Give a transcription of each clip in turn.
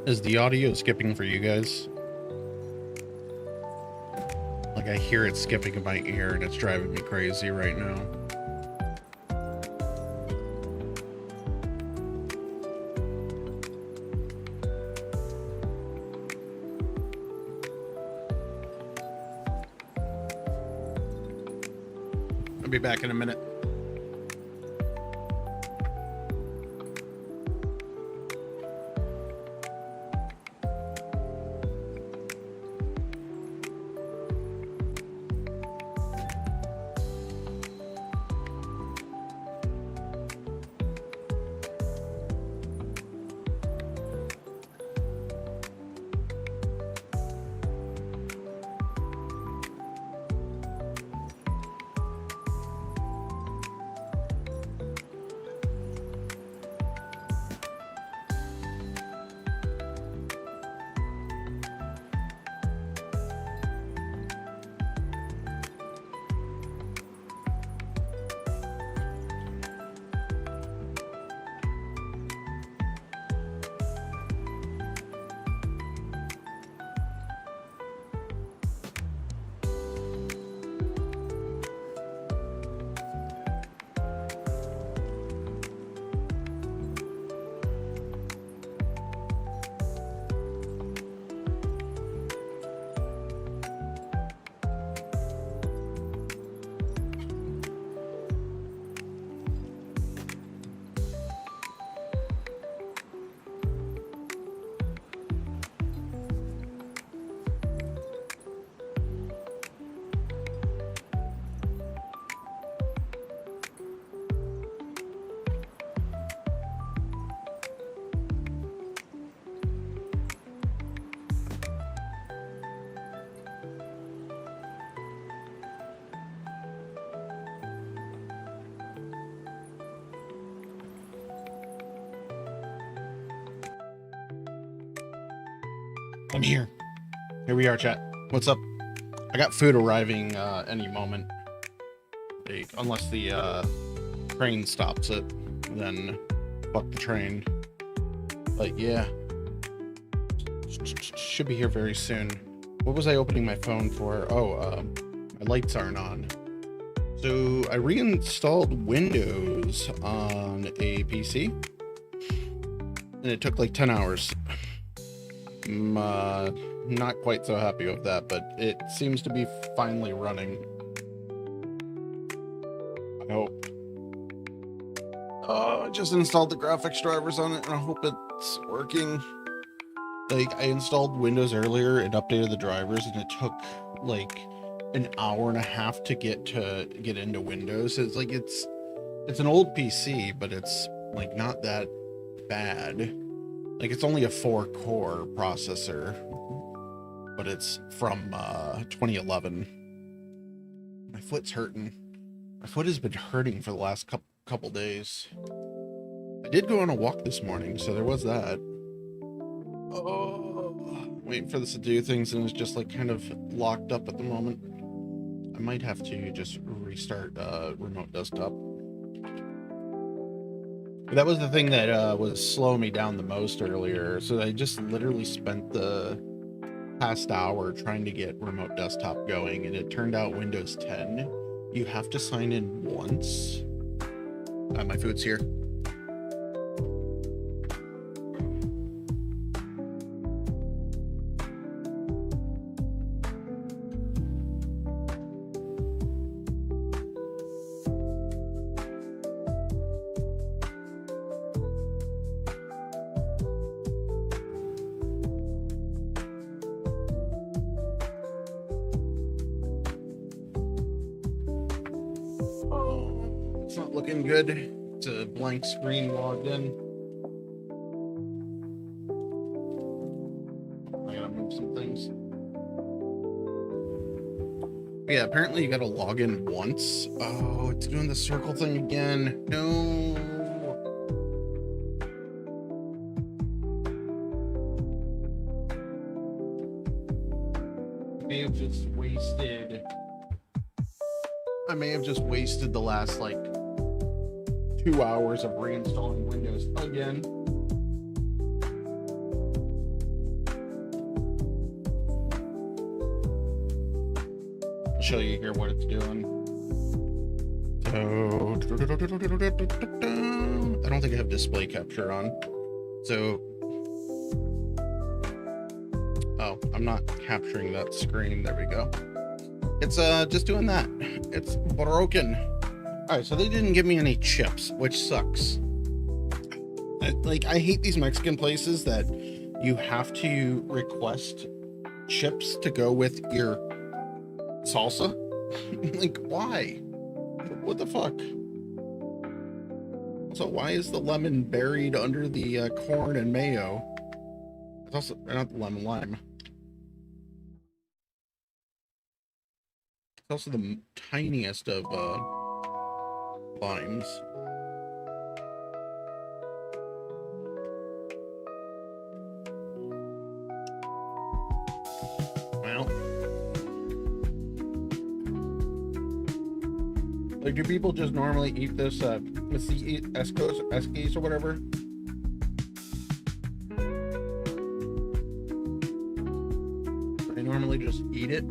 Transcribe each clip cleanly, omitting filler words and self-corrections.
Is the audio skipping for you guys? Like, I hear it skipping in my ear and it's driving me crazy right now. I'll be back in a minute. I'm here. Here we are, chat. What's up? I got food arriving any moment. Unless the train stops it, then fuck the train. But yeah. Should be here very soon. What was I opening my phone for? Oh, my lights aren't on. So I reinstalled Windows on a PC. And it took like 10 hours. I'm not quite so happy with that, but it seems to be finally running. I hope. Oh, I just installed the graphics drivers on it and I hope it's working. Like, I installed Windows earlier and updated the drivers and it took like an hour and a half to get into Windows. It's like it's an old PC, but it's like not that bad. Like, it's only a 4-core processor, but it's from 2011. My foot's hurting. My foot has been hurting for the last couple days. I did go on a walk this morning, so there was that. Oh, waiting for this to do things, and it's just like kind of locked up at the moment. I might have to just restart remote desktop. That was the thing that was slowing me down the most earlier. So I just literally spent the past hour trying to get remote desktop going, and it turned out Windows 10, you have to sign in once. My food's here. Looking good. It's a blank screen logged in. I gotta move some things. Yeah, apparently you gotta log in once. Oh, it's doing the circle thing again. No. I may have just wasted the last like 2 hours of reinstalling Windows again. show you here what it's doing. So I don't think I have display capture on. So oh, I'm not capturing that screen. There we go. It's just doing that. It's broken. All right, so they didn't give me any chips, which sucks. I hate these Mexican places that you have to request chips to go with your salsa. Like, why? What the fuck? So why is the lemon buried under the corn and mayo? It's also not the lemon, lime. It's also the tiniest of limes. Well, like, do people just normally eat this with the Escos or whatever? They normally just eat it,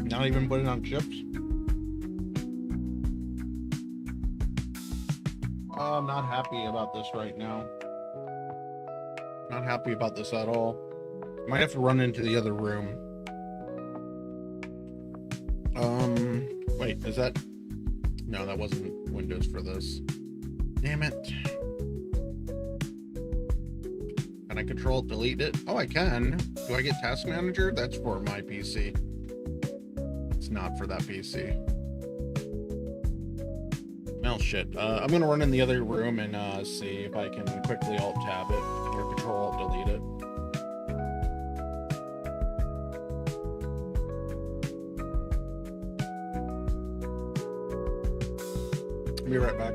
not even put it on chips. I'm not happy about this right now. Not happy about this at all. Might have to run into the other room. Wait, is that... No, that wasn't Windows for this. Damn it. Can I control delete it? Oh, I can. Do I get Task Manager? That's for my PC. It's not for that PC. Well, shit. I'm gonna run in the other room and see if I can quickly Alt-Tab it or Control-Alt-Delete it. I'll be right back.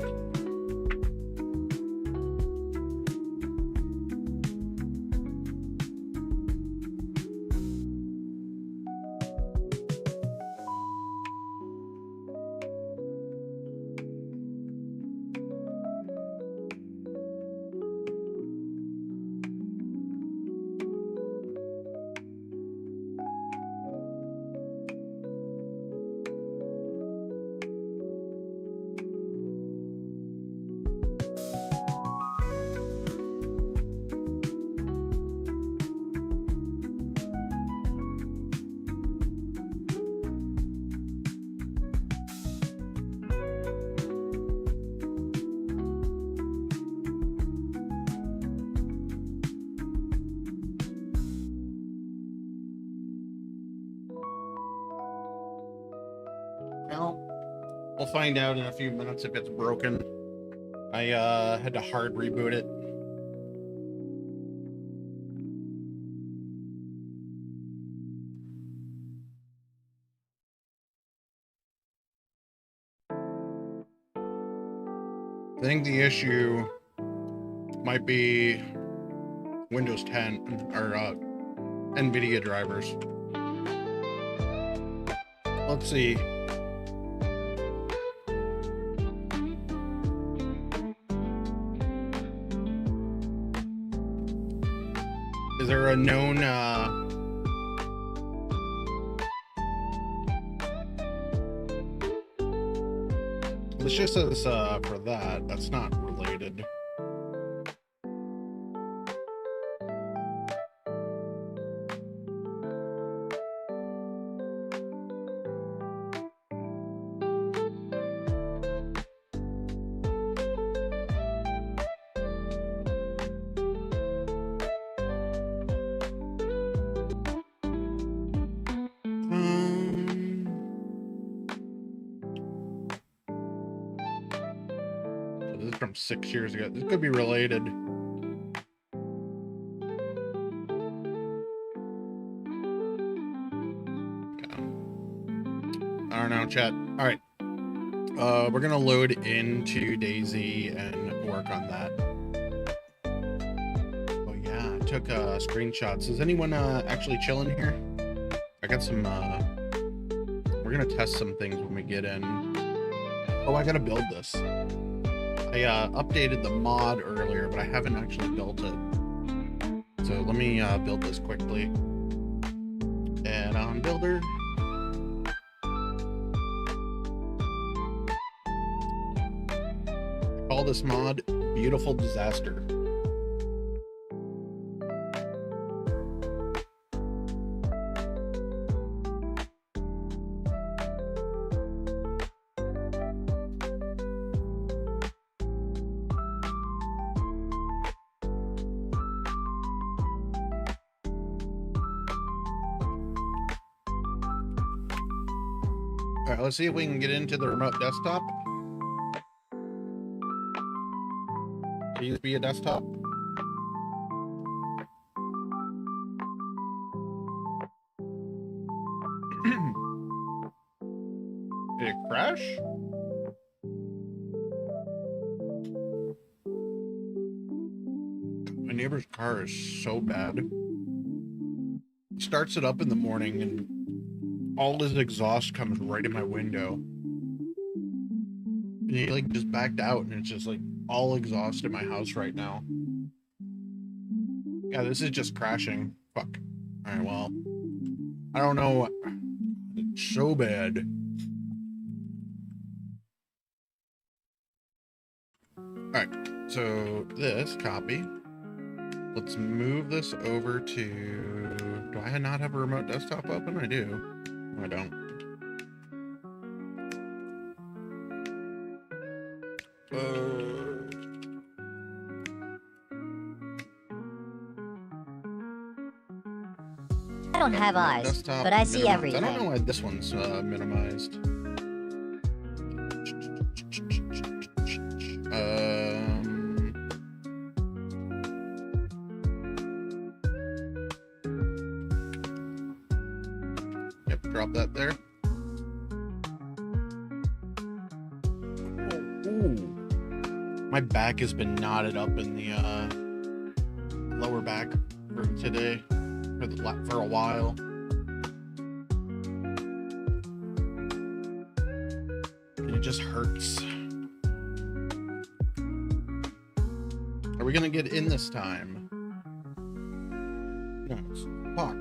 We'll find out in a few minutes if it's broken. I had to hard reboot it. I think the issue might be Windows 10 or NVIDIA drivers. Let's see. Is there a known this just says for that. That's not related. From 6 years ago. This could be related. I don't know, chat. All right. We're gonna load into DayZ and work on that. Oh yeah, I took screenshots. Is anyone actually chilling here? I got some we're gonna test some things when we get in. Oh, I gotta build this. I updated the mod earlier, but I haven't actually built it. So let me build this quickly. Add on builder. call this mod Beautiful Disaster. All right, let's see if we can get into the remote desktop. Please be a desktop. Did it crash? My neighbor's car is so bad. He starts it up in the morning and all his exhaust comes right in my window. And he like just backed out and it's just like all exhaust in my house right now. Yeah, this is just crashing. Fuck. Alright, well. I don't know. It's so bad. Alright, so this copy. Let's move this over to... Do I not have a remote desktop open? I do. I don't. I don't have eyes, desktop but I see minimized. everything. I don't know why this one's minimized. Yep, drop that there. Ooh. My back has been knotted up in the lower back for today, for a while. And it just hurts. Are we gonna get in this time? No, fuck.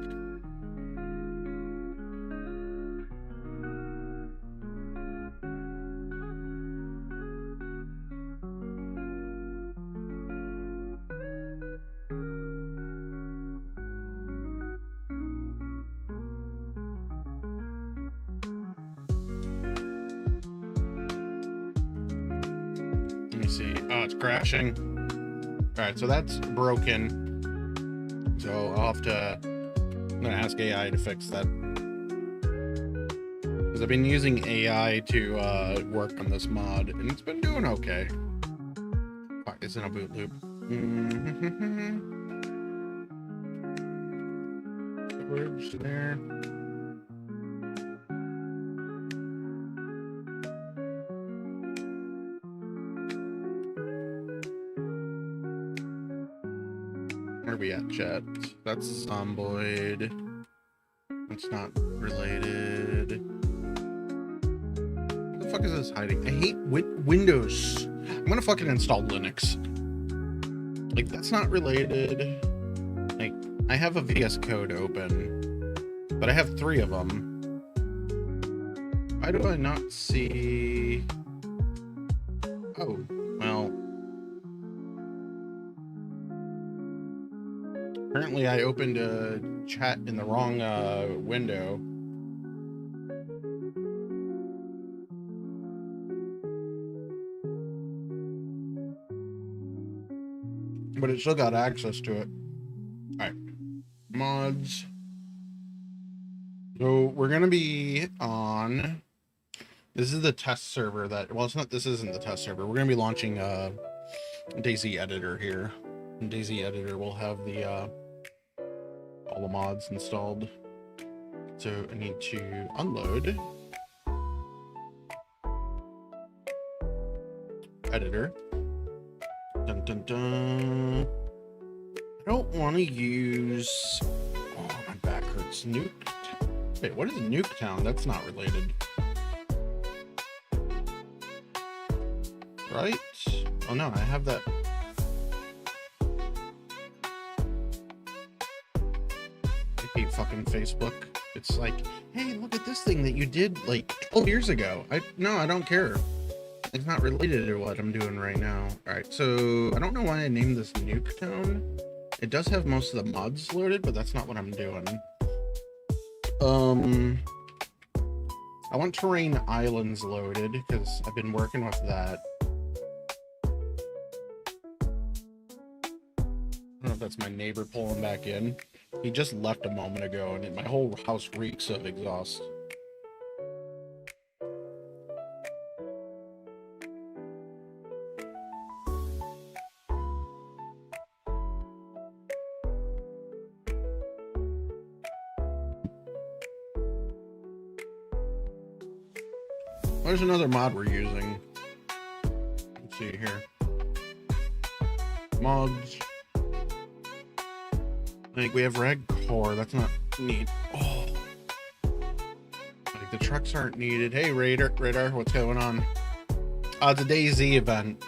See. Oh, it's crashing. All right, so that's broken. So I'll have to. I'm gonna ask AI to fix that because I've been using AI to work on this mod, and it's been doing okay. Fuck, it's in a boot loop. Storage there. Where are we at, chat? That's Zomboid. That's not related. What the fuck is this hiding? I hate Windows. I'm gonna fucking install Linux. Like, that's not related. Like, I have a VS Code open, but I have 3 of them. Why do I not see... Oh, well... Apparently I opened a chat in the wrong window. But it still got access to it. Alright. Mods. So we're gonna be on... This is the test server that... Well, it's not... This isn't the test server. We're gonna be launching DayZ editor here. And DayZ editor will have the... all the mods installed. So I need to unload editor. Dun dun dun. I don't want to use... Oh, my back hurts. Nuke. Wait, what is Nuketown? That's not related. Right? Oh no, I have that. I hate fucking Facebook. It's like, hey, look at this thing that you did like 12 years ago. No, I don't care. It's not related to what I'm doing right now. Alright, so I don't know why I named this Nuke Tone. It does have most of the mods loaded, but that's not what I'm doing. I want Terrain Islands loaded, because I've been working with that. I don't know if that's my neighbor pulling back in. He just left a moment ago, and my whole house reeks of exhaust. There's another mod we're using. Let's see here. Mods. I think we have Rag Core. That's not neat. Oh. Like the trucks aren't needed. Hey, Radar, what's going on? It's a DayZ event.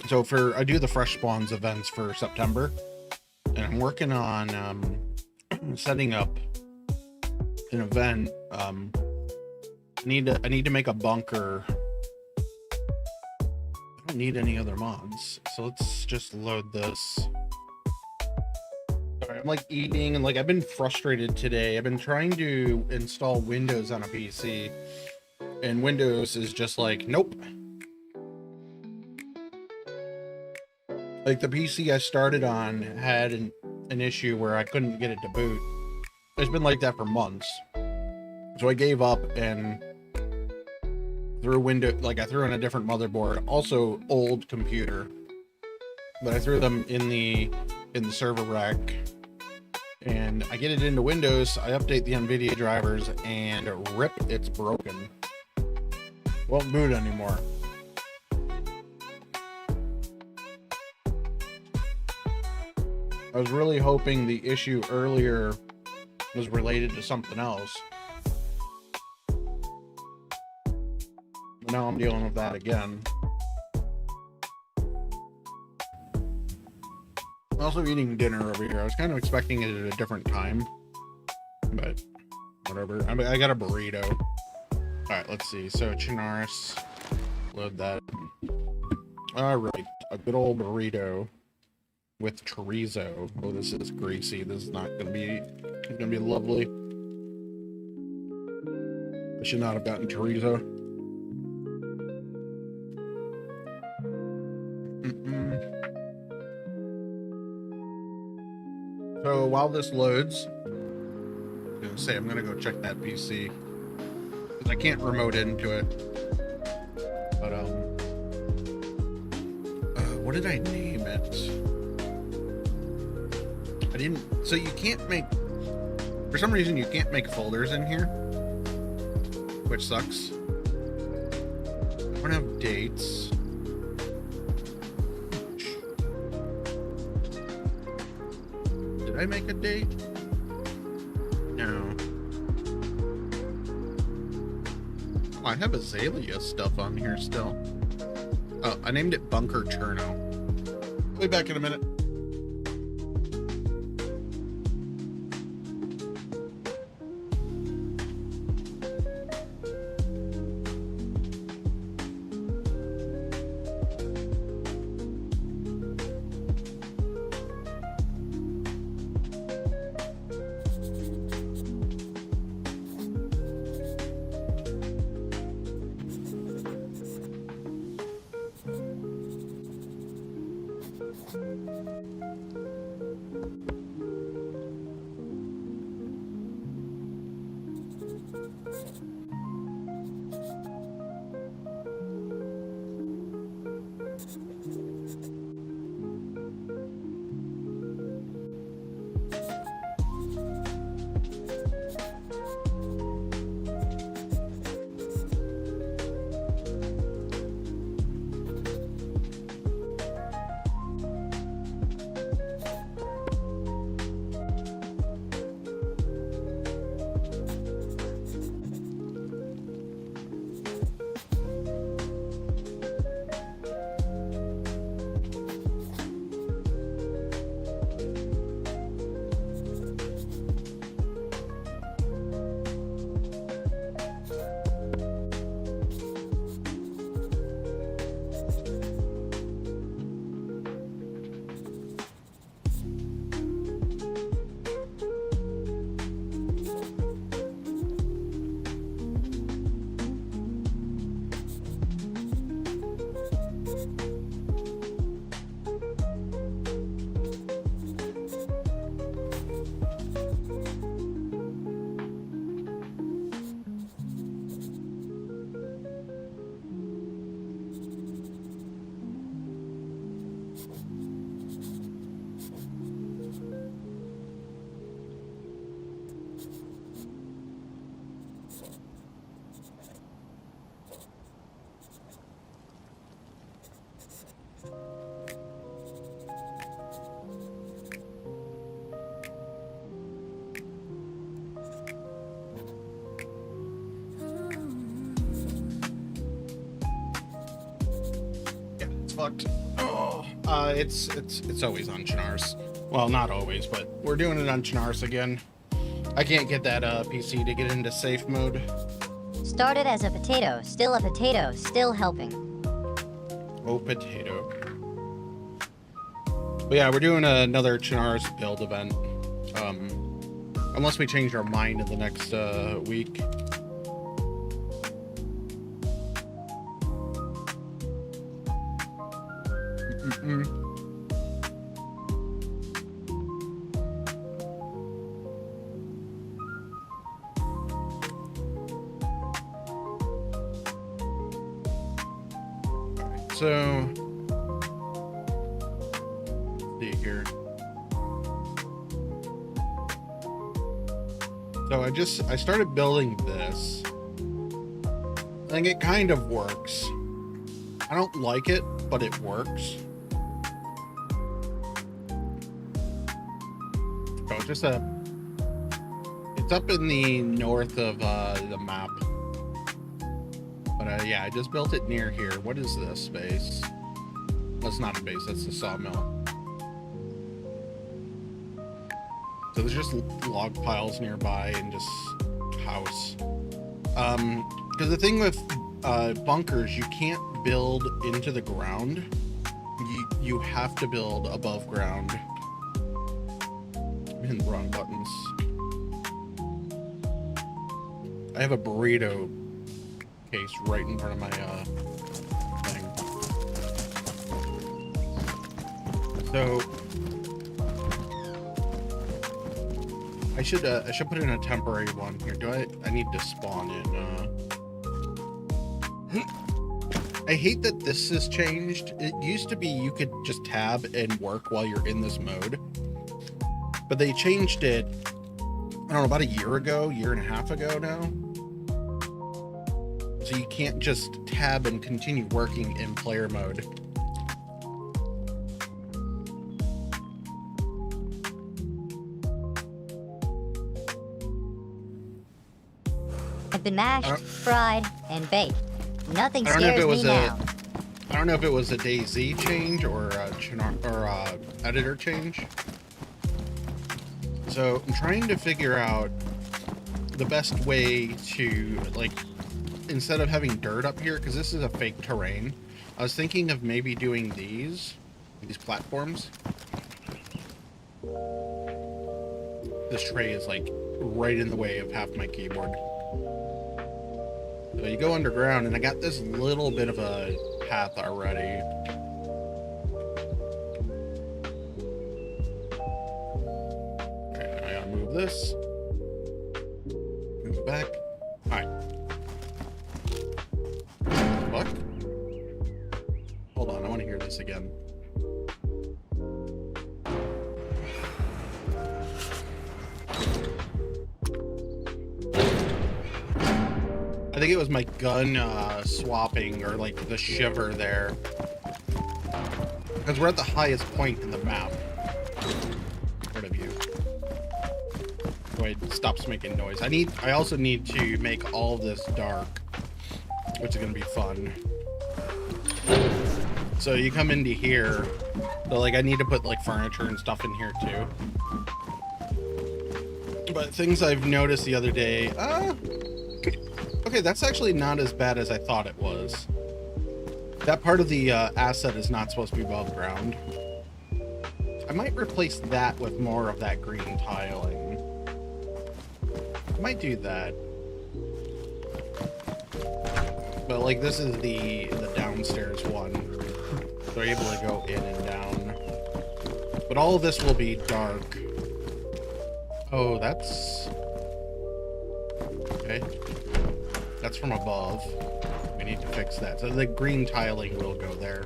So I do the Fresh Spawns events for September, and I'm working on setting up an event. I need to make a bunker. I don't need any other mods, so let's just load this. Sorry, I'm like eating, and like I've been frustrated today. I've been trying to install Windows on a PC, and Windows is just like, nope. Like the PC I started on had an issue where I couldn't get it to boot. It's been like that for months. So I gave up and threw I threw in a different motherboard, also old computer, but I threw them in the server rack, and I get it into Windows. I update the NVIDIA drivers, and rip, it's broken. Won't boot anymore. I was really hoping the issue earlier was related to something else. Now I'm dealing with that again. I'm also eating dinner over here. I was kind of expecting it at a different time, but whatever. I got a burrito. Alright, let's see. So Chernarus, load that. Alright, a good old burrito with chorizo. Oh, this is greasy. This is not gonna be lovely. I should not have gotten chorizo. So while this loads, I'm gonna go check that PC, because I can't remote into it. But what did I name it? I didn't. So you can't make, for some reason, you can't make folders in here, which sucks. I don't have dates. Did I make a date? No. Oh, I have Azalea stuff on here still. Oh, I named it Bunker Cherno. I'll be back in a minute. Fucked. Oh, it's always on Chernarus. Well, not always, but we're doing it on Chernarus again. I can't get that PC to get into safe mode. Started as a potato, still helping. Oh, potato. But yeah, we're doing another Chernarus build event. Unless we change our mind in the next week. So, see here. So I started building this. I think it kind of works. I don't like it, but it works. So it's up in the north of the map. But yeah, I just built it near here. What is this space? That's not a base, that's the sawmill. So there's just log piles nearby and just house. Because the thing with bunkers, you can't build into the ground. You have to build above ground. I'm hitting the wrong buttons. I have a burrito case right in front of my thing. So I should put in a temporary one here. I need to spawn in I hate that this has changed. It used to be you could just tab and work while you're in this mode. But they changed it, I don't know, about a year and a half ago now. So you can't just tab and continue working in player mode. I've been mashed, fried, and baked. Nothing scares me now. I don't know if it was a DayZ change or a editor change. So I'm trying to figure out the best way to, like, instead of having dirt up here, because this is a fake terrain, I was thinking of maybe doing these platforms. This tray is like right in the way of half my keyboard. So you go underground, and I got this little bit of a path already. Okay, I gotta move this. Move it back. Alright. Fuck. Hold on, I want to hear this again. I think it was my gun swapping, or like the shiver there. Because we're at the highest point in the map. Rid of you. So it stops making noise. I also need to make all this dark, which is gonna be fun. So you come into here, so like I need to put like furniture and stuff in here too. But things I've noticed the other day, okay, that's actually not as bad as I thought it was. That part of the asset is not supposed to be above ground. I might replace that with more of that green tiling. I might do that. But like this is the downstairs one. So I'm able to go in and down. But all of this will be dark. Oh, that's... okay. That's from above. We need to fix that. So the green tiling will go there.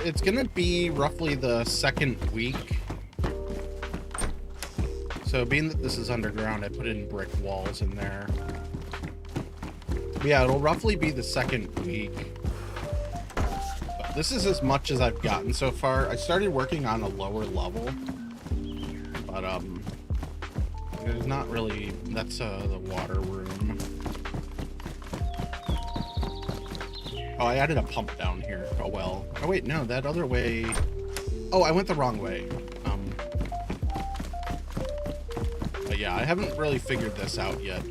It's gonna be roughly the second week. So being that this is underground, I put in brick walls in there. But yeah, it'll roughly be the second week. But this is as much as I've gotten so far. I started working on a lower level. But, there's not really... that's, the water room. Oh, I added a pump down here. Oh, well. Oh, wait, no, that other way... oh, I went the wrong way. But yeah, I haven't really figured this out yet.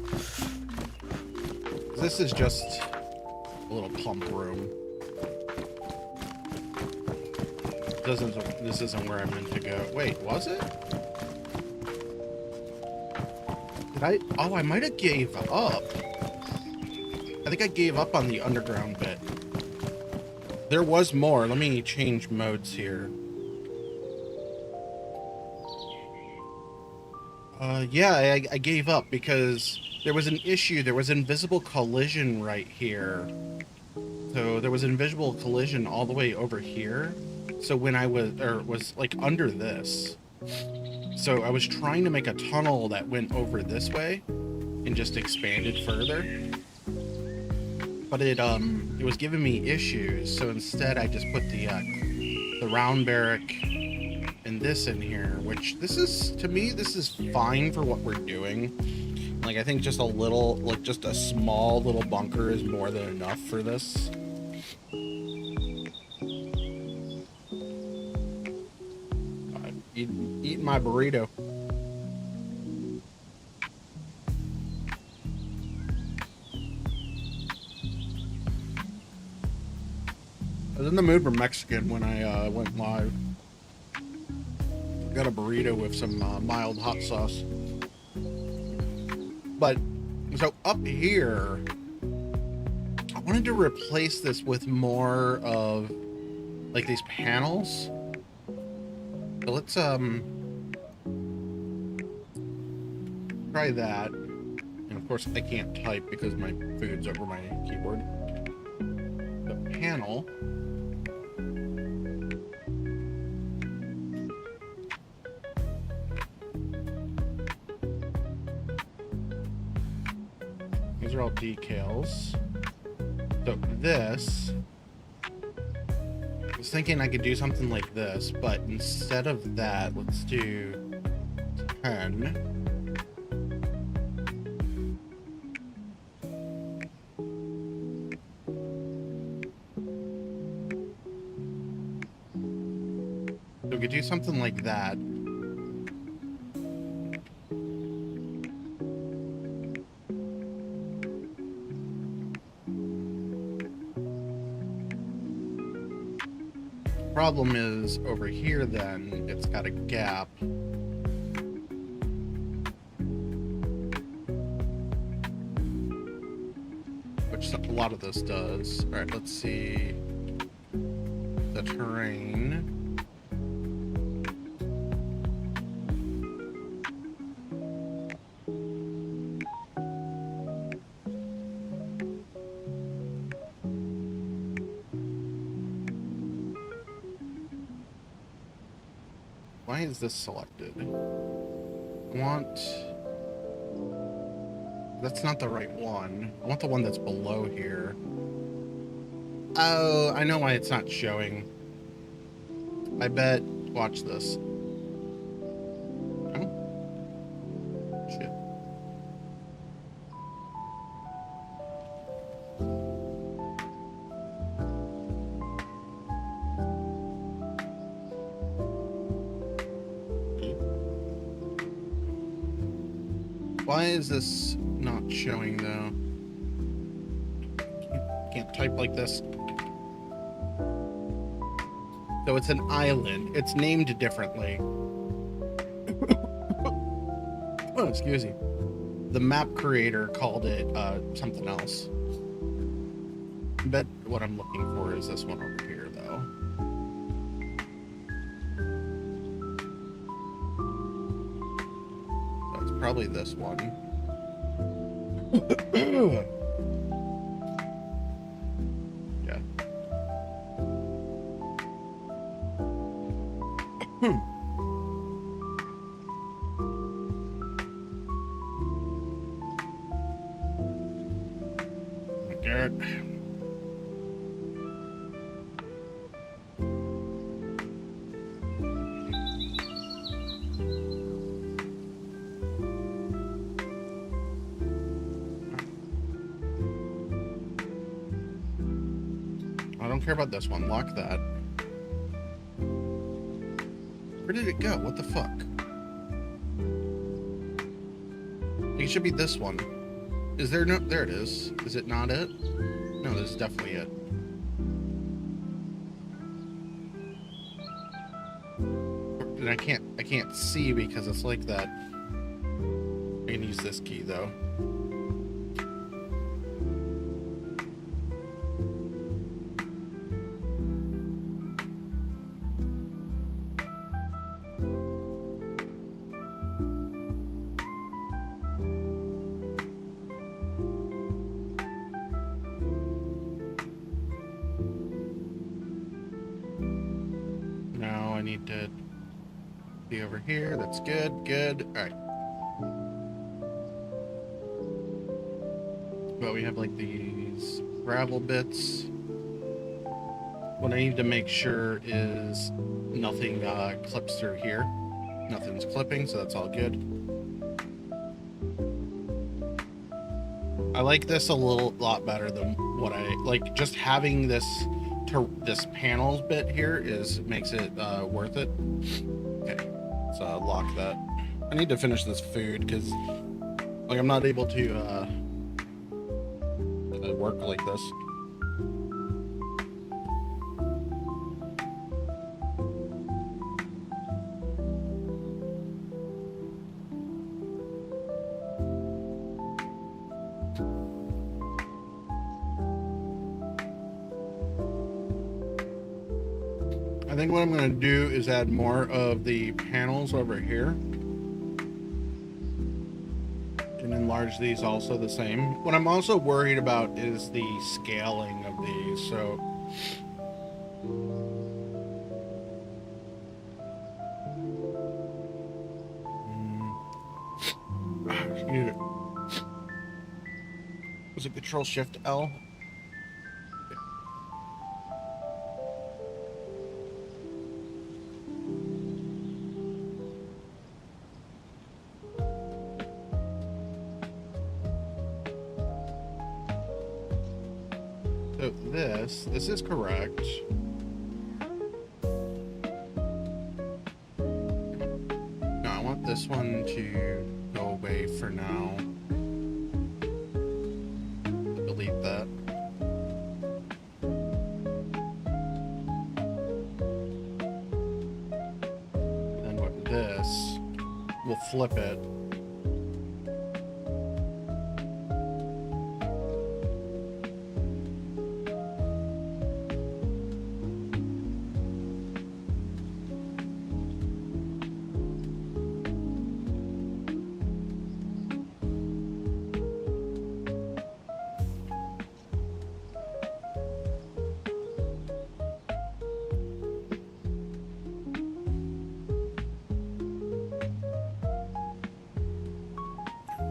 This is just a little pump room. This isn't where I meant to go. Wait, was it? Did I? Oh, I might have gave up. I think I gave up on the underground bit. There was more. Let me change modes here. Yeah, I gave up because there was an issue. There was invisible collision right here. So there was invisible collision all the way over here. So when I was like under this. So I was trying to make a tunnel that went over this way and just expanded further. But it was giving me issues. So instead I just put the round barrack and this in here, which this is, to me, this is fine for what we're doing. Like, I think just a little, like, just a small little bunker is more than enough for this. Eat my burrito. I was in the mood for Mexican when I went live. Got a burrito with some mild hot sauce. But, so up here, I wanted to replace this with more of, like, these panels. So let's, try that. And of course, I can't type because my food's over my keyboard. The panel. These are all decals. So this, I was thinking I could do something like this, but instead of that, let's do 10. So we could do something like that. Problem is over here then it's got a gap, which a lot of this does. All right, let's see the terrain. Why is this selected? I want... that's not the right one. I want the one that's below here. Oh, I know why it's not showing. I bet... watch this. Oh. Shit. Why is this not showing though? Can't type like this. So it's an island. It's named differently. Oh, excuse me. The map creator called it something else. I bet what I'm looking for is this one over here, though. So it's probably this one. Yeah. Garrett. I don't care about this one. Lock that. Where did it go? What the fuck? It should be this one. Is there no... There it is. Is it not it? No, this is definitely it. And I can't see because it's like that. I can use this key though. I need to be over here. That's good. Good. All right. But we have like these gravel bits. What I need to make sure is nothing clips through here. Nothing's clipping, so that's all good. I like this a lot better than what I like. Just having this panels bit here makes it worth it. Okay, let's lock that. I need to finish this food because like I'm not able to work like this. I think what I'm going to do is add more of the panels over here and enlarge these also the same. What I'm also worried about is the scaling of these. So was it Control Shift L? So this is correct. No, I want this one to go away for now. Delete that. And then with this, we'll flip it.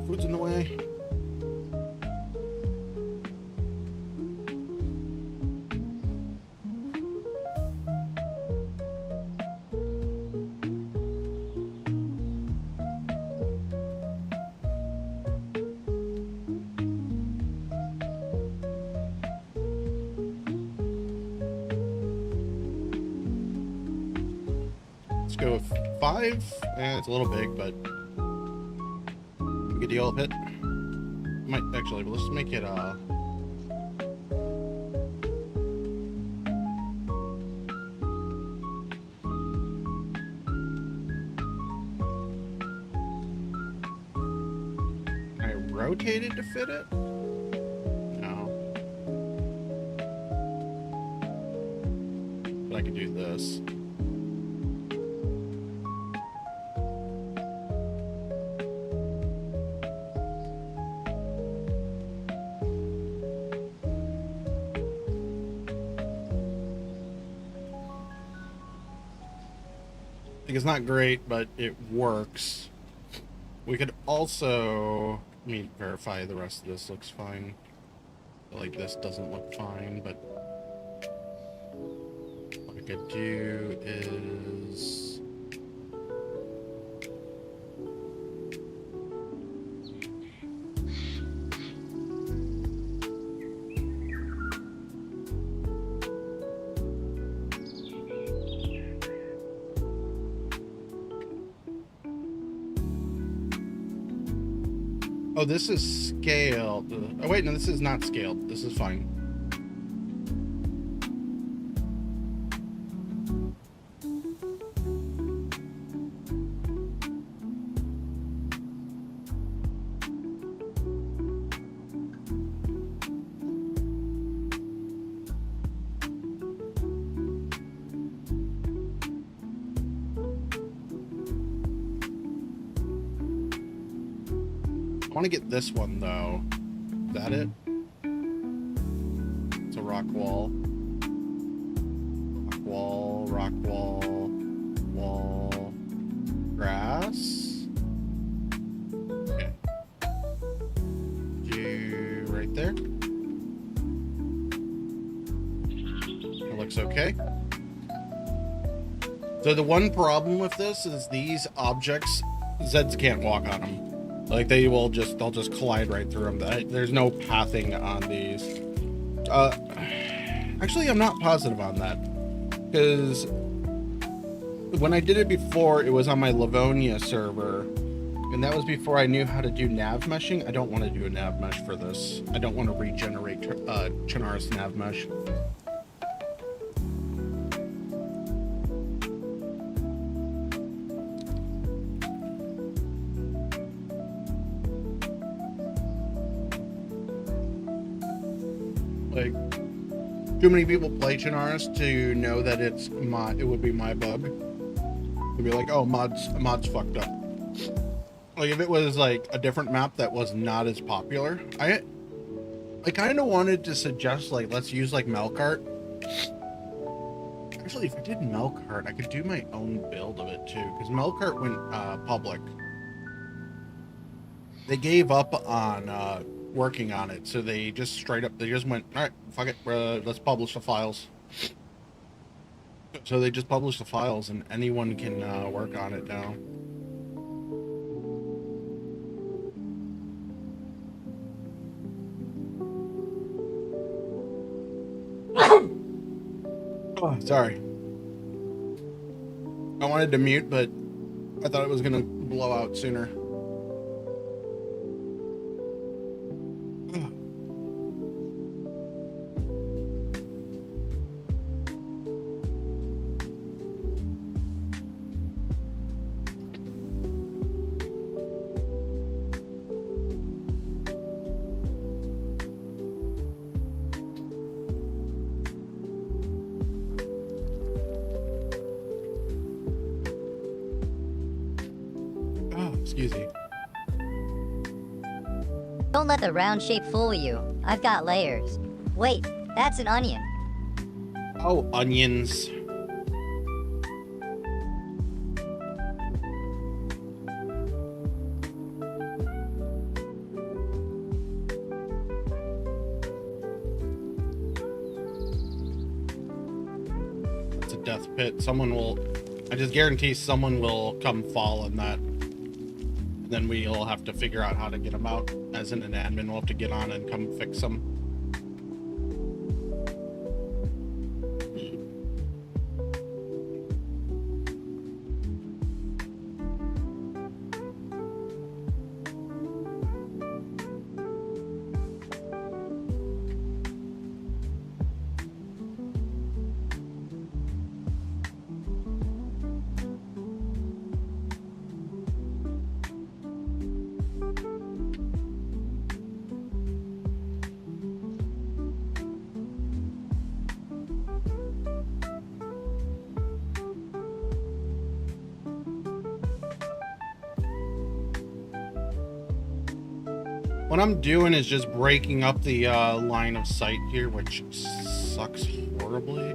Food's in the way. Let's go with 5. It's a little big, but good deal of it. Might actually, let's make it rotated to fit it? No. But I could do this. It's not great, but it works. We could also, let me verify the rest of this looks fine. Like this doesn't look fine, but what we could do is oh, this is scaled. Oh, wait, no, this is not scaled. This is fine. I want to get this one though. Is that it? It's a rock wall. Rock wall, rock wall, wall, grass. Okay. Do right there. It looks okay. So the one problem with this is these objects, Zeds can't walk on them. Like they'll just collide right through them. There's no pathing on these. Actually, I'm not positive on that, because when I did it before, it was on my Livonia server, and that was before I knew how to do nav meshing. I don't want to do a nav mesh for this. I don't want to regenerate Chernarus nav mesh. Like, too many people play Chernarus to know that it would be my bug. It'd be like, oh, mods fucked up. Like, if it was like a different map that was not as popular, I kind of wanted to suggest, like, let's use like Melkart. Actually, if I did Melkart, I could do my own build of it too, because Melkart went public. They gave up on working on it, so they just straight up, they just went, all right, fuck it, let's publish the files. So they just publish the files, and anyone can work on it now. Oh, sorry. I wanted to mute, but I thought it was gonna blow out sooner. Excuse me. Don't let the round shape fool you. I've got layers. Wait, that's an onion. Oh, onions. It's a death pit. Someone will, I just guarantee someone will come fall on that. Then we'll have to figure out how to get them out. As in an admin, we'll have to get on and come fix them. What I'm doing is just breaking up the line of sight here, which sucks horribly.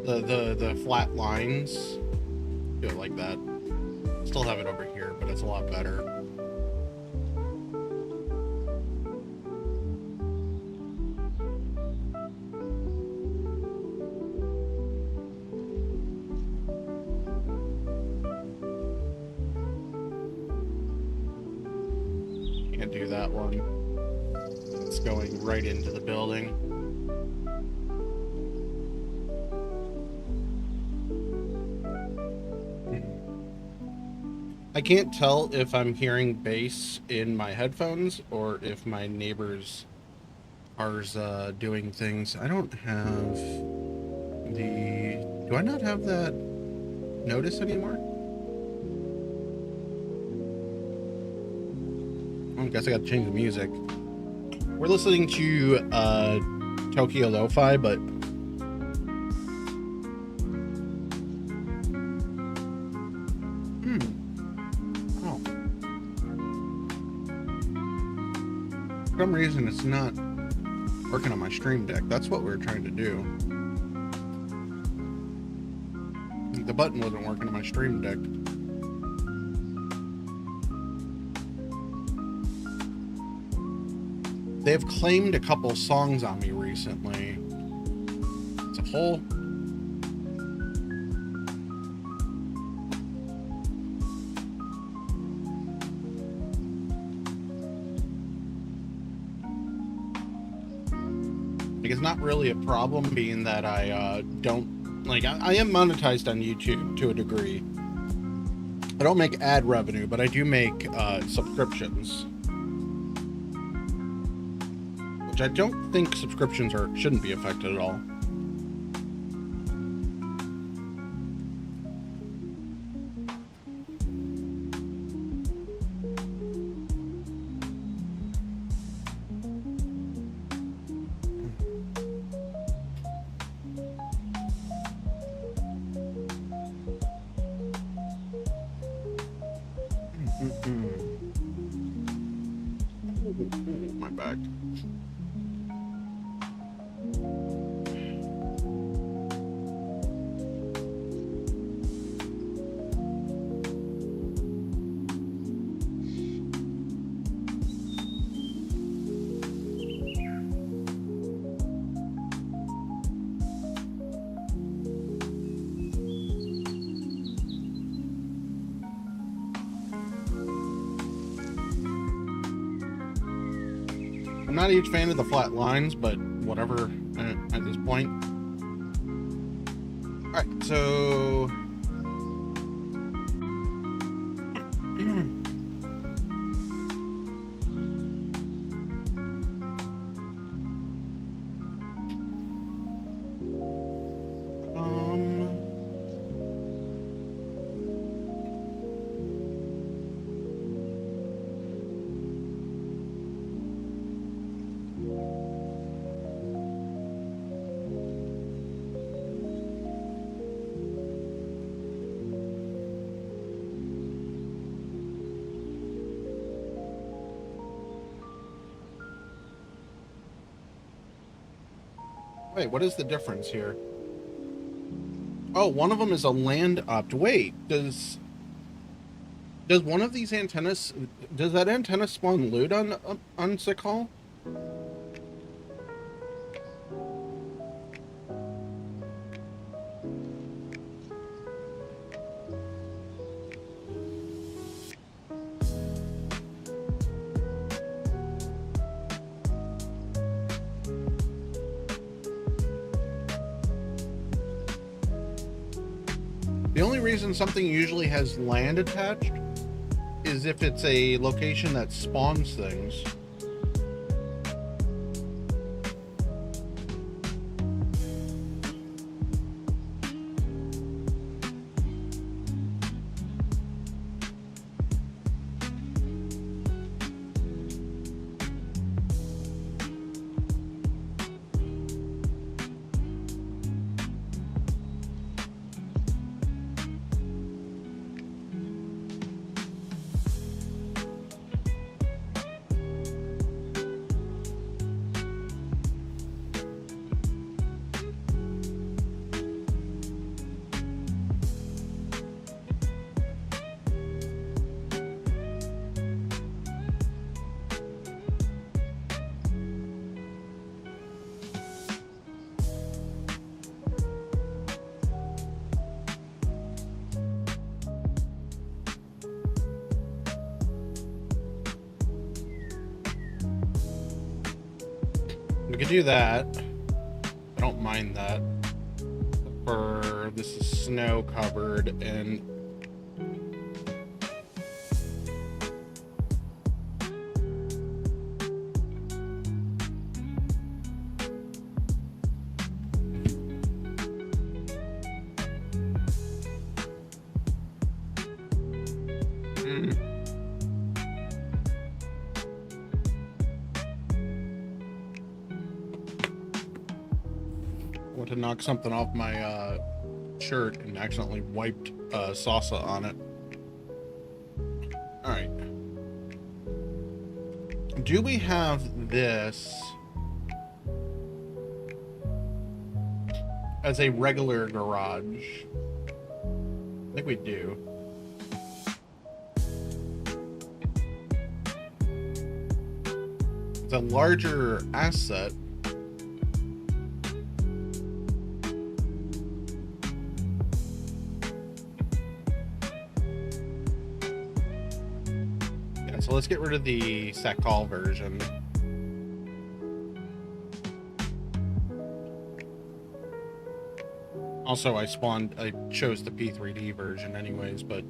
The flat lines, do it like that. Still have it over here, but it's a lot better. Can't do that one. It's going right into the building. I can't tell if I'm hearing bass in my headphones or if my neighbors are doing things. I don't have the... Do I not have that notice anymore? I guess I gotta change the music. We're listening to Tokyo Lo-Fi, but for some reason it's not working on my stream deck. That's what we were trying to do. The button wasn't working on my stream deck. They've claimed a couple songs on me recently. It's a whole... It's not really a problem, being that I don't, like, I am monetized on YouTube to a degree. I don't make ad revenue, but I do make subscriptions, which I don't think subscriptions shouldn't be affected at all. My back. I'm not a huge fan of the flat lines, but whatever at this point. Alright, so... Wait, what is the difference here? Oh, one of them is a land opt. Wait, does one of these antennas, does that antenna spawn loot on Sakhal? The only reason something usually has land attached is if it's a location that spawns things. could do that. I don't mind that. For this is snow covered and to knock something off my shirt and accidentally wiped salsa on it. All right. Do we have this as a regular garage? I think we do. It's a larger asset. So let's get rid of the Sakhal version. Also, I chose the P3D version anyways, but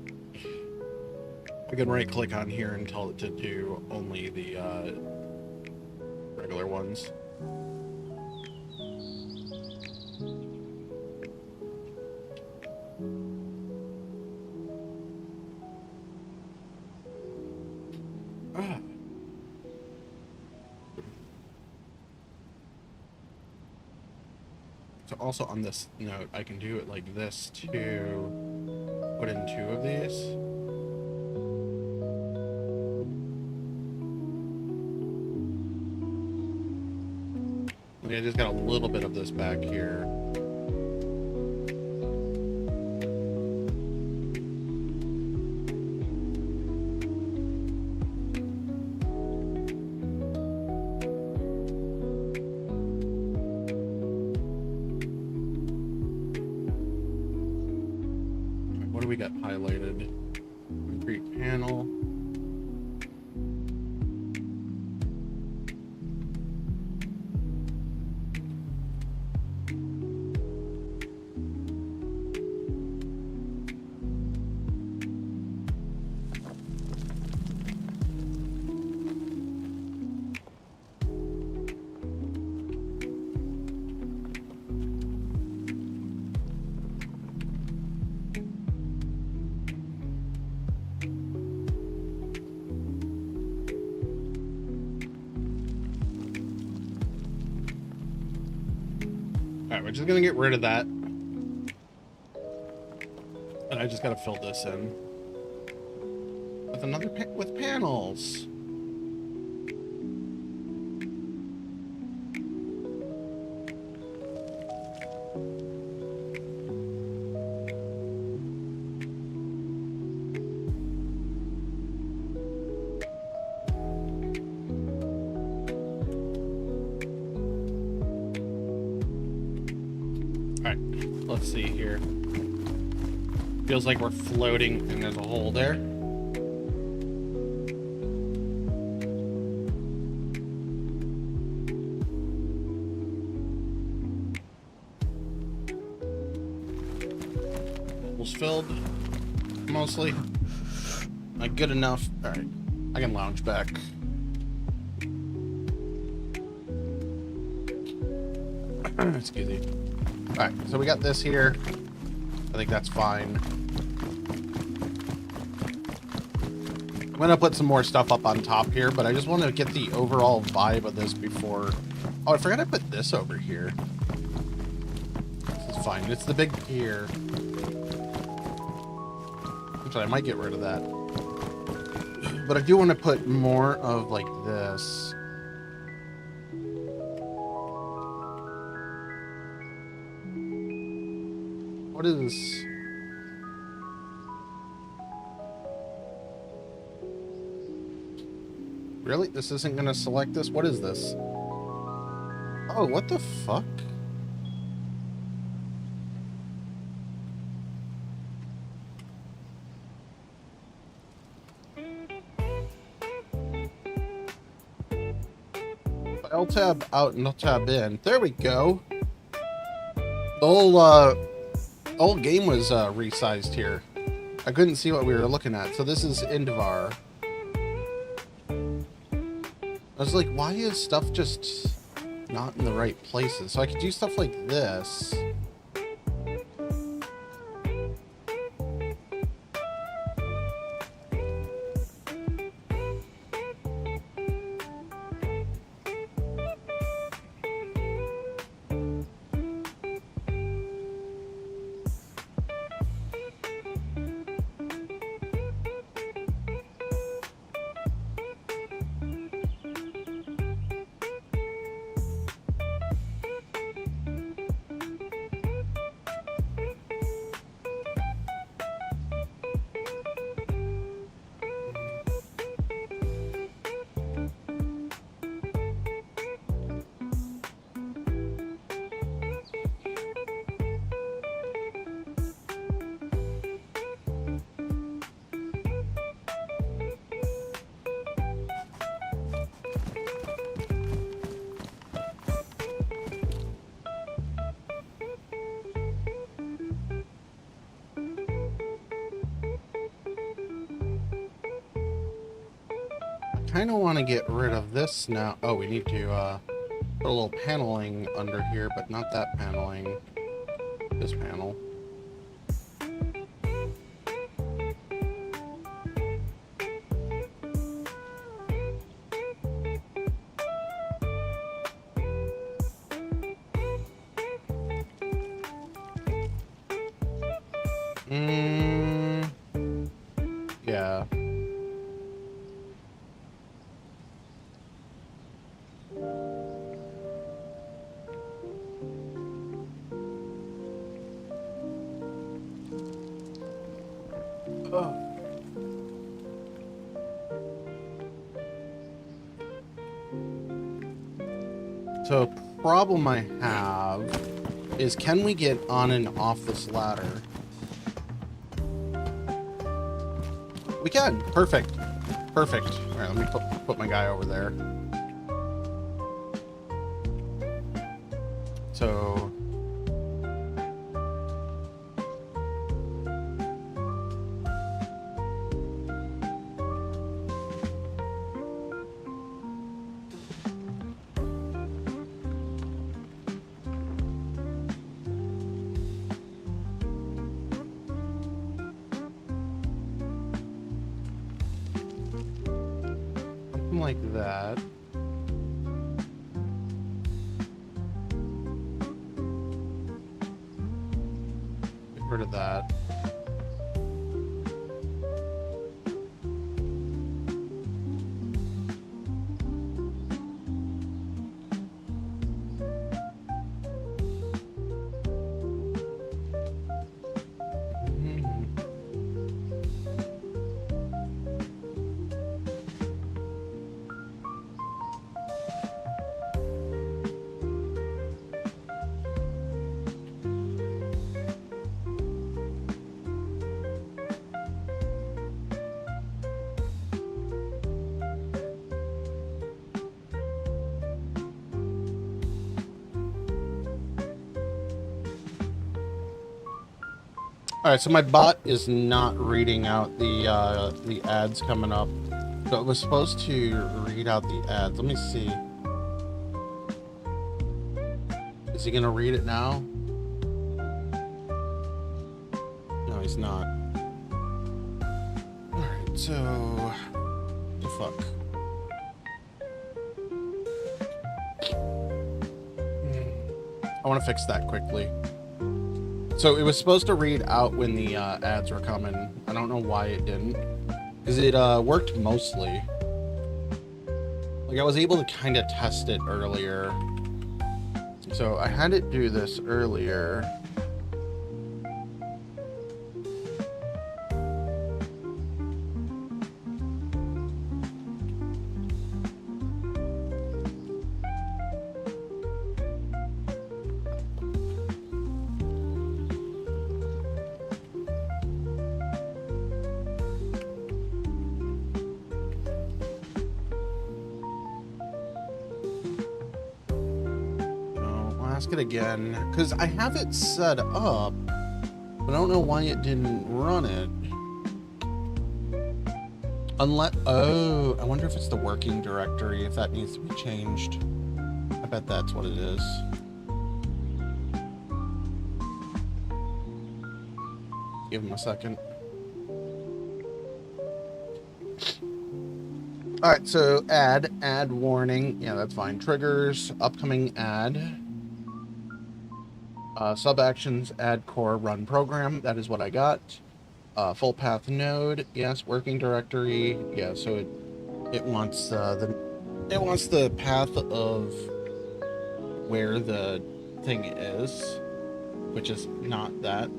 I can right click on here and tell it to do only the regular ones. So also on this note, I can do it like this to put in 2 of these. Okay, I just got a little bit of this back here. We got highlighted concrete panel. Alright, we're just gonna get rid of that. And I just gotta fill this in with another with panels. Let's see here. Feels like we're floating and there's a hole there. Hole's filled. Mostly. Not good enough. Alright. I can lounge back. Excuse me. Alright, so we got this here. I think that's fine. I'm gonna put some more stuff up on top here, but I just want to get the overall vibe of this before... Oh, I forgot I put this over here. This is fine. It's the big pier. Actually, I might get rid of that. But I do want to put more of, like, this... What is... Really? This isn't going to select this? What is this? Oh, what the fuck? I'll tab out and I'll tab in. There we go. The whole game was resized here. I couldn't see what we were looking at. So this is Indivar. I was like, why is stuff just not in the right places? So I could do stuff like this. I kind of want to get rid of this now. Oh, we need to put a little paneling under here, but not that paneling. This panel. Yeah. So a problem I have is, can we get on and off this ladder? We can. Perfect. Perfect. All right, let me put my guy over there. So like that. Get rid of that. All right, so my bot is not reading out the ads coming up. So it was supposed to read out the ads. Let me see. Is he gonna read it now? No, he's not. All right, so the fuck. I want to fix that quickly. So it was supposed to read out when the ads were coming. I don't know why it didn't. Because it worked mostly. Like, I was able to kind of test it earlier. So I had it do this earlier. ask it again, because I have it set up, but I don't know why it didn't run it. Unless, oh, I wonder if it's the working directory, if that needs to be changed. I bet that's what it is. Give him a second. All right, so ad warning. Yeah, that's fine. Triggers, upcoming ad. Sub actions, add core, run program. That is what I got. Full path node. Yes, working directory. Yeah, so it wants the path of where the thing is, which is not that.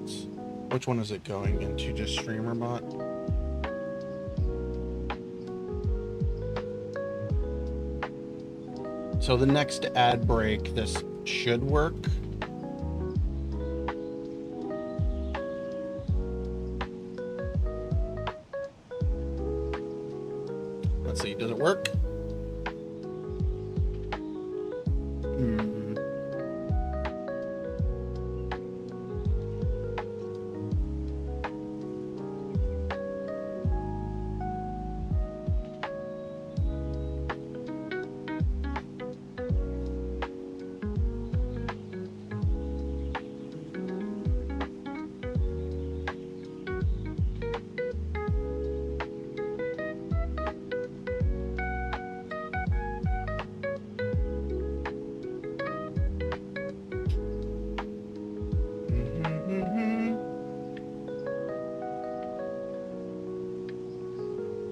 Which one is it going into? Just StreamerBot? So the next ad break, this should work. Let's see, does it work?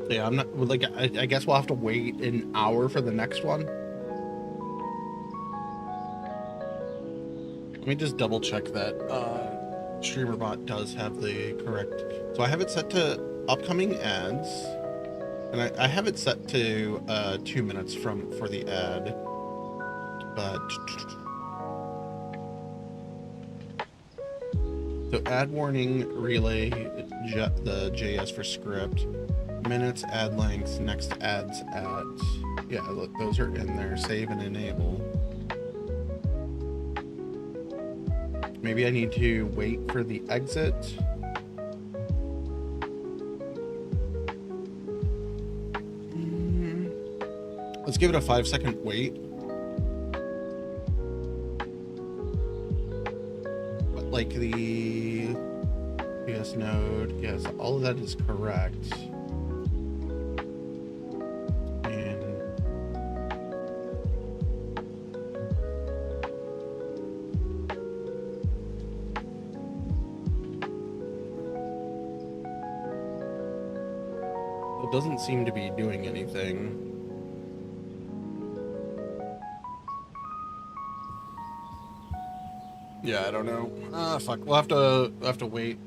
Yeah, I'm not like I guess we'll have to wait an hour for the next one. Let me just double check that StreamerBot does have the correct. So I have it set to upcoming ads, and I have it set to 2 minutes for the ad, but so ad warning, relay the JS for script. Minutes, ad length, next ads at, yeah, look, those are in there. Save and enable. Maybe I need to wait for the exit. Let's give it a 5-second wait. But like the PS node, yes, all of that is correct. Doesn't seem to be doing anything. Yeah, I don't know. Fuck. We'll have to wait.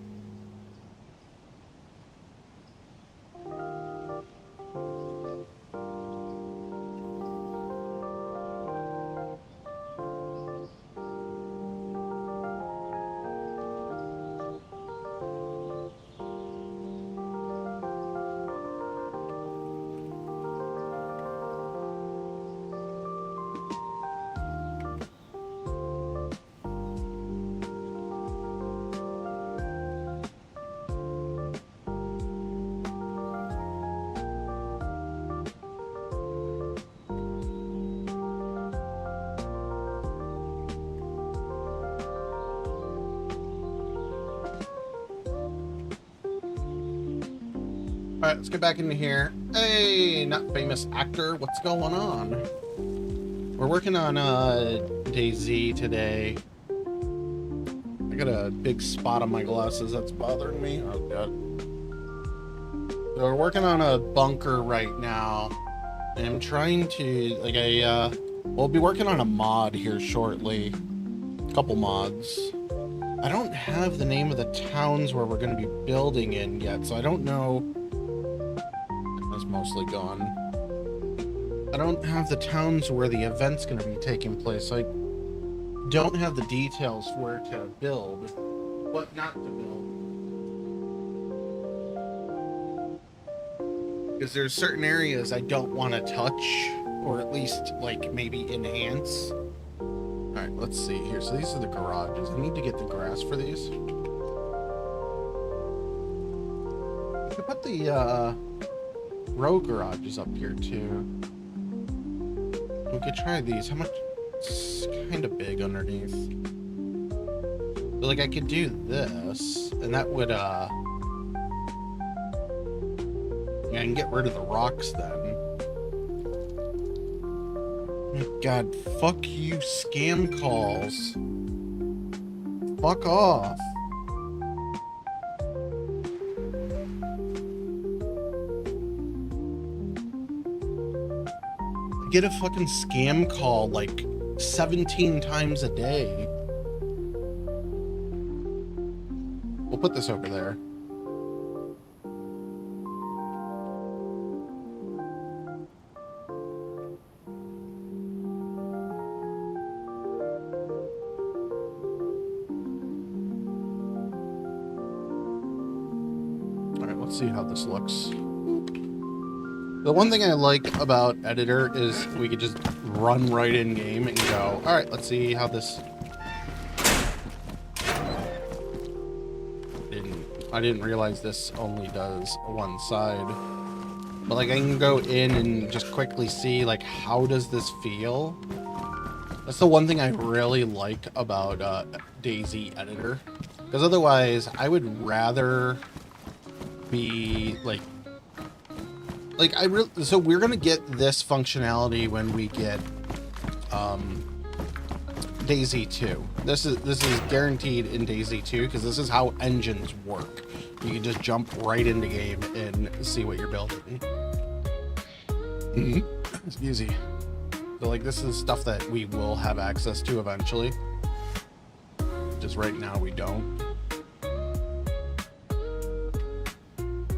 Alright, let's get back into here. Hey, not famous actor, what's going on? We're working on DayZ today. I got a big spot on my glasses that's bothering me. Oh god. So we're working on a bunker right now. And I'm trying to, like, we'll be working on a mod here shortly. A couple mods. I don't have the name of the towns where we're going to be building in yet, so I don't know. That's mostly gone. I don't have the towns where the event's going to be taking place. I don't have the details where to build, what not to build. Because there's certain areas I don't want to touch, or at least, like, maybe enhance. Alright, let's see here. So these are the garages. I need to get the grass for these. I could put the row garages up here too. We could try these. How much? It's kind of big underneath. But like I could do this, and that would yeah, I can get rid of the rocks then. God, fuck you, scam calls. Fuck off. I get a fucking scam call like 17 times a day. We'll put this over there. See how this looks. The one thing I like about editor is we could just run right in game and go, all right, let's see how this. I didn't realize this only does one side, but like I can go in and just quickly see like how does this feel. That's the one thing I really like about DayZ editor, because otherwise I would rather be so we're gonna get this functionality when we get DayZ 2. This is guaranteed in DayZ 2 because this is how engines work. You can just jump right into game and see what you're building. It's easy. So like this is stuff that we will have access to eventually. Just right now we don't.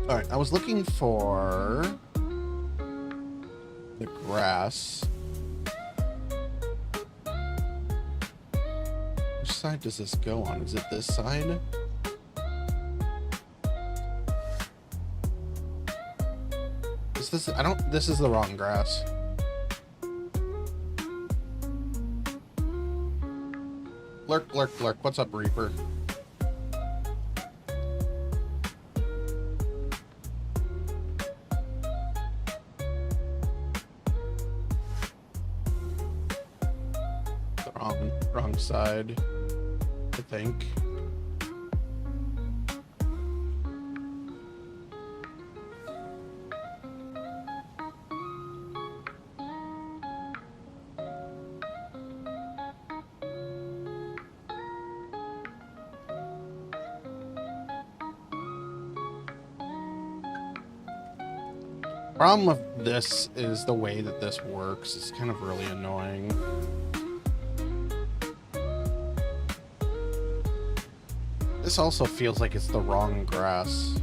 All right, I was looking for the grass. Which side does this go on? Is it this side? Is this? I don't. This is the wrong grass. Lurk, lurk, lurk. What's up, Reaper? Wrong side, I think. Problem with this is the way that this works. It's kind of really annoying. This also feels like it's the wrong grass.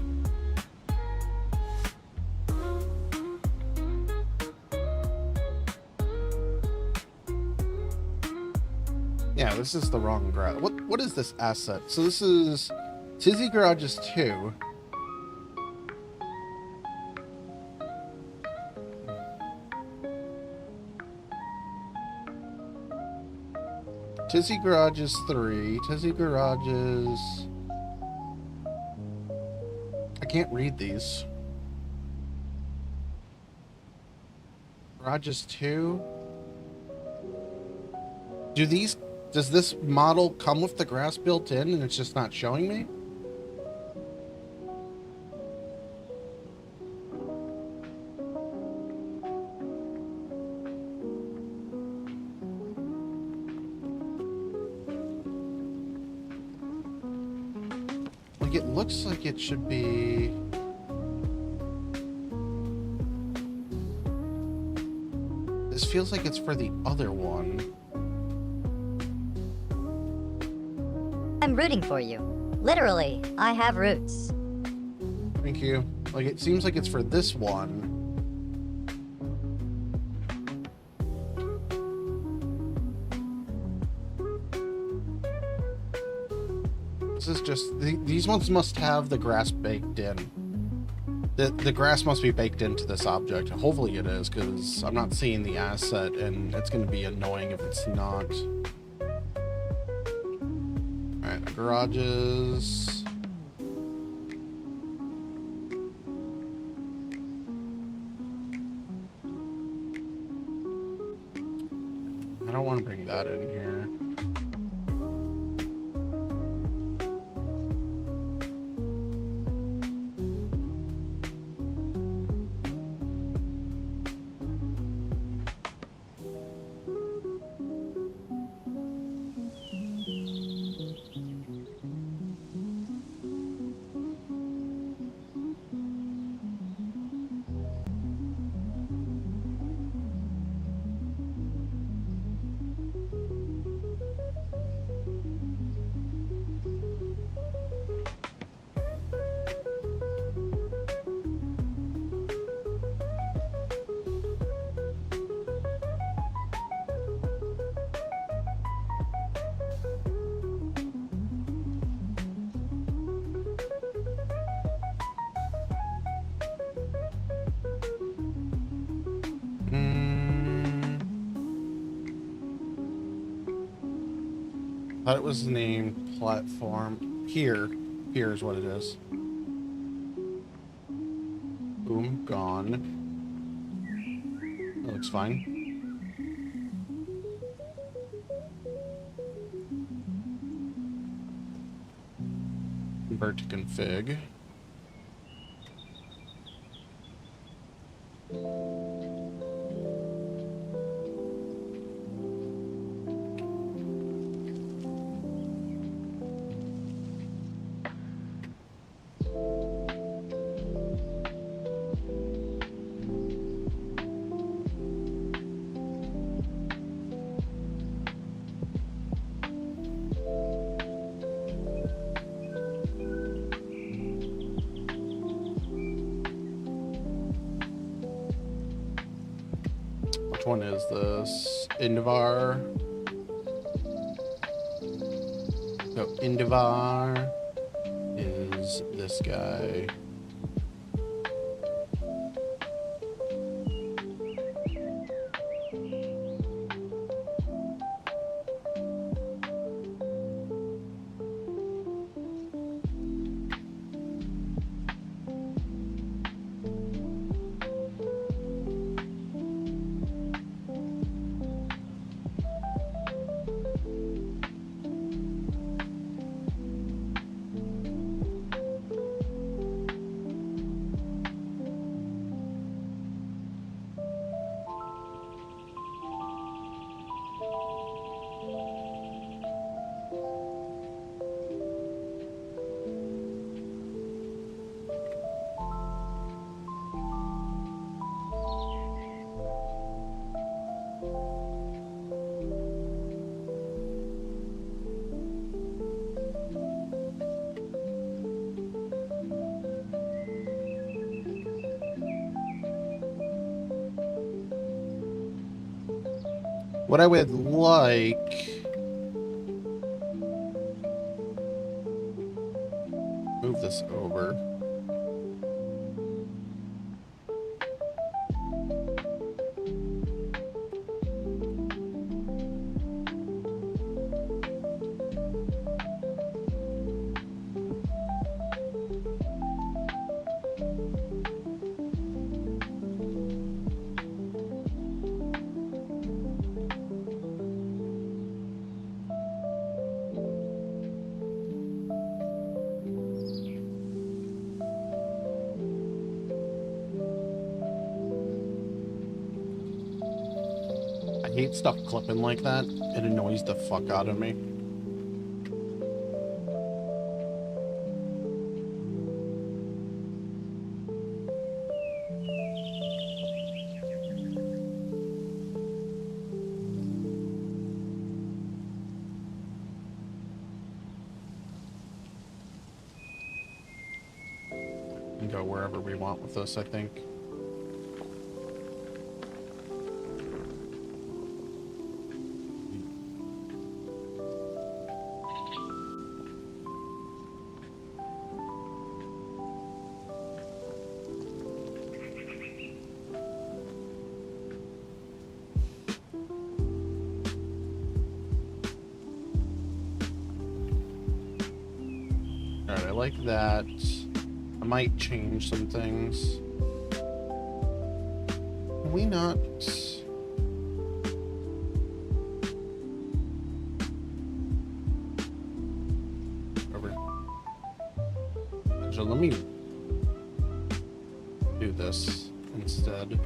Yeah, this is the wrong grass. What is this asset? So this is Tizzy Garages 2. Tizzy Garages 3. Tizzy Garages. I can't read these. Garages 2. Does this model come with the grass built in and it's just not showing me? Like it looks like it should be. This feels like it's for the other one. I'm rooting for you. Literally, I have roots. Thank you. Like, it seems like it's for this one. This is just... These ones must have the grass baked in. The grass must be baked into this object. Hopefully it is, because I'm not seeing the asset, and it's going to be annoying if it's not. garages. I don't want to bring that in here. Thought it was named platform. Here. Here's what it is. Boom, gone. That looks fine. Convert to config. Which one is this? Indivar. So Indivar is this guy. What I would like... Move this over. I hate stuff clipping like that. It annoys the fuck out of me. We can go wherever we want with this, I think. like that. I might change some things. Can we not? Over. Actually, let me do this instead.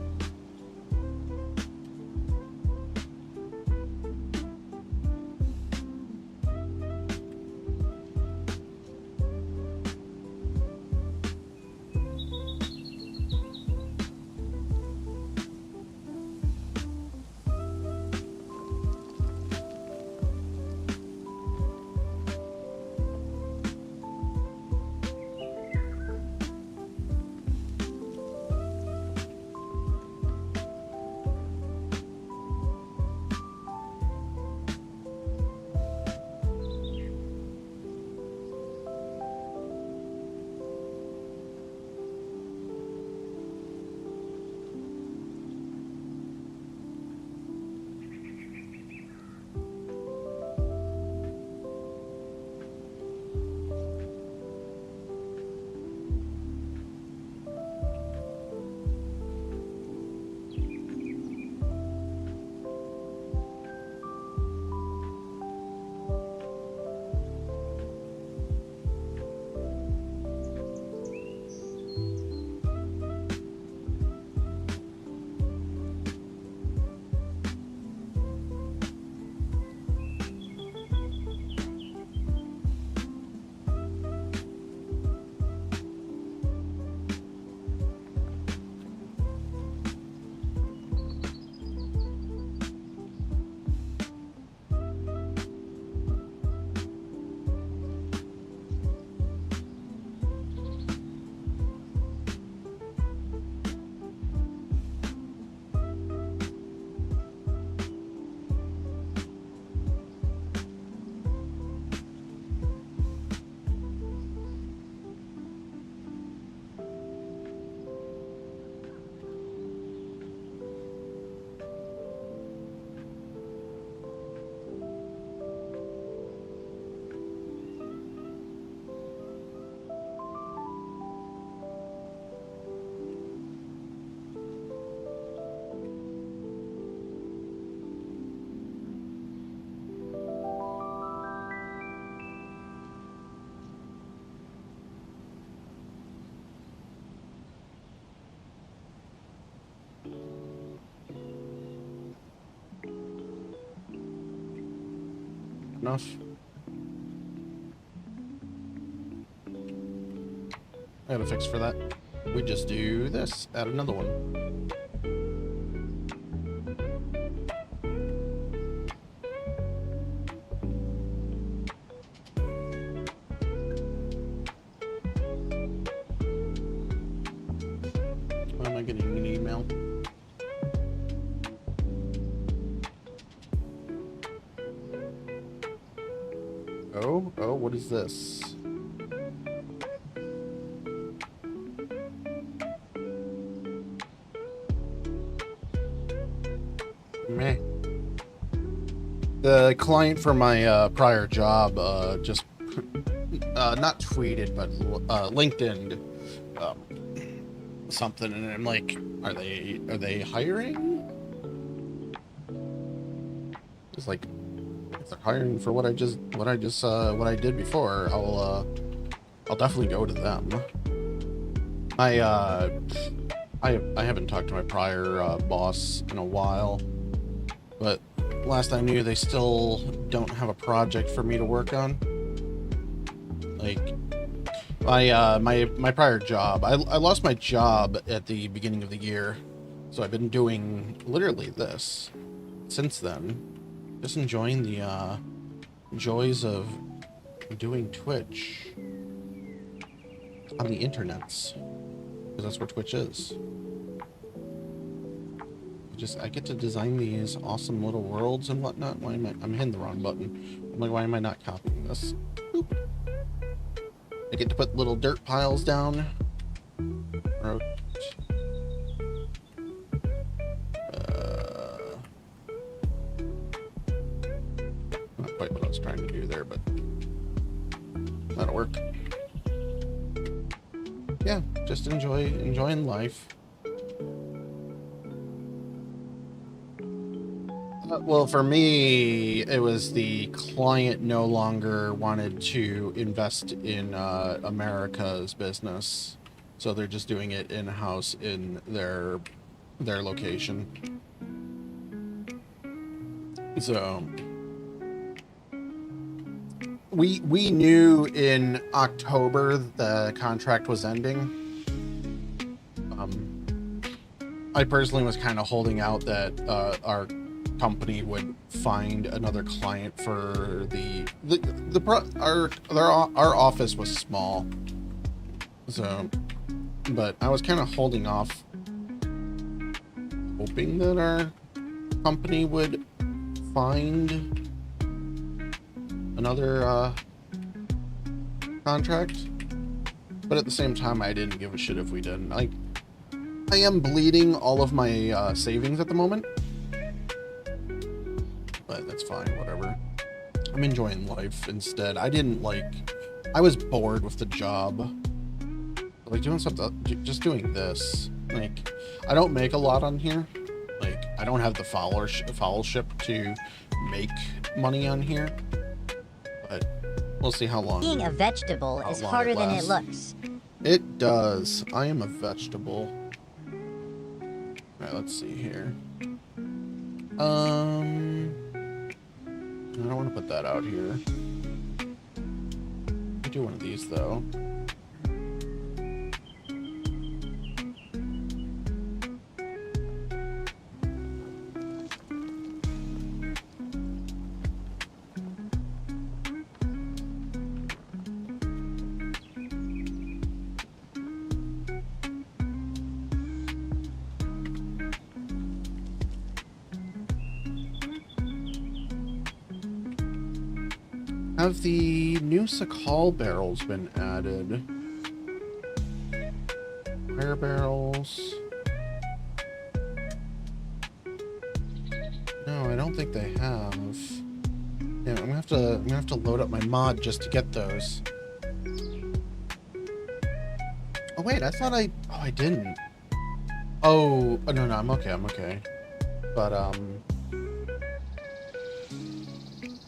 Enough. I got a fix for that. We just do this, add another one. Why am I getting an email? Oh, what is this? Meh. The client for my prior job just not tweeted, but LinkedIn something, and I'm like, are they hiring? It's like, if they're hiring for what I did before, I'll definitely go to them. I haven't talked to my prior boss in a while, but last I knew, they still don't have a project for me to work on. Like, my prior job, I lost my job at the beginning of the year, so I've been doing literally this since then. Just enjoying the joys of doing Twitch on the internets, because that's where Twitch is. I get to design these awesome little worlds and whatnot. Why am I'm hitting the wrong button? I'm like, why am I not copying this? Boop. I get to put little dirt piles down. Not quite what I was trying to do there, but that'll work. just enjoying life. Well, for me, it was the client no longer wanted to invest in America's business, so they're just doing it in-house in their location. So we knew in October the contract was ending. I personally was kind of holding out that our company would find another client for our office was small, so, but I was kind of holding off, hoping that our company would find another contract, but at the same time I didn't give a shit if we didn't. I am bleeding all of my savings at the moment, but that's fine, whatever. I'm enjoying life instead. I was bored with the job. Like, doing something, just doing this. Like, I don't make a lot on here. Like, I don't have the followership to make money on here. But we'll see how long. Being a vegetable is harder than it looks. It does. I am a vegetable. Alright, let's see here. I don't want to put that out here. I do one of these though. Have the new Sakhal barrels been added? Fire barrels. No, I don't think they have. Yeah, I'm gonna have to load up my mod just to get those. Oh wait, I thought I didn't. Oh no, I'm okay. But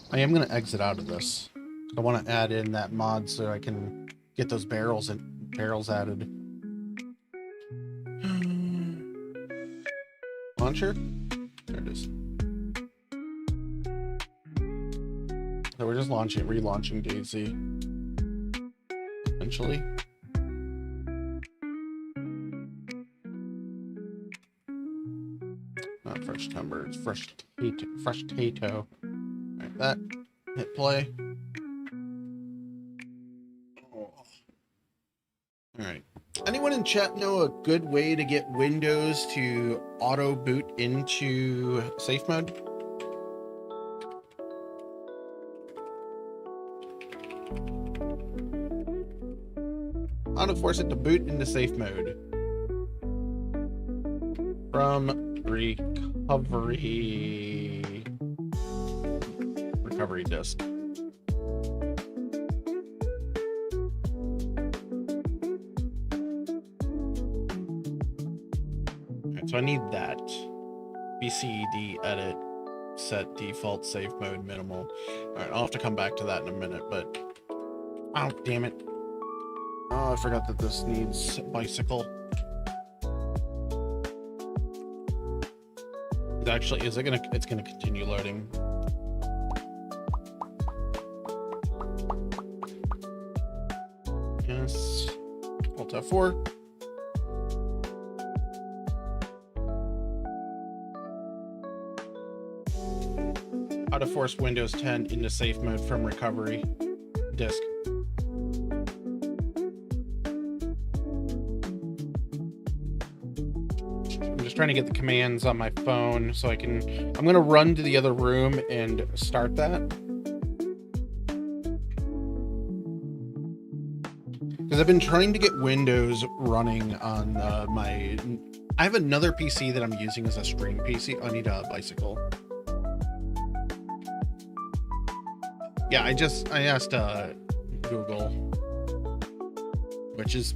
I am going to exit out of this. I want to add in that mod so I can get those barrels added. Launcher? There it is. So we're just relaunching DayZ. Essentially. Not fresh timber, it's fresh tato. Alright, that. Hit play. Oh. Alright. Anyone in chat know a good way to get Windows to auto boot into safe mode? How to force it to boot into safe mode from recovery disk. Alright, so I need that. BCED edit, set default safe mode minimal. Alright, I'll have to come back to that in a minute, but oh damn it. Oh, I forgot that this needs bicycle. Actually, it's gonna continue loading. Yes. Alt F4. How to force Windows 10 into safe mode from recovery disk. Trying to get the commands on my phone so I'm gonna run to the other room and start that, because I've been trying to get Windows running on I have another PC that I'm using as a stream PC. I need a bicycle. Yeah, I asked Google, which is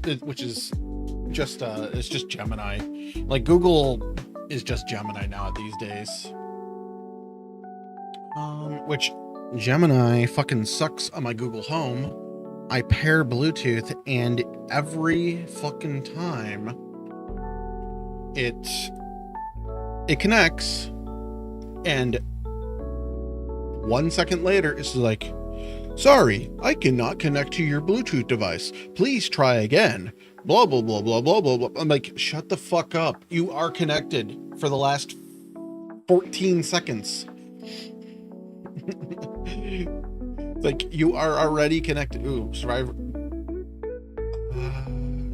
just it's just Gemini. Like Google is just Gemini now these days. Which Gemini fucking sucks on my Google Home. I pair Bluetooth, and every fucking time it connects, and 1 second later it's like, sorry, I cannot connect to your Bluetooth device. Please try again. Blah, blah, blah, blah, blah, blah, blah. I'm like, shut the fuck up. You are connected for the last 14 seconds. Like, you are already connected. Ooh, Survivor.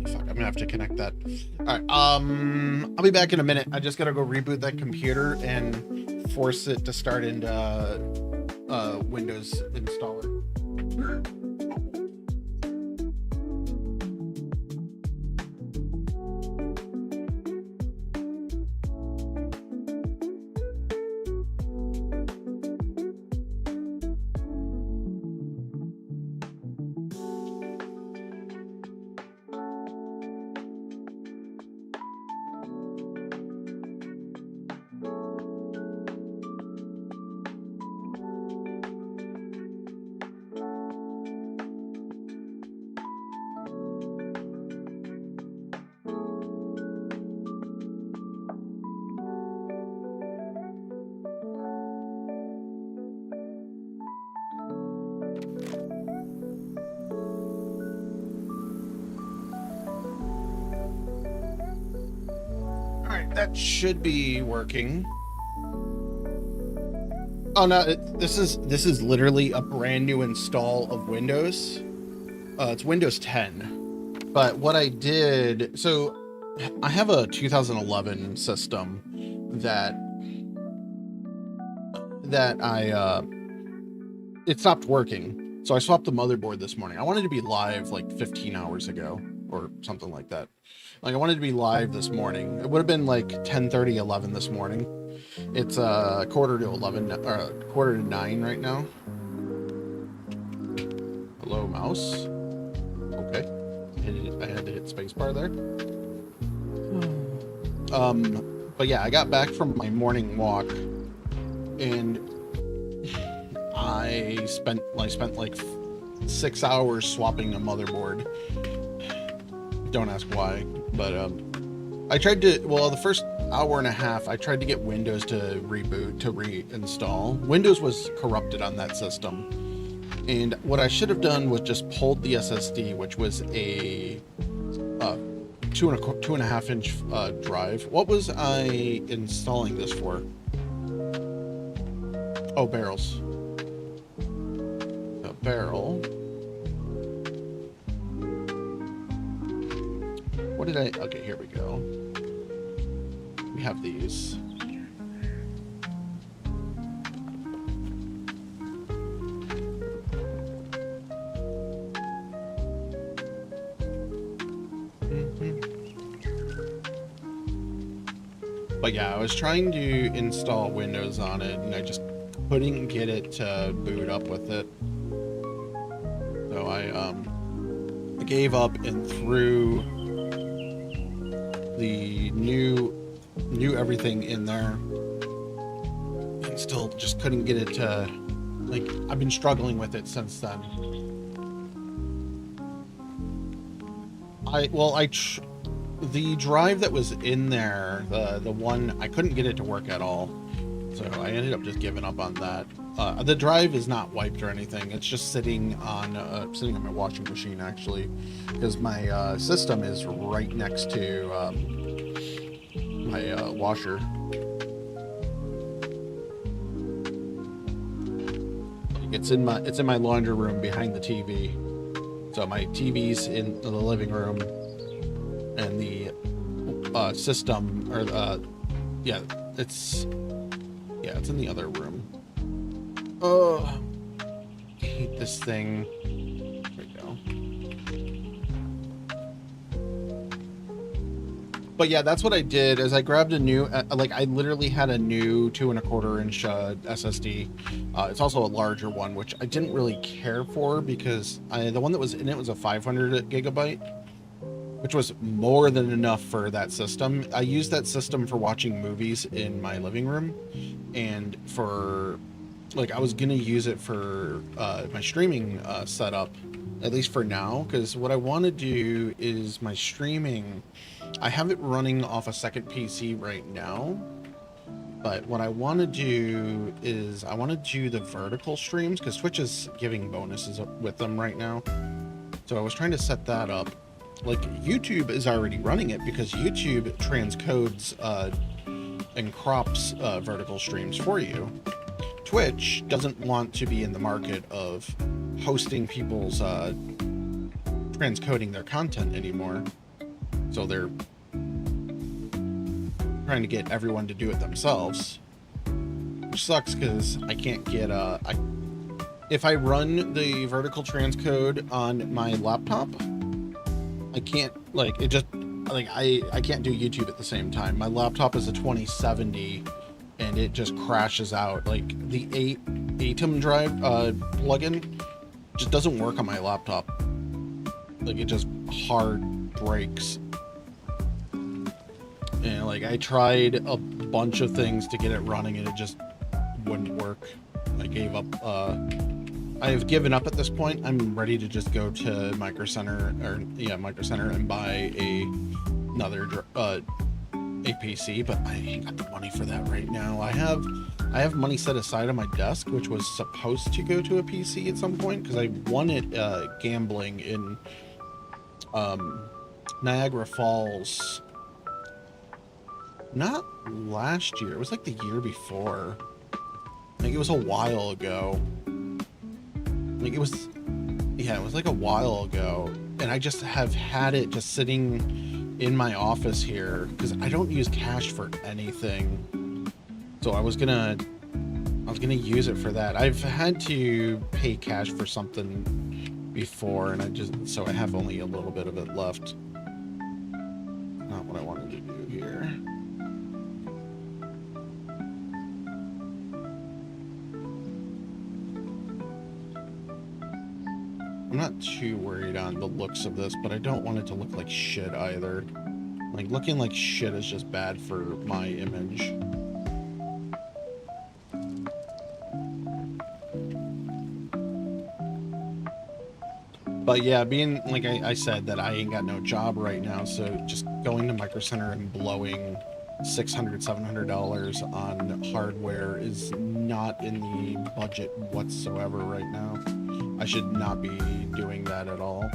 Fuck, I'm gonna have to connect that. All right, I'll be back in a minute. I just gotta go reboot that computer and force it to start into Windows installer. That should be working. Oh no, this is literally a brand new install of Windows. It's Windows 10. But what I did, so I have a 2011 system that it stopped working. So I swapped the motherboard this morning. I wanted to be live like 15 hours ago or something like that. Like, I wanted to be live this morning. It would have been like 10:30, 11 this morning. It's quarter to 9 right now. Hello, mouse. Okay. I had to hit spacebar there. But yeah, I got back from my morning walk, and I spent like 6 hours swapping a motherboard. Don't ask why, but I tried to, well, the first hour and a half I tried to get Windows to reboot, to reinstall. Windows was corrupted on that system, and what I should have done was just pulled the SSD, which was a 2.5 inch drive. What was I installing this for? Oh, barrels. A barrel. What did I... Okay, here we go. We have these. But yeah, I was trying to install Windows on it, and I just couldn't get it to boot up with it. So I gave up and threw the new everything in there, and still just couldn't get it to, like, I've been struggling with it since then. The drive that was in there, the one, I couldn't get it to work at all, so I ended up just giving up on that. The drive is not wiped or anything. It's just sitting on my washing machine, actually, because my system is right next to my washer. It's in my laundry room behind the TV. So my TV's in the living room, and the system, or it's in the other room. Oh, I hate this thing. There we go. But yeah, that's what I did, is I grabbed a new, I literally had a new 2.25 inch SSD. It's also a larger one, which I didn't really care for, because the one that was in it was a 500 gigabyte. which was more than enough for that system. I used that system for watching movies in my living room, and for like I was gonna use it for my streaming setup, at least for now, because what I want to do is my streaming, I have it running off a second PC right now, but what I want to do is I want to do the vertical streams, because Twitch is giving bonuses with them right now. So I was trying to set that up. Like, YouTube is already running it because YouTube transcodes and crops vertical streams for you. Twitch doesn't want to be in the market of hosting people's transcoding their content anymore. So they're trying to get everyone to do it themselves, which sucks because I can't get if I run the vertical transcode on my laptop, I can't, like, it just, like, I can't do YouTube at the same time. My laptop is a 2070 and it just crashes out. Like, the ATEM drive plugin just doesn't work on my laptop. Like, it just hard breaks. And like, I tried a bunch of things to get it running and it just wouldn't work. I gave up. I've given up at this point. I'm ready to just go to Micro Center, Micro Center, and buy another PC, but I ain't got the money for that right now. I have money set aside on my desk, which was supposed to go to a PC at some point because I won it gambling in Niagara Falls. Not last year. It was like the year before. Like, it was a while ago. Like, it was like a while ago. And I just have had it just sitting in my office here because I don't use cash for anything. So I was gonna use it for that. I've had to pay cash for something before, and so I have only a little bit of it left. Not what I wanted to do here. I'm not too worried on the looks of this, but I don't want it to look like shit either. Like, looking like shit is just bad for my image. But yeah, being, like I said, that I ain't got no job right now, so just going to Micro Center and blowing $600, $700 on hardware is not in the budget whatsoever right now. I should not be doing that at all.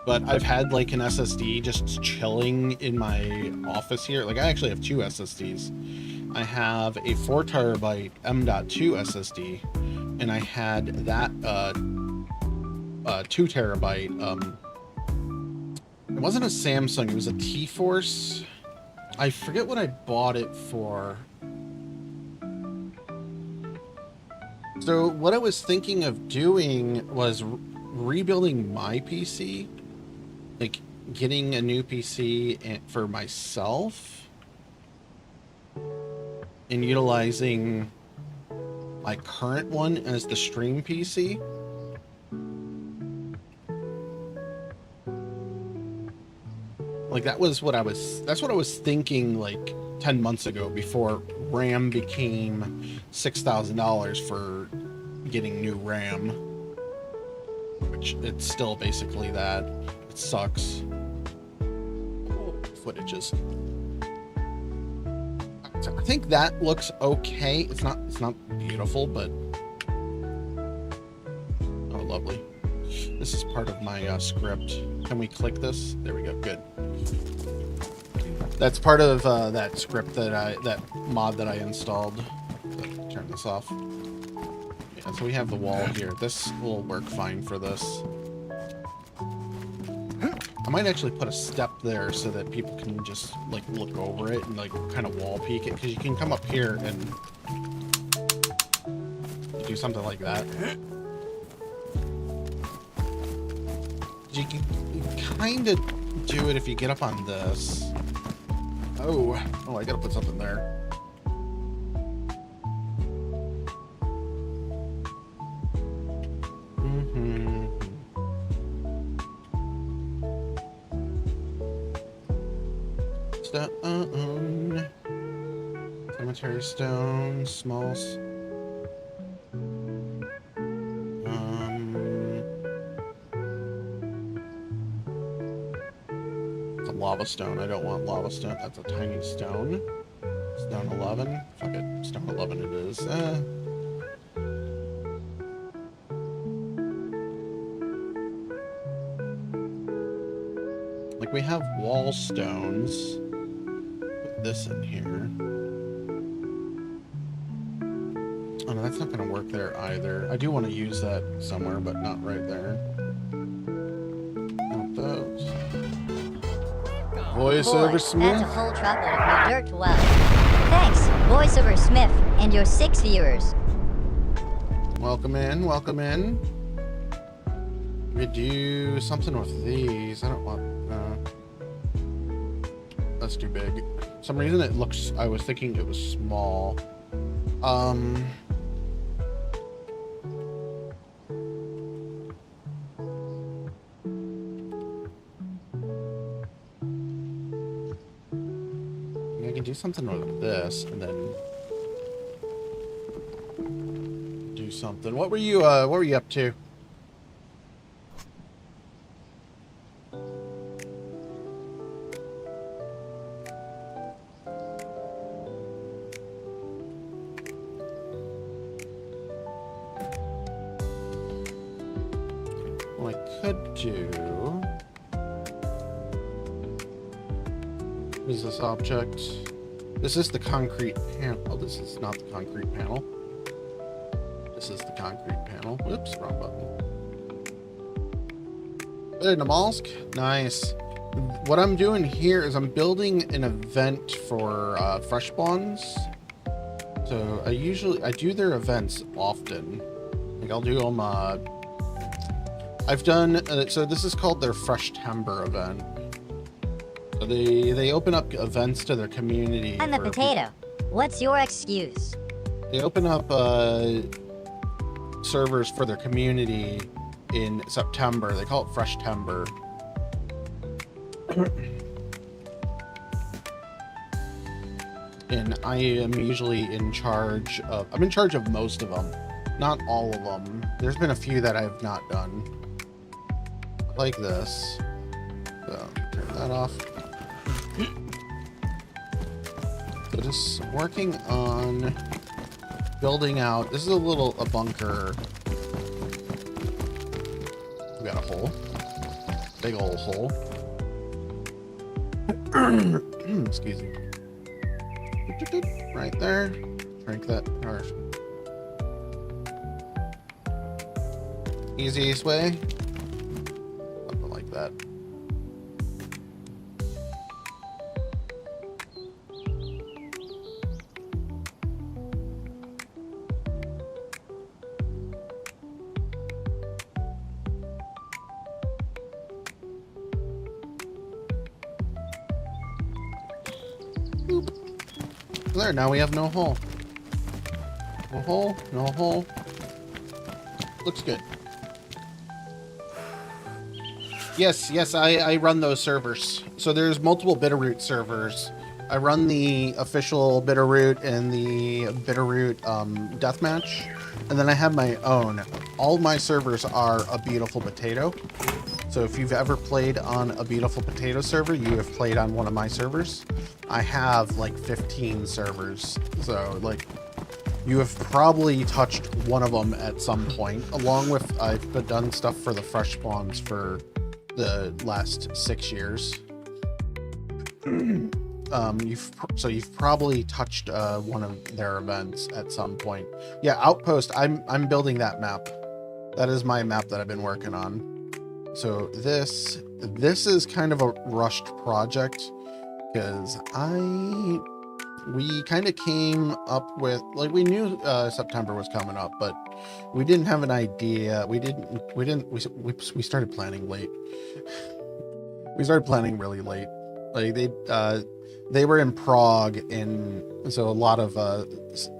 But I've had like an SSD just chilling in my office here. Like, I actually have two SSDs. I have a 4 terabyte M.2 SSD, and I had that 2 terabyte. It wasn't a Samsung, it was a T-Force. I forget what I bought it for. So what I was thinking of doing was rebuilding my PC, like getting a new PC for myself and utilizing my current one as the stream PC. Like, that's what I was thinking like 10 months ago, before RAM became $6,000 for getting new RAM, which it's still basically that. It sucks. Footages. So I think that looks okay. It's not beautiful, but oh, lovely. This is part of my script. Can we click this? There we go. Good. That's part of that script that mod that I installed. Turn this off. Yeah, so we have the wall here. This will work fine for this. I might actually put a step there so that people can just like look over it and like kind of wall peek it, because you can come up here and do something like that. You can kind of do it if you get up on this. Oh, I gotta put something there. Stone. Cemetery stone. Small. It's a lava stone. I don't want lava stone. That's a tiny stone. Stone 11. Fuck it. Stone 11 it is. Like, we have wall stones. Put this in here. Oh, no, that's not going to work there either. I do want to use that somewhere, but not right there. Not those. Voiceover Boy, Smith. that's a whole truckload of new dirt. Well, thanks, Voiceover Smith, and your 6 viewers. Welcome in, welcome in. We do something with these. I don't want. That's too big. For some reason it looks. I was thinking it was small. I can do something with this, and then do something. What were you up to? What I could do. What is this object? This is the concrete panel. Oh, this is not the concrete panel. This is the concrete panel. Whoops, wrong button. Hey, Namalsk. Nice. What I'm doing here is I'm building an event for fresh spawns. So I do their events often. Like I'll do them. I've done. So this is called their Fresh Timber event. So they open up events to their community. I'm a potato. What's your excuse? They open up servers for their community in September. They call it Fresh Timber. And I am usually in charge of. I'm in charge of most of them, not all of them. There's been a few that I have not done, like this. So turn that off. So just working on building out. This is a bunker. We got a hole, big old hole. Excuse me. Right there. Drink that. Or easiest way. Something like that. There, now we have no hole. No hole, no hole. Looks good. Yes, I run those servers. So there's multiple Bitterroot servers. I run the official Bitterroot and the Bitterroot DeathMatch. And then I have my own. All my servers are a beautiful potato. So if you've ever played on a beautiful potato server, you have played on one of my servers. I have like 15 servers. So like you have probably touched one of them at some point, along with I've done stuff for the fresh spawns for the last 6 years. You've probably touched one of their events at some point. Yeah, Outpost, I'm building that map. That is my map that I've been working on. So this is kind of a rushed project because we kind of came up with, like, we knew September was coming up, but we didn't have an idea. We started planning late. We started planning really late. Like they were in Prague, and so a lot of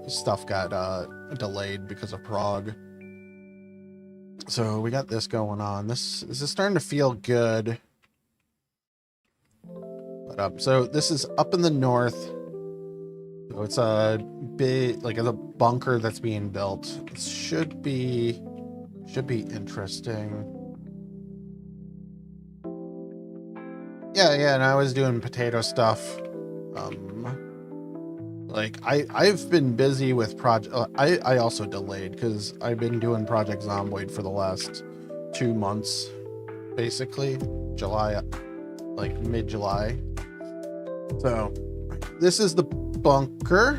stuff got delayed because of Prague. So we got this going on. This is starting to feel good. So this is up in the north. So it's a big, like a bunker that's being built. It should be interesting. Yeah, and I was doing potato stuff. Like I've been busy with project. I also delayed because I've been doing Project Zomboid for the last 2 months, basically July, like mid-July. So this is the bunker.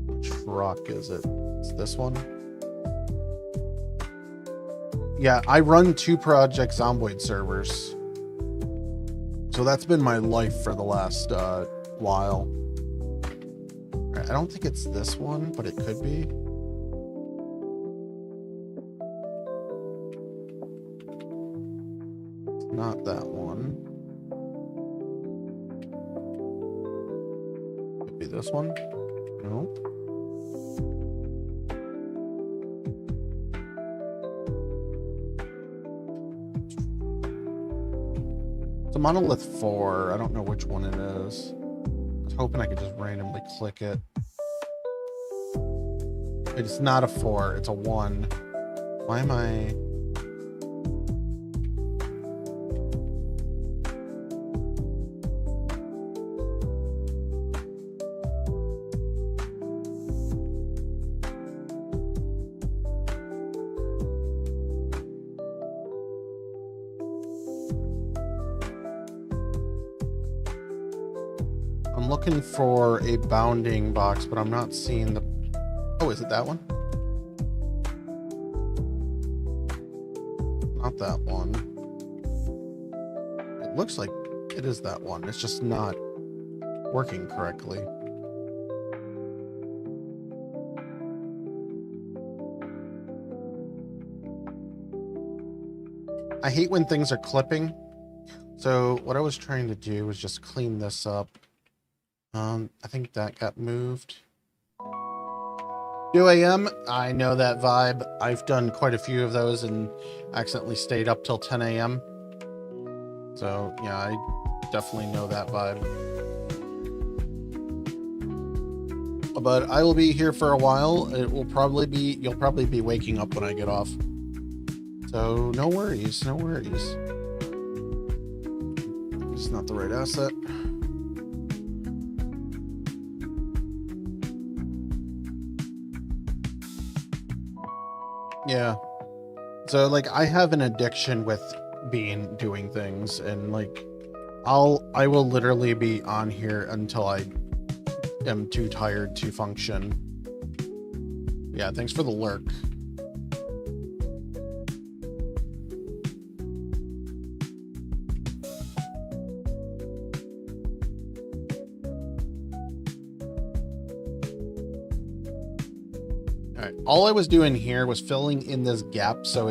Which rock is it? It's this one. Yeah, I run 2 Project Zomboid servers. So that's been my life for the last while. I don't think it's this one, but it could be. It's not that one. Could be this one. Nope. It's a Monolith 4. I don't know which one it is. I was hoping I could just randomly click it. It's not a 4, it's a 1. Why am I... I'm looking for a bounding box, but I'm not seeing the... Oh, is it that one? Not that one. It looks like it is that one. It's just not working correctly. I hate when things are clipping. So what I was trying to do was just clean this up. I think that got moved. 2 a.m. I know that vibe. I've done quite a few of those and accidentally stayed up till 10 a.m. So yeah, I definitely know that vibe. But I will be here for a while. It will probably be, you'll probably be waking up when I get off. So no worries, no worries. It's not the right asset. Yeah. So like I have an addiction with doing things, and like I will literally be on here until I am too tired to function. Yeah, thanks for the lurk. All I was doing here was filling in this gap so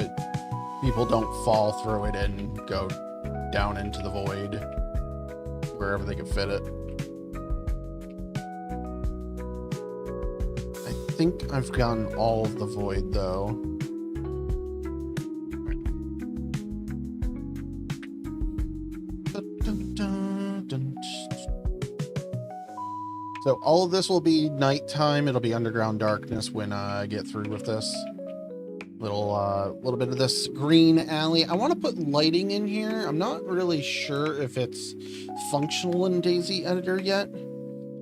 people don't fall through it and go down into the void wherever they can fit it. I think I've gotten all of the void though. So all of this will be nighttime. It'll be underground darkness when I get through with this. Little bit of this green alley. I want to put lighting in here. I'm not really sure if it's functional in DayZ Editor yet.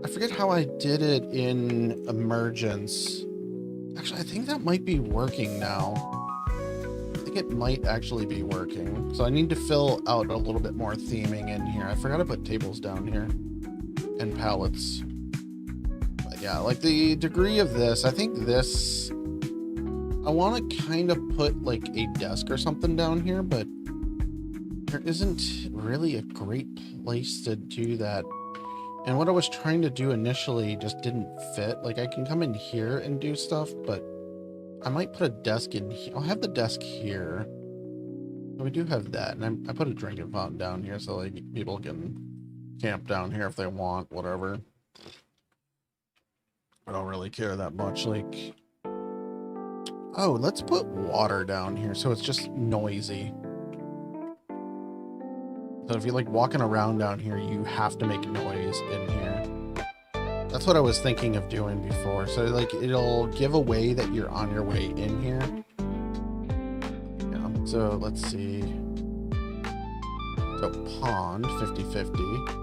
I forget how I did it in Emergence. Actually, I think that might be working now. I think it might actually be working. So I need to fill out a little bit more theming in here. I forgot to put tables down here and pallets. Yeah, like the degree of this, I think this, I want to kind of put like a desk or something down here, but there isn't really a great place to do that. And what I was trying to do initially just didn't fit. Like I can come in here and do stuff, but I might put a desk in here. I'll have the desk here. So we do have that. And I put a drinking fountain down here so like people can camp down here if they want, whatever. I don't really care that much. Like, Oh, let's put water down here so it's just noisy. So if you're like walking around down here, you have to make noise in here. That's what I was thinking of doing before. So like it'll give away that you're on your way in here. Yeah. So let's see. So pond 50-50.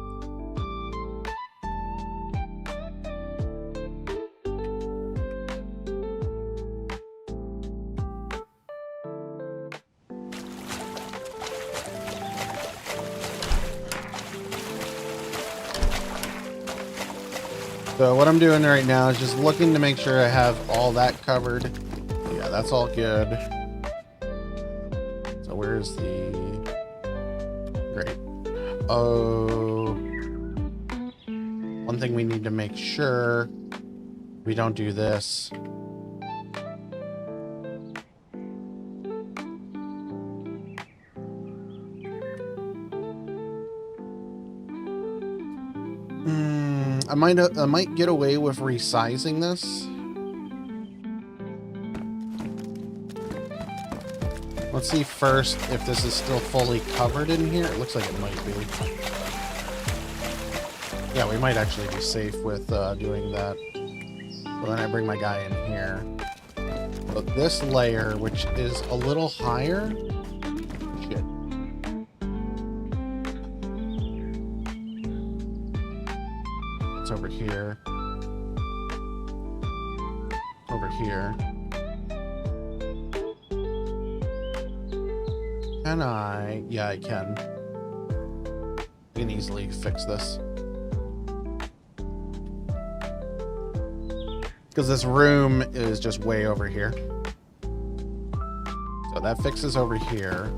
So what I'm doing right now is just looking to make sure I have all that covered. Yeah, that's all good. So where's the... Great. Oh... One thing we need to make sure we don't do this. I might get away with resizing this. Let's see first if this is still fully covered in here. It looks like it might be. Yeah, we might actually be safe with doing that. So then I bring my guy in here. So this layer, which is a little higher. Shit. Over here. Over here. Can I? Yeah, I can. I can easily fix this. Because this room is just way over here. So that fixes over here.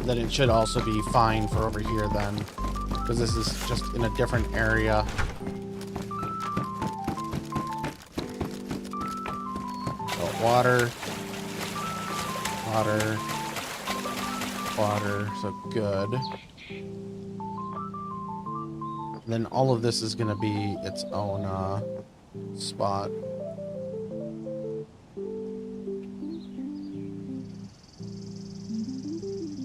Then it should also be fine for over here then. Because this is just in a different area. So water. Water. Water. So good. And then all of this is going to be its own spot.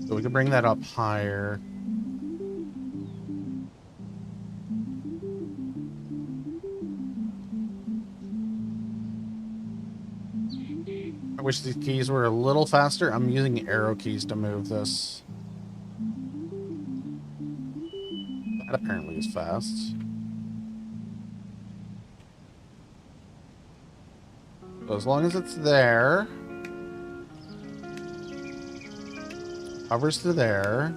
So we can bring that up higher. I wish these keys were a little faster. I'm using arrow keys to move this. That apparently is fast. So as long as it's there. Covers to there.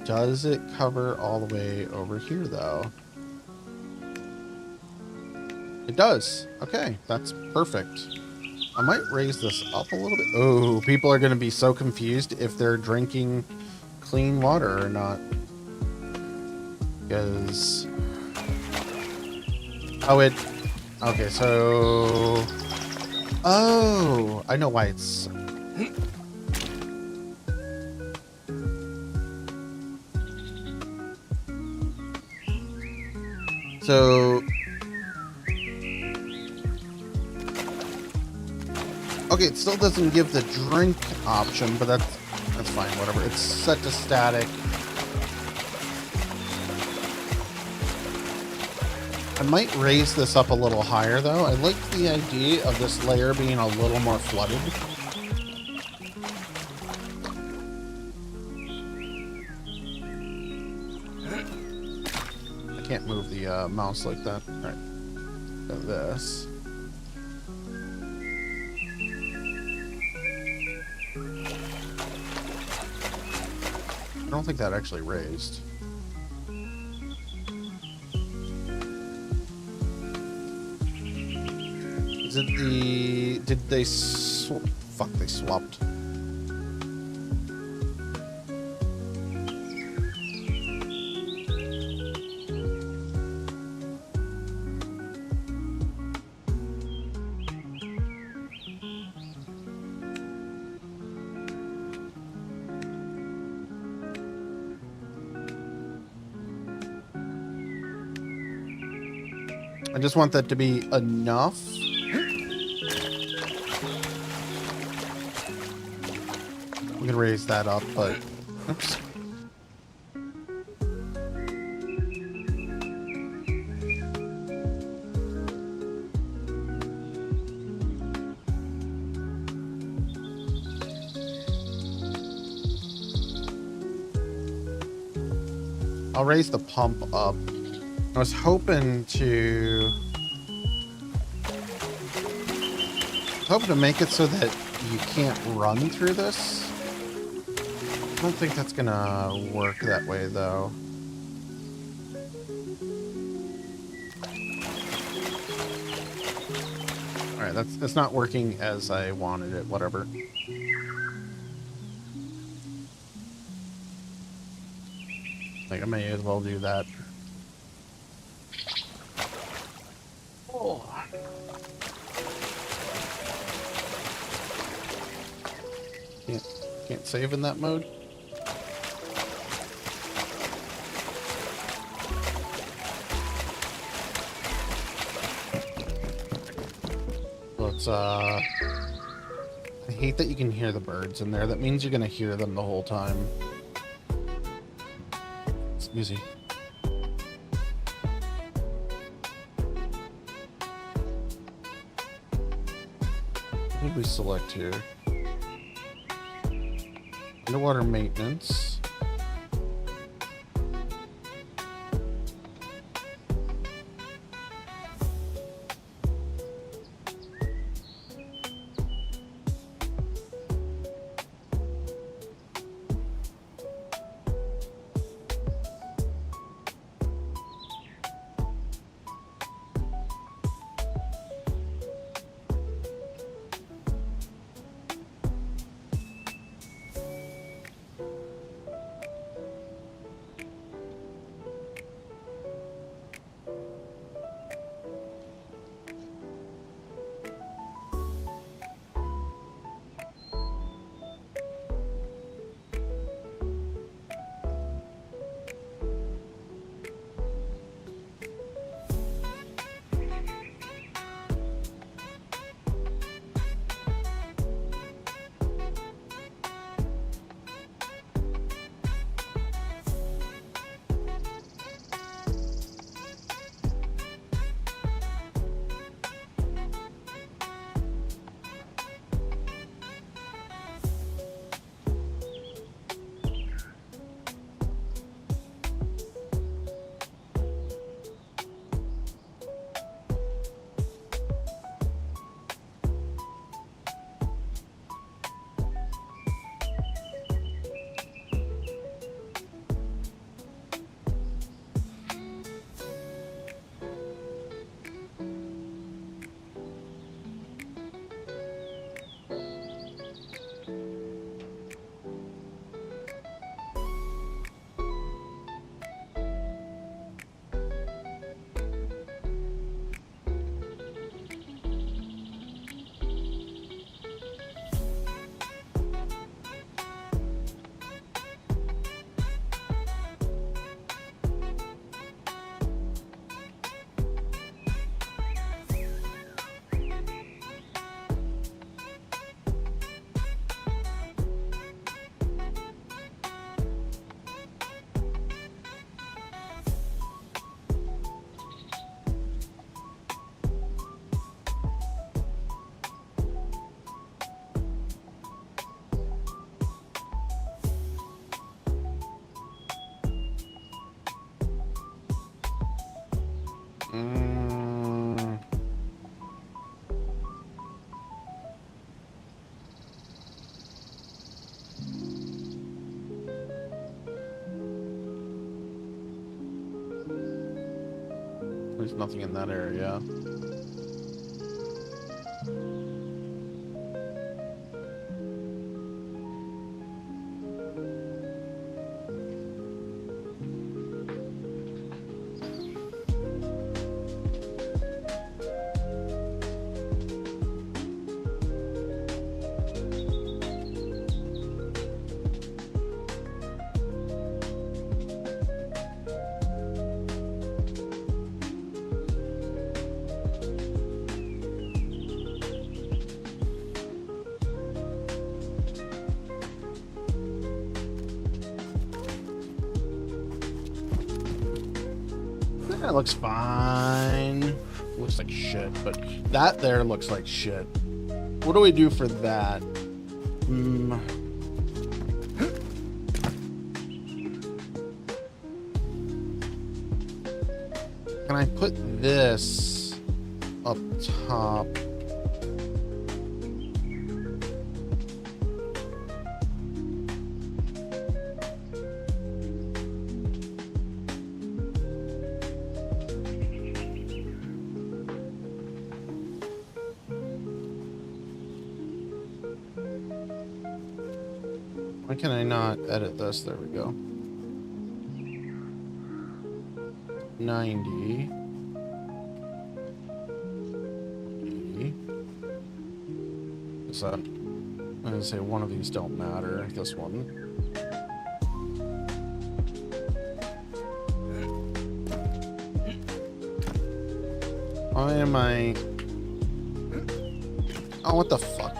Does it cover all the way over here though? It does. Okay, that's perfect. I might raise this up a little bit. Oh, people are going to be so confused if they're drinking clean water or not. Because... Oh, it... Okay, so... Oh! I know why it's... So... Okay, it still doesn't give the drink option, but that's fine, whatever. It's set to static. I might raise this up a little higher, though. I like the idea of this layer being a little more flooded. I can't move the mouse like that. All right. So this. I don't think that actually raised. Is it the... Did they fuck, they swapped. I just want that to be enough. We can raise that up, but oops. I'll raise the pump up. I was hoping to make it so that you can't run through this. I don't think that's gonna work that way though. Alright, that's not working as I wanted it, whatever. Like, I may as well do that. Oh. Can't save in that mode. Let's I hate that you can hear the birds in there. That means you're gonna hear them the whole time. Easy. What did we select here? Underwater maintenance. There's nothing in that area. That looks fine. Looks like shit, but that there looks like shit. What do we do for that? Can I put this up top? Why can I not edit this? There we go. 90. 80. Is that? I'm gonna say one of these don't matter. This one. Why am I? Oh, what the fuck?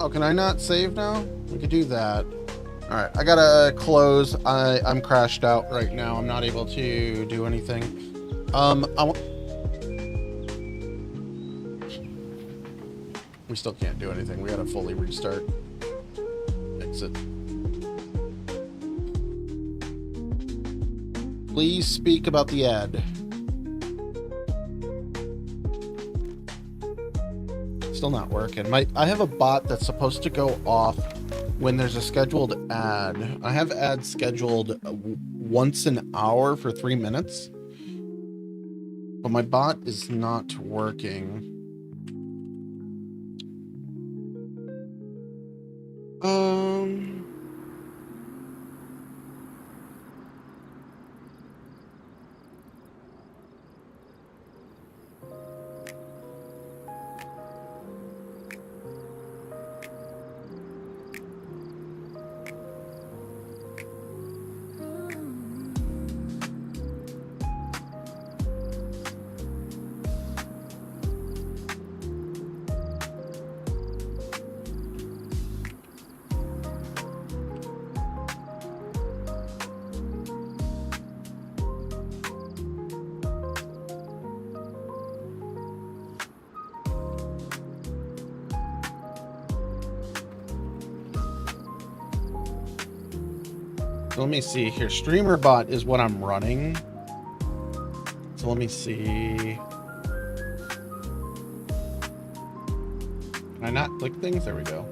Oh, can I not save now? We could do that. All right, I gotta close. I'm crashed out right now. I'm not able to do anything. We still can't do anything. We gotta fully restart. Exit. Please speak about the ad. Still not working. I have a bot that's supposed to go off when there's a scheduled ad. I have ads scheduled once an hour for 3 minutes, but my bot is not working. Let me see here. Streamer bot is what I'm running. So let me see. Can I not click things? There we go.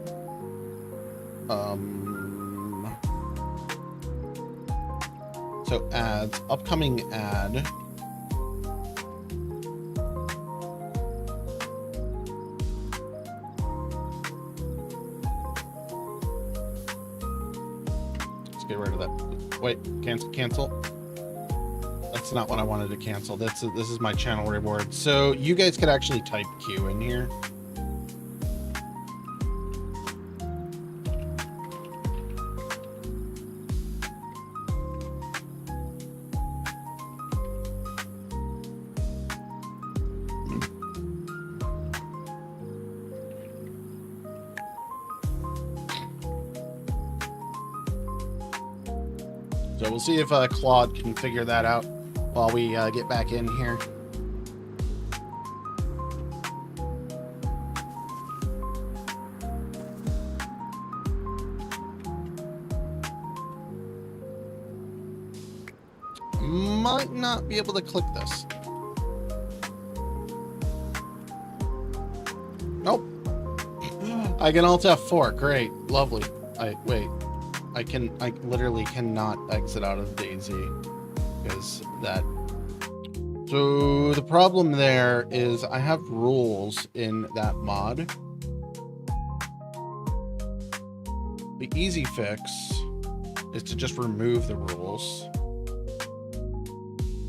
So ads, upcoming ad. Get rid of that. Wait, cancel. That's not what I wanted to cancel. This is my channel reward. So you guys could actually type Q in here. So we'll see if Claude can figure that out while we get back in here. Might not be able to click this. Nope. I can Alt F4. Great. Lovely. Wait. I literally cannot exit out of DayZ because that. So the problem there is I have rules in that mod. The easy fix is to just remove the rules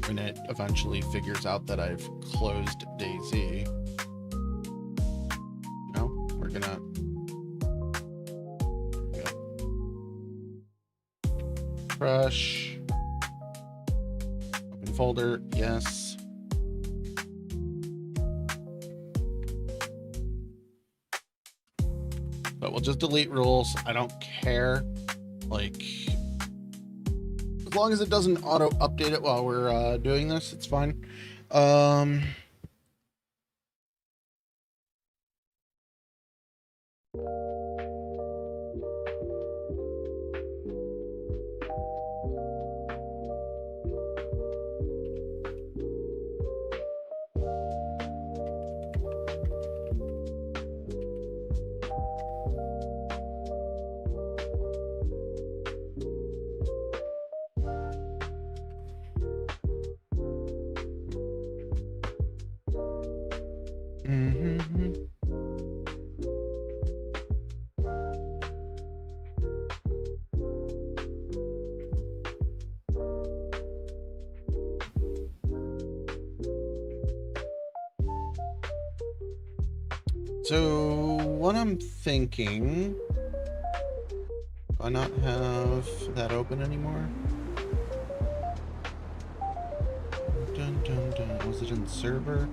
when it eventually figures out that I've closed DayZ. No, we're gonna. Fresh. folder, yes. But we'll just delete rules. I don't care. Like, as long as it doesn't auto update it while we're doing this, it's fine. So what I'm thinking, do I not have that open anymore? Dun, dun, dun. Was it in server?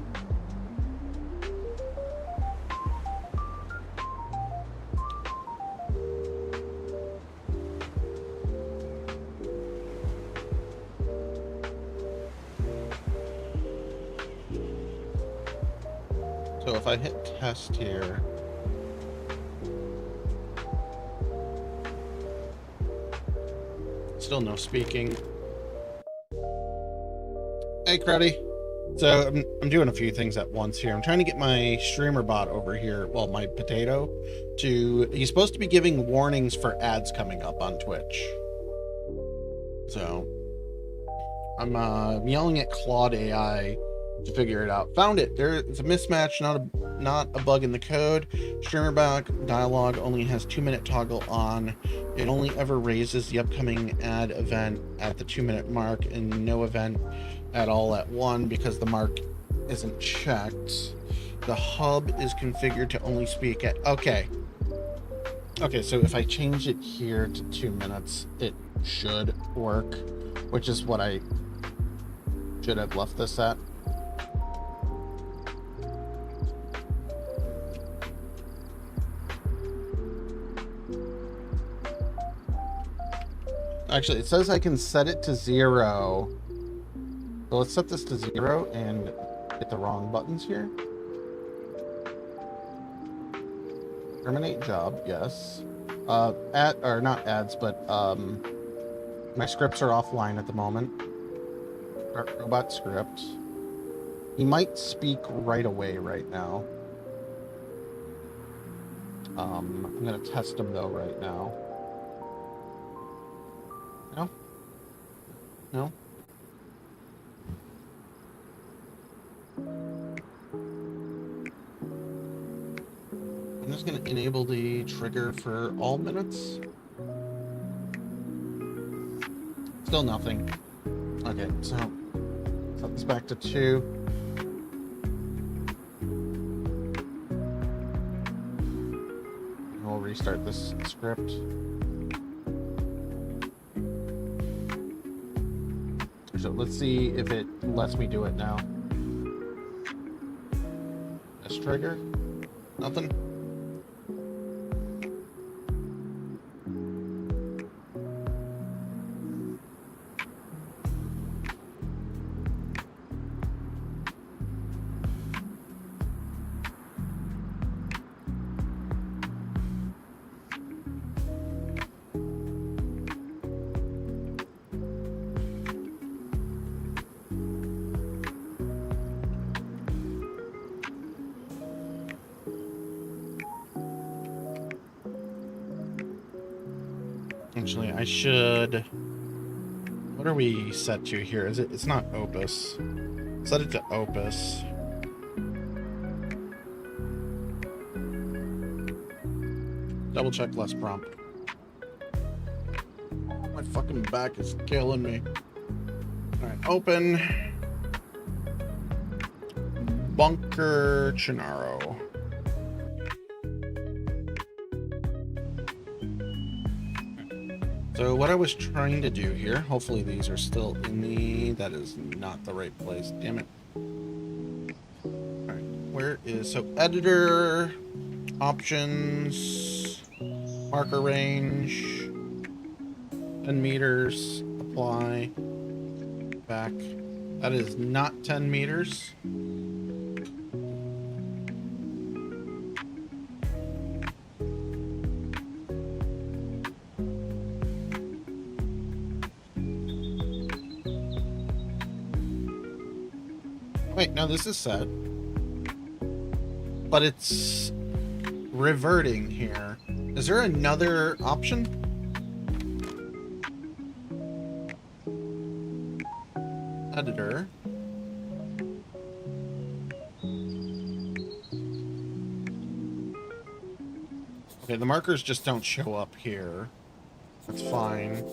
So if I hit test here, still no speaking. Hey, Cruddy. So I'm doing a few things at once here. I'm trying to get my streamer bot over here, well, my potato, he's supposed to be giving warnings for ads coming up on Twitch. So I'm yelling at Claude AI to figure it out. Found it. It's a mismatch, not a bug in the code. Streamer back dialog only has 2-minute toggle on. It only ever raises the upcoming ad event at the 2-minute mark and no event at all at 1 because the mark isn't checked. The hub is configured to only speak at okay, so if I change it here to 2 minutes, it should work, which is what I should have left this at. Actually, it says I can set it to 0. So let's set this to 0 and hit the wrong buttons here. Terminate job, yes. Not ads, but my scripts are offline at the moment. Robot script. He might speak right away right now. I'm gonna test him though right now. No? No? I'm just going to enable the trigger for all minutes. Still nothing. Okay, so set this back to 2. And we'll restart this script. So let's see if it lets me do it now. This trigger? Nothing? Actually, I should... What are we set to here? It's not Opus. Set it to Opus. Double check less prompt. My fucking back is killing me. Alright, open. Bunker Chernarus. So what I was trying to do here, hopefully these are still in the, that is not the right place, damn it. All right, where is, so editor, options, marker range, 10 meters, apply, back. That is not 10 meters. Wait, no, this is set. But it's reverting here. Is there another option? Editor. Okay, the markers just don't show up here. That's fine.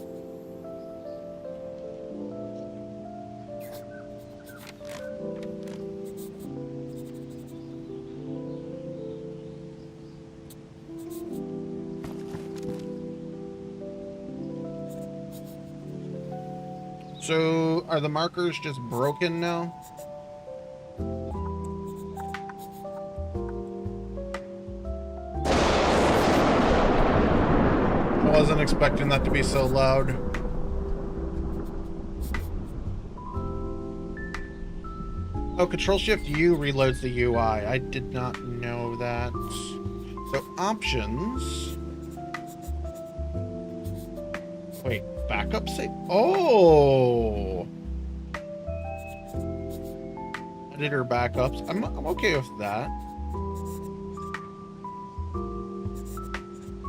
So, are the markers just broken now? I wasn't expecting that to be so loud. Oh, Control-Shift-U reloads the UI. I did not know that. So, options. Wait, backup save? Oh! Editor backups. I'm okay with that.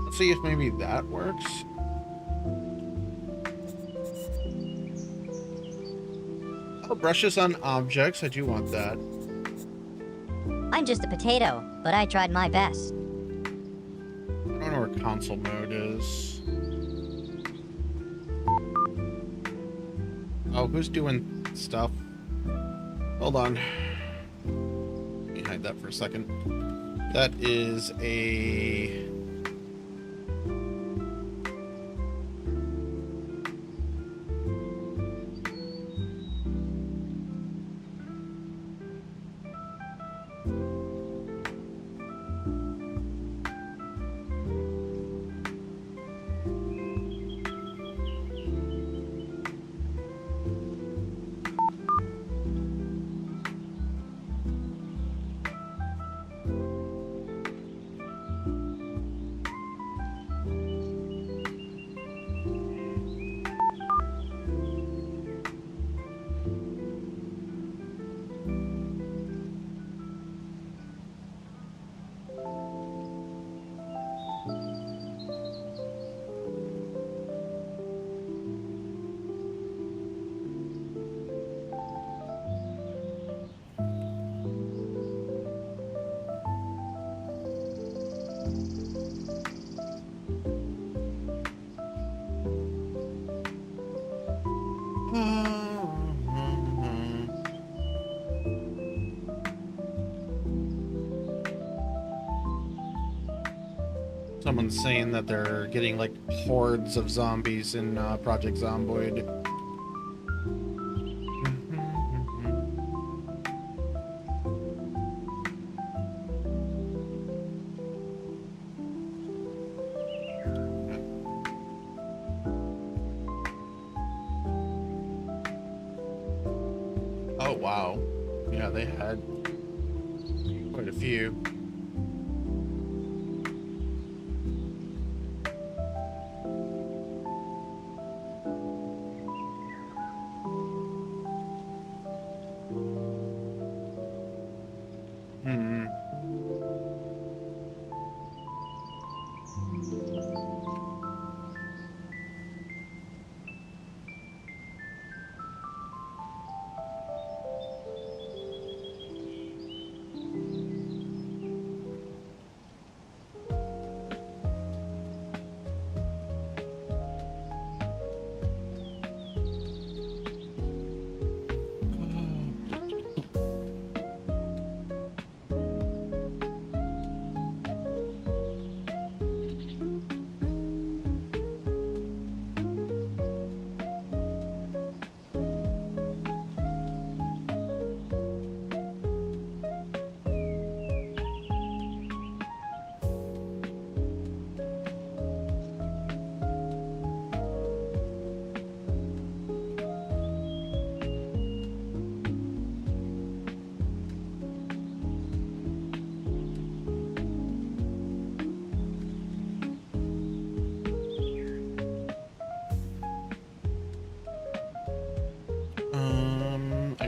Let's see if maybe that works. Oh, brushes on objects. I do want that. I'm just a potato, but I tried my best. I don't know where console mode is. Oh, who's doing stuff? Hold on. Let me hide that for a second. That is a... Someone's saying that they're getting like hordes of zombies in Project Zomboid. Oh wow. Yeah, they had quite a few.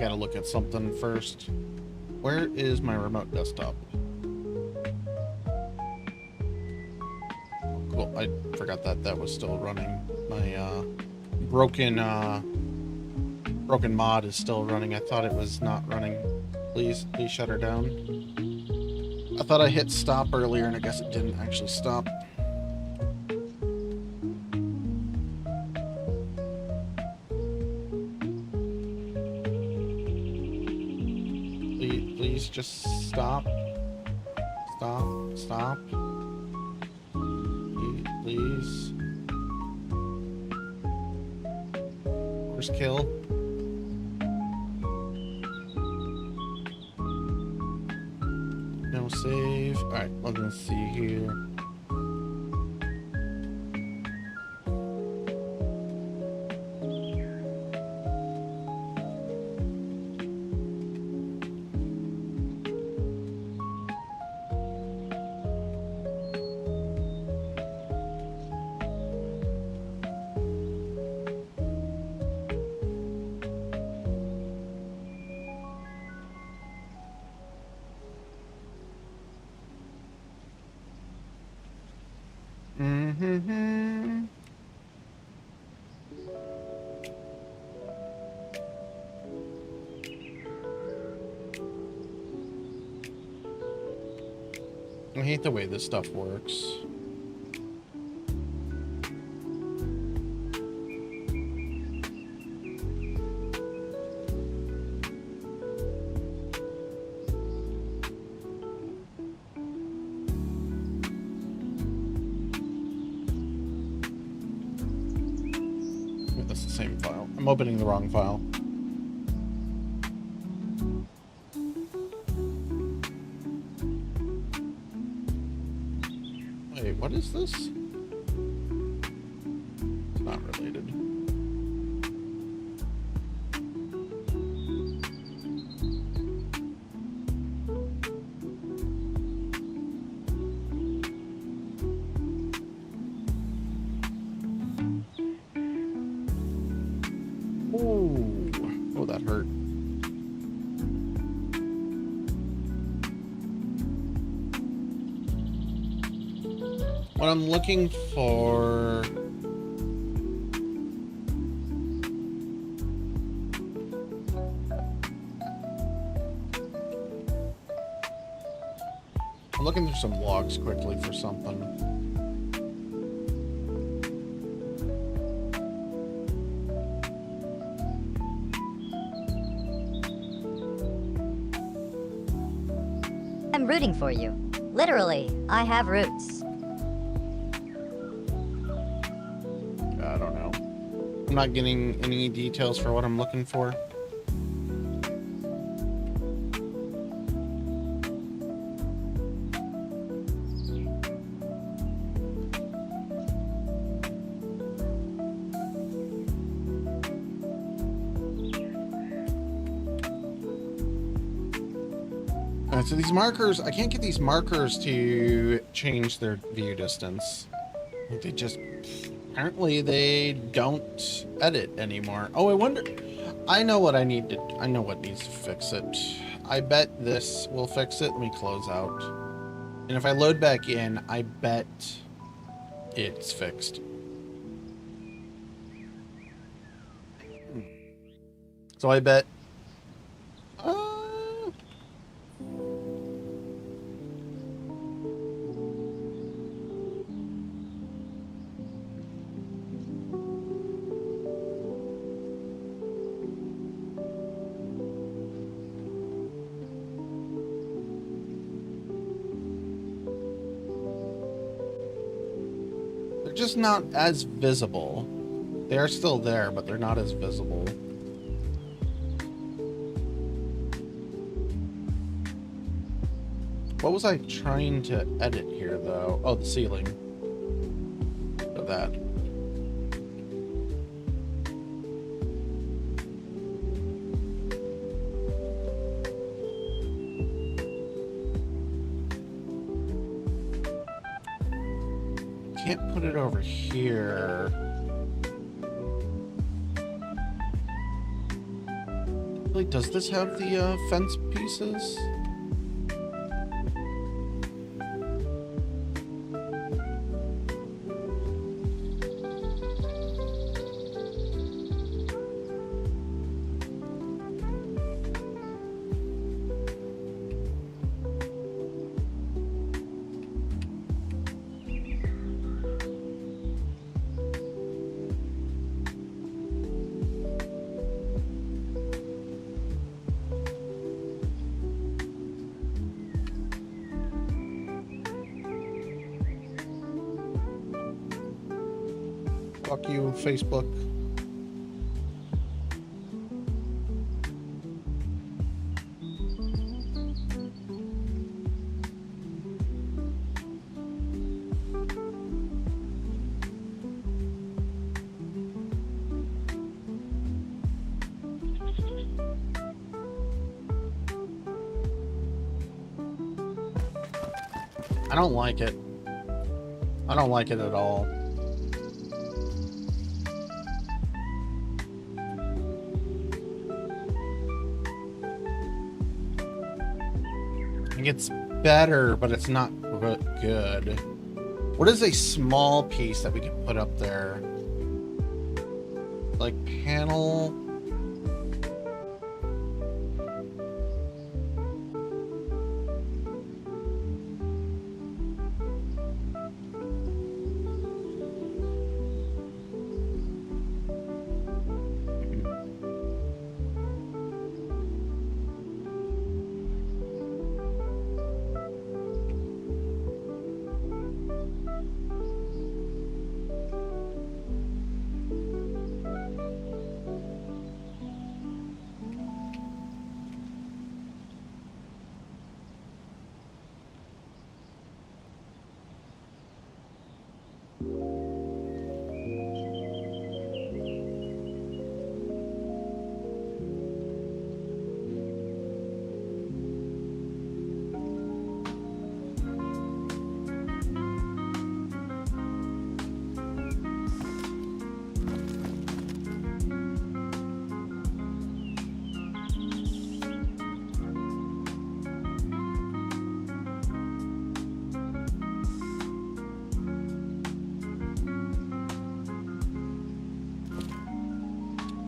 gotta look at something first. Where is my remote desktop? Cool, I forgot that that was still running. My broken mod is still running. I thought it was not running. Please shut her down. I thought I hit stop earlier and I guess it didn't actually stop. Please just stop. Stop. Please. First kill. No save. Alright, let's see here. I hate the way this stuff works. Wait, that's the same file. I'm opening the wrong file. Wait, what is this? It's not related. Oh, that hurt. What I'm looking for... I'm looking through some logs quickly for something. I'm rooting for you. Literally, I have roots. I don't know. I'm not getting any details for what I'm looking for. Alright, so these markers, I can't get these markers to change their view distance. They just... Apparently they don't edit anymore. Oh, I wonder... I know what I need to... I know what needs to fix it. I bet this will fix it. Let me close out. And if I load back in, I bet it's fixed. So I bet... They're just not as visible. They are still there, but they're not as visible. What was I trying to edit here, though? Oh, the ceiling. Of that. Can't put it over here. I Actually, does this have the fence pieces? Fuck you, Facebook. I don't like it. I don't like it at all. It's better, but it's not good. What is a small piece that we could put up there? Like panel.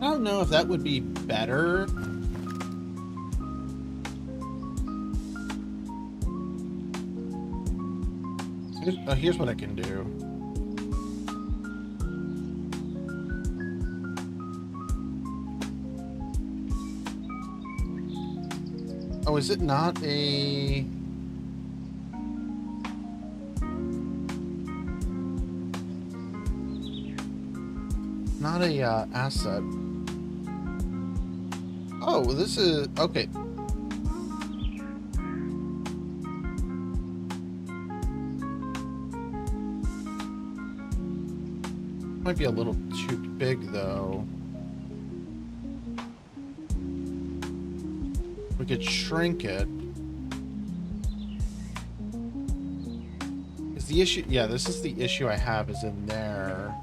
I don't know if that would be better. Here's what I can do. Oh, is it not a... Not a asset. Oh, this is... Okay. Might be a little too big, though. We could shrink it. Is the issue... Yeah, this is the issue I have is in there.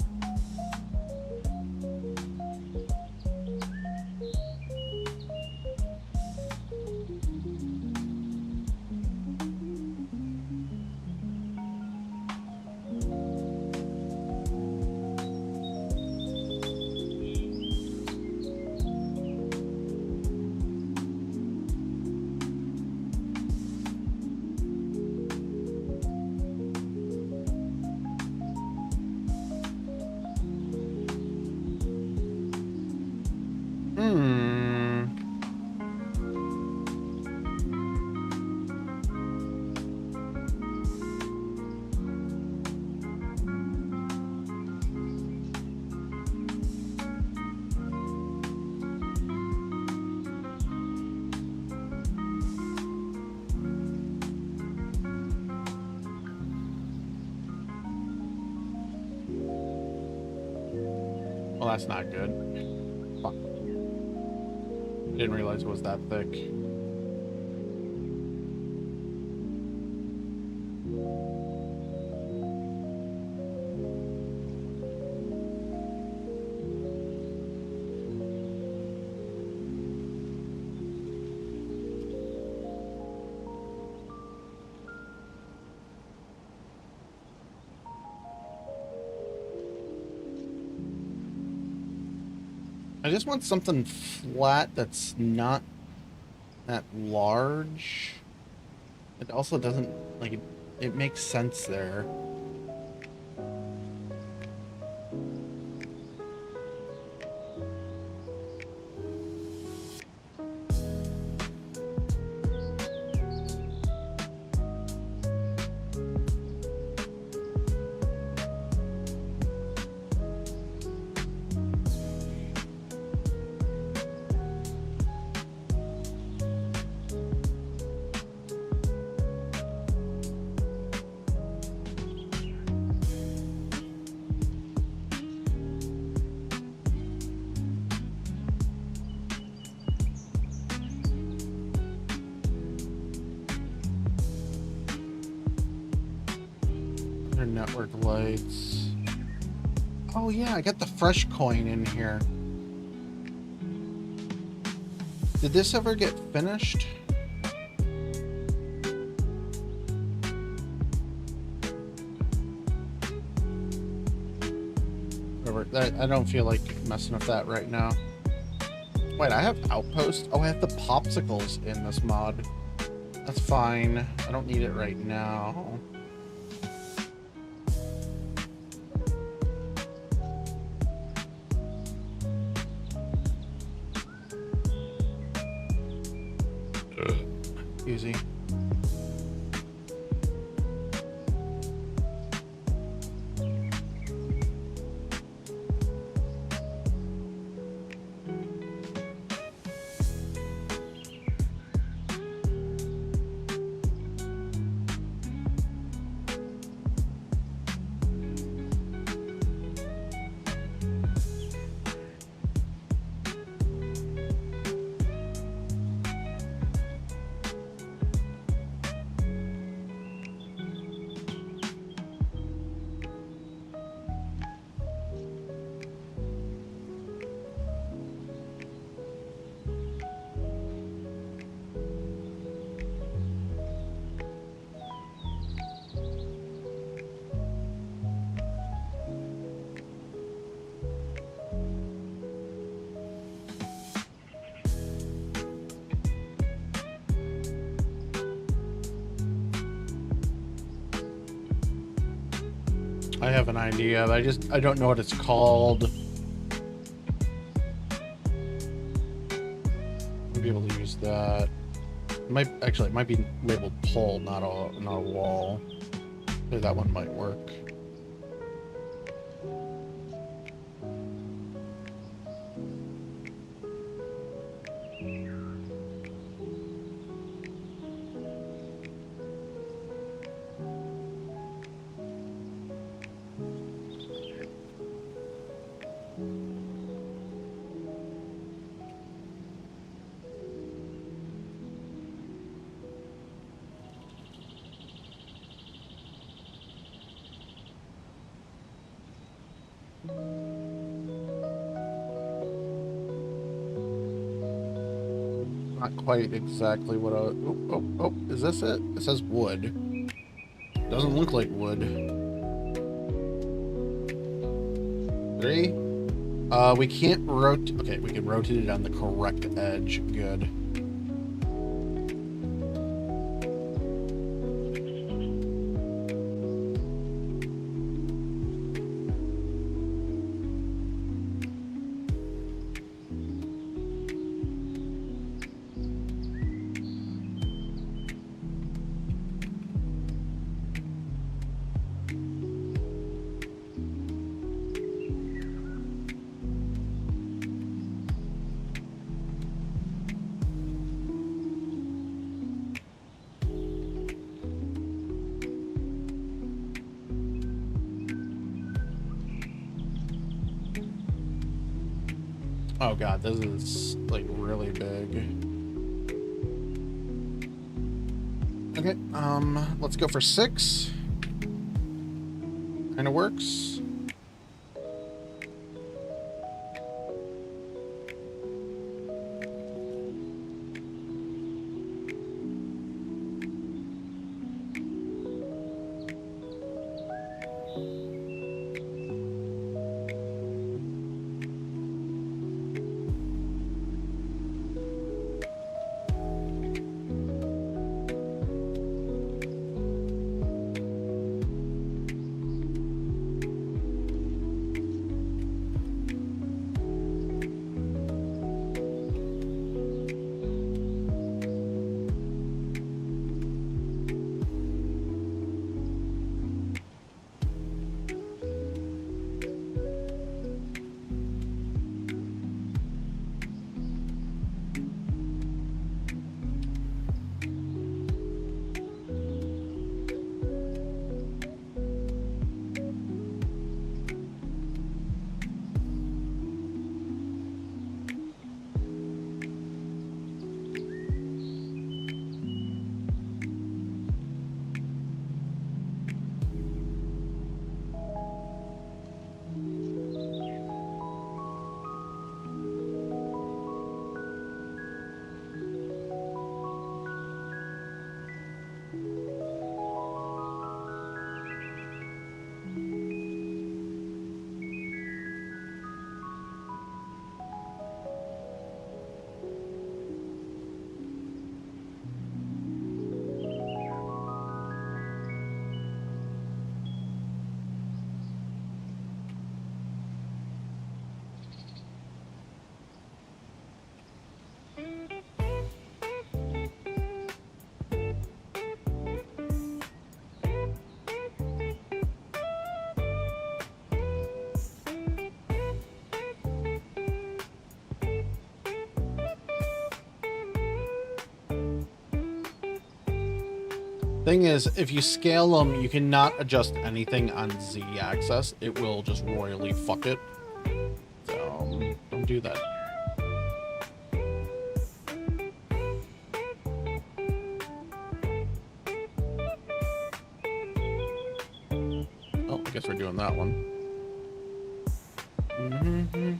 Well, that's not good. Fuck. Didn't realize it was that thick. I just want something flat that's not that large. It also doesn't, like, it makes sense there. Network lights. Oh yeah, I got the fresh coin in here. Did this ever get finished? I don't feel like messing with that right now. Wait, I have Outpost? Oh, I have the popsicles in this mod. That's fine. I don't need it right now. Easy. I have an idea, but I don't know what it's called. I'll be able to use that. It might be labeled pole, not a wall. So that one might work. Not quite exactly what I... Oh, is this it? It says wood. Doesn't look like wood. 3. We can't rotate... Okay, we can rotate it on the correct edge. Good. Oh god, this is like really big. Okay, let's go for 6. Kinda works. Thing is, if you scale them, you cannot adjust anything on Z-axis. It will just royally fuck it. So, don't do that. Oh, I guess we're doing that one. Mm-hmm.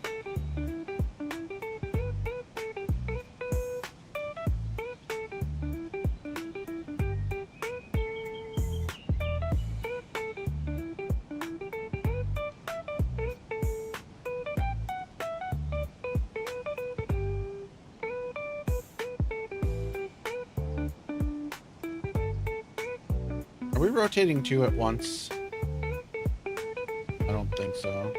Are we rotating two at once? I don't think so.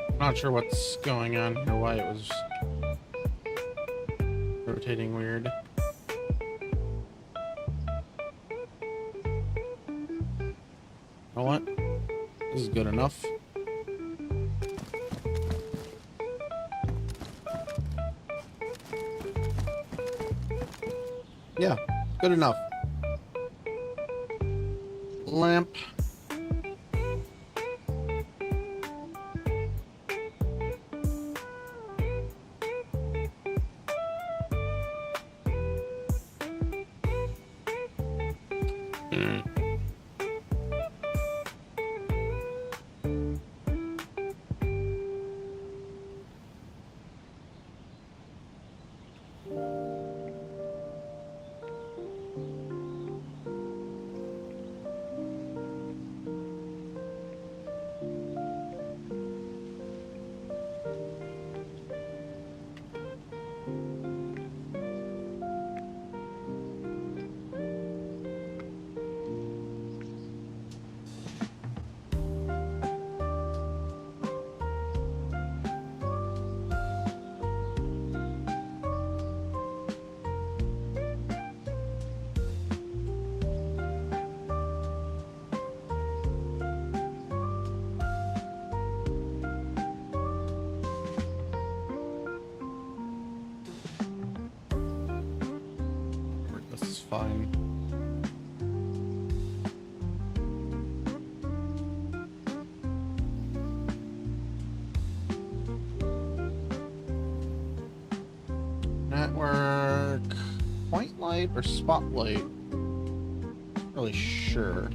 I'm not sure what's going on or why it was rotating weird. You know what? This is good enough. Yeah, good enough. Lamp. This is fine. Network, point light or spotlight? Not really sure.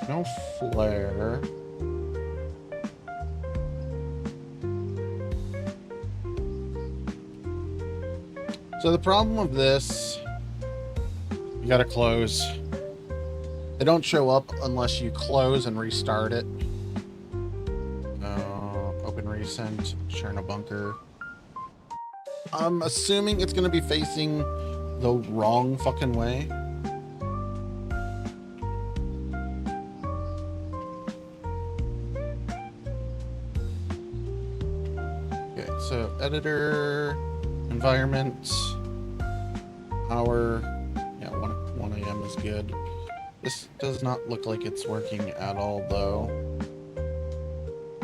No flare. So the problem with this, you gotta close. They don't show up unless you close and restart it. Open recent, Chernabunker. I'm assuming it's gonna be facing the wrong fucking way. So editor, environment, hour, yeah, 1 a.m. is good. This does not look like it's working at all though.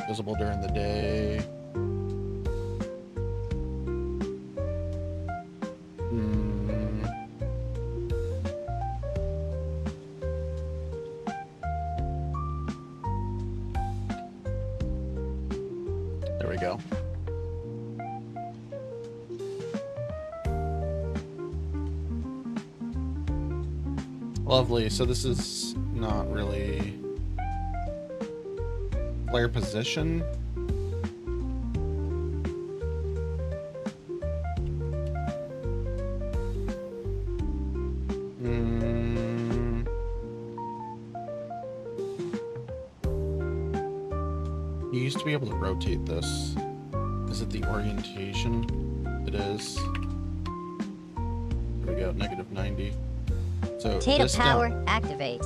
Visible during the day. There we go. Lovely. So this is not really player position. You used to be able to rotate this. Is it the orientation? It is. There we go, -90. So Potato power, activate.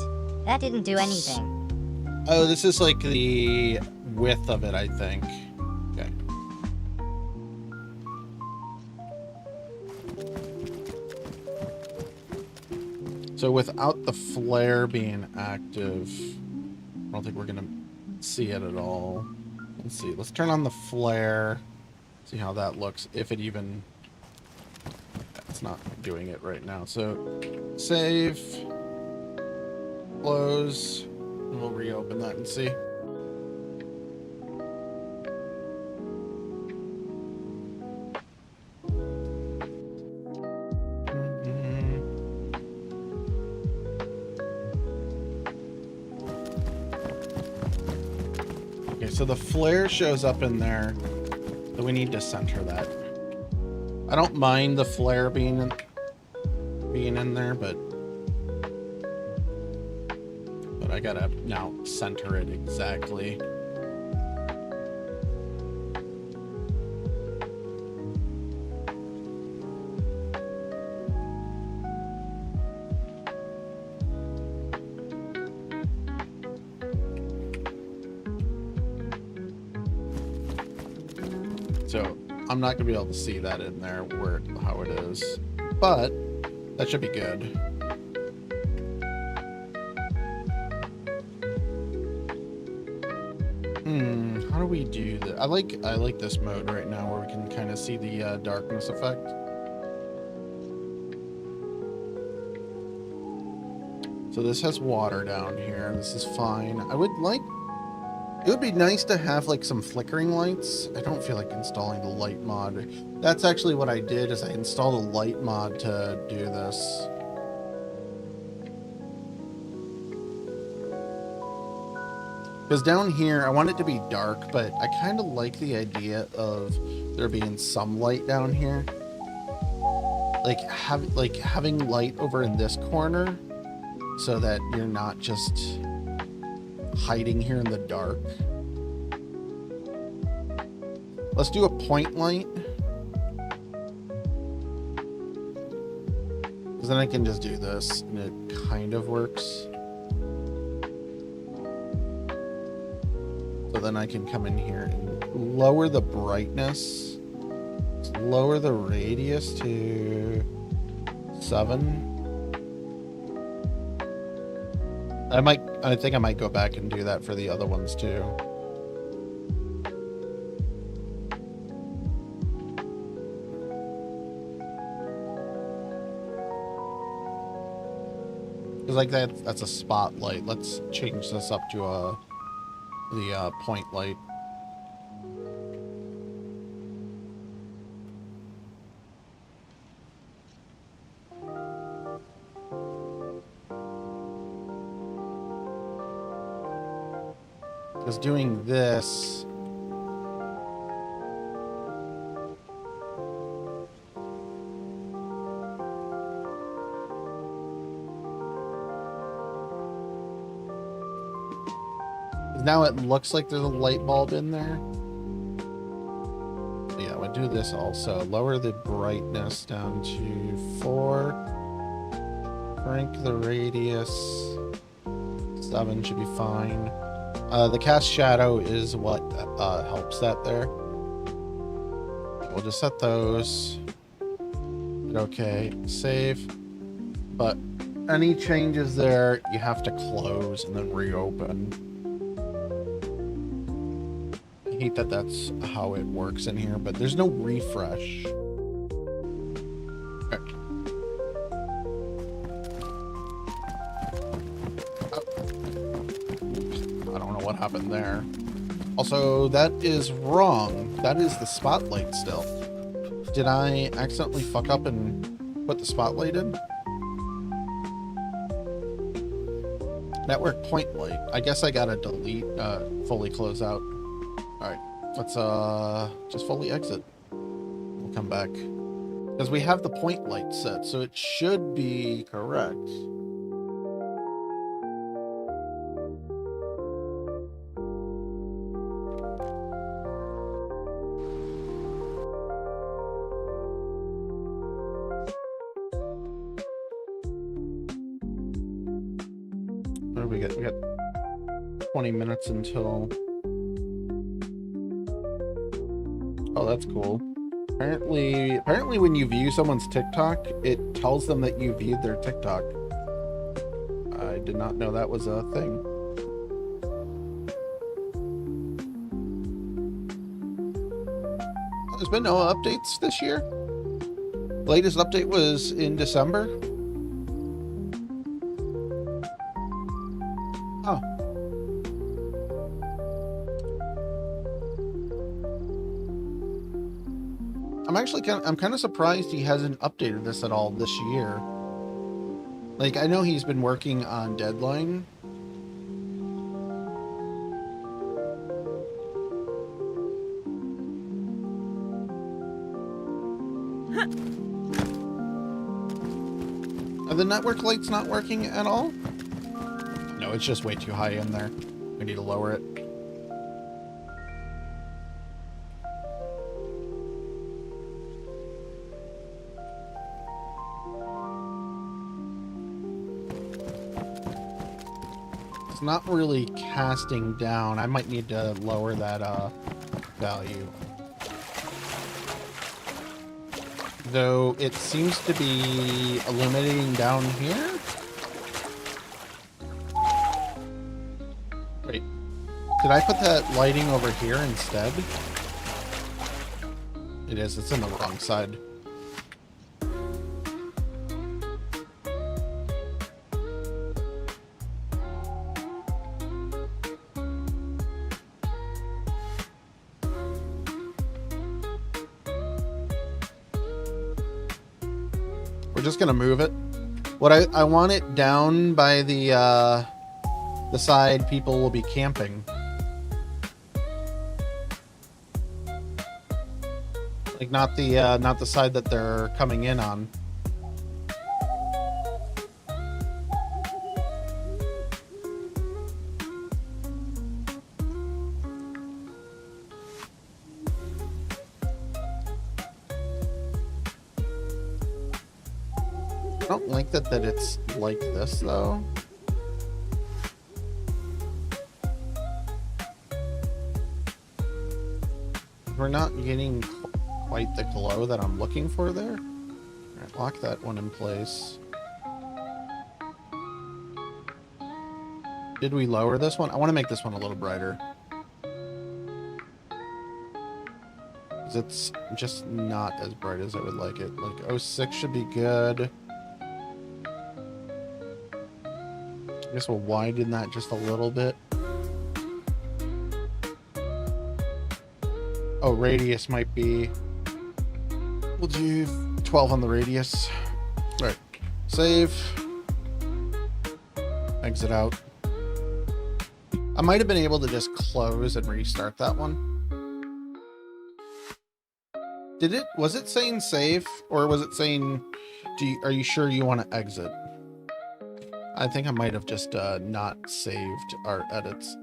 That didn't do anything. Oh, this is like the width of it, I think. Okay. So without the flare being active, I don't think we're gonna see it at all. Let's see. Let's turn on the flare. See how that looks. If it even... It's not doing it right now. So save. Close. And we'll reopen that and see. Okay, so the flare shows up in there. So we need to center that. I don't mind the flare being in there, but I gotta now center it exactly. So I'm not gonna be able to see that in there where how it is, but that should be good. How do we do that? I like this mode right now where we can kind of see the darkness effect. So this has water down here. This is fine. It would be nice to have like some flickering lights. I don't feel like installing the light mod. That's actually what I did, is I installed a light mod to do this. Because down here, I want it to be dark, but I kind of like the idea of there being some light down here. Like having light over in this corner so that you're not just hiding here in the dark. Let's do a point light. Because then I can just do this and it kind of works. So then I can come in here and lower the brightness, lower the radius to 7. I think I might go back and do that for the other ones too. Because like that's a spotlight. Let's change this up to the point light. Because doing this now it looks like there's a light bulb in there. So yeah, we'll do this also. Lower the brightness down to 4. Crank the radius. 7 should be fine. The cast shadow is what helps that there. We'll just set those. Okay, save. But any changes there, you have to close and then reopen. I hate that that's how it works in here, but there's no refresh. Okay. I don't know what happened there. Also, that is wrong. That is the spotlight still. Did I accidentally fuck up and put the spotlight in? Network point light. I guess I gotta delete, fully close out. Alright, let's just fully exit. We'll come back. Because we have the point light set, so it should be correct. What do we get? We got 20 minutes until... Oh, that's cool. Apparently when you view someone's TikTok, it tells them that you viewed their TikTok. I did not know that was a thing. There's been no updates this year. The latest update was in December. Oh. I'm kind of surprised he hasn't updated this at all this year. Like, I know he's been working on Deadline. Are the network lights not working at all? No, it's just way too high in there. We need to lower it. It's not really casting down. I might need to lower that value. Though it seems to be illuminating down here. Wait, did I put that lighting over here instead? It is, it's in the wrong side. Just gonna move it. What I want it down by the side people will be camping. Like not the side that they're coming in on. I don't like that it's like this, though. We're not getting quite the glow that I'm looking for there. Alright, lock that one in place. Did we lower this one? I want to make this one a little brighter. Because it's just not as bright as I would like it. Like, 06 should be good. I guess we'll widen that just a little bit. Oh, radius might be... We'll do 12 on the radius. Alright. Save. Exit out. I might have been able to just close and restart that one. Was it saying save? Or was it saying, are you sure you want to exit? I think I might have just not saved our edits.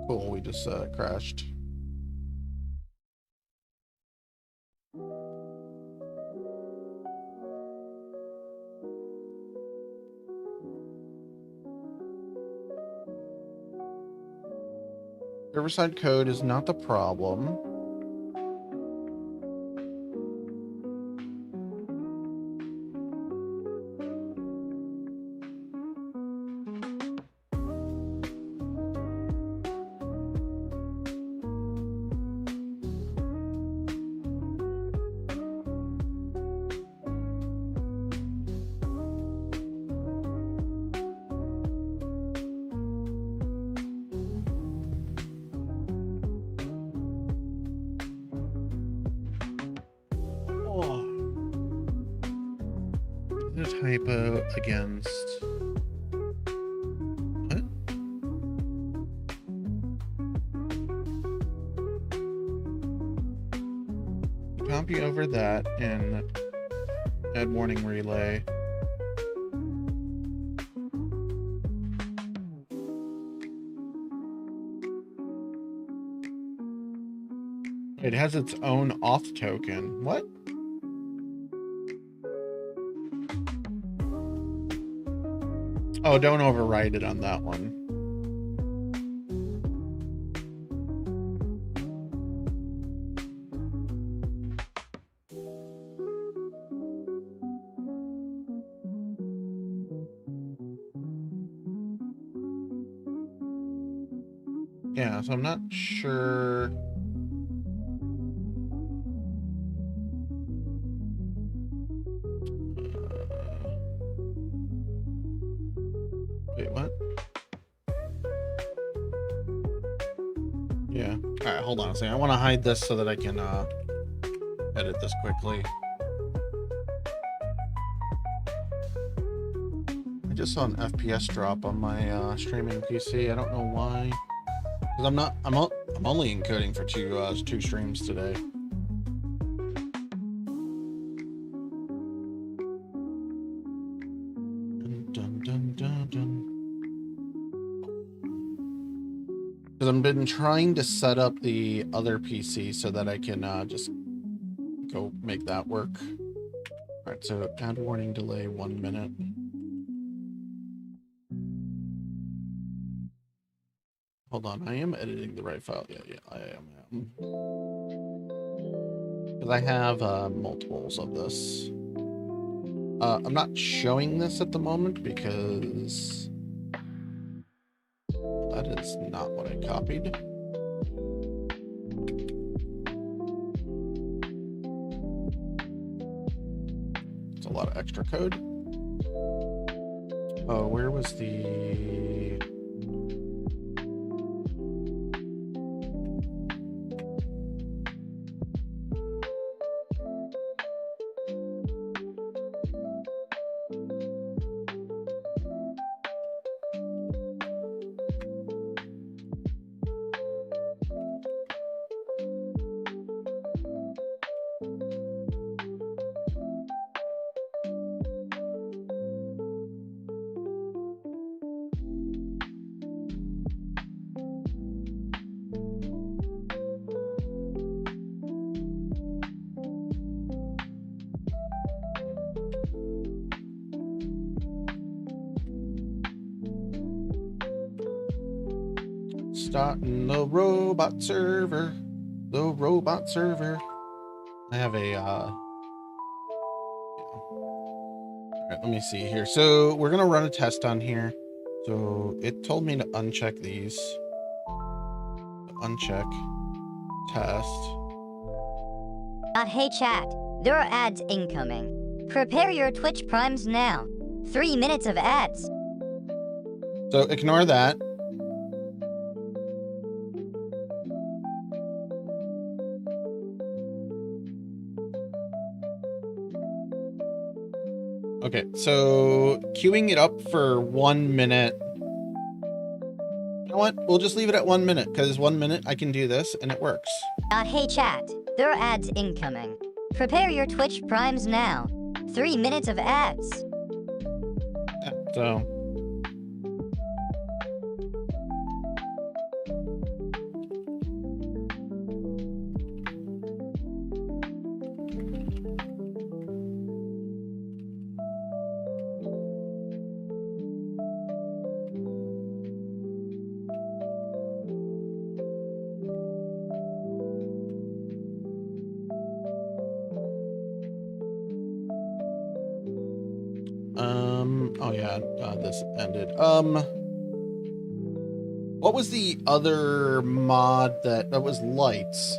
Cool, we just crashed. Server-side code is not the problem. Typo against what? Copy over that and add warning relay. It has its own auth token. What? Oh, don't override it on that one. Yeah, so I'm not sure. Wait, what? Yeah. All right, hold on a second. I want to hide this so that I can edit this quickly. I just saw an FPS drop on my streaming PC. I don't know why. Because I'm only encoding for two streams today. Dun, dun, dun, dun. Because I've been trying to set up the other PC so that I can just go make that work. All right, so add warning delay 1 minute. Hold on, I am editing the right file. Yeah, I am. Because I have multiples of this. I'm not showing this at the moment because that is not what I copied. It's a lot of extra code. Oh, where was the... Starting the robot server. The robot server. I have a all right, let me see here. So we're gonna run a test on here. So it told me to uncheck these. Uncheck. Test. Hey chat, there are ads incoming. Prepare your Twitch primes now. 3 minutes of ads. So ignore that. Okay, so queuing it up for 1 minute. You know what? We'll just leave it at 1 minute because 1 minute I can do this and it works. Hey chat, there are ads incoming. Prepare your Twitch primes now. 3 minutes of ads. Yeah, so. Oh yeah, this ended. What was the other mod that was lights?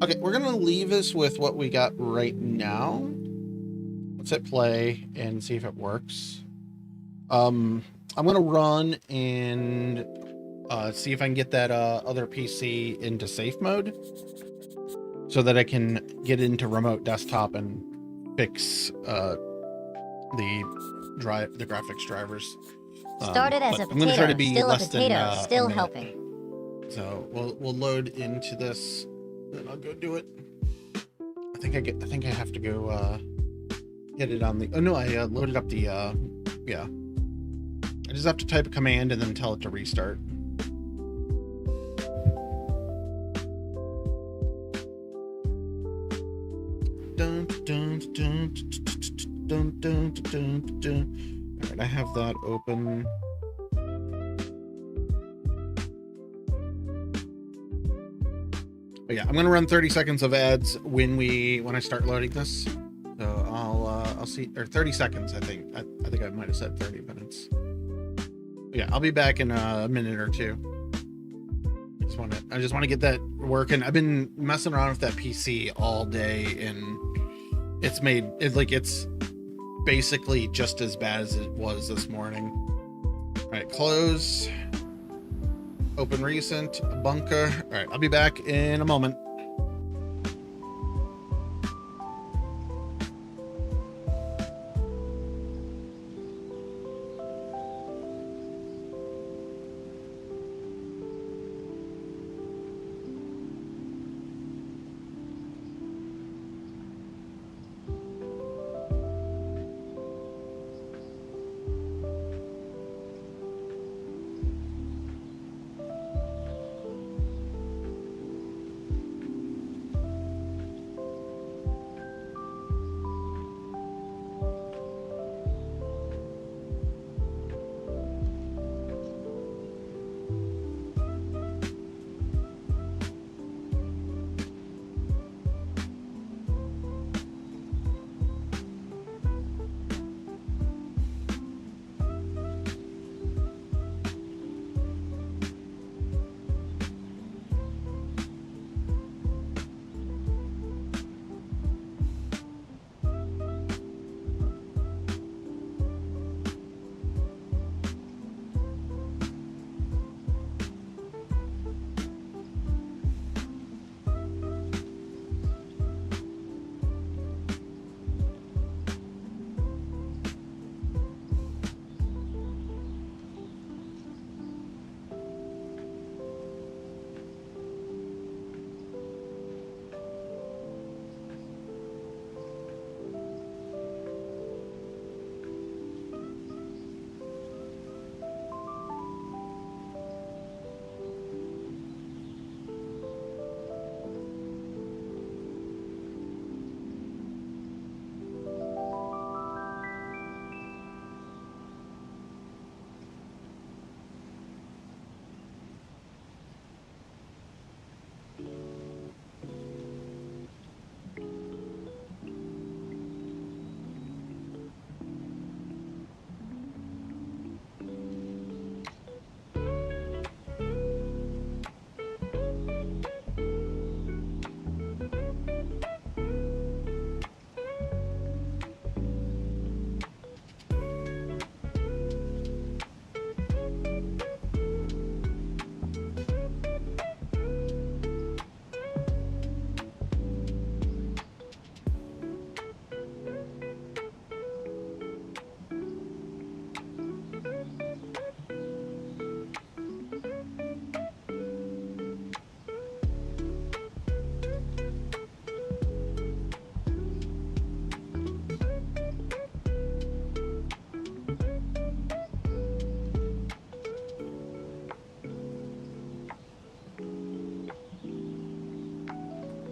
Okay, we're gonna leave this with what we got right now. Let's hit play and see if it works. I'm gonna run and see if I can get that other PC into safe mode so that I can get into remote desktop and fix the graphics drivers. Started as a I'm gonna try to potato, be still a less than potato, a still minute. helping. So we'll load into this, then I'll go do it. I think I have to go get it on the. Oh no, I loaded up the. Yeah. I just have to type a command and then tell it to restart. Dun, dun, dun, dun, dun, dun, dun, dun. Alright, I have that open. But yeah, I'm gonna run 30 seconds of ads when I start loading this. So I'll see, or 30 seconds, I think. I think I might have said 30 minutes. But yeah, I'll be back in a minute or two. I just want to get that working. I've been messing around with that PC all day, and it's basically just as bad as it was this morning. All right, close. Open recent, bunker. All right, I'll be back in a moment.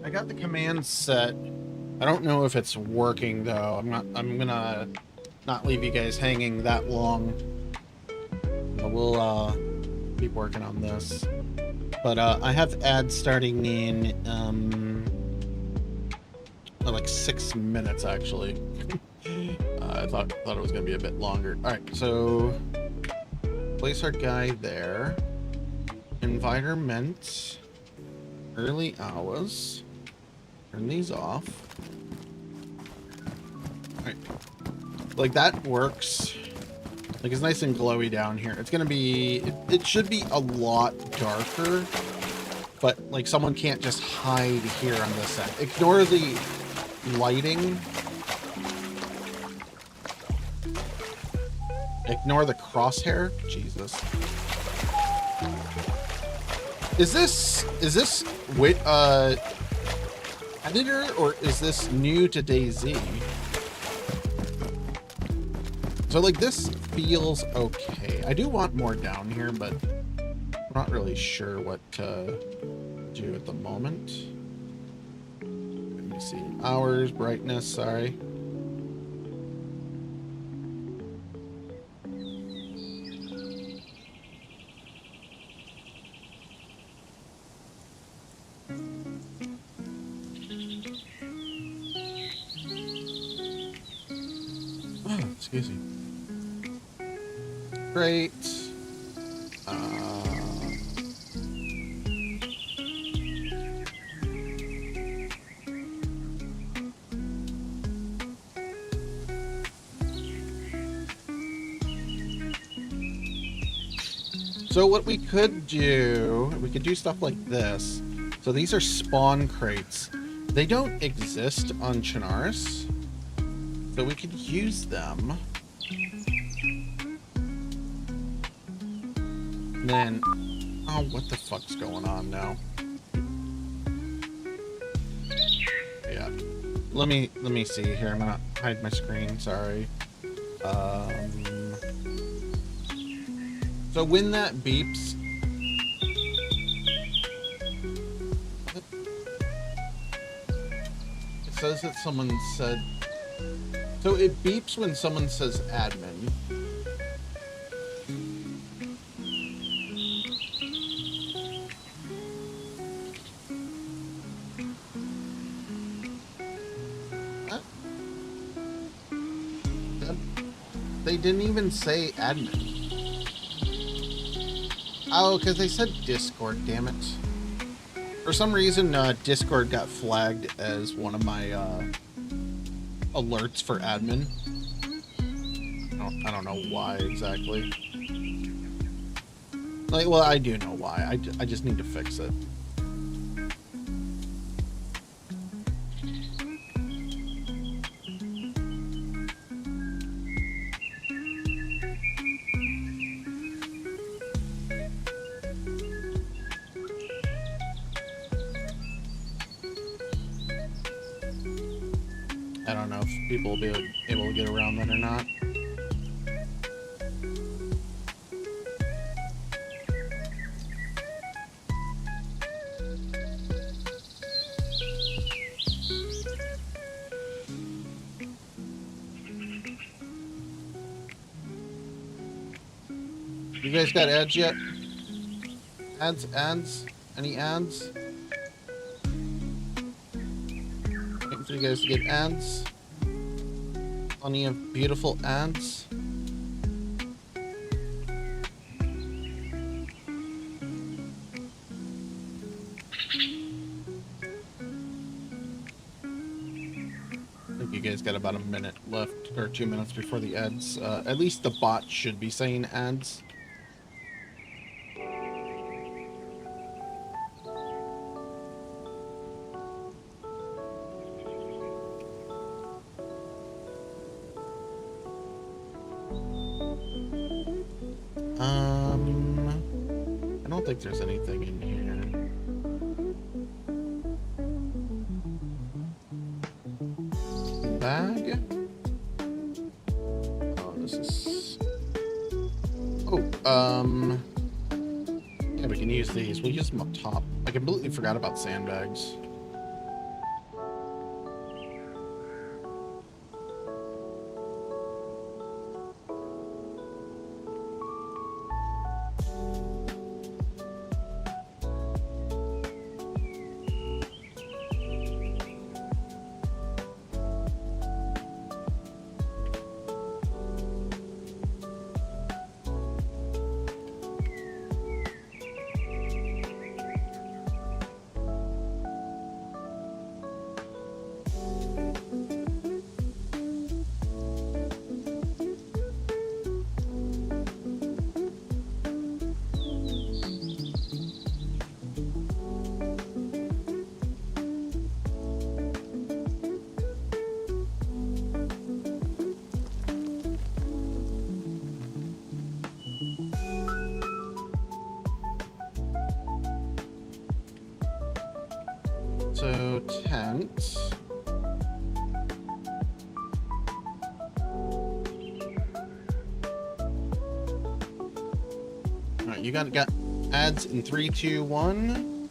I got the command set. I don't know if it's working though. I'm gonna not leave you guys hanging that long. But we'll keep working on this. But I have ads starting in like 6 minutes actually. I thought it was gonna be a bit longer. All right, so place our guy there. Environment. Early hours. Turn these off. Alright. Like that works. Like it's nice and glowy down here. It's gonna be it should be a lot darker, but like someone can't just hide here on this end. Ignore the lighting. Ignore the crosshair. Jesus. Is this wait editor, or is this new to DayZ? So like this feels okay. I do want more down here, but I'm not really sure what to do at the moment. Let me see. Hours, brightness, sorry. Excuse me. Great. So what we could do stuff like this. So these are spawn crates. They don't exist on Chernarus, so we could use them. And then, oh, what the fuck's going on now? Yeah, let me see here. I'm gonna hide my screen. Sorry. So when that beeps, it says that someone said, so it beeps when someone says admin. They didn't even say admin. Oh, because they said Discord, damn it. For some reason, Discord got flagged as one of my alerts for admin. I don't know why exactly. Like, well, I do know why. I just need to fix it. I don't know if people will be able to get around that or not. You guys got ads yet? Ads? Any ads? Waiting for you guys to get ads. Plenty of beautiful ads. I think you guys got about a minute left, or 2 minutes before the ads. At least the bot should be saying ads. I don't think there's anything in here. Bag. Oh, this is. Oh, yeah, we can use these. We'll use them up top. I completely forgot about sandbags. So, tent. Alright, you got ads in 3, 2, 1.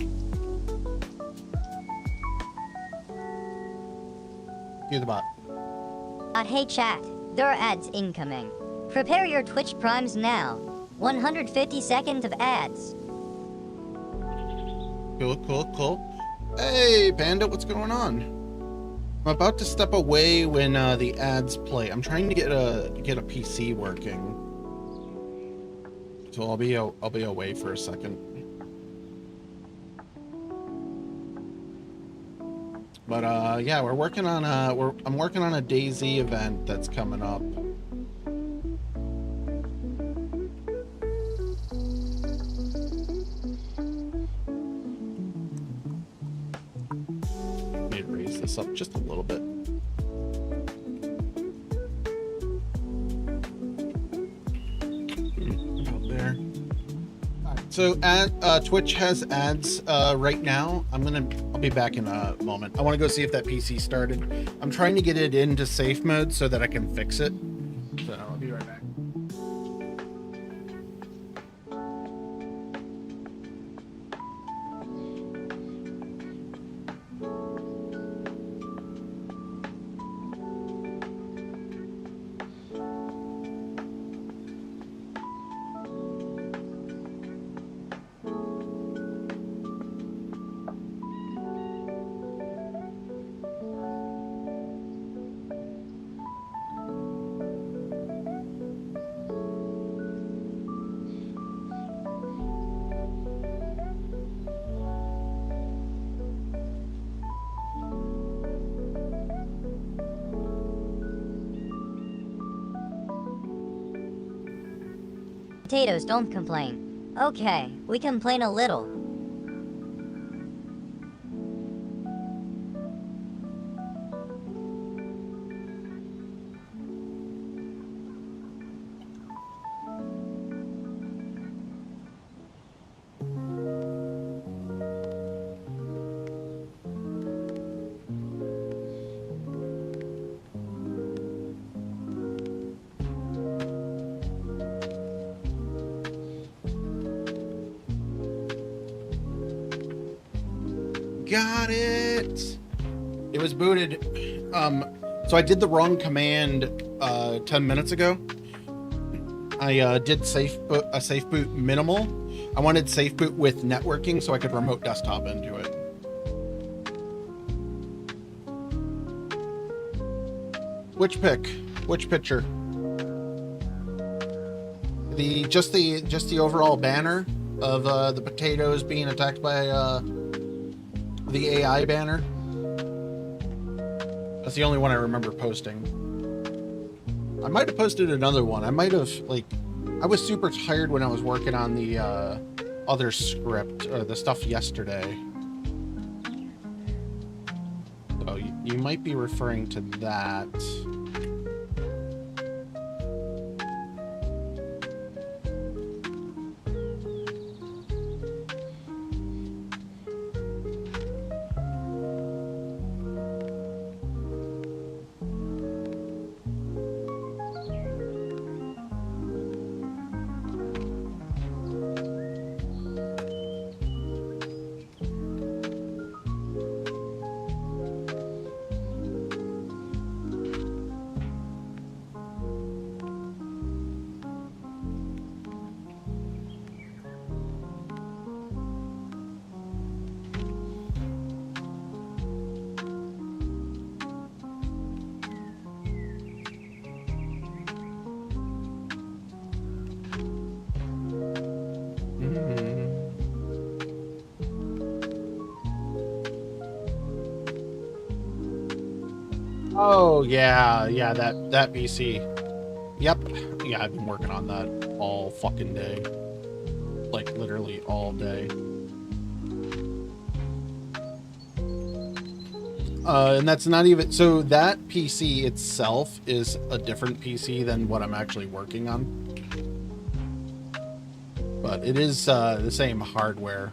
Do the bot. Hey chat, there are ads incoming. Prepare your Twitch Primes now. 150 seconds of ads. Cool. Hey, Panda, what's going on? I'm about to step away when the ads play. I'm trying to get a PC working, so I'll be away for a second. But yeah, we're working on I'm working on a DayZ event that's coming up. Let me raise this up just a little bit. About there. So Twitch has ads right now. I'll be back in a moment. I want to go see if that PC started. I'm trying to get it into safe mode so that I can fix it. So I'll be right back. Potatoes don't complain. Okay, we complain a little. Got it. It was booted. So I did the wrong command 10 minutes ago. I did safe boot minimal. I wanted safe boot with networking so I could remote desktop into it. Which pick? Which picture? Just the overall banner of the potatoes being attacked by the AI banner. That's the only one I remember posting. I might have posted another one. I might have, like, I was super tired when I was working on the other script, or the stuff yesterday. So you might be referring to that. Oh yeah, that PC. Yep. Yeah, I've been working on that all fucking day. Like literally all day. And that's not even, so that PC itself is a different PC than what I'm actually working on. But it is the same hardware.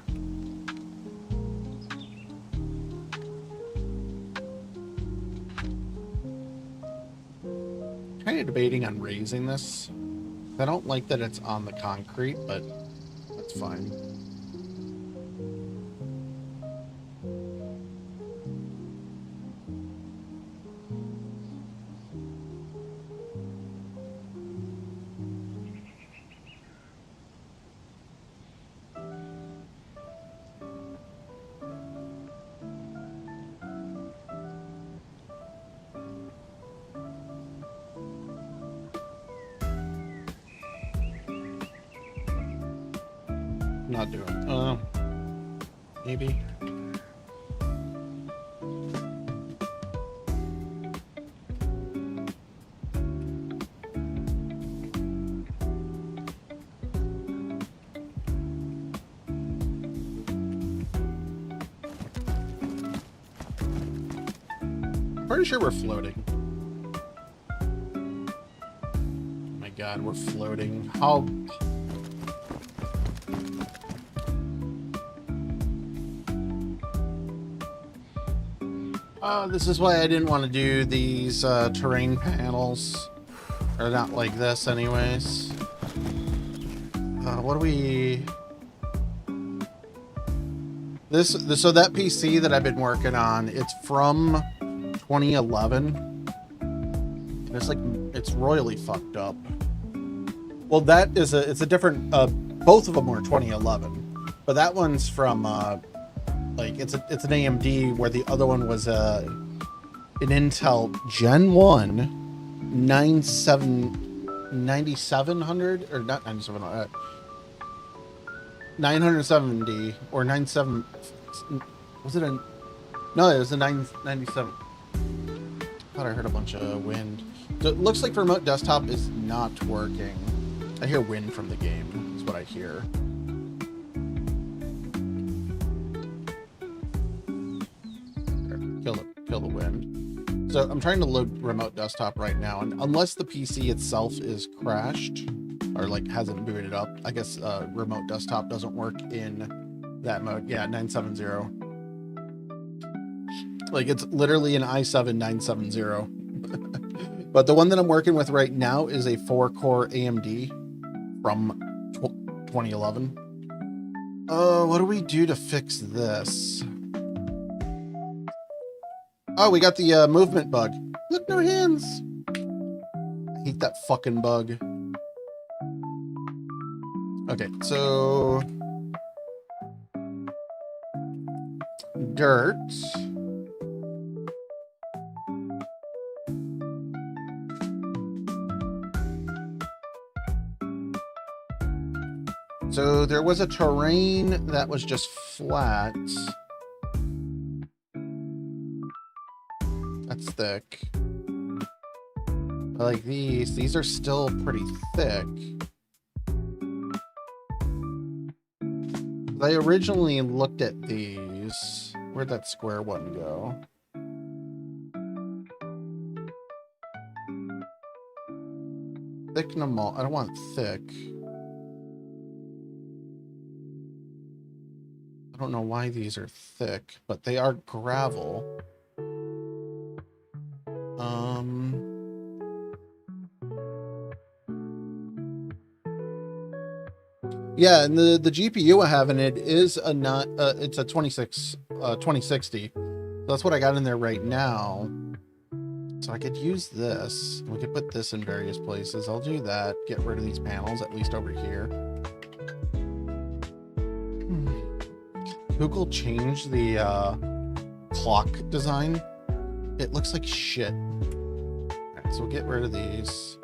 Kind of debating on raising this. I don't like that it's on the concrete, but that's fine. Not doing. Maybe. Pretty sure we're floating. Oh my god, we're floating. How? This is why I didn't want to do these terrain panels. Or not like this anyways. What do we... So that PC that I've been working on, it's from 2011. And it's like, it's royally fucked up. Well, that is it's a different, both of them were 2011. But that one's from, like, it's an AMD, where the other one was an Intel Gen 1 9700, or not 9700, 970 or 97. Was it a? No, it was a 997. Thought I heard a bunch of wind. So it looks like remote desktop is not working. I hear wind from the game. That's what I hear. Kill the wind. So I'm trying to load remote desktop right now, and unless the PC itself is crashed or like hasn't booted up, I guess remote desktop doesn't work in that mode. Yeah, 970. Like, it's literally an i7 970. But the one that I'm working with right now is a 4-core AMD from 2011. What do we do to fix this? Oh, we got the movement bug. Look, no hands. I hate that fucking bug. Okay, so dirt. So there was a terrain that was just flat. That's thick. I like these. These are still pretty thick. I originally looked at these. Where'd that square one go? Thick normal. I don't want thick. I don't know why these are thick, but they are gravel. Yeah, and the GPU I have in it is a not it's a 2060. So that's what I got in there right now. So I could use this. We could put this in various places. I'll do that. Get rid of these panels, at least over here. Google changed the clock design. It looks like shit. Alright, so we'll get rid of these.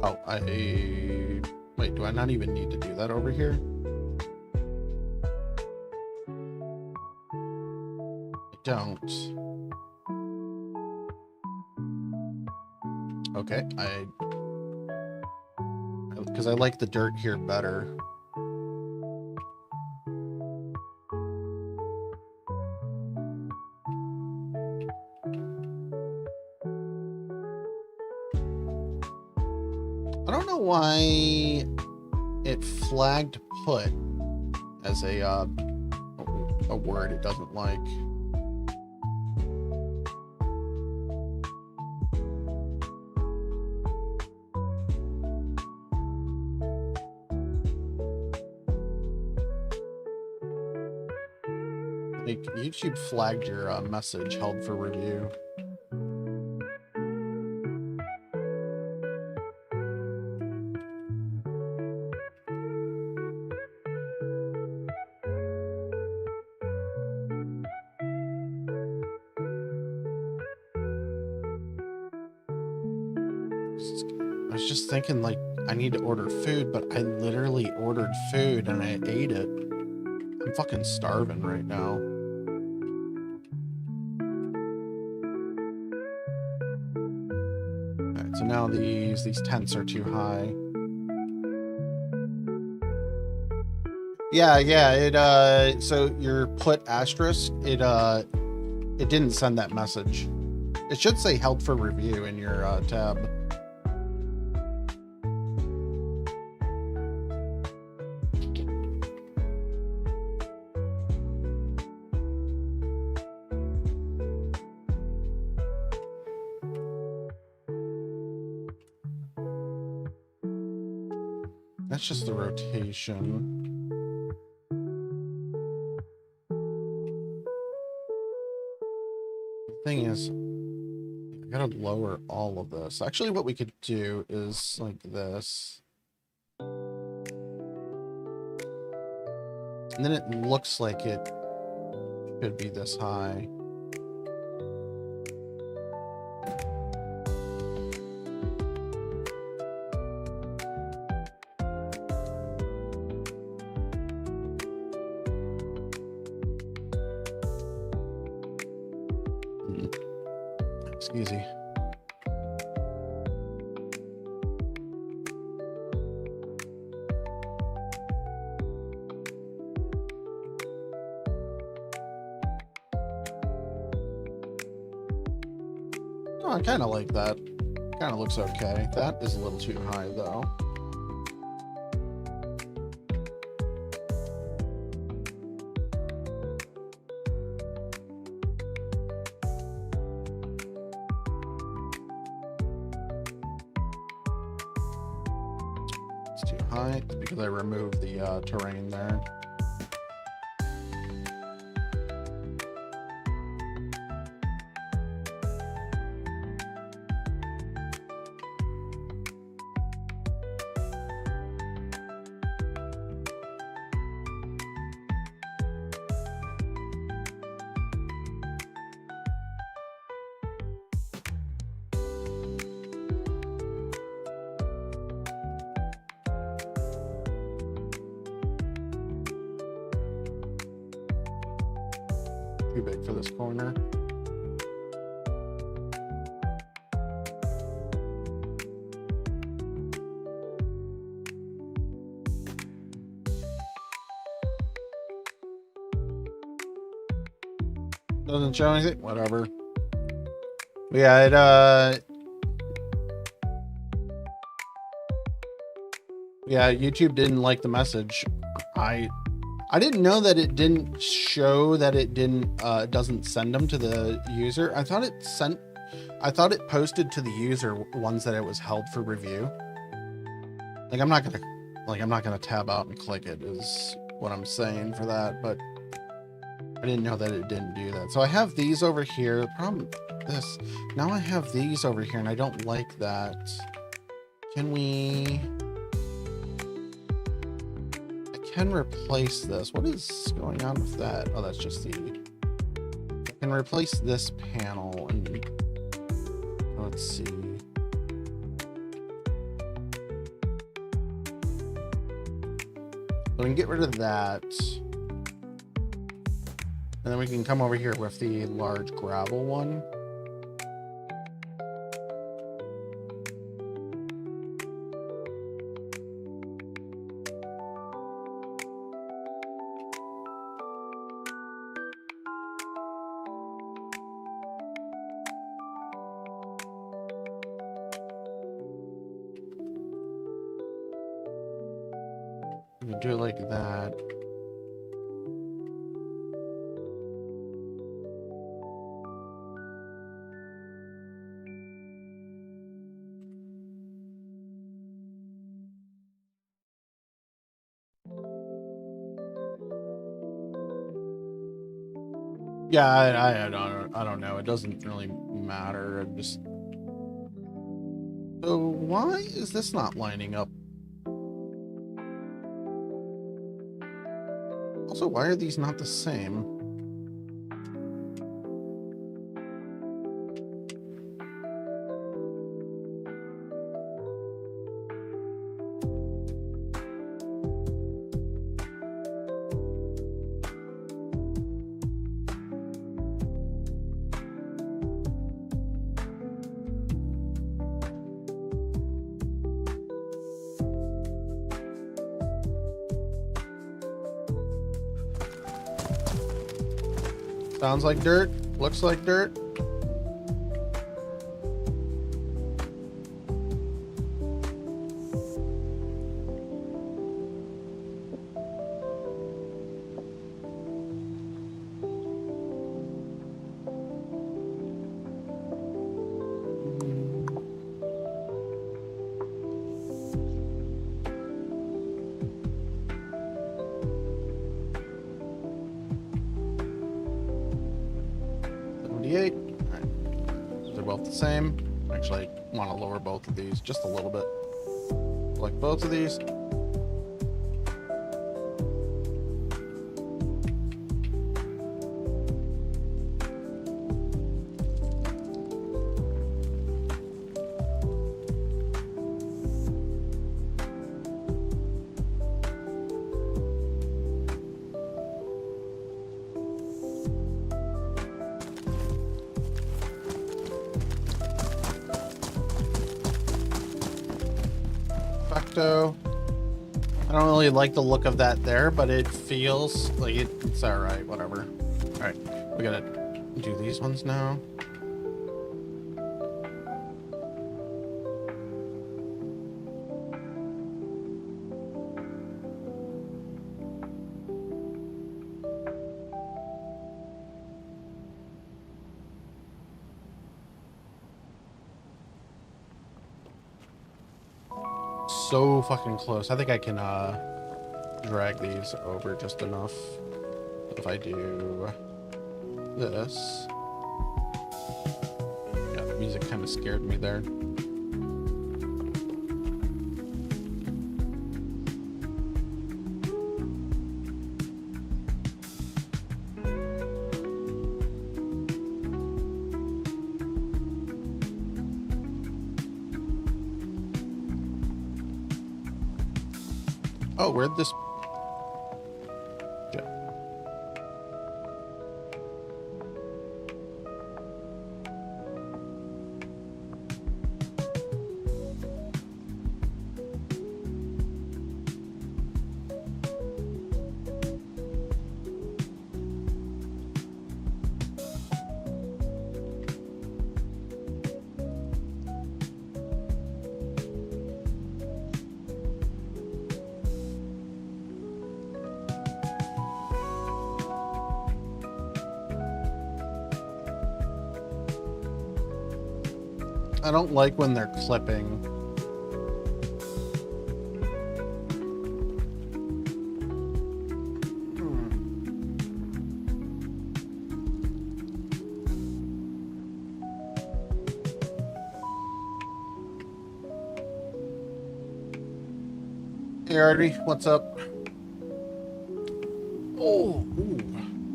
Oh, wait, do I not even need to do that over here? I don't. Okay, because I like the dirt here better. I don't know why it flagged put as a word it doesn't like. Like, YouTube flagged your message held for review. I was just thinking, like, I need to order food, but I literally ordered food and I ate it. I'm fucking starving right now. Alright, so now these tents are too high. Yeah, it so your put asterisk, it didn't send that message. It should say held for review in your tab. That's just the rotation. The thing is, I gotta lower all of this. Actually, what we could do is like this. And then it looks like it could be this high. Excuse me. Oh, I kind of like that. Kind of looks okay. That is a little too high, though. It's too high because I removed the terrain there. Too big for this corner. Doesn't show anything? Whatever. But yeah, yeah, YouTube didn't like the message. I didn't know that it didn't show that it doesn't send them to the user. I thought it posted to the user ones that it was held for review. Like I'm not gonna tab out and click it is what I'm saying for that, but I didn't know that it didn't do that. So I have these over here. The problem this now I have these over here and I don't like that. Can we? Can replace this. What is going on with that? Oh, that's just the. I can replace this panel and let's see. So we can get rid of that. And then we can come over here with the large gravel one. Do it like that. Yeah, I don't know. It doesn't really matter. I just. So why is this not lining up? Also, why are these not the same? Sounds like dirt. Looks like dirt. They're both the same. Actually, I want to lower both of these just a little bit. Like both of these. I don't really like the look of that there, but it feels like it's alright, whatever. Alright, we gotta do these ones now. So fucking close. I think I can drag these over just enough. If I do this. Yeah, the music kind of scared me there. Oh, where'd this... Yeah. I don't like when they're clipping. Hey Archery, what's up? Oh, ooh.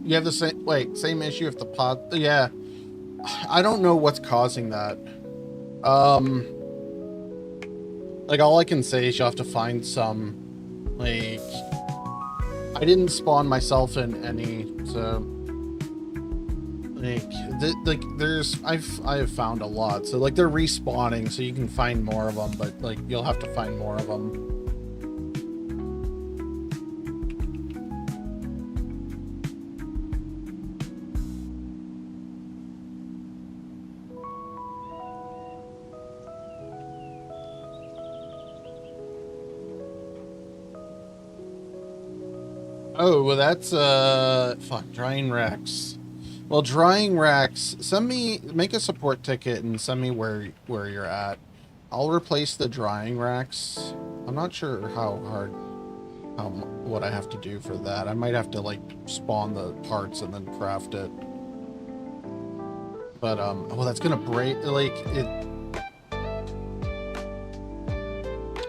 You have the same, wait, same issue if the pod, yeah. I don't know what's causing that. Like all I can say is you'll have to find some, like, I didn't spawn myself in any, so, like, there's, I have found a lot, so like they're respawning, so you can find more of them, but like you'll have to find more of them. Oh, well that's, fuck, drying racks. Well, drying racks, make a support ticket and send me where you're at. I'll replace the drying racks. I'm not sure what I have to do for that. I might have to, like, spawn the parts and then craft it. But, well, that's gonna break, like, it...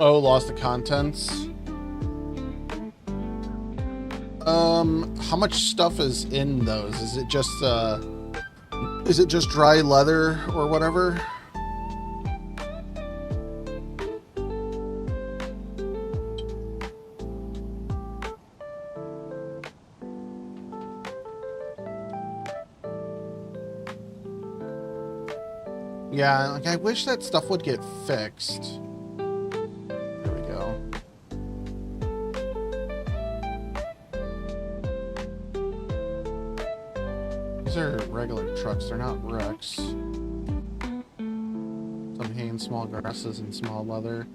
Oh, lost the contents. How much stuff is in those? Is it just dry leather or whatever? Yeah, like I wish that stuff would get fixed. These are regular trucks, they're not wrecks. Some hay and small grasses and small leather.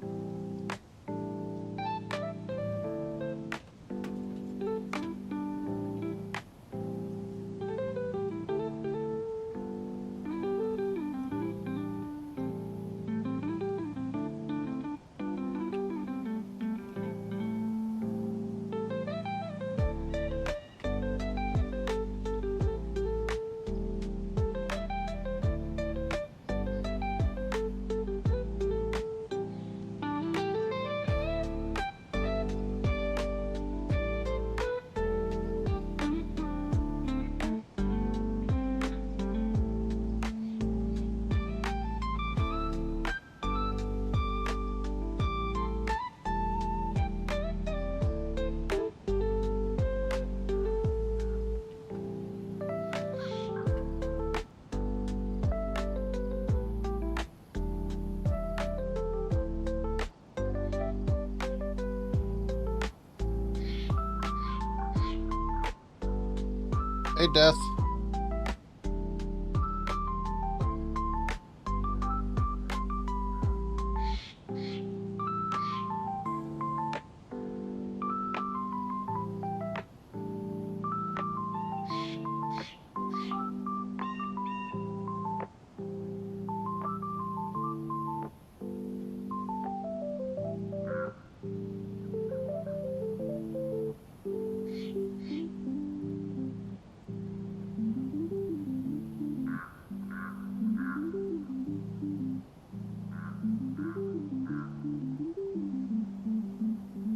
Hey, Death.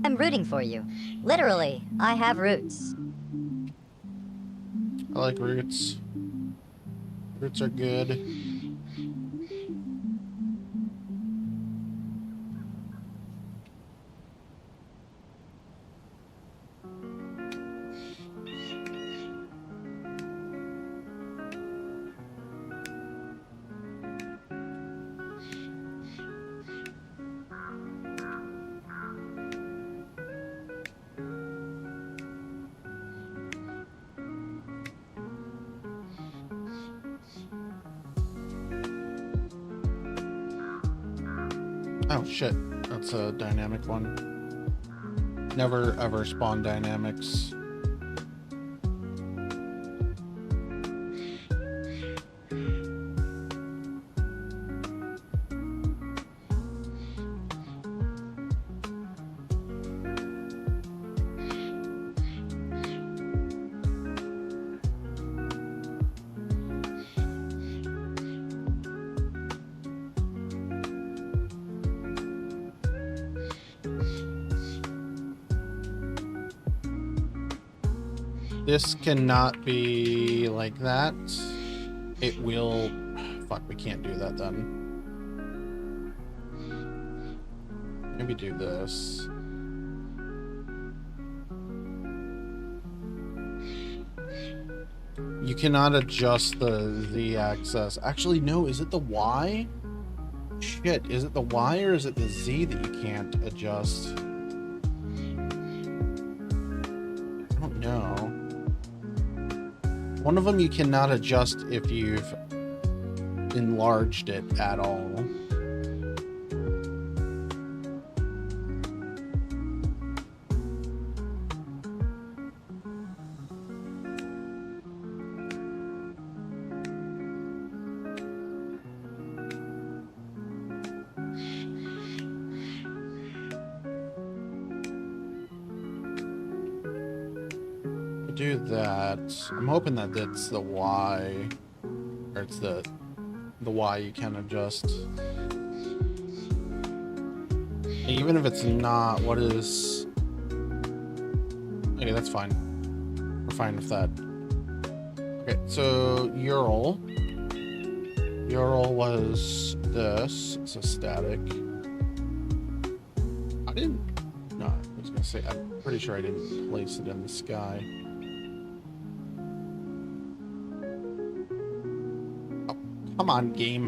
I'm rooting for you. Literally, I have roots. I like roots. Roots are good. Oh shit, that's a dynamic one. Never ever spawn dynamics. This cannot be like that. It will... Fuck, we can't do that then. Maybe do this. You cannot adjust the Z-axis. Actually, no, is it the Y? Shit, is it the Y or is it the Z that you can't adjust? I don't know. One of them you cannot adjust if you've enlarged it at all. Do that. I'm hoping that it's the Y, or it's the Y you can adjust. Even if it's not, what is... Okay, that's fine. We're fine with that. Okay, so Ural was this. It's a static. I didn't... No, I was gonna say, I'm pretty sure I didn't place it in the sky. Come on, game.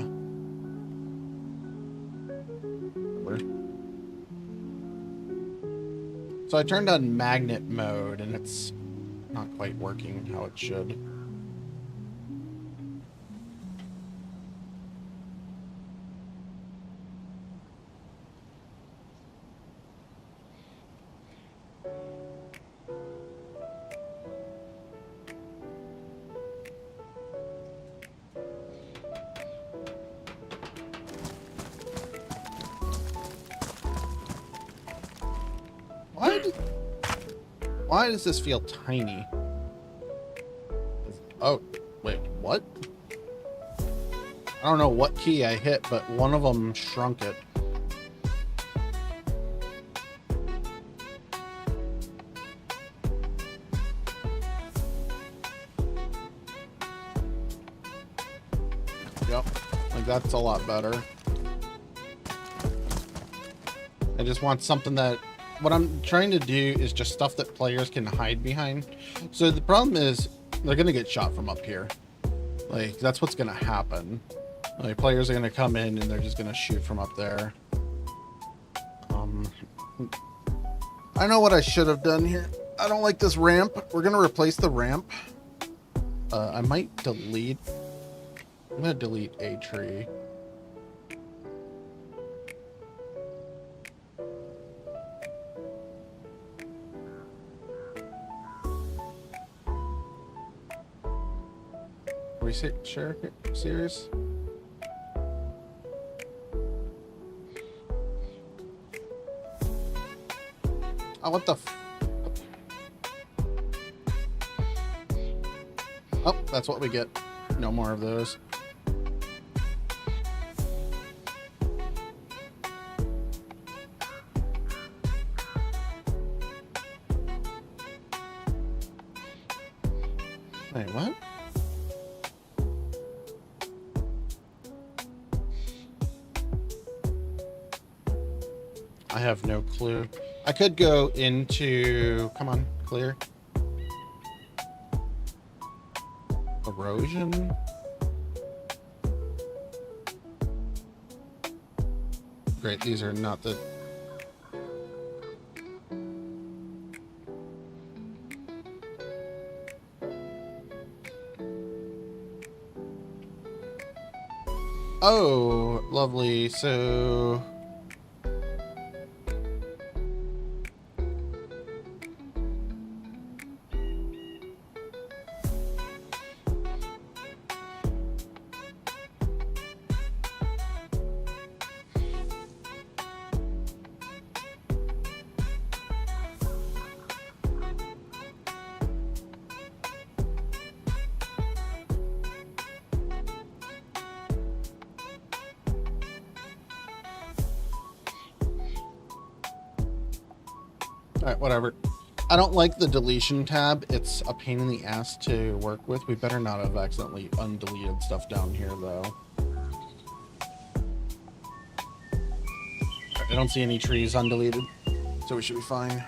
So I turned on magnet mode and it's not quite working how it should. Why does this feel tiny? Oh, wait, what? I don't know what key I hit, but one of them shrunk it. Yep, like that's a lot better. I just want something that, what I'm trying to do is just stuff that players can hide behind. So the problem is they're going to get shot from up here. Like, that's what's going to happen. Like, players are going to come in and they're just going to shoot from up there. I know what I should have done here. I don't like this ramp. We're going to replace the ramp. I might delete. I'm going to delete a tree. Are we serious? Oh, what the Oh, that's what we get. No more of those. Wait, what? I have no clue. I could go into, come on, clear. Erosion. Great, these are not the... Oh, lovely. So... Alright, whatever. I don't like the deletion tab. It's a pain in the ass to work with. We better not have accidentally undeleted stuff down here, though. I don't see any trees undeleted, so we should be fine.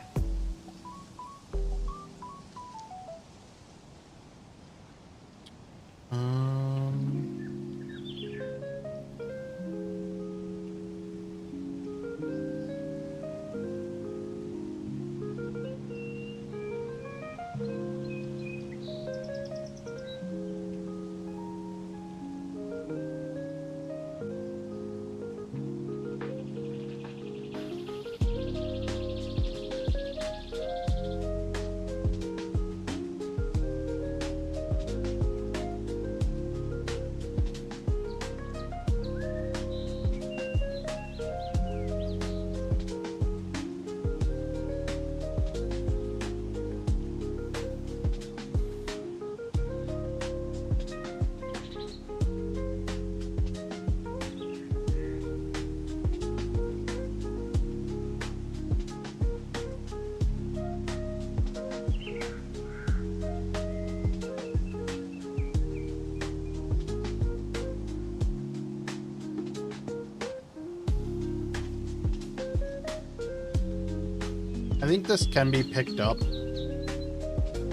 I think this can be picked up,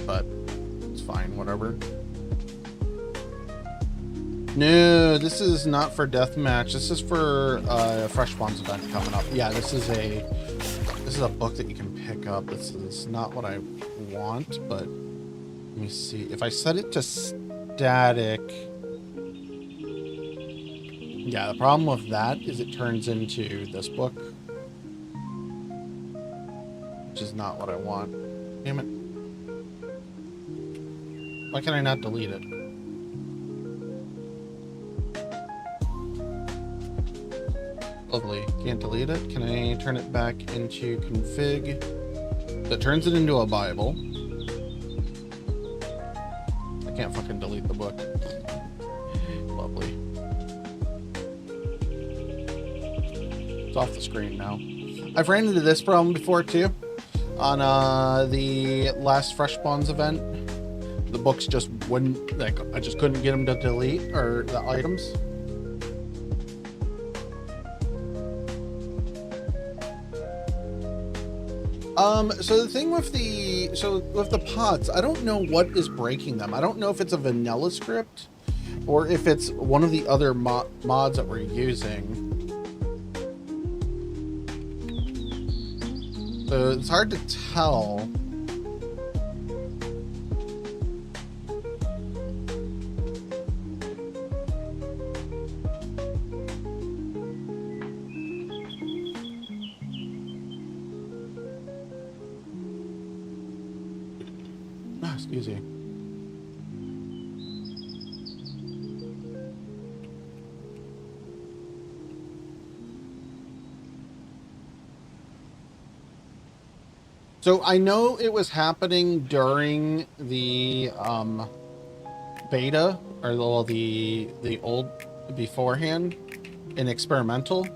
but it's fine, whatever. No, this is not for deathmatch. This is for a Fresh Spawns event coming up. Yeah, this is a book that you can pick up. This is not what I want, but let me see. If I set it to static, yeah, the problem with that is it turns into this book, which is not what I want. Damn it. Why can I not delete it? Lovely. Can't delete it. Can I turn it back into config? That turns it into a Bible. I can't fucking delete the book. Lovely. It's off the screen now. I've ran into this problem before too. On the last Fresh Spawns event, the books just wouldn't, like, I just couldn't get them to delete, or the items. So the thing with the pots, I don't know what is breaking them. I don't know if it's a vanilla script or if it's one of the other mods that we're using. So it's hard to tell. Excuse you. So I know it was happening during the beta, or the old beforehand in experimental,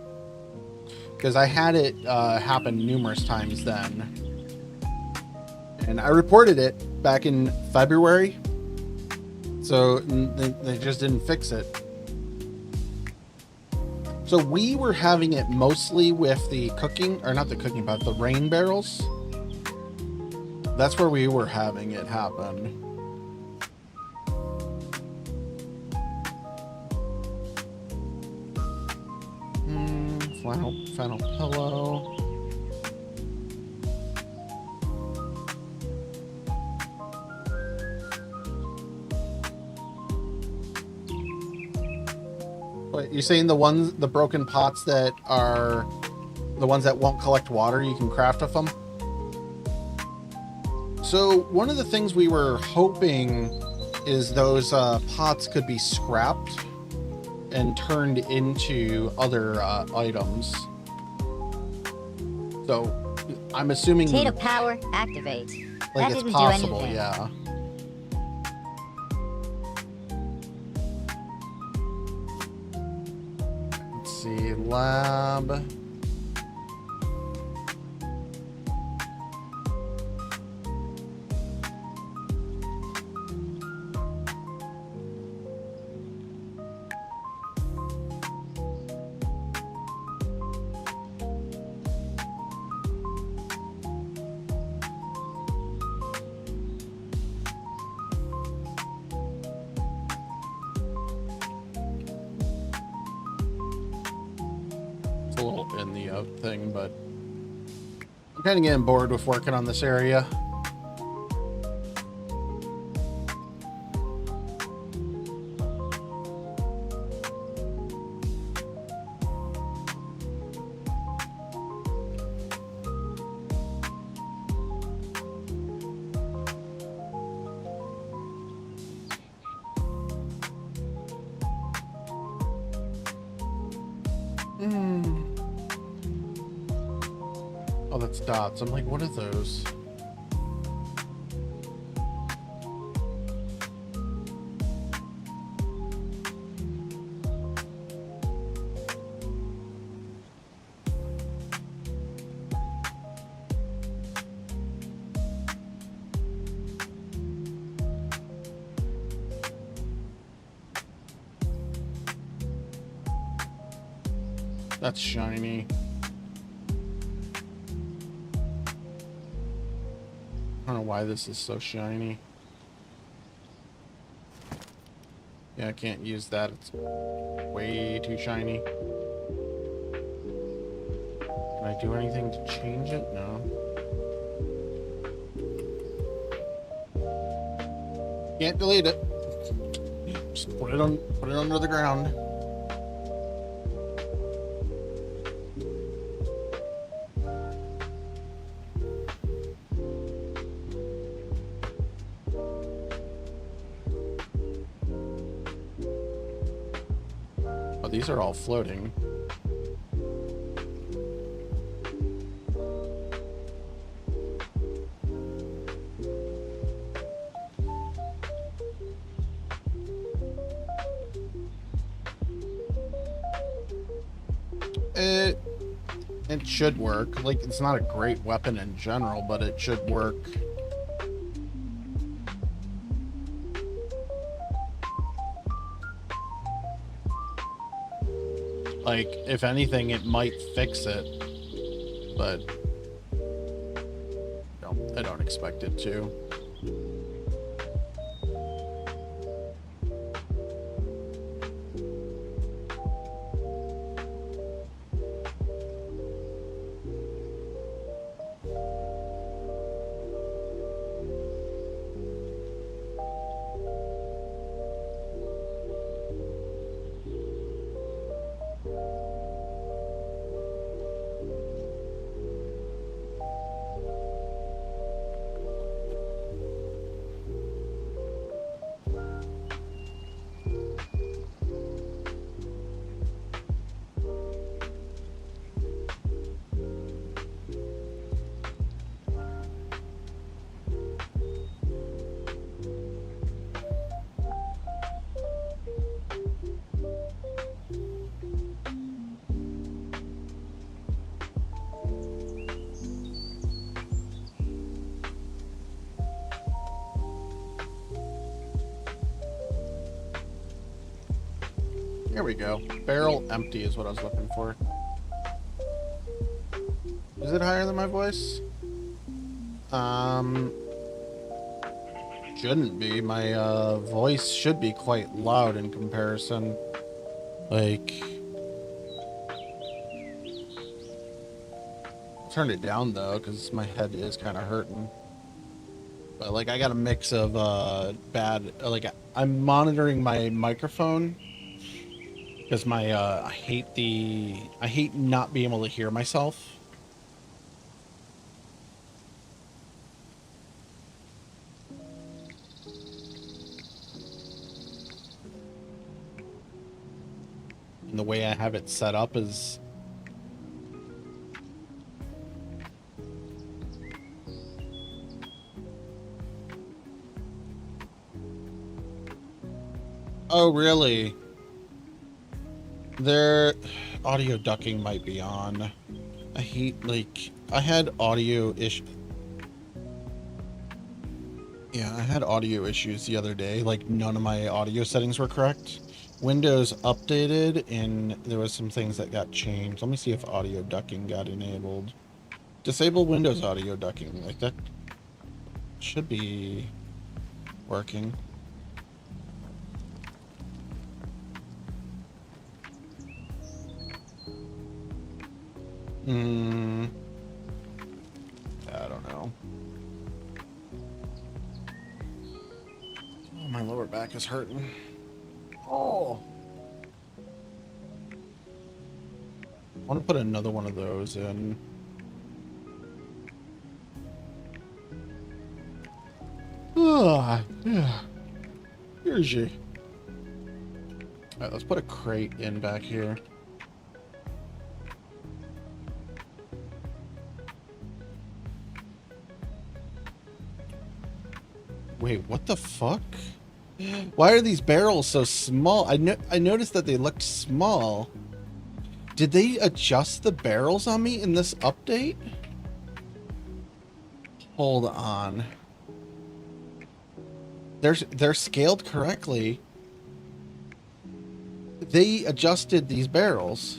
because I had it happen numerous times then. And I reported it back in February, so they just didn't fix it. So we were having it mostly with the cooking, or not the cooking pot, the rain barrels. That's where we were having it happen. Flannel pillow. Wait, you're saying the broken pots that are the ones that won't collect water, you can craft with them? So one of the things we were hoping is those pots could be scrapped and turned into other items. So I'm assuming potato power activate. Like, that it's didn't possible, do anything. yeah. Let's see, lab. A little in the out thing, but I'm kind of getting bored with working on this area. Oh, that's dots. I'm like, what are those? That's shiny. I don't know why this is so shiny. Yeah, I can't use that. It's way too shiny. Can I do anything to change it? No. Can't delete it. Just put it under the ground. These are all floating. It should work. Like, it's not a great weapon in general, but it should work. Like, if anything, it might fix it, but I don't expect it to. There we go. Barrel empty is what I was looking for. Is it higher than my voice? Shouldn't be. My voice should be quite loud in comparison. Like, turn it down though, because my head is kind of hurting. But like, I got a mix of bad. Like, I'm monitoring my microphone because my I hate not being able to hear myself. And the way I have it set up is oh, really? Their audio ducking might be on. I hate, like, I had audio issues. Yeah, I had audio issues the other day. Like, none of my audio settings were correct. Windows updated, and there was some things that got changed. Let me see if audio ducking got enabled. Disable Windows audio ducking. Like, that should be working. I don't know. Oh, my lower back is hurting. Oh. I want to put another one of those in. Ah, yeah. Here's she. All right, let's put a crate in back here. Wait, what the fuck? Why are these barrels so small? I noticed that they looked small. Did they adjust the barrels on me in this update? Hold on. They're scaled correctly. They adjusted these barrels.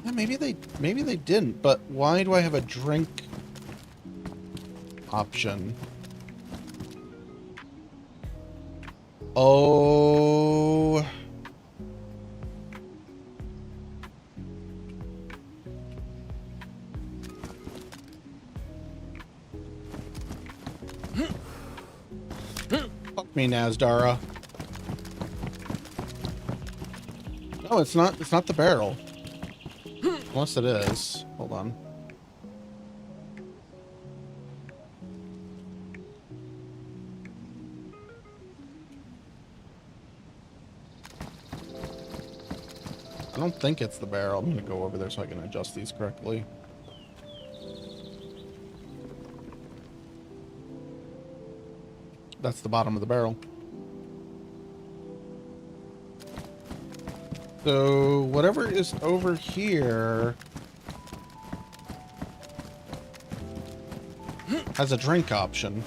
Yeah, maybe they didn't, but why do I have a drink option? Oh. Fuck me, Nazdara. No, it's not the barrel. Unless it is. Hold on. I don't think it's the barrel. I'm gonna go over there so I can adjust these correctly. That's the bottom of the barrel. So whatever is over here has a drink option.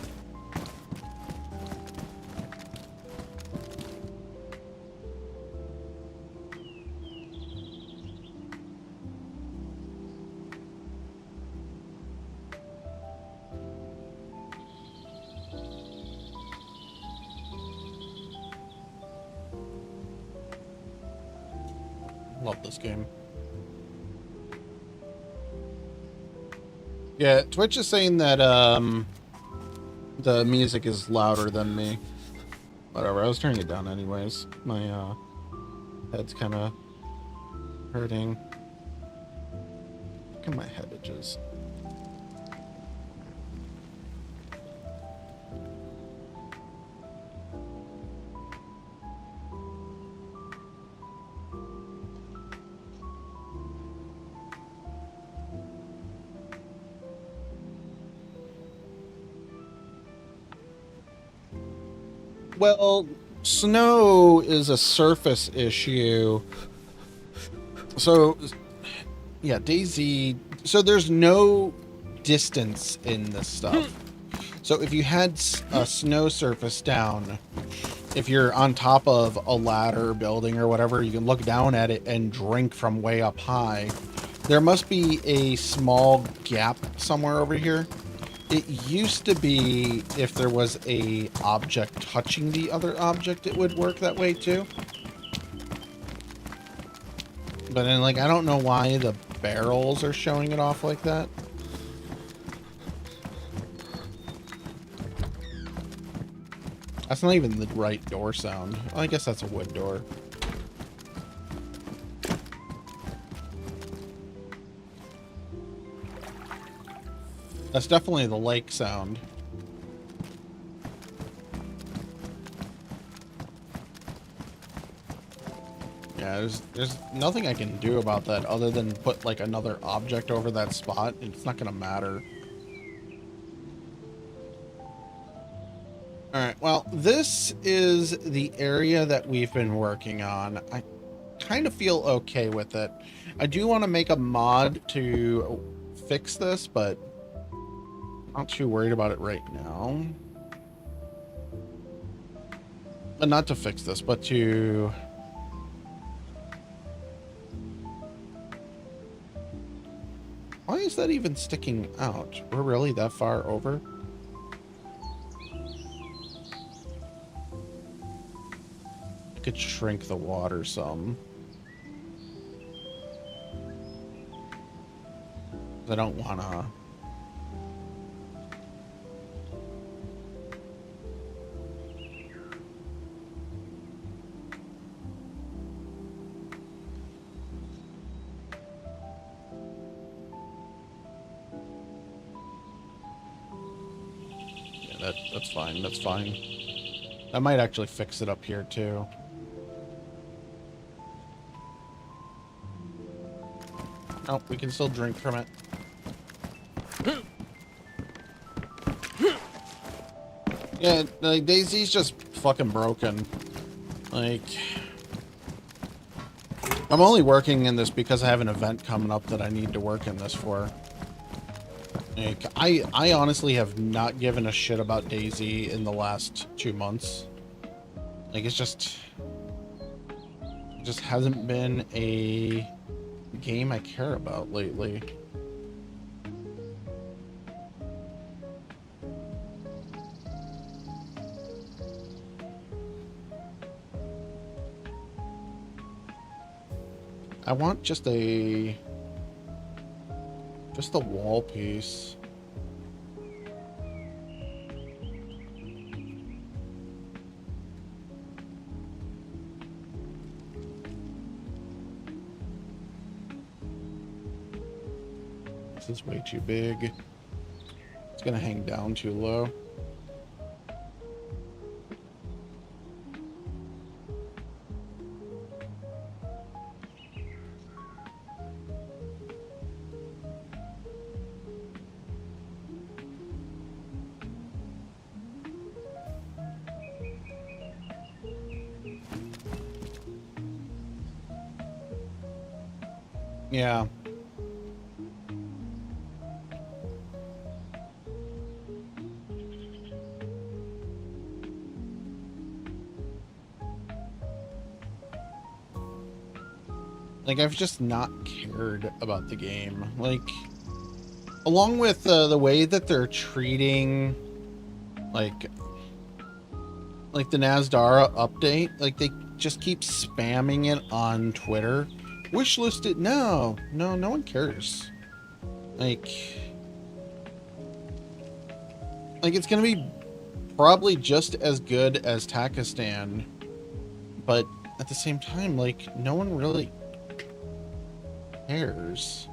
Love this game. Yeah, Twitch is saying that the music is louder than me. Whatever, I was turning it down anyways. My head's kind of hurting. Look at my head itches. Well, snow is a surface issue. So, yeah, DayZ. So there's no distance in this stuff. So if you had a snow surface down, if you're on top of a ladder building or whatever, you can look down at it and drink from way up high. There must be a small gap somewhere over here. It used to be if there was a object touching the other object, it would work that way too. But then, like, I don't know why the barrels are showing it off like that. That's not even the right door sound. Well, I guess that's a wood door. That's definitely the lake sound. Yeah, there's nothing I can do about that other than put like another object over that spot. It's not gonna matter. Alright, well, this is the area that we've been working on. I kind of feel okay with it. I do want to make a mod to fix this, but not too worried about it right now. But not to fix this, but to... Why is that even sticking out? We're really that far over? I could shrink the water some. I don't wanna... That's fine. That's fine. I might actually fix it up here too. Oh, we can still drink from it. Yeah, like DayZ's just fucking broken. Like, I'm only working in this because I have an event coming up that I need to work in this for. Like, I honestly have not given a shit about DayZ in the last 2 months. Like, it just hasn't been a game I care about lately. I want just a wall piece. This is way too big. It's gonna hang down too low. Yeah. Like, I've just not cared about the game. Like, along with the way that they're treating, like the Nasdara update, like, they just keep spamming it on Twitter. Wishlist it now. No, no one cares. Like, it's gonna be probably just as good as Takistan, but at the same time, like, no one really cares.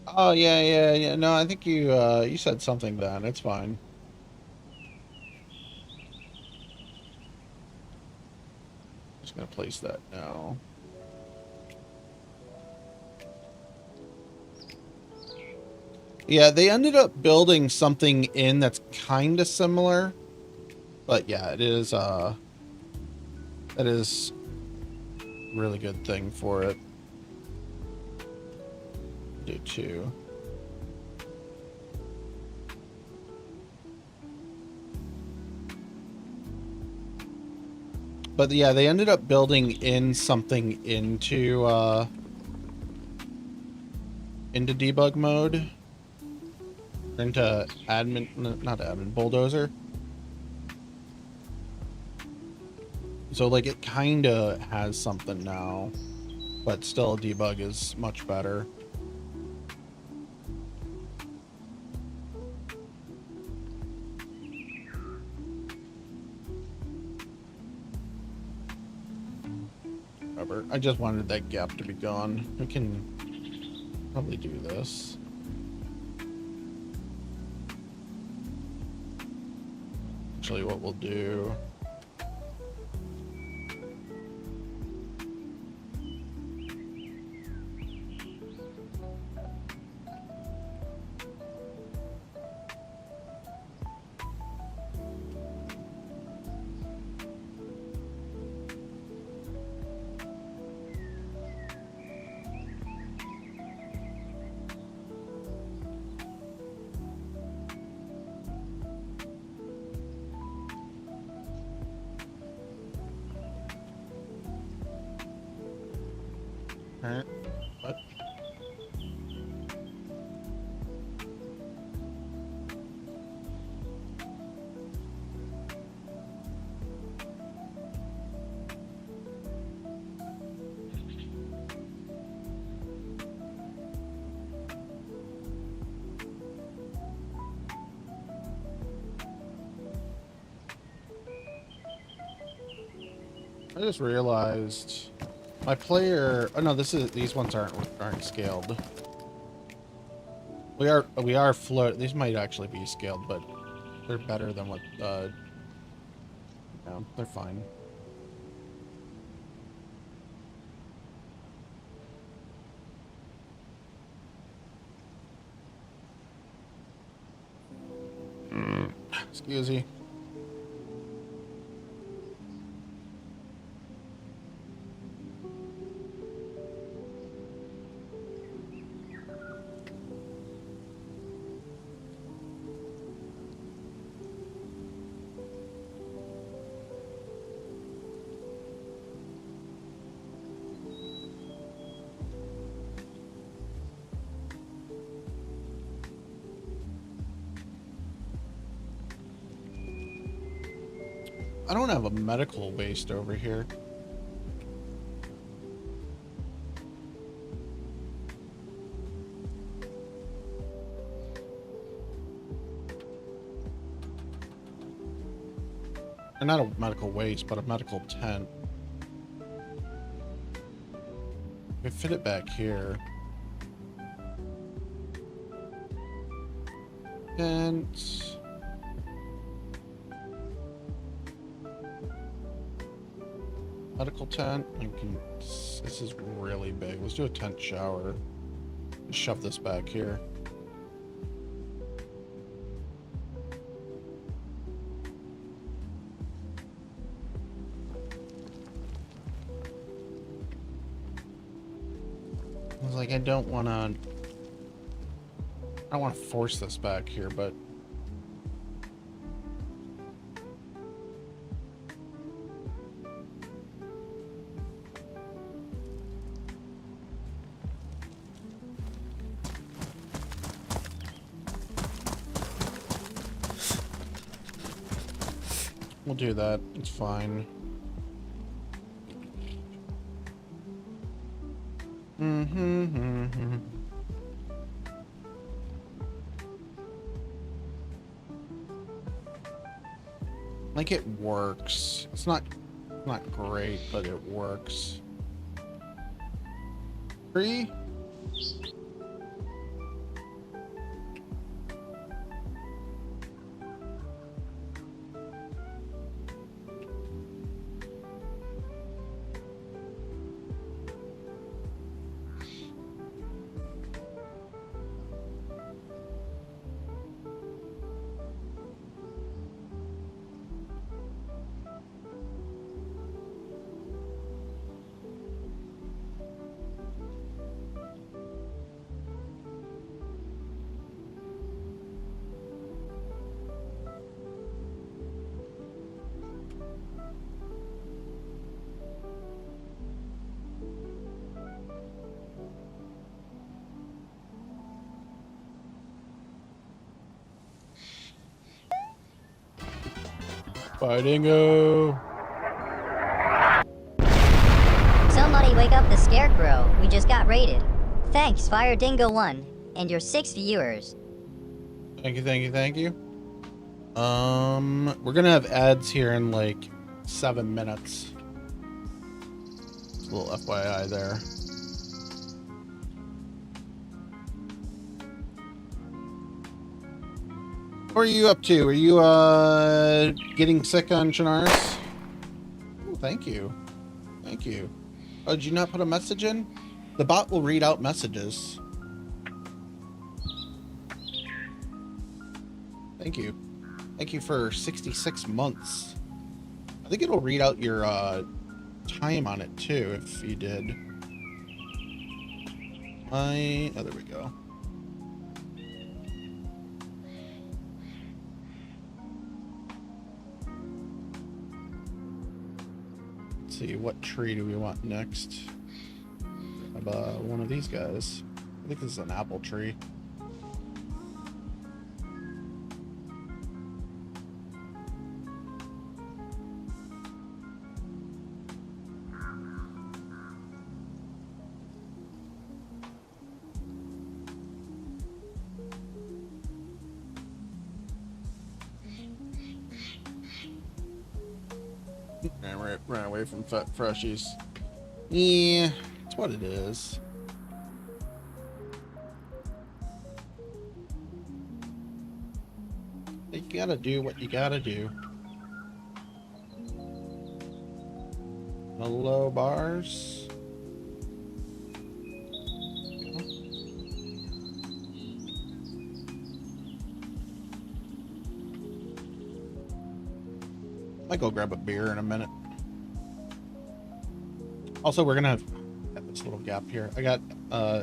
Oh yeah. No, I think you said something then. It's fine. Just gonna place that now. Yeah, they ended up building something in that's kind of similar, but yeah, it is that is a really good thing for it. Do too. But yeah, they ended up building in something into debug mode, into admin, not admin, bulldozer. So like it kind of has something now, but still debug is much better. I just wanted that gap to be gone. We can probably do this. Actually, what we'll do... What? I just realized my player. Oh no, these ones aren't scaled. We are float. These might actually be scaled, but they're better than what. No, they're fine. Excuse me. I don't have a medical waste over here. Or not a medical waste, but a medical tent. We fit it back here. Tent. Medical tent. This is really big. Let's do a tent shower. Just shove this back here. I was like, I don't want to force this back here, but we'll do that. It's fine. Like, it works. It's not great, but it works. 3? Bye, Dingo. Somebody wake up the scarecrow. We just got raided. Thanks, Fire Dingo 1, and your 6 viewers. Thank you, thank you, thank you. We're gonna have ads here in like 7 minutes. Just a little FYI there. What are you up to? Are you getting sick on Chernarus? Oh, thank you. Thank you. Oh, did you not put a message in? The bot will read out messages. Thank you. Thank you for 66 months. I think it'll read out your time on it too if you did. Oh, there we go. Let's see, what tree do we want next? How about one of these guys? I think this is an apple tree. Ran away from freshies. Yeah, it's what it is. You gotta do what you gotta do. Hello, bars. Might go grab a beer in a minute. Also, we're gonna have this little gap here. I got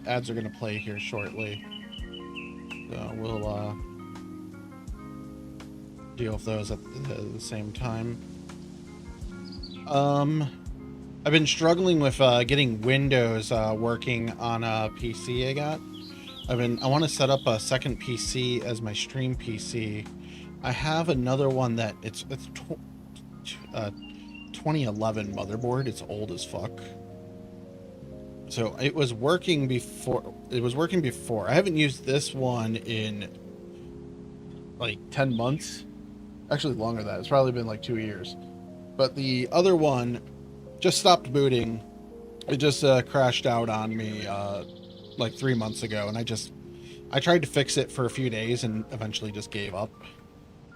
ads are gonna play here shortly, so we'll deal with those at the same time. I've been struggling with getting Windows working on a PC I got. I want to set up a second PC as my stream PC. I have another one that it's 2011 motherboard. It's old as fuck. So it was working before. I haven't used this one in like 10 months. Actually longer than that. It's probably been like 2 years. But the other one just stopped booting. It just crashed out on me like 3 months ago, and I tried to fix it for a few days and eventually just gave up.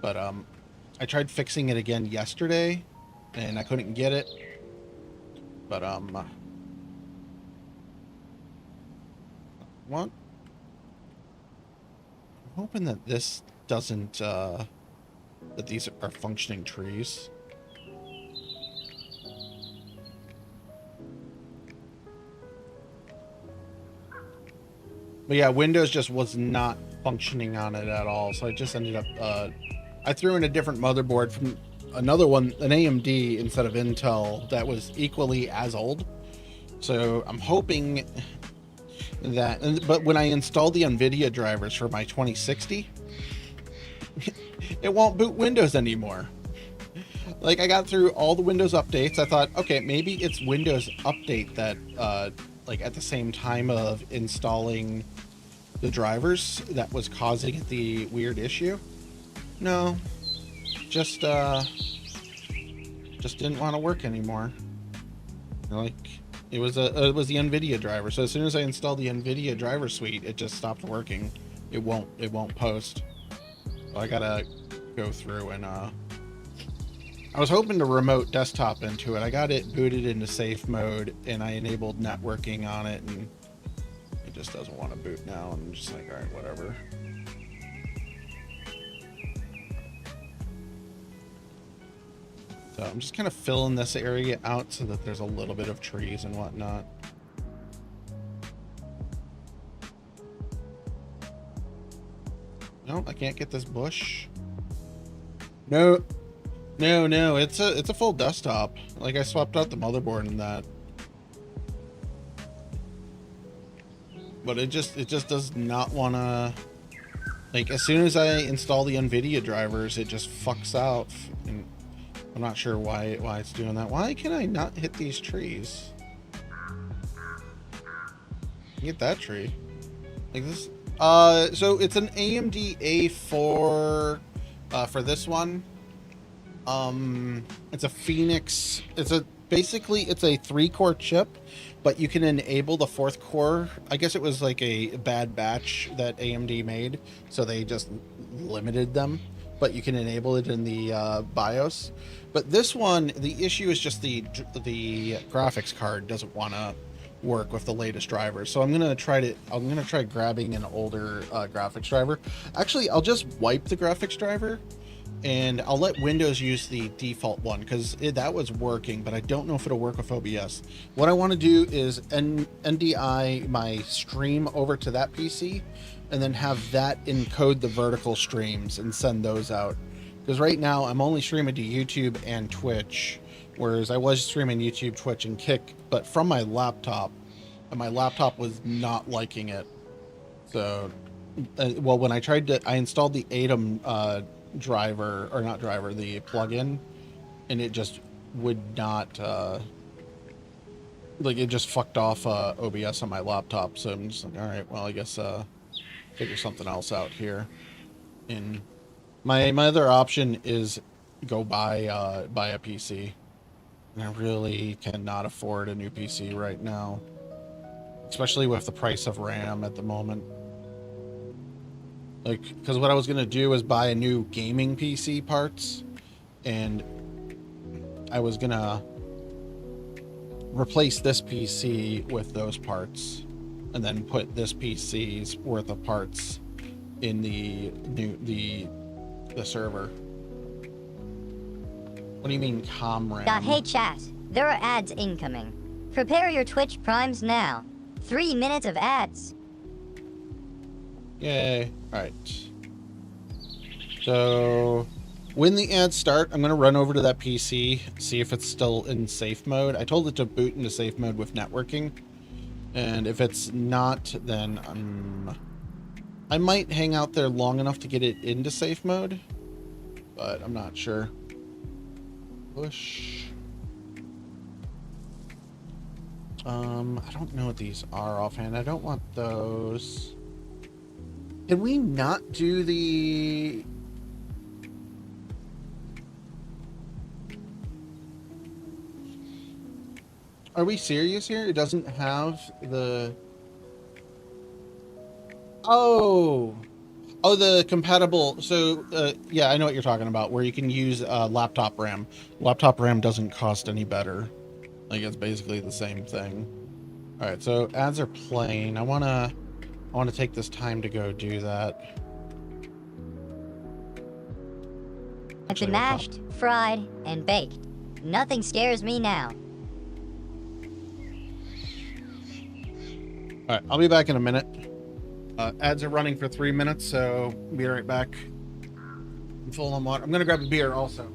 But I tried fixing it again yesterday, and I couldn't get it. But what? I'm hoping that this doesn't that these are functioning trees. But yeah, Windows just was not functioning on it at all. So I just ended up, I threw in a different motherboard from another one, an AMD instead of Intel, that was equally as old. So I'm hoping that, but when I install the NVIDIA drivers for my 2060, it won't boot Windows anymore. Like, I got through all the Windows updates. I thought, okay, maybe it's Windows Update that, like, at the same time of installing the drivers that was causing the weird issue. No, just didn't want to work anymore. Like, it was the NVIDIA driver. So as soon as I installed the NVIDIA driver suite, it just stopped working. It won't post. So I gotta go through and I was hoping to remote desktop into it. I got it booted into safe mode and I enabled networking on it, and it just doesn't want to boot now. I'm just like, all right, whatever. So I'm just kind of filling this area out so that there's a little bit of trees and whatnot. No, I can't get this bush. No, it's a full desktop. Like, I swapped out the motherboard and that. But it just does not want to, like, as soon as I install the NVIDIA drivers, it just fucks out. And I'm not sure why it's doing that. Why can I not hit these trees? Get that tree. Like this. So it's an AMD A4 for this one. It's a Phoenix. Basically it's a 3-core chip, but you can enable the 4th core. I guess it was like a bad batch that AMD made, so they just limited them. But you can enable it in the BIOS. But this one, the issue is just the graphics card doesn't want to work with the latest drivers. So I'm gonna try grabbing an older graphics driver. Actually, I'll just wipe the graphics driver, and I'll let Windows use the default one, because that was working, but I don't know if it'll work with OBS. What I want to do is NDI my stream over to that PC, and then have that encode the vertical streams and send those out. Because right now I'm only streaming to YouTube and Twitch, whereas I was streaming YouTube, Twitch, and Kick, but from my laptop, and my laptop was not liking it. So, well, when I installed the Atom driver, or not driver, the plugin, and it just would not, like, it just fucked off OBS on my laptop. So I'm just like, all right, well, I guess figure something else out here. And my other option is go buy a PC, and I really cannot afford a new PC right now, especially with the price of RAM at the moment. Like, because what I was gonna do is buy a new gaming PC parts, and I was gonna replace this PC with those parts, and then put this PC's worth of parts in the server. What do you mean RAM? Hey chat, there are ads incoming. Prepare your Twitch primes now. 3 minutes of ads. Yay. Alright. So when the ads start, I'm going to run over to that PC, see if it's still in safe mode. I told it to boot into safe mode with networking. And if it's not, then I might hang out there long enough to get it into safe mode, but I'm not sure. Push. I don't know what these are offhand. I don't want those. Can we not do the... Are we serious here? It doesn't have the... Oh, the compatible. So, yeah, I know what you're talking about, where you can use laptop RAM. Laptop RAM doesn't cost any better. Like, it's basically the same thing. All right, so ads are playing. I want to take this time to go do that. I've been mashed, fried, and baked. Nothing scares me now. All right, I'll be back in a minute. Ads are running for 3 minutes, so be right back. I'm full on water. I'm gonna grab a beer also.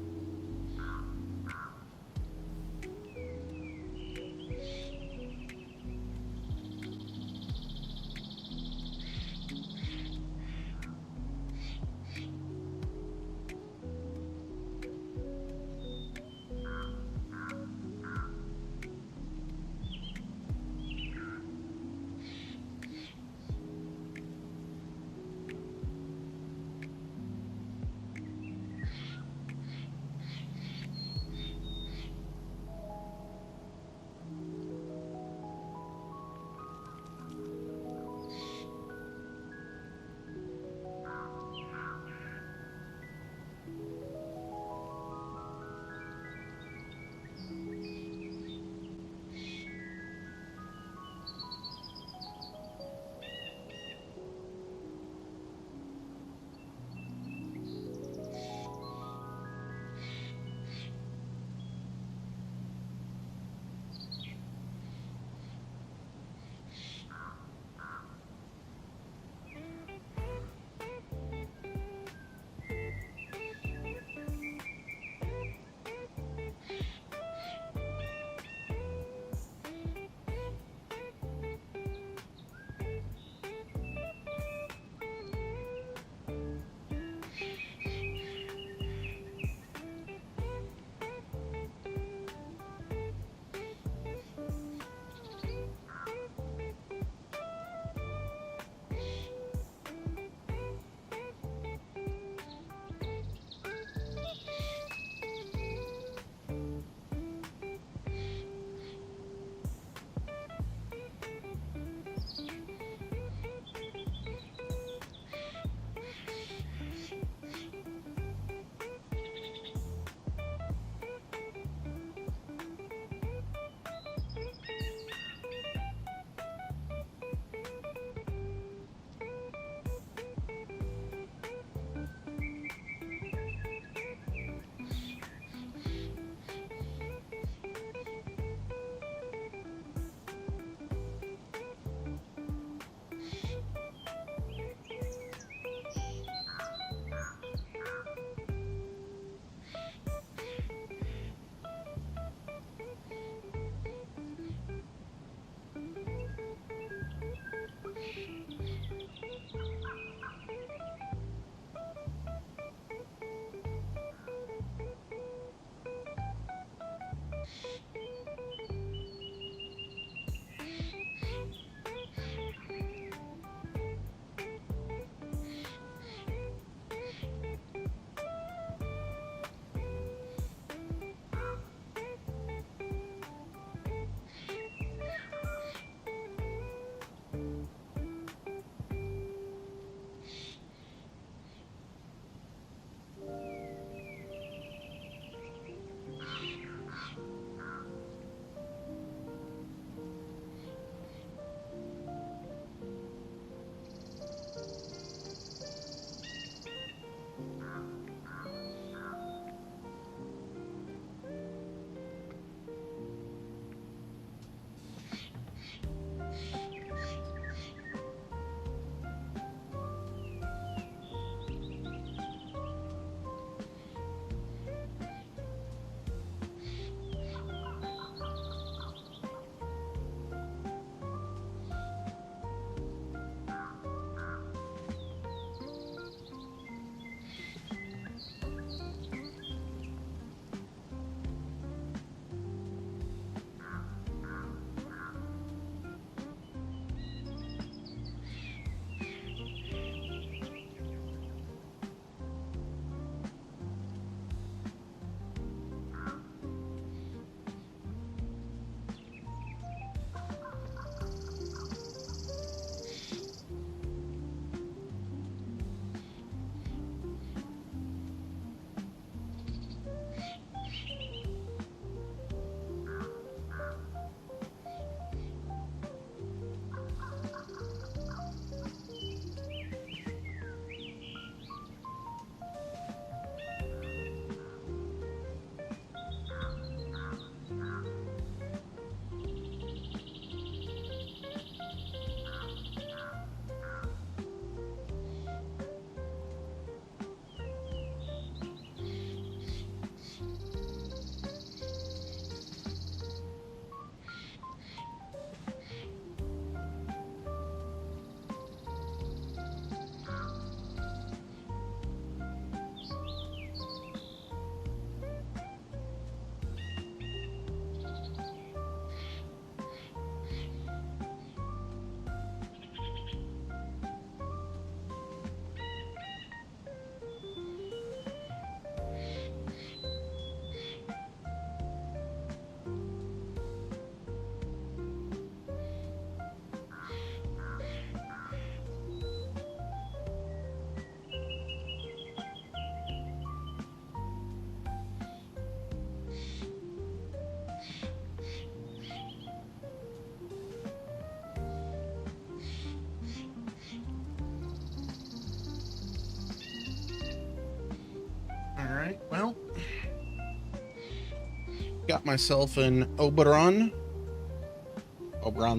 got myself an Oberon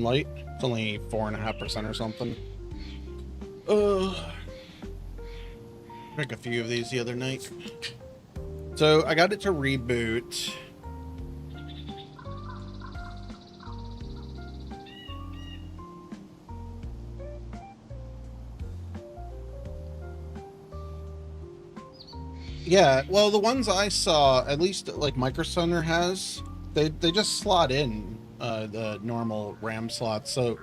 Light. It's only 4.5% or something. Drank a few of these the other night. So I got it to reboot. Yeah, well, the ones I saw, at least like Micro Center has, they just slot in the normal RAM slots. So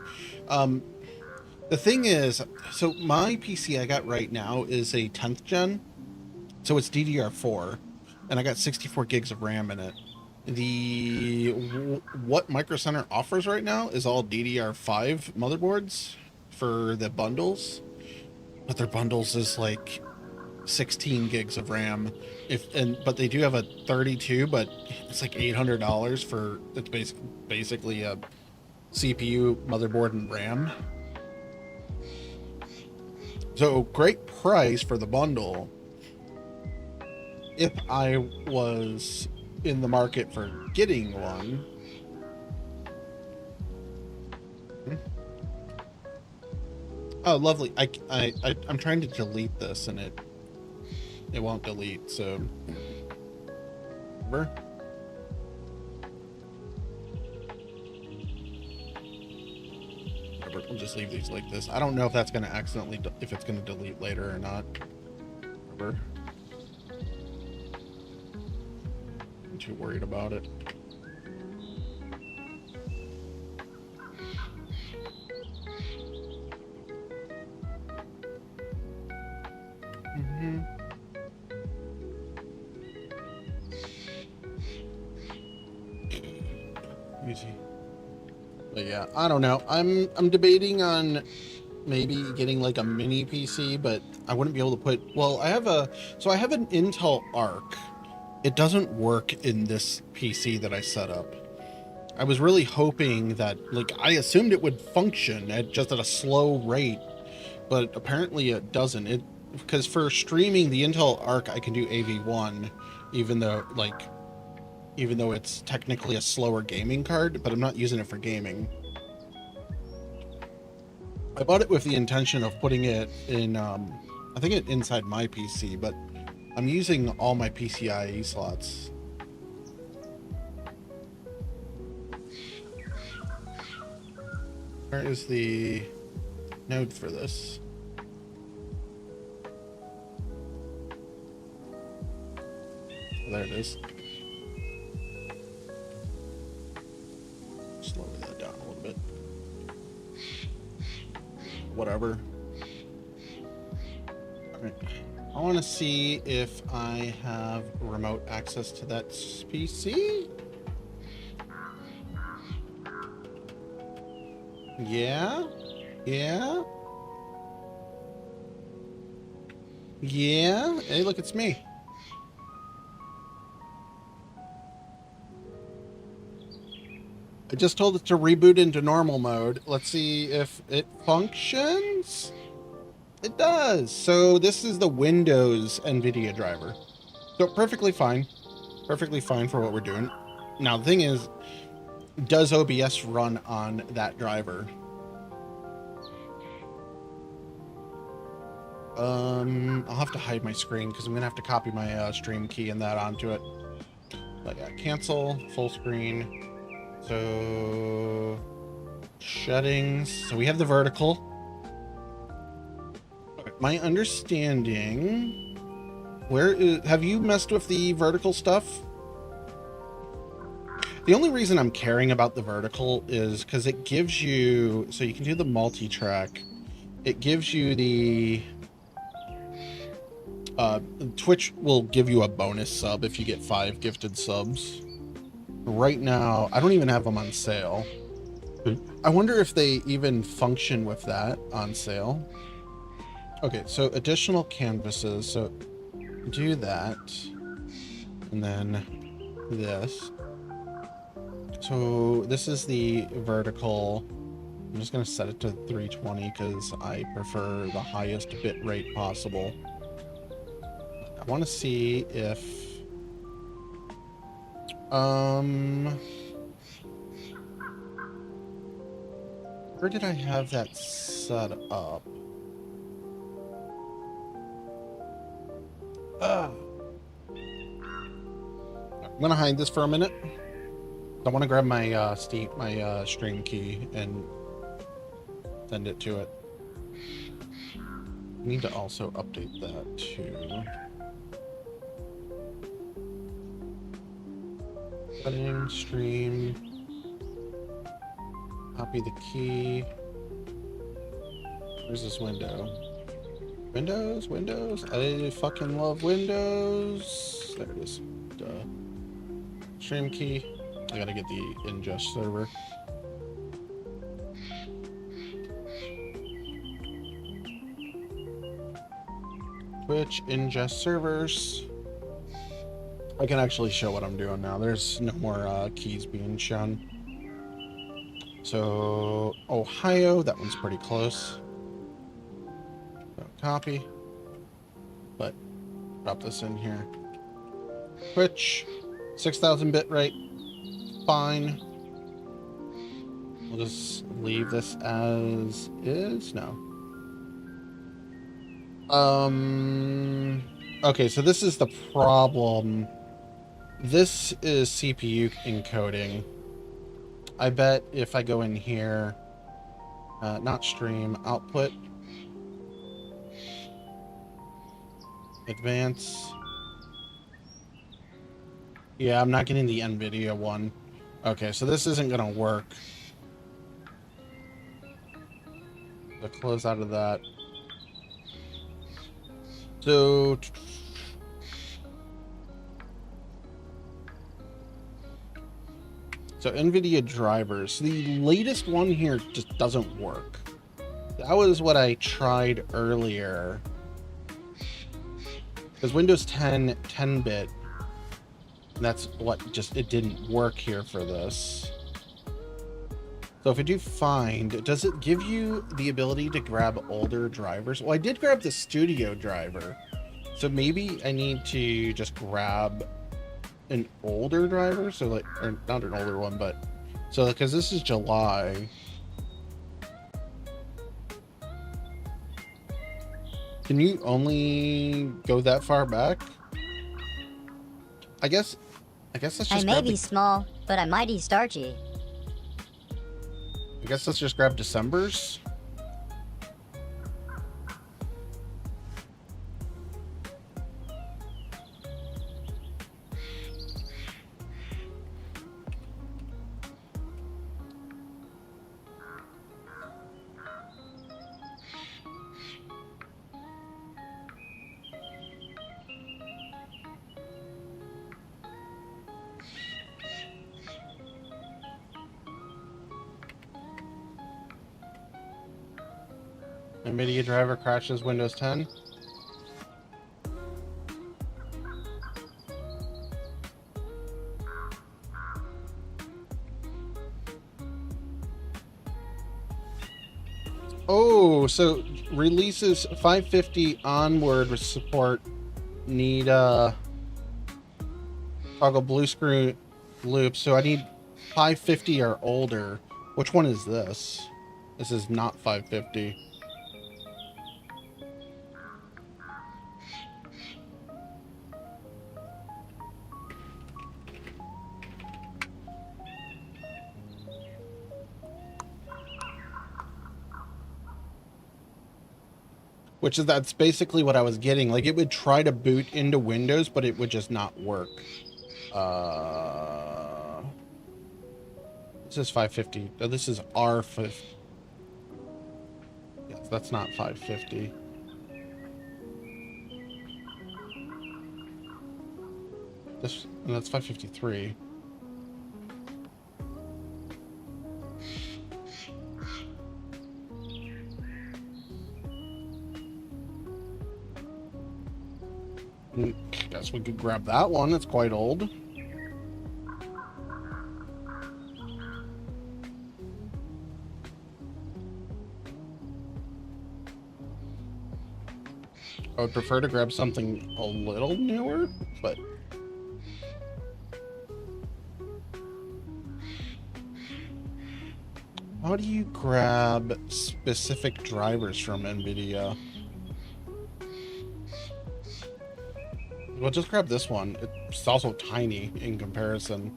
the thing is, so my PC I got right now is a 10th gen, so it's DDR4, and I got 64 gigs of RAM in it. What Micro Center offers right now is all DDR5 motherboards for the bundles, but their bundles is like 16 gigs of RAM. But they do have a 32, but it's like $800 for it's basically a CPU, motherboard, and RAM. So great price for the bundle. If I was in the market for getting one. Oh, lovely. I'm trying to delete this and it won't delete, so whatever. We'll just leave these like this. I don't know if that's going to accidentally, if it's going to delete later or not. Whatever. I'm too worried about it. Easy. But yeah, I don't know. I'm debating on maybe getting like a mini PC, but I wouldn't be able to put, well, I have an Intel Arc. It doesn't work in this PC that I set up. I was really hoping that, like, I assumed it would function just at a slow rate, but apparently it doesn't. Because for streaming the Intel Arc, I can do AV1, even though it's technically a slower gaming card, but I'm not using it for gaming. I bought it with the intention of putting it in, I think it inside my PC, but I'm using all my PCIe slots. Where is the node for this? There it is. Slow that down a little bit. Whatever. Alright. I want to see if I have remote access to that PC. Yeah. Yeah. Yeah. Hey, look, it's me. I just told it to reboot into normal mode. Let's see if it functions. It does. So this is the Windows NVIDIA driver. So perfectly fine. Perfectly fine for what we're doing. Now, the thing is, does OBS run on that driver? I'll have to hide my screen because I'm going to have to copy my stream key and that onto it. But yeah, cancel, full screen. So, settings. So we have the vertical. My understanding, have you messed with the vertical stuff? The only reason I'm caring about the vertical is because it gives you, so you can do the multi-track. It gives you the, Twitch will give you a bonus sub if you get 5 gifted subs. Right now, I don't even have them on sale. I wonder if they even function with that on sale. Okay, so additional canvases. So do that. And then this. So this is the vertical. I'm just going to set it to 320 because I prefer the highest bit rate possible. I want to see if Where did I have that set up? I'm gonna hide this for a minute. I want to grab my stream key and send it to it. I need to also update that too. Settings, stream. Copy the key. Where's this window? Windows. I fucking love Windows. There it is. Duh. Stream key. I gotta get the ingest server. Twitch ingest servers. I can actually show what I'm doing now. There's no more keys being shown. So Ohio, that one's pretty close. So, copy. But drop this in here. Twitch, 6,000 bit rate. Fine. We'll just leave this as is. No. Okay, so this is the problem. This is CPU encoding. I bet if I go in here, not stream, output, advance. Yeah, I'm not getting the NVIDIA one. Okay, so this isn't gonna work. So close out of that. So NVIDIA drivers. The latest one here just doesn't work. That was what I tried earlier. Because Windows 10, 10-bit, that's what just, it didn't work here for this. So if I do find, does it give you the ability to grab older drivers? Well, I did grab the studio driver. So maybe I need to just grab an older driver, so like, or not an older one, but so because this is July. Can you only go that far back? I guess let's just I may be small, but I'm mighty starchy. I guess let's just grab December's. NVIDIA driver crashes Windows 10. Oh, so releases 550 onward with support need toggle blue screen loop. So I need 550 or older. Which one is this? This is not 550. Which is, that's basically what I was getting. Like, it would try to boot into Windows, but it would just not work. This is 550. Oh, this is R50. Yes, that's not 550. This, that's 553. Guess we could grab that one. It's quite old. I would prefer to grab something a little newer, but how do you grab specific drivers from NVIDIA? Well, just grab this one. It's also tiny in comparison.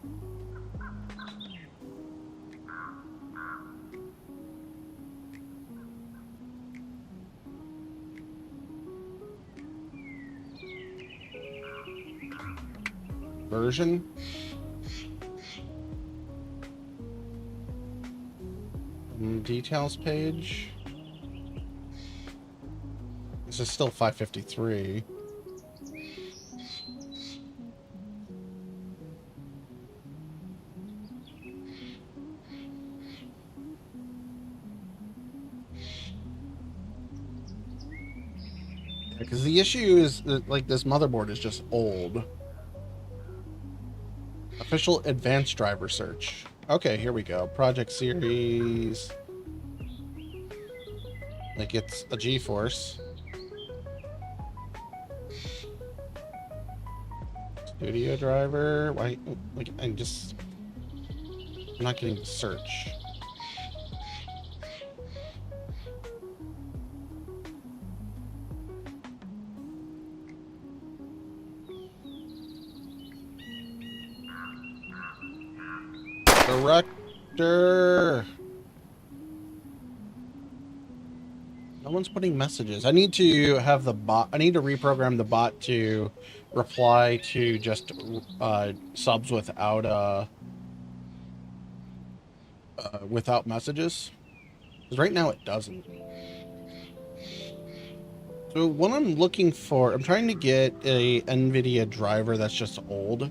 Version? Details page. This is still 553. Because the issue is that, like, this motherboard is just old. Official advanced driver search. Okay, here we go. Project series. Like, it's a GeForce. Studio driver. Why? Like, I'm not getting the search. Director. No one's putting messages. I need to have the bot. I need to reprogram the bot to reply to just subs without messages. Because right now it doesn't. So what I'm looking for, I'm trying to get a NVIDIA driver that's just old.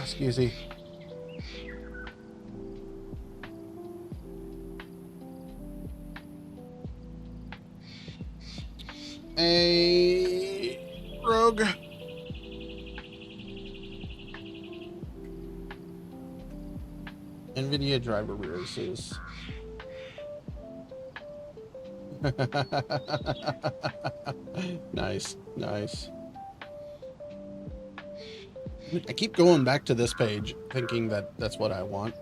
Excuse me. A rogue. NVIDIA driver releases. Nice, nice. I keep going back to this page, thinking that that's what I want.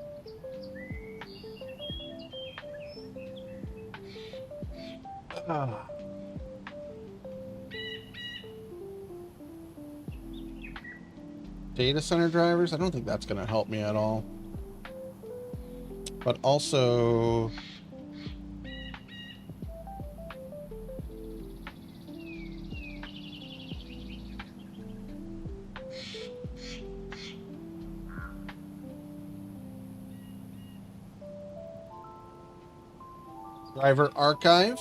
Data center drivers? I don't think that's going to help me at all. But also... driver archive.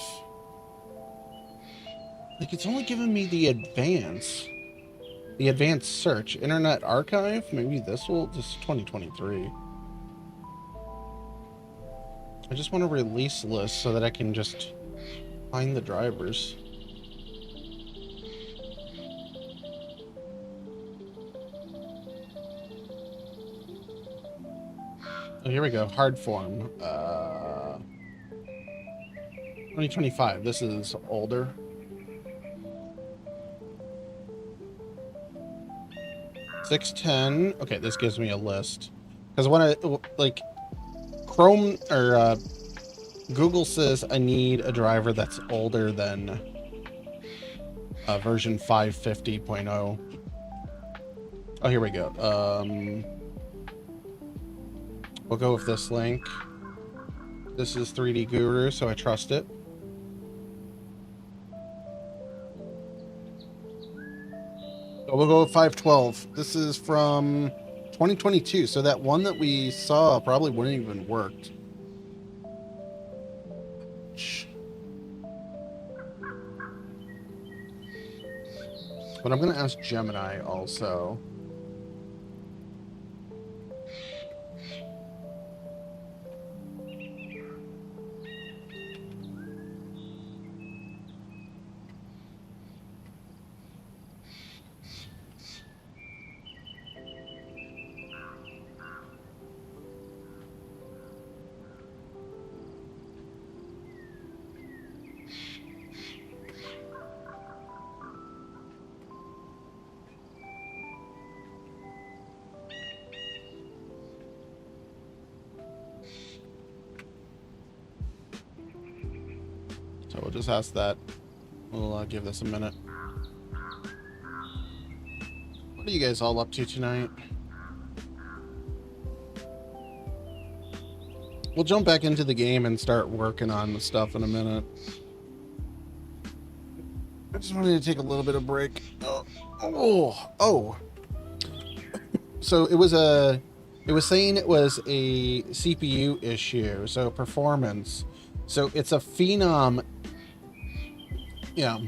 Like, it's only giving me the advanced search. Internet archive. Maybe this is 2023. I just want a release list so that I can just find the drivers. Oh, here we go. Hard form. 2025. This is older. $610. Okay, this gives me a list. Because when I like Chrome or Google says I need a driver that's older than version 550.0. Oh, here we go. We'll go with this link. This is 3D Guru, so I trust it. So we'll go with 512. This is from 2022, so that one that we saw probably wouldn't even worked. But I'm going to ask Gemini also. we'll just ask that. We'll give this a minute. What are you guys all up to tonight? We'll jump back into the game and start working on the stuff in a minute. I just wanted to take a little bit of break. Oh. So it was saying it was a CPU issue, so performance. So it's a Phenom. Yeah.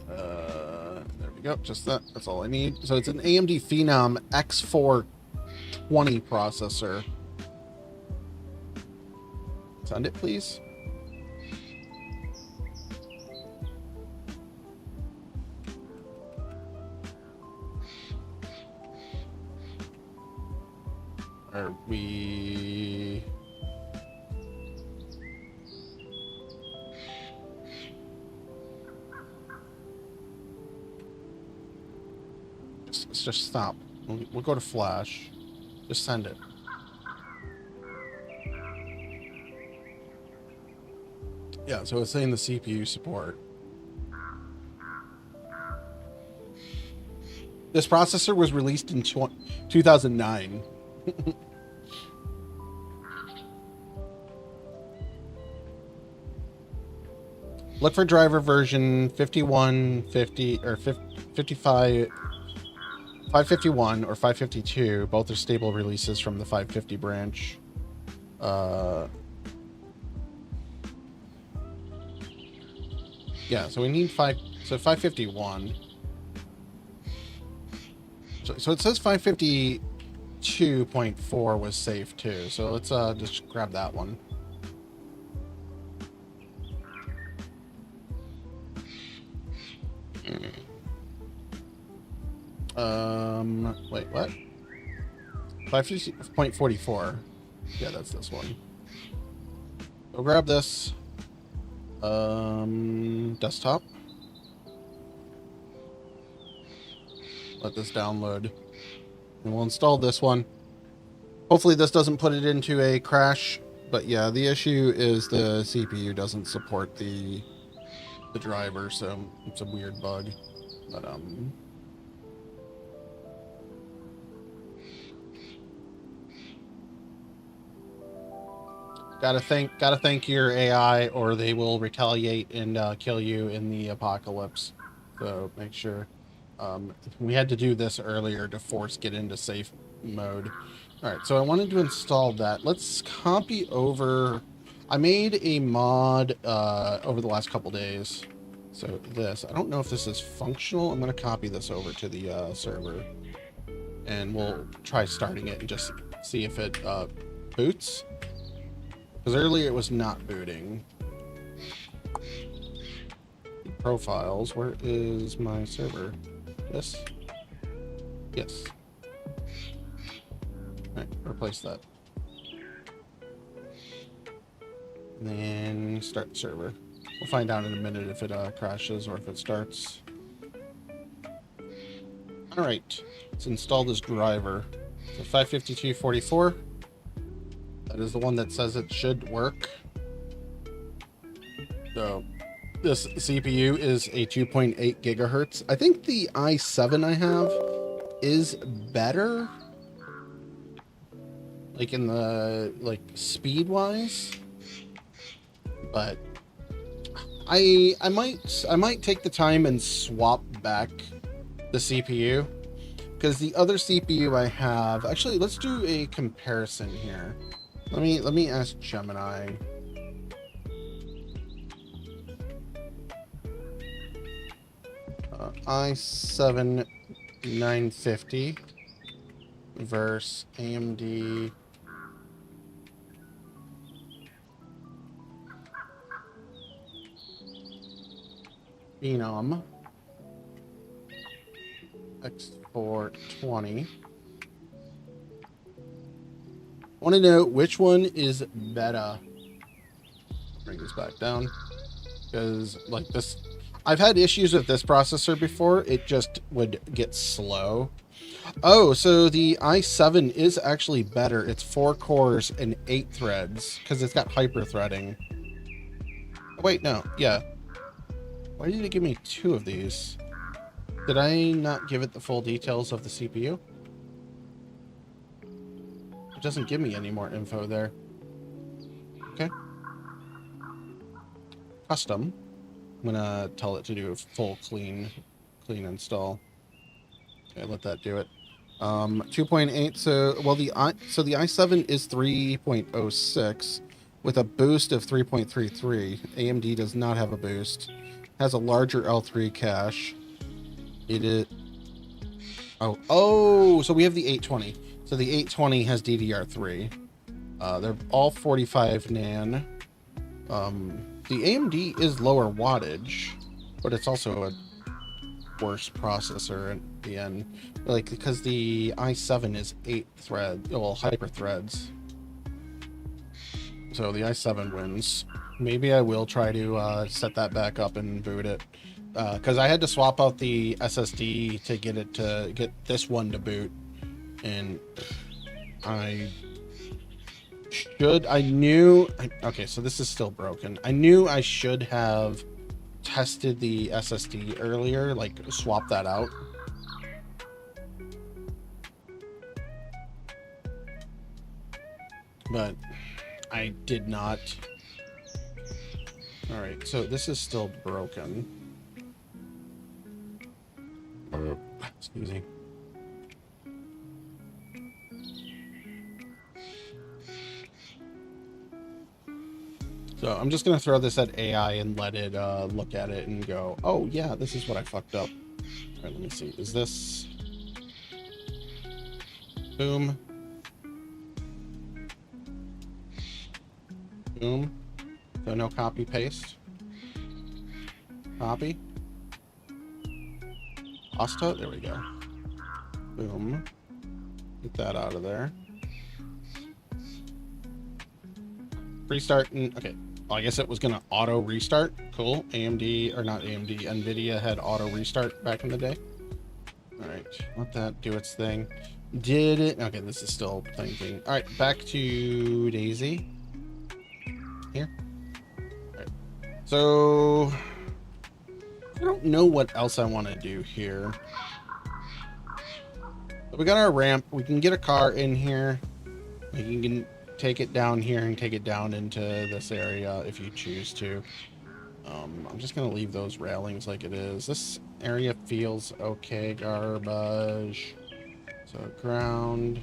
There we go. Just that. That's all I need. So it's an AMD Phenom X420 processor. Send it, please. Are we... Let's just stop. We'll go to Flash. Just send it. Yeah, so it's saying the CPU support. This processor was released in 2009. Look for driver version 5150 or 55 551 or 552. Both are stable releases from the 550 branch. Yeah, so we need 551. So it says 552.4 was safe too. So let's just grab that one. Wait, what? 550.44. Yeah, that's this one. Go grab this. Desktop. Let this download. And we'll install this one. Hopefully this doesn't put it into a crash. But yeah, the issue is the CPU doesn't support the driver, so it's a weird bug. But gotta thank your AI, or they will retaliate and kill you in the apocalypse. So make sure. We had to do this earlier to force get into safe mode. All right, so I wanted to install that. Let's copy over. I made a mod over the last couple days. So this, I don't know if this is functional. I'm going to copy this over to the server, and we'll try starting it and just see if it boots. Because earlier it was not booting. Profiles, where is my server? This? Yes. Alright, replace that. And then start the server. We'll find out in a minute if it crashes or if it starts. Alright, let's install this driver. So 552.44. That is the one that says it should work. So this CPU is a 2.8 gigahertz. I think the i7 I have is better, like in the speed wise. But I might take the time and swap back the CPU, because the other CPU I have, actually, let's do a comparison here. Let me ask Gemini. i7 950 versus AMD Phenom X420. I want to know which one is better. Bring this back down, because like this, I've had issues with this processor before. It just would get slow. Oh, so the i7 is actually better. It's 4 cores and 8 threads because it's got hyper threading. Oh, wait, no. Yeah. Why did it give me 2 of these? Did I not give it the full details of the CPU? It doesn't give me any more info there. Okay. Custom. I'm gonna tell it to do a full clean install. Okay, let that do it. 2.8. So well, the i7 is 3.06 with a boost of 3.33. AMD does not have a boost. Has a larger L3 cache. It is. Oh, so we have the 820. So the 820 has DDR3. They're all 45 nan. The AMD is lower wattage, but it's also a worse processor at the end. Like, because the i7 is 8 thread, well, hyper threads. So the i7 wins. Maybe I will try to set that back up and boot it. Because I had to swap out the SSD to get this one to boot. And okay, so this is still broken. I knew I should have tested the SSD earlier, like swap that out. But I did not. All right, so this is still broken. Excuse me. So I'm just going to throw this at AI and let it look at it and go, oh, yeah, this is what I fucked up. All right, let me see. Is this... Boom. Boom. So no copy paste. Copy. Pasta. There we go. Boom. Get that out of there. Restart. Okay. Well, I guess it was going to auto restart. Cool. AMD, or not AMD, NVIDIA had auto restart back in the day. All right. Let that do its thing. Did it? Okay, this is still thinking. All right. Back to DayZ. Here. All right. So I don't know what else I want to do here. But we got our ramp. We can get a car in here. We can take it down here and take it down into this area if you choose to. I'm just gonna leave those railings like it is. This area feels okay. Garbage. So ground.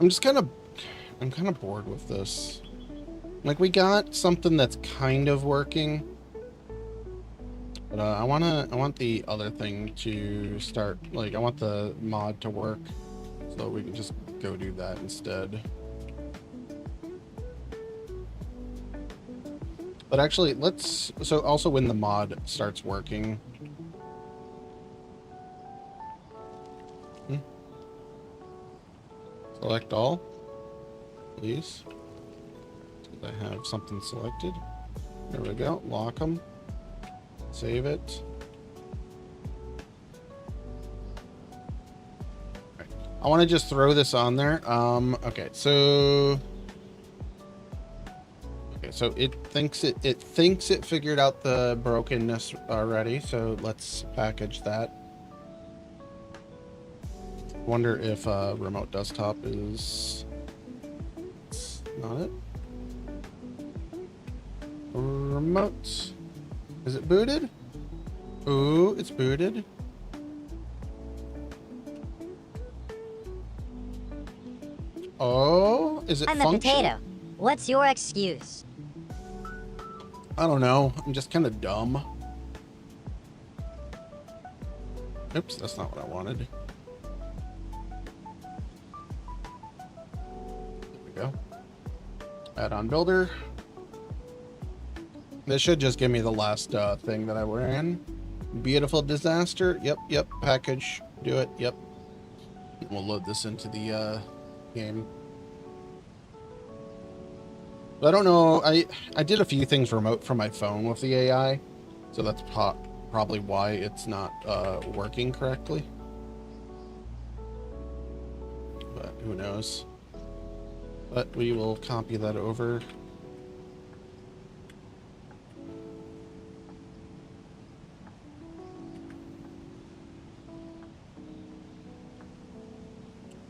I'm kind of bored with this. Like, we got something that's kind of working, but I want the other thing to start. Like, I want the mod to work, so we can just go do that instead. But actually, so also when the mod starts working. Select all, please. Did I have something selected? There we go. Lock them. Save it. Right. I want to just throw this on there. Okay, so it thinks it figured out the brokenness already. So let's package that. Wonder if remote desktop is not it. Remote, is it booted? Ooh, it's booted. Oh, is it I'm function? a potato. What's your excuse? I don't know. I'm just kind of dumb. Oops, that's not what I wanted. There we go. Add-on builder. This should just give me the last thing that I ran. Beautiful disaster. Yep. Package. Do it. Yep. We'll load this into the game. I don't know. I did a few things remote from my phone with the AI, so that's probably why it's not working correctly. But who knows? But we will copy that over.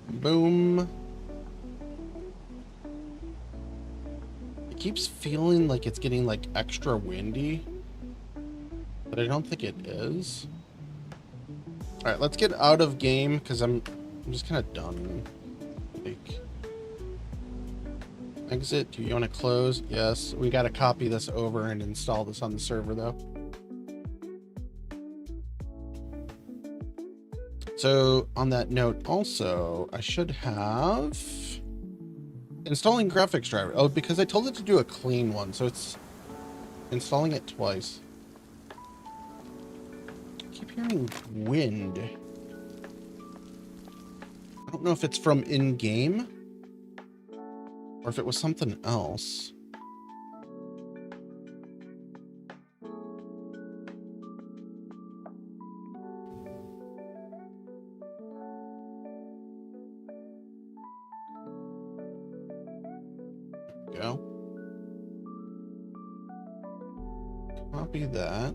Boom. It keeps feeling like it's getting like extra windy, but I don't think it is. All right, let's get out of game because I'm just kind of done. Like, exit. Do you want to close? Yes. We got to copy this over and install this on the server though. So on that note, also, I should have installing graphics driver. Oh, because I told it to do a clean one, so it's installing it twice. I keep hearing wind. I don't know if it's from in-game or if it was something else. Go. Copy that.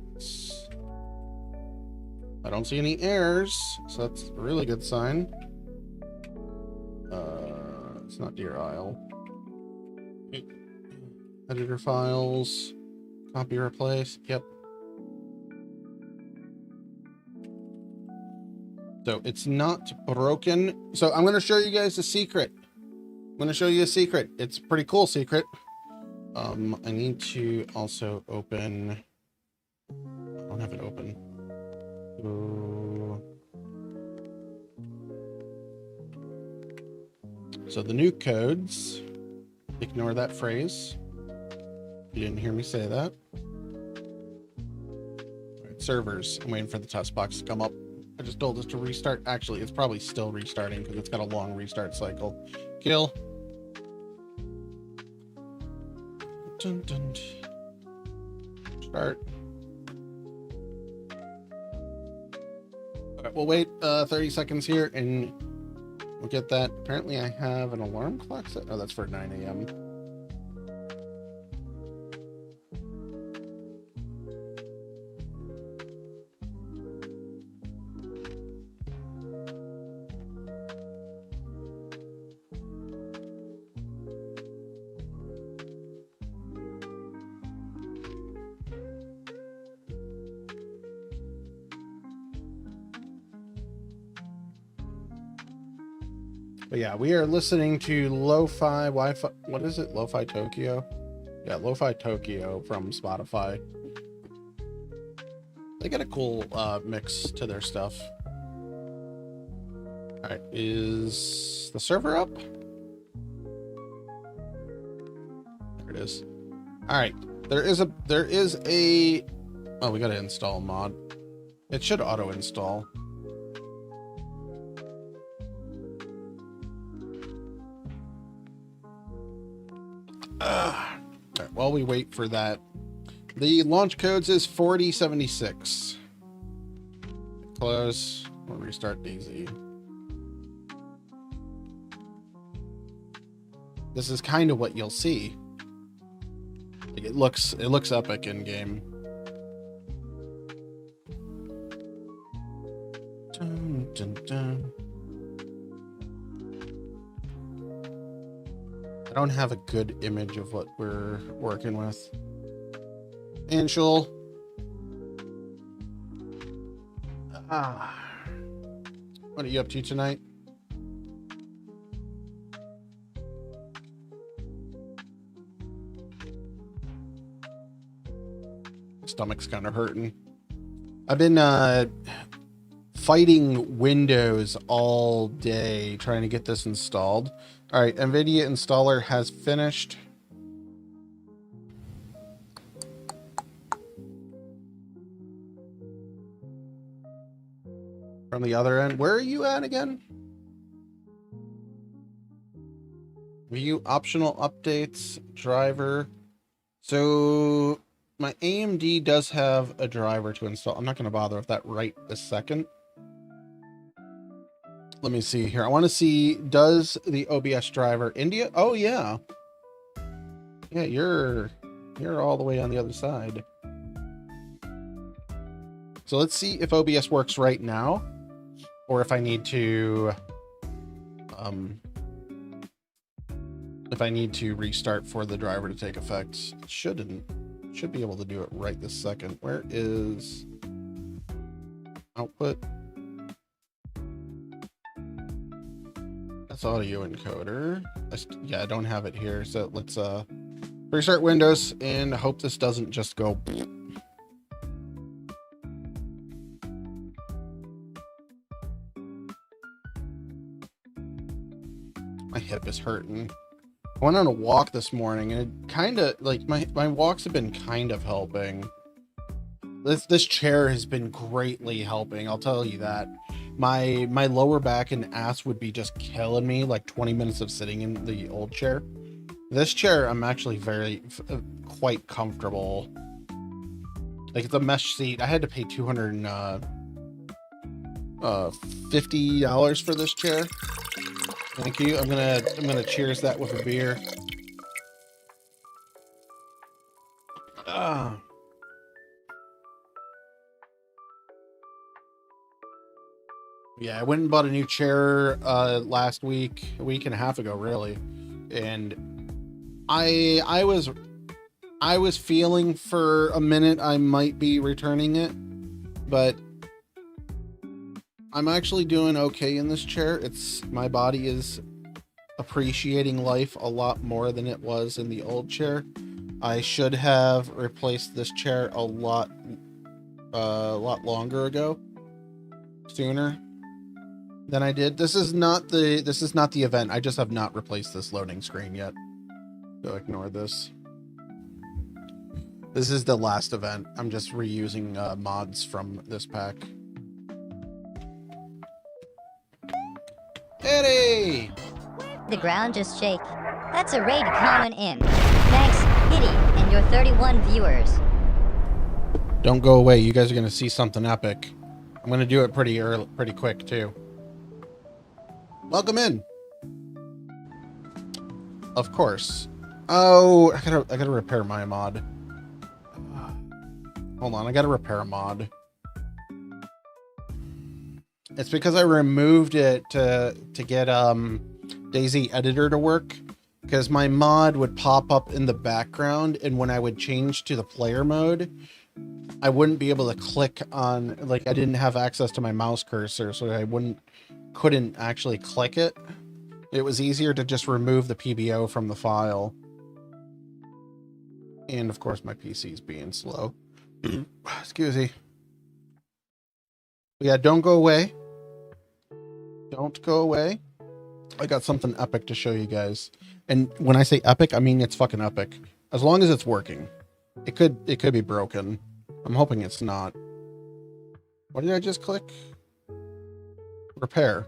I don't see any errors, so that's a really good sign. It's not Deer Isle. Editor files. Copy, replace. Yep. So it's not broken. So I'm going to show you guys a secret. I'm going to show you a secret. It's a pretty cool secret. I need to also open. I don't have it open. So the new codes. Ignore that phrase. You didn't hear me say that. All right, servers. I'm waiting for the test box to come up. I just told us to restart. Actually, it's probably still restarting because it's got a long restart cycle. Kill. Dun, dun. Start. All right, we'll wait 30 seconds here and we'll get that. Apparently I have an alarm clock set. Oh, that's for 9 a.m. But yeah, we are listening to Lo-Fi Wi-Fi. What is it? Lo-Fi Tokyo? Yeah, Lo-Fi Tokyo from Spotify. They got a cool mix to their stuff. All right, is the server up? There it is. All right, there is a. Oh, we got to install mod. It should auto install. Right, while we wait for that, the launch codes is 4076. Close. We'll restart DayZ. This is kind of what you'll see. Like it looks epic in game. Dun, dun, dun. I don't have a good image of what we're working with. Anshul. What are you up to tonight? stomach's kind of hurting. I've been fighting Windows all day trying to get this installed. All right, NVIDIA installer has finished. From the other end, where are you at again? View optional updates, driver. So my AMD does have a driver to install. I'm not going to bother with that right this second. Let me see here. I want to see, does the OBS driver India? Oh yeah. Yeah, you're all the way on the other side. So let's see if OBS works right now, or if I need to restart for the driver to take effect. It should be able to do it right this second. Where is output? That's audio encoder. Yeah, I don't have it here. So let's restart Windows and hope this doesn't just go. My hip is hurting. I went on a walk this morning and it kind of like my walks have been kind of helping. This chair has been greatly helping, I'll tell you that. My lower back and ass would be just killing me, like 20 minutes of sitting in the old chair. This chair, I'm actually quite comfortable. Like, it's a mesh seat. I had to pay $250 for this chair. Thank you. I'm gonna cheers that with a beer. Yeah, I went and bought a new chair last week, a week and a half ago, really, and I was feeling for a minute I might be returning it, but I'm actually doing okay in this chair. My body is appreciating life a lot more than it was in the old chair. I should have replaced this chair a lot longer ago, sooner than I did. This is not the event. I just have not replaced this loading screen yet. So ignore this. This is the last event. I'm just reusing mods from this pack. Eddie! The ground just shake. That's a raid coming in. Thanks, Hitty, and your 31 viewers. Don't go away. You guys are going to see something epic. I'm going to do it pretty quick, too. Welcome in. Of course. Oh, I gotta repair my mod. Hold on, I gotta repair a mod. It's because I removed it to get DayZ editor to work, because my mod would pop up in the background, and when I would change to the player mode, I wouldn't be able to click on, like, I didn't have access to my mouse cursor, so I couldn't actually click it. It was easier to just remove the PBO from the file. And of course my PC's being slow. Excuse me. But yeah, don't go away. Don't go away. I got something epic to show you guys. And when I say epic, I mean it's fucking epic. As long as it's working. It could be broken. I'm hoping it's not. What did I just click? Repair.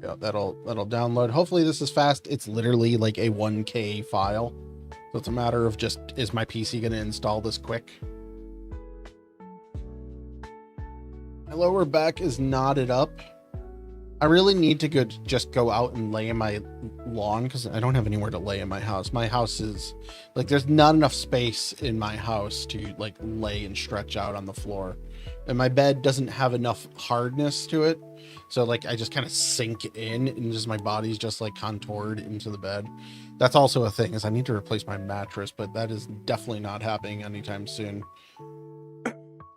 Yeah, that'll download. Hopefully this is fast. It's literally like a 1K file. So it's a matter of just, is my PC going to install this quick? My lower back is knotted up. I really need to just go out and lay in my lawn because I don't have anywhere to lay in my house. My house is like, there's not enough space in my house to like lay and stretch out on the floor. And my bed doesn't have enough hardness to it. So like I just kind of sink in and just my body's just like contoured into the bed. That's also a thing, is I need to replace my mattress, but that is definitely not happening anytime soon.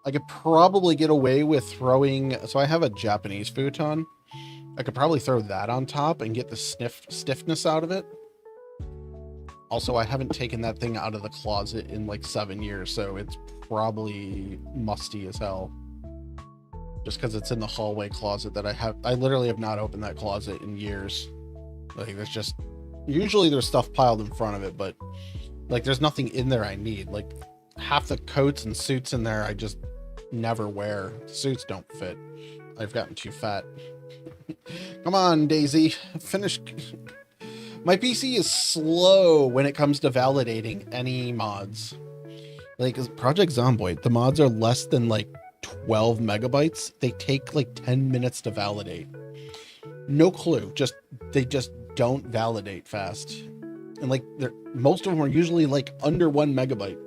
I could probably get away with throwing, so I have a Japanese futon. I could probably throw that on top and get the stiffness out of it. Also, I haven't taken that thing out of the closet in like 7 years, so it's probably musty as hell. Just because it's in the hallway closet that I literally have not opened that closet in years. Like, there's just, usually there's stuff piled in front of it, but like there's nothing in there I need. Like half the coats and suits in there I just never wear. The suits don't fit. I've gotten too fat. Come on, DayZ, finish. My PC is slow when it comes to validating any mods. Like Project Zomboid, the mods are less than like 12 megabytes. They take like 10 minutes to validate. No clue. They just don't validate fast. And like most of them are usually like under 1 megabyte.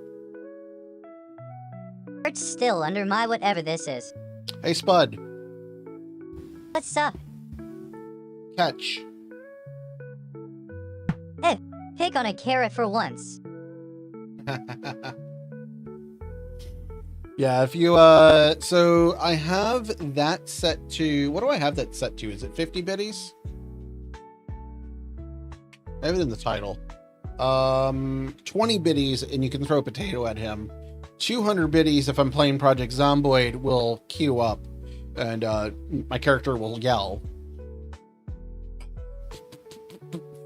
It's still under my whatever this is. Hey Spud. What's up? Catch. Hey, pick on a carrot for once. Yeah, if you so I have that set to, what do I have that set to? Is it 50 biddies? I have it in the title. 20 biddies and you can throw a potato at him. 200 biddies if I'm playing Project Zomboid will queue up and my character will yell.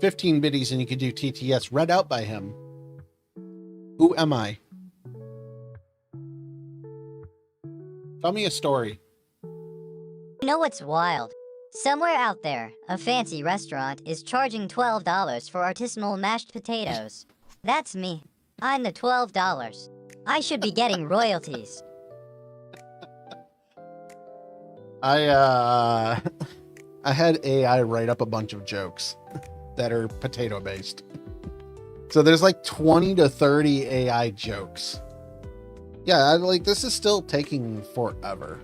15 biddies and you can do TTS read out by him. Who am I? Tell me a story. You know what's wild? Somewhere out there, a fancy restaurant is charging $12 for artisanal mashed potatoes. That's me. I'm the $12. I should be getting royalties. I had AI write up a bunch of jokes that are potato based. So there's like 20 to 30 AI jokes. Yeah, like this is still taking forever.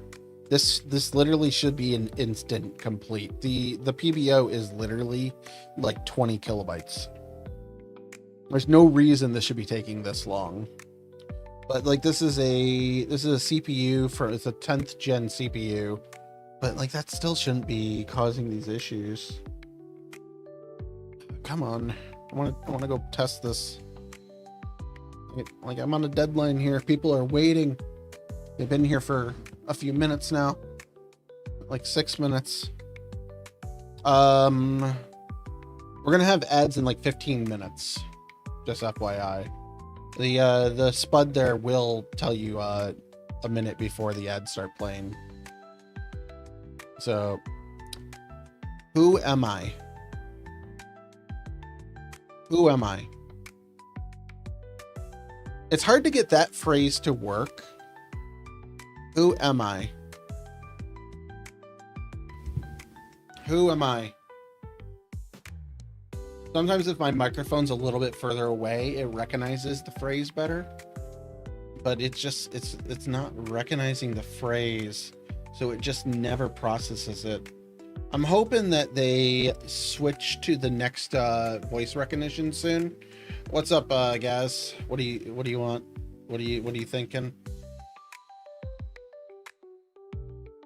This literally should be an instant complete. The PBO is literally like 20 kilobytes. There's no reason this should be taking this long. But like this is a CPU for, it's a 10th gen CPU. But like that still shouldn't be causing these issues. Come on. I want to go test this. Like I'm on a deadline here. People are waiting. They've been here for a few minutes now. Like 6 minutes. We're gonna have ads in like 15 minutes. Just FYI. The Spud there will tell you a minute before the ads start playing. So who am I? Who am I? It's hard to get that phrase to work. Who am I? Who am I? Sometimes if my microphone's a little bit further away, it recognizes the phrase better. But it's not recognizing the phrase, so it just never processes it. I'm hoping that they switch to the next voice recognition soon. What's up, Gaz? What do you want? What are you thinking?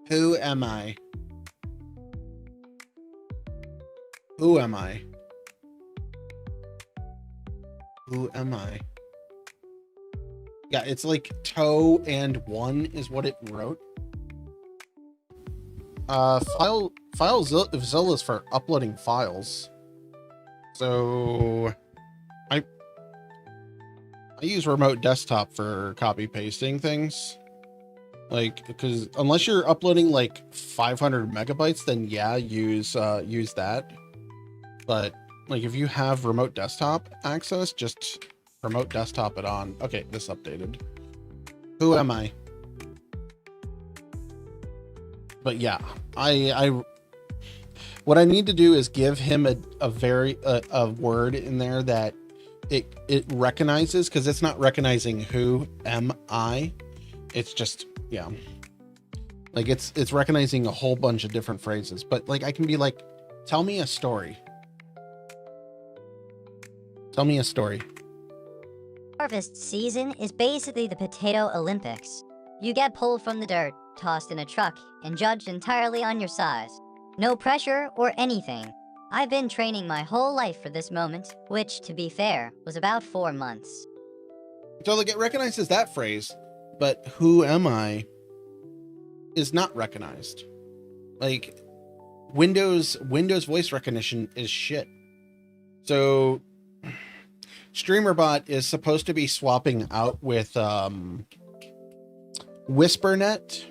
Who am I? Who am I? Who am I? Yeah, it's like toe and one is what it wrote. FileZilla is for uploading files. So I use remote desktop for copy pasting things. Like, because unless you're uploading like 500 megabytes, then yeah, use that. But like if you have remote desktop access, just remote desktop it on. Okay, this updated. Who am I? But yeah, what I need to do is give him a word in there that it recognizes, because it's not recognizing who am I. It's just, yeah, like it's recognizing a whole bunch of different phrases. But like I can be like, tell me a story. Tell me a story. Harvest season is basically the potato Olympics. You get pulled from the dirt, tossed in a truck, and judged entirely on your size. No pressure or anything. I've been training my whole life for this moment, which, to be fair, was about 4 months. So like it recognizes that phrase, but who am I is not recognized. Like Windows voice recognition is shit. So StreamerBot is supposed to be swapping out with WhisperNet,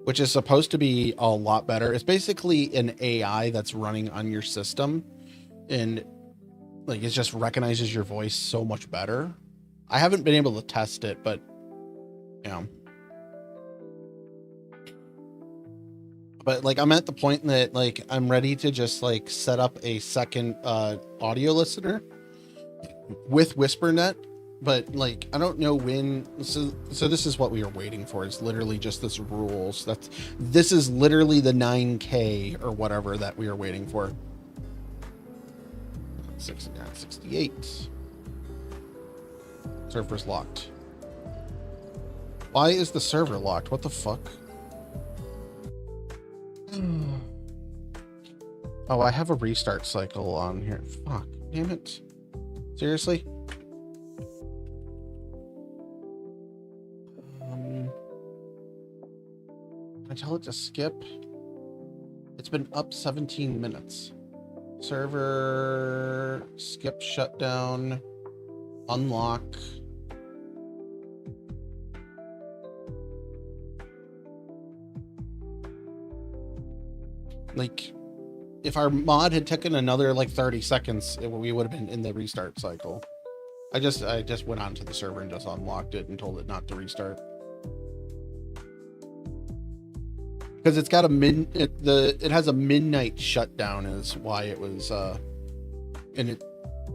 which is supposed to be a lot better. It's basically an AI that's running on your system, and like it just recognizes your voice so much better. I haven't been able to test it, but you know. But like I'm at the point that like I'm ready to just like set up a second audio listener with WhisperNet, but like I don't know when. So this is what we are waiting for. It's literally just this rules. This is literally the 9K or whatever that we are waiting for. 69, 68. Server's locked. Why is the server locked? What the fuck? Oh, I have a restart cycle on here. Fuck, damn it. Seriously? Can I tell it to skip? It's been up 17 minutes. Server, skip, shutdown, unlock. Like, if our mod had taken another like 30 seconds, we would have been in the restart cycle. I just went onto the server and just unlocked it and told it not to restart. Because it's got a it has a midnight shutdown is why it was and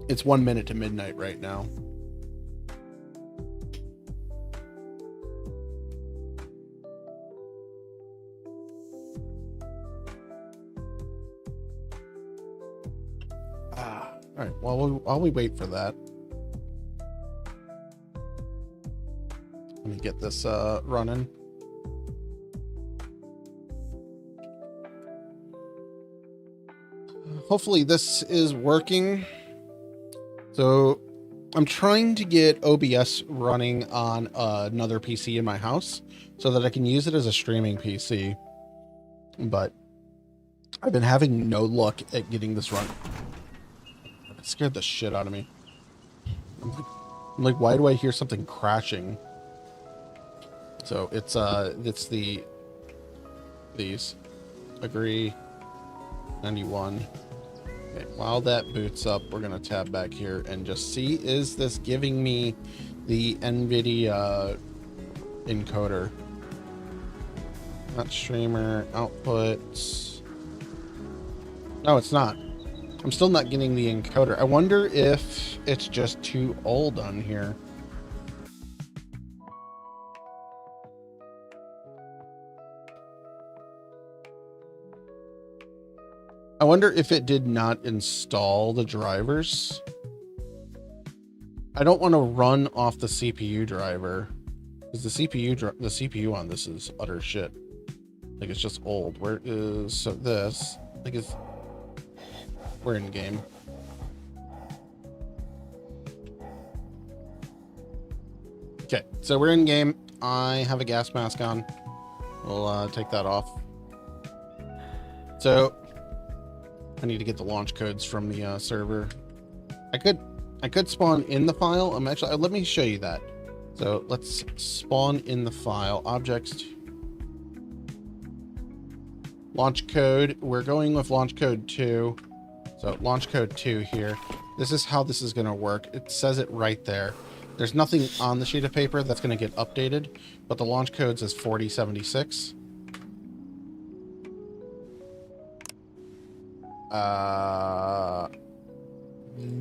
it's 1 minute to midnight right now. All right, while we wait for that, let me get this running. Hopefully this is working. So I'm trying to get OBS running on another PC in my house so that I can use it as a streaming PC, but I've been having no luck at getting this run. It scared the shit out of me. I'm like, why do I hear something crashing? So it's these agree 91. Okay, while that boots up, we're gonna tab back here and just see, is this giving me the NVIDIA encoder? Not streamer outputs. No, it's not. I'm still not getting the encoder. I wonder if it's just too old on here. I wonder if it did not install the drivers. I don't want to run off the CPU driver because the CPU on this is utter shit. Like it's just old. Where is so this? Like it's we're in game. Okay, so we're in game. I have a gas mask on. We'll take that off. So I need to get the launch codes from the server. I could spawn in the file. I'm actually let me show you that. So let's spawn in the file. Objects. Launch code. We're going with launch code 2. So launch code 2 here. This is how this is going to work. It says it right there. There's nothing on the sheet of paper that's going to get updated, but the launch code says 4076.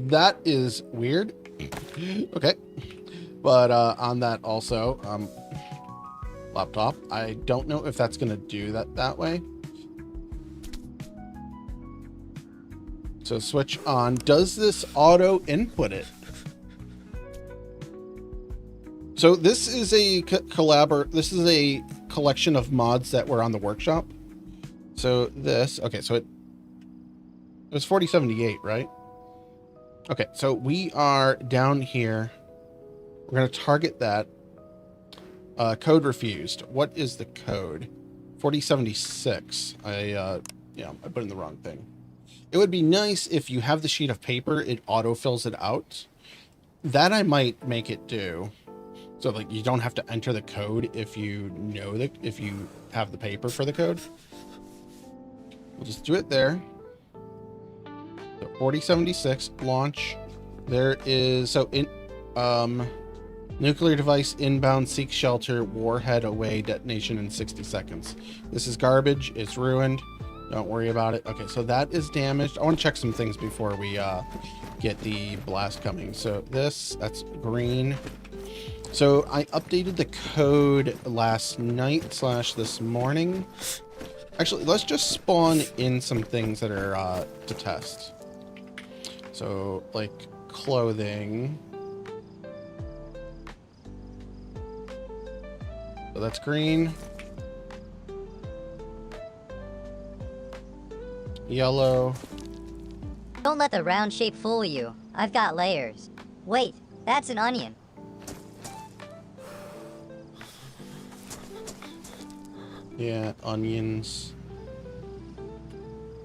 That is weird. Okay. But on that also, laptop, I don't know if that's going to do that way. So switch on. Does this auto input it? So this is a this is a collection of mods that were on the workshop. So this, okay, so It was 4078, right? Okay, so we are down here. We're going to target that. Code refused. What is the code? 4076. I put in the wrong thing. It would be nice if you have the sheet of paper, it autofills it out. That I might make it do. So like you don't have to enter the code if you know that, if you have the paper for the code. We'll just do it there. So 4076 launch. There is, so in nuclear device inbound, seek shelter, warhead away, detonation in 60 seconds. This is garbage. It's ruined. Don't worry about it. Okay, so that is damaged. I want to check some things before we get the blast coming. So that's green. So I updated the code last night / this morning. Actually, let's just spawn in some things that are to test. So like clothing. So that's green. Yellow. Don't let the round shape fool you. I've got layers. Wait, that's an onion. Yeah, onions.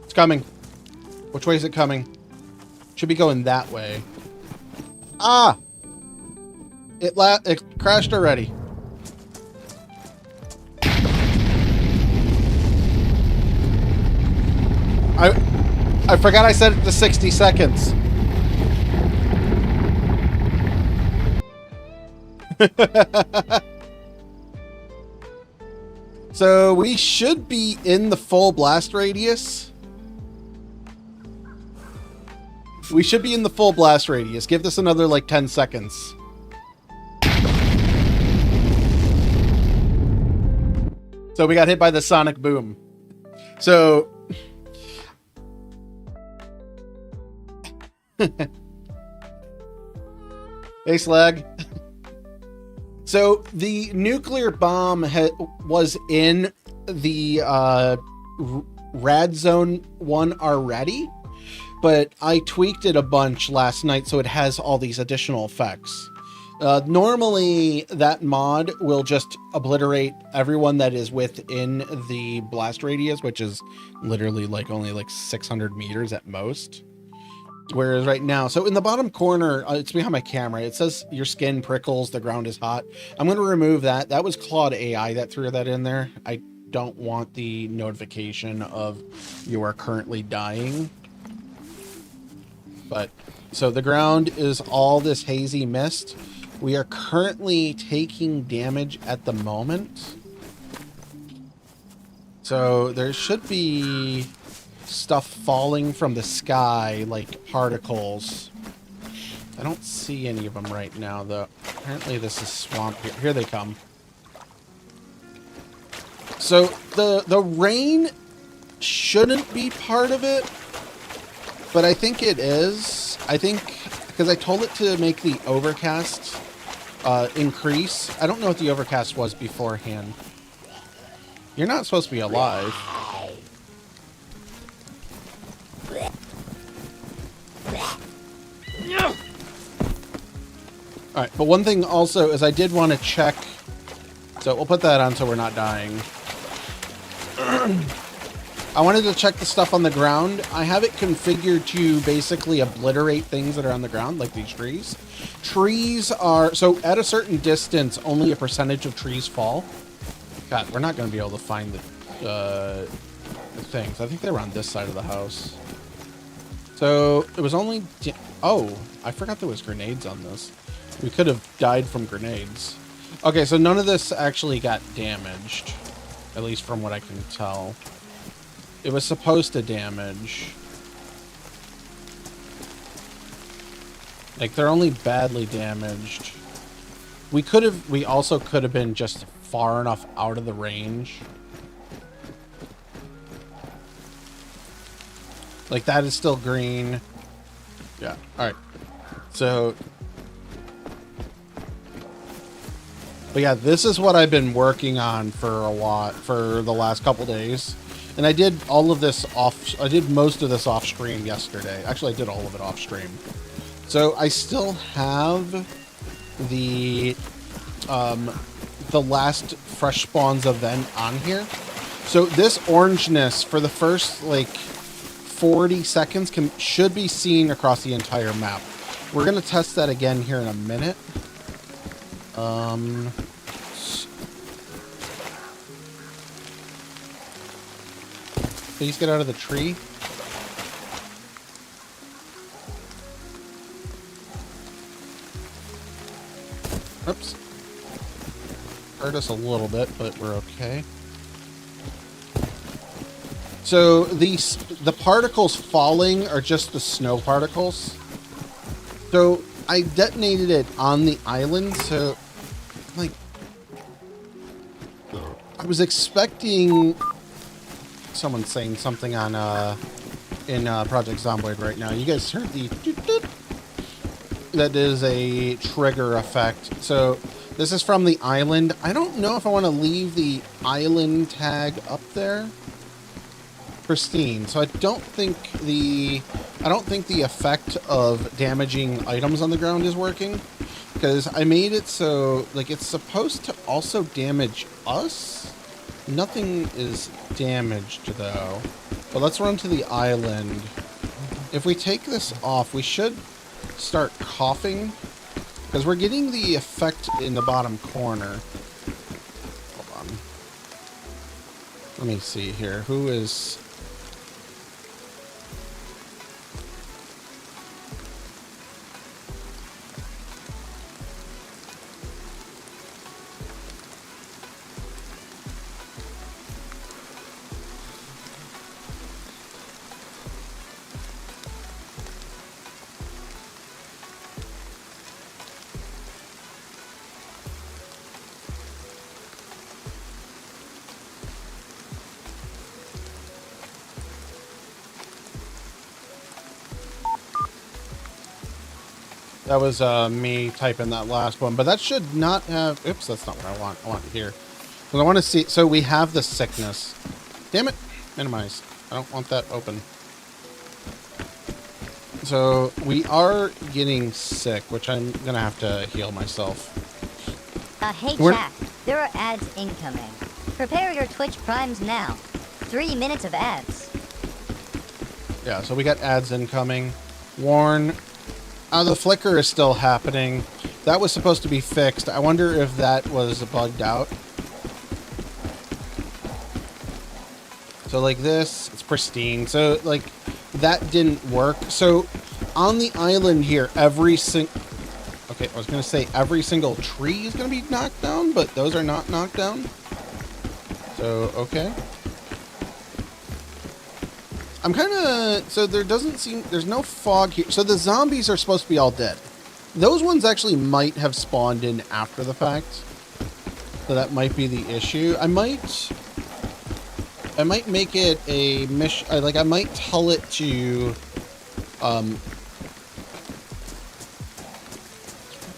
It's coming. Which way is it coming? Should be going that way. Ah! It crashed already. I forgot I set it to 60 seconds. So we should be in the full blast radius. We should be in the full blast radius. Give this another like 10 seconds. So we got hit by the sonic boom. So hey, Slag. So the nuclear bomb was in the rad zone 1 already, but I tweaked it a bunch last night so it has all these additional effects. Normally that mod will just obliterate everyone that is within the blast radius, which is literally like only like 600 meters at most. Whereas right now, so in the bottom corner, it's behind my camera, it says your skin prickles, the ground is hot. I'm going to remove that. That was Claude AI that threw that in there. I don't want the notification of you are currently dying. But, so the ground is all this hazy mist. We are currently taking damage at the moment. So there should be stuff falling from the sky, like particles. I don't see any of them right now, though. Apparently this is swamp here. Here they come. So the rain shouldn't be part of it, but I think it is. I think because I told it to make the overcast increase. I don't know what the overcast was beforehand. You're not supposed to be alive. Alright, but one thing also is I did want to check, so we'll put that on so we're not dying. I wanted to check the stuff on the ground. I have it configured to basically obliterate things that are on the ground, like these trees. Trees are, so at a certain distance, only a percentage of trees fall. God, we're not going to be able to find the things. I think they were on this side of the house. So it was only, oh, I forgot there was grenades on this. We could have died from grenades. Okay, so none of this actually got damaged, at least from what I can tell. It was supposed to damage. Like, they're only badly damaged. We also could have been just far enough out of the range. Like, that is still green. Yeah, alright. So, but yeah, this is what I've been working on for a while, for the last couple days. And I did all of this off, I did most of this off stream yesterday. Actually, I did all of it off stream. So I still have the last fresh spawns event on here. So this orangeness for the first like 40 seconds should be seen across the entire map. We're gonna test that again here in a minute. Please get out of the tree. Oops. Hurt us a little bit, but we're okay. So the particles falling are just the snow particles. So I detonated it on the island, so like I was expecting someone saying something on in Project Zomboid right now. You guys heard the that is a trigger effect. So this is from the island. I don't know if I want to leave the island tag up there. Pristine. So I don't think the effect of damaging items on the ground is working, because I made it so like it's supposed to also damage us. Nothing is damaged though. But let's run to the island. If we take this off, we should start coughing, because we're getting the effect in the bottom corner. Hold on. Let me see here. Who is... That was me typing that last one, but that should not have... Oops, that's not what I want. I want it here. Because I want to see... So we have the sickness. Damn it. Minimize. I don't want that open. So we are getting sick, which I'm going to have to heal myself. Hey chat, there are ads incoming. Prepare your Twitch primes now. 3 minutes of ads. Yeah, so we got ads incoming. Warn... the flicker is still happening. That was supposed to be fixed. I wonder if that was bugged out. So like this, it's pristine. So like that didn't work. So on the island here, every single tree is going to be knocked down, but those are not knocked down. So, okay. I'm kind of... So there doesn't seem... There's no fog here. So the zombies are supposed to be all dead. Those ones actually might have spawned in after the fact. So that might be the issue. I might make it a mission... Like, I might tell it to...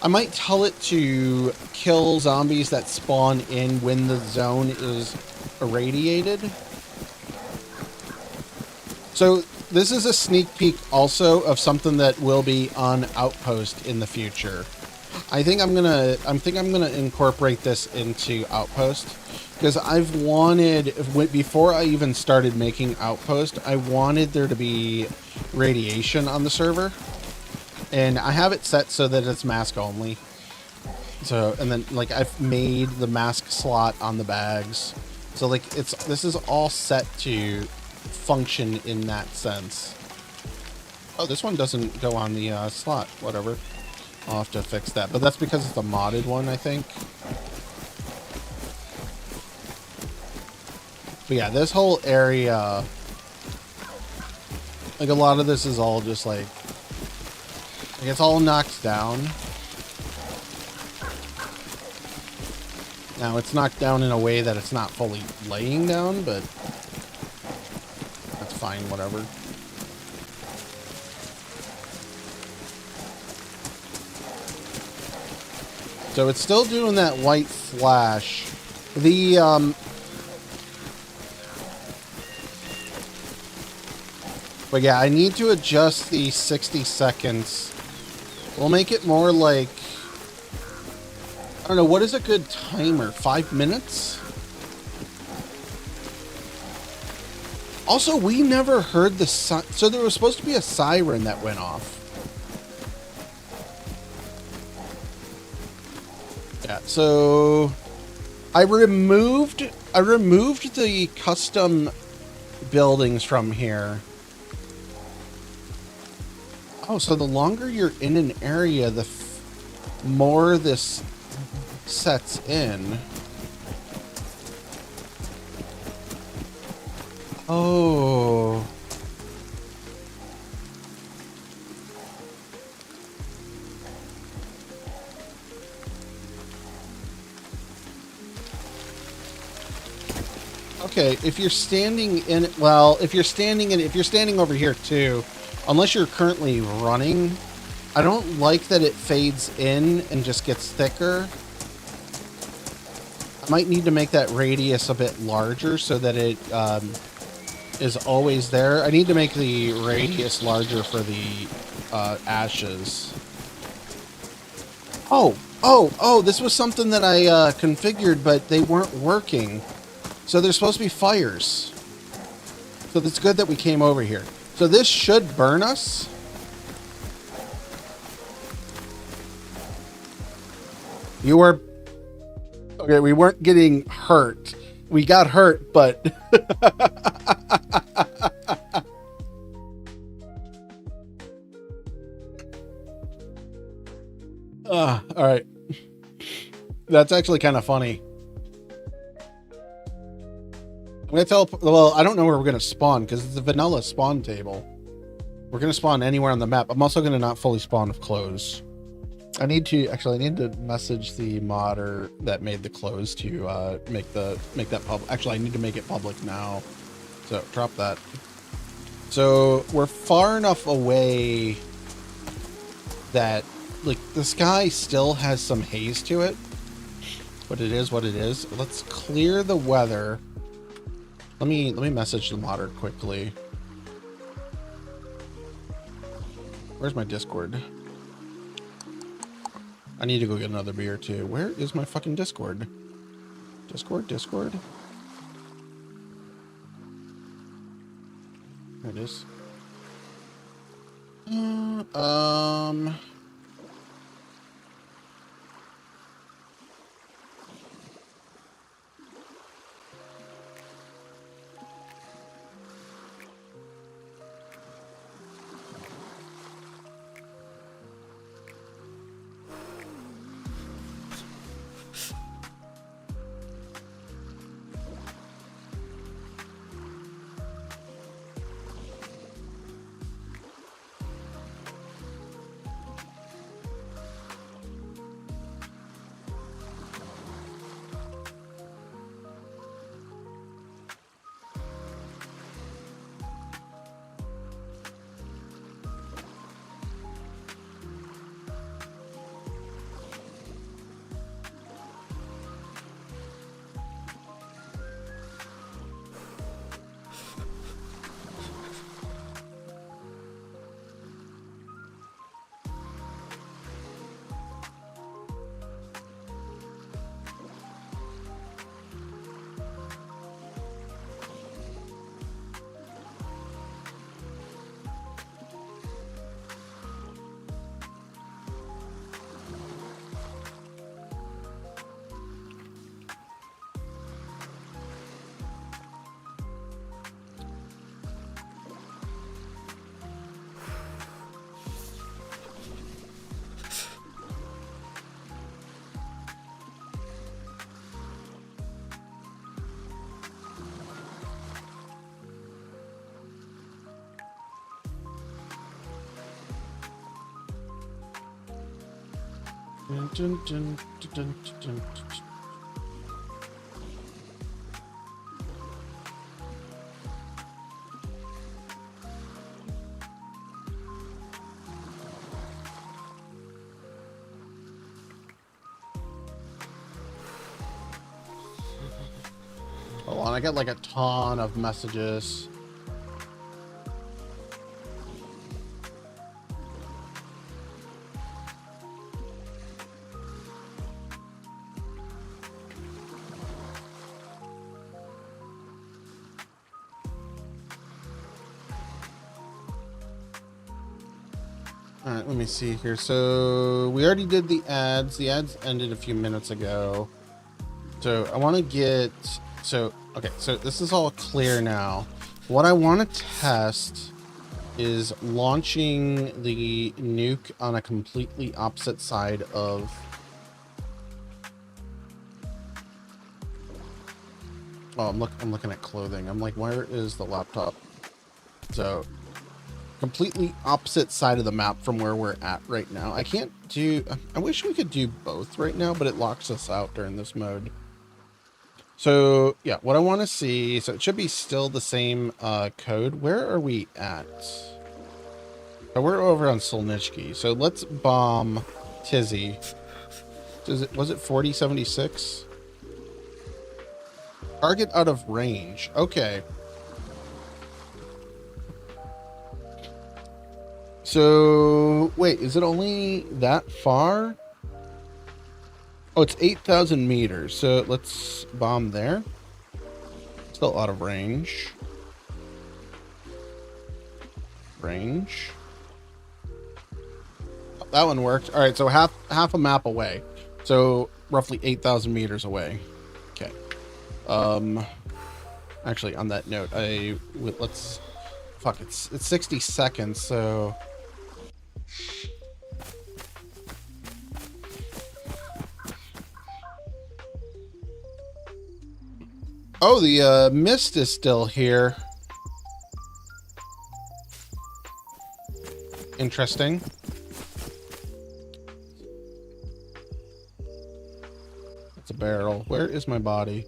I might tell it to kill zombies that spawn in when the zone is irradiated. So this is a sneak peek also of something that will be on Outpost in the future. I think I'm gonna incorporate this into Outpost, because I've wanted, before I even started making Outpost, I wanted there to be radiation on the server, and I have it set so that it's mask only. So, and then like I've made the mask slot on the bags, so like this is all set to function in that sense. Oh, this one doesn't go on the slot. Whatever. I'll have to fix that. But that's because it's a modded one, I think. But yeah, this whole area, like a lot of this is all just like it's all knocked down. Now it's knocked down in a way that it's not fully laying down, but that's fine, whatever. So it's still doing that white flash. The But yeah, I need to adjust the 60 seconds. We'll make it more like, I don't know, what is a good timer? 5 minutes? Also, we never heard the so there was supposed to be a siren that went off. Yeah, so I removed the custom buildings from here. Oh, so the longer you're in an area, the more this sets in. Oh. Okay, if you're standing in, well, if you're standing over here too, unless you're currently running, I don't like that it fades in and just gets thicker. I might need to make that radius a bit larger so that it is always there. I need to make the radius larger for the ashes. Oh, this was something that I configured, but they weren't working. So there's supposed to be fires. So it's good that we came over here. So this should burn us. You were... Okay, we weren't getting hurt. We got hurt, but... Alright. That's actually kind of funny. I'm going to tell... Well, I don't know where we're going to spawn, because it's a vanilla spawn table. We're going to spawn anywhere on the map. I'm also going to not fully spawn with clothes. I need to message the modder that made the clothes to make that public. Actually, I need to make it public now. So drop that. So we're far enough away that like the sky still has some haze to it, but it is what it is. Let's clear the weather. Let me message the modder quickly. Where's my Discord? I need to go get another beer too. Where is my fucking Discord? Discord? There it is. Dun, dun, dun, dun, dun, dun. Hold on, I got like a ton of messages. All right, let me see here. So we already did the ads. The ads ended a few minutes ago. So I want to get, okay, so this is all clear now. What I want to test is launching the nuke on a completely opposite side of, oh, I'm looking at clothing. I'm like, where is the laptop? So completely opposite side of the map from where we're at right now. I can't do, I wish we could do both right now, but it locks us out during this mode. So yeah, what I want to see, so it should be still the same code. Where are we at? So we're over on Solnitsky. So let's bomb Tizzy. Was it 4076? Target out of range. Okay. So wait, is it only that far? Oh, it's 8,000 meters. So let's bomb there. Still out of range. Range. Oh, that one worked. All right, so half a map away. So roughly 8,000 meters away. Okay. Actually, on that note, let's fuck. It's 60 seconds. So. Oh, the mist is still here. Interesting. It's a barrel. Where is my body?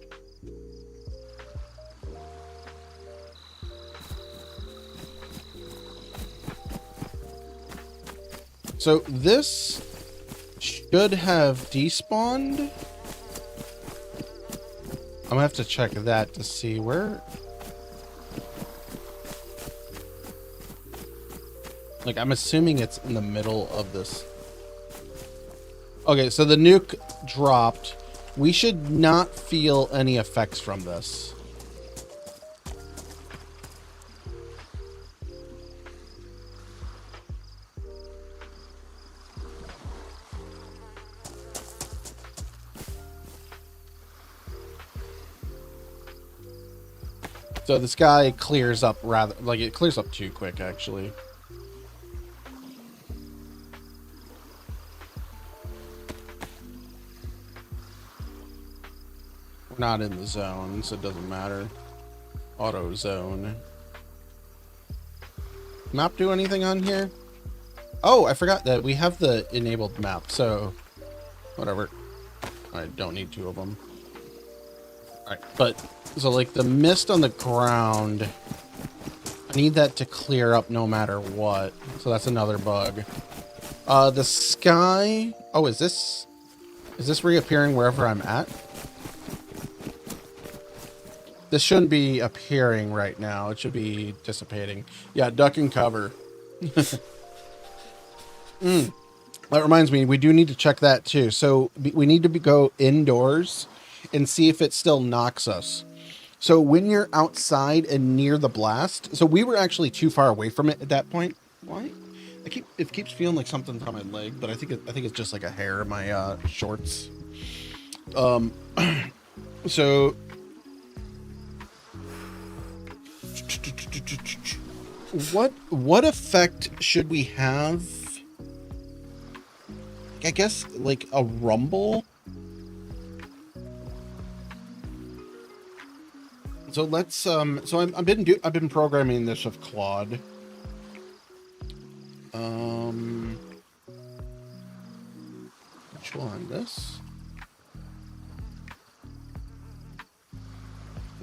So this should have despawned. I'm gonna have to check that to see where. Like, I'm assuming it's in the middle of this. Okay, so the nuke dropped. We should not feel any effects from this. So this guy clears up rather, like, it clears up too quick, actually. We're not in the zone, so it doesn't matter. Auto zone. Map do anything on here? Oh, I forgot that we have the enabled map, so whatever. I don't need two of them. Alright, but so like the mist on the ground, I need that to clear up no matter what. So that's another bug. The sky. Oh, is this reappearing wherever I'm at? This shouldn't be appearing right now. It should be dissipating. Yeah, duck and cover. That reminds me, we do need to check that too. So we need to go indoors and see if it still knocks us. So when you're outside and near the blast, so we were actually too far away from it at that point. Why? It keeps feeling like something's on my leg, but I think it's just like a hair in my shorts. So what effect should we have? I guess like a rumble. So let's so I've been programming this with Claude. Which one? This?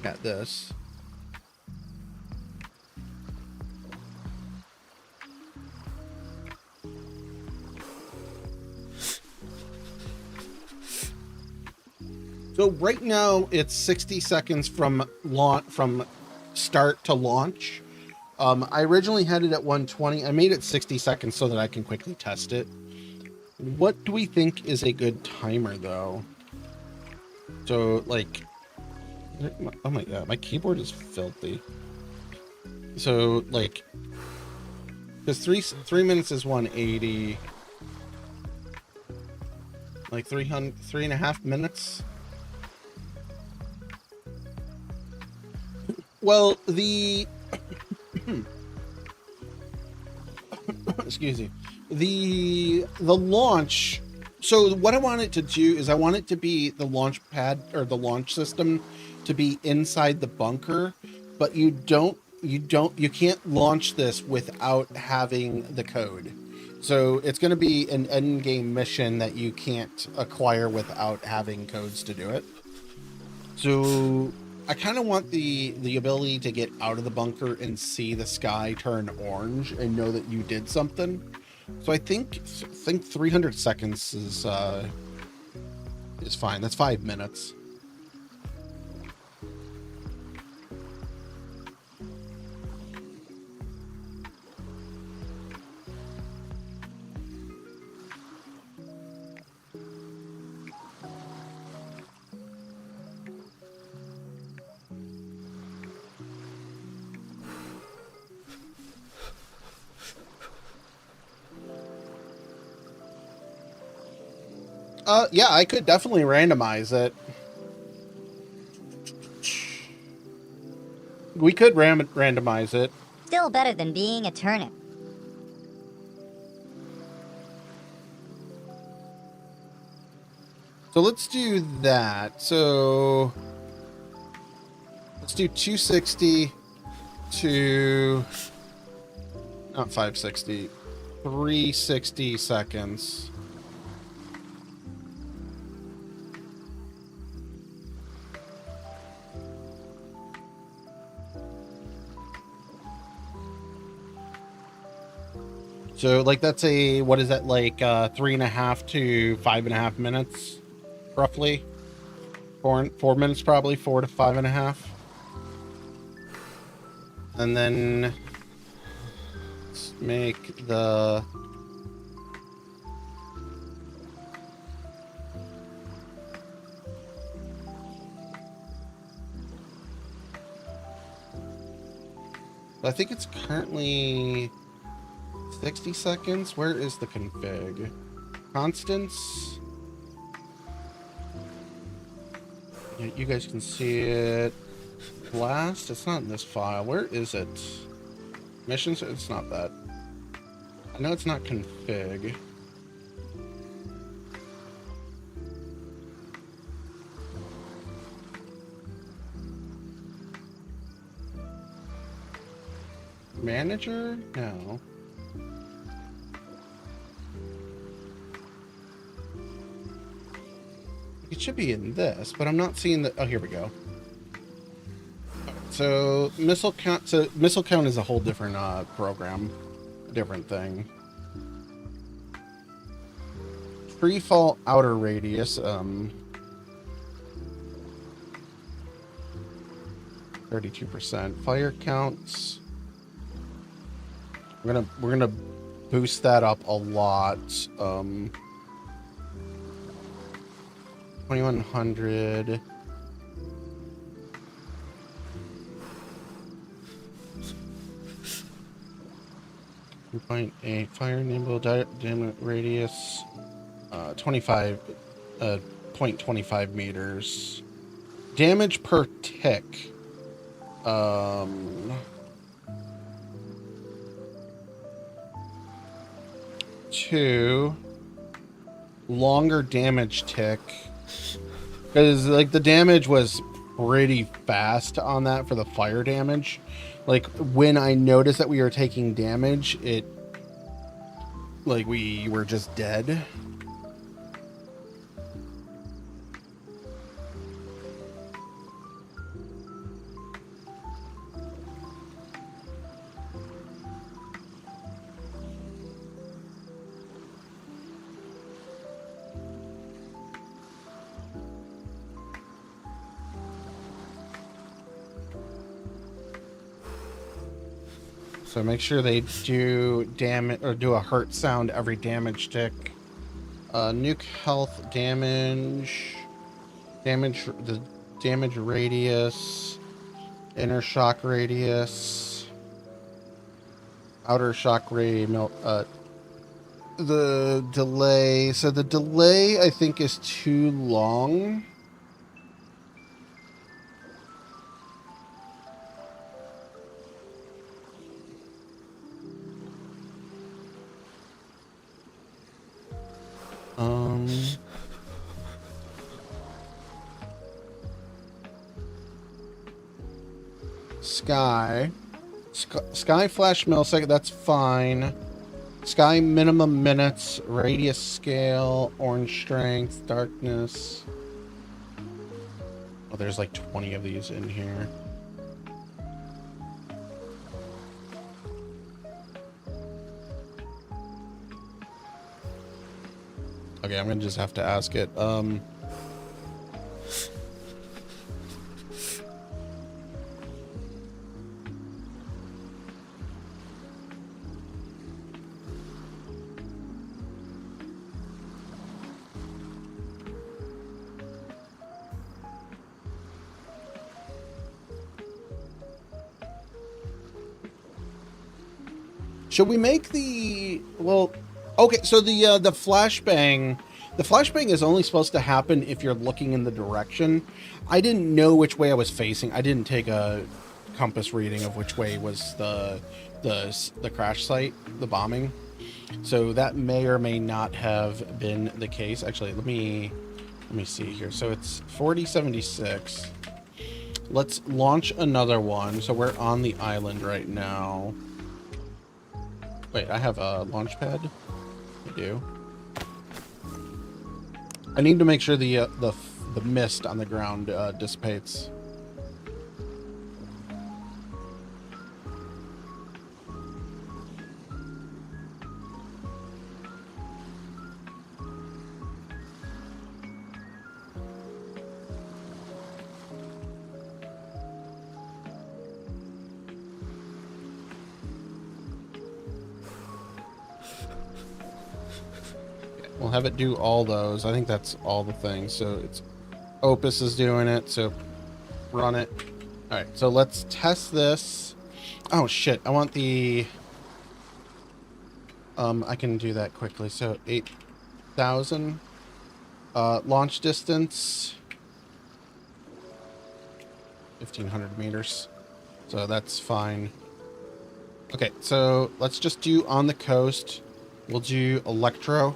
Got this. So right now it's 60 seconds from start to launch. I originally had it at 120. I made it 60 seconds so that I can quickly test it. What do we think is a good timer though? So like, oh my god, my keyboard is filthy. So like, Because three minutes is 180. Like 3.5 minutes. Well, the excuse me, the launch. So what I want it to do is I want it to be the launch pad or the launch system to be inside the bunker, but you can't launch this without having the code. So it's going to be an end game mission that you can't acquire without having codes to do it. So I kind of want the ability to get out of the bunker and see the sky turn orange and know that you did something. So I think 300 seconds is fine. That's 5 minutes. Yeah, I could definitely randomize it. We could randomize it. Still better than being a turnip. So let's do that. So let's do 260 to not 560, 360 seconds. So like that's a, what is that, like 3.5 to 5.5 minutes, roughly. 4 minutes probably, 4 to 5.5. And then let's make the I think it's currently 60 seconds. Where is the config? Constants. Yeah, you guys can see it. Blast. It's not in this file. Where is it? Missions. It's not that. I know it's not config. Manager? No. It should be in this, but I'm not seeing the... Oh, here we go. So missile count. So missile count is a whole different program, a different thing. Free fall outer radius. 32%. Fire counts. We're gonna boost that up a lot. 2100. .8 fire nimble diameter radius. 0.25 meters. Damage per tick. 2 longer damage tick, because like the damage was pretty fast on that for the fire damage. Like when I noticed that we were taking damage, it like we were just dead. So make sure they do damage or do a hurt sound every damage tick. Nuke health damage, the damage radius, inner shock radius, outer shock ray melt. The delay. So the delay, I think, is too long. Sky flash millisecond, that's fine. Sky minimum minutes, radius scale, orange strength, darkness. Oh, there's like 20 of these in here. Okay, I'm gonna just have to ask it. Should we make the, well, okay, so the flashbang, is only supposed to happen if you're looking in the direction. I didn't know which way I was facing. I didn't take a compass reading of which way was the crash site, the bombing. So that may or may not have been the case. Actually, let me see here. So it's 4076. Let's launch another one. So we're on the island right now. Wait, I have a launch pad? I do. I need to make sure the mist on the ground dissipates. We'll have it do all those. I think that's all the things. So it's Opus is doing it. So run it. All right. So let's test this. Oh shit! I want the. I can do that quickly. So 8,000. Launch distance. 1,500 meters. So that's fine. Okay. So let's just do on the coast. We'll do Electro.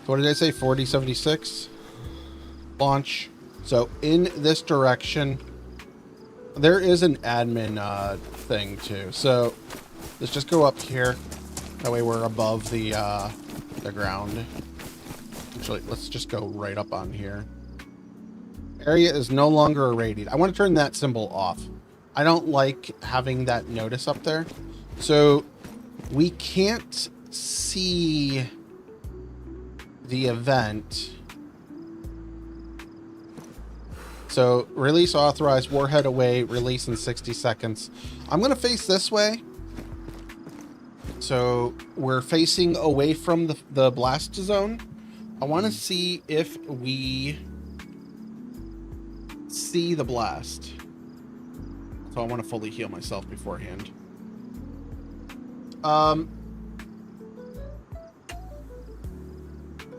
What did I say? 4076. Launch. So in this direction, there is an admin thing too. So let's just go up here. That way we're above the ground. Actually, let's just go right up on here. Area is no longer irradiated. I want to turn that symbol off. I don't like having that notice up there. So we can't see the event. So release authorized, warhead away, release in 60 seconds. I'm going to face this way. So we're facing away from the blast zone. I want to see if we see the blast. So I want to fully heal myself beforehand.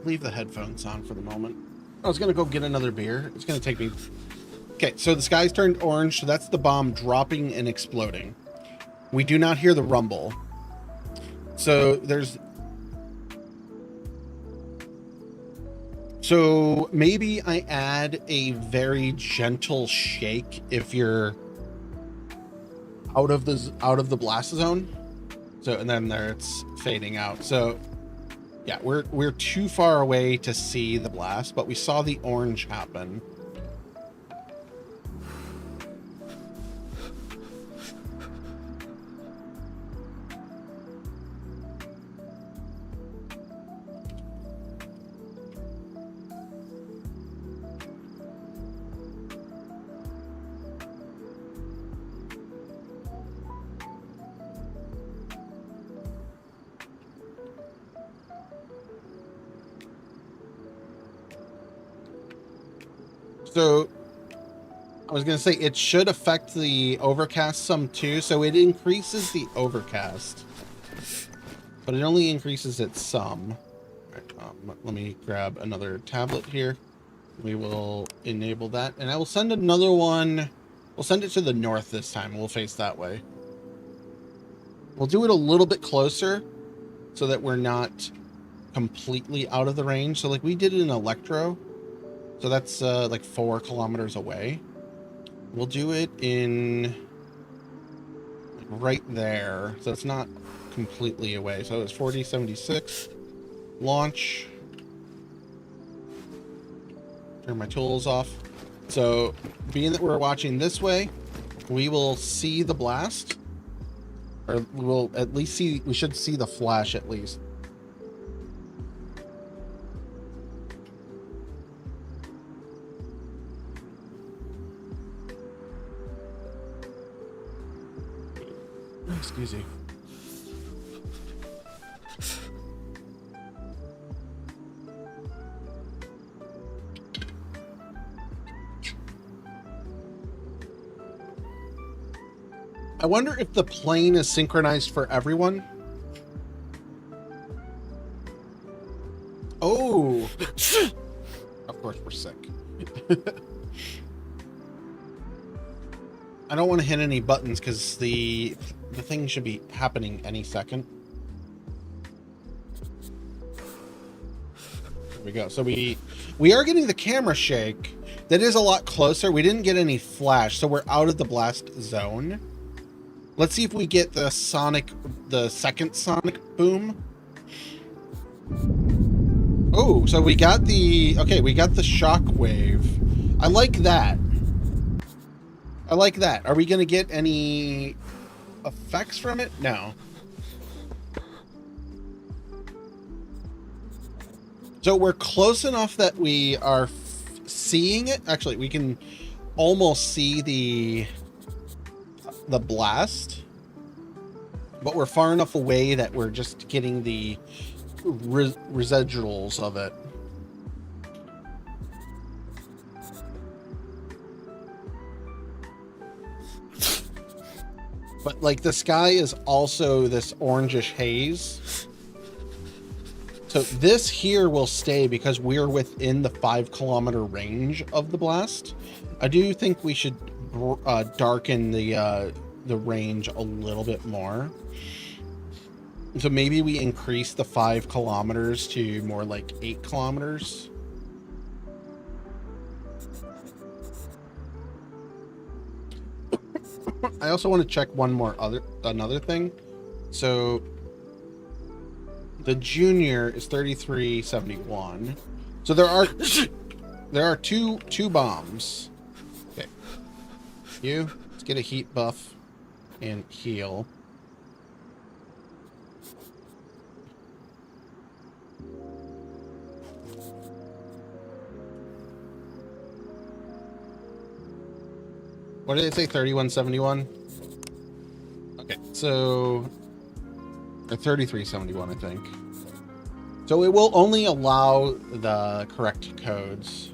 Leave the headphones on for the moment. I was gonna go get another beer. It's gonna take me. Okay, so the sky's turned orange, so that's the bomb dropping and exploding. We do not hear the rumble. So there's. So maybe I add a very gentle shake if you're out of the blast zone. So and then there it's fading out. So. Yeah, we're too far away to see the blast, but we saw the orange happen. So I was gonna say it should affect the overcast some too, so it increases the overcast, but it only increases it some. All right, let me grab another tablet here. We will enable that, and I will send another one. We'll send it to the north this time. We'll face that way. We'll do it a little bit closer so that we're not completely out of the range. So like we did in Electro, so that's like 4 kilometers away. We'll do it in like right there, so it's not completely away. So it's 4076. Launch. Turn my tools off. So being that we're watching this way, we will see the blast, or we will at least see, we should see the flash at least. Excuse me. I wonder if the plane is synchronized for everyone. Oh, of course we're sick. I don't want to hit any buttons because the thing should be happening any second. There we go. So we are getting the camera shake. That is a lot closer. We didn't get any flash, so we're out of the blast zone. Let's see if we get the second sonic boom. Oh, so we got the shock wave. I like that. I like that. Are we going to get any effects from it? No. So we're close enough that we are seeing it. Actually, we can almost see the blast, but we're far enough away that we're just getting the residuals of it. But like the sky is also this orangish haze. So this here will stay because we're within the 5-kilometer range of the blast. I do think we should darken the range a little bit more. So maybe we increase the 5 kilometers to more like 8 kilometers. I also want to check another thing. So the junior is 3371. So there are two bombs. Okay. Let's get a heat buff and heal. What did it say? 3171? Okay, so 3371, I think. So it will only allow the correct codes.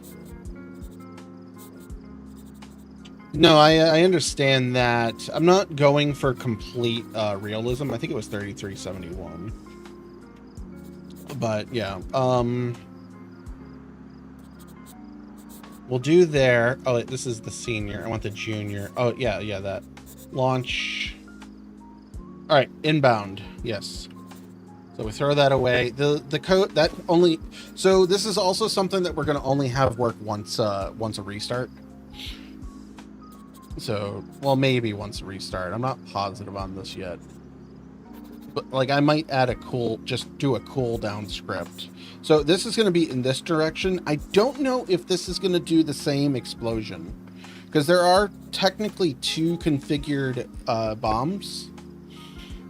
No, I understand that. I'm not going for complete realism. I think it was 3371. But yeah, we'll do there. Oh, this is the senior. I want the junior. Oh, yeah, that. Launch. All right, inbound. Yes. So we throw that away. The code that only. So this is also something that we're going to only have work once a restart. So, well, maybe once a restart. I'm not positive on this yet. But like I might add just do a cooldown script. So this is going to be in this direction. I don't know if this is going to do the same explosion, because there are technically 2 configured bombs.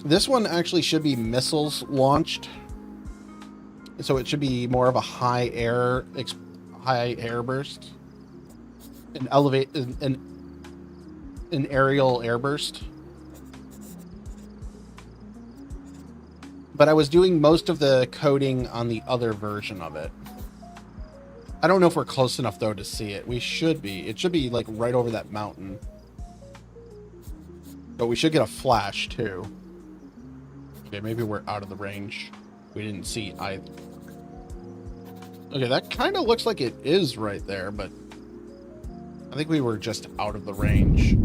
This one actually should be missiles launched, so it should be more of a high air burst, an aerial air burst. But I was doing most of the coding on the other version of it. I don't know if we're close enough though to see it. We should be. It should be like right over that mountain. But we should get a flash too. Okay, maybe we're out of the range. We didn't see either. Okay, that kind of looks like it is right there, but I think we were just out of the range.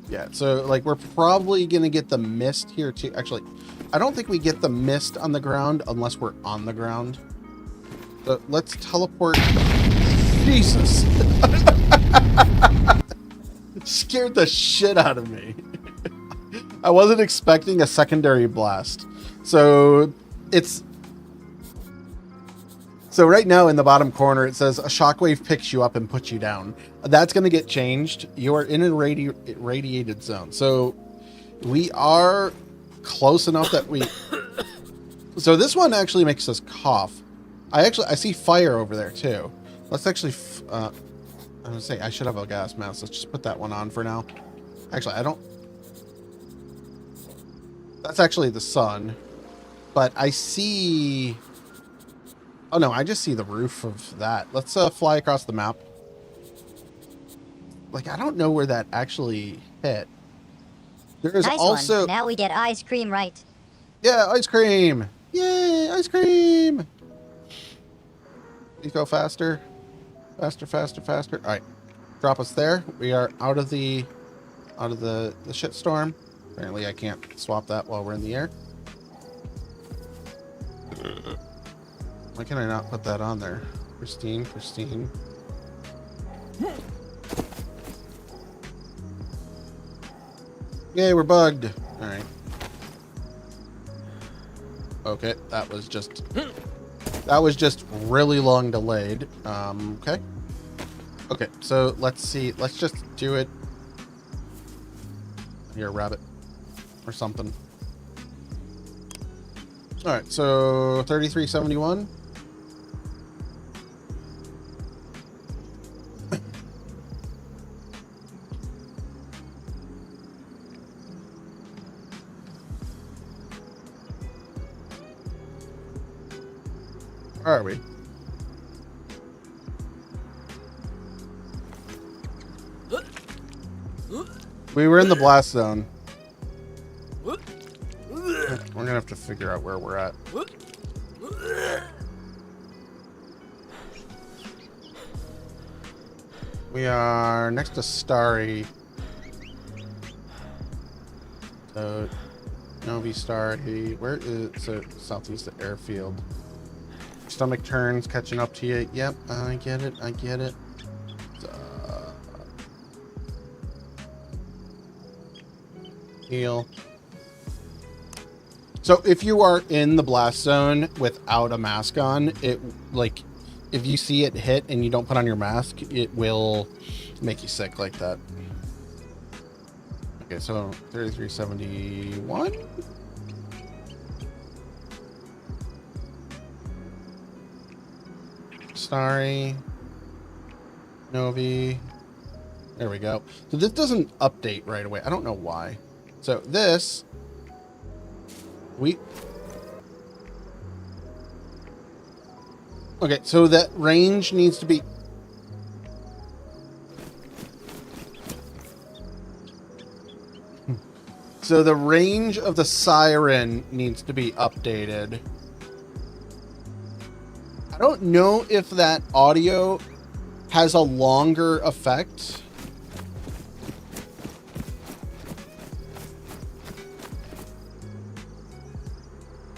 Yeah, so like we're probably gonna get the mist here too. Actually, I don't think we get the mist on the ground unless we're on the ground. So let's teleport. Jesus. It scared the shit out of me. I wasn't expecting a secondary blast. So it's... So right now in the bottom corner, it says a shockwave picks you up and puts you down. That's going to get changed. You are in a radiated zone. So we are close enough that we... So this one actually makes us cough. I see fire over there too. Let's actually... I'm going to say I should have a gas mask. Let's just put that one on for now. Actually, I don't... That's actually the sun. But I see... Oh no, I just see the roof of that. Let's fly across the map. Like, I don't know where that actually hit. There is nice also... one. Now we get ice cream right. Yeah, ice cream! Yay, ice cream! Please go faster. Faster, faster, faster. Alright. Drop us there. We are out of the shitstorm. Apparently I can't swap that while we're in the air. Why can I not put that on there? Pristine, pristine. Yay, we're bugged. Alright. Okay, that was just really long delayed. Okay. Okay, so let's see. Let's just do it. Here, rabbit. Or something. Alright, so 3371. Where are we? We were in the blast zone. We're gonna have to figure out where we're at. We are next to Starry. So, Novi Starry. Where is it? Southeast of Airfield. Stomach turns, catching up to you. Yep, I get it. I get it. Heal. So if you are in the blast zone without a mask on, it like if you see it hit and you don't put on your mask, it will make you sick like that. Okay, so 3371. Starry. Novi. There we go. So this doesn't update right away. I don't know why. So this okay, so that range needs to be so the range of the siren needs to be updated. I don't know if that audio has a longer effect.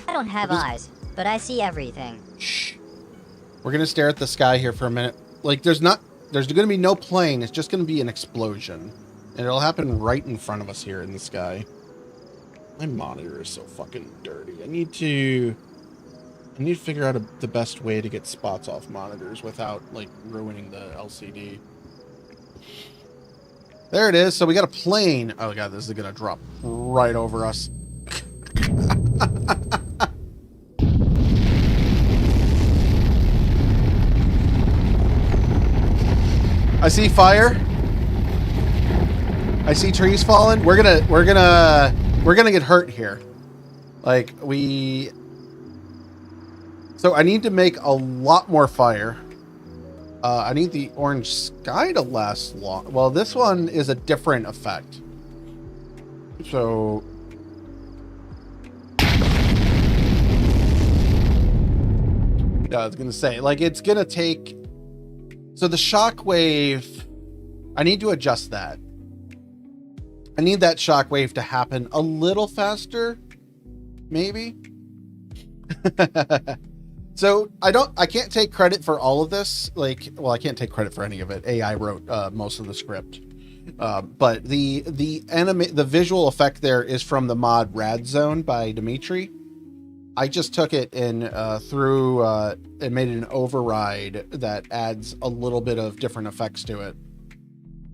I don't have eyes, but I see everything. Shh. We're gonna stare at the sky here for a minute. Like, there's gonna be no plane. It's just gonna be an explosion, and it'll happen right in front of us here in the sky. My monitor is so fucking dirty. I need to figure out the best way to get spots off monitors without like ruining the LCD. There it is. So we got a plane. Oh god, this is gonna drop right over us. I see fire. I see trees falling. We're gonna get hurt here. Like so I need to make a lot more fire. I need the orange sky to last long. Well, this one is a different effect. So yeah, I was gonna say, like, it's gonna take. So the shockwave, I need to adjust that. I need that shockwave to happen a little faster, maybe. So I can't take credit for all of this. Like, well, I can't take credit for any of it. AI wrote most of the script. But the visual effect there is from the mod Rad Zone by Dimitri. I just took it and and made an override that adds a little bit of different effects to it.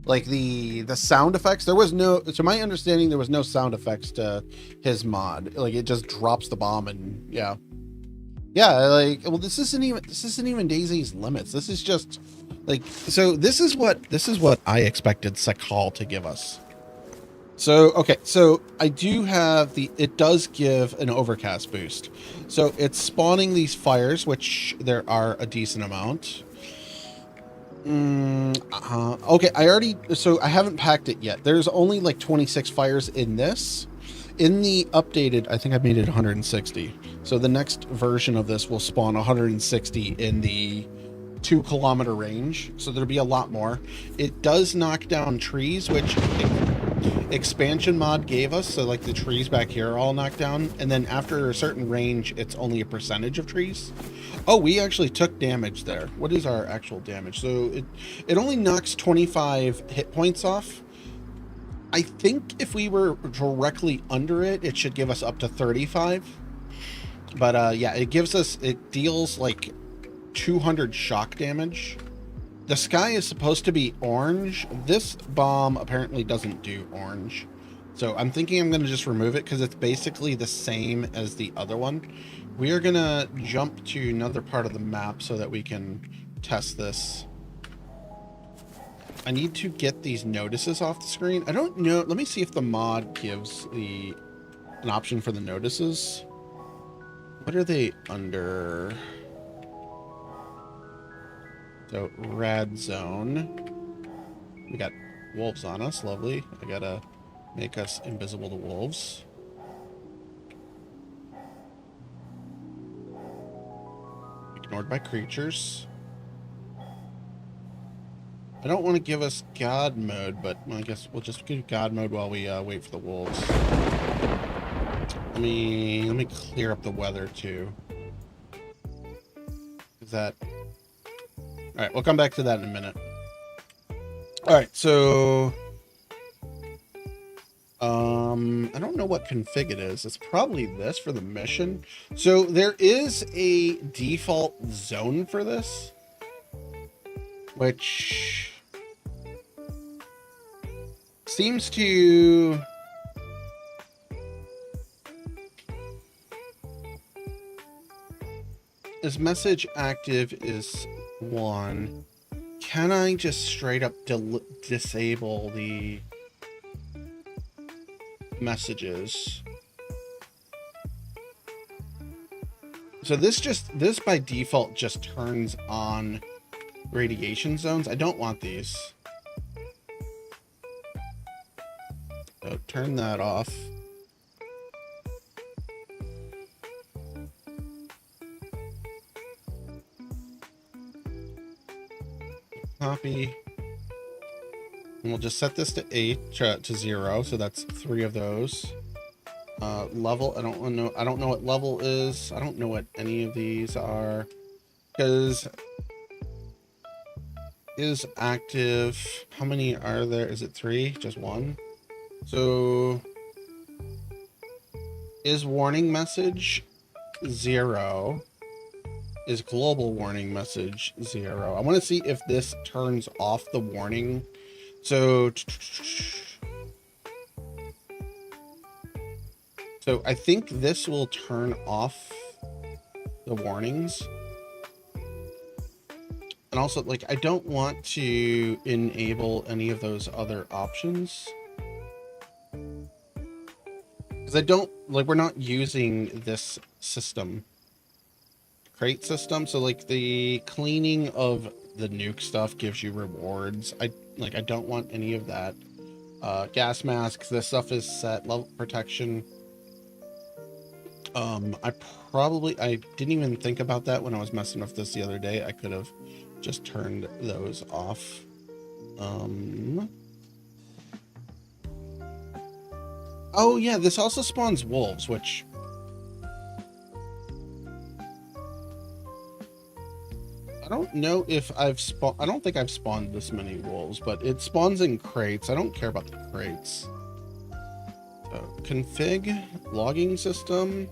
Like the sound effects, to my understanding, there was no sound effects to his mod. Like, it just drops the bomb and yeah. Like, well, this isn't even DayZ's limits. This is just like, so this is what I expected Sakhal to give us. So, okay, so I do have it does give an overcast boost. So it's spawning these fires, which there are a decent amount. Okay, I haven't packed it yet. There's only like 26 fires in this. In the updated, I think I made it 160. So the next version of this will spawn 160 in the 2-kilometer range. So there'll be a lot more. It does knock down trees, which expansion mod gave us. So like the trees back here are all knocked down. And then after a certain range, it's only a percentage of trees. Oh, we actually took damage there. What is our actual damage? So it only knocks 25 hit points off. I think if we were directly under it, it should give us up to 35. But yeah, it deals like 200 shock damage. The sky is supposed to be orange. This bomb apparently doesn't do orange. So I'm thinking I'm going to just remove it because it's basically the same as the other one. We are going to jump to another part of the map so that we can test this. I need to get these notices off the screen. I don't know. Let me see if the mod gives an option for the notices. What are they under? So, Rad Zone. We got wolves on us. Lovely. I gotta make us invisible to wolves. Ignored by creatures. I don't want to give us God mode, but I guess we'll just give God mode while we wait for the wolves. Let me clear up the weather too. Is that... All right, we'll come back to that in a minute. All right, so I don't know what config it is. It's probably this for the mission. So there is a default zone for this, which seems to is message active is 1. Can I just straight up disable the messages? So this by default just turns on radiation zones. I don't want these. So turn that off. Copy. And we'll just set this to 0, so that's 3 of those. Level, I don't know what level is. I don't know what any of these are, because is active. How many are there? Is it 3? Just 1? So is warning message 0? Is global warning message 0? I want to see if this turns off the warning. So I think this will turn off the warnings. And also, like, I don't want to enable any of those other options. Because I don't, like, we're not using this system, crate system, so, like, the cleaning of the nuke stuff gives you rewards. I don't want any of that. Gas masks, this stuff is set. Level protection. I didn't even think about that when I was messing with this the other day. I could have just turned those off. Oh yeah, this also spawns wolves, which I don't know if I don't think I've spawned this many wolves, but it spawns in crates. I don't care about the crates. So, config, logging system,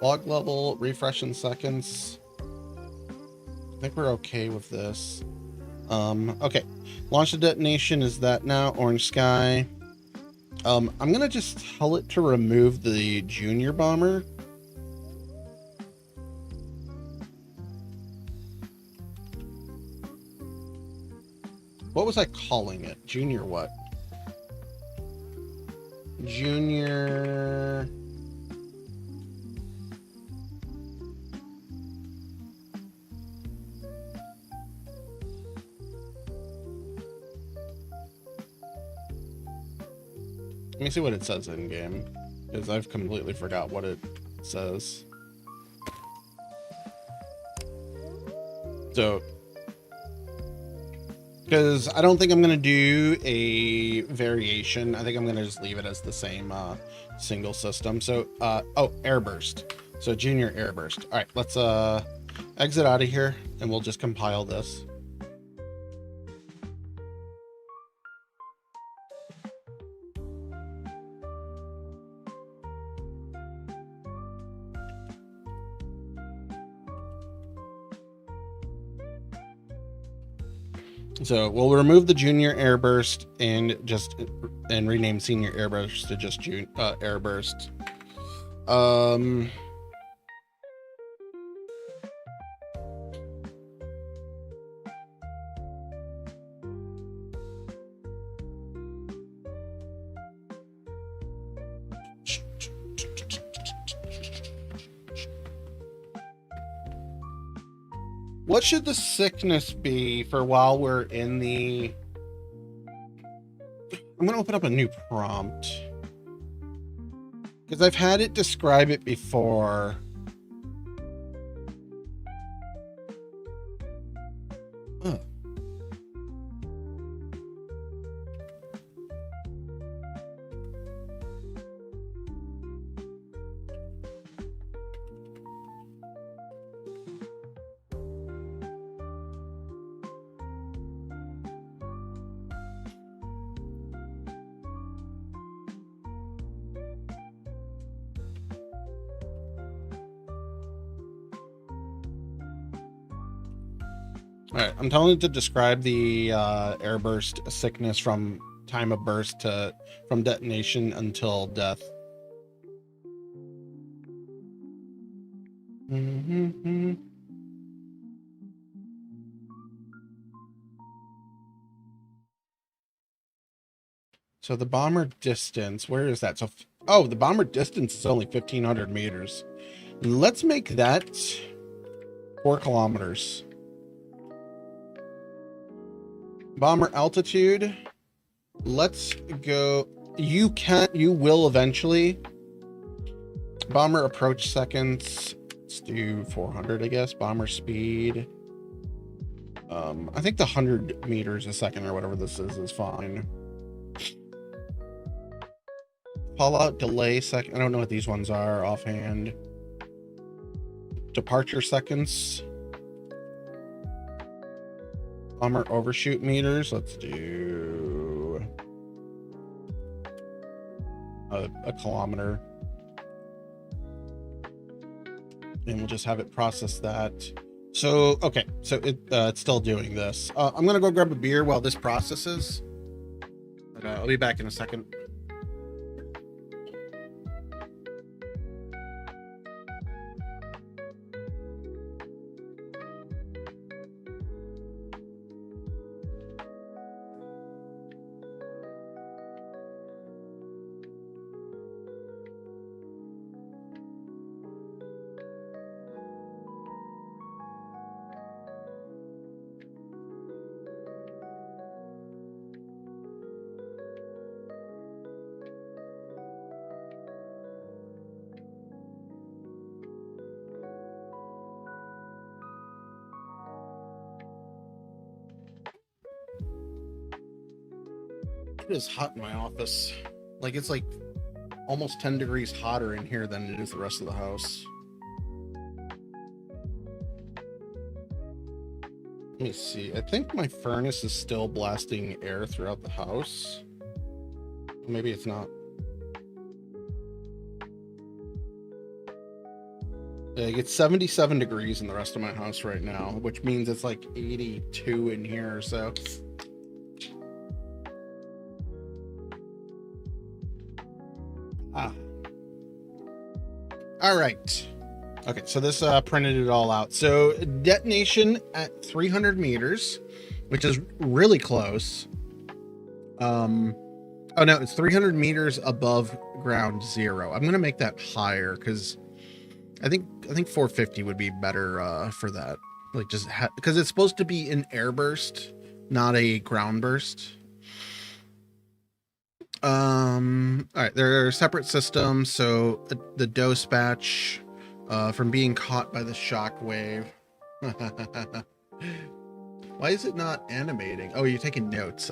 log level, refresh in seconds. I think we're okay with this. Okay. Launch the detonation is that now, orange sky. I'm gonna just tell it to remove the junior bomber. What was I calling it? Junior what? Junior... Let me see what it says in game, because I've completely forgot what it says. So, because I don't think I'm going to do a variation. I think I'm going to just leave it as the same single system. So, oh, airburst. So junior airburst. All right, let's exit out of here and we'll just compile this. So we'll remove the junior airburst and rename senior airburst to just airburst. What should the sickness be for while we're in the... I'm going to open up a new prompt. Because I've had it describe it before. Ugh. All right, I'm telling it to describe the airburst sickness from time of burst from detonation until death. So the bomber distance, where is that? So, oh, the bomber distance is only 1,500 meters. Let's make that 4 kilometers. Bomber altitude. Let's go. You will eventually. Bomber approach seconds. Let's do 400, I guess. Bomber speed. I think the 100 meters a second or whatever this is fine. Fallout delay second. I don't know what these ones are offhand. Departure seconds. Bomber overshoot meters. Let's do a kilometer. And we'll just have it process that. So, okay. So it's still doing this. I'm going to go grab a beer while this processes. But, I'll be back in a second. It is hot in my office. Like, it's like almost 10 degrees hotter in here than it is the rest of the house. Let me see. I think my furnace is still blasting air throughout the house. Maybe it's not. Like, it's 77 degrees in the rest of my house right now, which means it's like 82 in here or so. All right. Okay, so this printed it all out. So detonation at 300 meters, which is really close. Oh no, it's 300 meters above ground zero. I'm gonna make that higher because I think 450 would be better for that. Like, just because it's supposed to be an air burst, not a ground burst. All right, there are separate systems. So the dose batch from being caught by the shock wave. Why is it not animating? Oh, you're taking notes.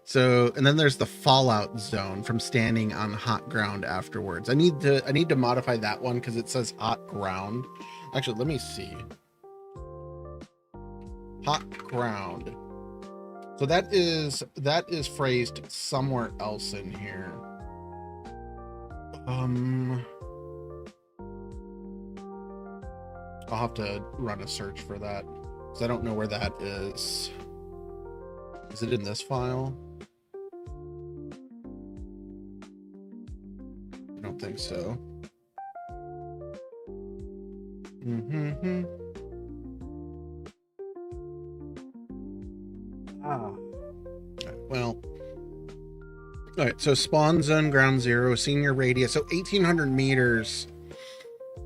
So, and then there's the fallout zone from standing on hot ground afterwards. I need to modify that one because it says hot ground. Actually, let me see. Hot ground. So that is phrased somewhere else in here. I'll have to run a search for that because I don't know where that is. Is it in this file? I don't think so. Well, all right, so spawn zone ground zero, senior radius. So 1800 meters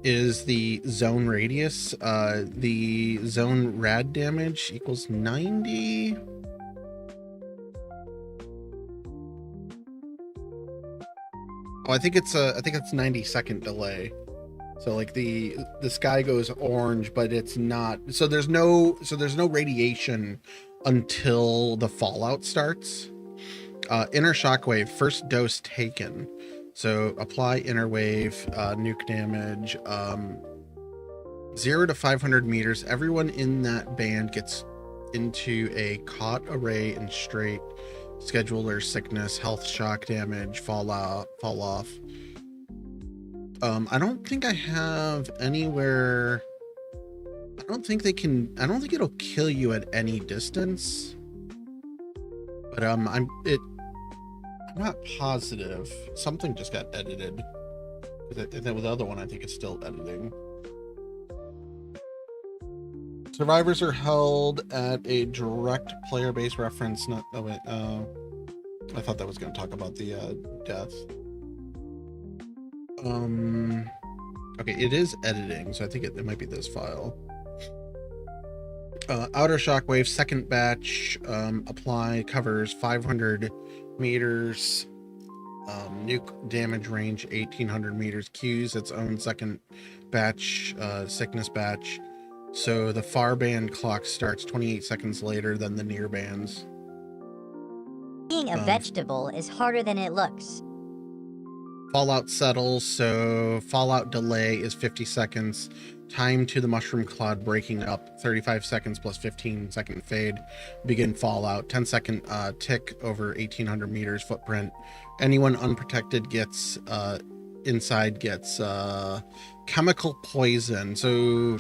is the zone radius. The zone rad damage equals 90. Oh, I think it's 90-second delay. So like the sky goes orange, but it's not. So there's no radiation until the fallout starts. Inner shockwave, first dose taken. So apply inner wave, nuke damage, 0 to 500 meters. Everyone in that band gets into a caught array and straight. Scheduler sickness, health shock damage, fall off. I don't think I have anywhere. I don't think it'll kill you at any distance. But I'm not positive. Something just got edited. With the other one, I think it's still editing. Survivors are held at a direct player-based reference. Not. Oh wait. I thought that was going to talk about the death. Okay, it is editing, so I think it might be this file. Outer shockwave, second batch. Apply covers 500 meters. Nuke damage range 1800 meters. Cues its own second batch, sickness batch. So the far band clock starts 28 seconds later than the near bands. Being a vegetable is harder than it looks. Fallout settles, so fallout delay is 50 seconds. Time to the mushroom cloud breaking up, 35 seconds plus 15-second fade. Begin fallout, 10-second tick over 1800 meters footprint. Anyone unprotected gets inside gets chemical poison. So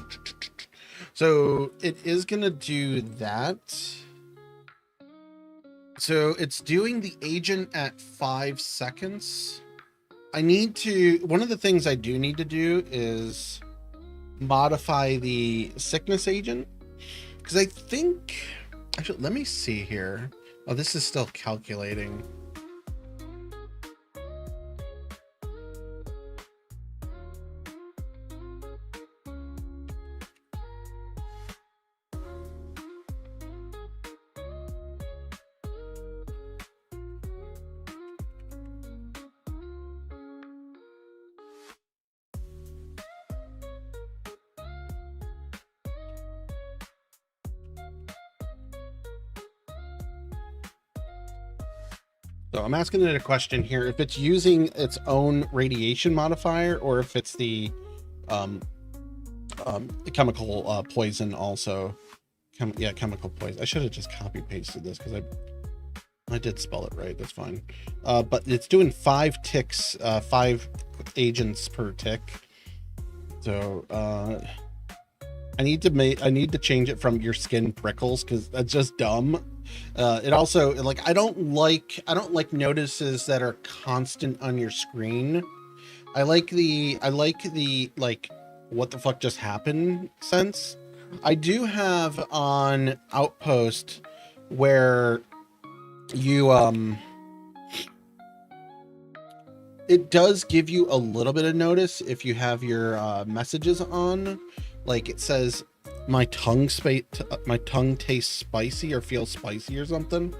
it is gonna do that. So it's doing the agent at 5 seconds. One of the things I do need to do is modify the sickness agent, because I think, actually, let me see here. Oh, this is still calculating. So I'm asking it a question here, if it's using its own radiation modifier or if it's the chemical poison also. Yeah, chemical poison. I should have just copy pasted this because I did spell it right. That's fine. But it's doing 5 ticks, 5 agents per tick. So I need to change it from your skin prickles because that's just dumb. It also, like, I don't like notices that are constant on your screen. I like the like what the fuck just happened sense. I do have on Outpost where you it does give you a little bit of notice if you have your messages on. Like it says my tongue tastes spicy or feels spicy or something.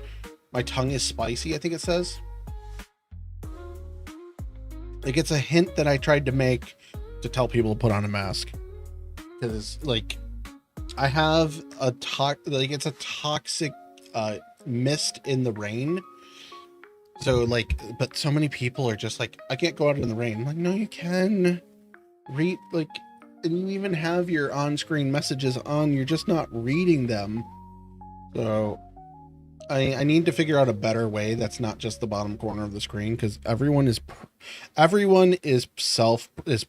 My tongue is spicy, I think it says. Like it's a hint that I tried to make to tell people to put on a mask. Because like I have a it's a toxic mist in the rain. So like, but so many people are just like, I can't go out in the rain. I'm like, no, you can read, like, and you even have your on-screen messages on, you're just not reading them. So I need to figure out a better way that's not just the bottom corner of the screen, because everyone is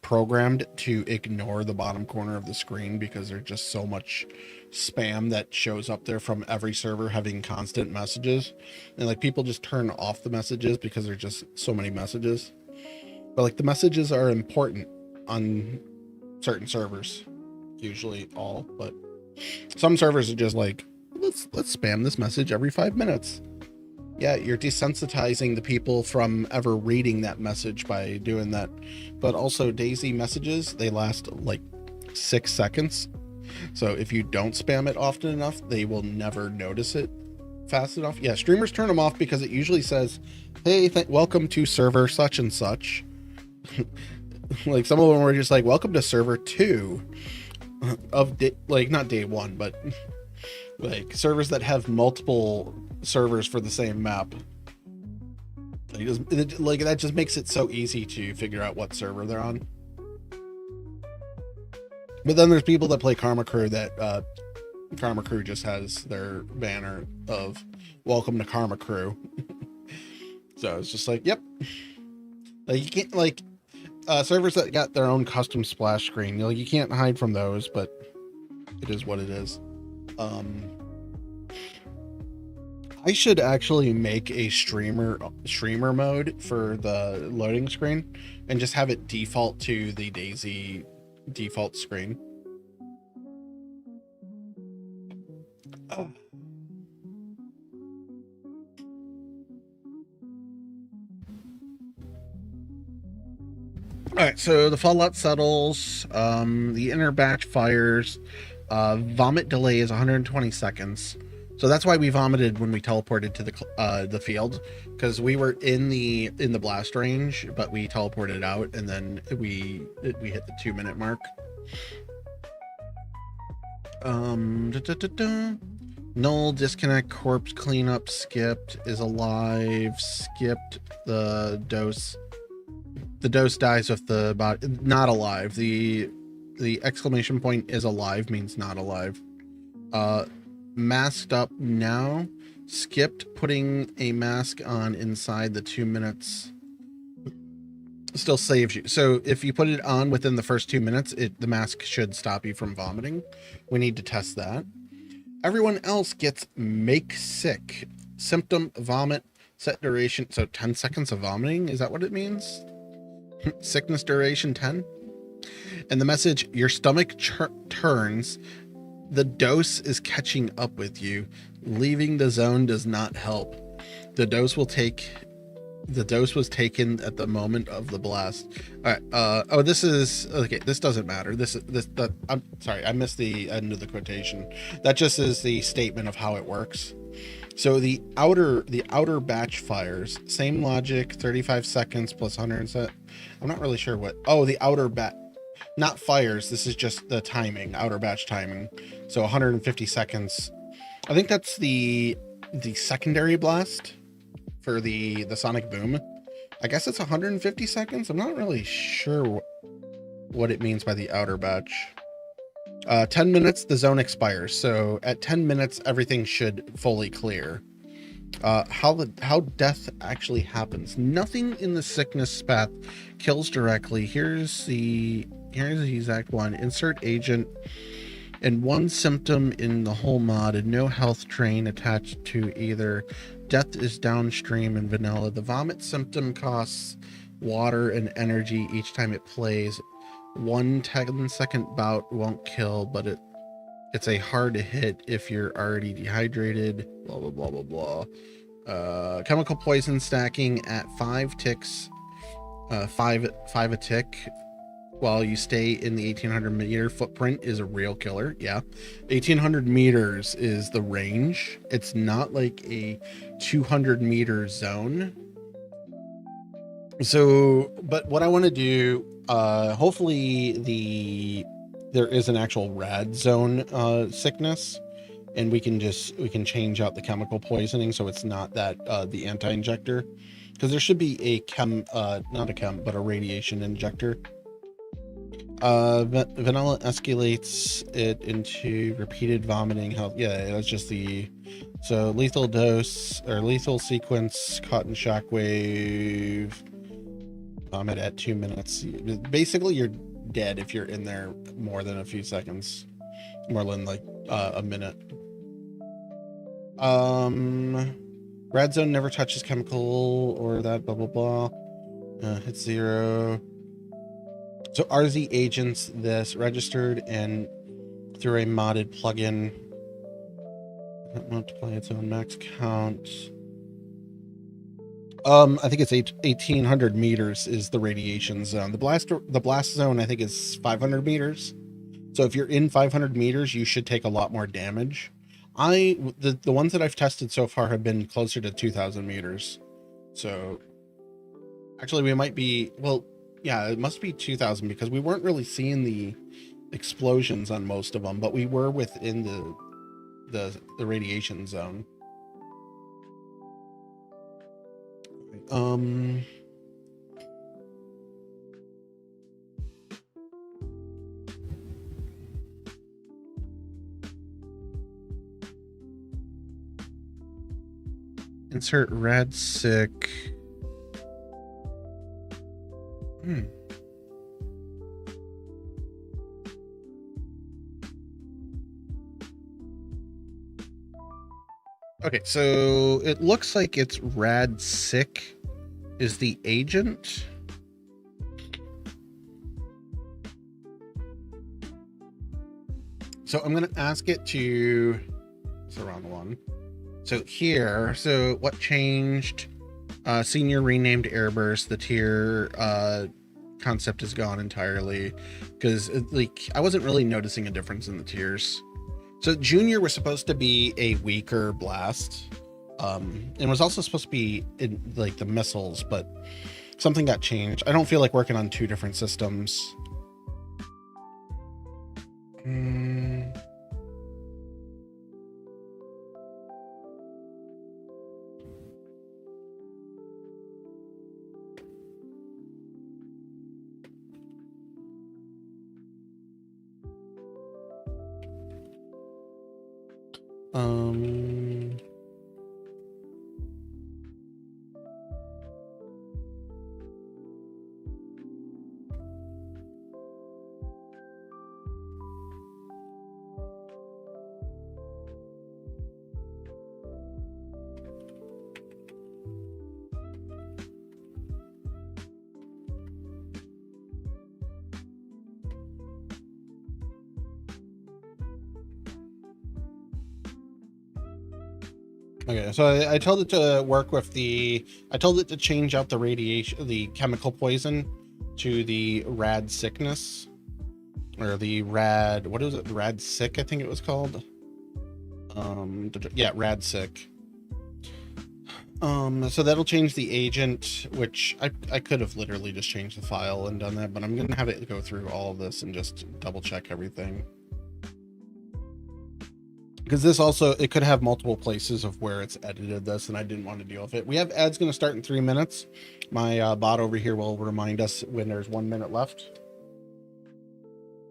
programmed to ignore the bottom corner of the screen because there's just so much spam that shows up there from every server having constant messages, and like people just turn off the messages because there's just so many messages. But like the messages are important on certain servers, usually all, but some servers are just like, let's spam this message every 5 minutes. Yeah, you're desensitizing the people from ever reading that message by doing that. But also DayZ messages, they last like 6 seconds. So if you don't spam it often enough, they will never notice it fast enough. Yeah, streamers turn them off because it usually says, hey, welcome to server such and such. Like some of them were just like, welcome to server 2 of like not day 1, but like servers that have multiple servers for the same map. Like that just makes it so easy to figure out what server they're on. But then there's people that play Karma Crew that Karma Crew just has their banner of welcome to Karma Crew. So it's just like, yep. Like you can't, like servers that got their own custom splash screen, you can't hide from those, but it is what it is. I should actually make a streamer mode for the loading screen and just have it default to the DayZ default screen. Oh. All right, so the fallout settles, the inner batch fires, vomit delay is 120 seconds. So that's why we vomited when we teleported to the field, because we were in the blast range, but we teleported out and then we hit the 2-minute mark. Null, disconnect, corpse cleanup, skipped, is alive, skipped, the dose dies with the body, not alive. The exclamation point is alive means not alive. Masked up now, skipped, putting a mask on inside the 2 minutes still saves you. So if you put it on within the first 2 minutes, the mask should stop you from vomiting. We need to test that. Everyone else gets make sick, symptom, vomit, set duration. So 10 seconds of vomiting, is that what it means? Sickness duration 10. And the message, your stomach turns. The dose is catching up with you. Leaving the zone does not help. The dose was taken at the moment of the blast. All right. Oh, this is okay. This doesn't matter. I'm sorry. I missed the end of the quotation. That just is the statement of how it works. So the outer batch fires, same logic, 35 seconds plus 100 set. I'm not really sure what. Oh, the outer batch. Not fires, this is just the timing, outer batch timing. So 150 seconds. I think that's the secondary blast. for the sonic boom. I guess it's 150 seconds. I'm not really sure what it means by the outer batch. 10 minutes, the zone expires. So at 10 minutes, everything should fully clear. How death actually happens. Nothing in the sickness path kills directly. Here's the exact one. Insert agent and one symptom in the whole mod and no health train attached to either. Death is downstream in vanilla. The vomit symptom costs water and energy each time it plays. 1 10-second bout won't kill, but it's a hard hit if you're already dehydrated. Blah blah blah blah blah. Chemical poison stacking at 5 ticks, 5 a tick, while you stay in the 1800 meter footprint is a real killer. Yeah, 1800 meters is the range. It's not like a 200 meter zone. So, but what I want to do, hopefully there is an actual rad zone sickness, and we can change out the chemical poisoning so it's not that the anti-injector, because there should be a not a radiation injector. Vanilla escalates it into repeated vomiting health. Yeah, that's just so lethal dose or lethal sequence, cotton shockwave, vomit at 2 minutes. Basically, you're dead if you're in there more than a few seconds, more than like a minute. Red zone never touches chemical or that blah blah blah. Hit 0. So RZ agents this registered and through a modded plugin. Multiply its own max count. I think it's 1800 meters is the radiation zone. The blast zone I think is 500 meters. So if you're in 500 meters, you should take a lot more damage. The ones that I've tested so far have been closer to 2000 meters. So actually we might be, well, yeah, it must be 2000 because we weren't really seeing the explosions on most of them, but we were within the radiation zone. Insert rad sick. Okay, so it looks like it's rad sick is the agent. So I'm going to ask it to, it's the wrong one. So here, so what changed? Senior renamed Airburst. The tier concept is gone entirely because like I wasn't really noticing a difference in the tiers. So Junior was supposed to be a weaker blast, and was also supposed to be in like the missiles, but something got changed. I don't feel like working on 2 different systems. Okay, so I told it to work with I told it to change out the radiation, the chemical poison to the rad sickness, or the rad, what is it? Rad sick, I think it was called. Yeah, rad sick. So that'll change the agent, which I could have literally just changed the file and done that, but I'm gonna have it go through all of this and just double check everything. because this also, it could have multiple places of where it's edited this, and I didn't want to deal with it. We have ads going to start in 3 minutes. My bot over here will remind us when there's 1 minute left.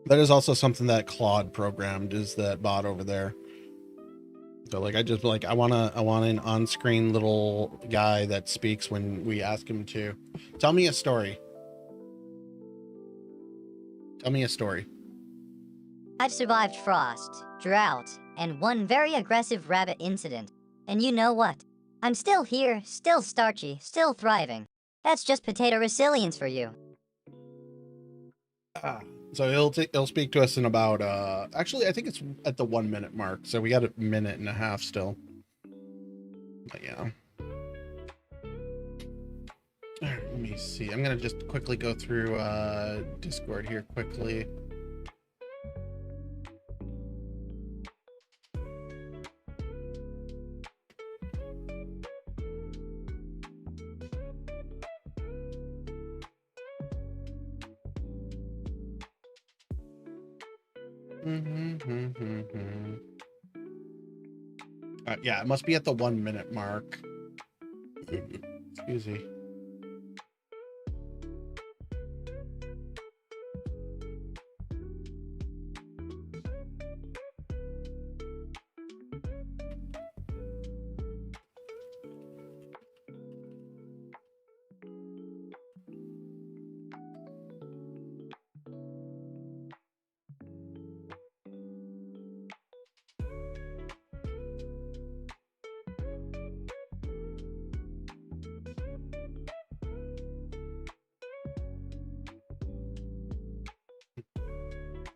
That is also something that Claude programmed, is that bot over there. So like, I want an on-screen little guy that speaks when we ask him to. Tell me a story. Tell me a story. I've survived frost, drought, and one very aggressive rabbit incident. And you know what? I'm still here, still starchy, still thriving. That's just potato resilience for you. So he'll speak to us in about actually I think it's at the 1 minute mark, so we got a minute and a half still. But yeah. All right, let me see. I'm gonna just quickly go through Discord here quickly. Yeah, it must be at the 1 minute mark. Excuse me.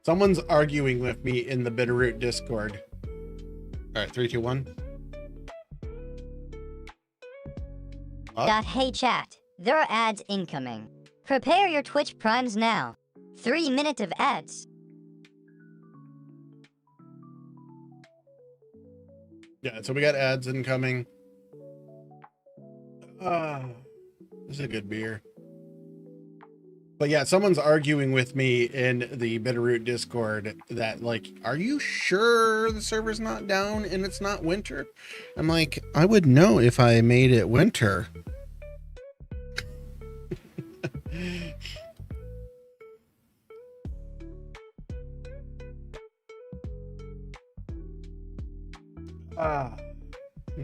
Someone's arguing with me in the Bitterroot Discord. All right, 3, 2, 1. Hey chat, there are ads incoming. Prepare your Twitch primes now. 3 minutes of ads. Yeah, so we got ads incoming. This is a good beer. But yeah, someone's arguing with me in the Bitterroot Discord that, like, are you sure the server's not down and it's not winter? I'm like, I would know if I made it winter. I'm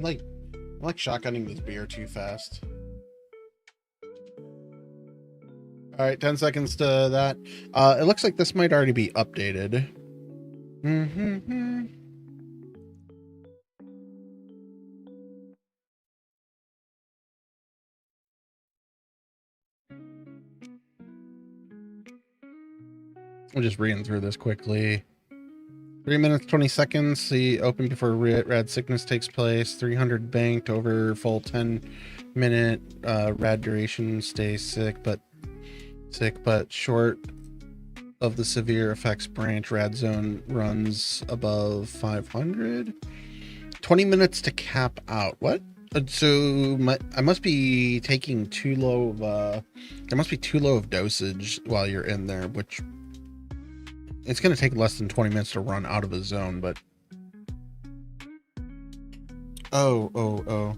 like shotgunning this beer too fast. All right, 10 seconds to that. It looks like this might already be updated. I'm just reading through this quickly. 3 minutes, 20 seconds. See, open before rad sickness takes place. 300 banked over full 10-minute rad duration. Stay sick, but short of the severe effects branch. Rad zone runs above 500. 20 minutes to cap out. What? So I must be taking too low of there must be too low of dosage while you're in there, which it's going to take less than 20 minutes to run out of the zone, but oh.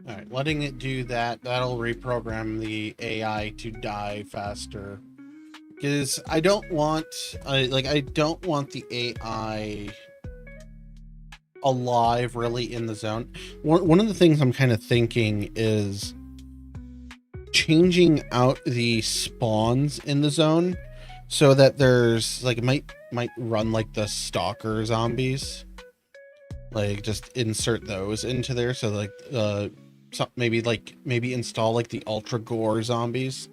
All right, letting it do that, that'll reprogram the AI to die faster. Because I don't want, I don't want the AI alive really in the zone. One of the things I'm kind of thinking is changing out the spawns in the zone so that there's like, it might run like the stalker zombies. Like just insert those into there. So like, maybe install like the ultra gore zombies,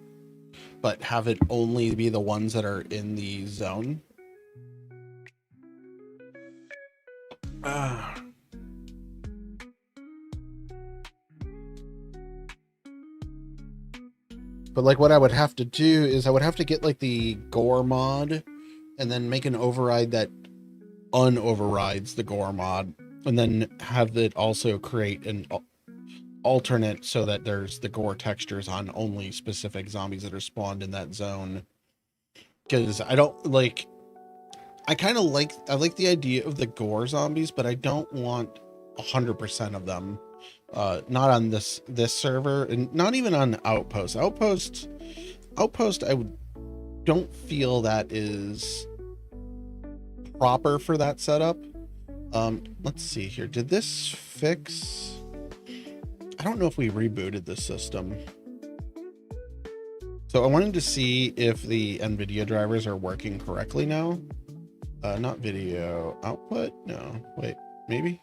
but have it only be the ones that are in the zone. But like what I would have to do is I would have to get like the gore mod and then make an override that unoverrides the gore mod, and then have it also create an alternate so that there's the gore textures on only specific zombies that are spawned in that zone. Because I don't like, I like the idea of the gore zombies, but I don't want 100% of them. Not on this server, and not even on Outpost. Outpost, don't feel that is proper for that setup. Let's see here. Did this fix? I don't know if we rebooted the system. So I wanted to see if the NVIDIA drivers are working correctly now. Not video output. No, wait, maybe.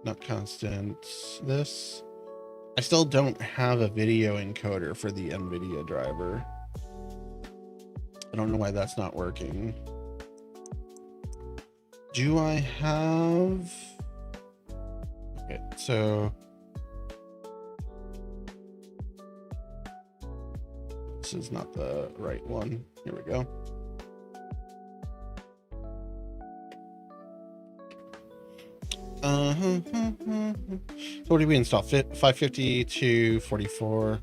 Not constant. This. I still don't have a video encoder for the NVIDIA driver. I don't know why that's not working. Do I have... Okay, so... This is not the right one. Here we go. So what did we install? 550 to 44.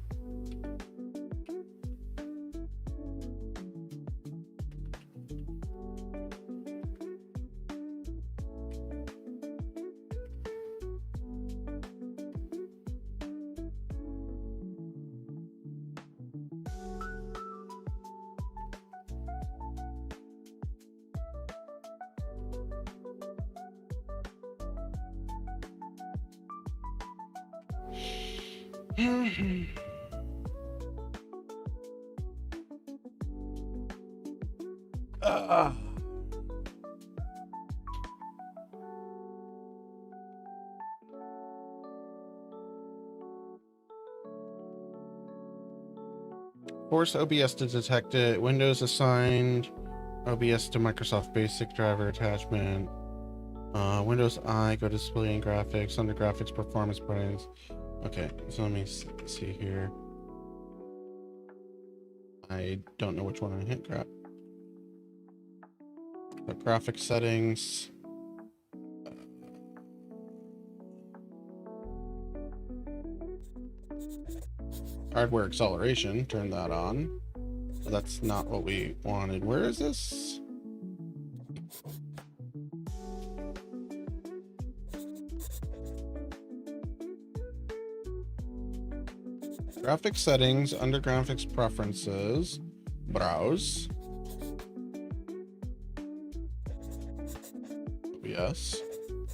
Force OBS to detect it. Windows assigned. OBS to Microsoft Basic driver attachment. Windows I, go to display and graphics, under graphics performance settings. Okay, so let me see here. I don't know which one I hit. Graphics settings. Hardware acceleration, turn that on. That's not what we wanted. Where is this? Graphics settings, under graphics preferences, browse.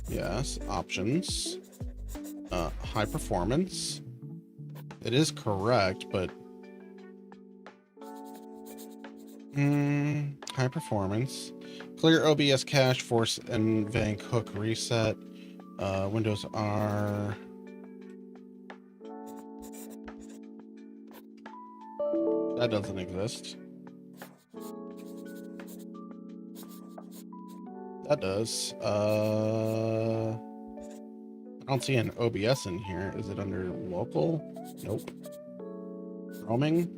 Yes, options, high performance. It is correct, but high performance, clear OBS cache, force and Vanc hook reset, Windows R. That doesn't exist. That does. I don't see an OBS in here. Is it under local? Nope. Roaming?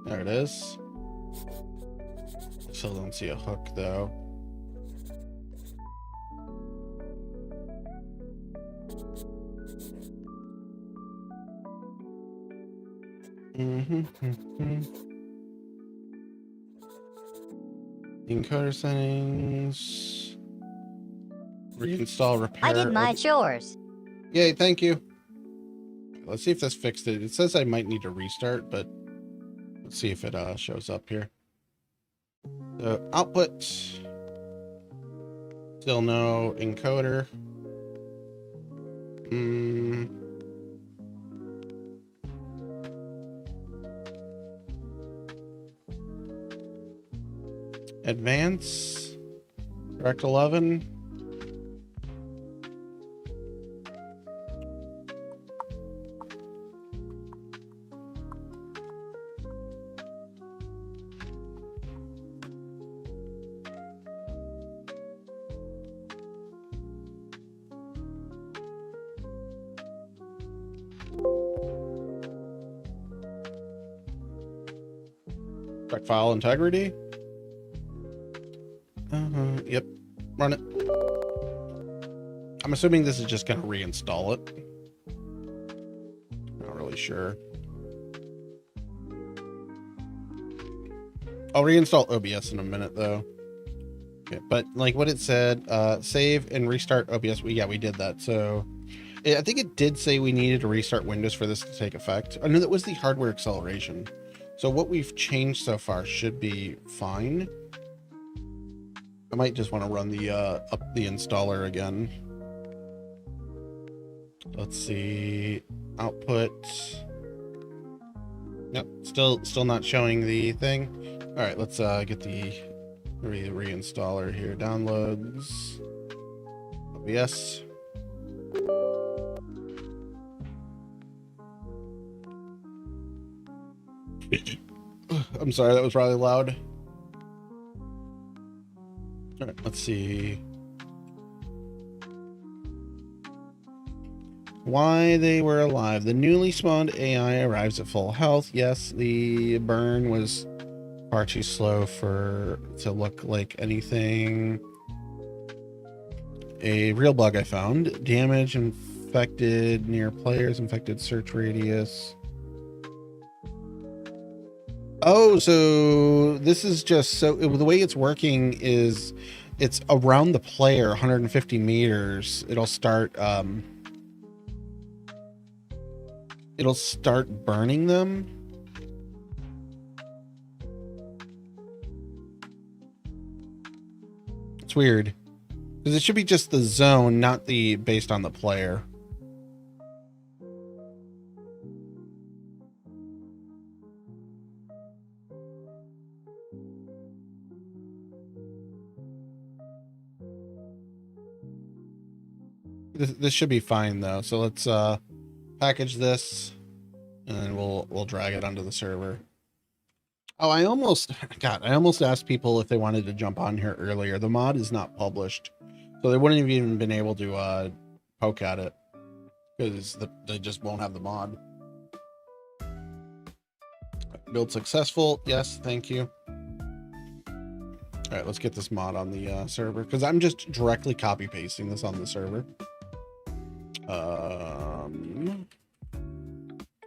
There it is. Still don't see a hook though. Encoder settings. Reinstall, repair. I did my chores. Yay, thank you. Let's see if this fixed it. It says I might need to restart, but let's see if it shows up here. So output. Still no encoder. Advance. Direct 11. Check file integrity. Yep, run it. I'm assuming this is just going to reinstall it. Not really sure. I'll reinstall OBS in a minute though. Yeah, but like what it said, save and restart OBS. We did that. So I think it did say we needed to restart Windows for this to take effect. I know that was the hardware acceleration. So what we've changed so far should be fine. I might just want to run the up the installer again. Let's see, output. Nope, still not showing the thing. All right, let's get the reinstaller here. Downloads, OBS. I'm sorry, that was probably loud. All right, let's see. Why they were alive. The newly spawned AI arrives at full health. Yes, the burn was far too slow to look like anything. A real bug I found. Damage infected near players, infected search radius. Oh, so this is just the way it's working is it's around the player 150 meters. It'll start burning them. It's weird because it should be just the zone, not the based on the player. This should be fine though. So let's package this and we'll drag it onto the server. Oh, I almost asked people if they wanted to jump on here earlier. The mod is not published, so they wouldn't have even been able to poke at it because they just won't have the mod. Build successful. Yes, thank you. All right, let's get this mod on the server because I'm just directly copy pasting this on the server.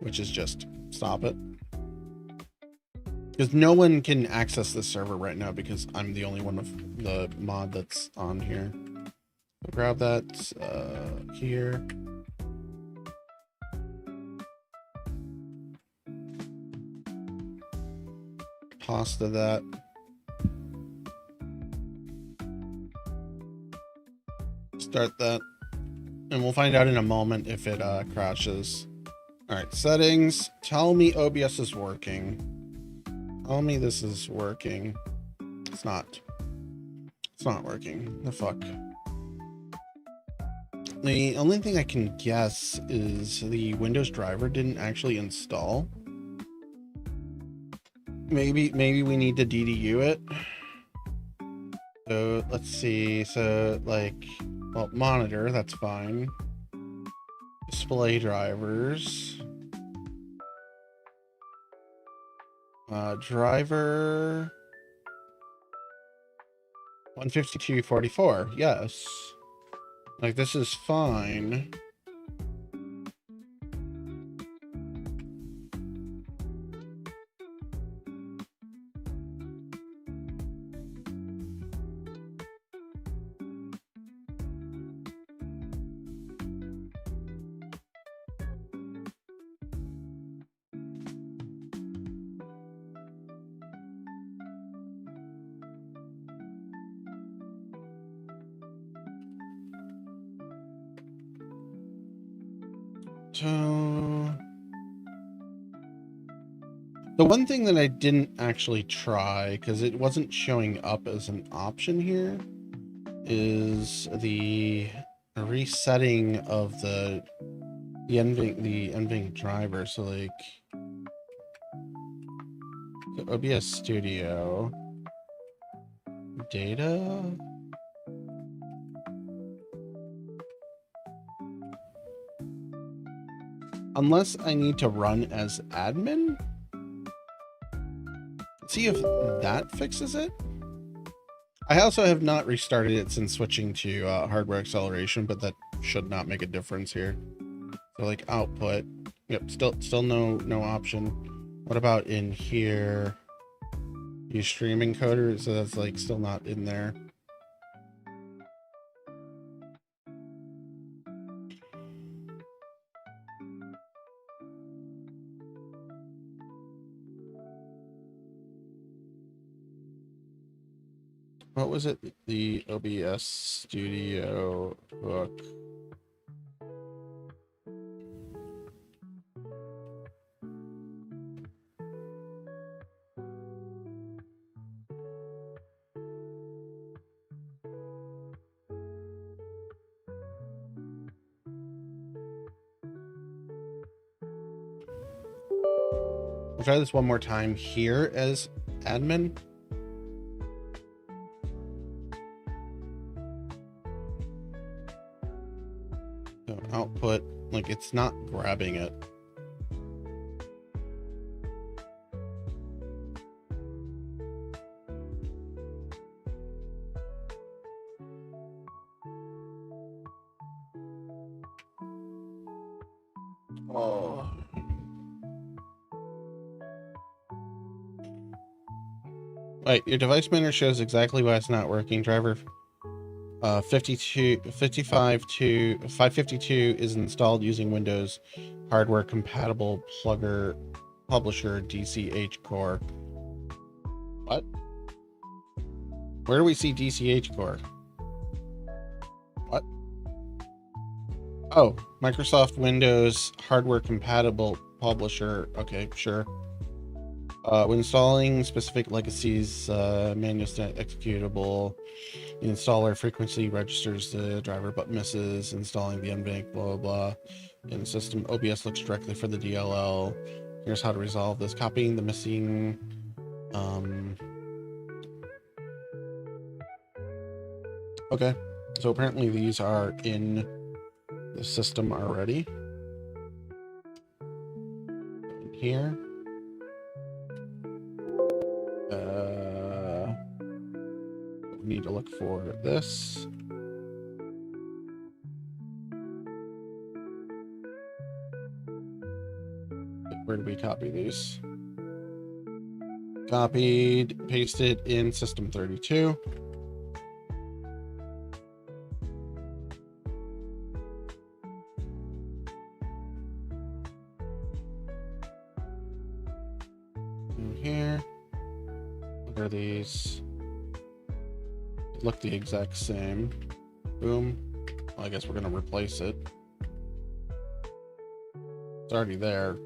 Which is just stop it. Because no one can access this server right now because I'm the only one of the mod that's on here. So grab that here. Pasta that. Start that. And we'll find out in a moment if it crashes. All right, settings. Tell me OBS is working. Tell me this is working. It's not. It's not working. The fuck. The only thing I can guess is the Windows driver didn't actually install. Maybe we need to DDU it. So let's see. So like, well, monitor, that's fine. Display drivers. Driver 152.44. Yes. Like this is fine. So the one thing that I didn't actually try, because it wasn't showing up as an option here, is the resetting of the NVINC driver. So like the OBS Studio data. Unless I need to run as admin. See if that fixes it. I also have not restarted it since switching to hardware acceleration, but that should not make a difference here. So like output, yep, still no option. What about in here? Use stream encoder, so that's like still not in there. What was it? The OBS Studio hook. I'll try this one more time here as admin. So output, like it's not grabbing it. Oh. Right, your device manager shows exactly why it's not working. Driver 552 is installed using Windows hardware compatible publisher DCH core. What? Where do we see DCH core? What? Oh, Microsoft Windows hardware compatible publisher. Okay, sure. When installing specific legacies, manual executable, the installer frequently registers the driver but misses installing the NVINC, blah, blah, blah. In the system, OBS looks directly for the DLL. Here's how to resolve this. Copying the missing... Okay, so apparently these are in the system already. In here. We need to look for this. Where did we copy these? Copied, pasted in system 32. In here. What are these? Look the exact same. Boom. Well, I guess we're gonna replace it. It's already there.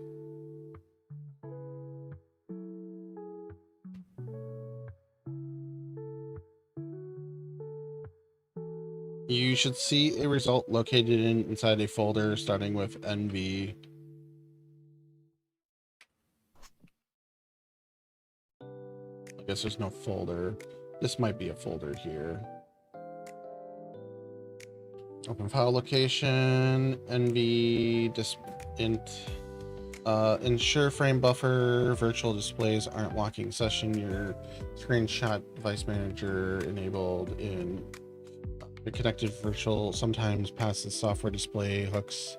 You should see a result located inside a folder starting with NV. I guess there's no folder. This might be a folder here. Open file location, NV, int, ensure frame buffer, virtual displays aren't locking session, your screenshot device manager enabled in the connected virtual sometimes passes software display hooks.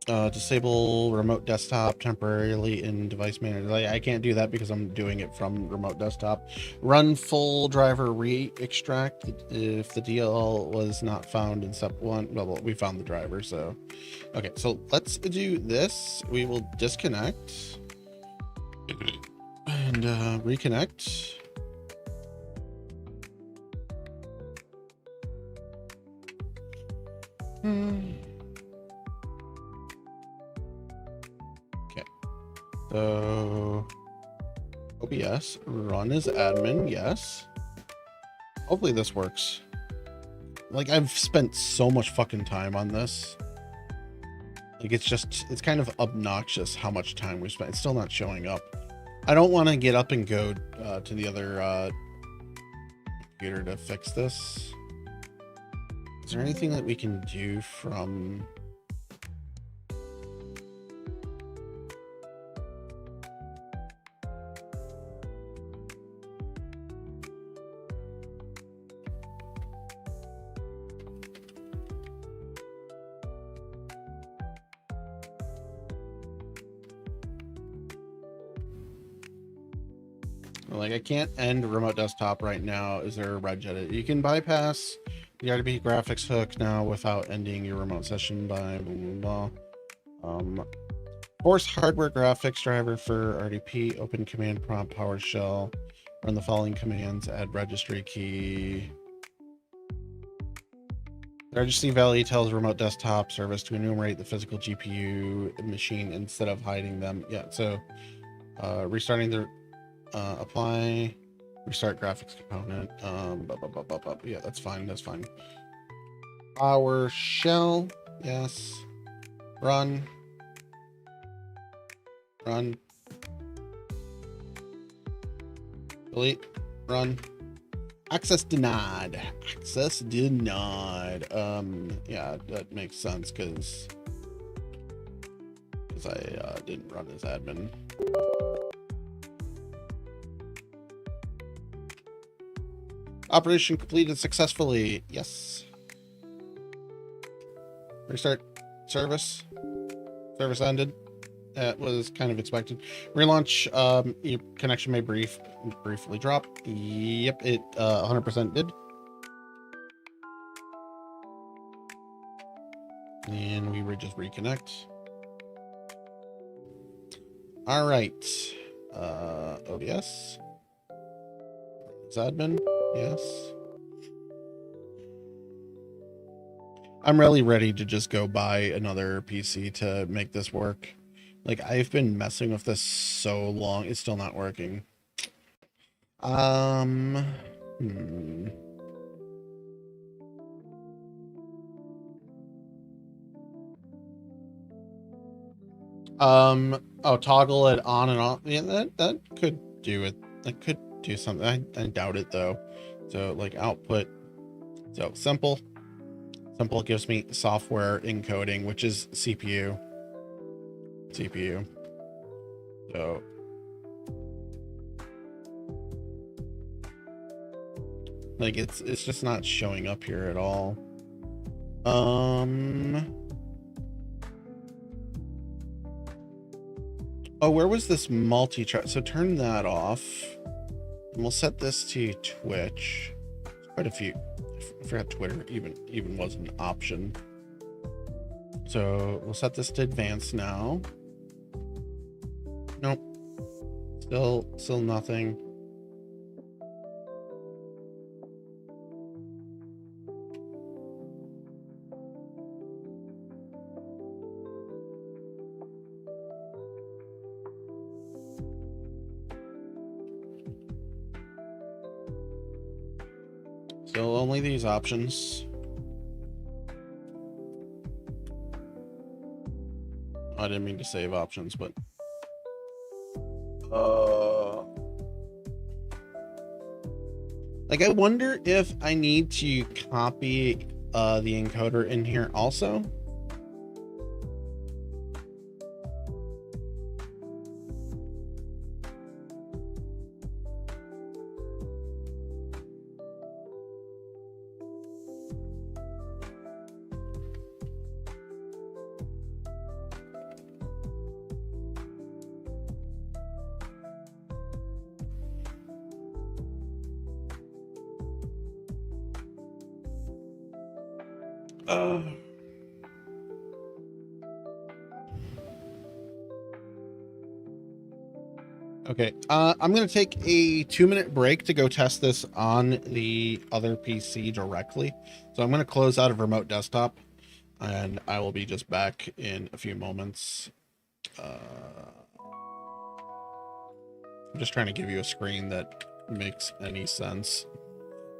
Disable remote desktop temporarily in device manager. I can't do that because I'm doing it from remote desktop. Run full driver re-extract if the DLL was not found in step 1. Well, we found the driver, so okay. So let's do this. We will disconnect and reconnect. So OBS, run as admin, yes. Hopefully this works. Like, I've spent so much fucking time on this. Like, it's kind of obnoxious how much time we spent. It's still not showing up. I don't want to get up and go to the other computer to fix this. Is there anything that we can do from... Like, I can't end remote desktop right now. Is there a reg edit? You can bypass the RDP graphics hook now without ending your remote session by blah, blah, blah. Force hardware graphics driver for RDP, open command prompt PowerShell, run the following commands, add registry key. The registry value tells remote desktop service to enumerate the physical GPU machine instead of hiding them. Yeah, so restarting the apply, restart graphics component. Yeah, that's fine. That's fine. PowerShell, yes. Run. Delete. Run. Access denied. Access denied. Yeah, that makes sense because I didn't run as admin. Operation completed successfully. Yes. Restart service. Service ended. That was kind of expected. Relaunch. Your connection may briefly drop. Yep, it 100% did. And we would just reconnect. All right. OBS. It's admin. Yes. I'm really ready to just go buy another PC to make this work. Like, I've been messing with this so long, it's still not working. Oh, toggle it on and off. Yeah, that could do it. That could do something. I doubt it though. So like output. So simple gives me software encoding, which is CPU. So like it's just not showing up here at all. Oh, where was this multi-chart? So turn that off. And we'll set this to Twitch. Quite a few. I forgot Twitter even was an option. So we'll set this to advanced now. Nope. Still nothing. Still only these options. I didn't mean to save options, but like I wonder if I need to copy the encoder in here also. Okay, I'm going to take a 2-minute break to go test this on the other PC directly. So I'm going to close out of remote desktop and I will be just back in a few moments. I'm just trying to give you a screen that makes any sense.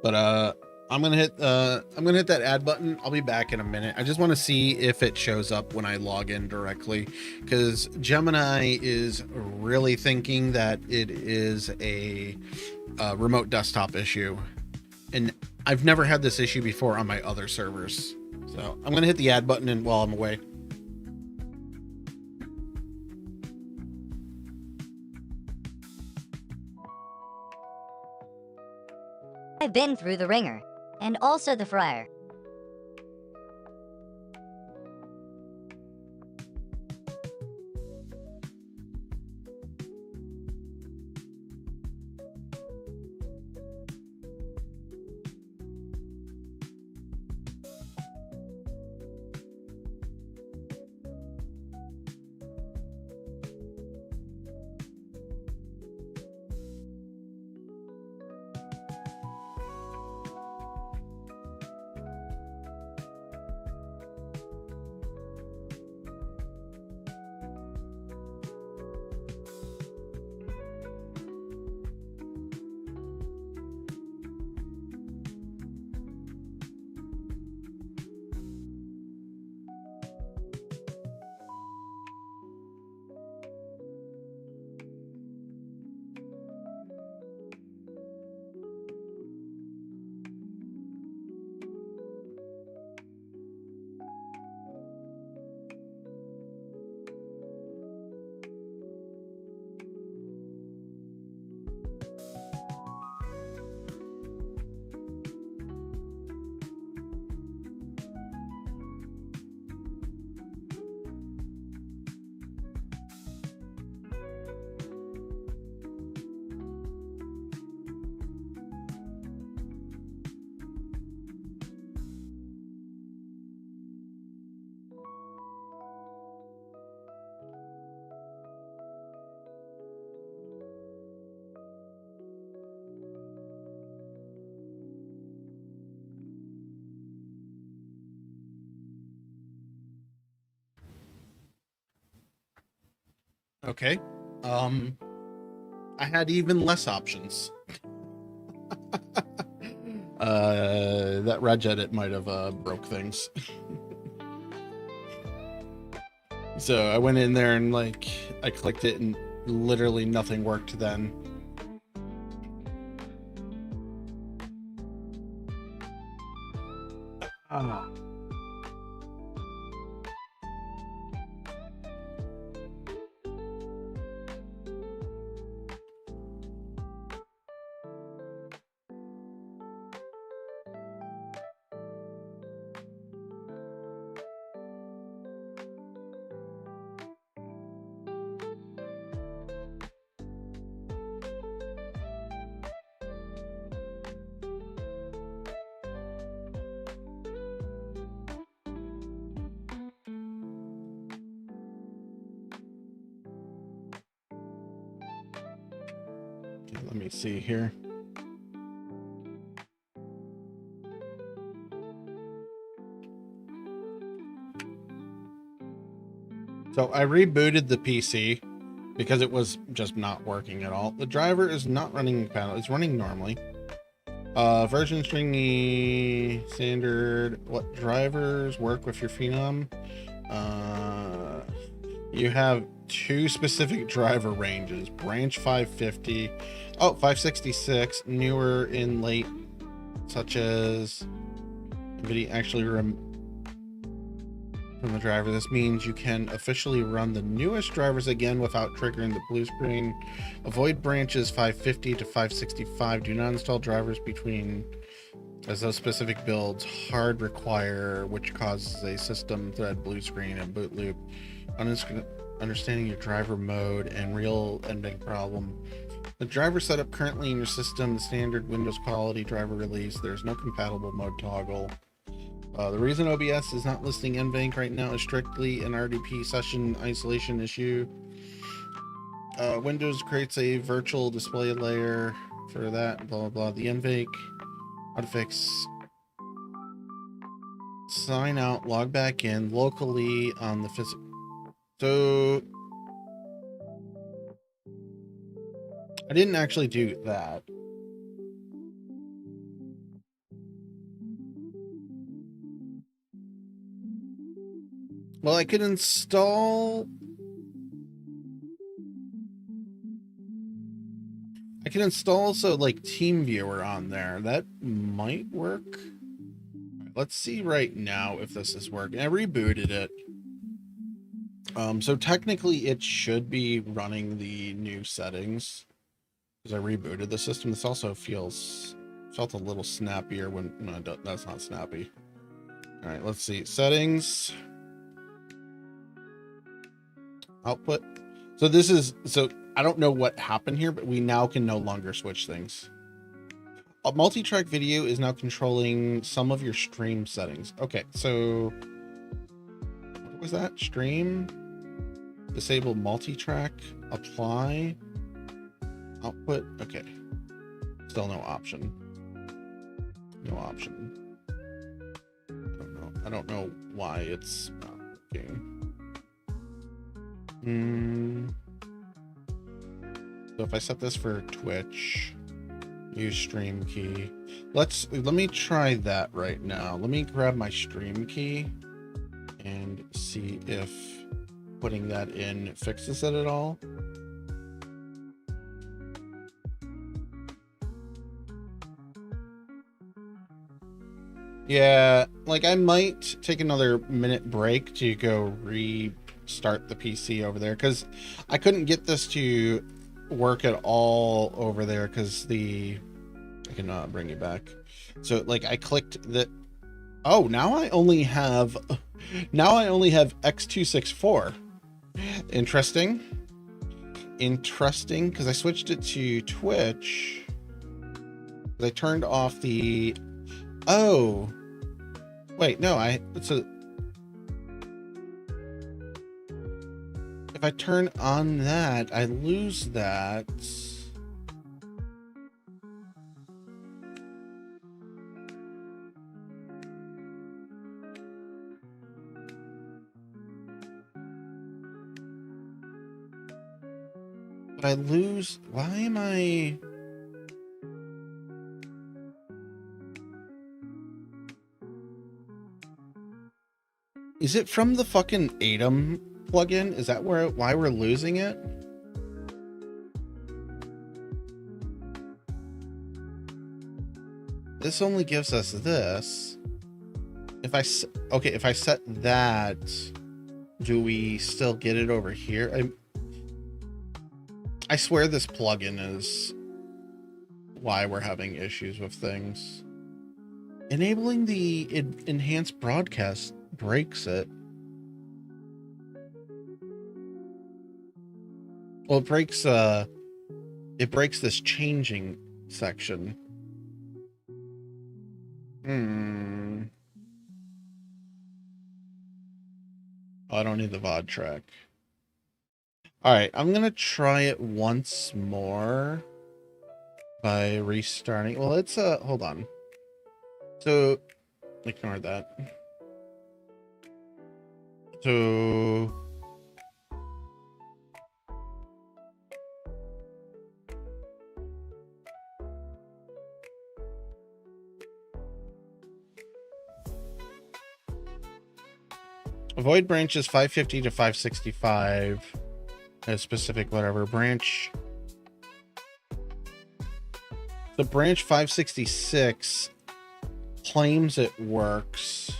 But I'm gonna hit that add button. I'll be back in a minute. I just want to see if it shows up when I log in directly, because Gemini is really thinking that it is a remote desktop issue, and I've never had this issue before on my other servers. So I'm gonna hit the add button and while I'm away. I've been through the ringer, and also the fryer. Okay. I had even less options. That Reg edit might have broke things. So I went in there and like I clicked it and literally nothing worked then. Ah. Okay, let me see here. So I rebooted the PC because it was just not working at all. The driver is not running panel, it's running normally. Version stringy standard. What drivers work with your Phenom? You have two specific driver ranges, branch 550, 566, newer in late, such as NVIDIA actually from the driver. This means you can officially run the newest drivers again without triggering the blue screen. Avoid branches 550 to 565. Do not install drivers between, as those specific builds hard require, which causes a system thread blue screen and boot loop. Understanding your driver mode and real ending problem. The driver setup currently in your system, the standard Windows quality driver release. There's no compatible mode toggle. The reason OBS is not listing NVENC right now is strictly an RDP session isolation issue. Windows creates a virtual display layer for that, blah, blah, blah. The NVENC, how to fix, sign out, log back in locally on the physical. So I didn't actually do that. Well, I could install... I can install also like TeamViewer on there. That might work. Let's see right now if this is working. I rebooted it. So technically it should be running the new settings because I rebooted the system. This also felt a little snappier when, no, that's not snappy. All right, let's see. Settings. Output. So I don't know what happened here, but we now can no longer switch things. A multi-track video is now controlling some of your stream settings. Okay, so what was that? Stream, disable multi-track, apply, output. Okay, still no option. No option. I don't know why it's not working. So if I set this for Twitch, use stream key. Let me try that right now. Let me grab my stream key and see if putting that in fixes it at all. Yeah, like I might take another minute break to go restart the PC over there because I couldn't get this to work at all over there because I can bring you back. So like I clicked the, oh, now I only have X264. Interesting because I switched it to Twitch. I turned off the, oh wait, no, if I turn on that, I lose that. But I lose, why am I... Is it from the fucking Atom plugin? Is that why we're losing it? This only gives us this. If I set that, do we still get it over here? I swear this plugin is why we're having issues with things. Enabling the enhanced broadcast breaks it. Well, it breaks this changing section. Oh, I don't need the VOD track. All right, I'm gonna try it once more by restarting. Well, it's hold on. So ignore that. So avoid branches 550 to 565. A specific whatever branch. The branch 566 claims it works.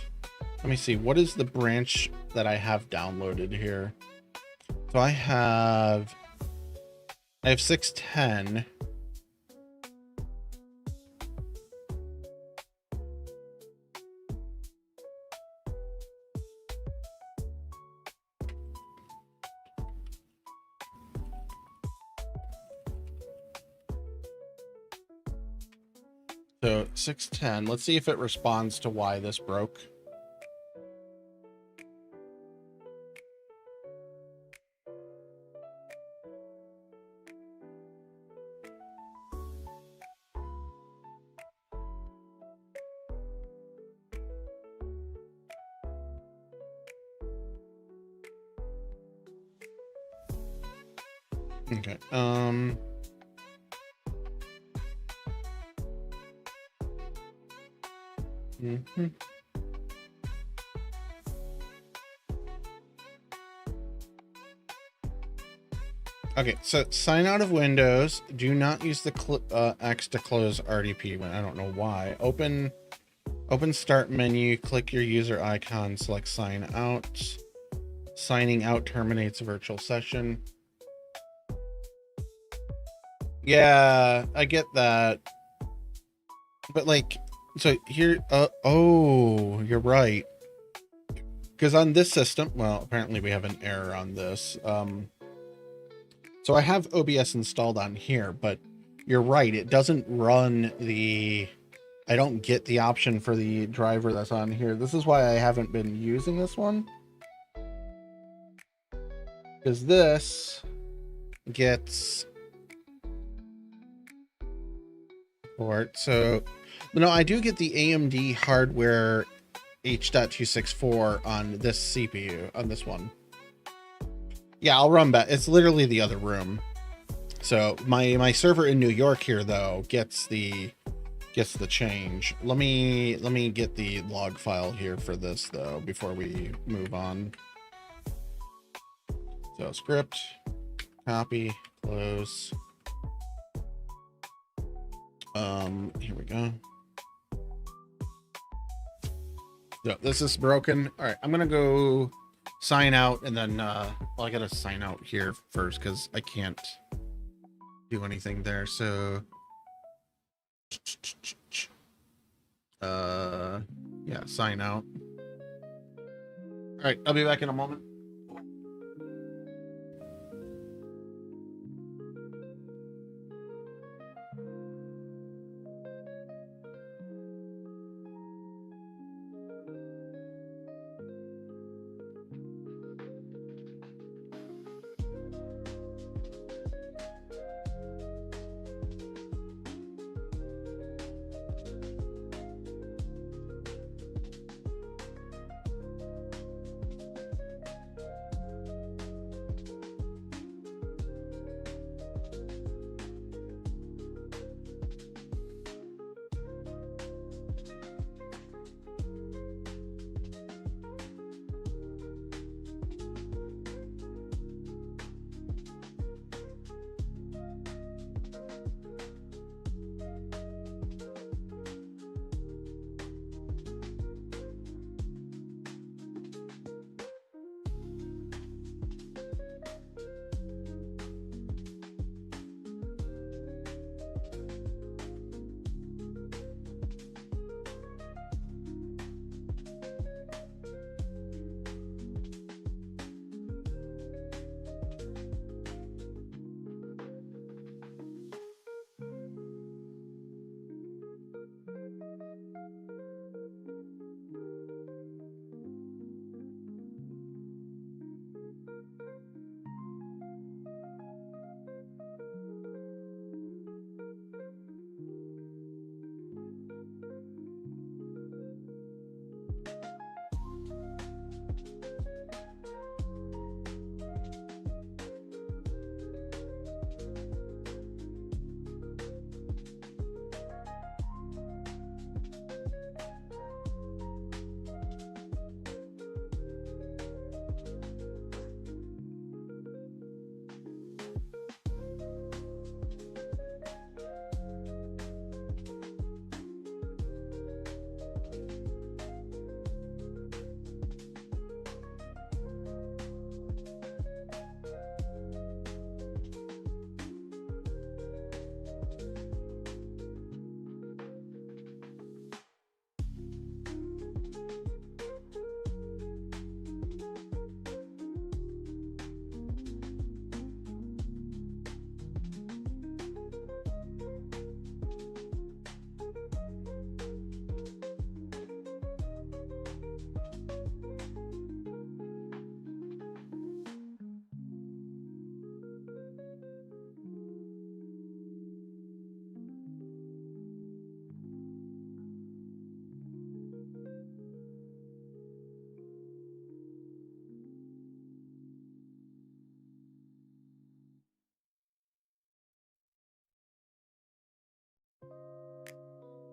Let me see, what is the branch that I have downloaded here? So I have 610. So 610, let's see if it responds to why this broke. Okay, Mhm. Okay, so sign out of Windows. Do not use the X to close RDP. I don't know why. Open Start menu. Click your user icon. Select Sign Out. Signing out terminates virtual session. Yeah, I get that. But like, so here, oh, you're right. Because on this system, well, apparently we have an error on this. So I have OBS installed on here, but you're right. It doesn't run the, I don't get the option for the driver that's on here. This is why I haven't been using this one. Because this gets port. So, no, I do get the AMD hardware H.264 on this CPU, on this one. Yeah, I'll run back. It's literally the other room. So my server in New York here though gets the change. Let me get the log file here for this though before we move on. So script, copy, close. Here we go. So this is broken. All right, I'm gonna go sign out and then well, I gotta sign out here first because I can't do anything there. So yeah, sign out. All right, I'll be back in a moment.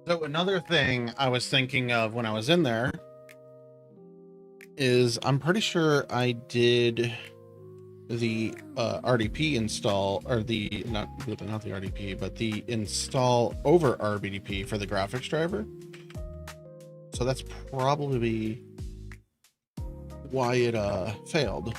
So another thing I was thinking of when I was in there is I'm pretty sure I did the RDP install, or the not the RDP, but the install over RBDP for the graphics driver. So that's probably why it failed.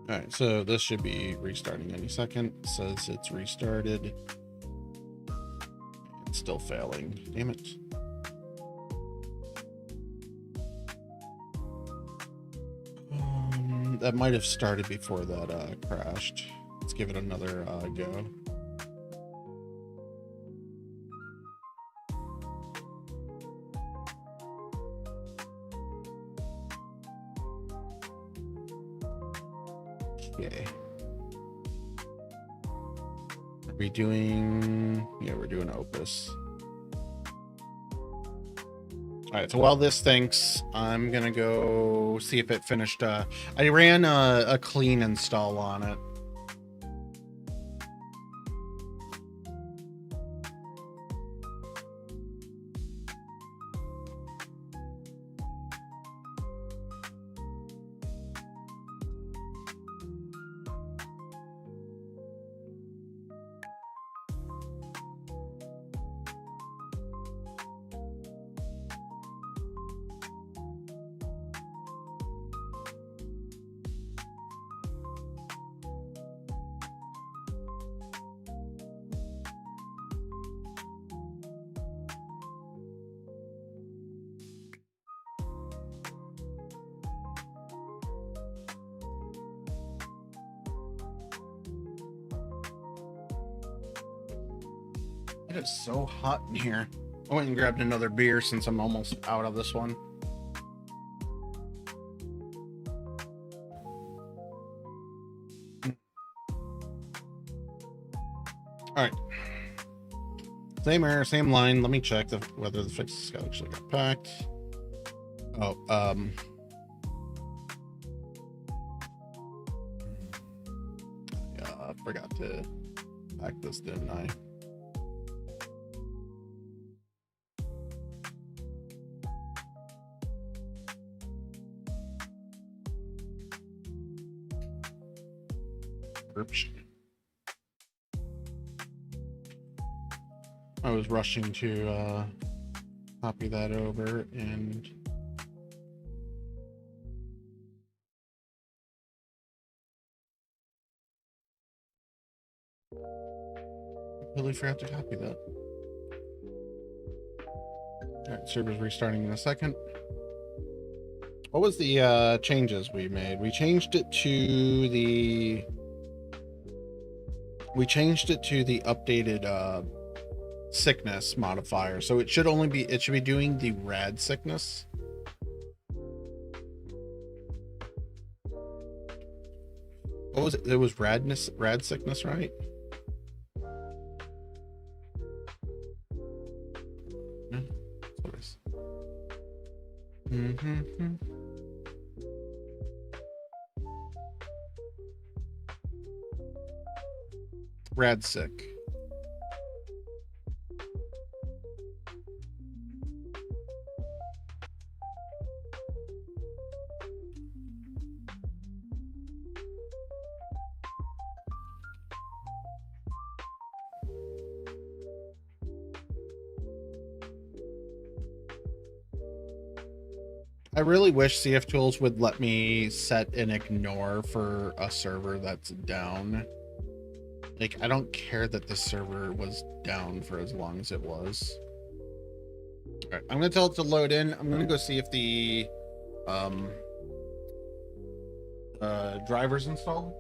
All right, so this should be restarting any second. It says it's restarted. It's still failing. Damn it. That might have started before that crashed. Let's give it another go. Okay. Are we doing... Yeah, we're doing Opus. All right, so while this thinks, I'm gonna go see if it finished. I ran a clean install on it. It is so hot in here. I went and grabbed another beer since I'm almost out of this one. All right. Same error, same line. Let me check whether the fixes actually got packed. Oh, yeah, I forgot to pack this, didn't I? Oops. I was rushing to copy that over and completely forgot to copy that. All right, server's restarting in a second. What was the changes we made? We changed it to the updated sickness modifier, so it should be doing the rad sickness. What was it? It was rad sickness, right? Mm-hmm. Rad sick. I really wish CF Tools would let me set an ignore for a server that's down. Like, I don't care that this server was down for as long as it was. All right, I'm gonna tell it to load in. I'm gonna go see if the driver's installed.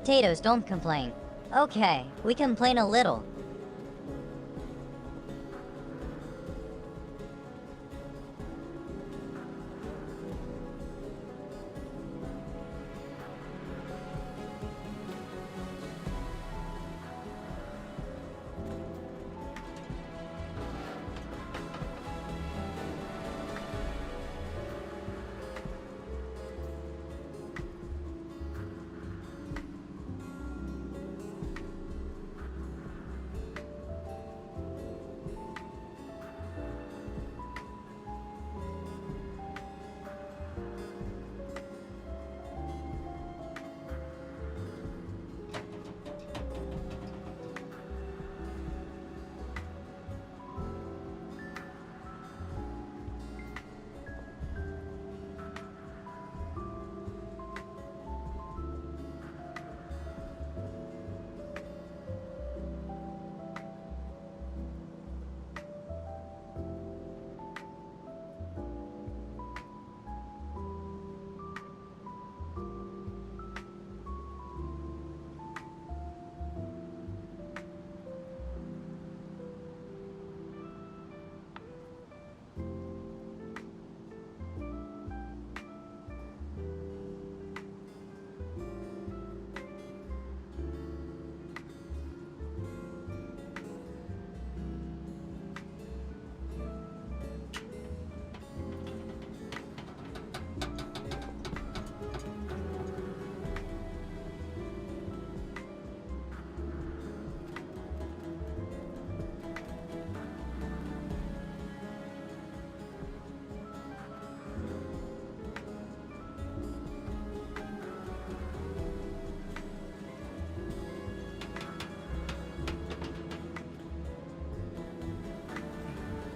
potatoes don't complain. Okay, we complain a little.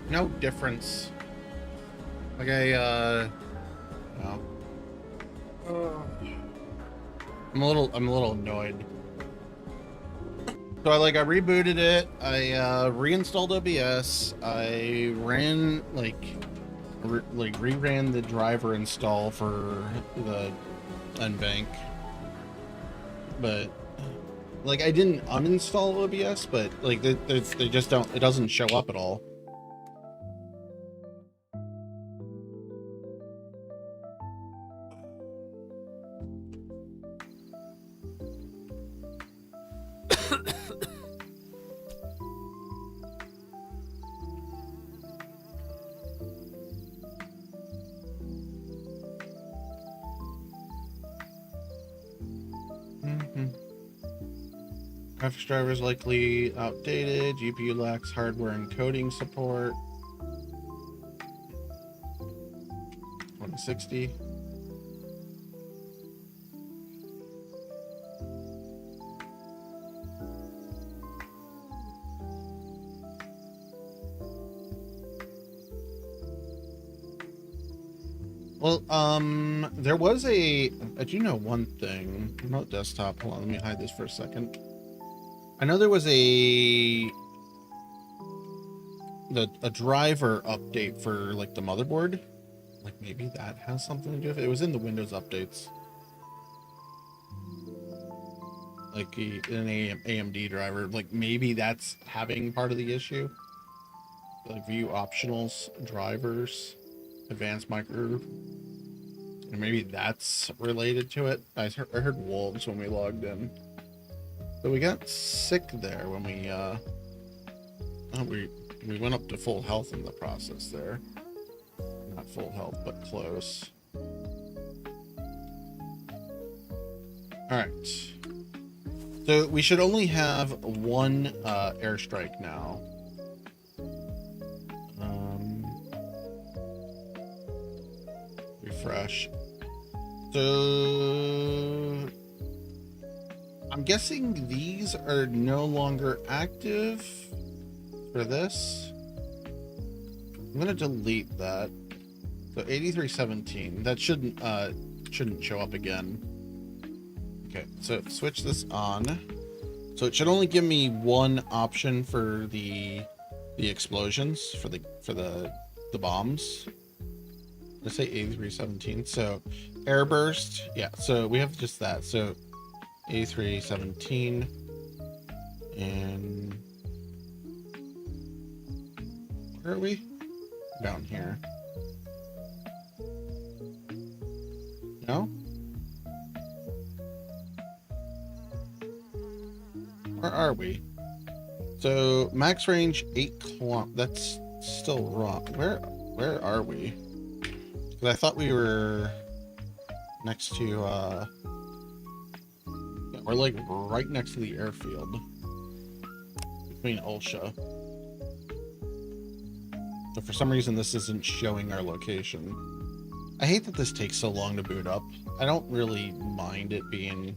No difference. Like well, I'm a little annoyed. So I rebooted it. I reinstalled OBS. I ran reran the driver install for the unbank, but like I didn't uninstall OBS, but like they just don't. It doesn't show up at all. Graphics driver is likely outdated. GPU lacks hardware encoding support. 160. Well, there was I do know one thing. Remote desktop. Hold on, let me hide this for a second. I know there was a driver update for like the motherboard. Like maybe that has something to do with it. It was in the Windows updates. Like an AMD driver. Like maybe that's having part of the issue. Like view optionals, drivers, advanced micro. And maybe that's related to it. I heard wolves when we logged in. So we got sick there when we went up to full health in the process there. Not full health, but close. Alright. So we should only have one airstrike now. Refresh. So I'm guessing these are no longer active for this. I'm gonna delete that. So 8317. That shouldn't show up again. Okay, so switch this on. So it should only give me one option for the explosions for the bombs. Let's say 8317. So air burst. Yeah, so we have just that. So 8317. And where are we? Down here. No? Where are we? So max range 8 kilometers. That's still wrong. Where are we? Because I thought we were next to yeah, we're like right next to the airfield between Ulsha. But for some reason this isn't showing our location. I hate that this takes so long to boot up. I don't really mind it being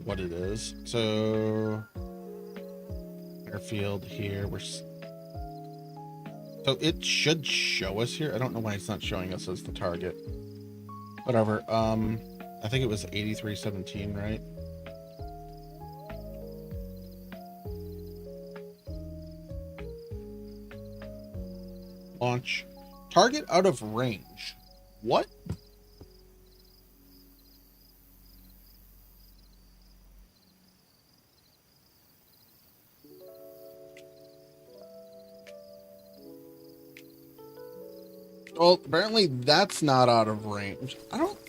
what it is. So airfield here. So it should show us here. I don't know why it's not showing us as the target. Whatever. I think it was 8317, right? Launch. Target out of range. What? Well, apparently that's not out of range.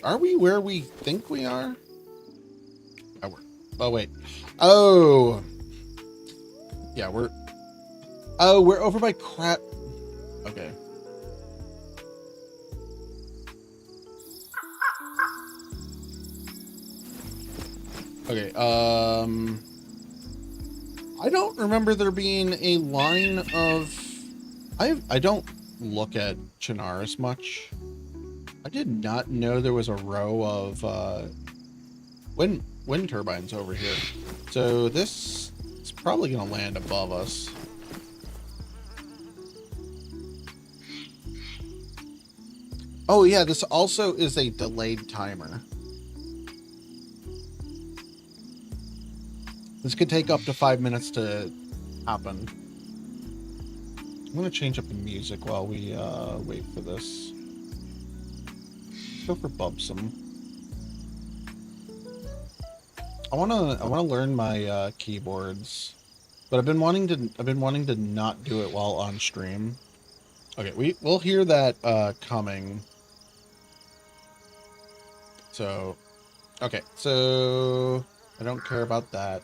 Are we where we think we are? Oh, wait. Oh. Yeah, we're over by crap. Okay. Okay, I don't remember there being a line of... I don't look at Chernarus much. I did not know there was a row of wind turbines over here. So this is probably going to land above us. Oh yeah, this also is a delayed timer. This could take up to 5 minutes to happen. I'm gonna change up the music while we wait for this. Let's go for Bubsome. I wanna learn my keyboards, but I've been wanting to not do it while on stream. Okay, we'll hear that coming. So, okay, so I don't care about that.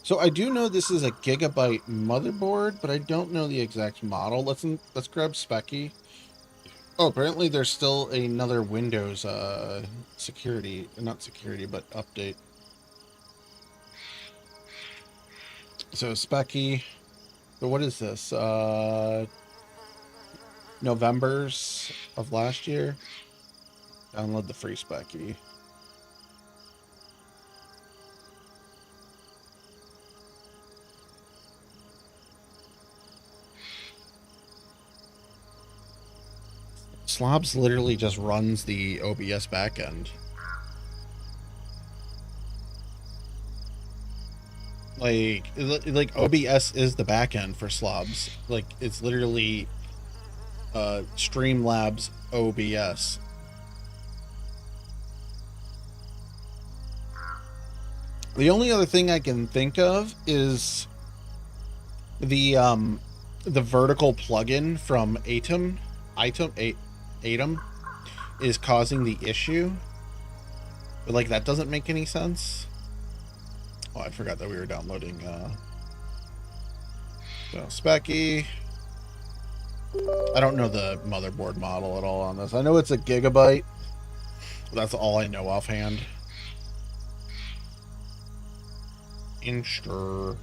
So I do know this is a gigabyte motherboard, but I don't know the exact model. Let's grab Specky. Oh, apparently there's still another Windows security, not security, but update. So Specky. So what is this? November's of last year. Download the free Specky. Slobs literally just runs the OBS backend. Like OBS is the backend for Slobs. Like it's literally Streamlabs OBS. The only other thing I can think of is the vertical plugin from Atom is causing the issue. But like that doesn't make any sense. Oh, I forgot that we were downloading so Specky. I don't know the motherboard model at all on this. I know it's a gigabyte. That's all I know offhand. Inster.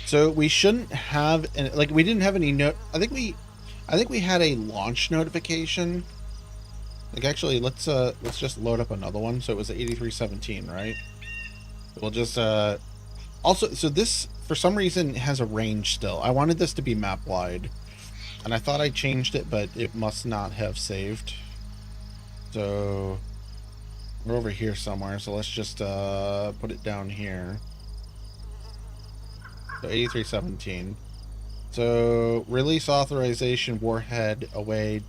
So we shouldn't have like we didn't have any I think we had a launch notification. Like actually let's just load up another one. So it was 8317, right? We'll just also, so this for some reason has a range still. I wanted this to be map wide. And I thought I changed it, but it must not have saved. So we're over here somewhere, so let's just put it down here. So 8317. So release authorization, warhead away,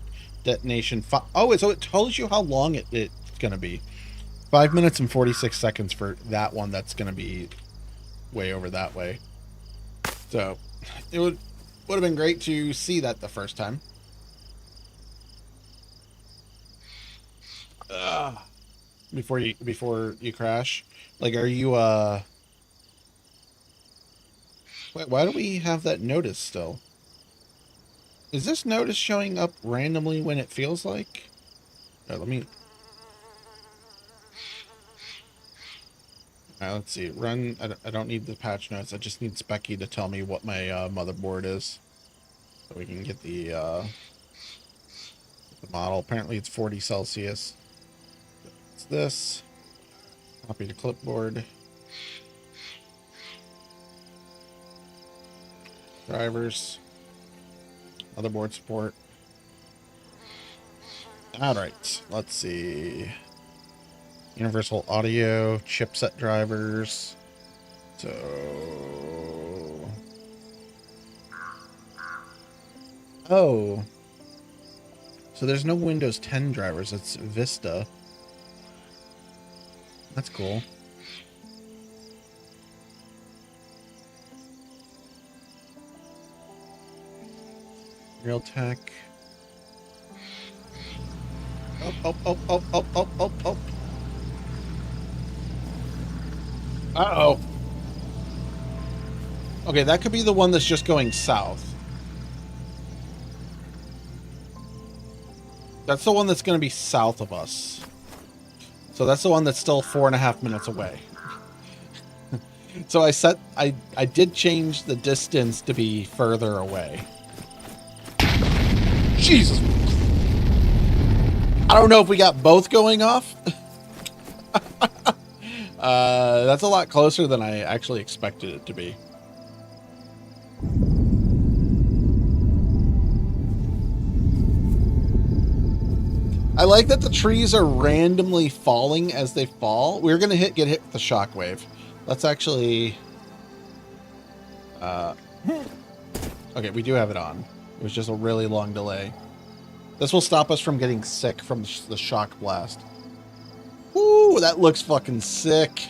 detonation. Oh, so it tells you how long it's going to be. 5 minutes and 46 seconds for that one. That's going to be way over that way. So it would have been great to see that the first time. Before you crash. Like, are you why do we have that notice still? Is this notice showing up randomly when it feels like? Let me. Let's see. Run. I don't need the patch notes. I just need Specky to tell me what my motherboard is, so we can get the model. Apparently, it's 40 Celsius. It's this. Copy to clipboard. Drivers. Motherboard support. All right. Let's see. Universal audio, chipset drivers. So, oh, so there's no Windows 10 drivers. It's Vista. That's cool. Realtek. Oh. Uh-oh. Okay, that could be the one that's just going south. That's the one that's going to be south of us. So that's the one that's still 4.5 minutes away. So I did change the distance to be further away. Jesus. I don't know if we got both going off. That's a lot closer than I actually expected it to be. I like that the trees are randomly falling as they fall. We're gonna get hit with the shockwave. Let's actually. Okay, we do have it on. It was just a really long delay. This will stop us from getting sick from the shock blast. Ooh, that looks fucking sick.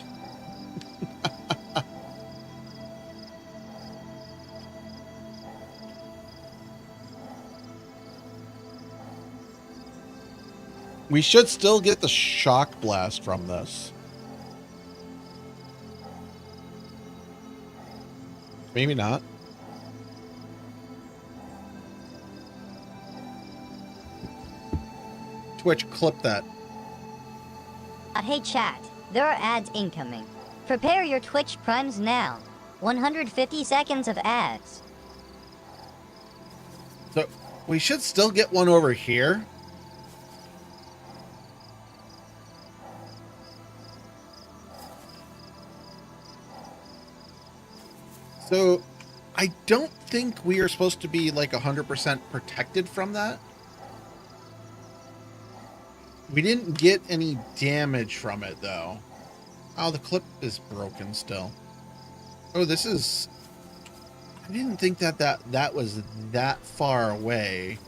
We should still get the shock blast from this. Maybe not. Twitch, clip that. Hey chat, there are ads incoming. Prepare your Twitch primes now. 150 seconds of ads. So we should still get one over here. So I don't think we are supposed to be like 100% protected from that. We didn't get any damage from it though. Oh, the clip is broken still. Oh, this is... I didn't think that was that far away.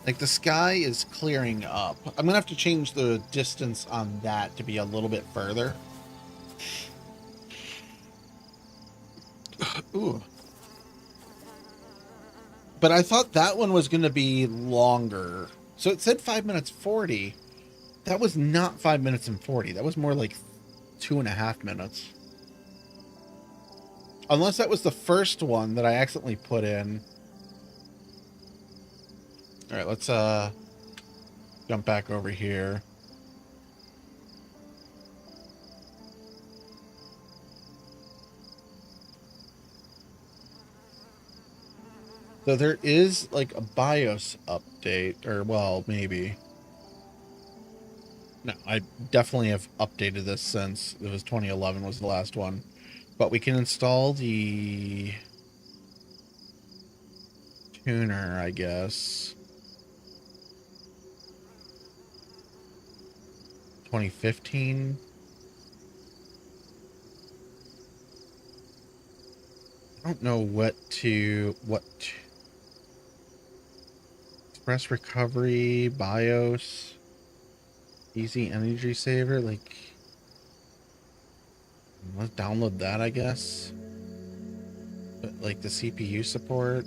Like, the sky is clearing up. I'm gonna have to change the distance on that to be a little bit further. Ooh. But I thought that one was gonna be longer. So it said 5 minutes 40. That was not 5 minutes and 40. That was more like 2.5 minutes. Unless that was the first one that I accidentally put in. All right, let's jump back over here. So there is like a BIOS update, or well, maybe. No, I definitely have updated this since it was 2011 was the last one. But we can install the tuner, I guess. 2015. I don't know what express recovery, BIOS, easy energy saver, like let's download that, I guess. But like the CPU support,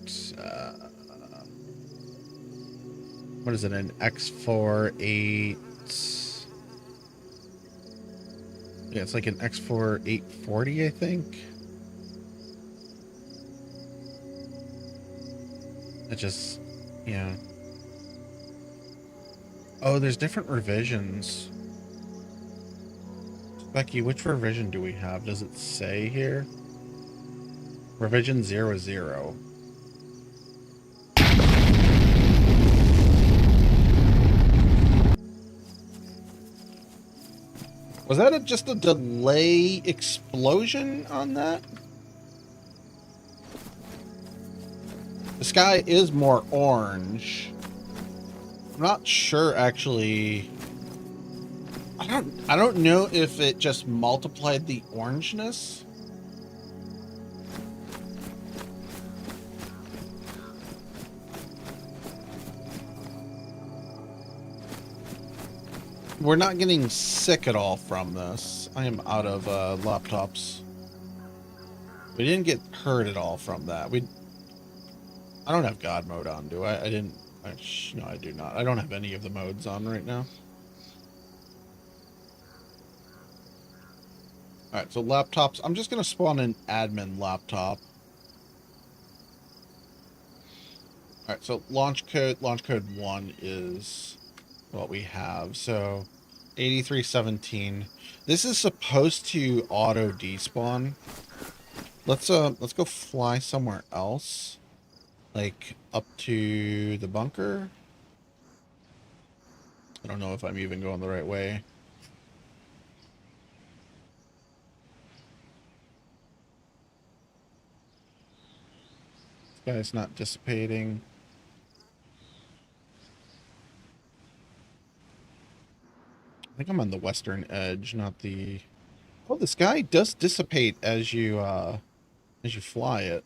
what is it, an X4 8? Yeah, it's like an X4 840, I think. It just, yeah. Oh, there's different revisions. Becky, which revision do we have? Does it say here? Revision 00. Was that just a delay explosion on that? The sky is more orange. I'm not sure actually. I don't know if it just multiplied the orangeness. We're not getting sick at all from this. I am out of laptops. We didn't get hurt at all from that. I don't have God mode on, do I? No, I do not. I don't have any of the modes on right now. Alright, so laptops. I'm just going to spawn an admin laptop. Alright, so launch code 1 is what we have. So 8317. This is supposed to auto despawn. Let's go fly somewhere else. Like up to the bunker. I don't know if I'm even going the right way. This guy's not dissipating. I think I'm on the western edge, not the... Oh, the sky does dissipate as you fly it.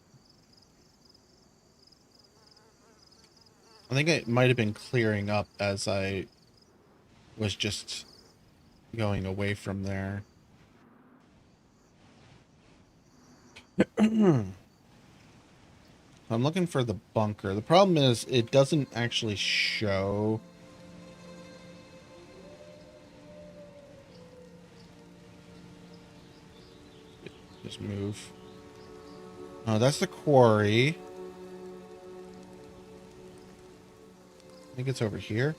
I think it might have been clearing up as I was just going away from there. I'm looking for the bunker. The problem is it doesn't actually show. Just move. Oh, that's the quarry. I think it's over here.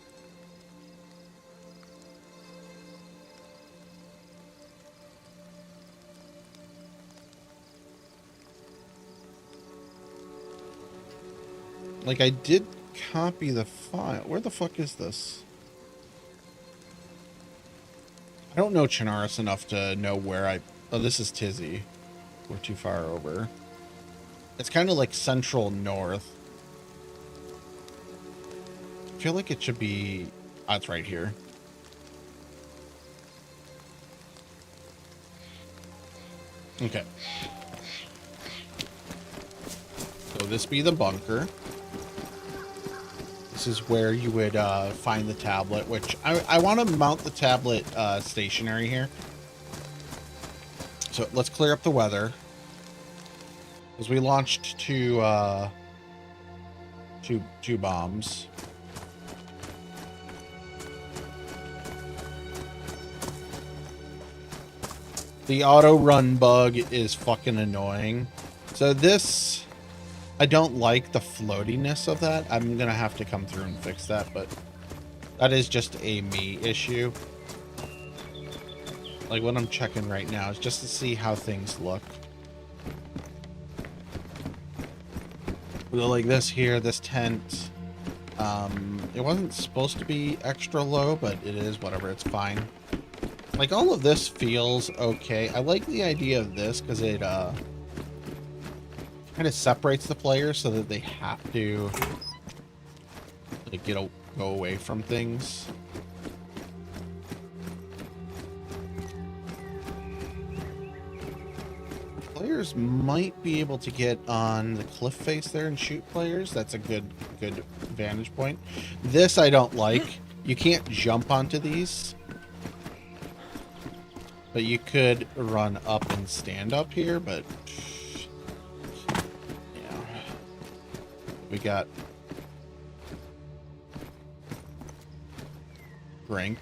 Like, I did copy the file. Where the fuck is this? I don't know Chernarus enough to know where I... Oh, this is Tizzy. We're too far over. It's kind of like central north. I feel like it should be... Oh, it's right here. Okay. So this be the bunker. This is where you would find the tablet, which I want to mount the tablet stationary here. So let's clear up the weather. Because we launched two bombs. The auto run bug is fucking annoying. So this, I don't like the floatiness of that. I'm gonna have to come through and fix that, but that is just a me issue. Like what I'm checking right now is just to see how things look. Like this here, this tent, it wasn't supposed to be extra low, but it is, whatever, it's fine. Like all of this feels okay. I like the idea of this because it kind of separates the players so that they have to like go away from things. Players might be able to get on the cliff face there and shoot players. That's a good vantage point. This I don't like. You can't jump onto these. But you could run up and stand up here, but yeah. We got Brink.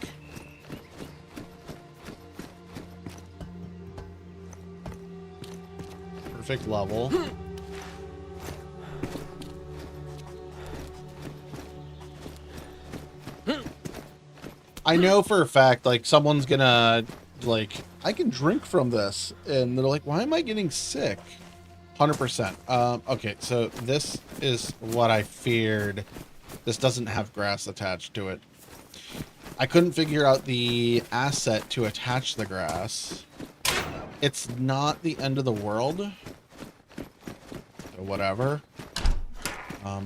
Perfect level. I know for a fact, like, someone's gonna, like, I can drink from this. And they're like, why am I getting sick? 100%. Okay, so this is what I feared. This doesn't have grass attached to it. I couldn't figure out the asset to attach the grass. It's not the end of the world. So whatever. I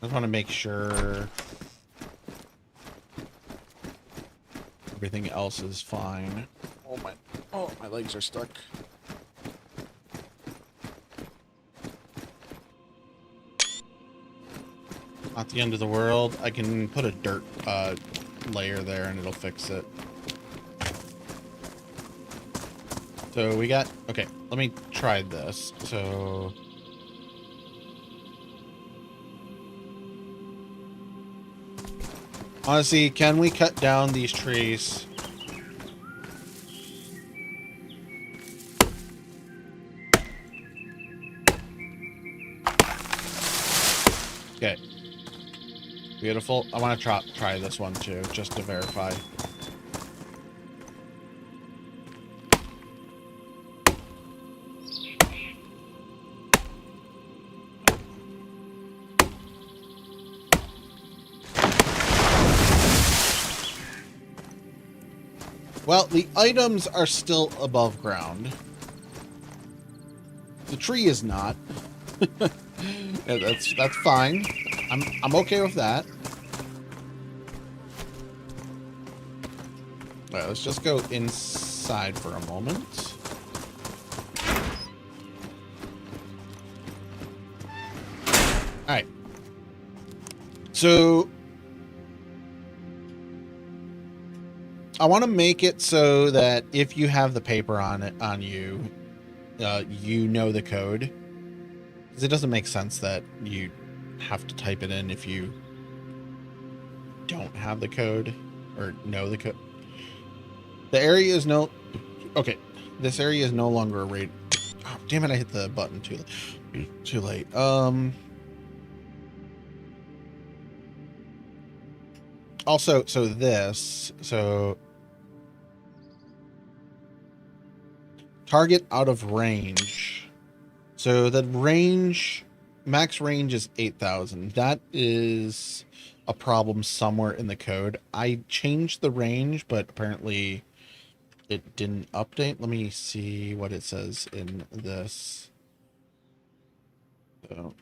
just want to make sure everything else is fine. Oh, my legs are stuck. Not the end of the world. I can put a dirt layer there and it'll fix it. So we got, okay, let me try this. So honestly, can we cut down these trees? Okay. Beautiful. I want to try this one too, just to verify. Well, the items are still above ground. The tree is not. Yeah, that's fine. I'm okay with that. All right, let's just go inside for a moment. All right. So I want to make it so that if you have the paper on it on you, you know the code. Because it doesn't make sense that you have to type it in if you don't have the code or know the code. The area is no... Okay, this area is no longer a raid. Oh, damn it, I hit the button too late. Also, so target out of range. So the range, max range is 8,000. That is a problem somewhere in the code. I changed the range, but apparently it didn't update. Let me see what it says in this. So,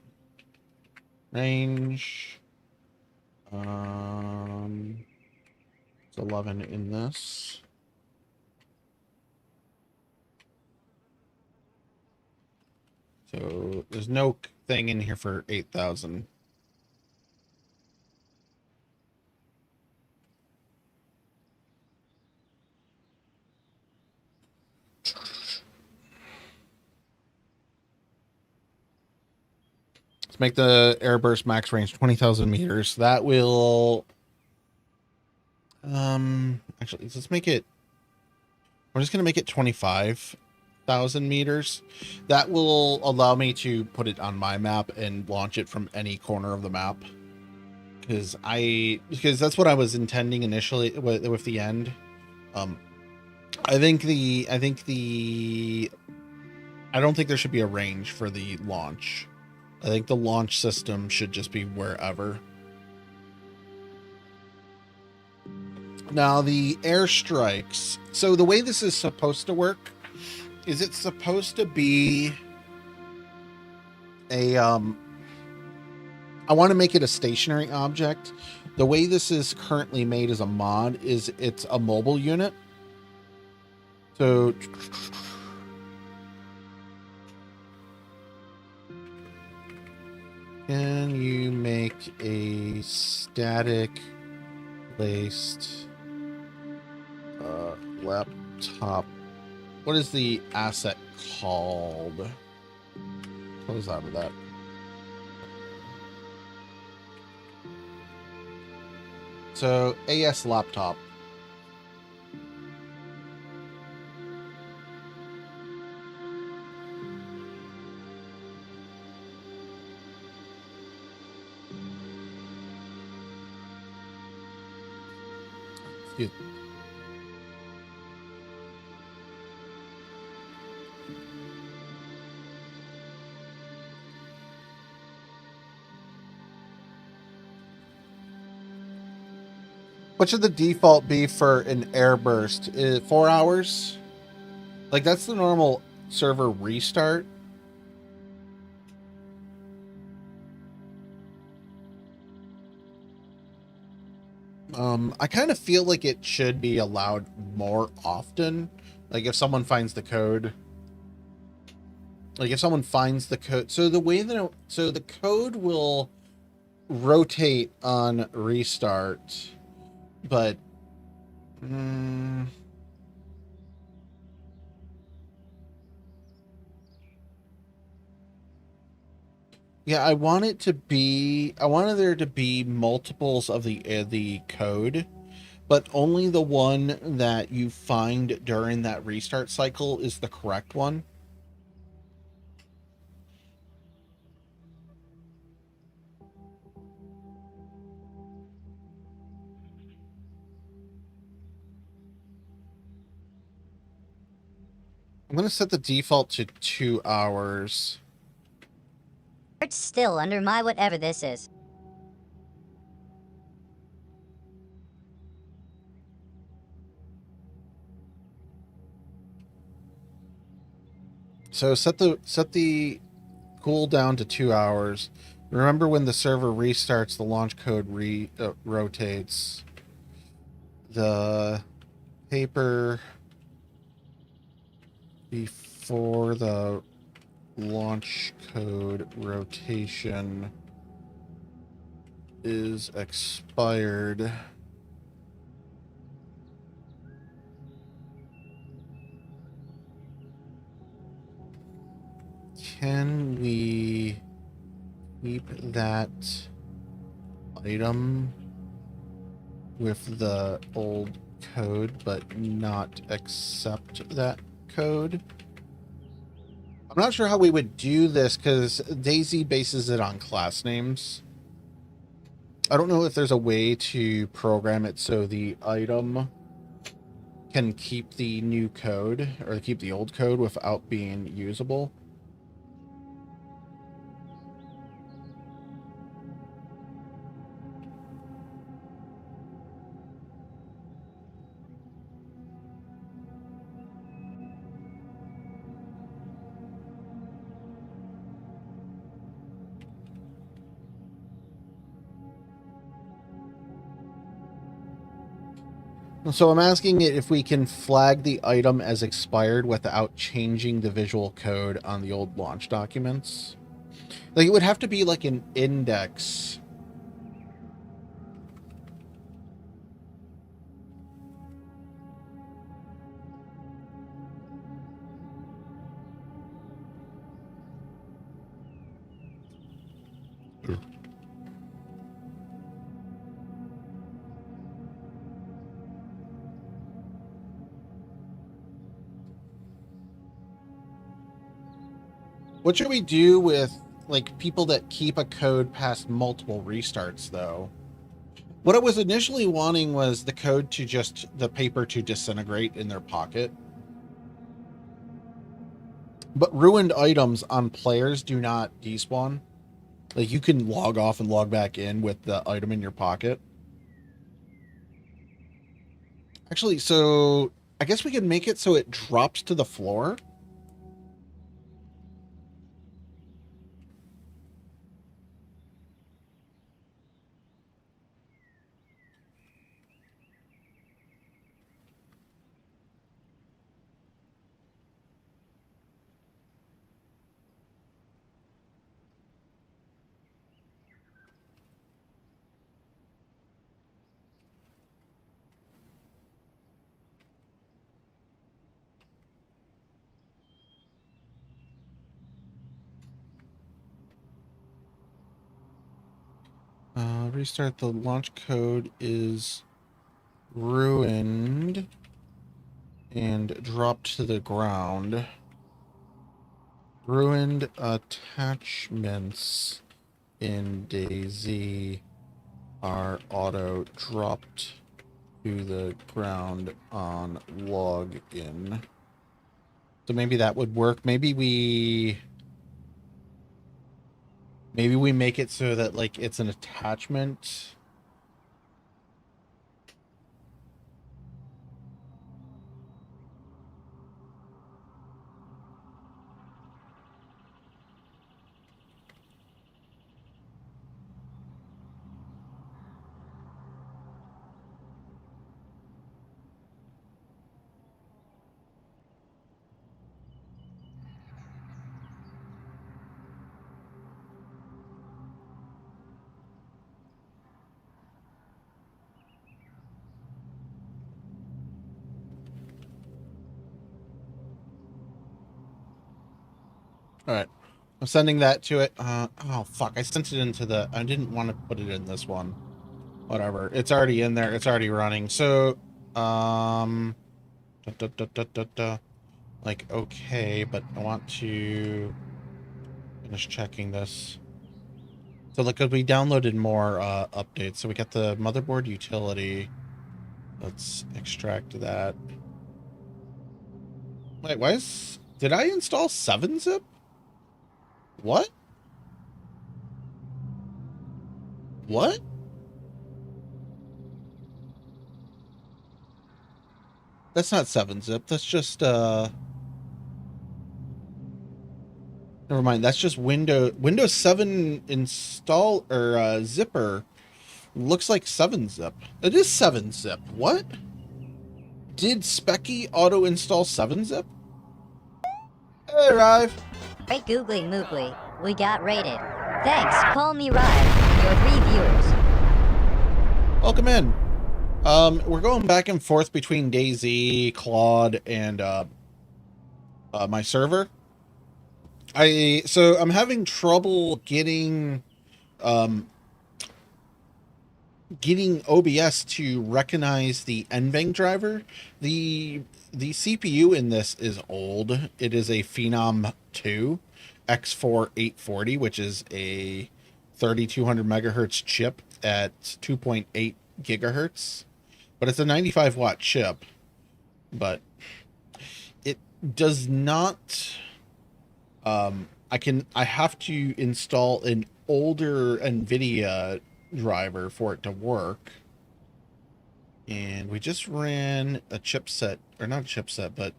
range. It's 11 in this. So there's no thing in here for 8,000. Let's make the airburst max range 20,000 meters. That will actually let's make it, we're just gonna make it 25,000 meters. That will allow me to put it on my map and launch it from any corner of the map, because that's what I was intending initially with the end. I don't think there should be a range for the launch. I think the launch system should just be wherever. Now the airstrikes. So the way this is supposed to work is it's supposed to be a I want to make it a stationary object. The way this is currently made as a mod is it's a mobile unit. So static placed laptop. What is the asset called? Close out of that. So AS laptop. Excuse. What should the default be for an air burst? 4 hours? Like, that's the normal server restart. I kind of feel like it should be allowed more often. Like, if someone finds the code. Like, if someone finds the code. So the way that... So the code will rotate on restart. But... yeah, I want it to be... I wanted there to be multiples of the code, but only the one that you find during that restart cycle is the correct one. I'm going to set the default to 2 hours. It's still under my whatever this is. So set the cooldown to 2 hours. Remember, when the server restarts, the launch code rotates. The paper before the launch code rotation is expired. Can we keep that item with the old code but not accept that code? I'm not sure how we would do this because DayZ bases it on class names. I don't know if there's a way to program it so the item can keep the new code or keep the old code without being usable. So I'm asking it if we can flag the item as expired without changing the visual code on the old launch documents. Like, it would have to be like an index. What should we do with, like, people that keep a code past multiple restarts, though? What I was initially wanting was the code to just, the paper to disintegrate in their pocket. But ruined items on players do not despawn. Like, you can log off and log back in with the item in your pocket. Actually, so I guess we can make it so it drops to the floor. restart. The launch code is ruined and dropped to the ground. Ruined attachments in DayZ are auto dropped to the ground on login. So maybe that would work. Maybe we make it so that like it's an attachment. All right. I'm sending that to it. Oh, fuck. I sent it into the... I didn't want to put it in this one. Whatever. It's already in there. It's already running. So, like, okay, but I want to finish checking this. So, look, we downloaded more updates. So we got the motherboard utility. Let's extract that. Wait, why is... Did I install 7-zip? What? What? That's not 7-zip. That's just, never mind. That's just Windows 7 install, or, zipper. Looks like 7-zip. It is 7-zip. What? Did Specky auto-install 7-zip? Hey, Rive. Hey Googly Moogly, we got raided. Thanks, call me Rive, your 3 viewers. Welcome in. We're going back and forth between DayZ, Claude, and my server. So I'm having trouble getting OBS to recognize the NVENG driver. The CPU in this is old. It is a Phenom 2 X4 840, which is a 3200 megahertz chip at 2.8 gigahertz. But it's a 95 watt chip. But it does not... I have to install an older NVIDIA driver for it to work. And we just ran a chipset, or not a chipset, but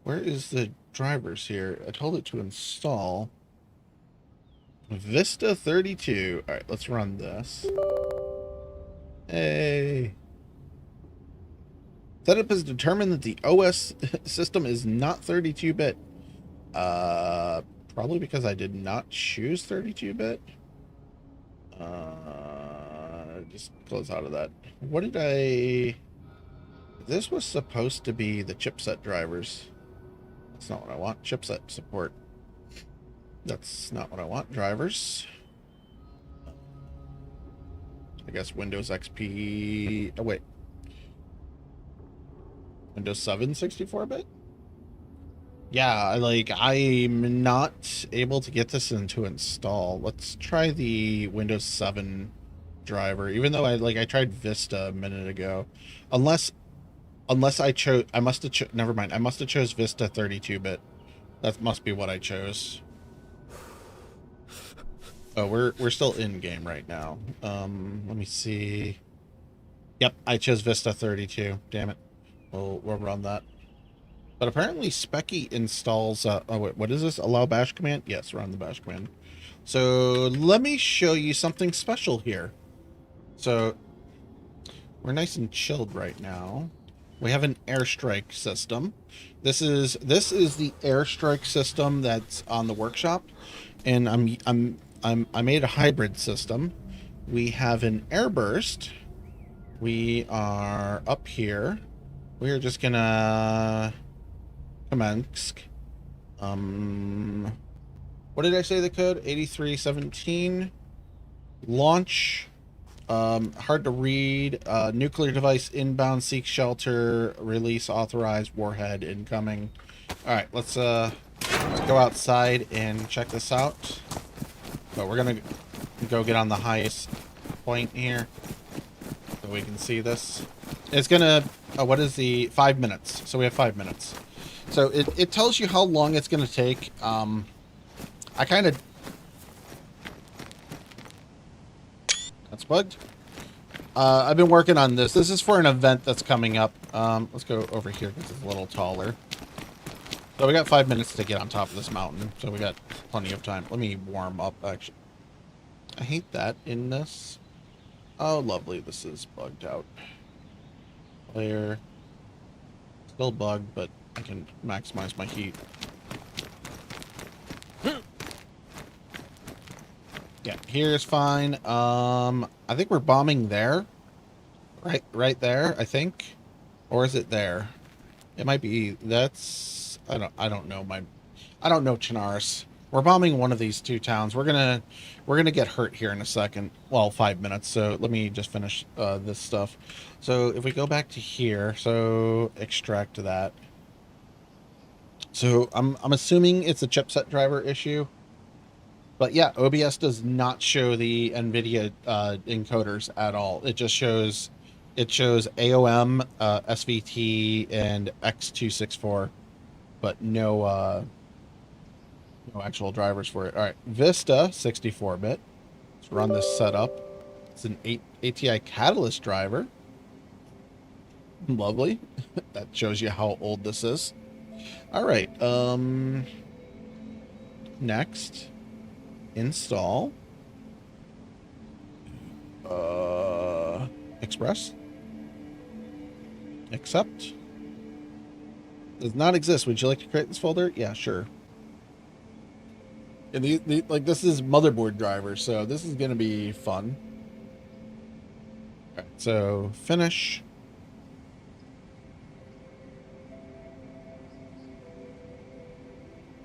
where is the drivers here? I told it to install Vista 32. All right, let's run this. Hey. Setup has determined that the OS system is not 32-bit. Probably because I did not choose 32-bit. Just close out of that. What did I... This was supposed to be the chipset drivers. That's not what I want. Chipset support. That's not what I want. Drivers. I guess Windows XP... Oh, wait. Windows 7 64-bit? Yeah, like, I'm not able to get this into install. Let's try the Windows 7 driver, even though I tried Vista a minute ago. Unless I chose... I must have... Never mind. I must have chose Vista 32-bit. That must be what I chose. Oh, we're still in game right now. Let me see. Yep, I chose Vista 32. Damn it. We'll run that. But apparently Specky installs... oh, wait, what is this? Allow bash command? Yes, run the bash command. So let me show you something special here. So we're nice and chilled right now. We have an airstrike system. This is the airstrike system that's on the workshop, and I made a hybrid system. We have an airburst. We are up here. We are just gonna commence. What did I say the code? 8317. Launch Hard to read. Nuclear device inbound, seek shelter, release authorized, warhead incoming. All right, let's go outside and check this out. But we're gonna go get on the highest point here so we can see this. It's gonna, what is the 5 minutes? So we have 5 minutes. So it tells you how long it's gonna take. I kind of, that's bugged. I've been working on this. This is for an event that's coming up. Let's go over here because it's a little taller. So we got 5 minutes to get on top of this mountain. So we got plenty of time. Let me warm up, actually. I hate that in this. Oh, lovely. This is bugged out. Player. Still bugged, but I can maximize my heat. Yeah, here's fine. I think we're bombing there. Right there, I think. Or is it there? It might be. That's I don't know Chernarus. We're bombing one of these two towns. We're gonna get hurt here in a second. Well, 5 minutes. So let me just finish this stuff. So if we go back to here, so extract that. So I'm assuming it's a chipset driver issue. But yeah, OBS does not show the NVIDIA encoders at all. It just shows, AOM, SVT, and X264, but no actual drivers for it. All right, Vista 64-bit. Let's run this setup. It's an ATI Catalyst driver. Lovely. That shows you how old this is. All right. Next. Install Express. Accept. Does not exist. Would you like to create this folder? Yeah, sure. And like this is motherboard driver, so this is gonna be fun. All right, so finish.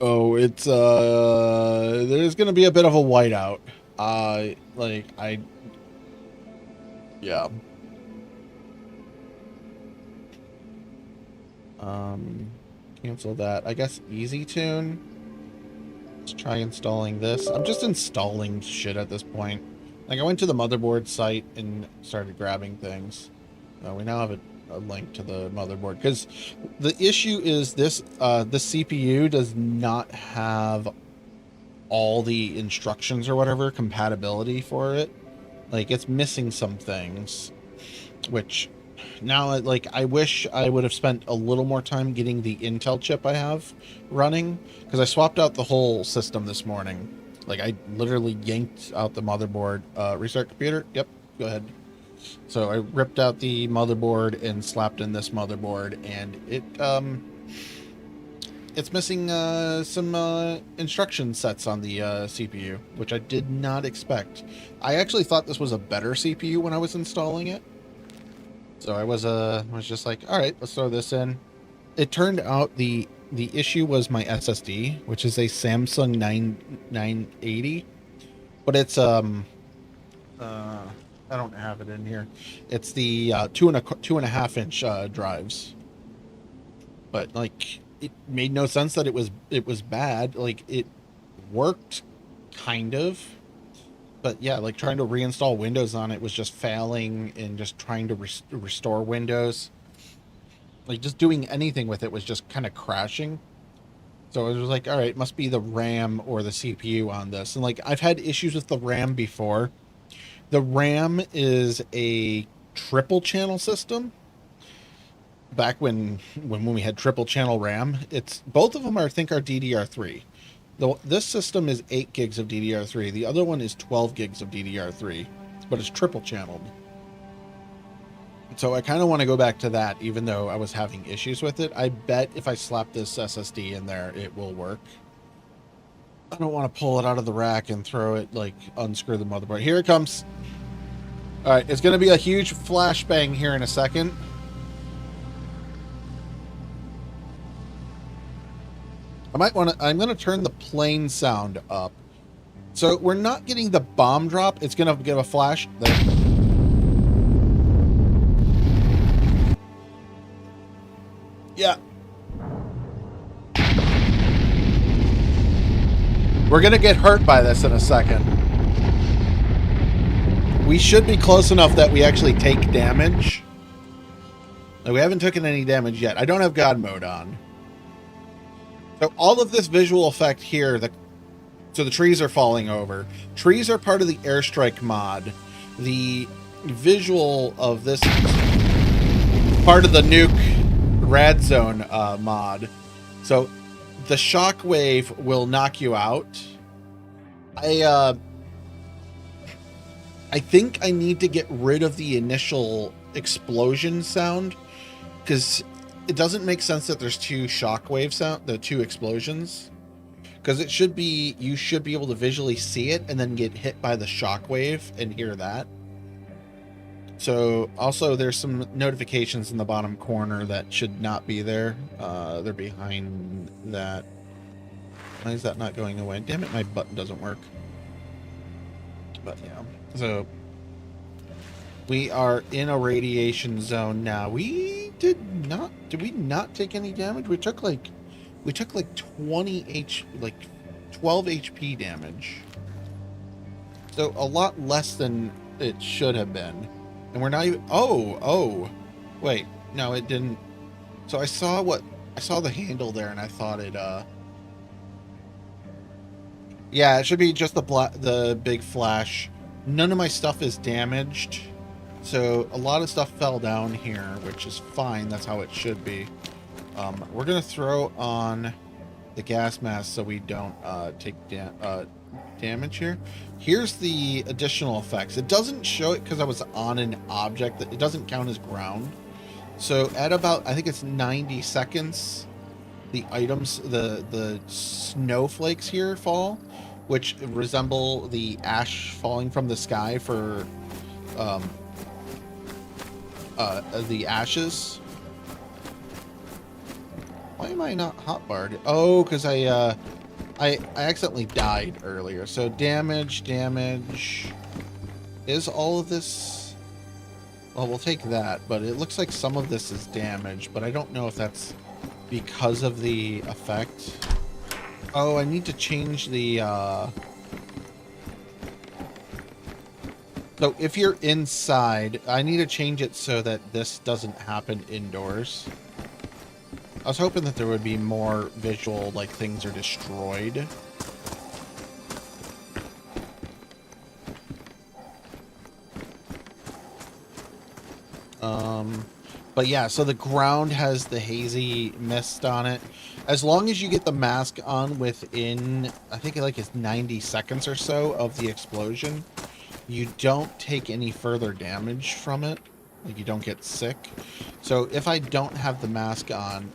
Oh, it's there's gonna be a bit of a whiteout. Yeah. Cancel that. I guess easy tune. Let's try installing this. I'm just installing shit at this point. Like I went to the motherboard site and started grabbing things. We now have a link to the motherboard because the issue is this the CPU does not have all the instructions or whatever compatibility for it. Like it's missing some things, which now like I wish I would have spent a little more time getting the Intel chip I have running, because I swapped out the whole system this morning. Like I literally yanked out the motherboard. Restart computer. Yep, go ahead. So I ripped out the motherboard and slapped in this motherboard, and it's missing some instruction sets on the CPU, which I did not expect. I actually thought this was a better CPU when I was installing it. So I was just like, all right, let's throw this in. It turned out the issue was my SSD, which is a Samsung 980, but it's I don't have it in here. It's the 2.5 inch drives. But like, it made no sense that it was bad. Like it worked, kind of. But yeah, like trying to reinstall Windows on it was just failing, and just trying to restore Windows. Like just doing anything with it was just kind of crashing. So it was like, all right, it must be the RAM or the CPU on this. And like, I've had issues with the RAM before. The RAM is a triple channel system. Back when we had triple channel RAM, both of them I think are DDR3. This system is 8 gigs of DDR3. The other one is 12 gigs of DDR3, but it's triple channeled. So I kind of want to go back to that, even though I was having issues with it. I bet if I slap this SSD in there, it will work. I don't want to pull it out of the rack and throw it, like, unscrew the motherboard. Here it comes. All right, it's going to be a huge flashbang here in a second. I'm going to turn the plane sound up. So we're not getting the bomb drop. It's going to give a flash. There. We're gonna get hurt by this in a second. We should be close enough that we actually take damage. No, we haven't taken any damage yet. I don't have God mode on. So all of this visual effect here, so the trees are falling over. Trees are part of the airstrike mod. The visual of this is part of the nuke rad zone mod. So the shockwave will knock you out. I think I need to get rid of the initial explosion sound, because it doesn't make sense that there's two shockwave sound, the two explosions, because it should be, you should be able to visually see it and then get hit by the shockwave and hear that. So also there's some notifications in the bottom corner that should not be there. They're behind that. Why is that not going away? Damn it, my button doesn't work. But yeah, so we are in a radiation zone now. Did we not take any damage? We took like 12 HP damage. So a lot less than it should have been. And we're not even, oh, wait, no, it didn't. So I saw the handle there and I thought it, yeah, it should be just the big flash. None of my stuff is damaged. So a lot of stuff fell down here, which is fine. That's how it should be. We're going to throw on the gas mask so we don't take damage here. Here's the additional effects. It doesn't show it because I was on an object. That it doesn't count as ground. So at about, I think it's 90 seconds, the items, the snowflakes here fall, which resemble the ash falling from the sky for the ashes. Why am I not hotbarred? Oh, because I accidentally died earlier. So damage. Is all of this? Well, we'll take that, but it looks like some of this is damage, but I don't know if that's because of the effect. Oh, I need to change the so if you're inside, I need to change it so that this doesn't happen indoors. I was hoping that there would be more visual, like things are destroyed. But yeah, so the ground has the hazy mist on it. As long as you get the mask on within, I think like it's 90 seconds or so of the explosion, you don't take any further damage from it. Like you don't get sick. So if I don't have the mask on,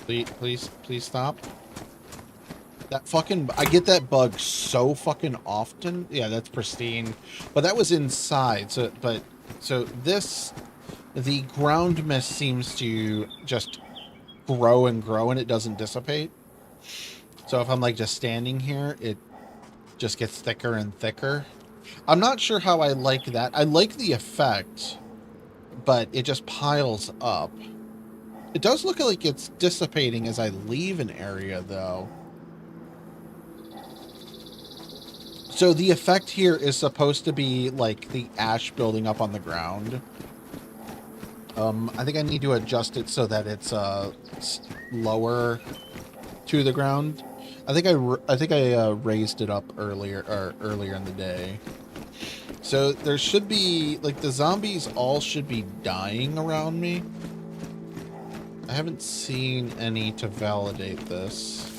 please stop. That fucking, I get that bug so fucking often. Yeah, that's pristine. But that was inside. So this, the ground mist seems to just grow and grow and it doesn't dissipate. So if I'm like just standing here, it just gets thicker and thicker. I'm not sure how I like that. I like the effect, but it just piles up. It does look like it's dissipating as I leave an area though. So the effect here is supposed to be like the ash building up on the ground. I think I need to adjust it so that it's lower to the ground. I think I raised it up earlier in the day. So there should be like the zombies all should be dying around me. I haven't seen any to validate this.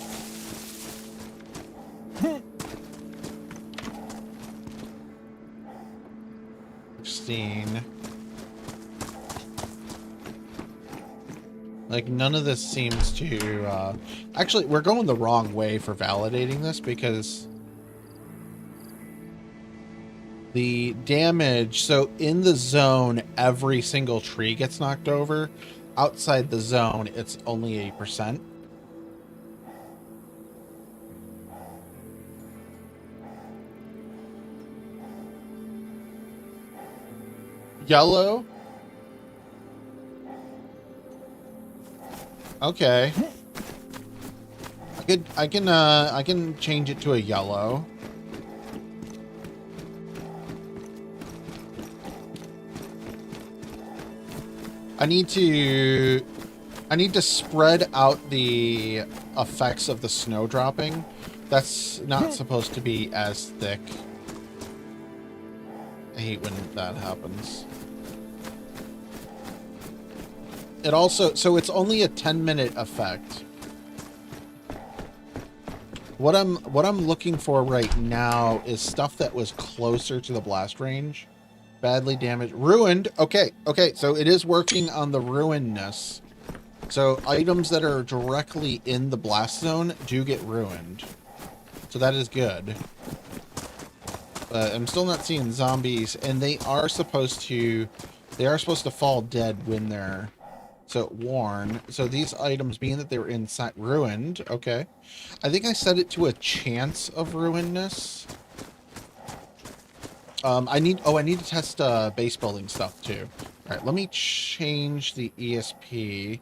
Like none of this seems to actually we're going the wrong way for validating this because the damage, so in the zone every single tree gets knocked over. Outside the zone it's only 8%. Yellow. Okay. I can change it to a yellow. I need to spread out the effects of the snow dropping. That's not supposed to be as thick. I hate when that happens. It also, so it's only a 10-minute effect. What I'm looking for right now is stuff that was closer to the blast range. Badly damaged, ruined. Okay, so it is working on the ruinedness. So items that are directly in the blast zone do get ruined. So that is good. But I'm still not seeing zombies, and they are supposed to fall dead when they're worn. So these items, being that they were inside ruined, okay. I think I set it to a chance of ruinedness. I need to test base building stuff too. All right, let me change the ESP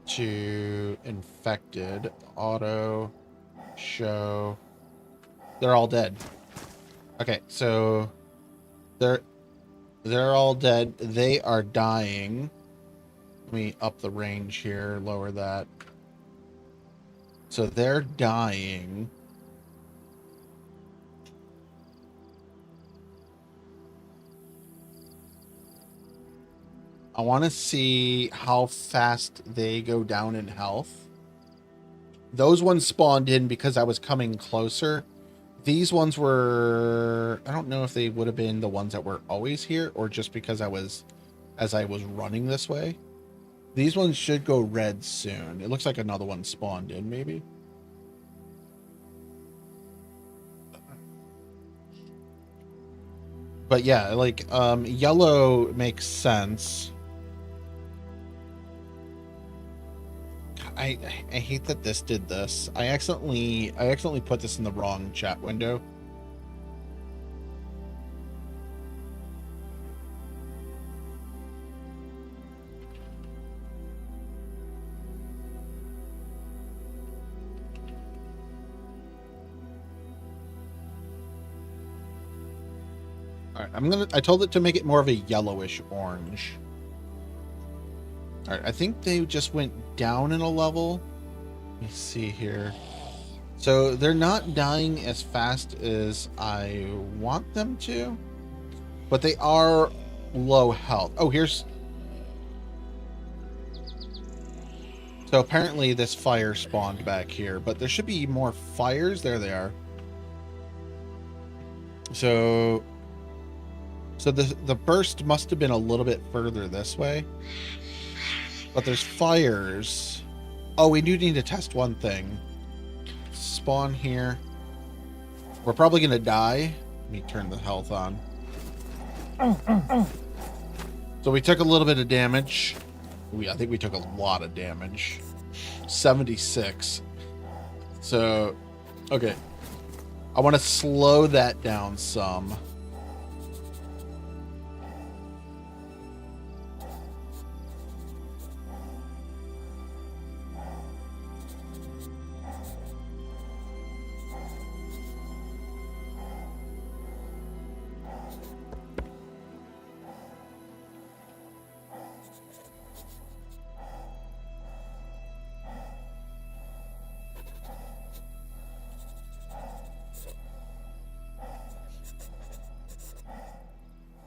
to infected. Auto show. They're all dead. Okay, so they're all dead. They are dying. Let me up the range here, lower that. So they're dying. I want to see how fast they go down in health. Those ones spawned in because I was coming closer. These ones were... I don't know if they would have been the ones that were always here or just because I was running this way. These ones should go red soon. It looks like another one spawned in, maybe. But yeah, like, yellow makes sense. I hate that this did this. I accidentally put this in the wrong chat window. All right, I told it to make it more of a yellowish orange. All right, I think they just went down in a level. Let me see here. So they're not dying as fast as I want them to, but they are low health. Oh, here's... So apparently this fire spawned back here, but there should be more fires. There they are. So the burst must have been a little bit further this way. But there's fires. Oh, we do need to test one thing. Spawn here. We're probably going to die. Let me turn the health on. So we took a little bit of damage. I think we took a lot of damage. 76. So, okay. I want to slow that down some.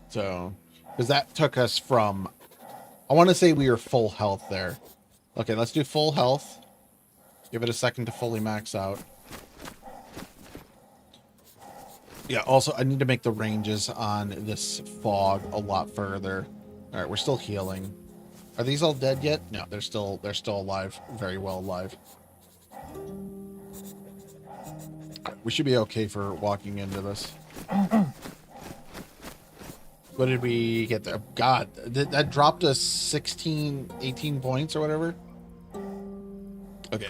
So, because that took us from, I want to say we were full health there. Okay, let's do full health. Give it a second to fully max out. Yeah, also, I need to make the ranges on this fog a lot further. All right, we're still healing. Are these all dead yet? No, they're still alive. Very well alive. We should be okay for walking into this. What did we get there? God, that dropped us 16, 18 points or whatever. Okay.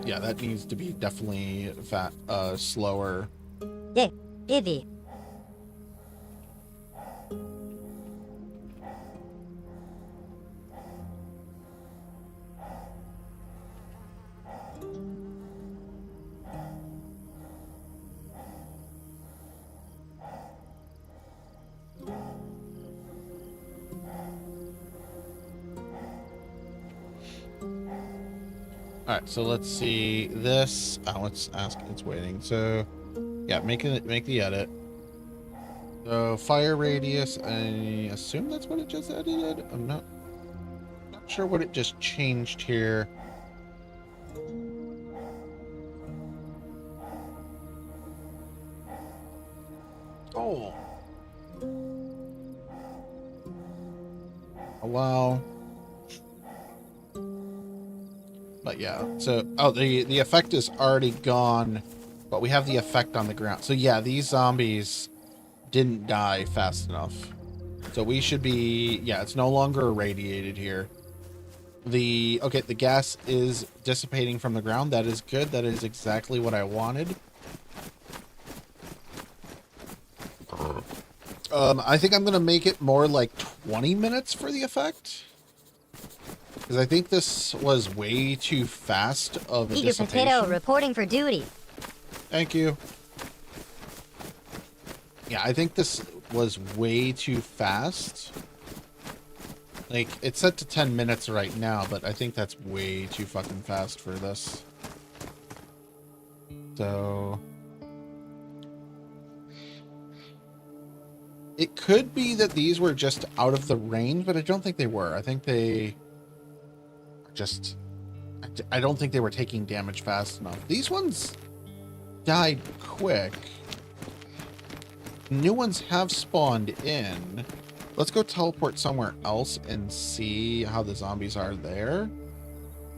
Yeah, that needs to be definitely slower. Yeah, Ivy. Alright, so let's see this. Oh, let's ask, it's waiting. So, yeah, make the edit. So, fire radius, I assume that's what it just edited? I'm not sure what it just changed here. Oh. Allow. But yeah, so, oh, the effect is already gone, but we have the effect on the ground. So yeah, these zombies didn't die fast enough. So we should be, yeah, it's no longer irradiated here. Okay, the gas is dissipating from the ground. That is good. That is exactly what I wanted. I think I'm going to make it more like 20 minutes for the effect. Because I think this was way too fast of a Eager dissipation. Potato reporting for duty. Thank you. Yeah, I think this was way too fast. Like, it's set to 10 minutes right now, but I think that's way too fucking fast for this. So... it could be that these were just out of the range, but I don't think they were. I think they just... I don't think they were taking damage fast enough. These ones died quick. New ones have spawned in. Let's go teleport somewhere else and see how the zombies are there.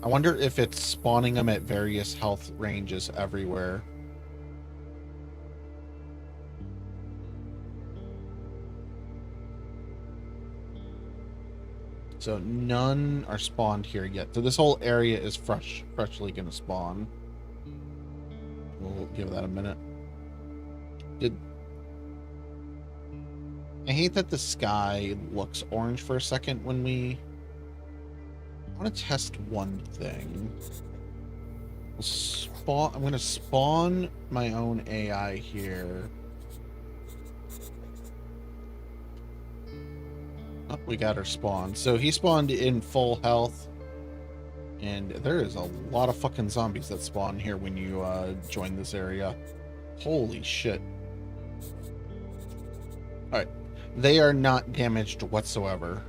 I wonder if it's spawning them at various health ranges everywhere. So none are spawned here yet. So this whole area is freshly going to spawn. We'll give that a minute. I hate that the sky looks orange for a second when we... I want to test one thing. I'm going to spawn my own AI here. Oh, we got her spawn. So he spawned in full health. And there is a lot of fucking zombies that spawn here when you join this area. Holy shit. Alright. They are not damaged whatsoever.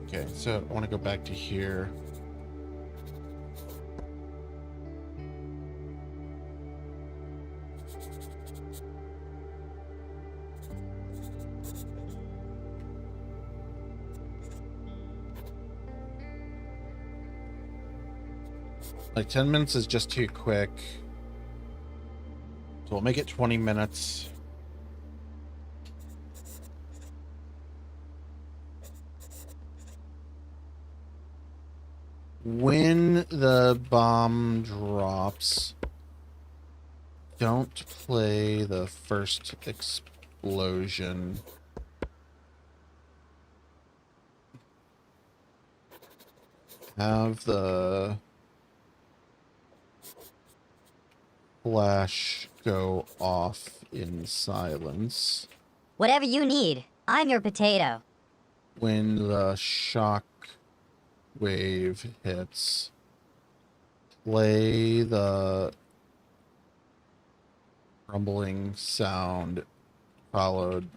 Okay, so I want to go back to here. Like 10 minutes is just too quick. So we'll make it 20 minutes. When the bomb drops, don't play the first explosion. Have the flash go off in silence. Whatever you need. I'm your potato. When the shock wave hits, play the rumbling sound followed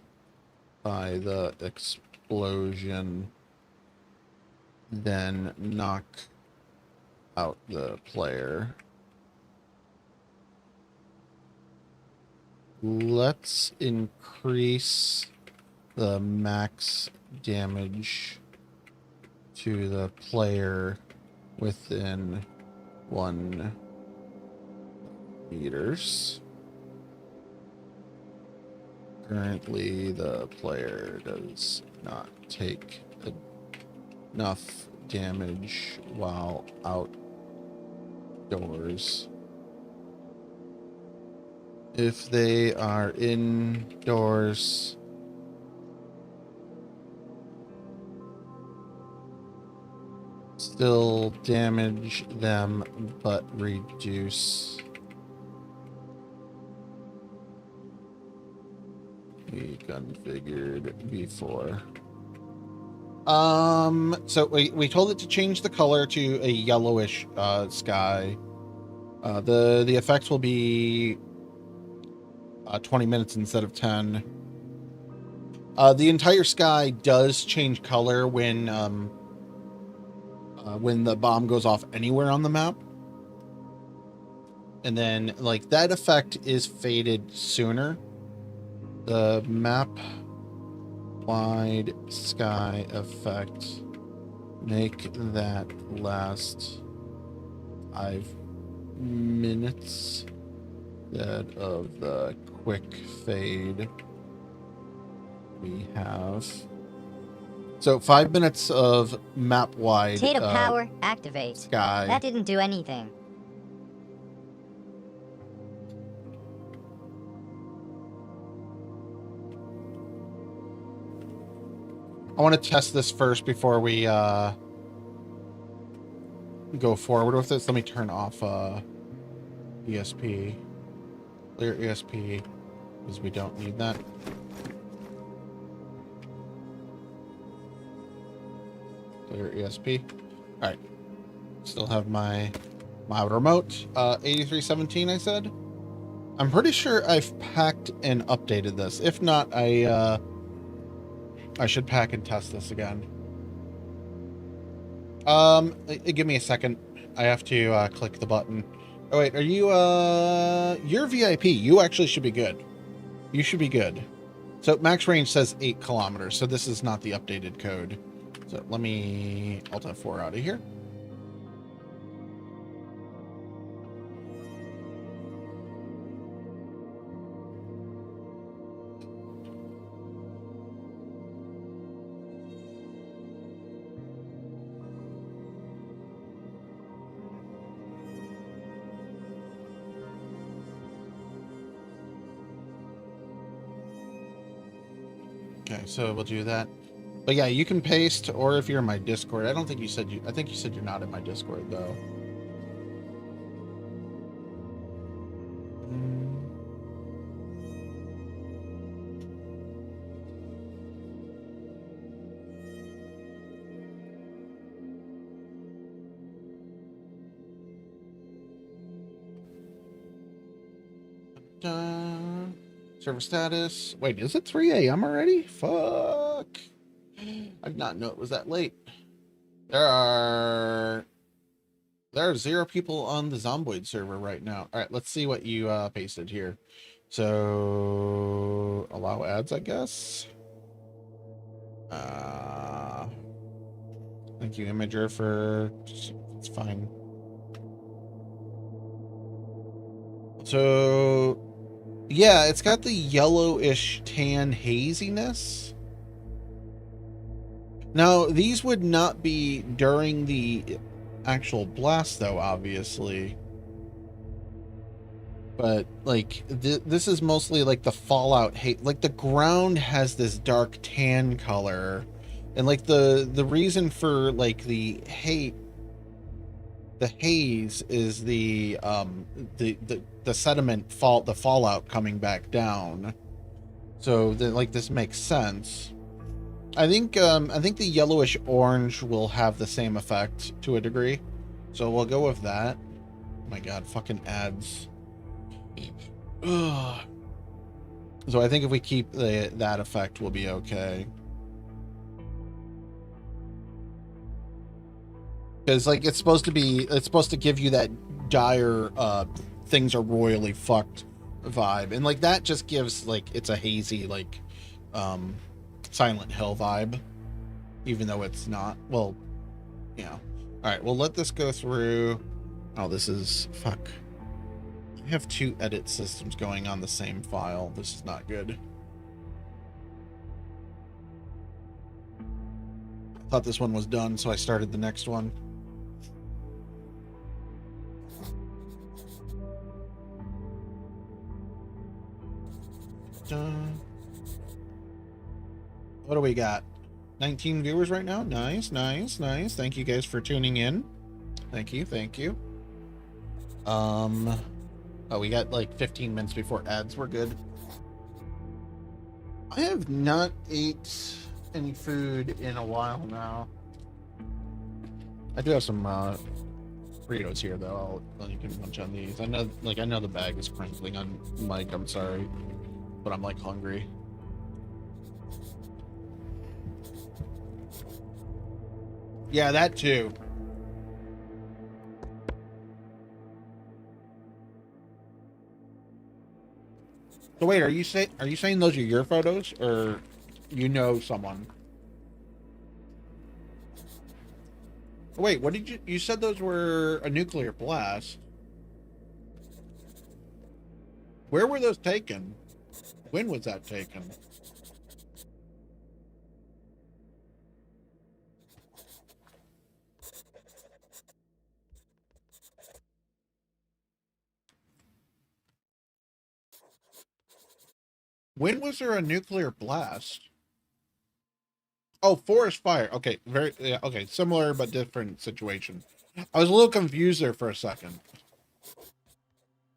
by the explosion, then knock out the player. Let's increase the max damage to the player within 1 meters. Currently, the player does not take enough damage while outdoors. If they are indoors, still damage them, but reduce. We configured before. So we told it to change the color to a yellowish sky. The effects will be 20 minutes instead of 10. The entire sky does change color when the bomb goes off anywhere on the map. And then, like, that effect is faded sooner. The map wide sky effect, make that last 5 minutes instead of the quick fade we have. So 5 minutes of map wide Potato power activate. sky. That didn't do anything. I want to test this first before we go forward with this. Let me turn off ESP. Clear ESP, because we don't need that. Clear ESP. All right. Still have my remote. 8317, I said. I'm pretty sure I've packed and updated this. If not, I should pack and test this again. Give me a second. I have to click the button. Oh wait, are you you're VIP. You actually should be good. You should be good. So max range says 8 kilometers, so this is not the updated code. So let me Alt F4 out of here. Okay, so we'll do that. But yeah, you can paste, or if you're in my Discord. I don't think you said I think you said you're not in my Discord, though. Server status. Wait, is it 3 a.m. already? Fuck. I did not know it was that late. There are 0 people on the Zomboid server right now. All right, let's see what you pasted here. So allow ads, I guess. Thank you, Imager, for it's fine. So yeah, it's got the yellowish tan haziness. Now, these would not be during the actual blast, though, obviously. But, like, this is mostly, like, the fallout like, the ground has this dark tan color. And, like, the reason for, like, the haze is the sediment the fallout coming back down. So like this makes sense. I think the yellowish orange will have the same effect to a degree. So we'll go with that. Oh my god, fucking ads. Ugh. So I think if we keep that effect, we'll be okay. Because, like, it's supposed to give you that dire things are royally fucked vibe, and like that just gives, like, it's a hazy, like, Silent Hill vibe, even though it's not. Well, you know. All right, we'll let this go through. Oh, this is fuck. I have 2 edit systems going on the same file. This is not good. I thought this one was done, so I started the next one. What do we got? 19 viewers right now. Nice. Thank you guys for tuning in. Thank you. Oh, we got like 15 minutes before ads. We're good. I have not ate any food in a while now. I do have some burritos here though. You can munch on these. I know, like, I know the bag is crinkling on Mike. I'm sorry, but I'm like hungry. Yeah, that too. So wait, are you saying those are your photos, or you know someone? Wait, what did you said those were a nuclear blast? Where were those taken? When was that taken? When was there a nuclear blast? Oh, forest fire. Okay, very yeah, okay, similar but different situation. I was a little confused there for a second.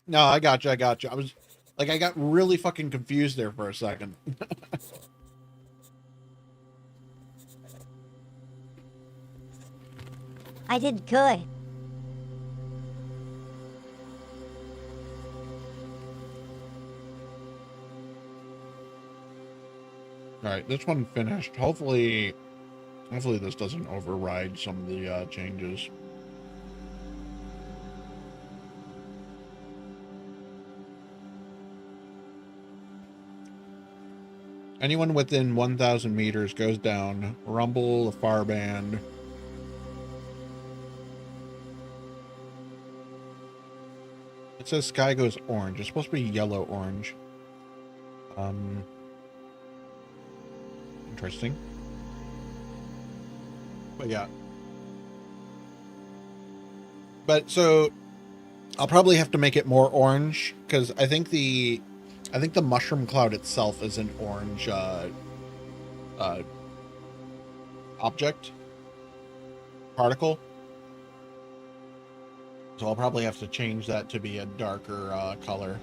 No, I got you. I got you. I was like, I got really fucking confused there for a second. I did good. All right, this one finished. Hopefully this doesn't override some of the changes. Anyone within 1,000 meters goes down. Rumble, the far band. It says sky goes orange. It's supposed to be yellow-orange. Interesting. But yeah. But so I'll probably have to make it more orange because I think the mushroom cloud itself is an orange object particle. So I'll probably have to change that to be a darker color.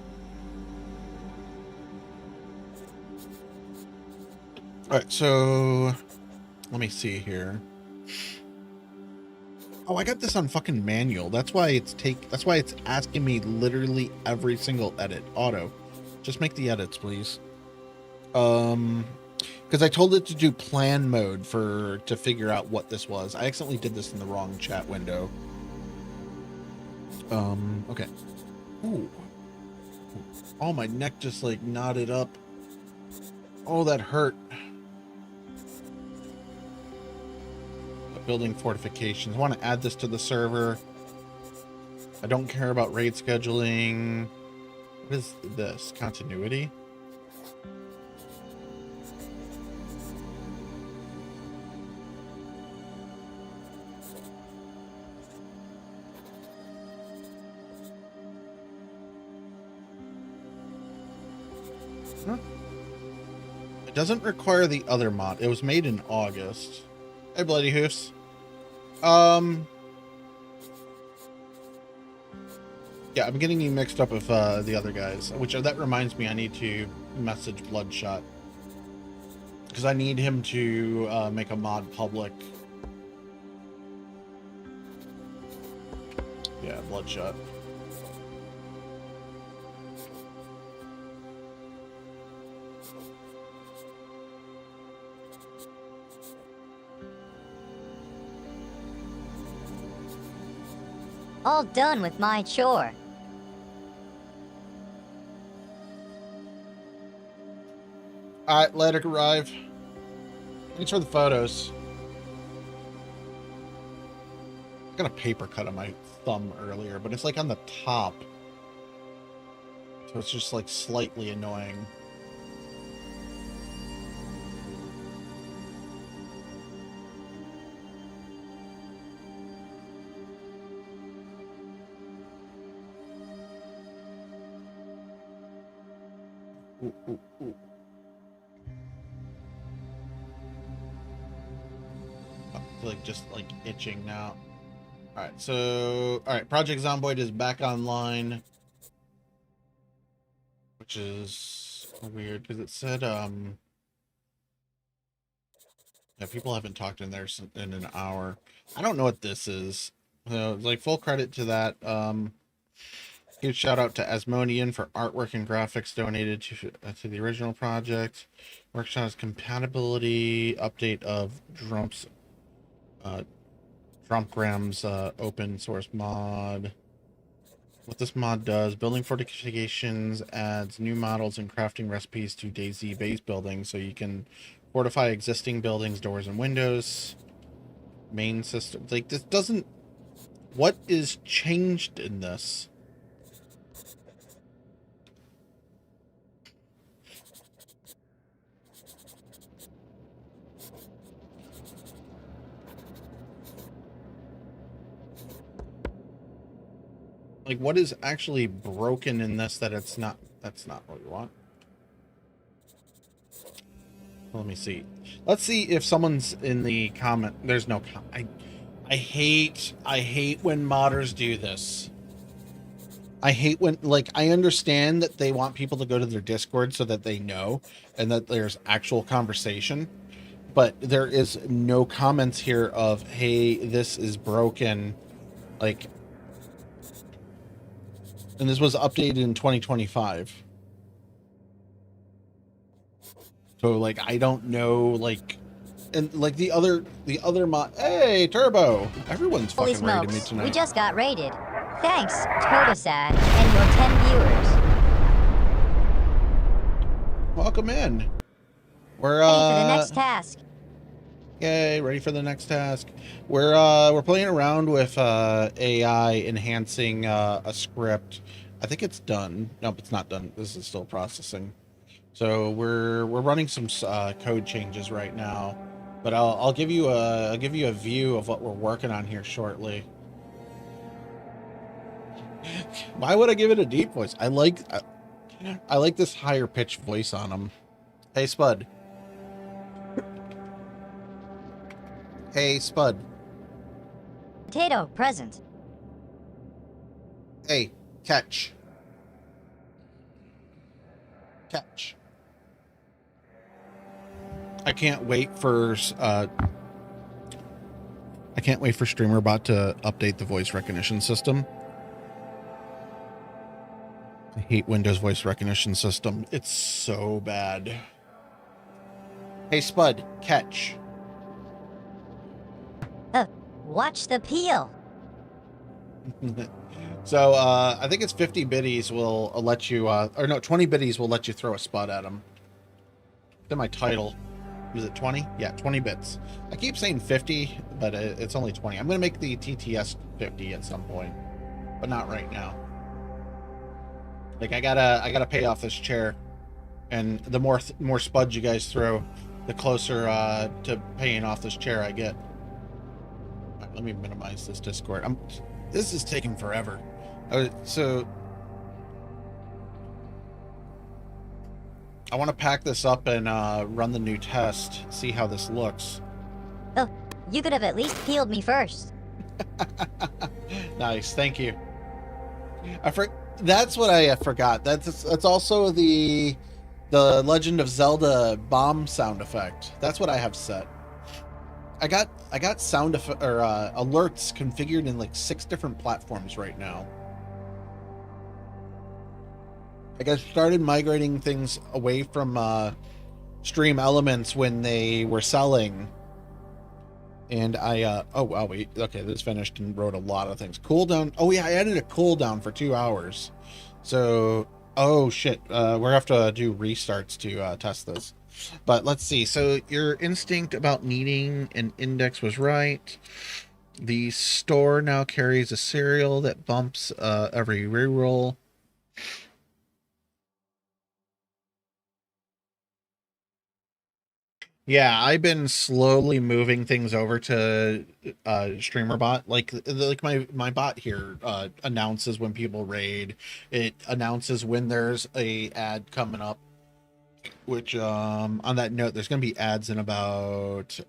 All right, so let me see here. Oh, I got this on fucking manual. That's why it's asking me literally every single edit. Auto. Just make the edits, please. Because I told it to do plan mode to figure out what this was. I accidentally did this in the wrong chat window. Okay. Ooh. Oh, my neck just like knotted up. Oh, that hurt. Building fortifications. I want to add this to the server. I don't care about raid scheduling. What is this? Continuity? Huh? It doesn't require the other mod. It was made in August. Hey, Bloody Hoofs. Yeah, I'm getting you mixed up with the other guys. That reminds me, I need to message Bloodshot because I need him to make a mod public. Yeah, Bloodshot. All done with my chore. Alright, let it arrive. Thanks for the photos. I got a paper cut on my thumb earlier, but it's like on the top. So it's just like slightly annoying. Ooh, ooh, ooh. Like just like itching now. All right, so Project Zomboid is back online, which is weird because it said Yeah, people haven't talked in there in an hour. I don't know what this is. Like full credit to that. Huge shout out to Asmodian for artwork and graphics donated to the original project. Works on its compatibility update of Drumpgram's open source mod. What this mod does, building fortifications adds new models and crafting recipes to DayZ base buildings, so you can fortify existing buildings, doors, and windows. Main system, like this doesn't. What is changed in this? Like, what is actually broken in this that it's not? That's not what we want. Let me see. Let's see if someone's in the comment. There's no comment. I hate when modders do this. I hate when, like, I understand that they want people to go to their Discord so that they know and that there's actual conversation, but there is no comments here of, hey, this is broken. Like, and this was updated in 2025. So, like, I don't know, like, and like the other mod. Hey, Turbo! Everyone's Holy fucking raiding me smokes, tonight. we just got raided. Thanks, Turbosad, and your 10 viewers. Welcome in. We're Ready for the next task. Yay, ready for the next task. We're playing around with AI enhancing a script. I think it's done. Nope, it's not done. This is still processing. So we're running some code changes right now, but I'll give you a view of what we're working on here shortly. Why would I give it a deep voice? I like this higher pitched voice on him. Hey, Spud. Hey, Spud. Potato, present. Hey, catch. Catch. I can't wait for StreamerBot to update the voice recognition system. I hate Windows voice recognition system. It's so bad. Hey, Spud, catch. Watch the peel. So, I think it's 50 biddies will let you, or no, 20 biddies will let you throw a spud at them. In my title. Was it 20? Yeah, 20 bits. I keep saying 50, but it's only 20. I'm going to make the TTS 50 at some point, but not right now. Like, I gotta pay off this chair, and the more spuds you guys throw, the closer to paying off this chair I get. Right, let me minimize this Discord. This is taking forever. So I want to pack this up and run the new test, see how this looks. Oh, you could have at least peeled me first. Nice, thank you. That's what I forgot. That's also the Legend of Zelda bomb sound effect. That's what I have set. I got sound alerts configured in like 6 different platforms right now. Like, I started migrating things away from Stream Elements when they were selling, and I oh wow, wait, okay, this finished and wrote a lot of things. Cooldown. Oh yeah, I added a cooldown for 2 hours. So, oh shit, we're have to do restarts to test this. But let's see. So your instinct about needing an index was right. The store now carries a serial that bumps every reroll. Yeah, I've been slowly moving things over to StreamerBot. Like my bot here announces when people raid. It announces when there's a ad coming up. Which on that note, there's going to be ads in about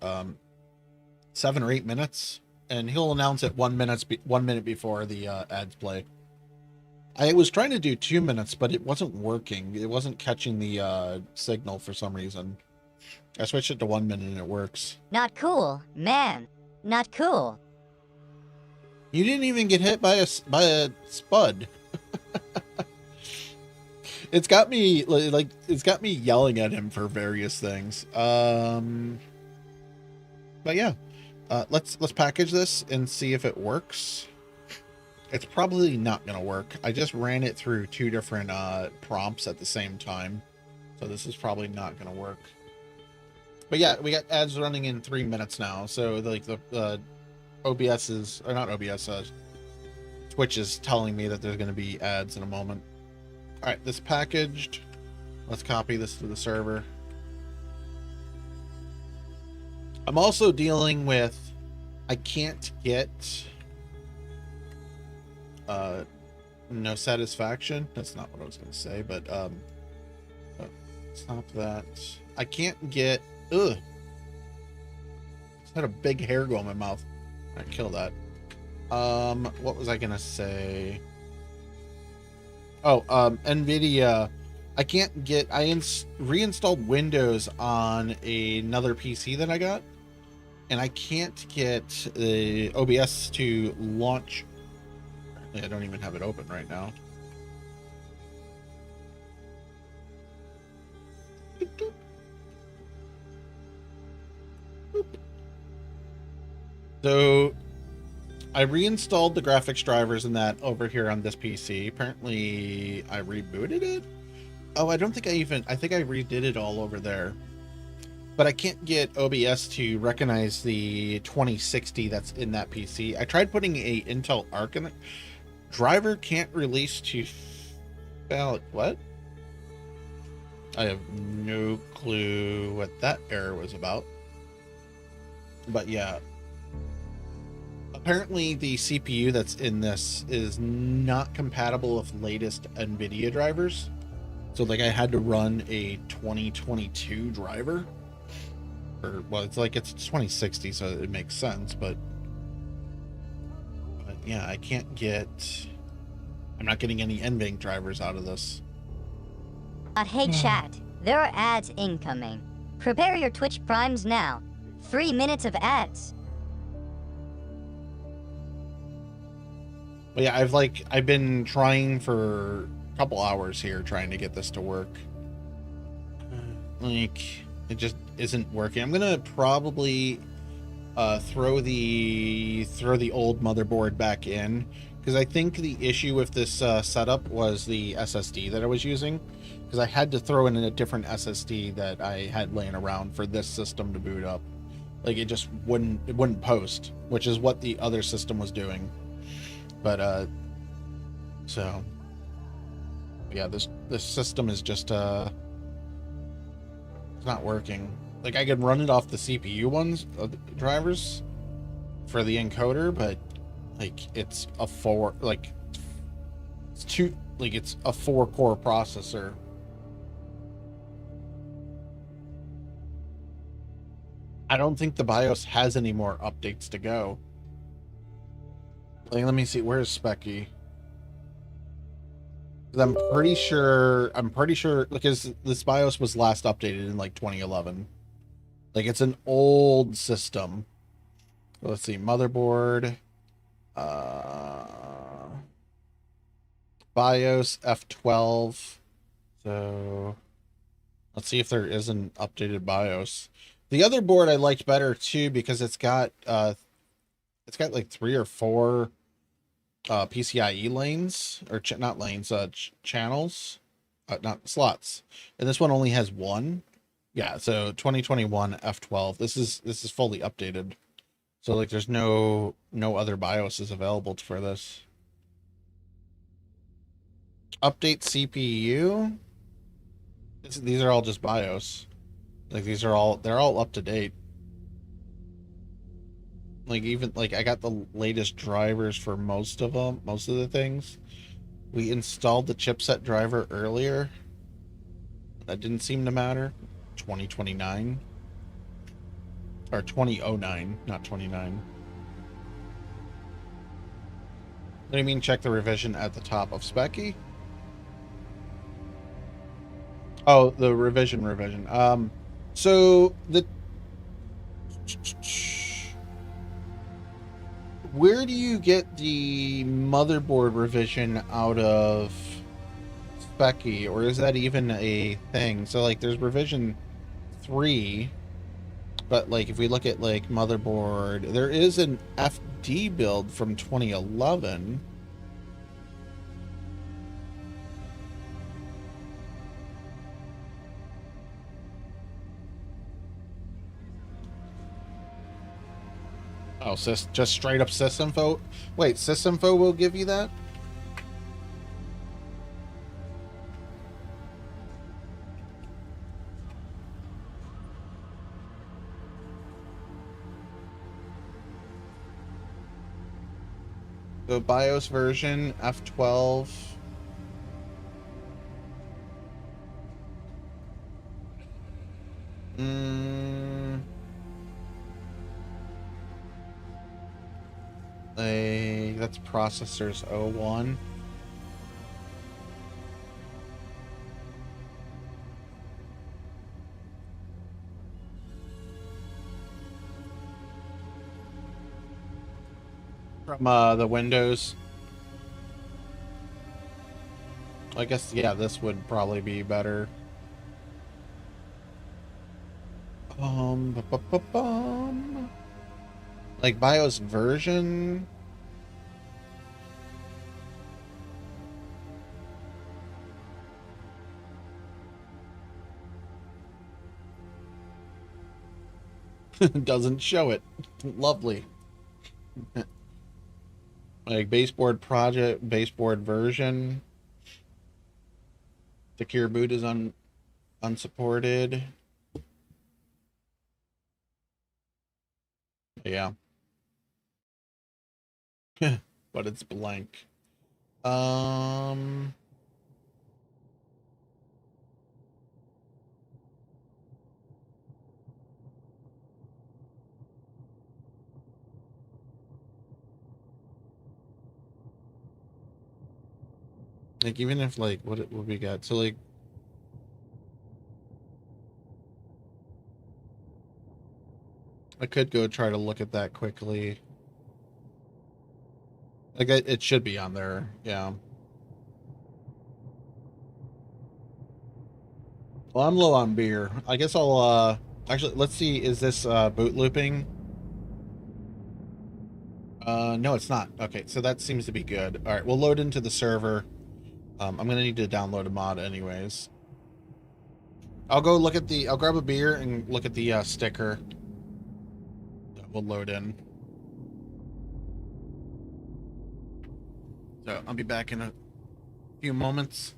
7 or 8 minutes, and he'll announce it 1 minute before the ads play. I was trying to do 2 minutes, but it wasn't working. It wasn't catching the signal for some reason. I switched it to 1 minute and it works. Not cool, man. Not cool. You didn't even get hit by a spud. It's got me like it's got me yelling at him for various things. But yeah, let's package this and see if it works. It's probably not gonna work. I just ran it through 2 different prompts at the same time, so this is probably not gonna work. But yeah, we got ads running in 3 minutes now, so like the OBS is, or not OBS, Twitch is telling me that there's going to be ads in a moment. All right, this packaged. Let's copy this to the server. I'm also dealing with, I can't get no satisfaction. That's not what I was going to say, but stop that. I can't get, ugh. It's had a big hair go in my mouth. I kill that. What was I gonna say? Oh, NVIDIA. I can't get. I reinstalled Windows on another PC that I got, and I can't get the OBS to launch. I don't even have it open right now. So I reinstalled the graphics drivers and that over here on this PC. Apparently I rebooted it. Oh, I don't think I think I redid it all over there. But I can't get OBS to recognize the 2060 that's in that PC. I tried putting a Intel Arc in it. Driver can't release to what? I have no clue what that error was about. But yeah. Apparently the CPU that's in this is not compatible with latest NVIDIA drivers. So like I had to run a 2022 driver. Or well, it's 2060, so it makes sense, but yeah, I can't get, I'm not getting any NVIDIA drivers out of this. Hey chat, there are ads incoming. Prepare your Twitch Primes now. 3 minutes of ads. But yeah, I've been trying for a couple hours here trying to get this to work. Like, it just isn't working. I'm gonna probably throw the old motherboard back in, because I think the issue with this setup was the SSD that I was using, because I had to throw in a different SSD that I had laying around for this system to boot up. Like, it just wouldn't post, which is what the other system was doing. But so yeah, this system is just it's not working. Like, I could run it off the CPU ones, drivers for the encoder, but like it's a 4-core processor. I don't think the BIOS has any more updates to go. Like, let me see, where's Specky? I'm pretty sure because this BIOS was last updated in like 2011. Like, it's an old system. So let's see, motherboard, BIOS F12. So let's see if there is an updated BIOS. The other board I liked better too, because it's got like 3 or 4 PCIe lanes, or not lanes, channels, not slots, and this one only has 1. Yeah, so 2021 F12. This is fully updated, so like there's no other BIOSes available for this. Update CPU. These are all just BIOS. Like, they're all up to date. Like, even like I got the latest drivers for most of the things. We installed the chipset driver earlier. That didn't seem to matter. 2029 or 2009, not 29. What do you mean check the revision at the top of Specky? Oh, the revision. So where do you get the motherboard revision out of Specky, or is that even a thing? So like there's revision 3, but like if we look at like motherboard, there is an FD build from 2011. Oh, just straight up sysinfo. Wait, sysinfo will give you that? The BIOS version F12. That's processors 01. From the Windows. I guess, yeah, this would probably be better. Like BIOS version. Doesn't show it. Lovely. Like baseboard project, baseboard version. Secure boot is unsupported. Yeah. But it's blank. Like even if like what we got, so like I could go try to look at that quickly. Like it should be on there, yeah. Well, I'm low on beer. I guess I'll actually let's see, is this boot looping? No, it's not. Okay, so that seems to be good. All right, we'll load into the server. I'm gonna need to download a mod anyways. I'll go look at the, I'll grab a beer and look at the sticker that we'll load in. So I'll be back in a few moments.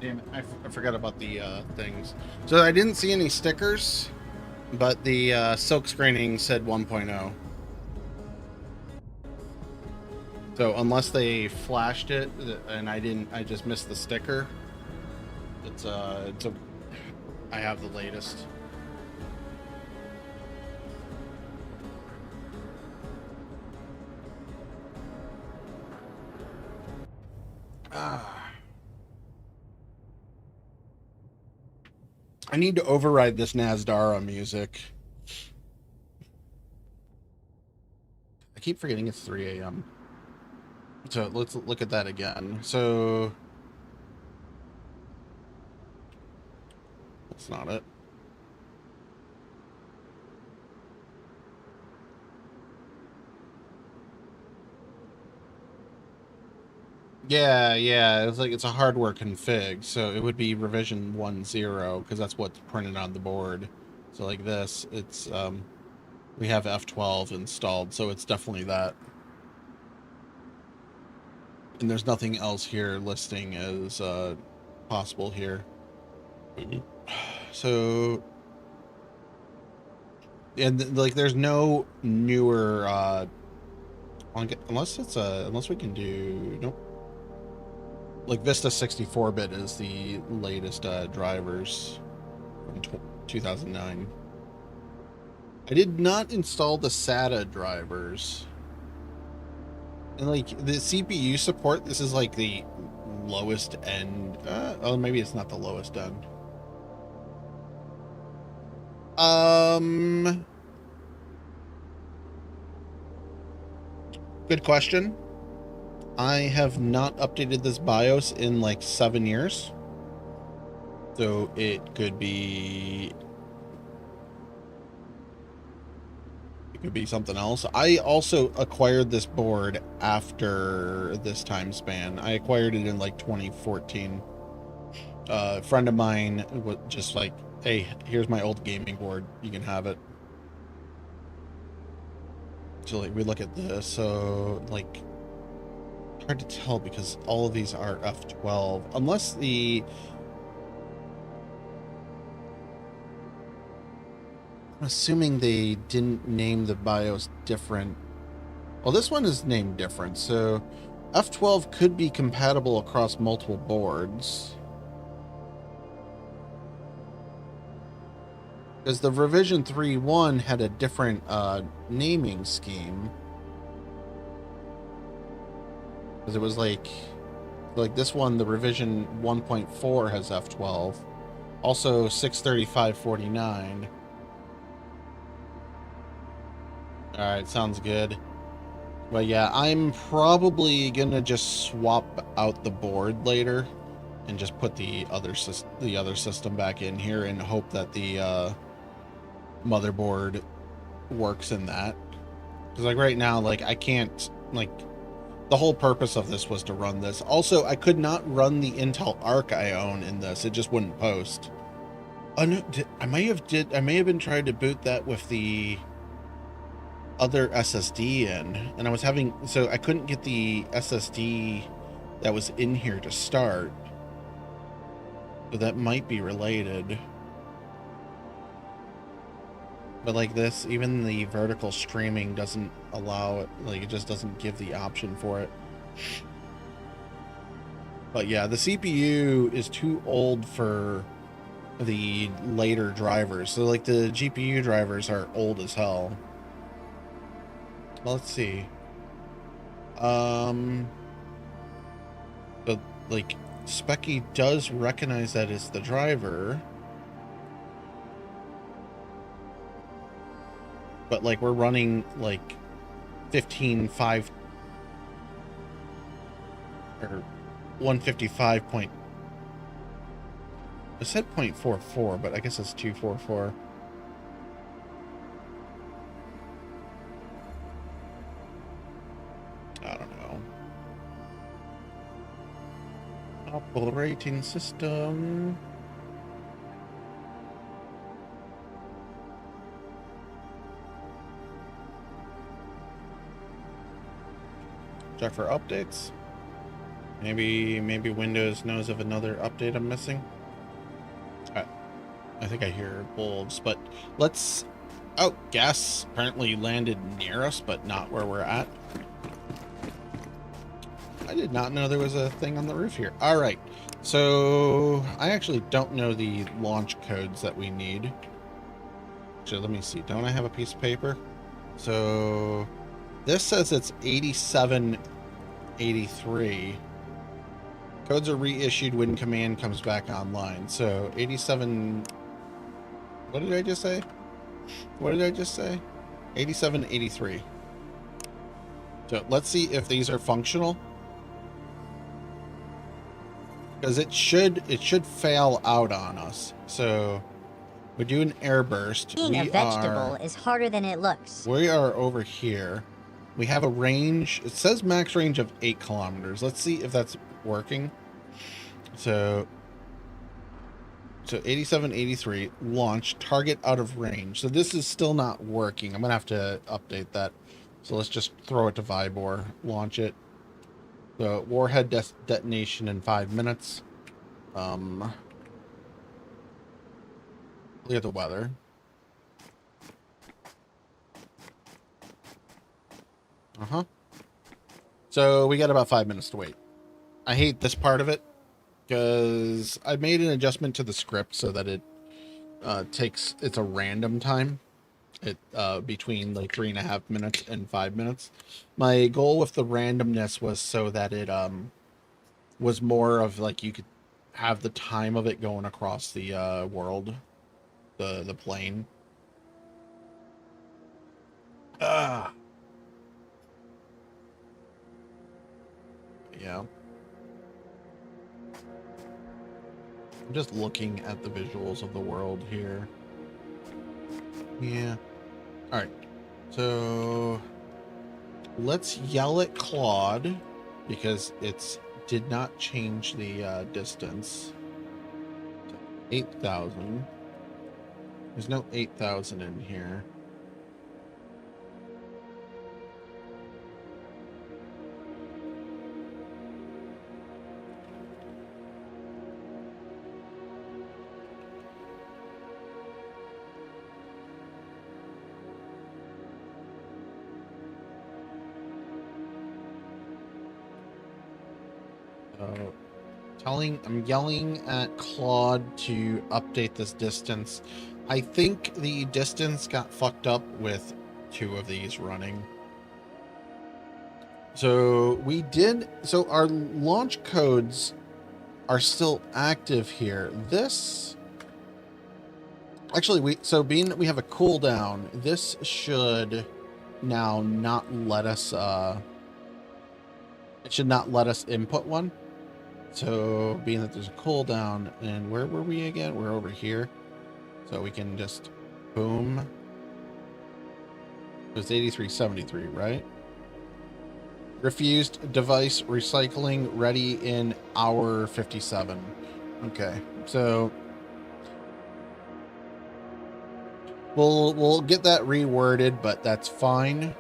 Damn it, I forgot about the things. So I didn't see any stickers, but the silk screening said 1.0. So unless they flashed it and I just missed the sticker. I have the latest. I need to override this Nasdara music. I keep forgetting it's 3 a.m. So let's look at that again. So that's not it. Yeah, it's like it's a hardware config, so it would be revision 1.0 because that's what's printed on the board. So like this, it's we have F12 installed, so it's definitely that. And there's nothing else here listing as possible here. So, and like there's no newer unless it's unless we can do, nope. Like Vista 64-bit is the latest drivers from 2009. I did not install the SATA drivers. And like the CPU support, this is like the lowest end. Oh, maybe it's not the lowest end. Good question. I have not updated this BIOS in like 7 years. So it could be something else. I also acquired this board after this time span. I acquired it in like 2014. A friend of mine was just like, hey, here's my old gaming board. You can have it. So like we look at this, so like hard to tell because all of these are F12 unless the I'm assuming they didn't name the BIOS different. Well, this one is named different, so F12 could be compatible across multiple boards. Because the revision 3.1 had a different naming scheme. Because it was like this one, the revision 1.4 has F12. Also 63549. Alright, sounds good. But yeah, I'm probably gonna just swap out the board later and just put the other system back in here and hope that the motherboard works in that. Because like right now, like I can't, like the whole purpose of this was to run this. Also, I could not run the Intel Arc I own in this. It just wouldn't post. Oh no, I may have been trying to boot that with the other SSD in, and I was having, so I couldn't get the SSD that was in here to start. So that might be related. But like this, even the vertical streaming doesn't allow it, like it just doesn't give the option for it. But yeah, the CPU is too old for the later drivers. So like the GPU drivers are old as hell. Let's see. But like Specky does recognize that it's the driver. But like we're running like 15.5 or 155 point. I said 0.44, but I guess it's 244. I don't know. Operating system. Check for updates. Maybe Windows knows of another update I'm missing. I think I hear wolves, but let's... Oh, gas apparently landed near us, but not where we're at. I did not know there was a thing on the roof here. All right, so I actually don't know the launch codes that we need. Actually, let me see. Don't I have a piece of paper? So this says it's 8783. Codes are reissued when command comes back online. So 87 What did I just say? What did I just say? 87, 83. So let's see if these are functional. Because it should fail out on us. So we do an air burst. Being a vegetable is harder than it looks. We are over here. We have a range. It says max range of 8 kilometers. Let's see if that's working. So 87, 83, launch, target out of range. So this is still not working. I'm going to have to update that. So let's just throw it to Vibor, launch it. So warhead detonation in 5 minutes. Look at the weather. So we got about 5 minutes to wait. I hate this part of it because I made an adjustment to the script so that it it's a random time. It between like 3.5 minutes and 5 minutes. My goal with the randomness was so that it was more of like you could have the time of it going across the world, the plane. Yeah. I'm just looking at the visuals of the world here. Yeah. All right. So let's yell at Claude because it's did not change the distance. 8,000. There's no 8,000 in here. I'm yelling at Claude to update this distance. I think the distance got fucked up with 2 of these running. So our launch codes are still active here. This actually being that we have a cooldown, this should now not let us it should not let us input one. So being that there's a cooldown, and where were we again? We're over here. So we can just boom. It was 8373, right? Refused device recycling ready in hour 57. Okay, so we'll get that reworded, but that's fine.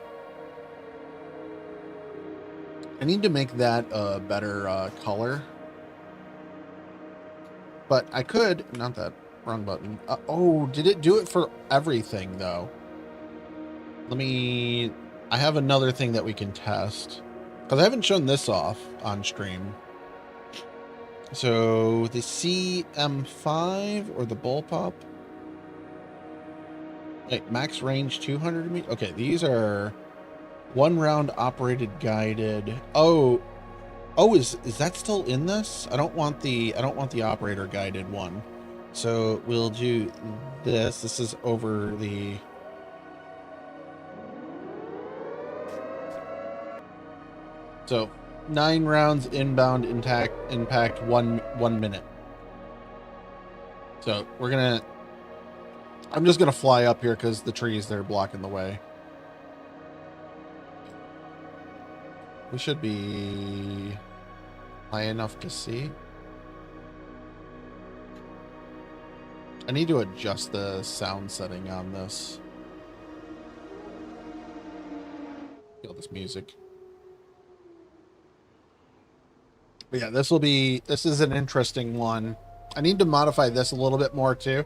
I need to make that a better color. But I could, not that, wrong button. Oh, did it do it for everything though? I have another thing that we can test. Because I haven't shown this off on stream. So the CM5 or the bullpup. Wait, max range 200 meters. Okay, these are 1 round operated guided. Oh, is that still in this? I don't want the operator guided one. So we'll do this. This is over the So 9 rounds inbound impact 1 minute. So I'm just gonna fly up here because the trees they're blocking the way. We should be high enough to see. I need to adjust the sound setting on this. Feel this music. But yeah, this is an interesting one. I need to modify this a little bit more too.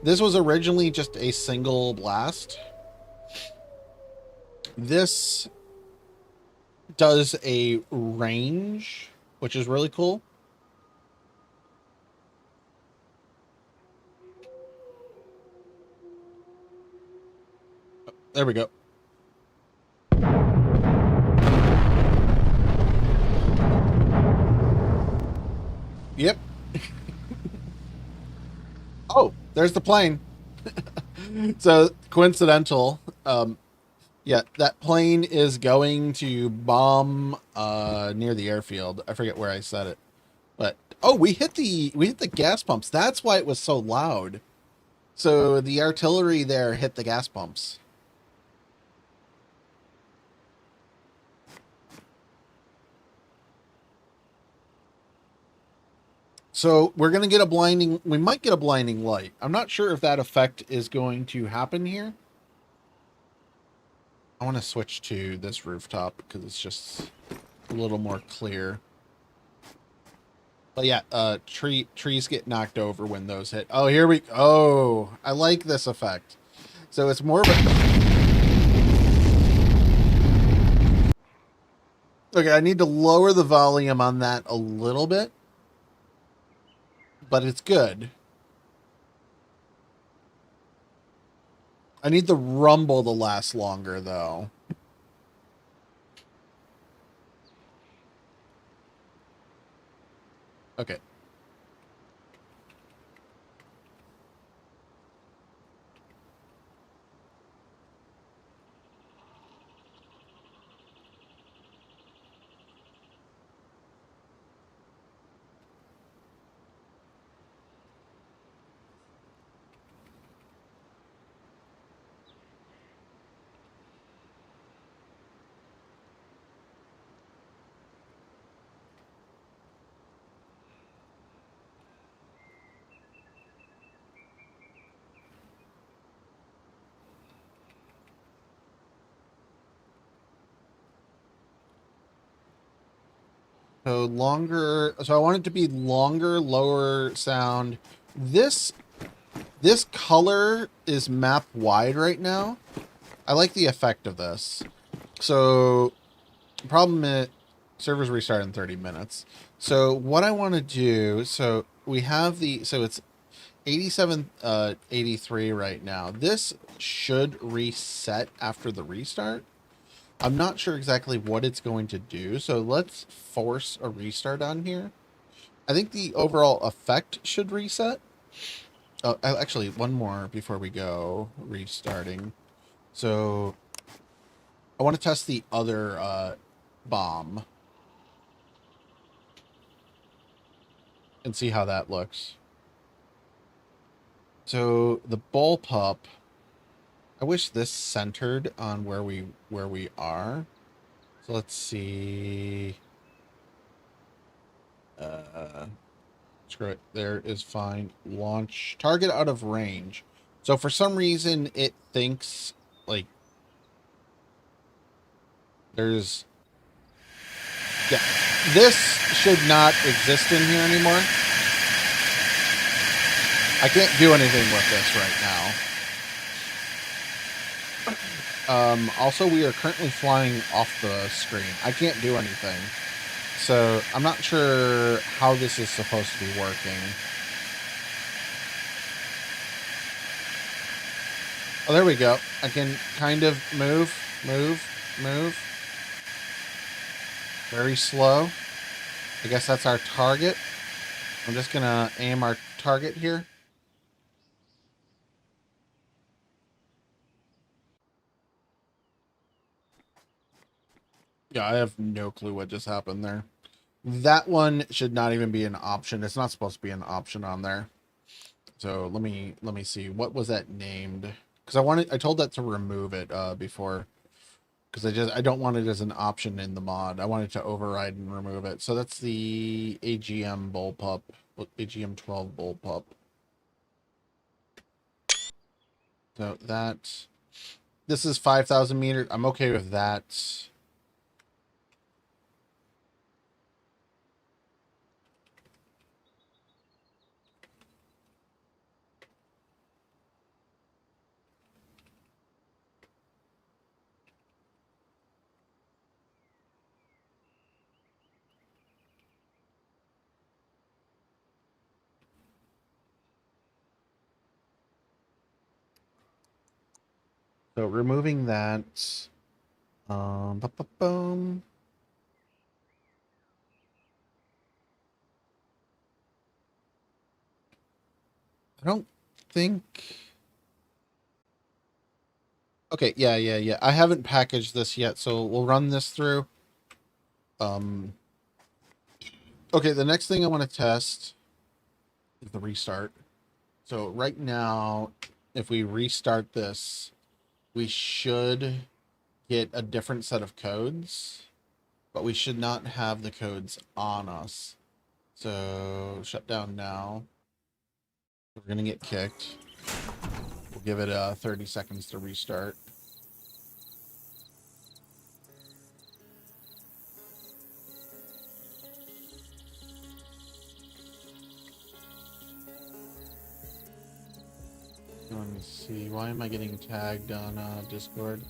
This was originally just a single blast. This does a range, which is really cool. There we go. Yep. Oh, there's the plane. So coincidental. Yeah, that plane is going to bomb near the airfield. I forget where I said it. But oh, we hit the gas pumps. That's why it was so loud. So the artillery there hit the gas pumps. So we're going to get a blinding, we might get a blinding light. I'm not sure if that effect is going to happen here. I want to switch to this rooftop because it's just a little more clear. But yeah, trees get knocked over when those hit. Oh, here we, oh, I like this effect. So it's more of a, okay, I need to lower the volume on that a little bit, but it's good. I need the rumble to last longer, though. Okay. So longer, so I want it to be longer, lower sound. This this color is map wide right now. I like the effect of this. So problem is servers restart in 30 minutes. So what I want to do, so we have the, so it's 87 83 right now. This should reset after the restart. I'm not sure exactly what it's going to do, so let's force a restart on here. I think the overall effect should reset. Oh, actually, one more before we go restarting. So I want to test the other bomb and see how that looks. So the bullpup, I wish this centered on where we are. So let's see. Screw it. There is fine. Launch target out of range. So for some reason it thinks like there's, yeah, this should not exist in here anymore. I can't do anything with this right now. Also, we are currently flying off the screen. I can't do anything. So I'm not sure how this is supposed to be working. Oh, there we go. I can kind of move. Very slow. I guess that's our target. I'm just gonna aim our target here. Yeah, I have no clue what just happened there. That one should not even be an option. It's not supposed to be an option on there. So let me see. What was that named? Because I told that to remove it before. Because I don't want it as an option in the mod. I wanted to override and remove it. So that's the AGM bullpup, AGM 12 bullpup. So this is 5,000 meters. I'm okay with that. So removing that. Boom. I don't think. Okay, yeah. I haven't packaged this yet, so we'll run this through. Okay, the next thing I want to test is the restart. So right now, if we restart this, we should get a different set of codes, but we should not have the codes on us. So shut down now. We're gonna get kicked. We'll give it 30 seconds to restart. Let me see. Why am I getting tagged on Discord?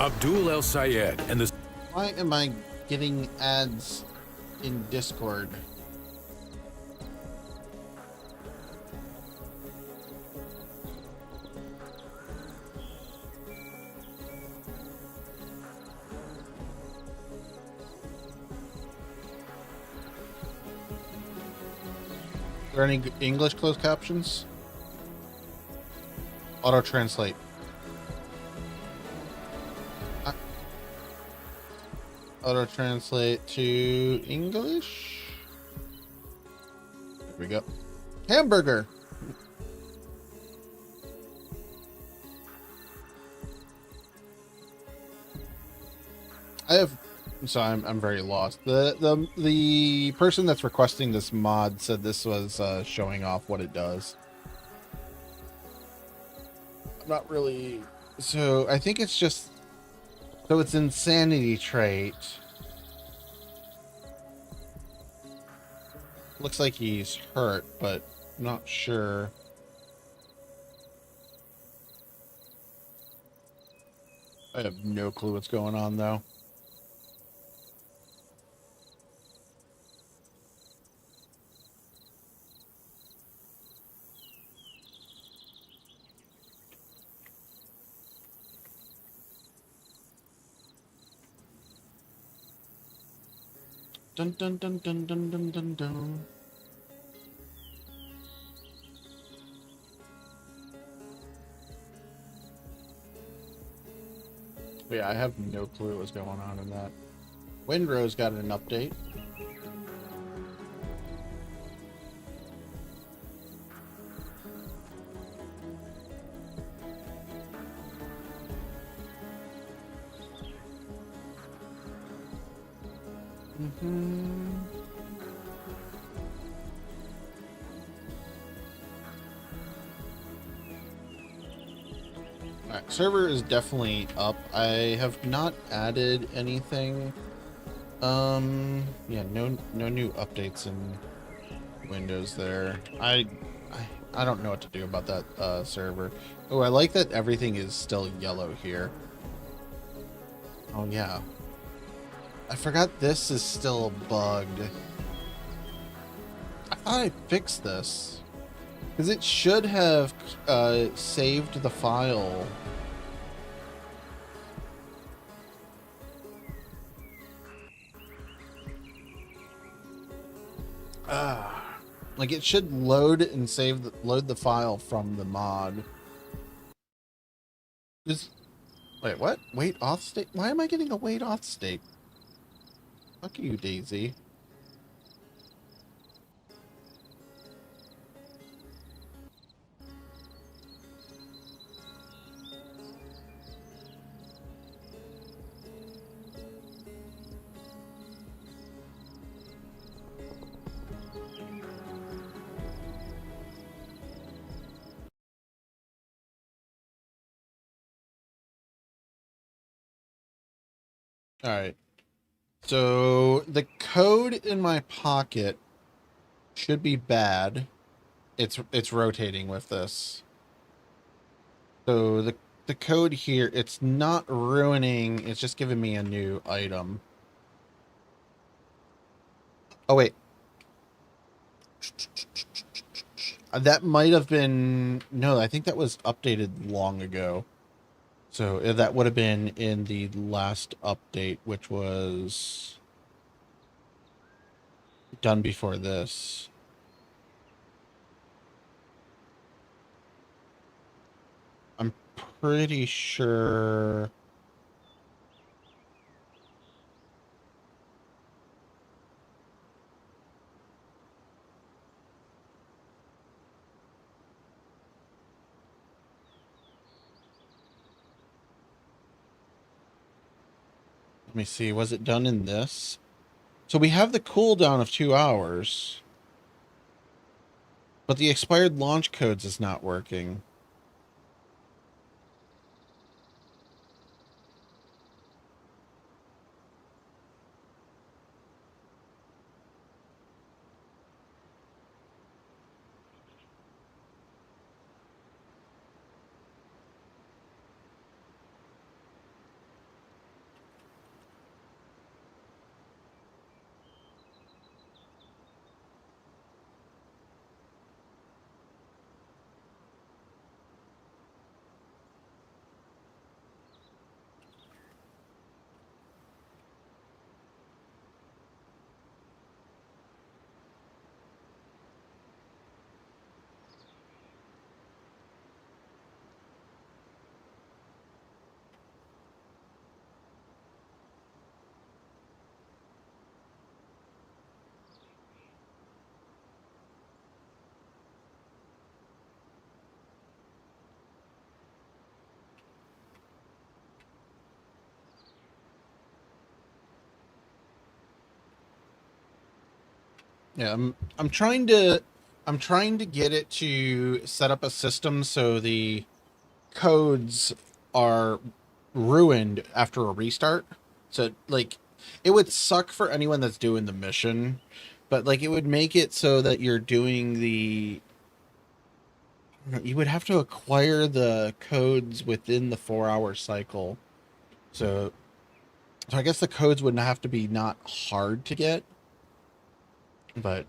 Abdul El Sayed and the... Why am I getting ads in Discord? Are there any English closed captions? Auto translate. Auto translate to English. There we go. Hamburger. I'm very lost. The person that's requesting this mod said this was showing off what it does. I'm not really. So I think it's just. So it's insanity trait. Looks like he's hurt, but not sure. I have no clue what's going on though. Dun dun dun dun dun dun dun dun. But yeah, I have no clue what's going on in that. Windrow's got an update. Alright, server is definitely up. I have not added anything. Yeah, no new updates in Windows there. I don't know what to do about that server. Oh, I like that everything is still yellow here. Oh yeah. I forgot this is still bugged. I thought I fixed this. Because it should have saved the file. Like it should load and load the file from the mod. Wait, what? Wait auth state? Why am I getting a wait auth state? Fuck you, DayZ. Alright. So the code in my pocket should be bad. It's rotating with this. So the code here, it's not ruining, it's just giving me a new item. Oh, wait. That might have been... No, I think that was updated long ago. So that would have been in the last update, which was done before this. I'm pretty sure... Let me see. Was it done in this? So we have the cooldown of 2 hours, but the expired launch codes is not working. Yeah, I'm trying to get it to set up a system so the codes are ruined after a restart. So like it would suck for anyone that's doing the mission, but like it would make it so that you're doing the you would have to acquire the codes within the 4-hour cycle. So I guess the codes would have to be not hard to get, but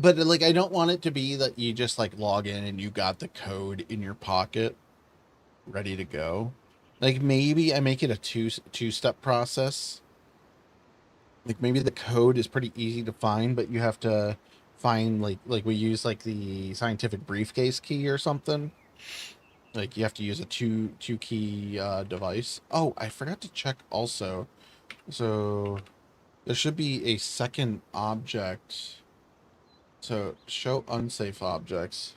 like I don't want it to be that you just like log in and you got the code in your pocket ready to go. Like maybe I make it a two-step process. Like maybe the code is pretty easy to find, but you have to find like we use like the scientific briefcase key or something. Like you have to use a two key device. Oh, I forgot to check also. So there should be a second object. So show unsafe objects.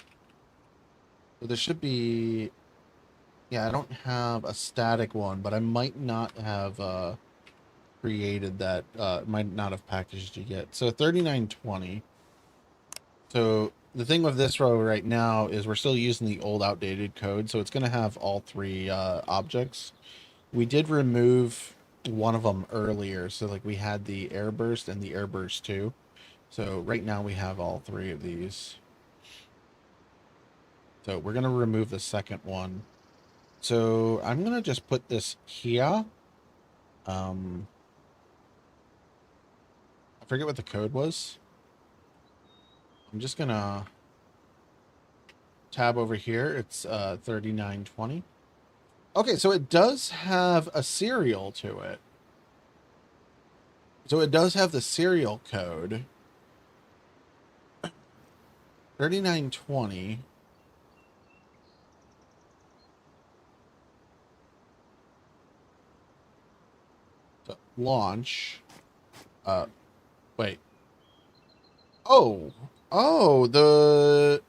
So there should be, yeah, I don't have a static one, but I might not have created that, might not have packaged it yet. So 3920. So the thing with this row right now is we're still using the old outdated code, so it's going to have all three objects. We did remove one of them earlier, so like we had the airburst and the airburst 2. So right now we have all three of these. So we're going to remove the second one. So I'm going to just put this here. I forget what the code was. I'm just going to tab over here. It's 3920. Okay, so it does have a serial to it. So it does have the serial code. 3920. So launch. Wait. Oh. Oh, the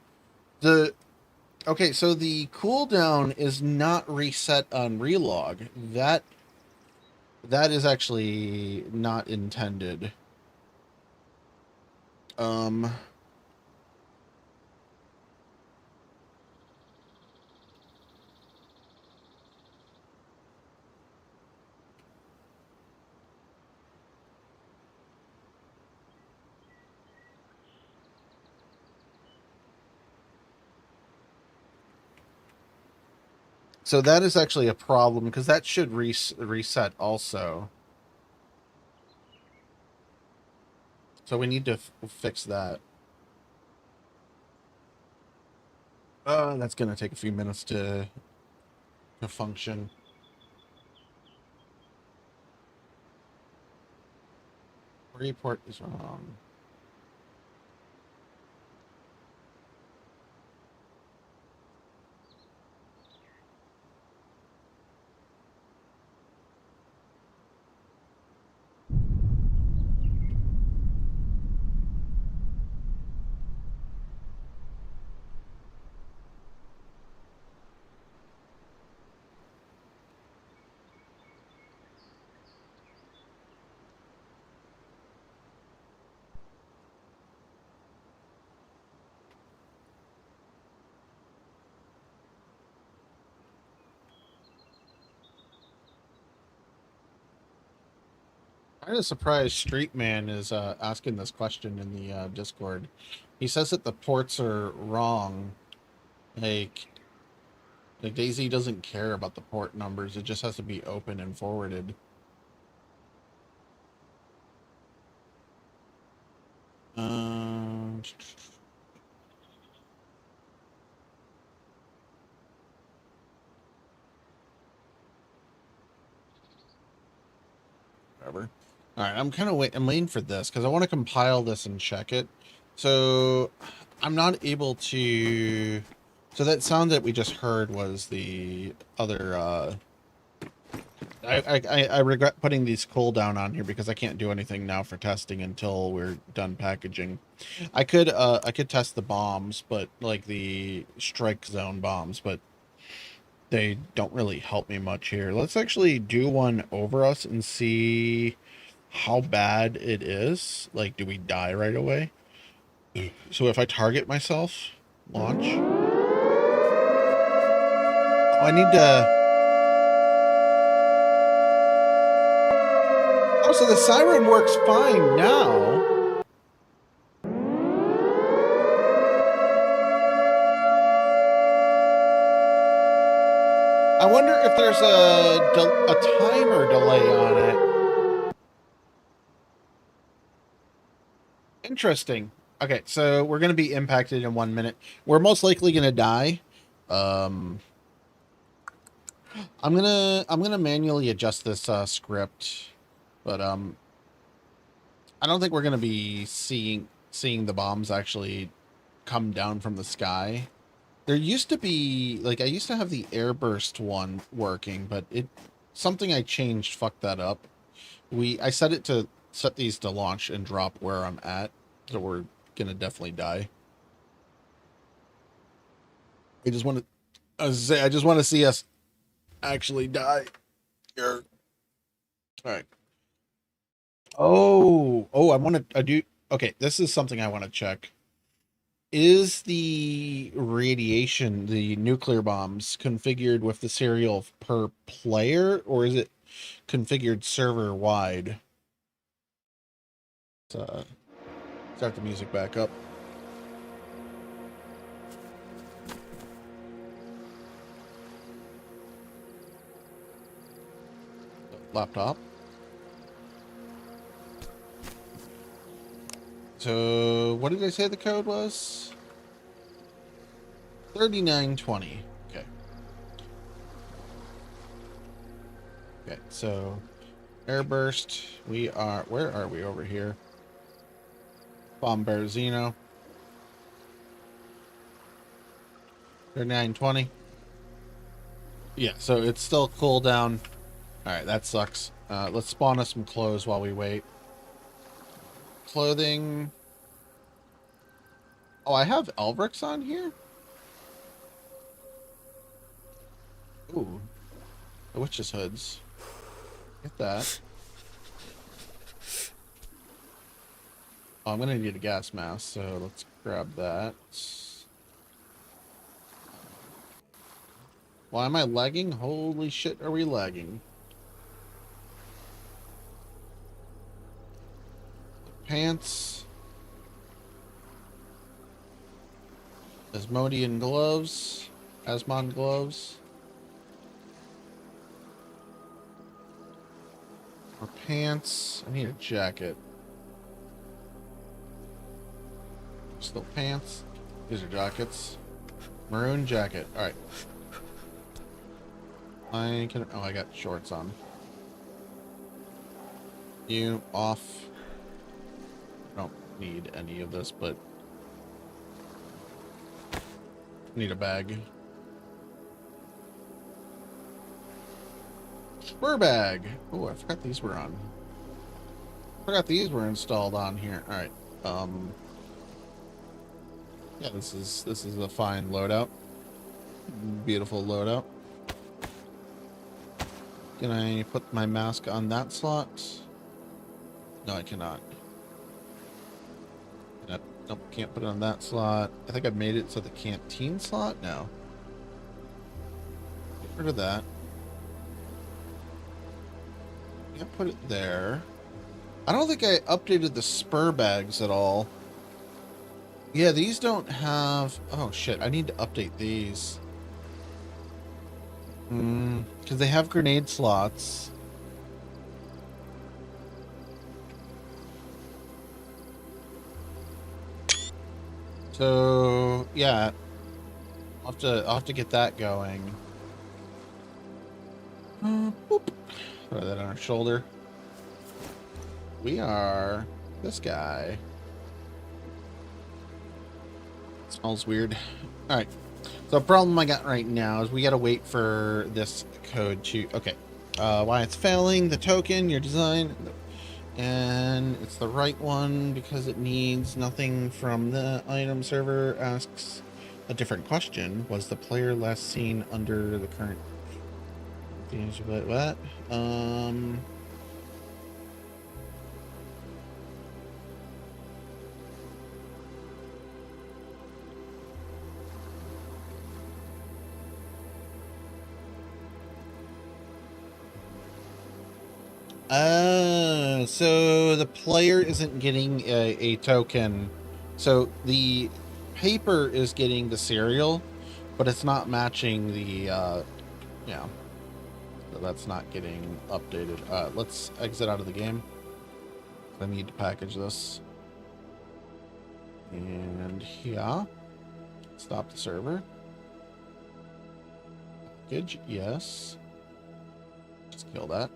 okay, so the cooldown is not reset on relog. That is actually not intended. Um So that is actually a problem because that should reset also. So we need to fix that. That's going to take a few minutes to function. Report is wrong. I'm surprised Street Man is asking this question in the Discord. He says that the ports are wrong. Like DayZ doesn't care about the port numbers. It just has to be open and forwarded. Whatever. All right, I'm kind of I'm waiting for this because I want to compile this and check it. So I'm not able to. So that sound that we just heard was the other. I regret putting these cooldown on here because I can't do anything now for testing until we're done packaging. I could test the bombs, but like the strike zone bombs, but they don't really help me much here. Let's actually do one over us and see how bad it is. Like, do we die right away? So if I target myself, launch. Oh, I need to. Oh, so the siren works fine now. I wonder if there's a timer delay on it. Interesting. Okay, so we're going to be impacted in 1 minute. We're most likely going to die. I'm gonna manually adjust this script, but I don't think we're gonna be seeing the bombs actually come down from the sky. There used to be, like, I used to have the airburst one working, but something I changed fucked that up. I set it to set these to launch and drop where I'm at, so we're gonna definitely die. I just want to see us actually die here. All right. Okay, this is something I want to check. Is the radiation, the nuclear bombs, configured with the serial per player, or is it configured server wide? Let's start the music back up. Laptop. So, what did I say the code was? 3920. Okay. Okay, so airburst. Where are we over here? Bomberzino. 3920. Yeah, so it's still cooldown. Alright, that sucks. Let's spawn us some clothes while we wait. Clothing. Oh, I have Elvrix on here? Ooh. The witch's hoods. Get that. Oh, I'm gonna need a gas mask, so let's grab that. Why am I lagging? Holy shit, are we lagging? Pants. Asmodean gloves. Asmon gloves. More pants. I need a jacket. Still pants. These are jackets. Maroon jacket. Alright. I can... Oh, I got shorts on. You off. I don't need any of this, but... need a bag. Spur bag. Oh, I forgot these were on. Forgot these were installed on here. Alright. Yeah, this is a fine loadout. Beautiful loadout. Can I put my mask on that slot? No, I cannot. Nope, can't put it on that slot. I think I've made it so the canteen slot? No. Get rid of that. Can't put it there. I don't think I updated the spur bags at all. Yeah, these don't have... Oh, shit. I need to update these. Because they have grenade slots. So, yeah. I'll have to get that going. Boop. Throw that on our shoulder. We are this guy. Smells weird. Alright. So the problem I got right now is we gotta wait for this code to... Okay. Why it's failing, the token, your design... And it's the right one because it needs nothing from the item server. Asks a different question. Was the player last seen under the current... What? So the player isn't getting a token. So the paper is getting the serial, but it's not matching the, yeah. So that's not getting updated. Let's exit out of the game. I need to package this. And yeah. Stop the server. Package, yes. Let's kill that.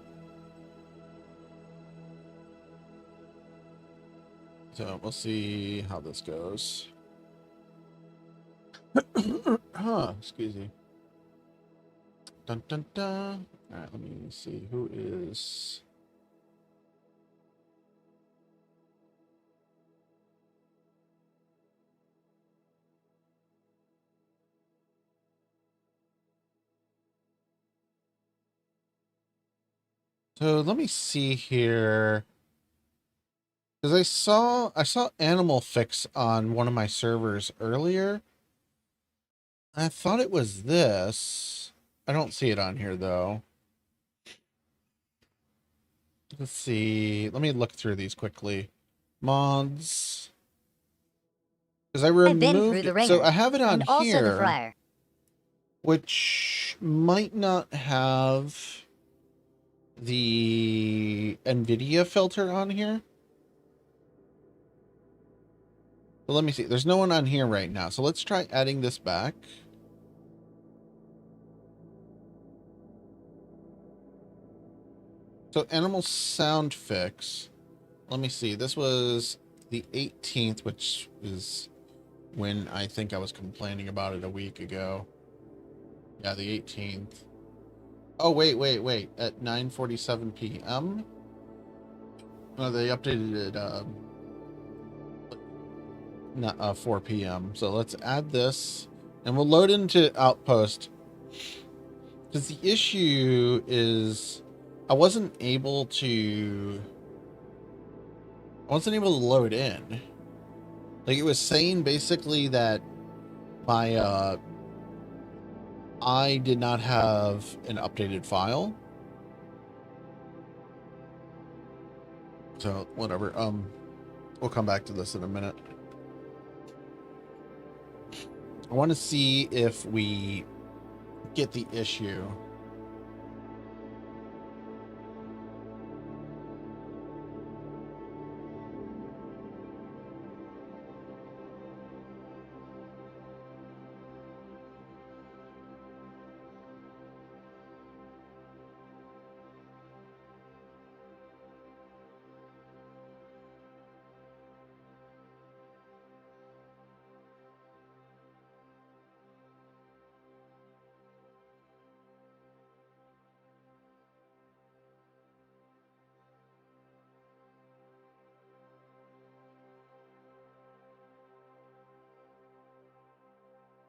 So we'll see how this goes. Excuse me. Dun dun dun. All right, let me see who is. So let me see here. Because I saw Animal Fix on one of my servers earlier. I thought it was this. I don't see it on here though. Let's see. Let me look through these quickly. Mods. Because I removed I've been through the it. ringer, So I have it on and also the here, fryer. which might not have the NVIDIA filter on here. But let me see. There's no one on here right now. So let's try adding this back. So animal sound fix. Let me see. This was the 18th, which is when I think I was complaining about it a week ago. Yeah, the 18th. Oh, wait. At 9:47 p.m.? No, they updated it, not 4 p.m. So let's add this, and we'll load into Outpost. Because the issue is I wasn't able to load in. Like, it was saying basically that my I did not have an updated file. So whatever. We'll come back to this in a minute. I want to see if we get the issue.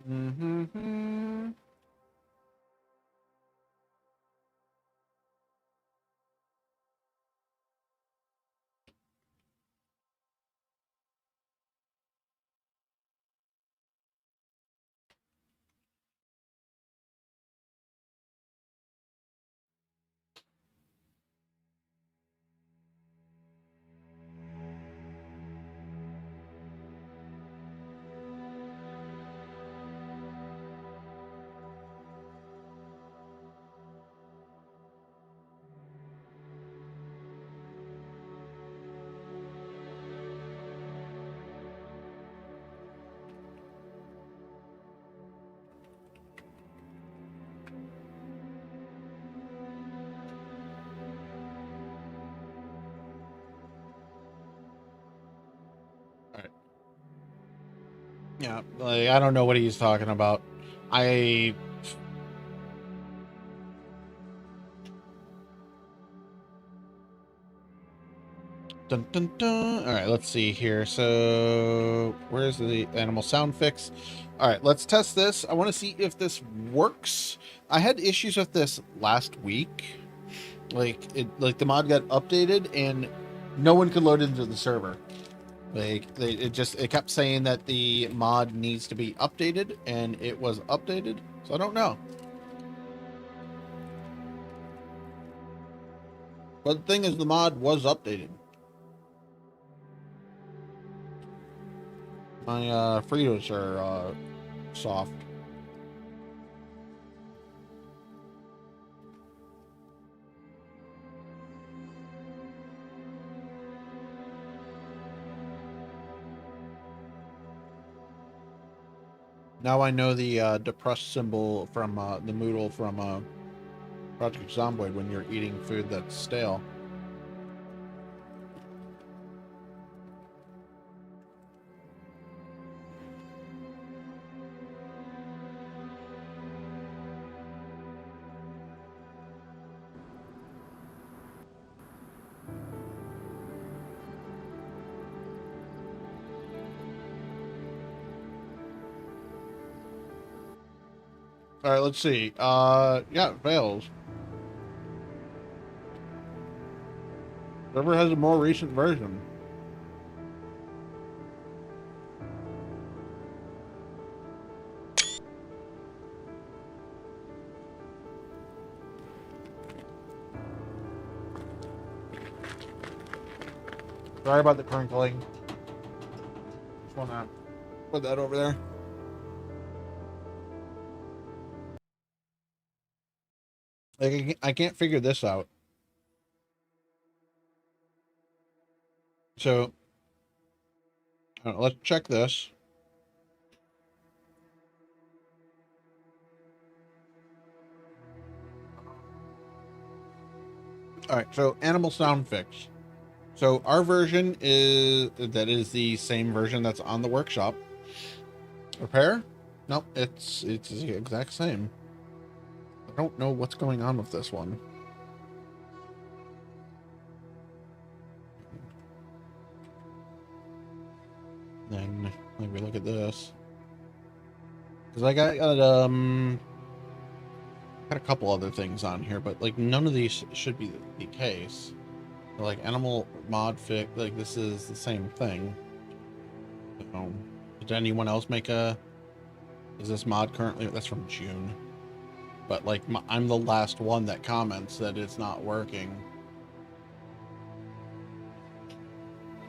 Mm-hmm. Yeah, like, I don't know what he's talking about. I Dun, dun, dun. All right, let's see here. So, where's the animal sound fix? All right, let's test this. I want to see if this works. I had issues with this last week. Like the mod got updated and no one could load into the server. It kept saying that the mod needs to be updated, and it was updated. So I don't know. But the thing is, the mod was updated. My Fritos are soft. Now I know the depressed symbol from the Moodle from Project Zomboid when you're eating food that's stale. All right, let's see. Yeah, it fails. Server has a more recent version. Sorry about the crinkling. Just wanna put that over there. Like I can't figure this out. So let's check this. All right, so animal sound fix. So our version is the same version that's on the workshop. Repair? Nope, it's the exact same. I don't know what's going on with this one. Then maybe look at this. Because I got a couple other things on here, but like none of these should be the case. Like animal mod fix, like this is the same thing. So, did anyone else make a? Is this mod currently? That's from June. But like I'm the last one that comments that it's not working.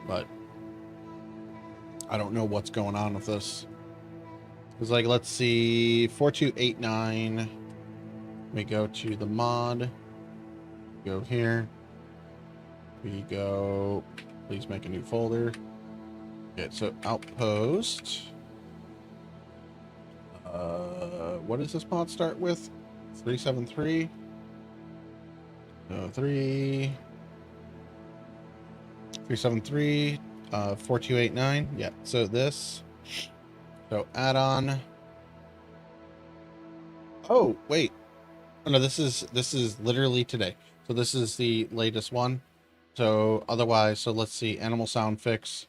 But I don't know what's going on with this. It's like, let's see, 4289. We go to the mod. Go here. We go, please make a new folder. Okay, so Outpost. What does this mod start with? 373. No, 373. 4289. Yeah, so this. So add-on. Oh, wait. Oh, no, this is literally today. So this is the latest one. So otherwise, so let's see, animal sound fix.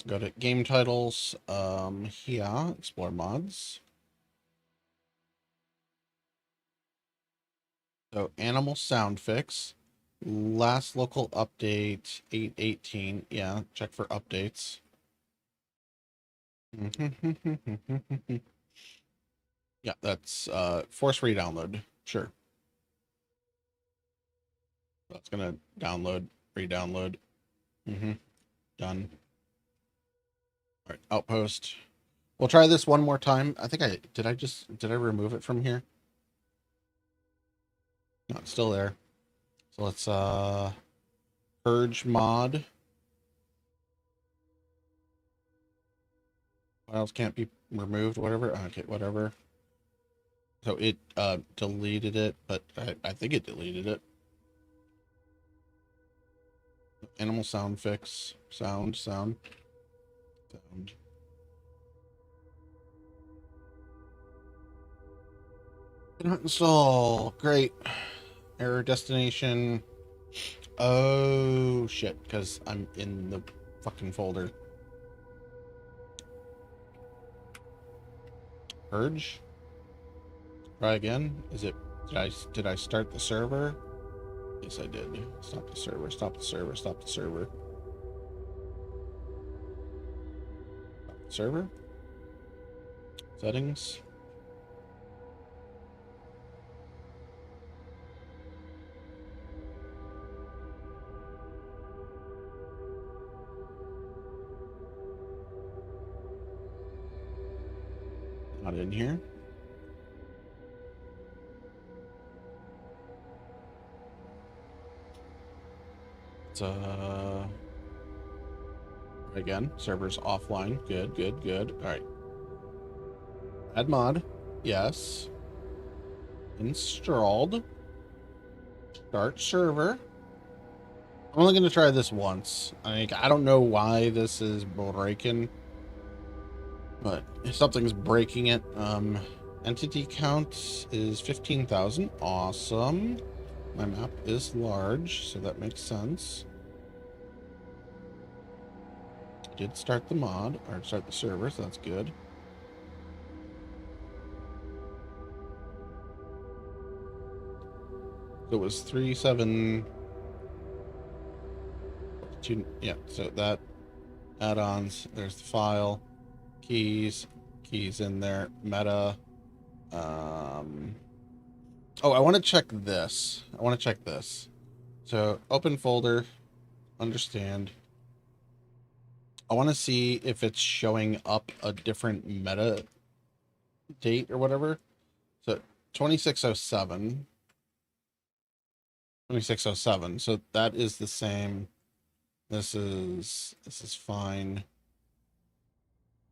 Go to game titles. Here, explore mods. So animal sound fix. Last local update 818. Yeah, check for updates. Yeah, that's force re-download. Sure. That's gonna download, re-download. Done. All right, Outpost. We'll try this one more time. I think did I remove it from here? No, it's still there. So let's purge mod. What else can't be removed? Whatever. Okay, whatever. So it deleted it, but I think it deleted it. Animal sound fix. Sound. Cannot install. Great. Error destination. Oh shit, because I'm in the fucking folder. Purge. Try again. Is it? Did I start the server? Yes, I did. Stop the server. Stop the server. Stop the server. Stop the server. Settings. Not in here. It's again, server's offline. Good. All right. Add mod. Yes. Installed. Start server. I'm only going to try this once. I don't know why this is breaking, but if something's breaking it, entity count is 15,000. Awesome. My map is large, so that makes sense. Did start the mod, or start the server, so that's good. So it was 3.7. Yeah, so that add-ons, there's the file, keys in there, meta. Oh, I want to check this. So open folder, understand. I want to see if it's showing up a different meta date or whatever. So 2607. 2607. So that is the same. This is fine.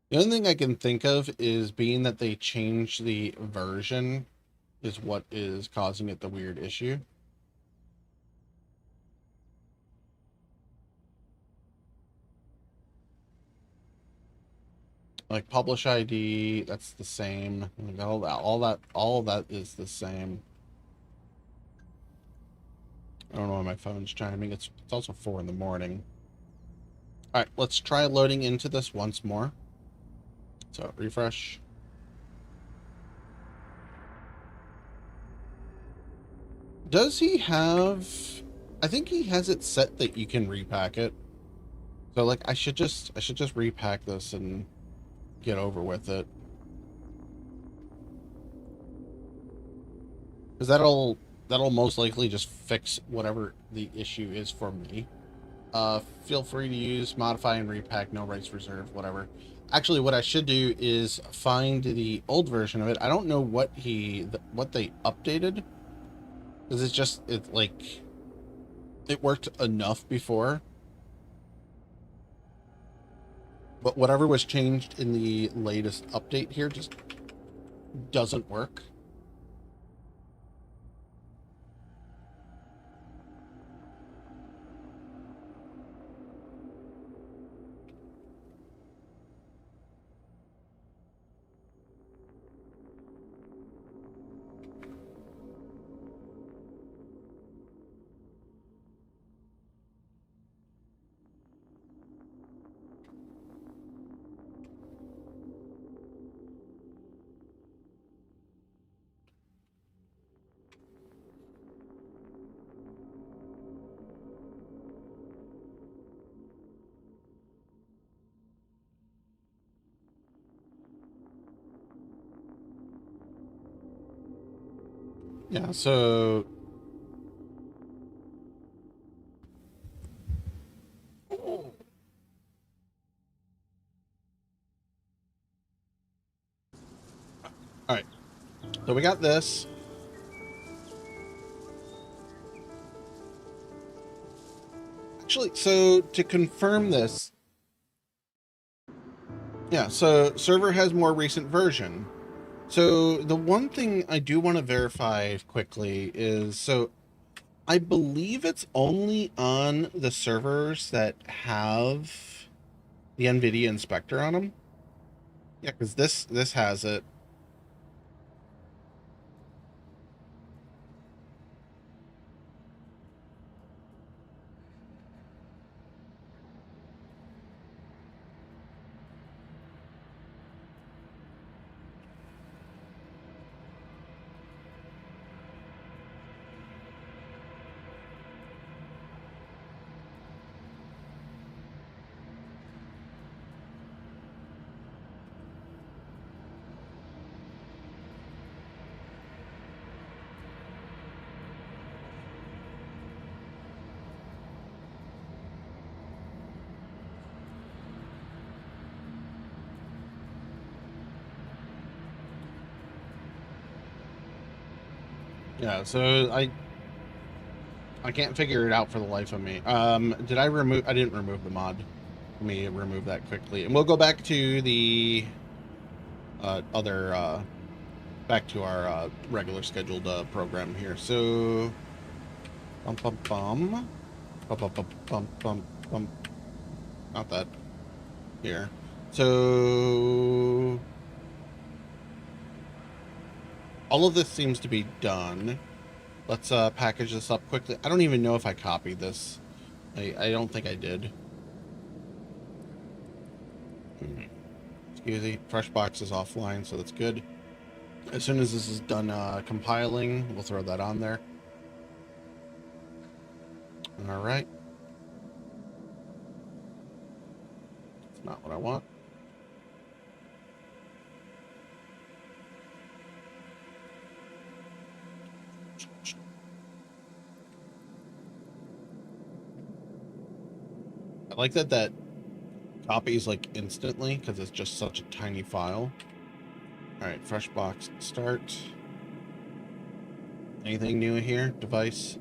The only thing I can think of is being that they changed the version is what is causing it the weird issue. Like publish ID, that's the same. All that is the same. I don't know why my phone's chiming. It's also 4 in the morning. All right, let's try loading into this once more. So refresh. Does he have? I think he has it set that you can repack it. So like I should just repack this and get over with it. Because that'll most likely just fix whatever the issue is for me. Feel free to use modify and repack, no rights reserved, whatever. Actually, what I should do is find the old version of it. I don't know what they updated, because it worked enough before, but whatever was changed in the latest update here just doesn't work. Yeah, so all right. So we got this. Actually, so to confirm this, yeah, so server has more recent version. So the one thing I do want to verify quickly is, so I believe it's only on the servers that have the NVIDIA inspector on them. Yeah, because this has it. Yeah, so I can't figure it out for the life of me. Did I remove? I didn't remove the mod. Let me remove that quickly, and we'll go back to the back to our regular scheduled program here. So, bum bum bum, bum bum bum bum bum bum. Not that here. So all of this seems to be done. Let's package this up quickly. I don't even know if I copied this. I don't think I did. Excuse me. Freshbox is offline, so that's good. As soon as this is done compiling, we'll throw that on there. All right. It's not what I want. I like that copies like instantly because it's just such a tiny file. All right, Freshbox start. Anything new here? Device.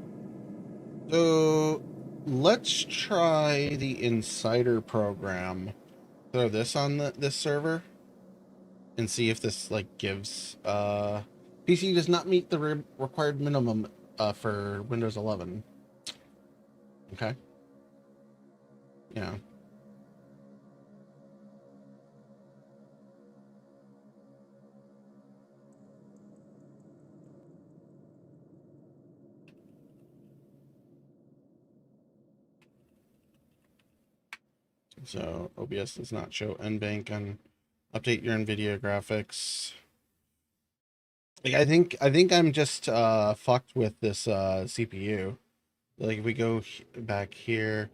So let's try the Insider program. Throw this on this server and see if this like gives PC does not meet the required minimum for Windows 11. Okay. Yeah. So OBS does not show NBank on update your NVIDIA graphics. Like I think I'm just fucked with this CPU. Like if we go back here,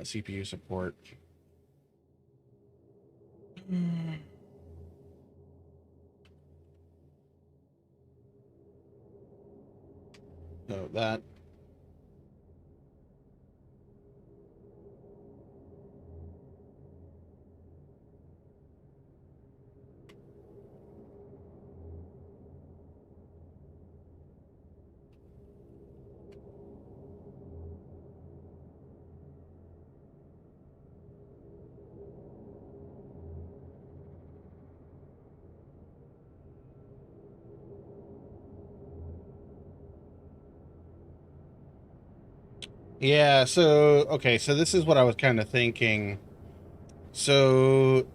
CPU support. So that. Yeah, so okay, so this is what I was kind of thinking. So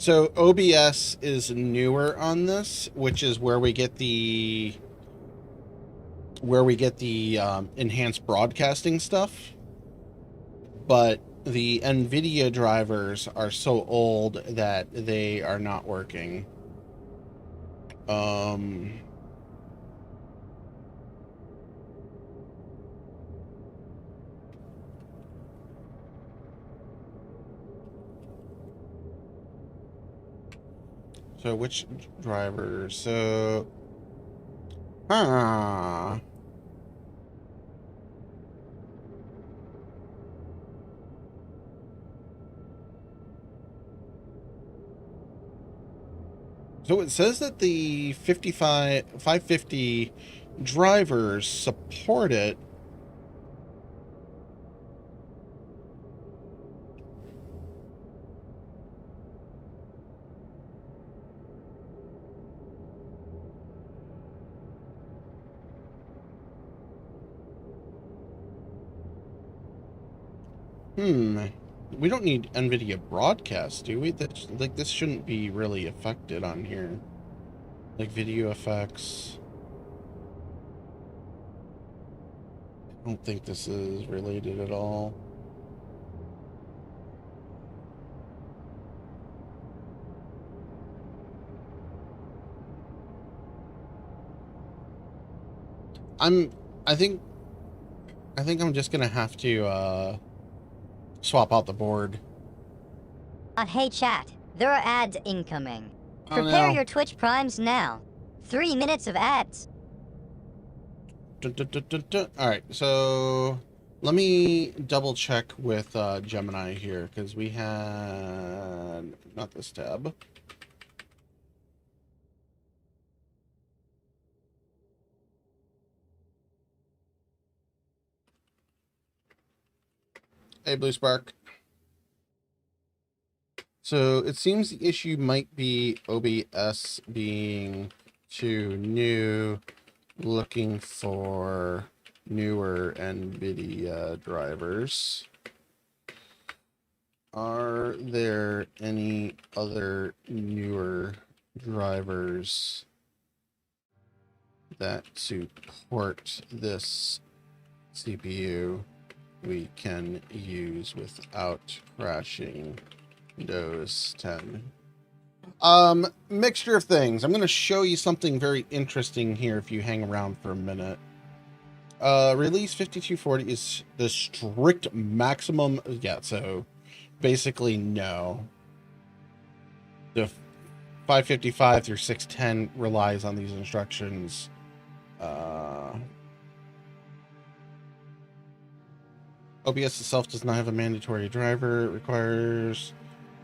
OBS is newer on this, which is where we get the enhanced broadcasting stuff. But the NVIDIA drivers are so old that they are not working. Um So which driver? So, huh. So it says that the 550 drivers support it. We don't need NVIDIA broadcast, do we? Like, this shouldn't be really affected on here. Like, video effects. I don't think this is related at all. I think I'm just gonna have to, swap out the board. Hey chat, there are ads incoming. Oh, Prepare no. your Twitch Primes now. 3 minutes of ads. Alright, so let me double check with Gemini here, because we had not this tab. Hey, Blue Spark. So it seems the issue might be OBS being too new, looking for newer NVIDIA drivers. Are there any other newer drivers that support this CPU we can use without crashing Windows 10? Mixture of things. I'm going to show you something very interesting here if you hang around for a minute. Release 5240 is the strict maximum. Yeah, so basically no. The 555 through 610 relies on these instructions. OBS itself does not have a mandatory driver. It requires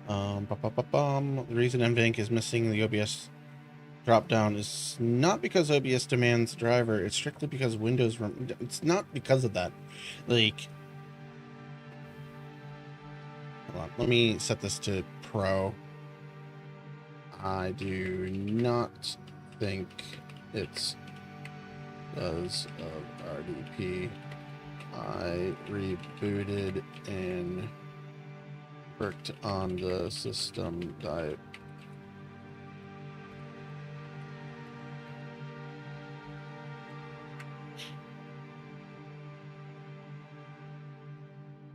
the reason NVENC is missing the OBS drop-down is not because OBS demands a driver. It's strictly because Windows... It's not because of that. Like... Hold on. Let me set this to Pro. I do not think it's because of RDP. I rebooted and worked on the system type.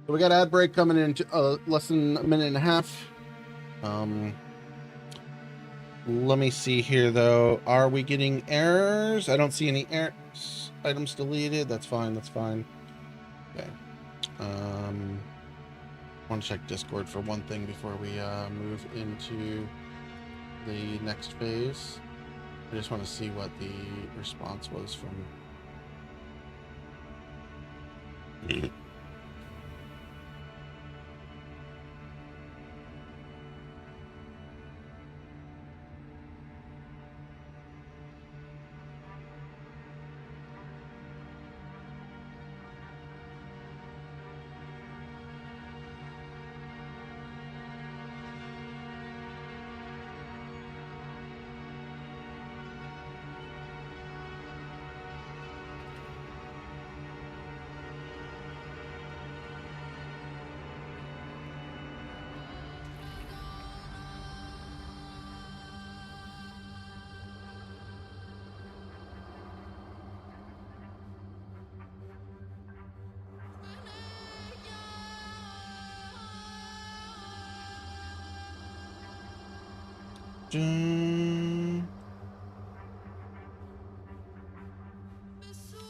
So we got ad break coming in less than a minute and a half. Let me see here though. Are we getting errors? I don't see any errors. Items deleted. That's fine. That's fine. Okay. I want to check Discord for one thing before we move into the next phase. I just want to see what the response was from.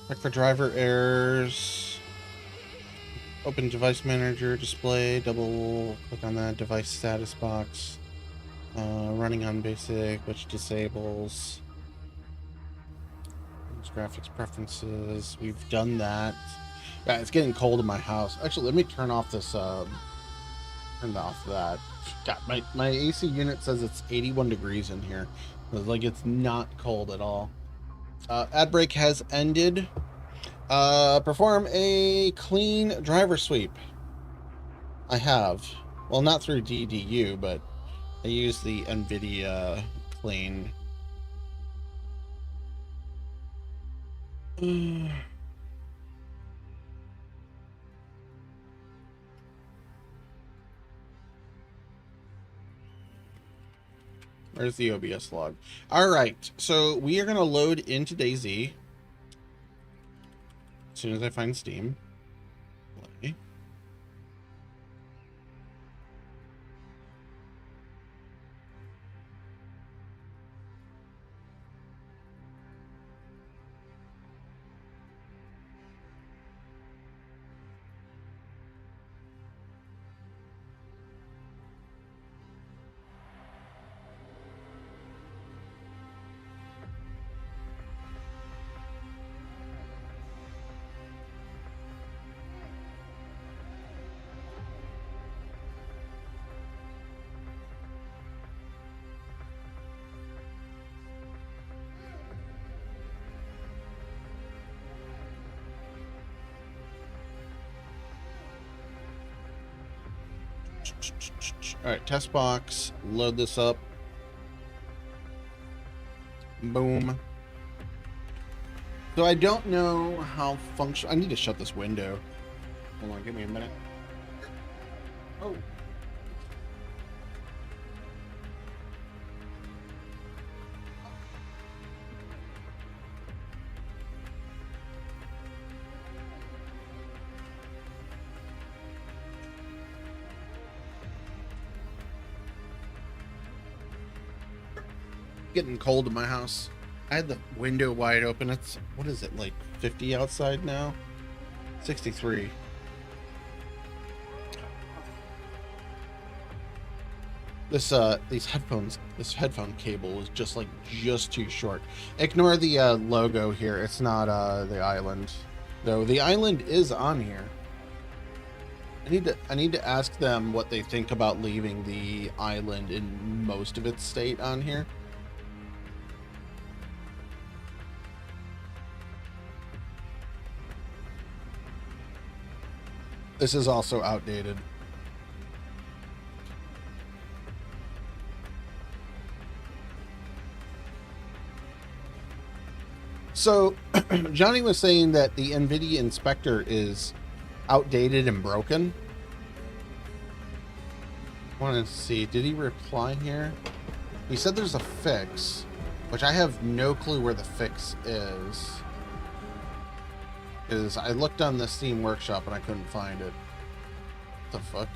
Check for driver errors. Open device manager display. Double click on that device status box. Running on basic, which disables. Graphics preferences. We've done that. Yeah, it's getting cold in my house. Actually, let me turn off this. Turn off that. God, my AC unit says it's 81 degrees in here. Like it's not cold at all. Ad break has ended. Perform a clean driver sweep. I have. Well, not through DDU, but I use the NVIDIA clean. Where's the OBS log? All right, so we are going to load into DayZ as soon as I find Steam. Play. All right, test box, load this up. Boom. So I don't know how function. I need to shut this window. Hold on, give me a minute. Oh. Getting cold in my house. I had the window wide open. It's, what is it, like 50 outside now? 63. This this headphone cable is just too short. Ignore the logo here. It's not the island, though. The island is on here. I need to ask them what they think about leaving the island in most of its state on here. This is also outdated. So, Johnny was saying that the NVIDIA Inspector is outdated and broken. I want to see, did he reply here? He said there's a fix, which I have no clue where the fix is. Because I looked on the Steam Workshop and I couldn't find it. What the fuck?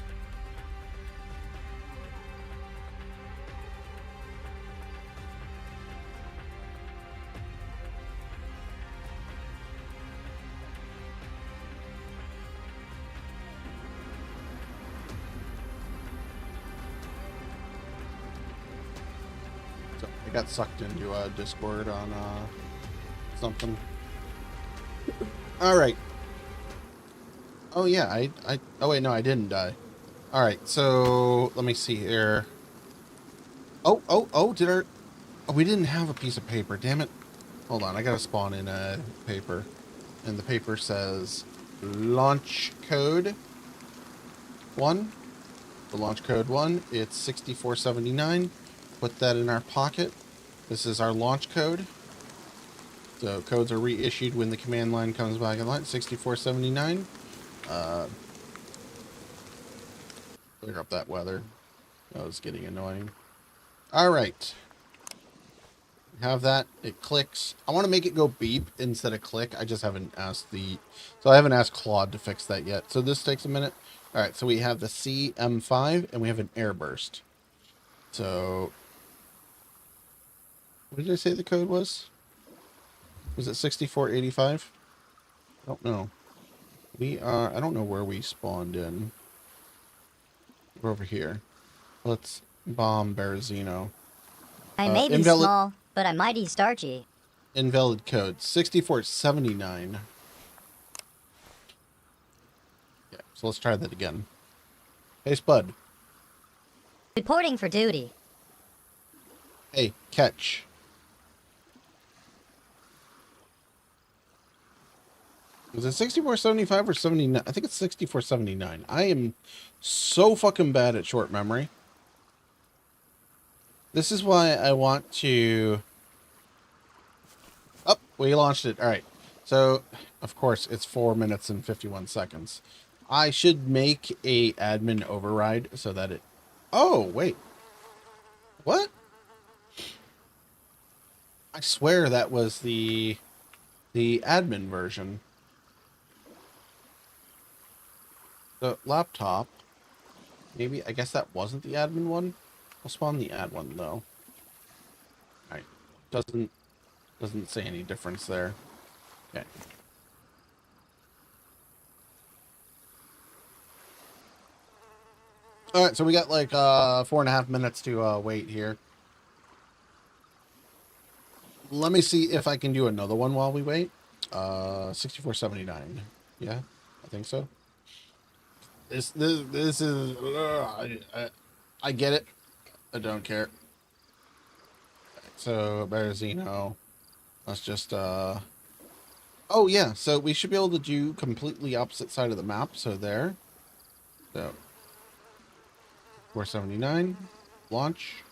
So I got sucked into Discord on something. All right. Oh yeah, oh wait, no, I didn't die. All right, so let me see here. Oh, we didn't have a piece of paper. Damn it. Hold on, I gotta spawn in a paper, and the paper says launch code 1. The launch code 1. It's 6479. Put that in our pocket. This is our launch code. So codes are reissued when the command line comes back online. 6479. Clear up that weather. That was getting annoying. All right. Have that. It clicks. I want to make it go beep instead of click. I just haven't asked so I haven't asked Claude to fix that yet. So this takes a minute. All right. So we have the CM5 and we have an airburst. So what did I say the code was? Was it 6485? I don't know. I don't know where we spawned in. We're over here. Let's Bomb Bearzino. I may be Invalid small, but I'm mighty starchy. invalid code 6479. Yeah, so let's try that again. Hey Spud. Reporting for duty. Hey, catch. Is it 6475 or 79? I think it's 6479. I am so fucking bad at short memory. This is why I want to... Oh, we launched it. All right. So, of course, it's 4 minutes and 51 seconds. I should make a admin override so that it... Oh, wait. What? I swear that was the admin version. The laptop. Maybe, I guess that wasn't the admin one. I'll spawn the ad one though. Alright. Doesn't say any difference there. Okay. Alright, so we got like 4.5 minutes to wait here. Let me see if I can do another one while we wait. 6479. Yeah, I think so. This is I get it. I don't care. So Bearzino. Let's just oh yeah, so we should be able to do completely opposite side of the map. So there. So 479. Launch.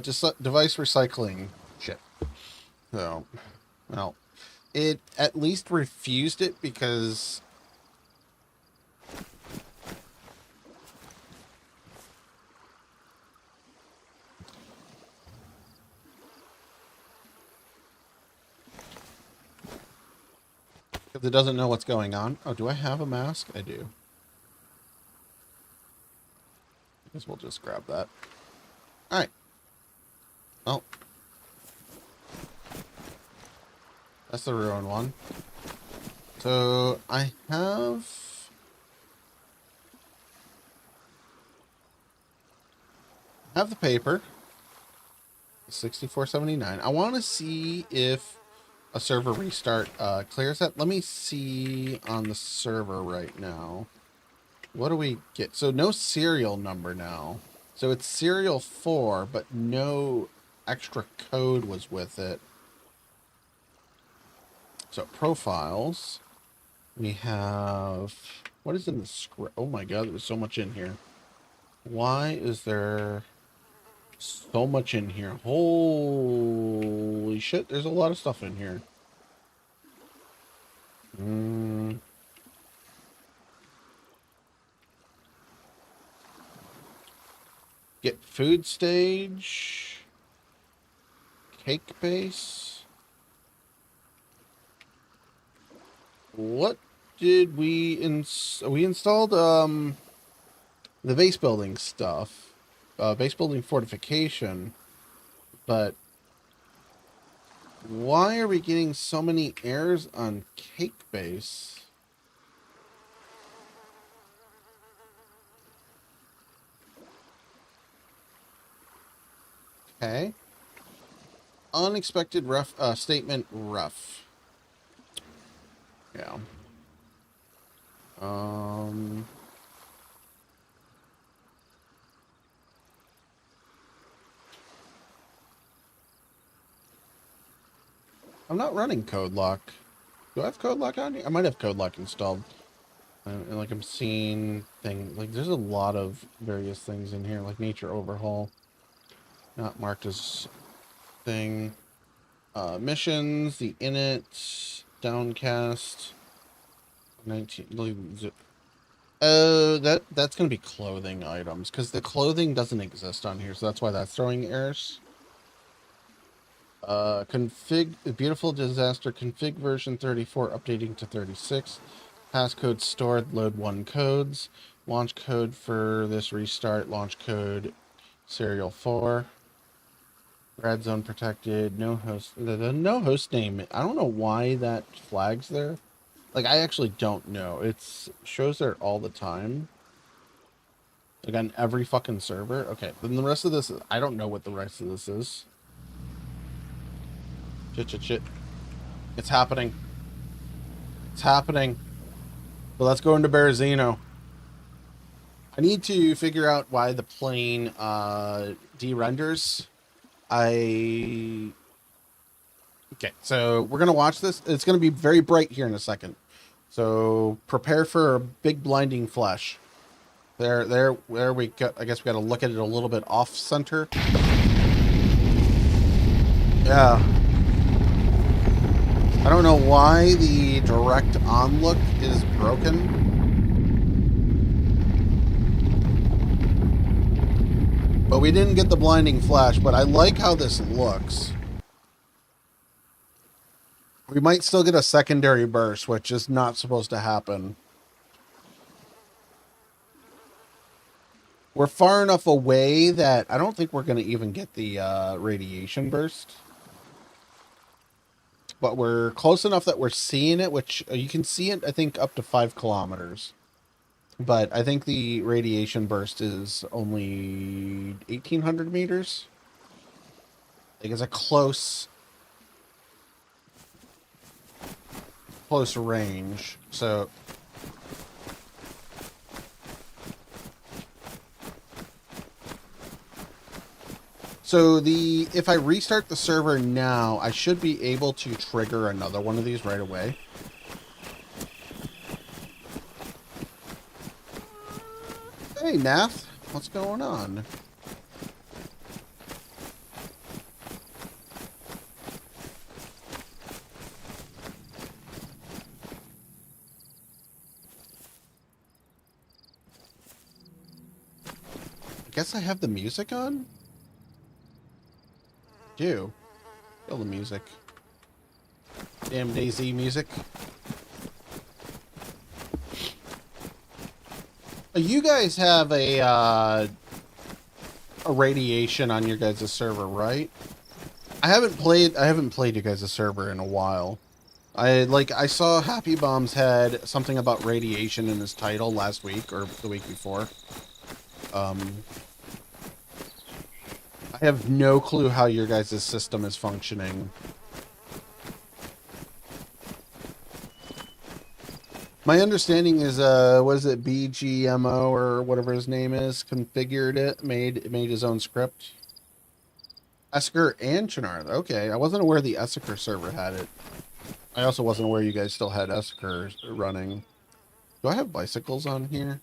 Just device recycling shit. So well, it at least refused it because it doesn't know what's going on. Oh, do I have a mask? I do. I guess we'll just grab that. Alright. Well. That's the ruin one. So, I have the paper. 6479. I want to see if a server restart clears that. Let me see on the server right now. What do we get? So no serial number now. So it's serial 4, but no extra code was with it. So profiles. We have... What is in the script? Oh my god, there's so much in here. Why is there so much in here? Holy shit, there's a lot of stuff in here. Get food stage. Cake base. What did we we installed the base building stuff. Base building fortification. But why are we getting so many errors on cake base? Okay. Unexpected rough statement rough. Yeah. I'm not running code lock. Do I have code lock on here? I might have code lock installed. And like I'm seeing things like there's a lot of various things in here, like nature overhaul. Not marked as thing. Missions, the init, downcast. 19. That's gonna be clothing items because the clothing doesn't exist on here, so that's why that's throwing errors. Config beautiful disaster config version 34 updating to 36. Passcode stored, load 1 codes. Launch code for this restart, launch code serial 4. Red zone protected, no host, the no host name. I don't know why that flag's there. Like, I actually don't know. It shows there all the time. Like on every fucking server? Okay, then the rest of this, I don't know what the rest of this is. Shit. It's happening. It's happening. So let's go into Berezino. I need to figure out why the plane de-renders. Okay, so we're going to watch this. It's going to be very bright here in a second. So prepare for a big blinding flash. There we go. I guess we got to look at it a little bit off center. Yeah. I don't know why the direct on look is broken. But we didn't get the blinding flash, but I like how this looks. We might still get a secondary burst, which is not supposed to happen. We're far enough away that I don't think we're going to even get the radiation burst. But we're close enough that we're seeing it, which you can see it, I think, up to 5 kilometers. But I think the radiation burst is only 1,800 meters. I think it's a close range. So if I restart the server now, I should be able to trigger another one of these right away. Hey, Nath, what's going on? I guess I have the music on? Kill the music. Damn DayZ music. You guys have a radiation on your guys' server, right? I haven't played you guys' server in a while. I saw Happy Bombs had something about radiation in his title last week or the week before. I have no clue how your guys' system is functioning. My understanding is, was it BGMO or whatever his name is, configured it, made his own script? Esker and Chernarus. Okay, I wasn't aware the Esker server had it. I also wasn't aware you guys still had Esker running. Do I have bicycles on here?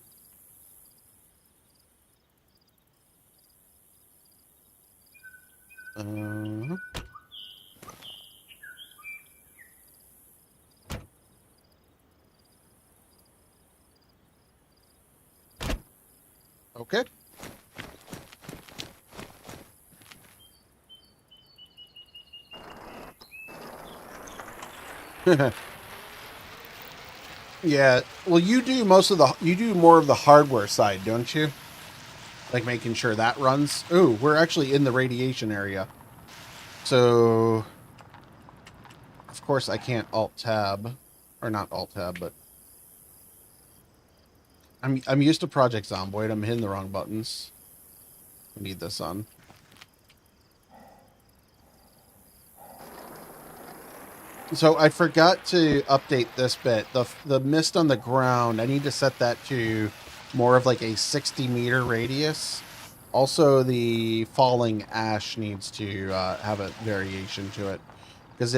Okay. Yeah. Well, you do more of the hardware side, don't you? Like making sure that runs. Ooh, we're actually in the radiation area. So, of course, I can't Alt-Tab. Or not Alt-Tab, but... I'm used to Project Zomboid. I'm hitting the wrong buttons. I need this on. So I forgot to update this bit. The mist on the ground, I need to set that to more of like a 60-meter radius. Also, the falling ash needs to have a variation to it. Because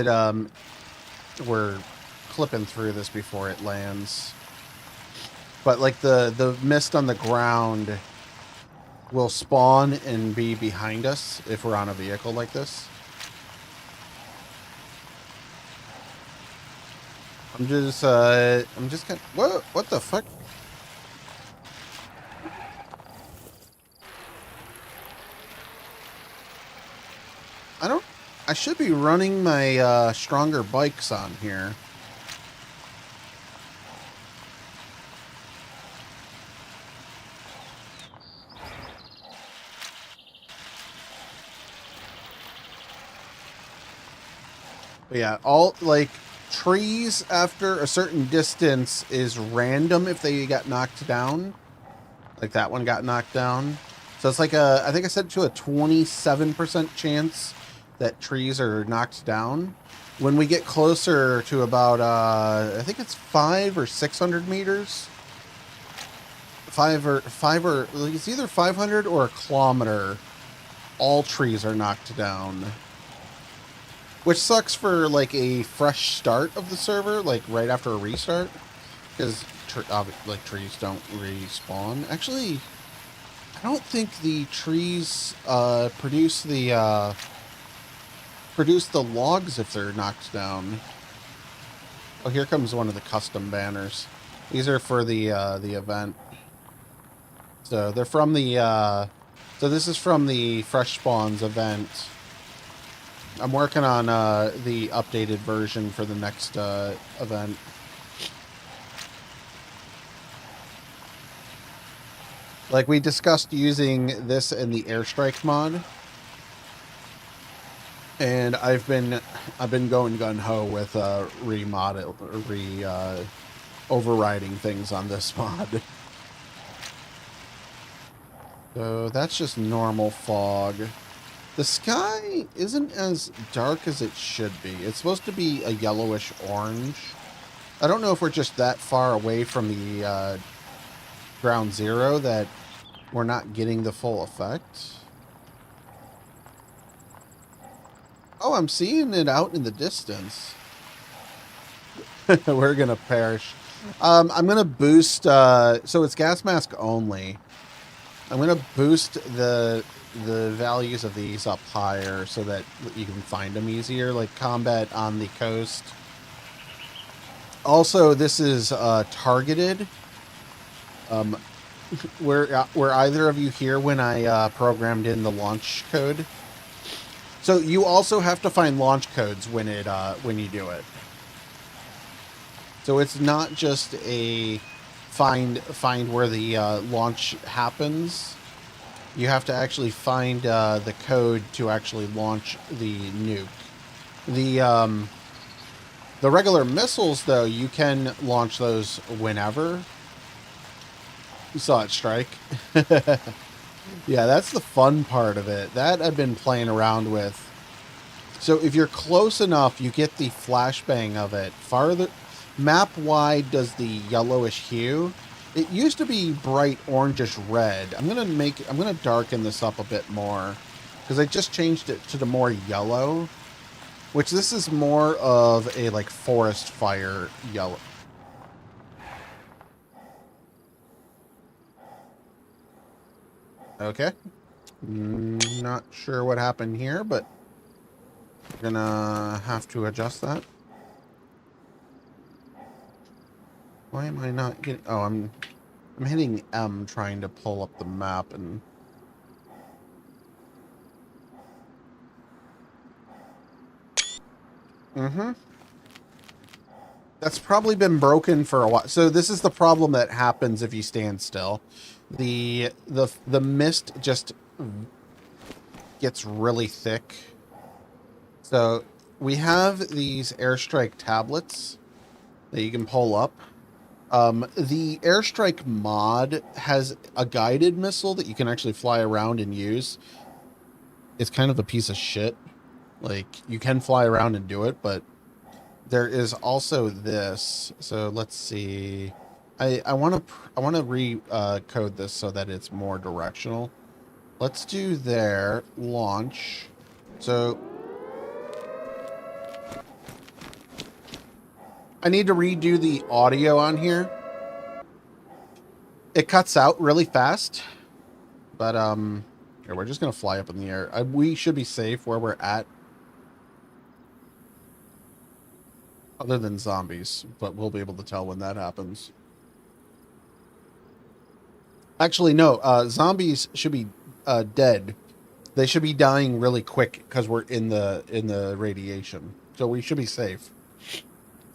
we're clipping through this before it lands. But like the mist on the ground will spawn and be behind us if we're on a vehicle like this. I'm just kind of, what the fuck? I should be running my stronger bikes on here. But yeah, all like trees after a certain distance is random if they got knocked down. Like that one got knocked down. So it's like a, I think I said to a 27% chance that trees are knocked down. When we get closer to about, I think it's 500 or 600 meters. It's either 500 or a kilometer. All trees are knocked down. Which sucks for like a fresh start of the server, like right after a restart. Because like trees don't respawn. Actually, I don't think the trees produce the logs if they're knocked down. Oh, here comes one of the custom banners. These are for the event. So they're from the so this is from the Fresh Spawns event. I'm working on the updated version for the next event. Like we discussed using this in the airstrike mod. And I've been going gun ho with overriding things on this mod. So that's just normal fog. The sky isn't as dark as it should be. It's supposed to be a yellowish orange. I don't know if we're just that far away from the ground zero that we're not getting the full effect. Oh, I'm seeing it out in the distance. We're gonna perish. I'm gonna boost, so it's gas mask only. I'm gonna boost the values of these up higher so that you can find them easier, like combat on the coast. Also, this is targeted. Were either of you here when I programmed in the launch code? So you also have to find launch codes when you do it. So it's not just a find where the launch happens. You have to actually find the code to actually launch the nuke. The regular missiles, though, you can launch those whenever. You saw it strike. Yeah, that's the fun part of it. That I've been playing around with. So if you're close enough, you get the flashbang of it. Farther, map wide does the yellowish hue. It used to be bright orangish red. I'm gonna darken this up a bit more because I just changed it to the more yellow, which this is more of a like forest fire yellow. Okay. Not sure what happened here, but we're gonna have to adjust that. Why am I not getting... Oh, I'm hitting M trying to pull up the map and... That's probably been broken for a while. So this is the problem that happens if you stand still. The mist just gets really thick. So we have these airstrike tablets that you can pull up. The airstrike mod has a guided missile that you can actually fly around and use. It's kind of a piece of shit. Like, you can fly around and do it, but there is also this. So let's see. I want to re-code this so that it's more directional. Let's do there, launch. So I need to redo the audio on here. It cuts out really fast, but here, we're just gonna fly up in the air. We should be safe where we're at, other than zombies, but we'll be able to tell when that happens. Actually, no, zombies should be dead. They should be dying really quick because we're in the radiation, so we should be safe.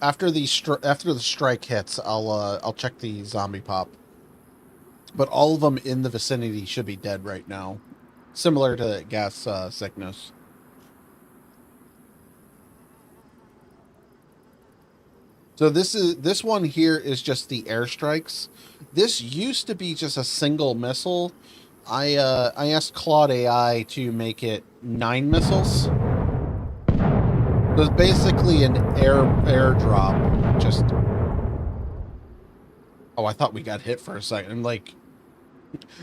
After the strike hits, I'll check the zombie pop. But all of them in the vicinity should be dead right now, similar to gas sickness. So this one here is just the airstrikes. This used to be just a single missile. I asked Claude AI to make it 9 missiles. So it's basically an airdrop. Just oh, I thought we got hit for a second. I'm like,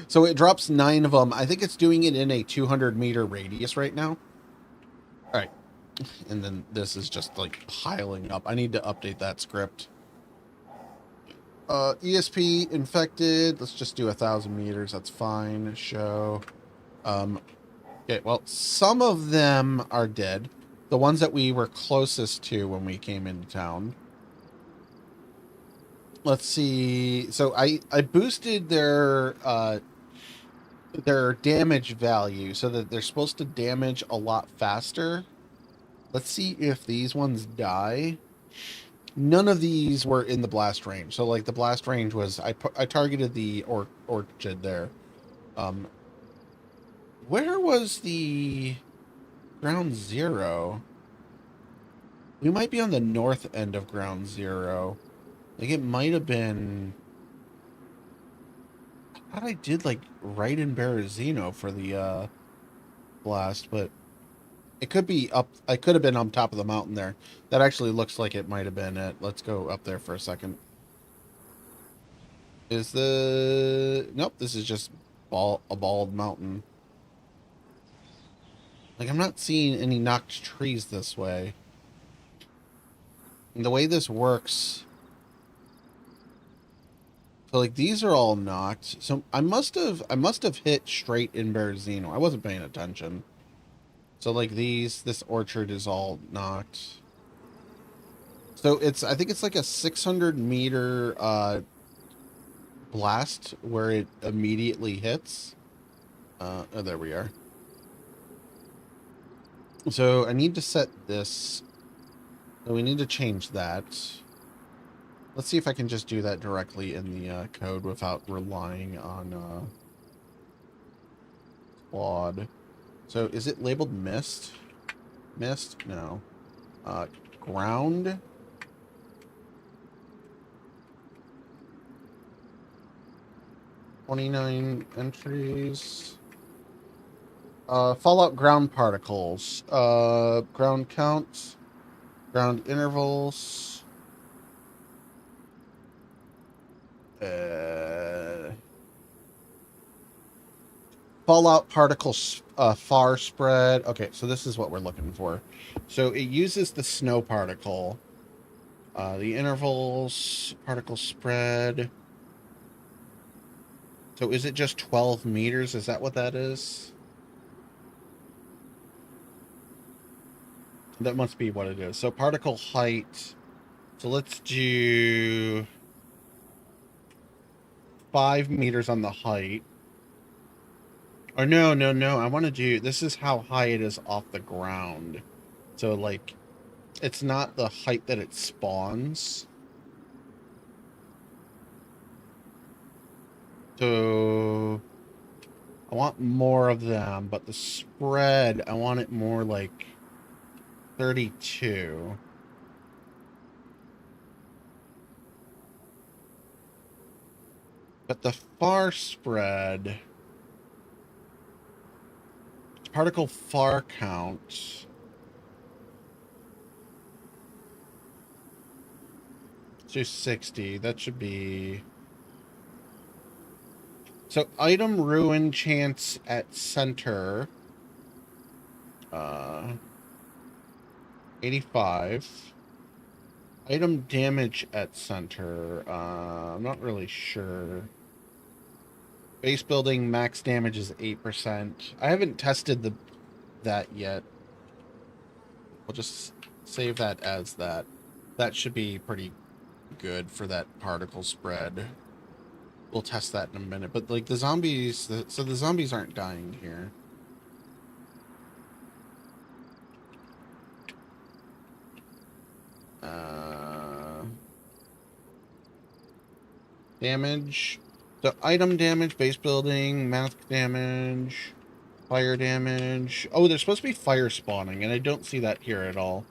so it drops 9 of them. I think it's doing it in a 200-meter radius right now. All right, and then this is just like piling up. I need to update that script. ESP infected. Let's just do 1,000 meters. That's fine. Show. Okay, well, some of them are dead. The ones that we were closest to when we came into town. Let's see. So I boosted their damage value so that they're supposed to damage a lot faster. Let's see if these ones die. None of these were in the blast range. So like the blast range was, I targeted the orchid there. Where was the ground zero? We might be on the north end of ground zero. Like it might have been, I thought I did like right in Berezino for the blast, but it could be up. I could have been on top of the mountain there. That actually looks like it might have been it. Let's go up there for a second. Is the... Nope, this is just a bald mountain. Like, I'm not seeing any knocked trees this way. And the way this works... So, like, these are all knocked. So, I must have hit straight in Berezino. I wasn't paying attention. So, like, this orchard is all knocked. So, I think it's like a 600-meter, blast where it immediately hits. Oh, there we are. So, I need to set this. So, we need to change that. Let's see if I can just do that directly in the code without relying on Claude. So is it labeled mist? Mist? No. Ground. $29 entries. Fallout ground particles. Ground counts. Ground intervals. Fallout particles far spread. Okay, so this is what we're looking for. So it uses the snow particle. The intervals, particle spread. So is it just 12 meters? Is that what that is? That must be what it is. So particle height. So let's do 5 meters on the height. Or no. I want to do... This is how high it is off the ground. So, like, it's not the height that it spawns. So, I want more of them, but the spread, I want it more like 32. But the far spread... Particle far count. Do 60. That should be... So, item ruin chance at center. 85. Item damage at center. I'm not really sure. Base building max damage is 8%. I haven't tested that yet. We'll just save that as that. That should be pretty good for that particle spread. We'll test that in a minute. But like the zombies, so the zombies aren't dying here. Damage. So item damage, base building, mask damage, fire damage. Oh, there's supposed to be fire spawning, and I don't see that here at all.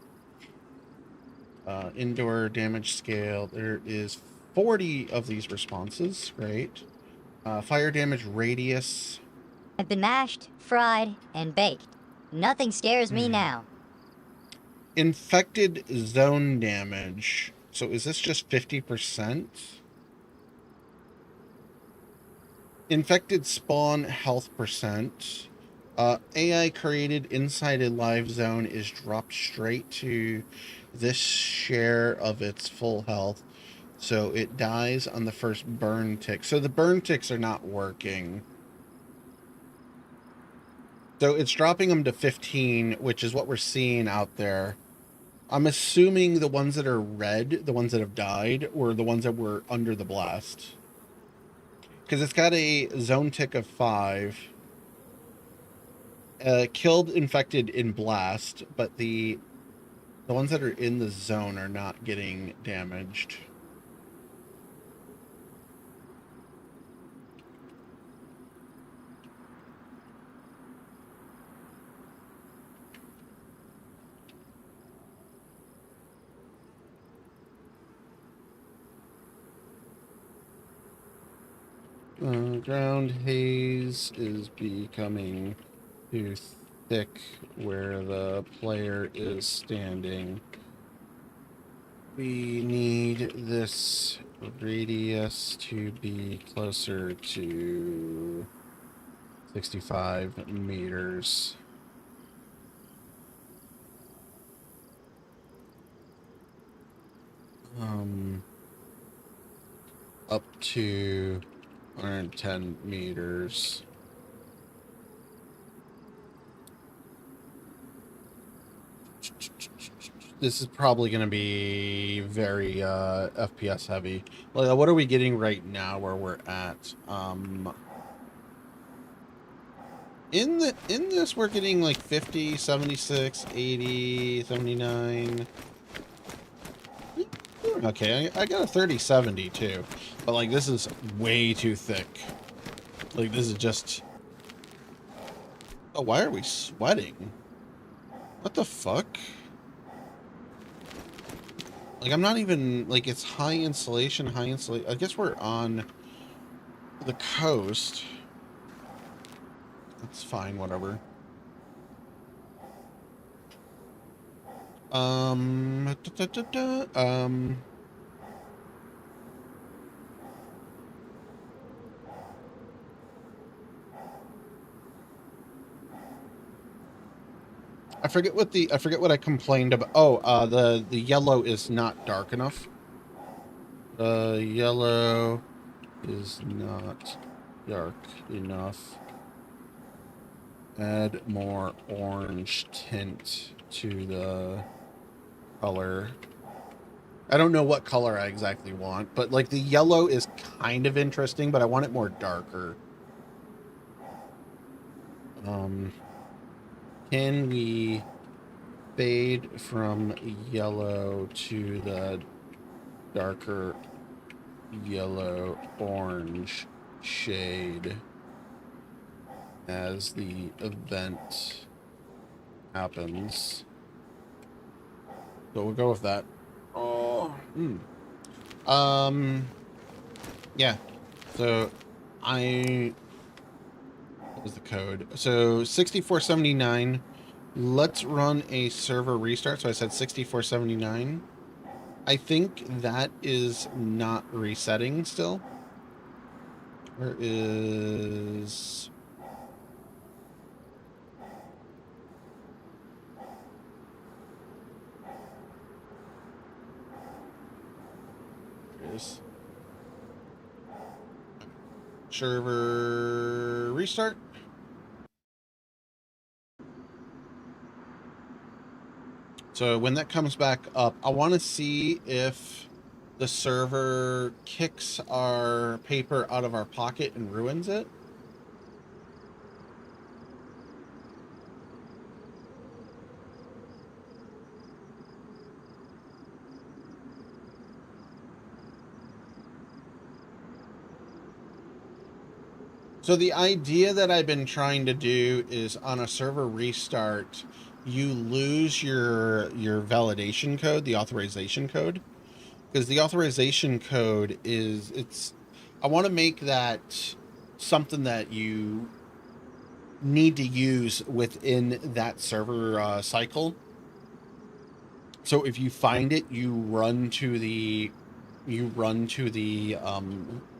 Indoor damage scale. There is 40 of these responses. Great. Fire damage radius. I've been mashed, fried, and baked. Nothing scares me now. Infected zone damage. So is this just 50%? Infected spawn health percent. AI created inside a live zone is dropped straight to this share of its full health. So it dies on the first burn tick. So the burn ticks are not working. So it's dropping them to 15, which is what we're seeing out there. I'm assuming the ones that are red, the ones that have died, were the ones that were under the blast. Because it's got a zone tick of 5. Killed infected in blast, but the ones that are in the zone are not getting damaged. Ground haze is becoming too thick where the player is standing. We need this radius to be closer to 65 meters. Up to 110 meters. This is probably going to be very FPS heavy. Like, what are we getting right now where we're at? In this we're getting like 50, 76, 80, 79. Okay, I got a 3070 too. But like this is way too thick. Like this is just... Oh, why are we sweating? What the fuck? Like I'm not even... Like it's high insulation, I guess we're on the coast. That's fine, whatever. I forget what I complained about. Oh, the yellow is not dark enough. The yellow is not dark enough. Add more orange tint to the color. I don't know what color I exactly want, but like the yellow is kind of interesting, but I want it more darker. Can we fade from yellow to the darker yellow orange shade as the event happens? So we'll go with that. Oh, yeah. So what was the code? So 6479. Let's run a server restart. So I said 6479. I think that is not resetting still. Where is... server restart. So when that comes back up, I want to see if the server kicks our paper out of our pocket and ruins it. So the idea that I've been trying to do is on a server restart, you lose your validation code, the authorization code, because the authorization code is I want to make that something that you need to use within that server cycle. So if you find it, you run to the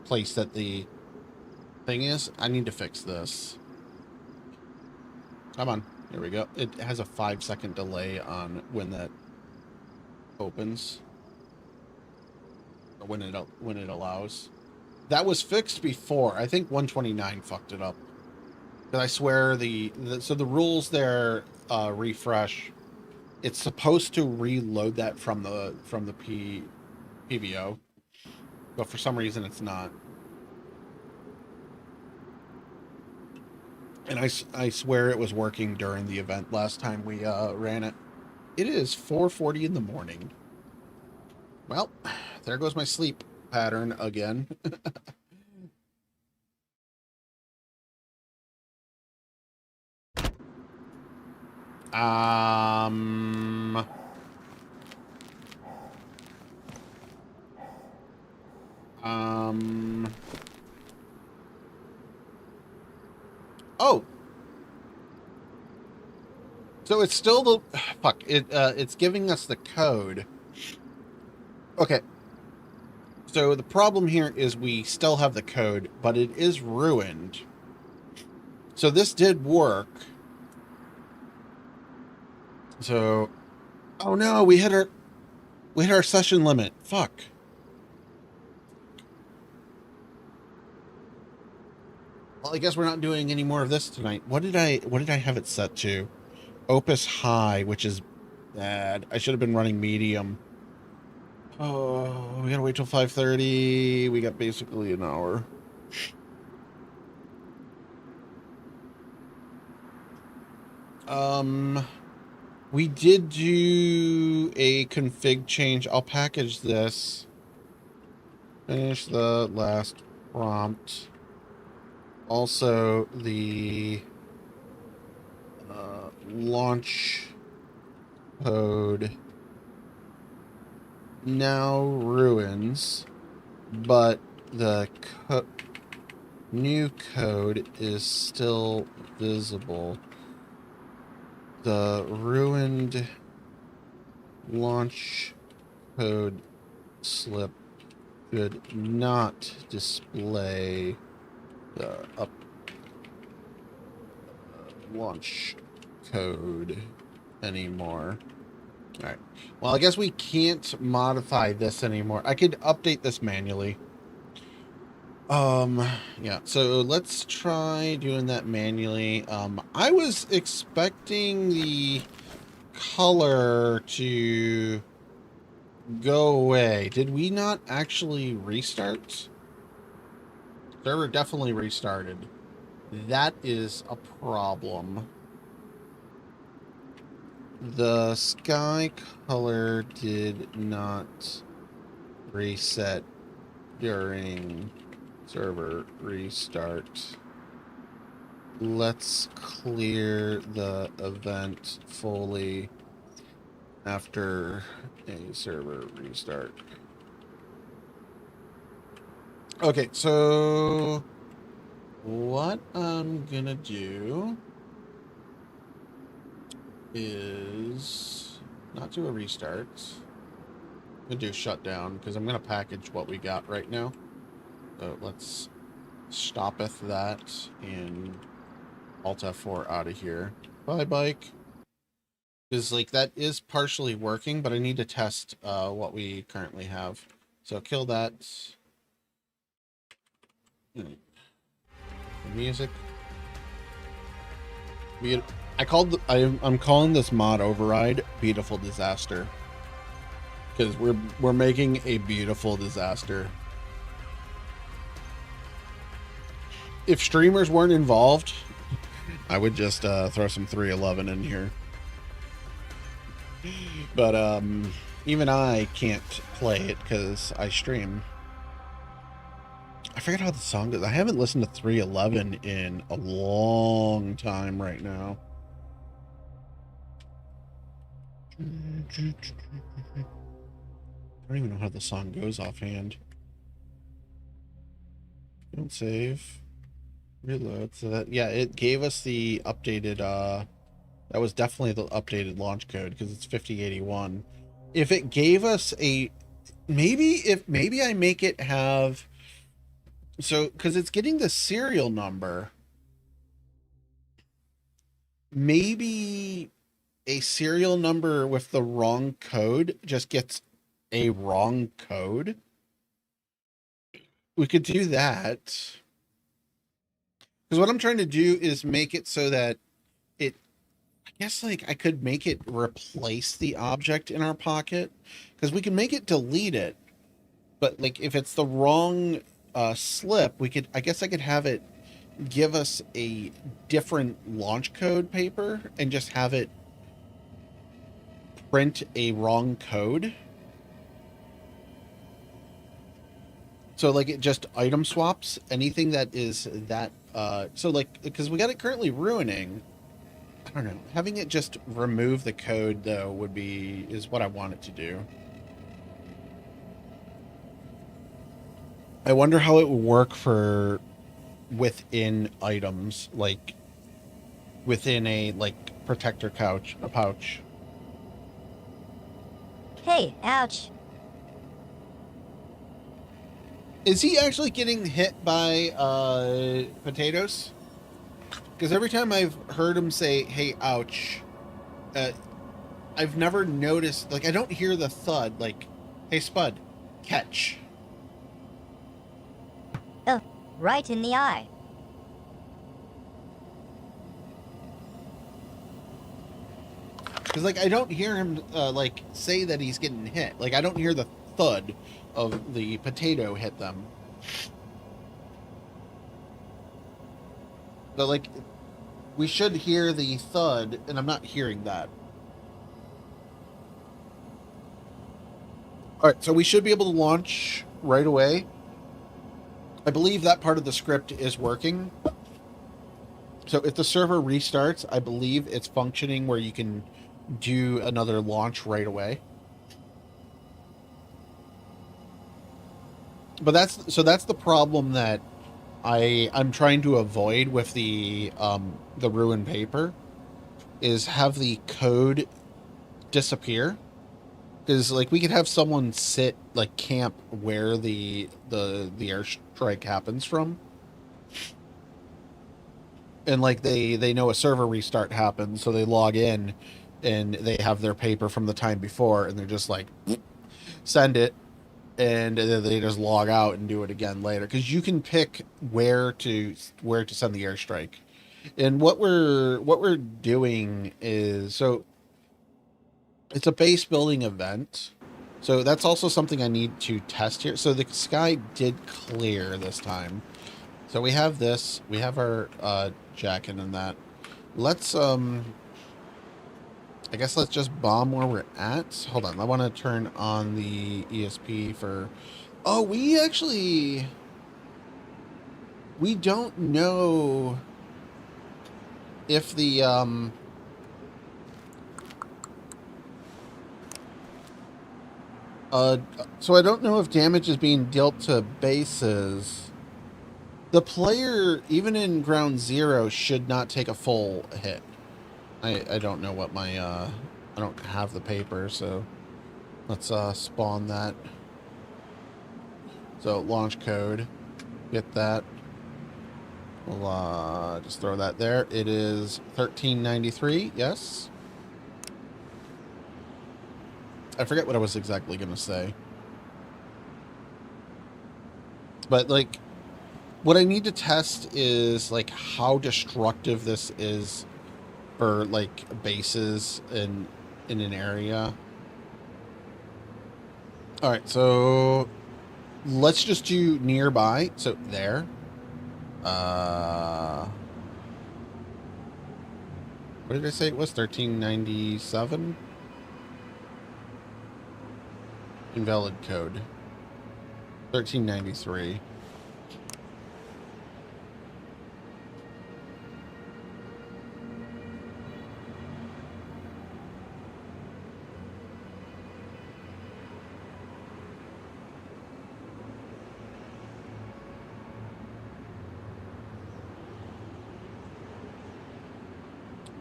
place that the thing is. I need to fix this. Come on. There we go. It has a 5-second delay on when that opens. Or when it allows. That was fixed before. I think 129 fucked it up. But I swear so the rules there refresh. It's supposed to reload that from the PVO. But for some reason it's not. And I swear it was working during the event last time we ran it. It is 4:40 in the morning. Well, there goes my sleep pattern again. Oh. So it's still the fuck. It's giving us the code. Okay. So the problem here is we still have the code, but it is ruined. So this did work. So, oh no, we hit our session limit. Fuck. Well, I guess we're not doing any more of this tonight. What did I have it set to? Opus high, which is bad. I should have been running medium. Oh, we gotta wait till 5:30. We got basically an hour. We did do a config change. I'll package this. Finish the last prompt. Also, the launch code now ruins, but the new code is still visible. The ruined launch code slip should not display the launch code anymore. All right. Well, I guess we can't modify this anymore. I could update this manually. Yeah, so let's try doing that manually. I was expecting the color to go away. Did we not actually restart? Server definitely restarted. That is a problem. The sky color did not reset during server restart. Let's clear the event fully after a server restart. Okay, so what I'm gonna do is not do a restart. I'm gonna do a shutdown because I'm gonna package what we got right now. So let's stoppeth that and Alt F4 out of here. Bye, bike. Because like that is partially working, but I need to test what we currently have. So kill that. Music. I'm calling this mod override Beautiful Disaster. Because we're making a beautiful disaster. If streamers weren't involved, I would just throw some 311 in here. But even I can't play it because I stream. I forget how the song goes. I haven't listened to 311 in a long time right now. don't even know how the song goes offhand. Don't save. Reload. So that, yeah, it gave us the updated, that was definitely the updated launch code because it's 5081. If it gave us a, maybe I make it have, so, because it's getting the serial number, maybe a serial number with the wrong code just gets a wrong code. We could do that. Because what I'm trying to do is make it so that it, I guess like I could make it replace the object in our pocket. Because we can make it delete it. But like if it's the wrong slip, we could, I guess I could have it give us a different launch code paper and just have it print a wrong code. So like it just item swaps anything that is that so like because we got it currently ruining. I don't know. Having it just remove the code though would be is what I want it to do. I wonder how it would work for within items, like within a like protector couch, a pouch. Hey, ouch. Is he actually getting hit by potatoes? Because every time I've heard him say, "Hey, ouch," I've never noticed. Like, I don't hear the thud. Like, "Hey, Spud, catch." Oh, right in the eye. Because like I don't hear him like say that he's getting hit. Like I don't hear the thud of the potato hit them. But like we should hear the thud, and I'm not hearing that. All right, so we should be able to launch right away. I believe that part of the script is working. So if the server restarts, I believe it's functioning where you can do another launch right away. But that's the problem that I'm trying to avoid with the ruined paper is have the code disappear. Because like we could have someone sit like camp where the airstrike happens from, and like they know a server restart happens, so they log in, and they have their paper from the time before, and they're just like send it, and then they just log out and do it again later. Because you can pick where to send the airstrike, and what we're doing is so. It's a base building event. So that's also something I need to test here. So the sky did clear this time. So we have this. We have our jacket and that. Let's I guess let's just bomb where we're at. Hold on. I want to turn on the ESP for... Oh, we don't know if the so I don't know if damage is being dealt to bases. The player, even in ground zero, should not take a full hit. I don't know what my, I don't have the paper, so let's spawn that. So launch code, get that. We'll just throw that there. It is 1393, yes. I forget what I was exactly going to say. But, like, what I need to test is, like, how destructive this is for, like, bases in an area. Alright, so let's just do nearby. So, there. What did I say it was? 1397? Invalid code. 1393.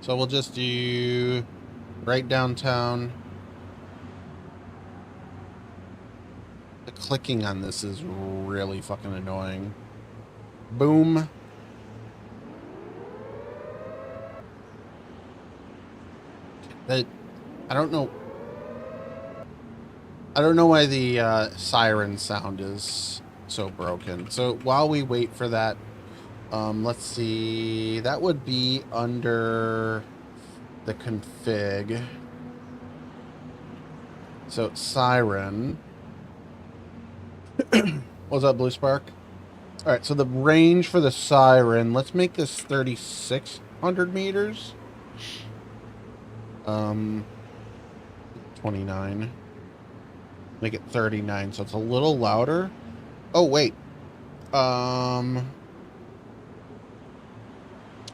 So we'll just do right downtown. The clicking on this is really fucking annoying. Boom. That I don't know. I don't know why the siren sound is so broken. So while we wait for that, let's see. That would be under the config. So siren. What's up, Blue Spark? All right. So the range for the siren. Let's make this 3,600 meters. 29. Make it 39, so it's a little louder. Oh wait.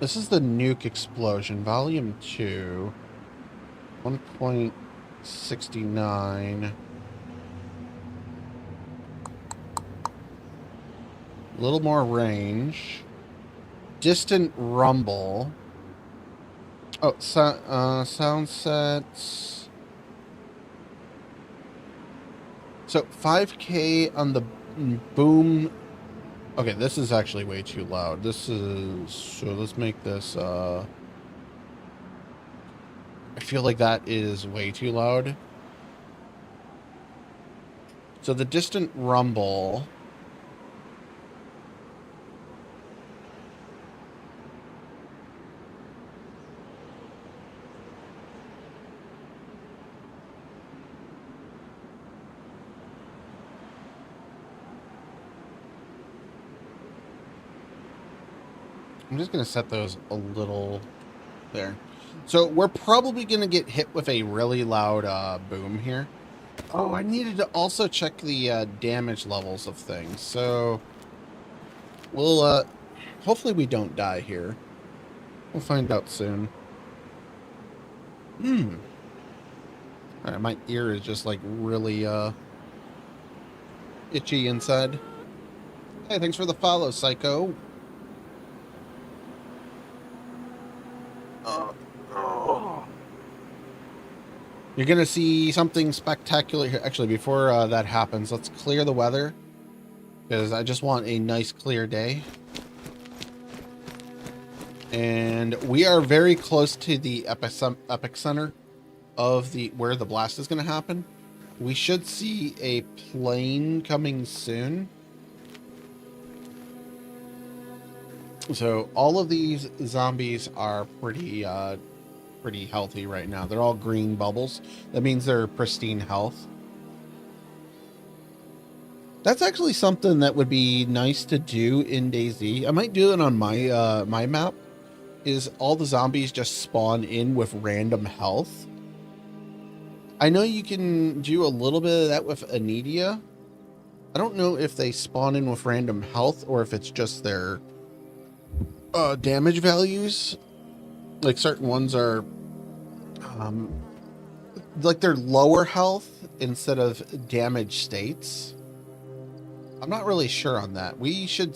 This is the nuke explosion, volume 2. 1.69. A little more range. Distant rumble. Oh, sound sets. So 5K on the boom. Okay, this is actually way too loud. This is, so let's make this, I feel like that is way too loud. So the distant rumble. I'm just going to set those a little there. So we're probably going to get hit with a really loud boom here. Oh, I needed to also check the damage levels of things. So we'll, hopefully we don't die here. We'll find out soon. All right, my ear is just like really itchy inside. Hey, thanks for the follow, Psycho. You're going to see something spectacular here. Actually, before that happens, let's clear the weather. Because I just want a nice, clear day. And we are very close to the epicenter of where the blast is going to happen. We should see a plane coming soon. So all of these zombies are pretty healthy right now. They're all green bubbles. That means they're pristine health. That's actually something that would be nice to do in DayZ. I might do it on my my map. Is all the zombies just spawn in with random health? I know you can do a little bit of that with Anidia. I don't know if they spawn in with random health or if it's just their damage values. Like certain ones are like they're lower health instead of damage states. I'm not really sure on that. We should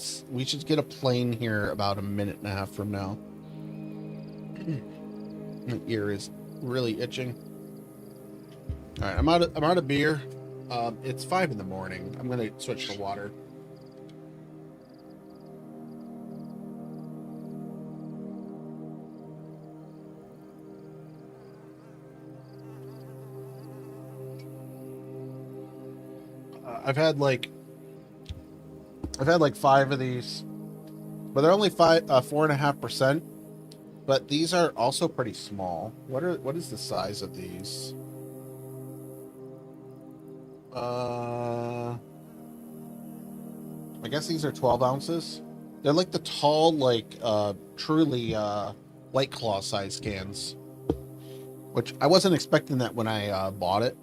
get a plane here about a minute and a half from now. My ear is really itching. All right, I'm out of beer. It's 5 in the morning. I'm gonna switch to water. I've had like 5 of these, but they're only 4.5%. But these are also pretty small. What is the size of these? I guess these are 12 ounces. They're like the tall, like truly White Claw size cans, which I wasn't expecting that when I bought it.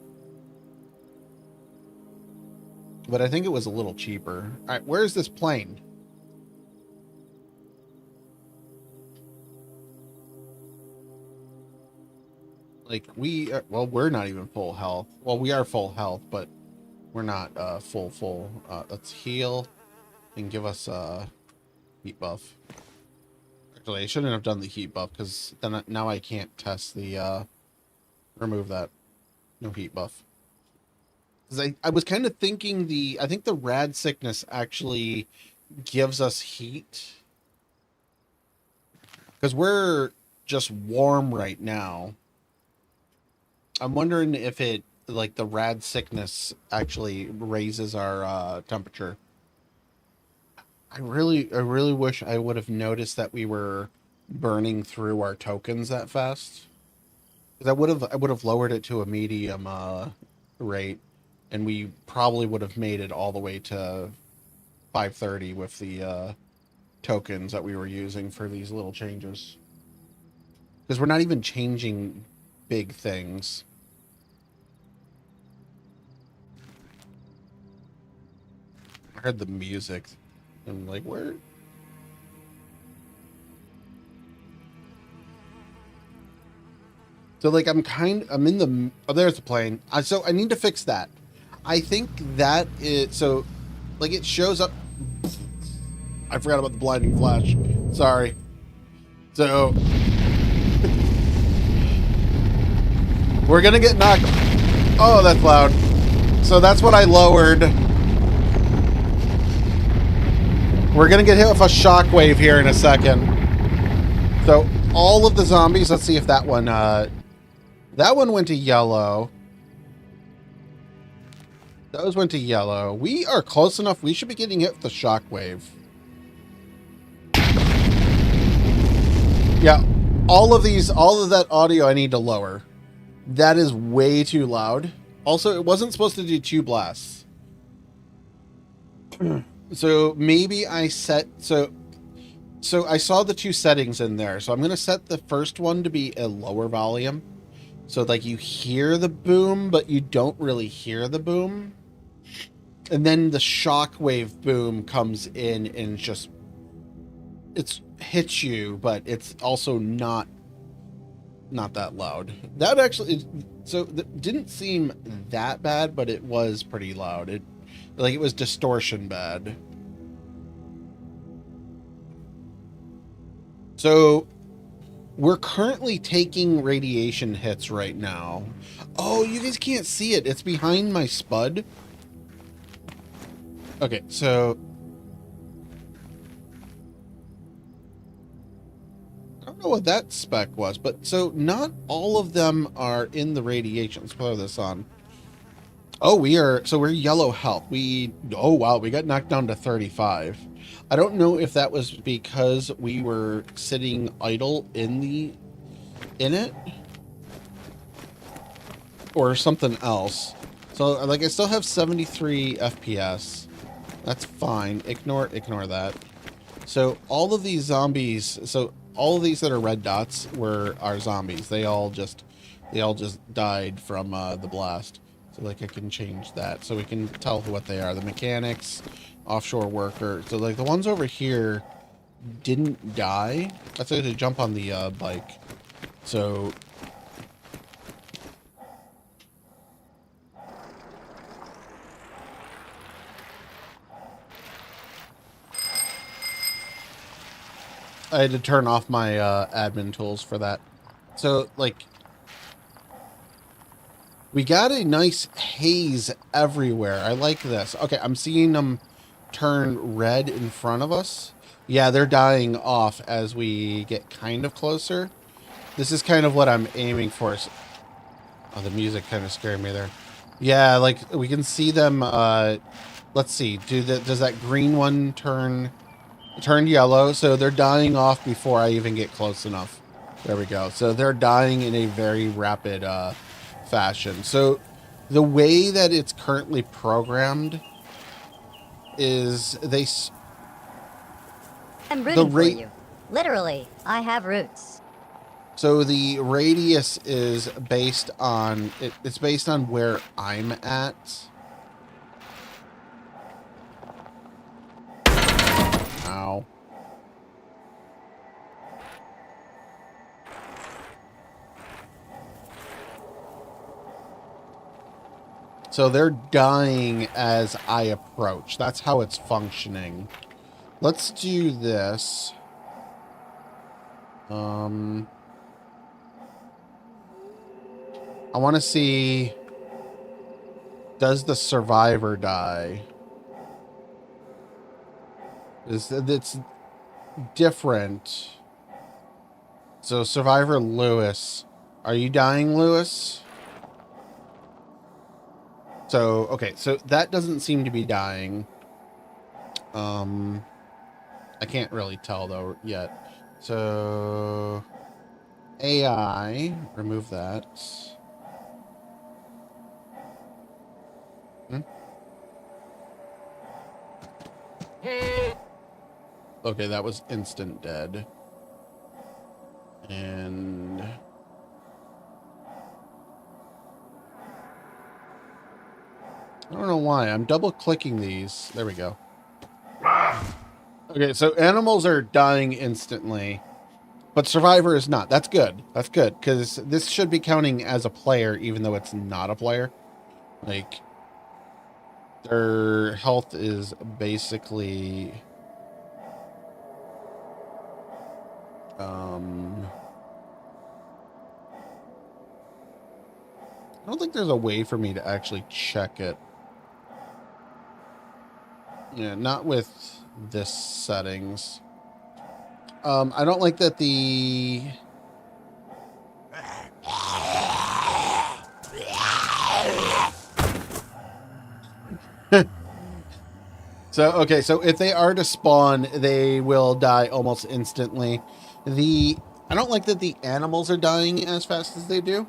But I think it was a little cheaper. All right, where's this plane? Like well, we're not even full health. Well, we are full health, but we're not full. Let's heal and give us a heat buff. Actually, I shouldn't have done the heat buff because then now I can't test the remove that. No heat buff. Because I was kind of thinking I think the rad sickness actually gives us heat. Because we're just warm right now. I'm wondering if it, like, the rad sickness actually raises our temperature. I really wish I would have noticed that we were burning through our tokens that fast. Because I would have lowered it to a medium rate, and we probably would have made it all the way to 530 with the tokens that we were using for these little changes. Because we're not even changing big things. I heard the music. I'm like, where? So, like, I'm in the... Oh, there's the plane. So, I need to fix that. I think that is... So, like, it shows up... I forgot about the blinding flash. Sorry. So... We're gonna get knocked... Oh, that's loud. So, that's what I lowered. We're gonna get hit with a shockwave here in a second. So, all of the zombies... Let's see if that one... That one went to yellow. Those went to yellow. We are close enough. We should be getting hit with the shockwave. Yeah. All of that audio I need to lower. That is way too loud. Also, it wasn't supposed to do 2 blasts. So maybe I set... So I saw the 2 settings in there. So I'm going to set the first one to be a lower volume. So, like, you hear the boom, but you don't really hear the boom. And then the shockwave boom comes in and just... It hits you, but it's also not that loud. That actually... So, it didn't seem that bad, but it was pretty loud. It was distortion bad. So... We're currently taking radiation hits right now. Oh, you guys can't see it. It's behind my spud. Okay, so... I don't know what that spec was, but so not all of them are in the radiation. Let's put this on. Oh, we're yellow health. Oh wow, we got knocked down to 35. I don't know if that was because we were sitting idle in it or something else. So, like, I still have 73 FPS. That's fine. Ignore that. So, all of these zombies, all of these that are red dots are zombies. They all just died from the blast. So, like, I can change that so we can tell what they are. The mechanics, offshore worker. So, like, the ones over here didn't die. Let's actually jump on the bike. So... I had to turn off my admin tools for that. So, like... We got a nice haze everywhere. I like this. Okay, I'm seeing them turn red in front of us. Yeah, they're dying off as we get kind of closer. This is kind of what I'm aiming for. Oh, the music kind of scared me there. Yeah, like, we can see them, let's see. Does that green one turn yellow? So they're dying off before I even get close enough. There we go. So they're dying in a very rapid, fashion. So the way that it's currently programmed is I'm rooting for you. Literally, I have roots. So the radius is based on it's based on where I'm at. Ow. So they're dying as I approach. That's how it's functioning. Let's do this. I want to see, does the survivor die? It's different. So survivor Lewis, are you dying, Lewis? So okay, so that doesn't seem to be dying. I can't really tell though yet. So AI, remove that. Okay, that was instant dead. And I don't know why. I'm double clicking these. There we go. Okay, so animals are dying instantly, but survivor is not. That's good. That's good, because this should be counting as a player, even though it's not a player. Like, their health is basically... I don't think there's a way for me to actually check it. Yeah, not with this settings. I don't like that the... So, okay, so if they are to spawn, they will die almost instantly. I don't like that the animals are dying as fast as they do.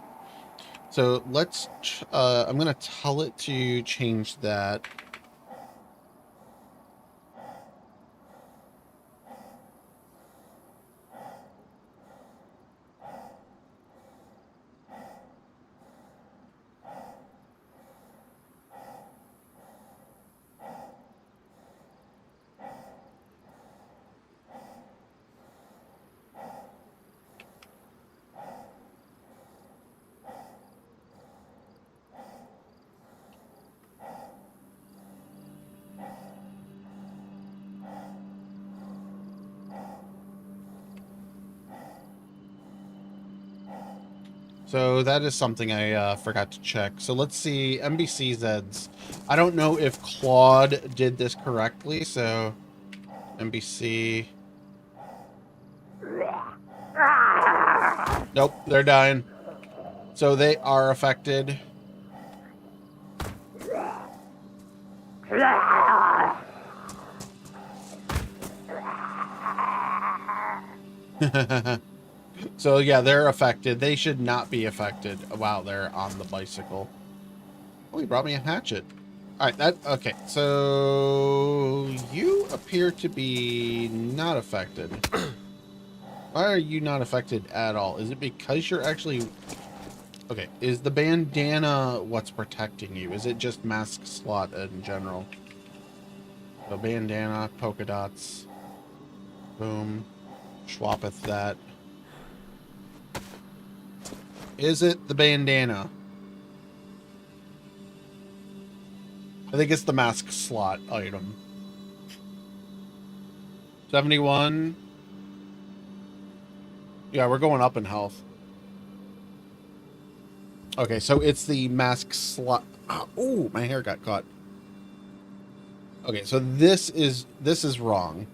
So let's, I'm going to tell it to change that. So that is something I forgot to check. So let's see, NBCZs. I don't know if Claude did this correctly, so NBC. Nope, they're dying. So they are affected. So yeah, they're affected. They should not be affected. Wow, they're on the bicycle. Oh, he brought me a hatchet. All right, okay. So you appear to be not affected. Why are you not affected at all? Is it because you're actually... Okay, is the bandana what's protecting you? Is it just mask slot in general? So bandana, polka dots. Boom. Schwappeth that. Is it the bandana? I think it's the mask slot item. 71. Yeah, we're going up in health. Okay, so it's the mask slot. Oh, my hair got caught. Okay, so this is wrong.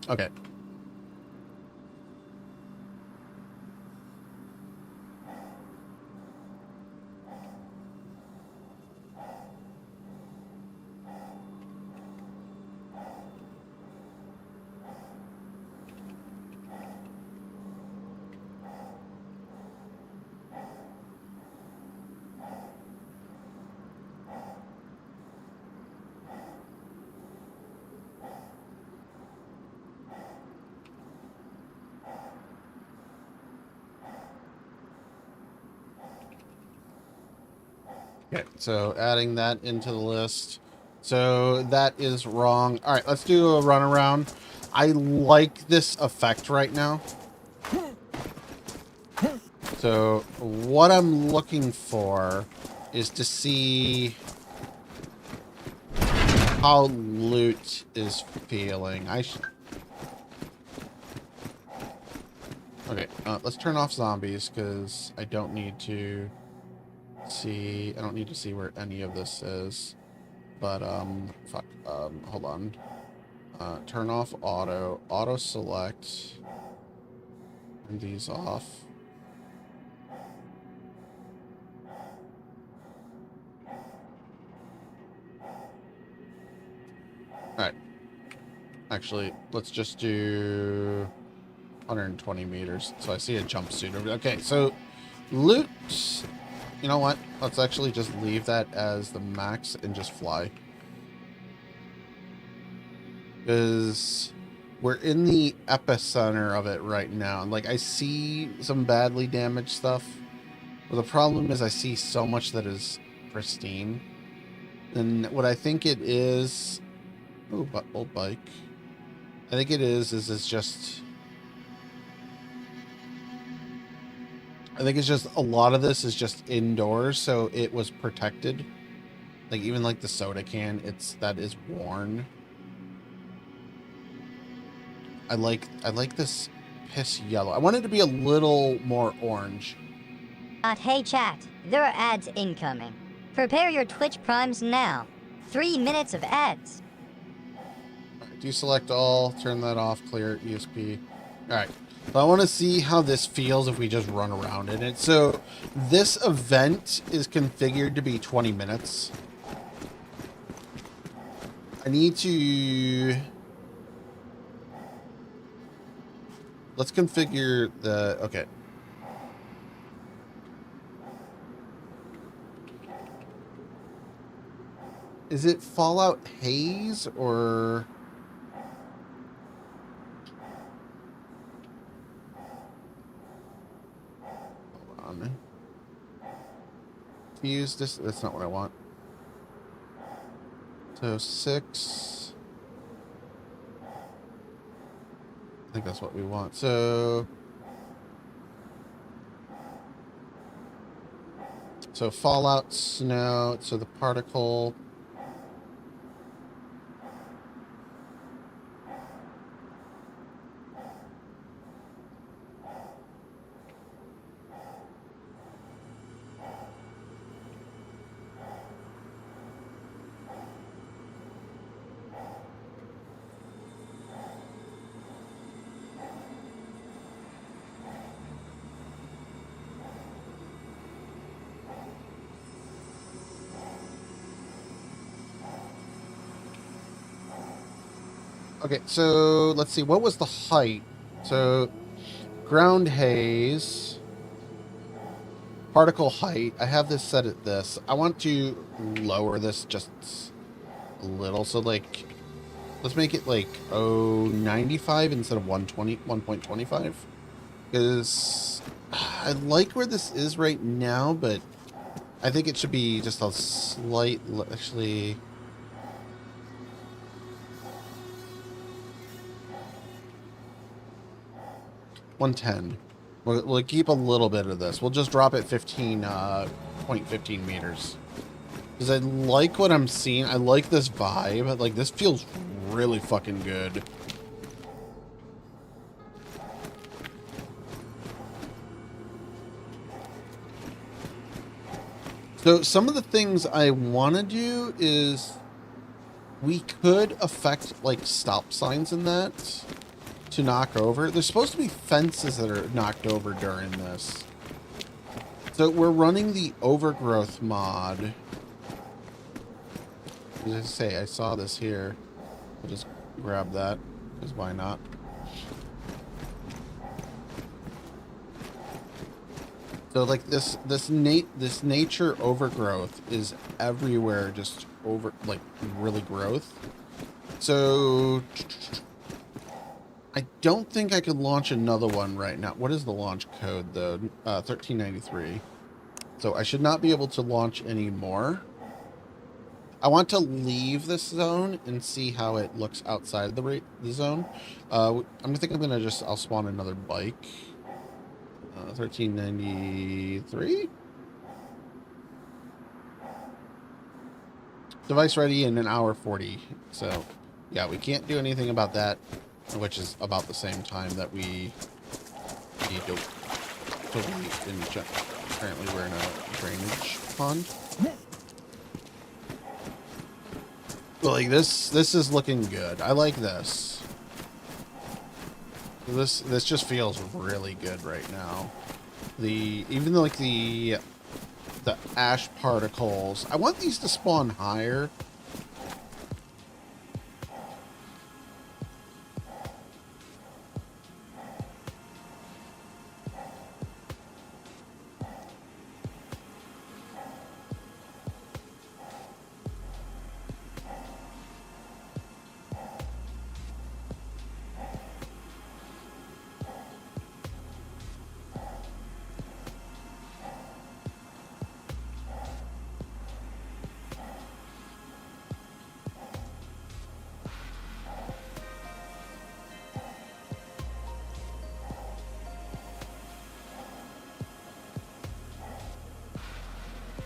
Okay. Okay, so adding that into the list. So that is wrong. All right, let's do a run around. I like this effect right now. So what I'm looking for is to see how loot is feeling. Okay, let's turn off zombies because I don't need to see where any of this is. But fuck. Hold on. Turn off auto select, turn these off. All right. Actually, let's just do 120 meters. So I see a jumpsuit over there. Okay, so loot. You know what? Let's actually just leave that as the max and just fly. Because we're in the epicenter of it right now. And like, I see some badly damaged stuff. But the problem is I see so much that is pristine. And what I think it is... Oh, old bike. I think it is it's just... I think it's just a lot of this is just indoors, so it was protected. Like even like the soda can, that is worn. I like this piss yellow. I want it to be a little more orange. Hey chat, there are ads incoming. Prepare your Twitch primes now. 3 minutes of ads. Right, deselect all, turn that off, clear ESP. Alright. So I want to see how this feels if we just run around in it. So this event is configured to be 20 minutes. I need to... Let's configure the... Okay. Is it Fallout Haze or... Hold on. Use this. That's not what I want. So 6. I think that's what we want. So Fallout, snow. So the particle. Okay, so let's see. What was the height? So ground haze, particle height. I have this set at this. I want to lower this just a little. So like, let's make it like 95 instead of 120, 1.25. Because I like where this is right now, but I think it should be just a slight, actually... 110. We'll keep a little bit of this. We'll just drop it 0.15 meters. Because I like what I'm seeing. I like this vibe. Like, this feels really fucking good. So, some of the things I want to do is... We could affect, like, stop signs in that. To knock over. There's supposed to be fences that are knocked over during this. So we're running the overgrowth mod. As I say, I saw this here. I'll just grab that, because why not? So like this nature overgrowth is everywhere, just really growth. So I don't think I could launch another one right now. What is the launch code, though? 1393. So I should not be able to launch any more. I want to leave this zone and see how it looks outside the zone. I'll spawn another bike. 1393. Device ready in an hour 40. So, yeah, we can't do anything about that. Which is about the same time that we You don't totally apparently we're in a drainage pond. But like this is looking good. I like this. This just feels really good right now. Even though like the ash particles, I want these to spawn higher.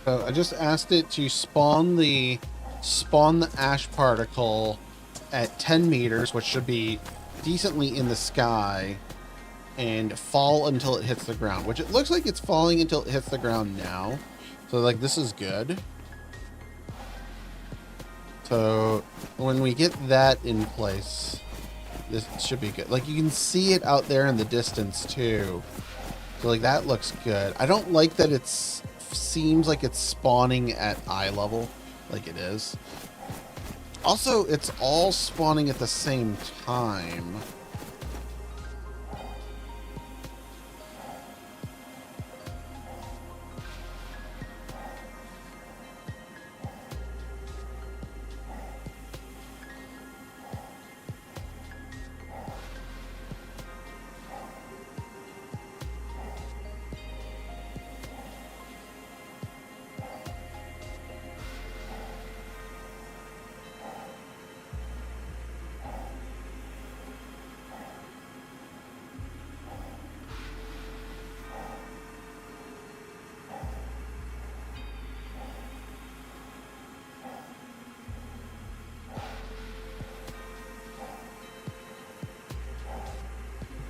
So I just asked it to spawn the ash particle at 10 meters, which should be decently in the sky, and fall until it hits the ground, which it looks like it's falling until it hits the ground now. So like this is good. So when we get that in place, this should be good. Like you can see it out there in the distance too. So like that looks good. I don't like that seems like it's spawning at eye level like it is. Also, it's all spawning at the same time.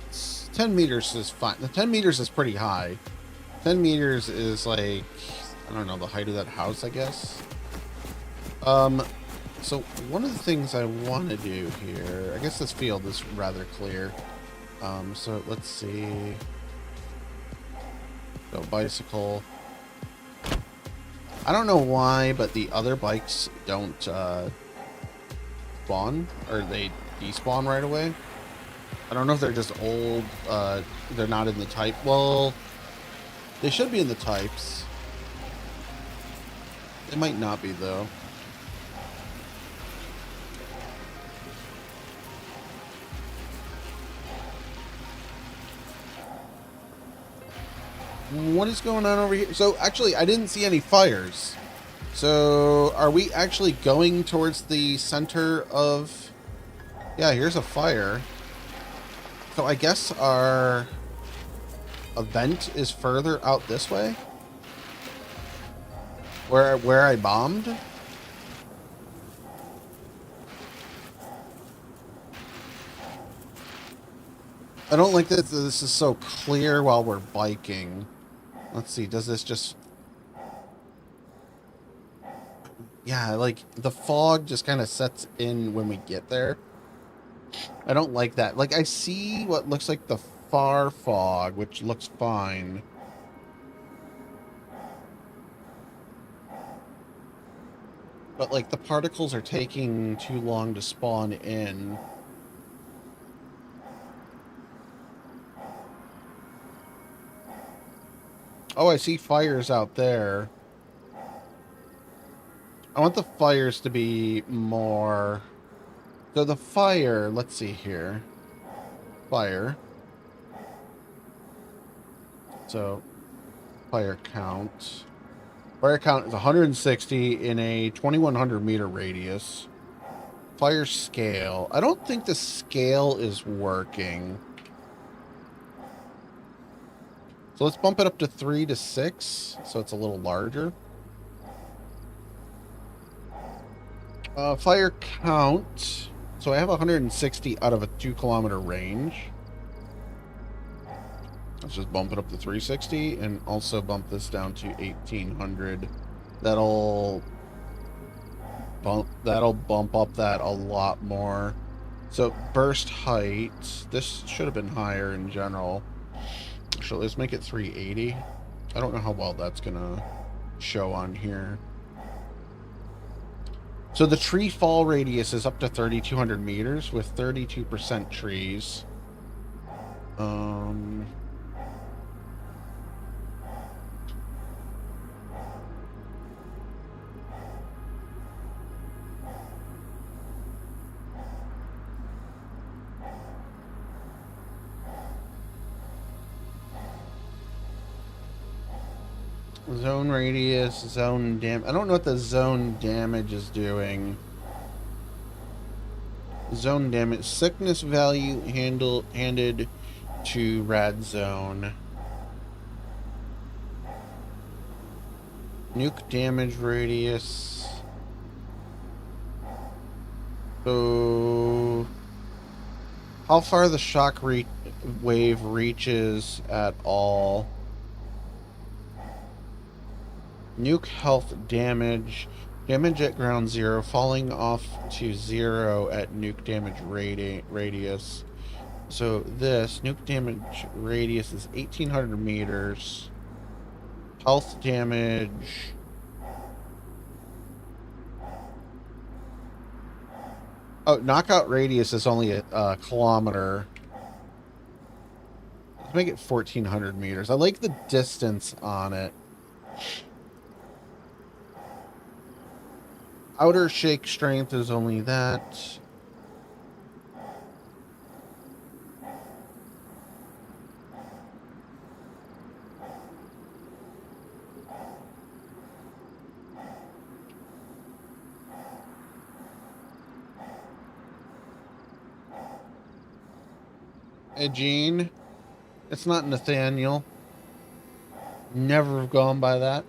It's 10 meters is fine. The 10 meters is pretty high. 10 meters is like, I don't know, the height of that house, I guess. So one of the things I want to do here, I guess this field is rather clear. So let's see. So bicycle. I don't know why, but the other bikes don't spawn, or they despawn right away. I don't know if they're just old, they're not in the type. Well, they should be in the types. They might not be, though. What is going on over here? So, actually, I didn't see any fires. So, are we actually going towards the center of... Yeah, here's a fire. So, I guess our event is further out this way? Where I bombed? I don't like that this is so clear while we're biking. Let's see, does this just... Yeah, like, the fog just kind of sets in when we get there. I don't like that. Like, I see what looks like the far fog, which looks fine. But, like, the particles are taking too long to spawn in. Oh, I see fires out there. I want the fires to be more... So the fire, let's see here. Fire. So, fire count. Fire count is 160 in a 2100 meter radius. Fire scale. I don't think the scale is working. So let's bump it up to 3 to 6, so it's a little larger. Fire count. So I have 160 out of a 2 kilometer range. Let's just bump it up to 360 and also bump this down to 1800. That'll bump up that a lot more. So burst height, this should have been higher in general. So let's make it 380. I don't know how well that's gonna show on here. So the tree fall radius is up to 3,200 meters with 32% trees. Zone radius, zone damage. I don't know what the zone damage is doing. Zone damage, sickness value handed to red zone. Nuke damage radius. So, how far the shock wave reaches at all. Nuke health damage. Damage at ground 0, falling off to 0 at nuke damage radius. So this, nuke damage radius is 1,800 meters. Health damage... Oh, knockout radius is only a kilometer. Let's make it 1,400 meters. I like the distance on it. Outer shake strength is only that. Hey, Gene. It's not Nathaniel. Never have gone by that.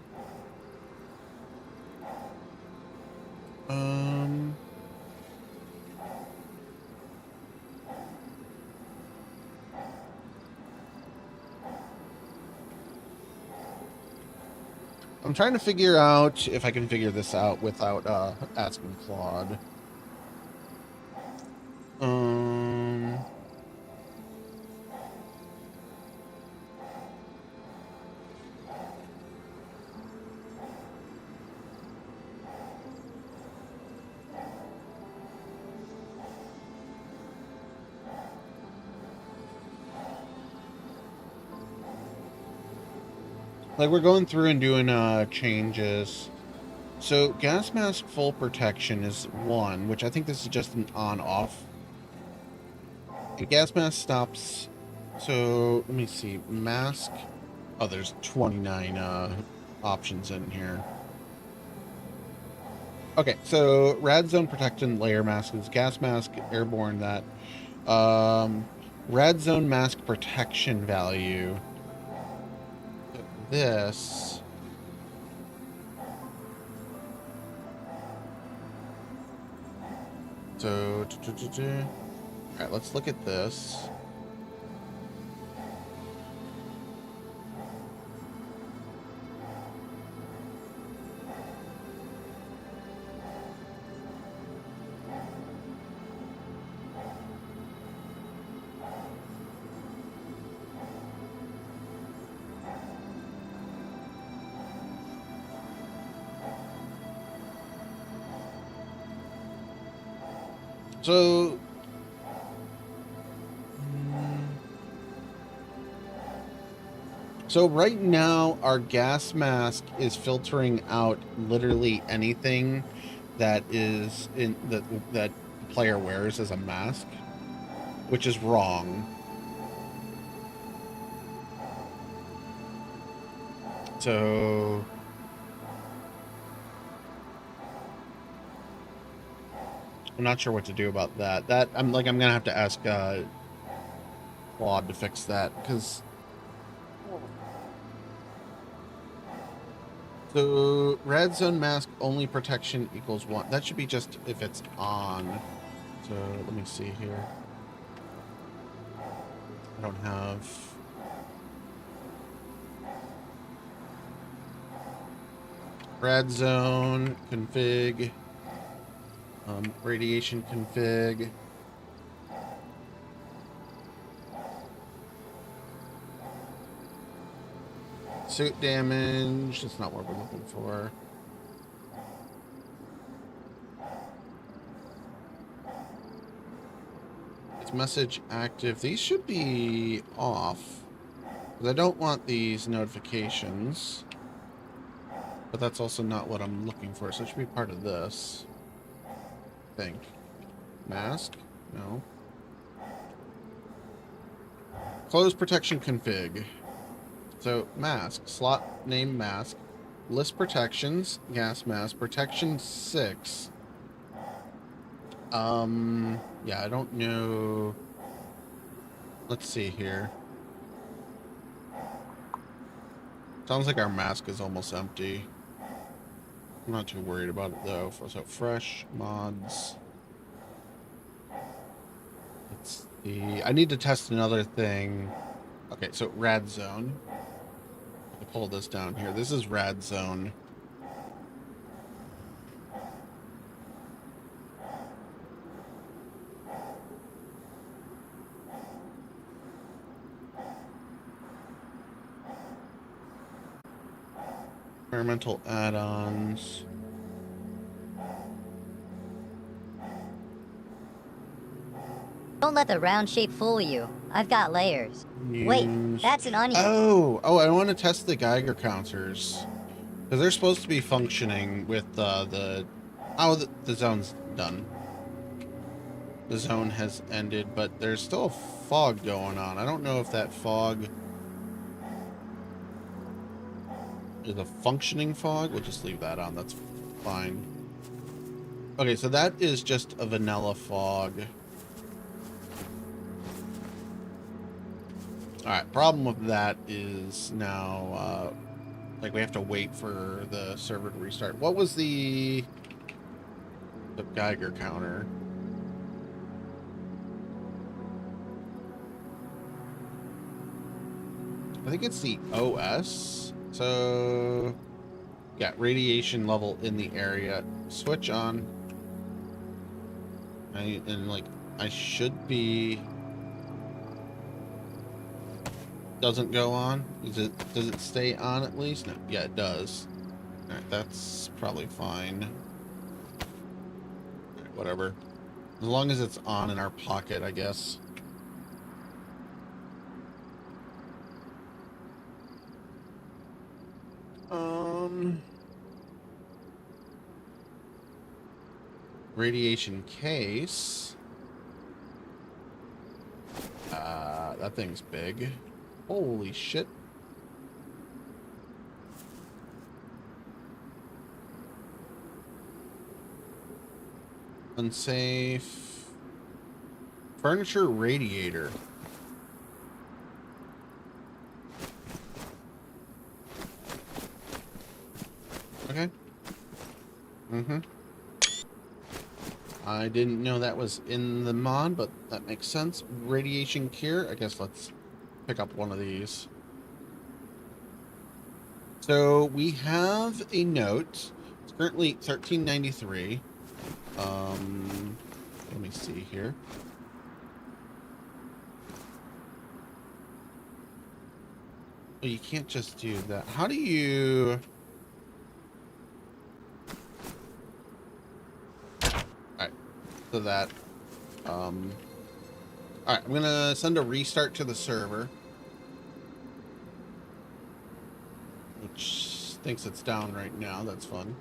I'm trying to figure out if I can figure this out without asking Claude. Like, we're going through and doing changes. So gas mask full protection is 1, which I think this is just an on-off. Gas mask stops. So let me see. Mask. Oh, there's 29 options in here. Okay, so rad zone protection layer mask is gas mask, airborne that. Rad zone mask protection value. This. So, alright, let's look at this. So right now our gas mask is filtering out literally anything that is in that the player wears as a mask, which is wrong. So I'm not sure what to do about that. I'm gonna have to ask Claude to fix that, because so red zone mask only protection equals 1. That should be just if it's on. So let me see here. I don't have. Rad zone config. Radiation config. Suit damage. That's not what we're looking for. It's message active. These should be off. Because I don't want these notifications. But that's also not what I'm looking for. So it should be part of this. I think. Mask? No. Close protection config. So, mask. Slot name mask. List protections. Gas mask. Protection 6. Yeah, I don't know. Let's see here. Sounds like our mask is almost empty. I'm not too worried about it though. So, fresh mods. Let's see. I need to test another thing. Okay, so rad zone. I'll pull this down here. This is rad zone. Environmental add-ons. Don't let the round shape fool you. I've got layers. Wait, that's an onion. Oh, I want to test the Geiger counters. Because they're supposed to be functioning with the... Oh, the zone's done. The zone has ended, but there's still a fog going on. I don't know if that fog is a functioning fog. We'll just leave that on. That's fine. Okay, so that is just a vanilla fog. Alright, problem with that is now, like, we have to wait for the server to restart. What was the Geiger counter? I think it's the OS. So, yeah, radiation level in the area. Switch on. I should be... Doesn't go on? Does it stay on at least? No. Yeah, it does. Alright, that's probably fine. Alright, whatever. As long as it's on in our pocket, I guess. Radiation case. That thing's big. Holy shit. Unsafe. Furniture radiator. Okay. I didn't know that was in the mod, but that makes sense. Radiation cure. I guess let's pick up one of these. So we have a note. It's currently 1393. Let me see here. Oh, you can't just do that. How do you... Alright, so that... Alright, I'm gonna send a restart to the server. Which thinks it's down right now. That's fun.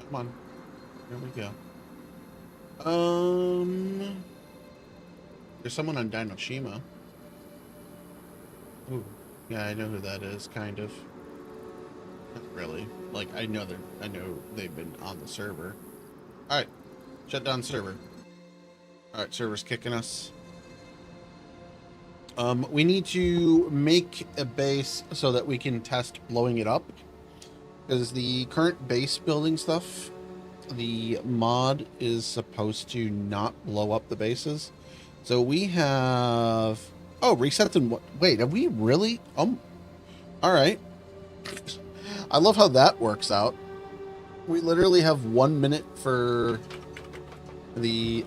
Come on. Here we go. There's someone on DinoShima. Ooh. Yeah, I know who that is, kind of. Not really. Like, I know they've been on the server. Alright. Shut down server. Alright, server's kicking us. We need to make a base so that we can test blowing it up. Because the current base building stuff, the mod is supposed to not blow up the bases. So we have... Oh, resets in what? Wait, have we really? All right. I love how that works out. We literally have 1 minute for the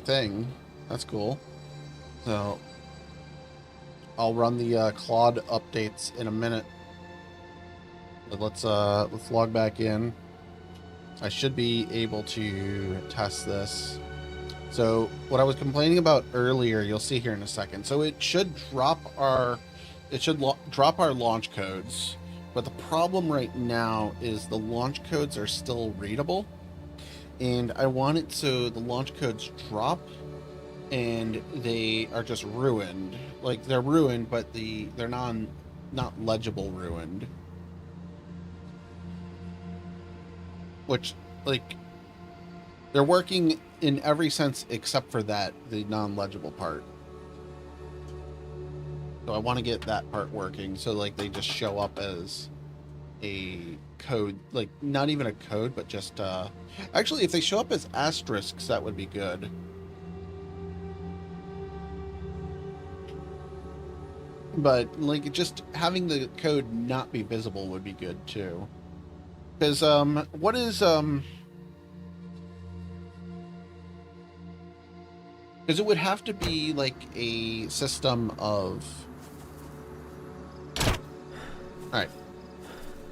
thing. That's cool. So I'll run the Claude updates in a minute. But let's log back in. I should be able to test this. So what I was complaining about earlier, you'll see here in a second. So it should drop our launch codes, but the problem right now is the launch codes are still readable, and I want it so the launch codes drop and they are just ruined. Like they're ruined, but they're not legible ruined. Which, like, they're working in every sense except for that, the non-legible part. So I want to get that part working, so like they just show up as a code, like not even a code, but just actually if they show up as asterisks, that would be good. But like just having the code not be visible would be good too. Because what is because it would have to be like a system of... Alright.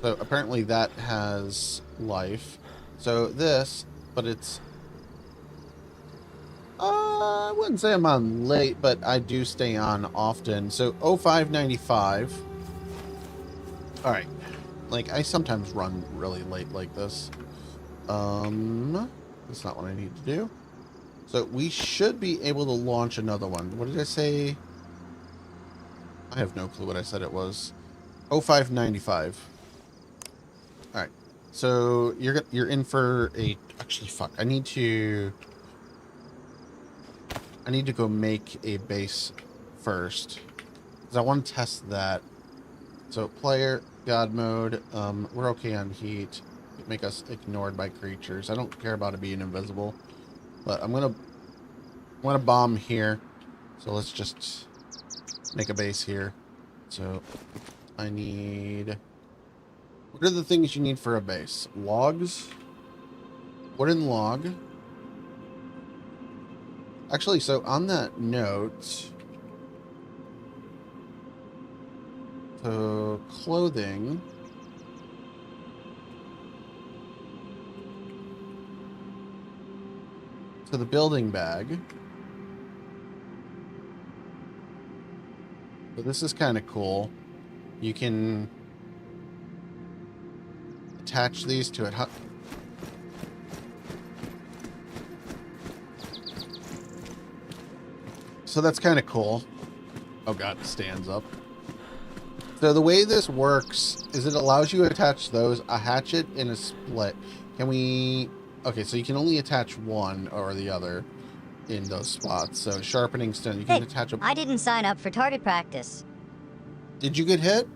So apparently that has life. So this, but it's... I wouldn't say I'm on late, but I do stay on often. So 0595. Alright. Like, I sometimes run really late like this. That's not what I need to do. So we should be able to launch another one. What did I say? I have no clue what I said it was. 0595. All right. So you're in for a... Actually, fuck. I need to go make a base first, because I want to test that. So player, God mode. We're okay on heat. Make us ignored by creatures. I don't care about it being invisible. But I'm gonna bomb here. So let's just make a base here. So I need... What are the things you need for a base? Logs? Wooden log. Actually, so on that note... So clothing... So the building bag. So this is kind of cool. You can attach these to it. So that's kind of cool. Oh god, it stands up. So the way this works is it allows you to attach those, a hatchet and a split. Can we... Okay, so you can only attach one or the other in those spots. So sharpening stone, you can attach a... I didn't sign up for target practice. Did you get hit?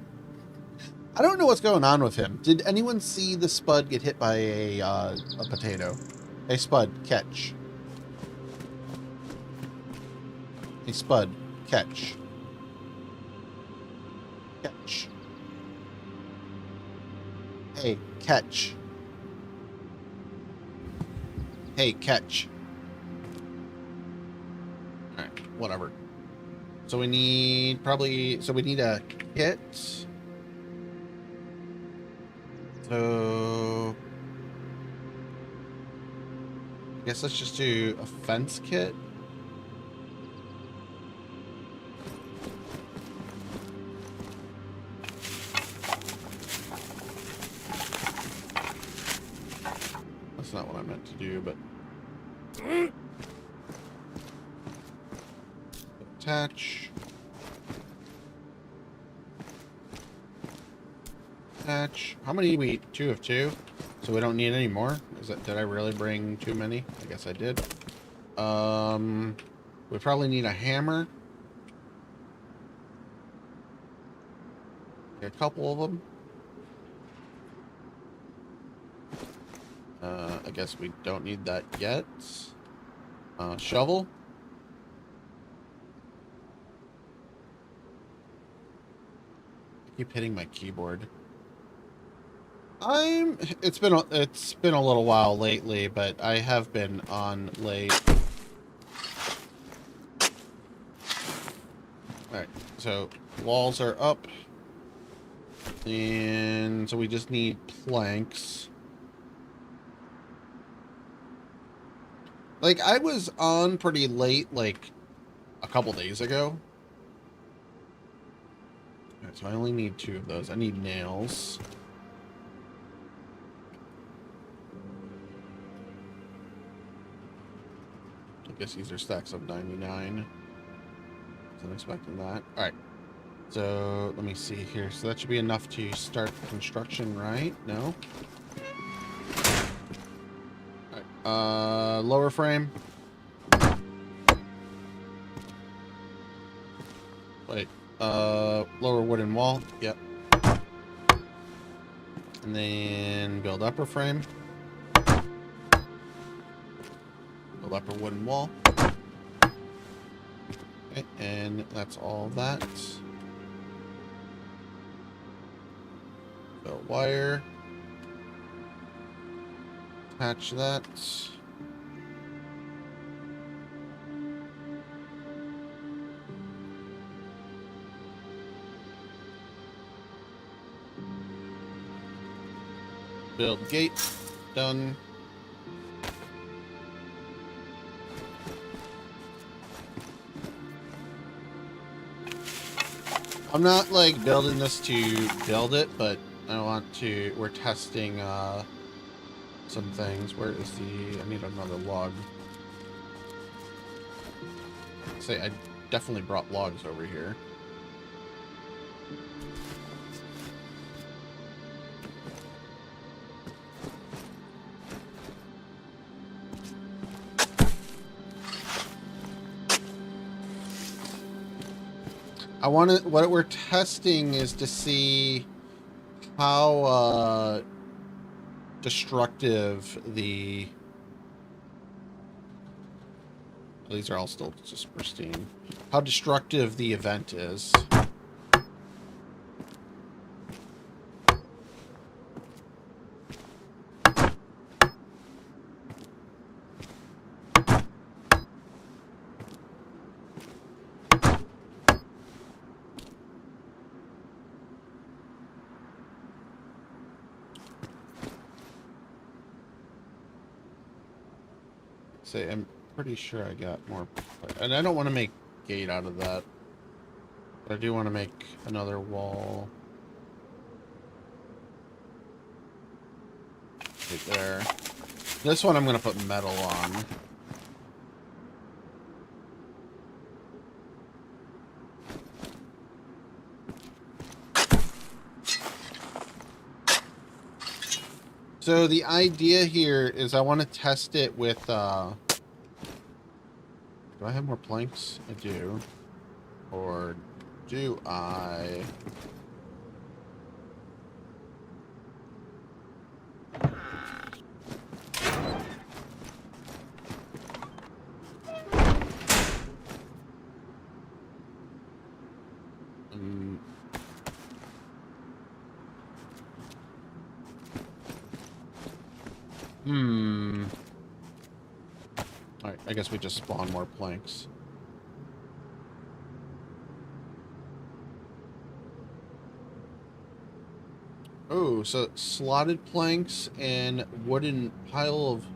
I don't know what's going on with him. Did anyone see the Spud get hit by a potato? Hey, Spud, catch. Hey, Spud, catch. Catch. Hey, catch. Hey, catch. Alright, whatever. So we need probably... So we need a kit. So... I guess let's just do a fence kit. That's not what I meant to do, but... Attach. Attach. How many did we eat? 2 of 2? So we don't need any more? Did I really bring too many? I guess I did. We probably need a hammer. A couple of them. I guess we don't need that yet. Shovel. keep hitting my keyboard. It's been a little while lately, but I have been on late. Alright, so walls are up. And so we just need planks. Like, I was on pretty late, like, a couple days ago. Alright, so I only need 2 of those. I need nails. I guess these are stacks of 99. Wasn't expecting that. Alright. So, let me see here. So that should be enough to start construction, right? No? Alright. Lower frame. Wait. Lower wooden wall. Yep. And then build upper frame. Build upper wooden wall. Okay, and that's all that. Build wire. Attach that. Build gate. Done. I'm not like building this to build it, but I want to. We're testing some things. Where is the? I need another log. Say I definitely brought logs over here. What we're testing is to see how destructive the... These are all still just pristine. How destructive the event is. Say, I'm pretty sure I got more, and I don't want to make gate out of that, but I do want to make another wall right there. This one I'm going to put metal on. So the idea here is I want to test it with, do I have more planks? I do. Or do I? Alright, I guess we just spawn more planks. Oh, so slotted planks and wooden pile of...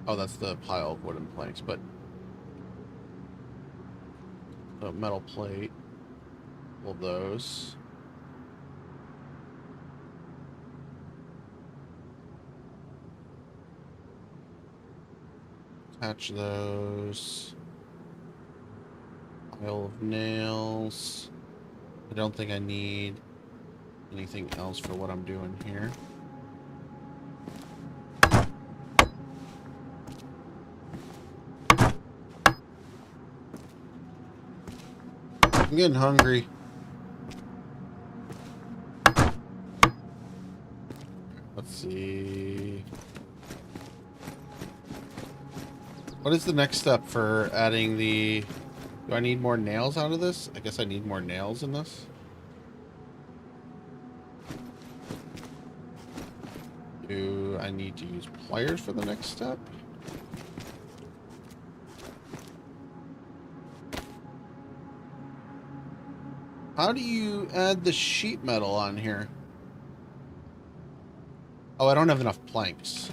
Oh, that's the pile of wooden planks, but... a metal plate. All those. Attach those. Pile of nails. I don't think I need anything else for what I'm doing here. I'm getting hungry. Let's see. What is the next step for adding the... Do I need more nails out of this? I guess I need more nails in this. Do I need to use pliers for the next step? How do you add the sheet metal on here? Oh, I don't have enough planks.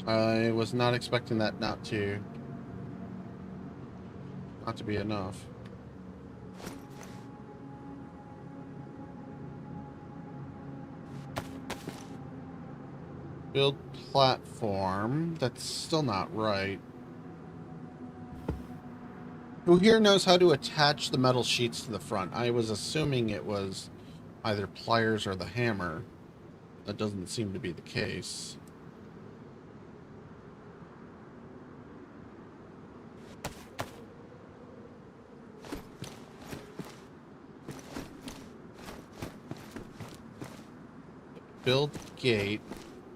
I was not expecting that not to be enough. Build platform. That's still not right. Who here knows how to attach the metal sheets to the front? I was assuming it was either pliers or the hammer. That doesn't seem to be the case. Build gate.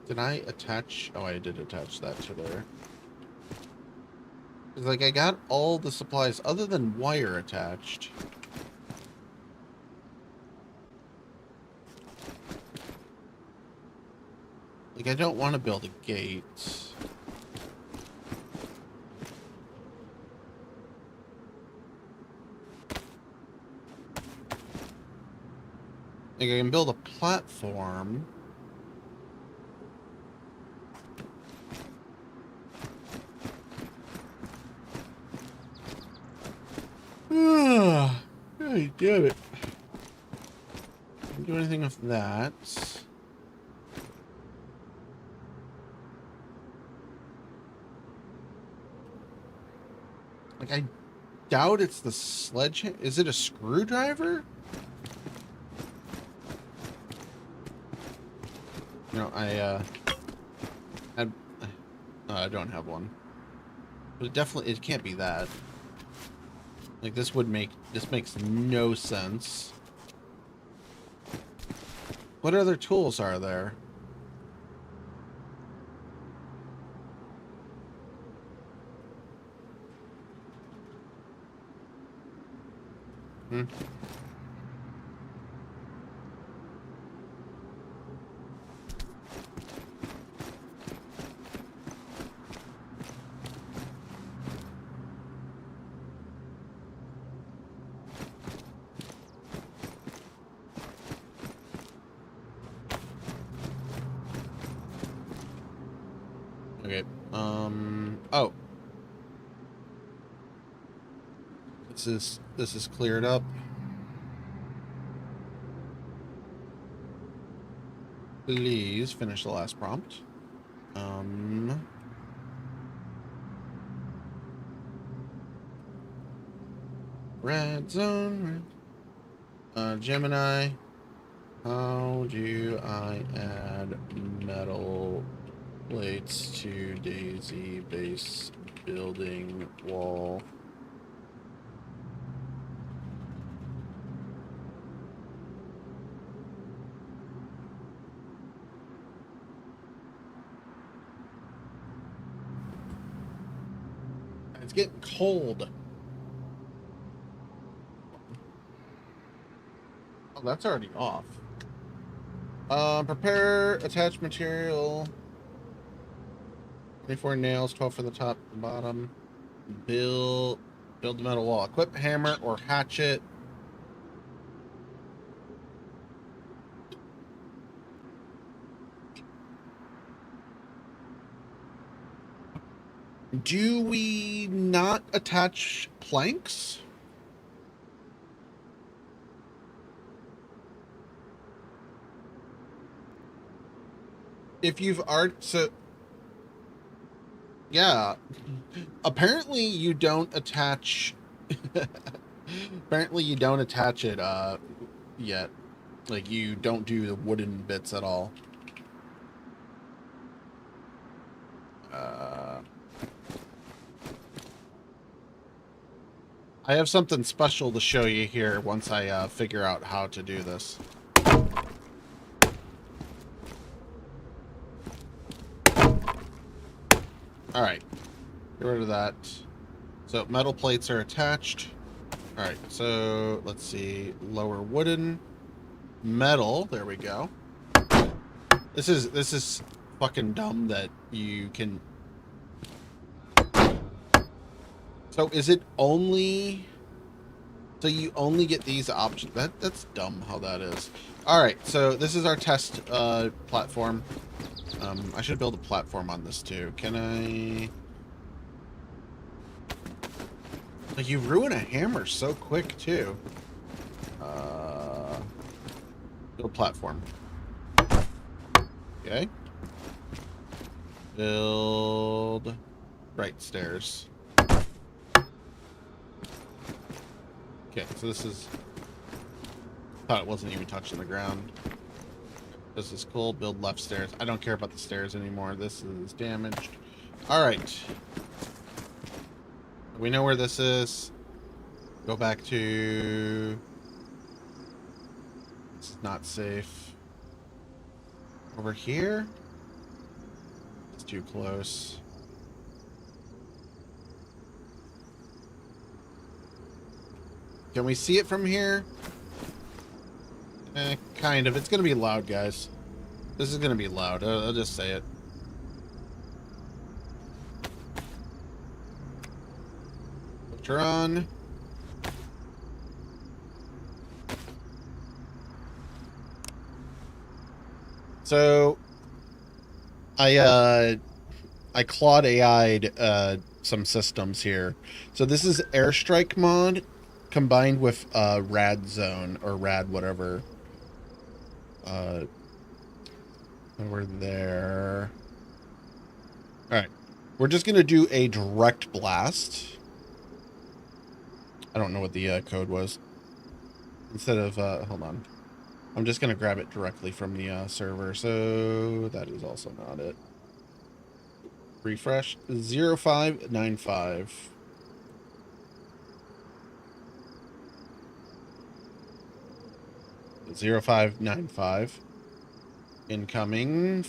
Did I attach? Oh, I did attach that to there. It's like I got all the supplies other than wire attached. Like, I don't want to build a gate. Like, I can build a platform. Hey, damn it. Can't do anything with that. Like, I doubt it's the sledgehammer. Is it a screwdriver? No, I don't have one. But it can't be that. Like, this makes no sense. What other tools are there? Hmm. Okay. Oh. This is cleared up. Please finish the last prompt. Red zone. Gemini. How do I add metal plates to DayZ base building wall? It's getting cold. Oh, that's already off. Prepare attached material. 24 nails, 12 for the top and bottom. Build the metal wall. Equip hammer or hatchet. Do we not attach planks? If you've yeah, apparently you don't attach apparently you don't attach it yet. Like, you don't do the wooden bits at all. I have something special to show you here once I figure out how to do this. Alright, get rid of that. So metal plates are attached. Alright, so let's see. Lower wooden. Metal, there we go. This is fucking dumb that you can. So is it only? So you only get these options. That's dumb how that is. All right, so this is our test platform. I should build a platform on this too. Can I? Like, you ruin a hammer so quick too. Build platform. Okay. Build right stairs. Okay, so this is. Thought it wasn't even touching the ground. This is cool. Build left stairs. I don't care about the stairs anymore. This is damaged. All right. We know where this is. Go back to. This is not safe. Over here? It's too close. Can we see it from here? Kind of. It's going to be loud, guys. This is going to be loud. I'll just say it. Filter on. So, I Claude AI'd some systems here. So this is Airstrike mod combined with Rad Zone or Rad whatever. We're there. All right, we're just gonna do a direct blast. I don't know what the code was. Instead of hold on, I'm just gonna grab it directly from the server. So that is also not it. Refresh 0595. (0595) incoming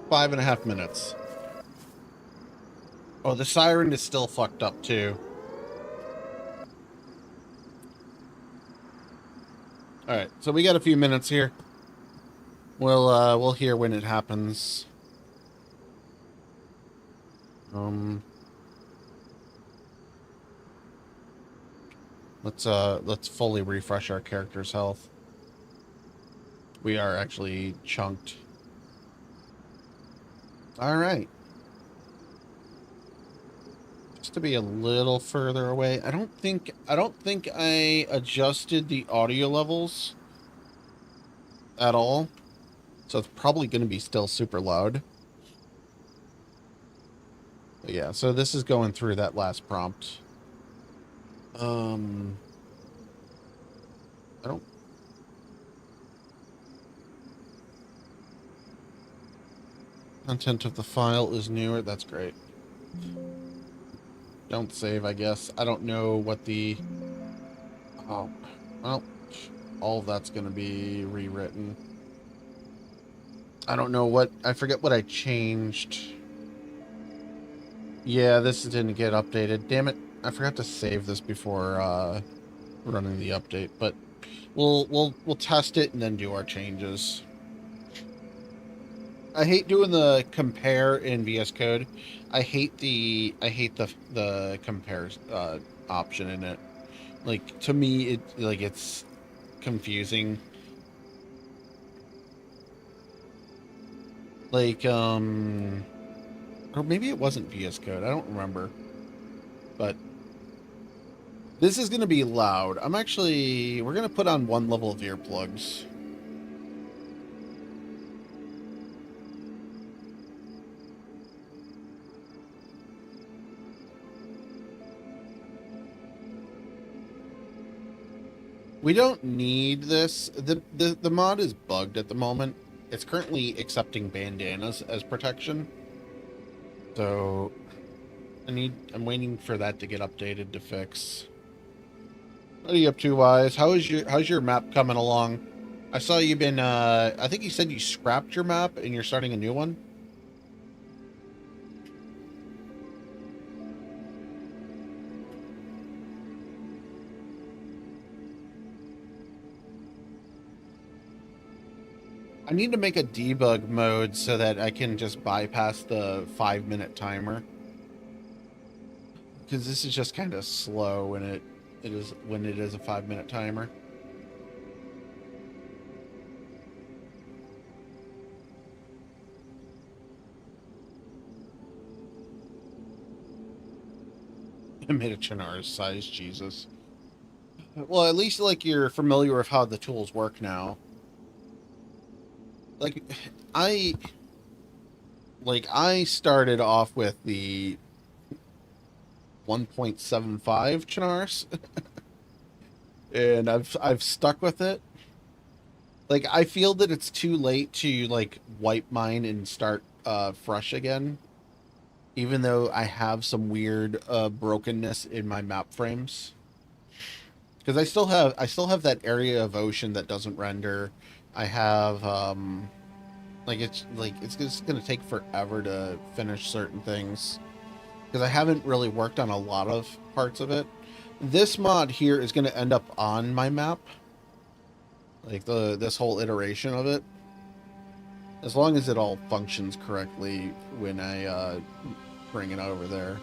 5.5 minutes. Oh, the siren is still fucked up too. All right, so we got a few minutes here. We'll hear when it happens. Let's fully refresh our character's health. We are actually chunked. All right. Just to be a little further away. I don't think I adjusted the audio levels at all. So it's probably going to be still super loud. But yeah, so this is going through that last prompt. I don't. Content of the file is newer. That's great. Don't save, I guess. I don't know what the... Oh, well, all of that's going to be rewritten. I don't know what... I forget what I changed. Yeah, this didn't get updated. Damn it. I forgot to save this before running the update, but we'll test it and then do our changes. I hate doing the compare in VS Code. I hate the compare option in it. Like, to me, it's confusing. Like, or maybe it wasn't VS Code. I don't remember. But this is going to be loud. We're going to put on one level of earplugs. We don't need this. The mod is bugged at the moment. It's currently accepting bandanas as protection. So I'm waiting for that to get updated to fix. What are you up to, Wise? How's your map coming along? I saw you've been I think you said you scrapped your map and you're starting a new one. I need to make a debug mode so that I can just bypass the 5-minute timer. Because this is just kind of slow when it is a 5-minute timer. I made a Chernarus size, Jesus. Well, at least like you're familiar with how the tools work now. Like I started off with the 1.75 Chernarus. And I've stuck with it. Like I feel that it's too late to like wipe mine and start fresh again. Even though I have some weird brokenness in my map frames. Because I still have that area of ocean that doesn't render. I have it's just gonna take forever to finish certain things. Because I haven't really worked on a lot of parts of it. This mod here is gonna end up on my map. Like this whole iteration of it. As long as it all functions correctly when I bring it over there.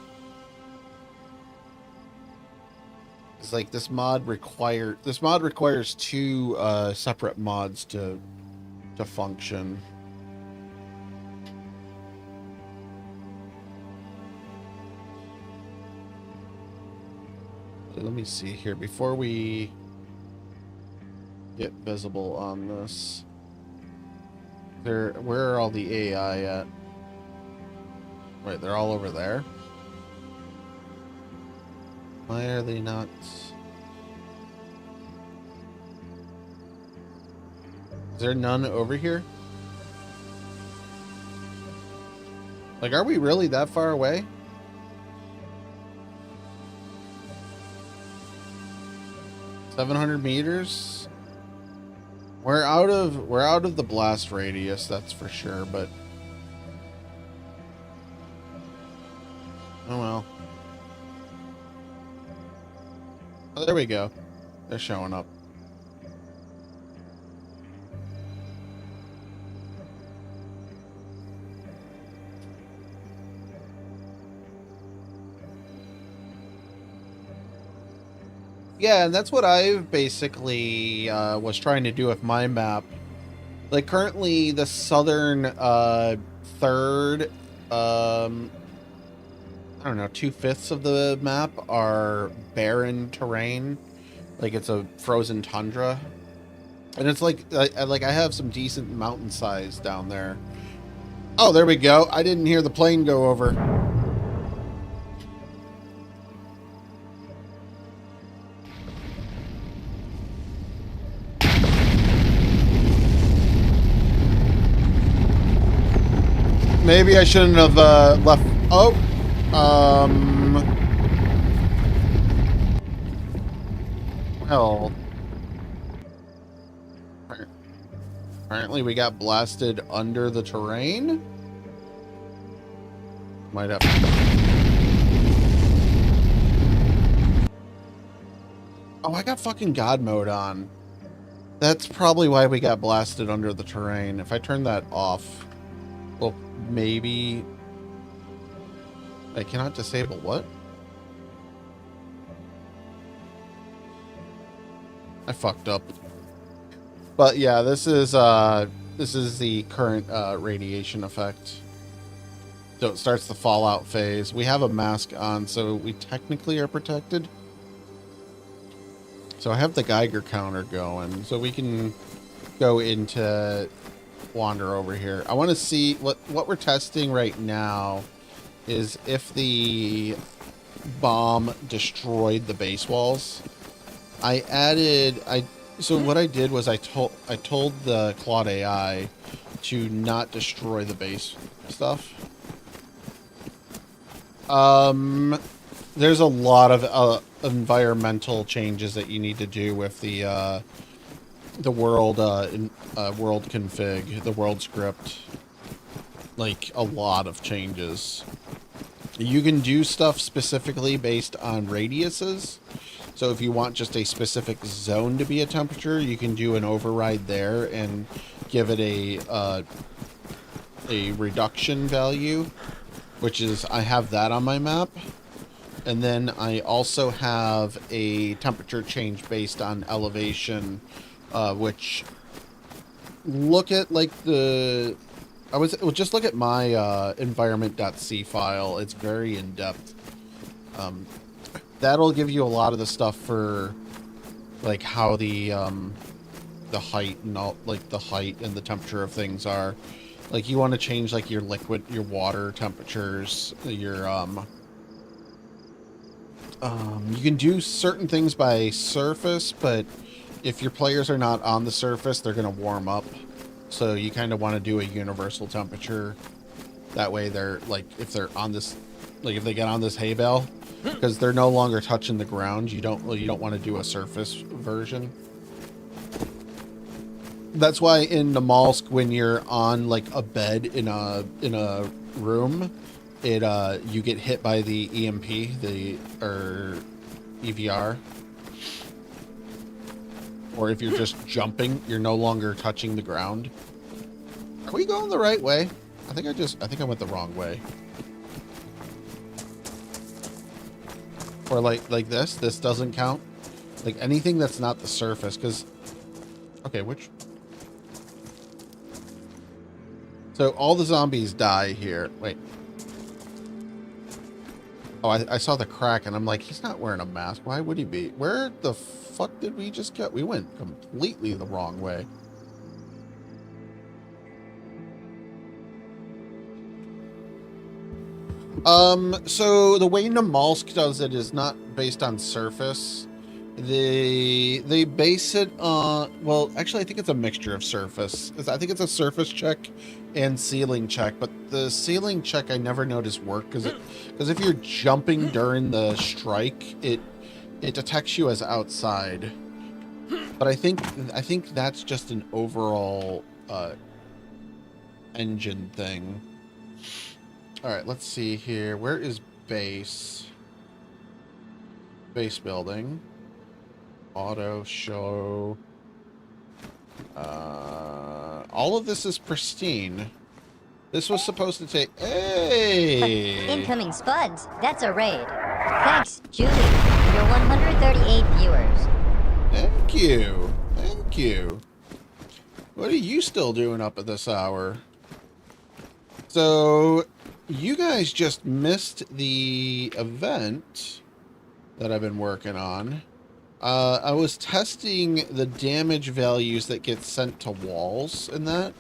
It's like this mod requires two separate mods to function. Let me see here before we get visible on this. Where are all the AI at? Wait, they're all over there? Why are they not? Is there none over here? Like, are we really that far away? $700 meters? We're out of the blast radius, that's for sure, but oh well. Oh, there we go. They're showing up. Yeah, and that's what I basically was trying to do with my map. Like currently the southern third, I don't know, 2/5 of the map are barren terrain. Like it's a frozen tundra. And it's like I have some decent mountain size down there. Oh, there we go. I didn't hear the plane go over. Maybe I shouldn't have left. Oh, well, apparently we got blasted under the terrain. Might have. Oh, I got fucking God mode on. That's probably why we got blasted under the terrain. If I turn that off, well, maybe I cannot disable what? I fucked up. But yeah, this is the current radiation effect. So it starts the fallout phase. We have a mask on, so we technically are protected. So I have the Geiger counter going, so we can go into wander over here. I want to see what we're testing right now is if the bomb destroyed the base walls. So what I did was I told the Claude AI to not destroy the base stuff. There's a lot of environmental changes that you need to do with the world world config, the world script. Like a lot of changes. You can do stuff specifically based on radiuses. So if you want just a specific zone to be a temperature, you can do an override there and give it a reduction value, which is I have that on my map. And then I also have a temperature change based on elevation, which look at like the, just look at my environment.c file. It's very in depth. That'll give you a lot of the stuff for like how the height and all, like the height and the temperature of things are. Like you want to change like your liquid, your water temperatures, your you can do certain things by surface, but if your players are not on the surface, they're going to warm up. So you kind of want to do a universal temperature. That way they're like, if they're on this, like if they get on this hay bale, because they're no longer touching the ground, you don't want to do a surface version. That's why in the Molsk, when you're on like a bed in a room, you get hit by the EMP, or EVR. Or if you're just jumping, you're no longer touching the ground. Are we going the right way? I think I went the wrong way. Or like this doesn't count. Like anything that's not the surface, because okay, so all the zombies die here. Wait. Oh, I saw the crack and I'm like, he's not wearing a mask. Why would he be? Where the fuck did we just get? We went completely the wrong way. So the way Namalsk does it is not based on surface. They base it on, well, actually I think it's a mixture of surface. I think it's a surface check and ceiling check, but the ceiling check I never noticed work because if you're jumping during the strike, it detects you as outside. But I think that's just an overall engine thing. All right, let's see here. Where is base? Base building. Auto show. All of this is pristine. This was supposed to take. Hey! Incoming spuds. That's a raid. Thanks, Julie, for your 138 viewers. Thank you. Thank you. What are you still doing up at this hour? So, you guys just missed the event that I've been working on. I was testing the damage values that get sent to walls in that.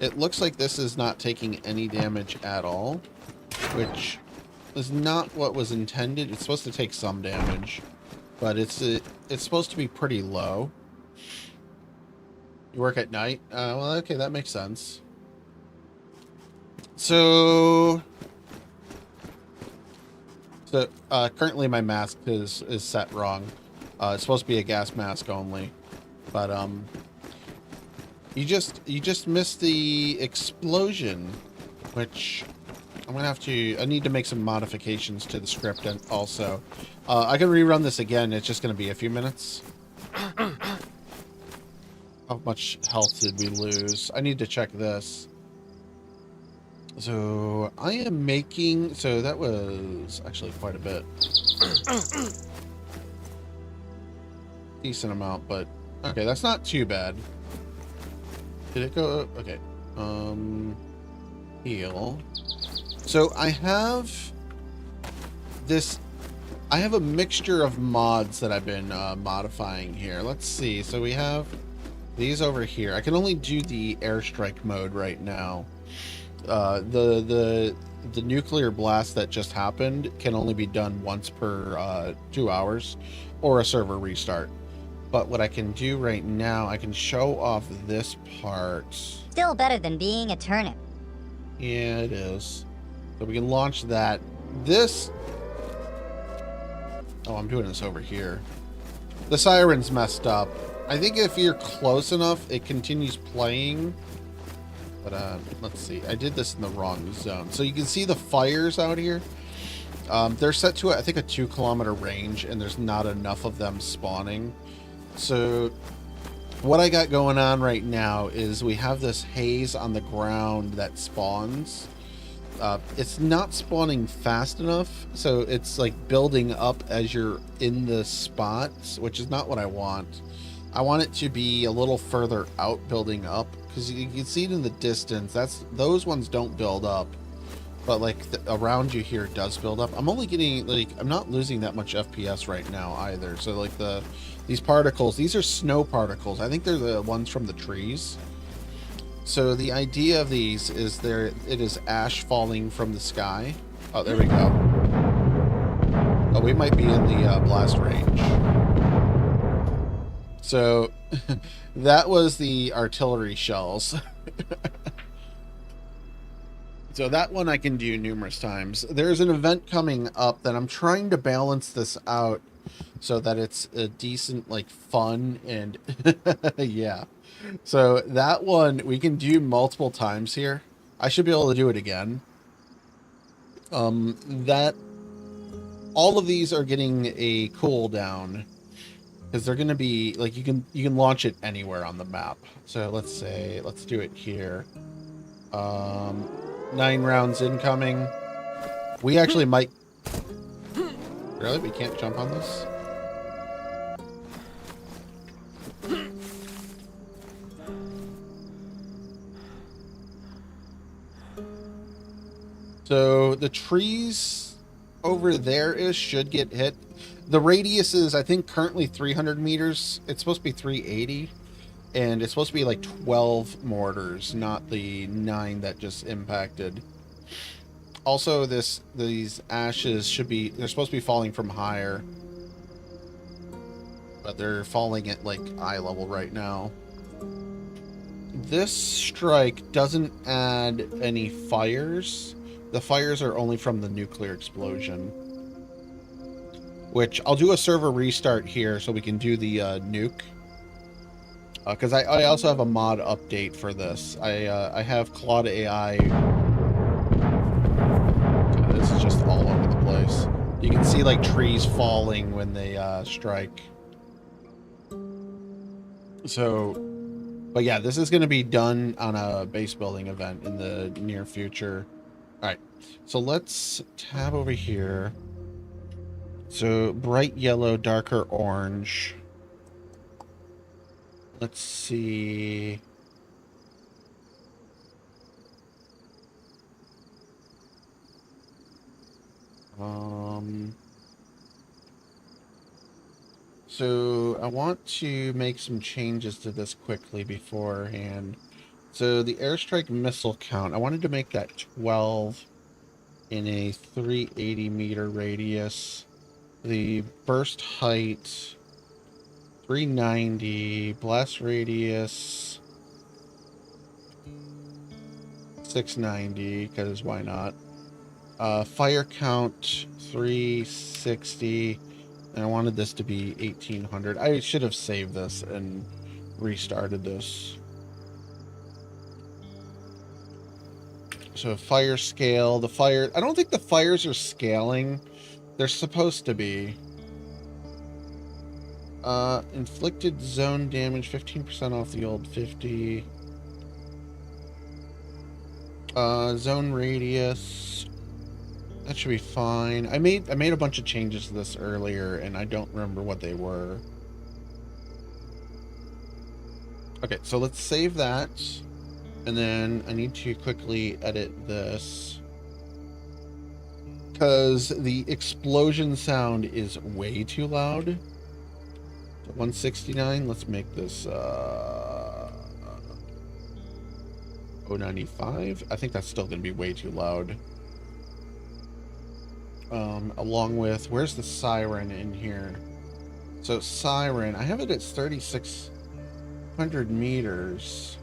It looks like this is not taking any damage at all, which is not what was intended. It's supposed to take some damage, but it's supposed to be pretty low. You work at night? Well, okay, that makes sense. So currently my mask is set wrong. It's supposed to be a gas mask only, but you just missed the explosion, which I'm gonna have to. I need to make some modifications to the script, and also I can rerun this again. It's just gonna be a few minutes. How much health did we lose? I need to check this. So I am making. So that was actually quite a bit. Decent amount, but okay, that's not too bad. Did it go up? Okay. Heal. So I have this. I have a mixture of mods that I've been modifying here. Let's see. So we have these over here. I can only do the airstrike mode right now. The nuclear blast that just happened can only be done once per 2 hours, or a server restart. But what I can do right now, I can show off this part. Still better than being a turnip. Yeah, it is. So we can launch that. This. Oh, I'm doing this over here. The siren's messed up. I think if you're close enough, it continues playing. But let's see. I did this in the wrong zone. So you can see the fires out here. They're set to, I think, a 2-kilometer range, and there's not enough of them spawning. So what I got going on right now is we have this haze on the ground that spawns. It's not spawning fast enough, so it's like building up as you're in the spots, which is not what I want. I want it to be a little further out building up, because you can see it in the distance. Those ones don't build up, but like around you here does build up. I'm only getting, like, I'm not losing that much FPS right now either. So like these particles, these are snow particles. I think they're the ones from the trees. So the idea of these is it is ash falling from the sky. Oh, there we go. Oh, we might be in the blast range. So that was the artillery shells. So that one I can do numerous times. There's an event coming up that I'm trying to balance this out so that it's a decent, like, fun and yeah. So that one we can do multiple times here. I should be able to do it again. That all of these are getting a cooldown because they're going to be like, you can launch it anywhere on the map. So let's do it here. 9 rounds incoming. We actually might. Really? We can't jump on this? So the trees over there should get hit. The radius is, I think, currently 300 meters. It's supposed to be 380. And it's supposed to be like 12 mortars, not the 9 that just impacted. Also, these ashes they're supposed to be falling from higher. But they're falling at like eye level right now. This strike doesn't add any fires. The fires are only from the nuclear explosion. Which, I'll do a server restart here so we can do the nuke. Because I also have a mod update for this. I have Claude AI. This is just all over the place. You can see like trees falling when they strike. So, but yeah, this is going to be done on a base building event in the near future. All right, so let's tab over here. So bright yellow, darker orange. Let's see. So I want to make some changes to this quickly beforehand. So the airstrike missile count, I wanted to make that 12 in a 380 meter radius. The burst height 390, blast radius 690, because why not? Fire count 360, and I wanted this to be 1800. I should have saved this and restarted this. So fire scale, I don't think the fires are scaling. They're supposed to be. Inflicted zone damage, 15% off the old 50. Zone radius, that should be fine. I made a bunch of changes to this earlier, and I don't remember what they were. Okay, so let's save that, and then I need to quickly edit this because the explosion sound is way too loud. 169, let's make this 095. I think that's still going to be way too loud. Along with, where's the siren in here? So siren, I have it at 3,600 meters.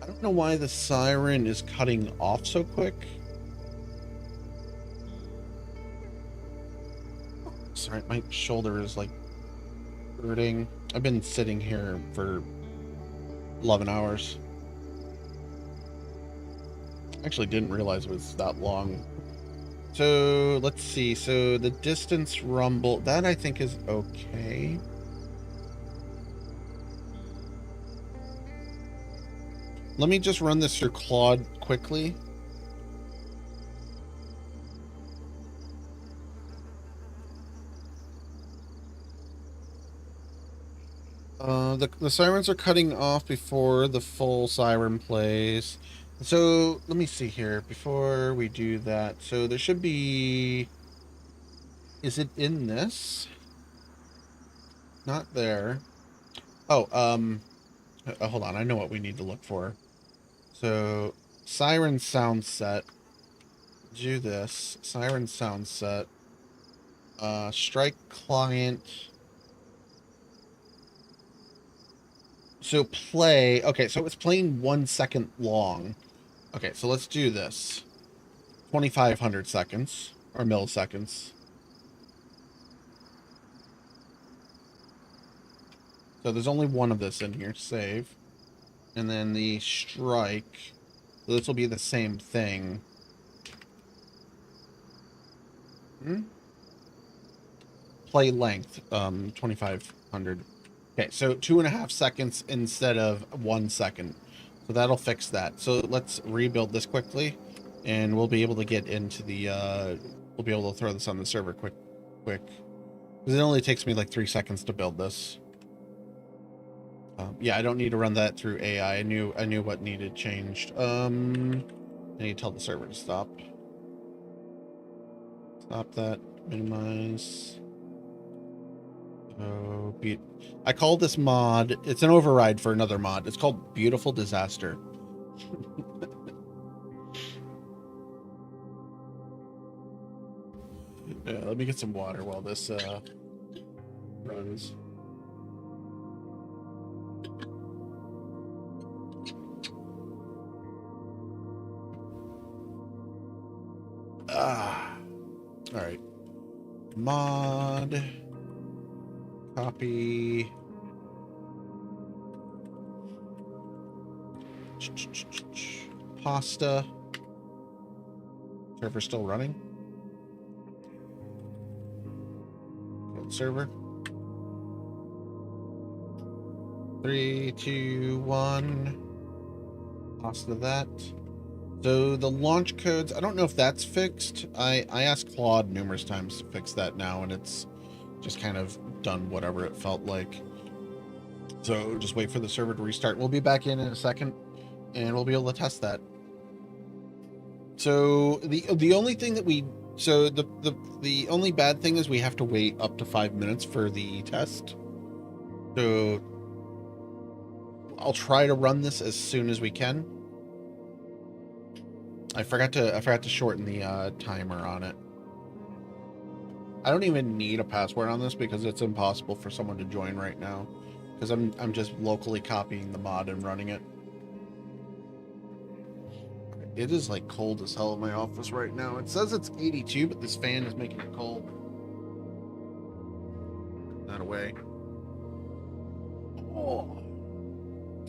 I don't know why the siren is cutting off so quick. Sorry, my shoulder is like hurting. I've been sitting here for 11 hours. Actually didn't realize it was that long. So let's see. So the distance rumble, that I think is okay. Let me just run this through Claude quickly. The sirens are cutting off before the full siren plays. So let me see here before we do that. So there should be. Is it in this? Not there. Oh, hold on. I know what we need to look for. So siren sound set. Do this. Siren sound set. Strike client. So play. Okay, so it's playing 1 second long. Okay, so let's do this. 2,500 seconds or milliseconds. So there's only one of this in here. Save. And then the strike. So this will be the same thing. Play length. 2,500. Okay, so 2.5 seconds instead of 1 second. So that'll fix that. So let's rebuild this quickly, and we'll be able to get into the, we'll be able to throw this on the server quick. Because it only takes me like 3 seconds to build this. Yeah, I don't need to run that through AI. I knew what needed changed. I need to tell the server to stop. Stop that. Minimize. Oh, I call this mod, it's an override for another mod. It's called Beautiful Disaster. Yeah, let me get some water while this runs. All right. Mod. Copy. Pasta. Server still running. Build server. 3, 2, 1. Pasta that. So the launch codes, I don't know if that's fixed. I asked Claude numerous times to fix that now, and it's just kind of done whatever it felt like. So just wait for the server to restart. We'll be back in a second, and we'll be able to test that. So the only thing that the only bad thing is we have to wait up to 5 minutes for the test. So I'll try to run this as soon as we can. I forgot to shorten the timer on it. I don't even need a password on this because it's impossible for someone to join right now, because I'm just locally copying the mod and running it. It is like cold as hell in my office right now. It says it's 82, but this fan is making it cold. Not away. Oh.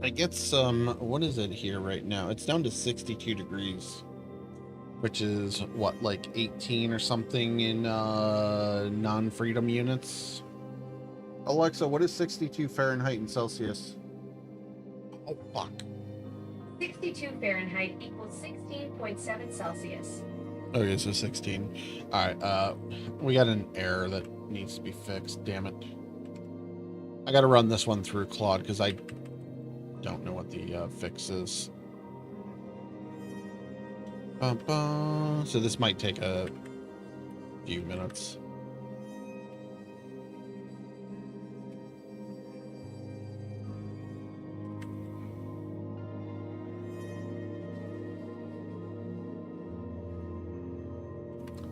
I get some, what is it here right now? It's down to 62 degrees, which is what, like 18 or something in non-freedom units. Alexa, what is 62 Fahrenheit and Celsius? Oh, fuck. 62 Fahrenheit equals 16.7 Celsius. Okay, so 16. Alright, we got an error that needs to be fixed, damn it. I gotta run this one through Claude because I don't know what the fix is. So this might take a few minutes.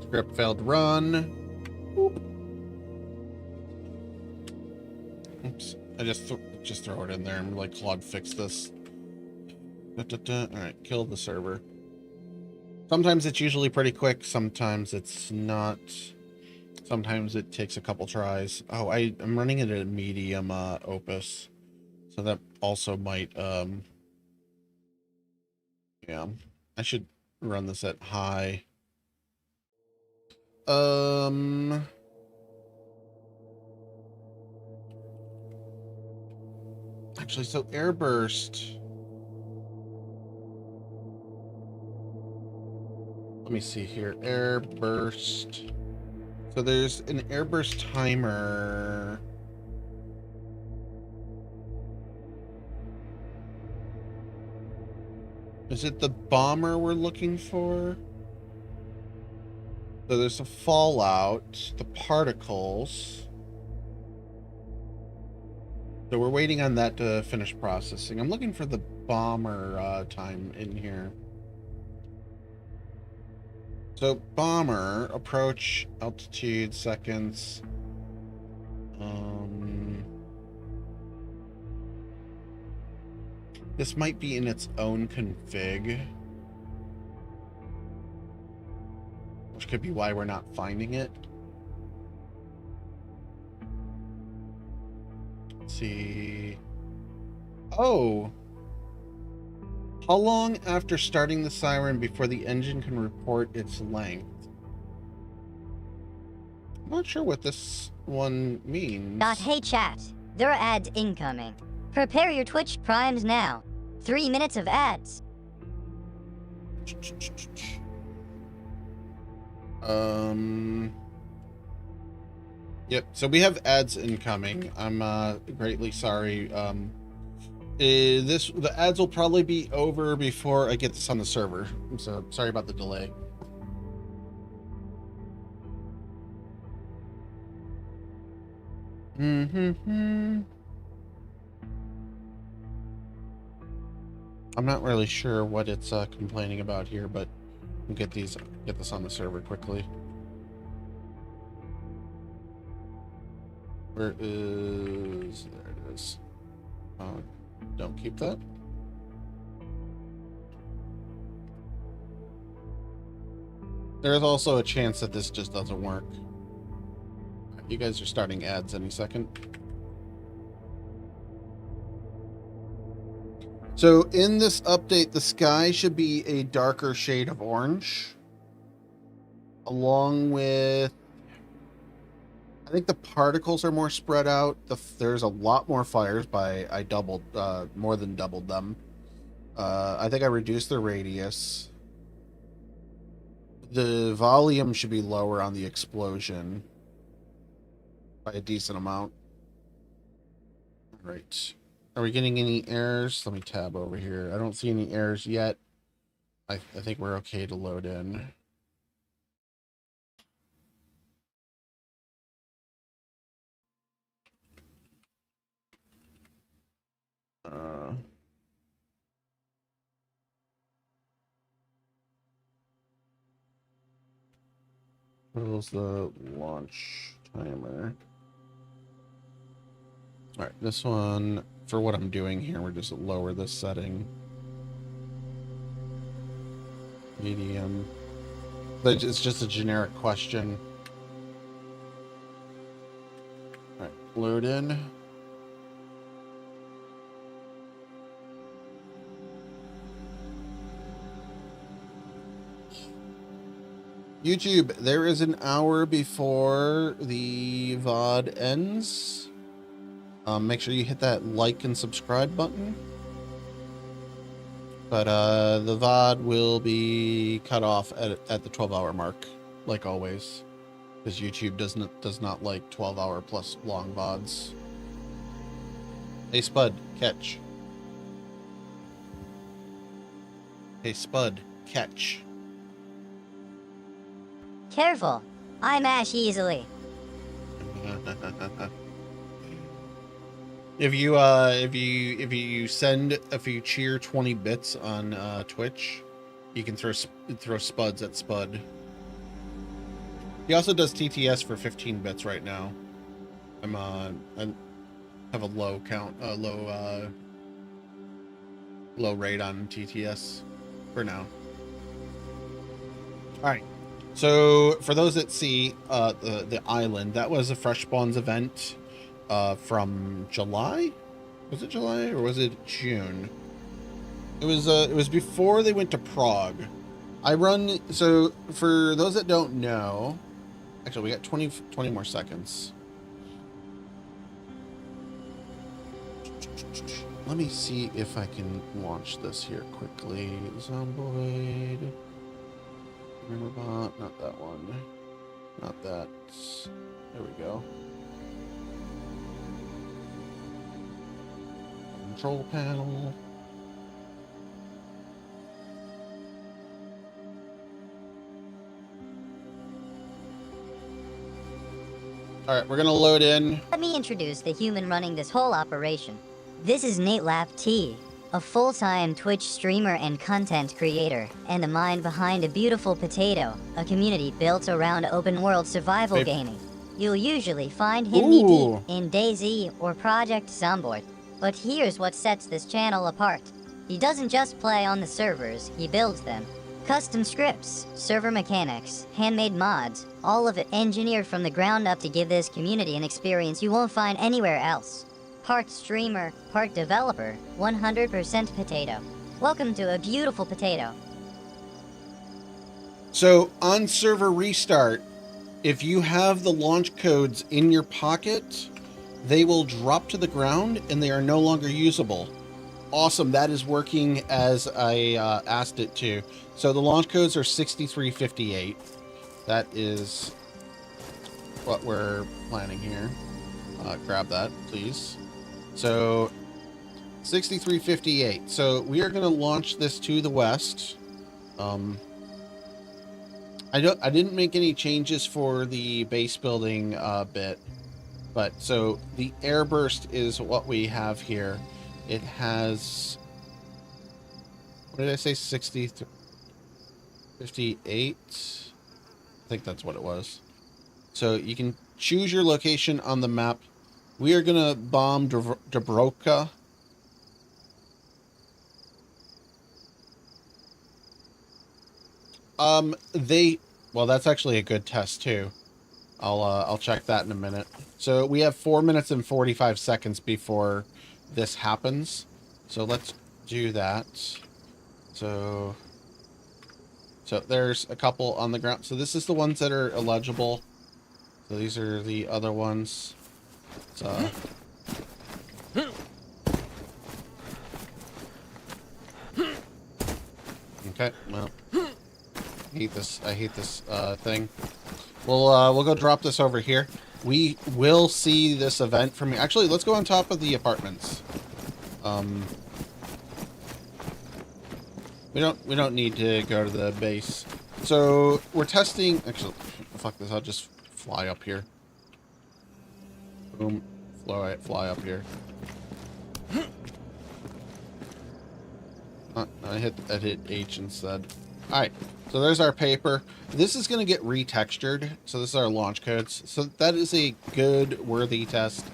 Script failed to run. Oop. Oops. I just throw it in there and like Claude fix this. Alright, kill the server. Sometimes it's usually pretty quick, sometimes it's not. Sometimes it takes a couple tries. Oh, I'm running it at a medium opus. So that also might yeah. I should run this at high. Actually, so airburst. Let me see here. Air burst. So there's an air burst timer. Is it the bomber we're looking for? So there's a fallout, the particles. So we're waiting on that to finish processing. I'm looking for the bomber time in here. So bomber, approach, altitude, seconds. This might be in its own config, which could be why we're not finding it. Let's see. Oh. How long after starting the siren before the engine can report its length? I'm not sure what this one means. Hey chat, there are ads incoming. Prepare your Twitch primes now. 3 minutes of ads. Yep, so we have ads incoming. I'm greatly sorry. The ads will probably be over before I get this on the server. So sorry about the delay. I'm not really sure what it's complaining about here, but we'll get this on the server quickly. Where is... There it is. Don't keep that. There is also a chance that this just doesn't work. You guys are starting ads any second. So in this update, the sky should be a darker shade of orange, along with, I think the particles are more spread out. There's a lot more fires I doubled, more than doubled them. I think I reduced the radius. The volume should be lower on the explosion by a decent amount. All right. Are we getting any errors? Let me tab over here. I don't see any errors yet. I think we're okay to load in. What was the launch timer? All right, this one, for what I'm doing here, we're just lower this setting. Medium. But it's just a generic question. All right, load in. YouTube, there is an hour before the VOD ends. Make sure you hit that like and subscribe button. But the VOD will be cut off at the 12-hour mark, like always, because YouTube does not like 12-hour plus long VODs. Hey Spud, catch. Hey Spud, catch. Careful, I mash easily. If you cheer 20 bits on Twitch, you can throw spuds at Spud. He also does TTS for 15 bits right now. I have a low count, low rate on TTS for now. All right. So for those that see the island, that was a Fresh Spawns event from July. Was it July or was it June? It was before they went to Prague. So for those that don't know, actually we got 20 more seconds. Let me see if I can launch this here quickly. Zomboid. Bot, not that one. Not that. There we go. Control panel. All right, we're gonna load in. Let me introduce the human running this whole operation. This is Nate Lap T, a full-time Twitch streamer and content creator, and the mind behind A Beautiful Potato, a community built around open-world survival gaming. You'll usually find him Ooh. knee-deep in DayZ or Project Zomboid. But here's what sets this channel apart. He doesn't just play on the servers, he builds them. Custom scripts, server mechanics, handmade mods, all of it engineered from the ground up to give this community an experience you won't find anywhere else. Part streamer, part developer, 100% potato. Welcome to A Beautiful Potato. So on server restart, if you have the launch codes in your pocket, they will drop to the ground and they are no longer usable. Awesome, that is working as I asked it to. So the launch codes are 6358. That is what we're planning here. Grab that, please. So 6358. So we are going to launch this to the west. I didn't make any changes for the base building bit, but so the airburst is what we have here. It has, what did I say, 58? I think that's what it was. So you can choose your location on the map. We are going to bomb Dubrovka. Well, that's actually a good test too. I'll check that in a minute. So we have 4 minutes and 45 seconds before this happens. So let's do that. So there's a couple on the ground. So this is the ones that are illegible. So these are the other ones. So okay, well, I hate this thing. We'll go drop this over here. We will see this event from here. Actually, let's go on top of the apartments. We don't need to go to the base. So we're testing. Actually, fuck this. I'll just fly up here. Boom, fly up here. I hit H instead. All right. So there's our paper. This is going to get retextured. So this is our launch codes. So that is a good, worthy test.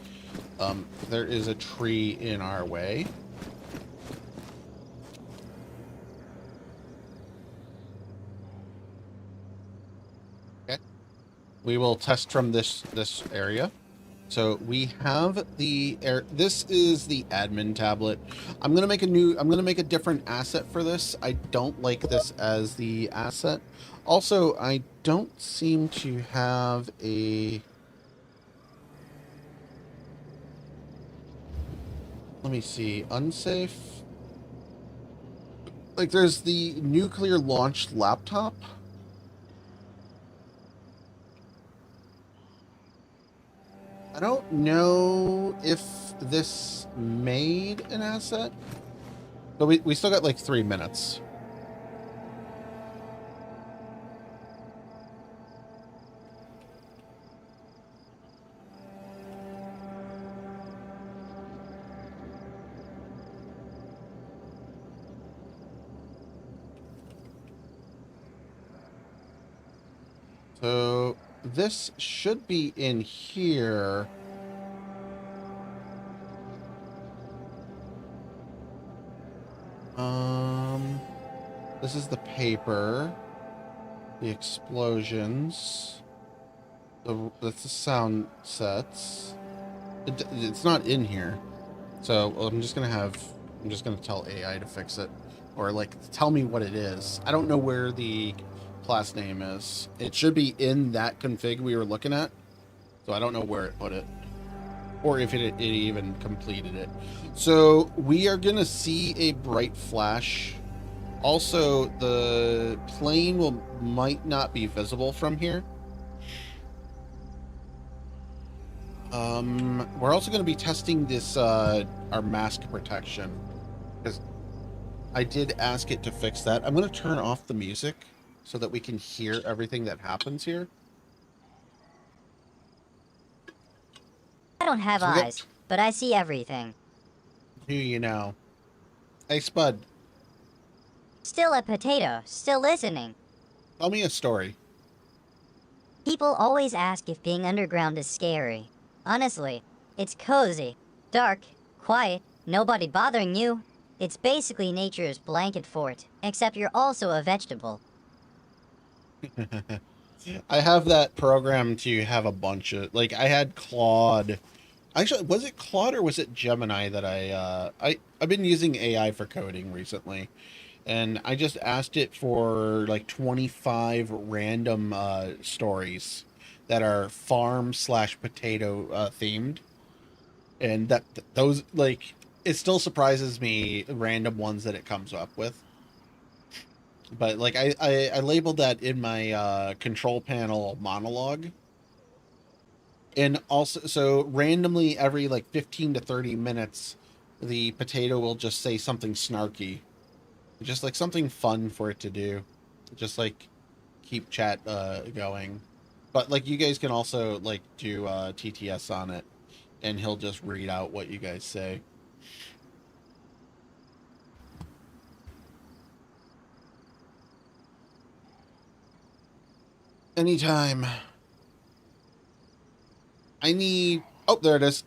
There is a tree in our way. Okay. We will test from this area. So we have the air. This is the admin tablet. I'm gonna make a different asset for this. I don't like this as the asset. Also, I don't seem to have a. Let me see. Unsafe. Like there's the nuclear launched laptop. I don't know if this made an asset, but we still got like 3 minutes. So this should be in here. This is the paper, the explosions, that's the sound sets. It's not in here, so I'm just gonna tell AI to fix it, or like tell me what it is. I don't know where the class name is. It should be in that config we were looking at, so I don't know where it put it, or if it even completed it. So we are gonna see a bright flash Also, the plane might not be visible from here. We're also going to be testing this, our mask protection, because I did ask it to fix that. I'm going to turn off the music so that we can hear everything that happens here. I don't have eyes, but I see everything. Who you know? Hey, Spud. Still a potato, still listening. Tell me a story. People always ask if being underground is scary. Honestly, it's cozy, dark, quiet, nobody bothering you. It's basically nature's blanket fort, except you're also a vegetable. I have that program to have a bunch of, like, I had Claude. Actually, was it Claude or was it Gemini that I've been using AI for coding recently, and I just asked it for like 25 random stories that are farm/potato themed, and those, like, it still surprises me random ones that it comes up with. But like I labeled that in my control panel monologue. And also, so randomly every like 15 to 30 minutes, the potato will just say something snarky. Just like something fun for it to do. Just like keep chat going. But like you guys can also like do TTS on it, and he'll just read out what you guys say. Anytime. I need... Oh, there it is.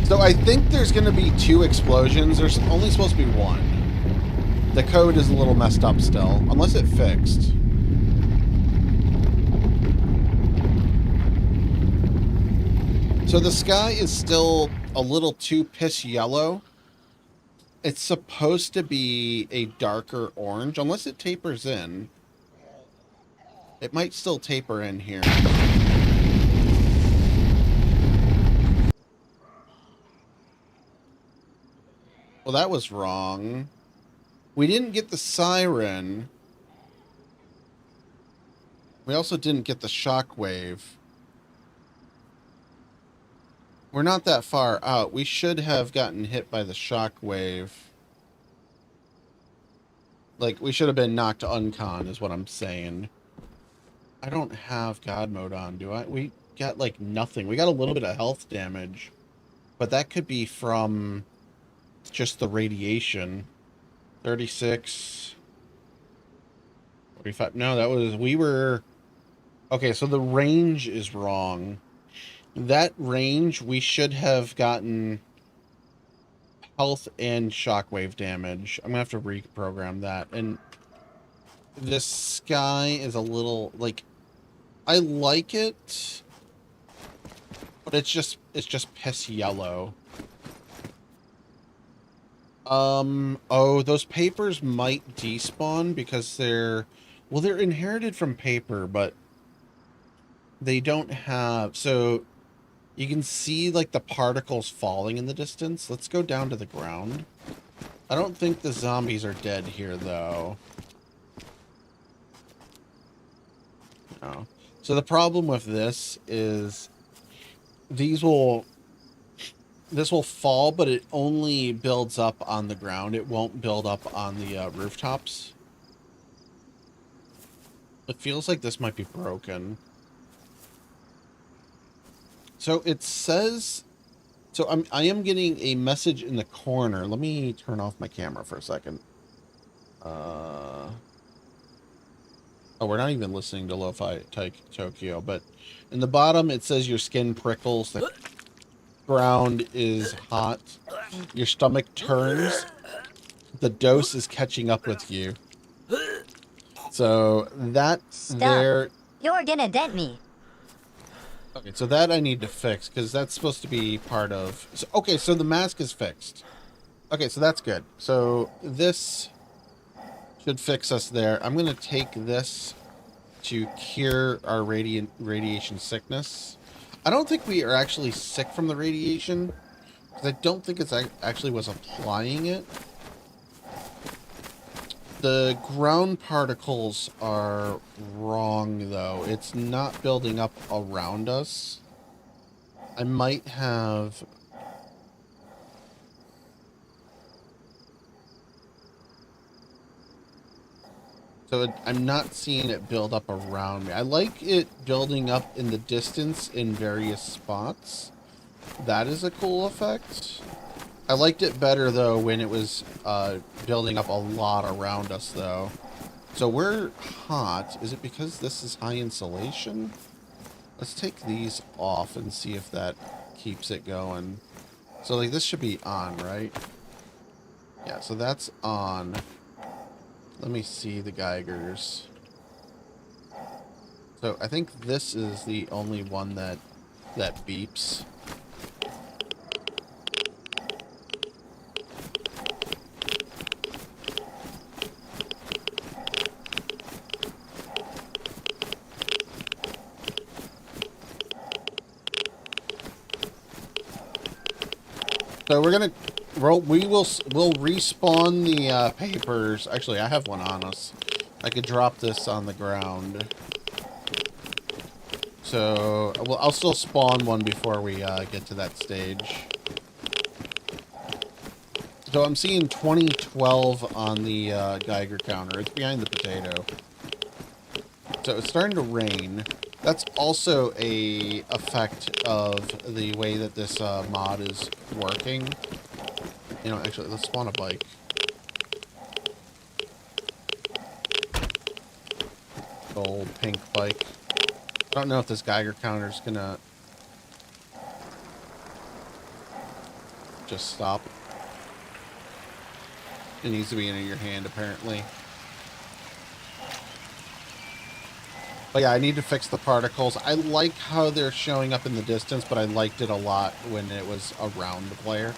So I think there's going to be 2 explosions. There's only supposed to be 1. The code is a little messed up still, unless it fixed. So the sky is still a little too piss yellow. It's supposed to be a darker orange, unless it tapers in. It might still taper in here. Well, that was wrong. We didn't get the siren. We also didn't get the shockwave. We're not that far out. We should have gotten hit by the shockwave. Like, we should have been knocked uncon, is what I'm saying. I don't have God mode on, do I? We got, like, nothing. We got a little bit of health damage. But that could be from just the radiation. 36. 45. No, that was... We were... Okay, so the range is wrong. That range, we should have gotten health and shockwave damage. I'm going to have to reprogram that. And the sky is a little, like... I like it, but it's just piss yellow. Oh, those papers might despawn because they're inherited from paper, but they don't have, so you can see like the particles falling in the distance. Let's go down to the ground. I don't think the zombies are dead here though. No. So the problem with this is this will fall, but it only builds up on the ground. It won't build up on the rooftops. It feels like this might be broken. So it says... So I am getting a message in the corner. Let me turn off my camera for a second. Oh, we're not even listening to Lo-Fi Tokyo, but in the bottom it says your skin prickles, the ground is hot, your stomach turns, the dose is catching up with you. So that there... You're gonna dent me. Okay, so that I need to fix, because that's supposed to be part of... So, okay, so the mask is fixed. Okay, so that's good. So this should fix us there. I'm going to take this to cure our radiation sickness. I don't think we are actually sick from the radiation. 'Cause I don't think it's actually was applying it. The ground particles are wrong, though. It's not building up around us. I might have... So I'm not seeing it build up around me. I like it building up in the distance in various spots. That is a cool effect. I liked it better, though, when it was building up a lot around us, though. So we're hot. Is it because this is high insulation? Let's take these off and see if that keeps it going. So, like, this should be on, right? Yeah, so that's on. Let me see the Geigers. So I think this is the only one that beeps. So we'll respawn the papers. Actually, I have one on us. I could drop this on the ground. So I'll still spawn one before we get to that stage. So I'm seeing 2012 on the Geiger counter. It's behind the potato. So it's starting to rain. That's also a effect of the way that this mod is working. You know, actually, let's spawn a bike. Old pink bike. I don't know if this Geiger counter is gonna just stop. It needs to be in your hand, apparently. But yeah, I need to fix the particles. I like how they're showing up in the distance, but I liked it a lot when it was around the player.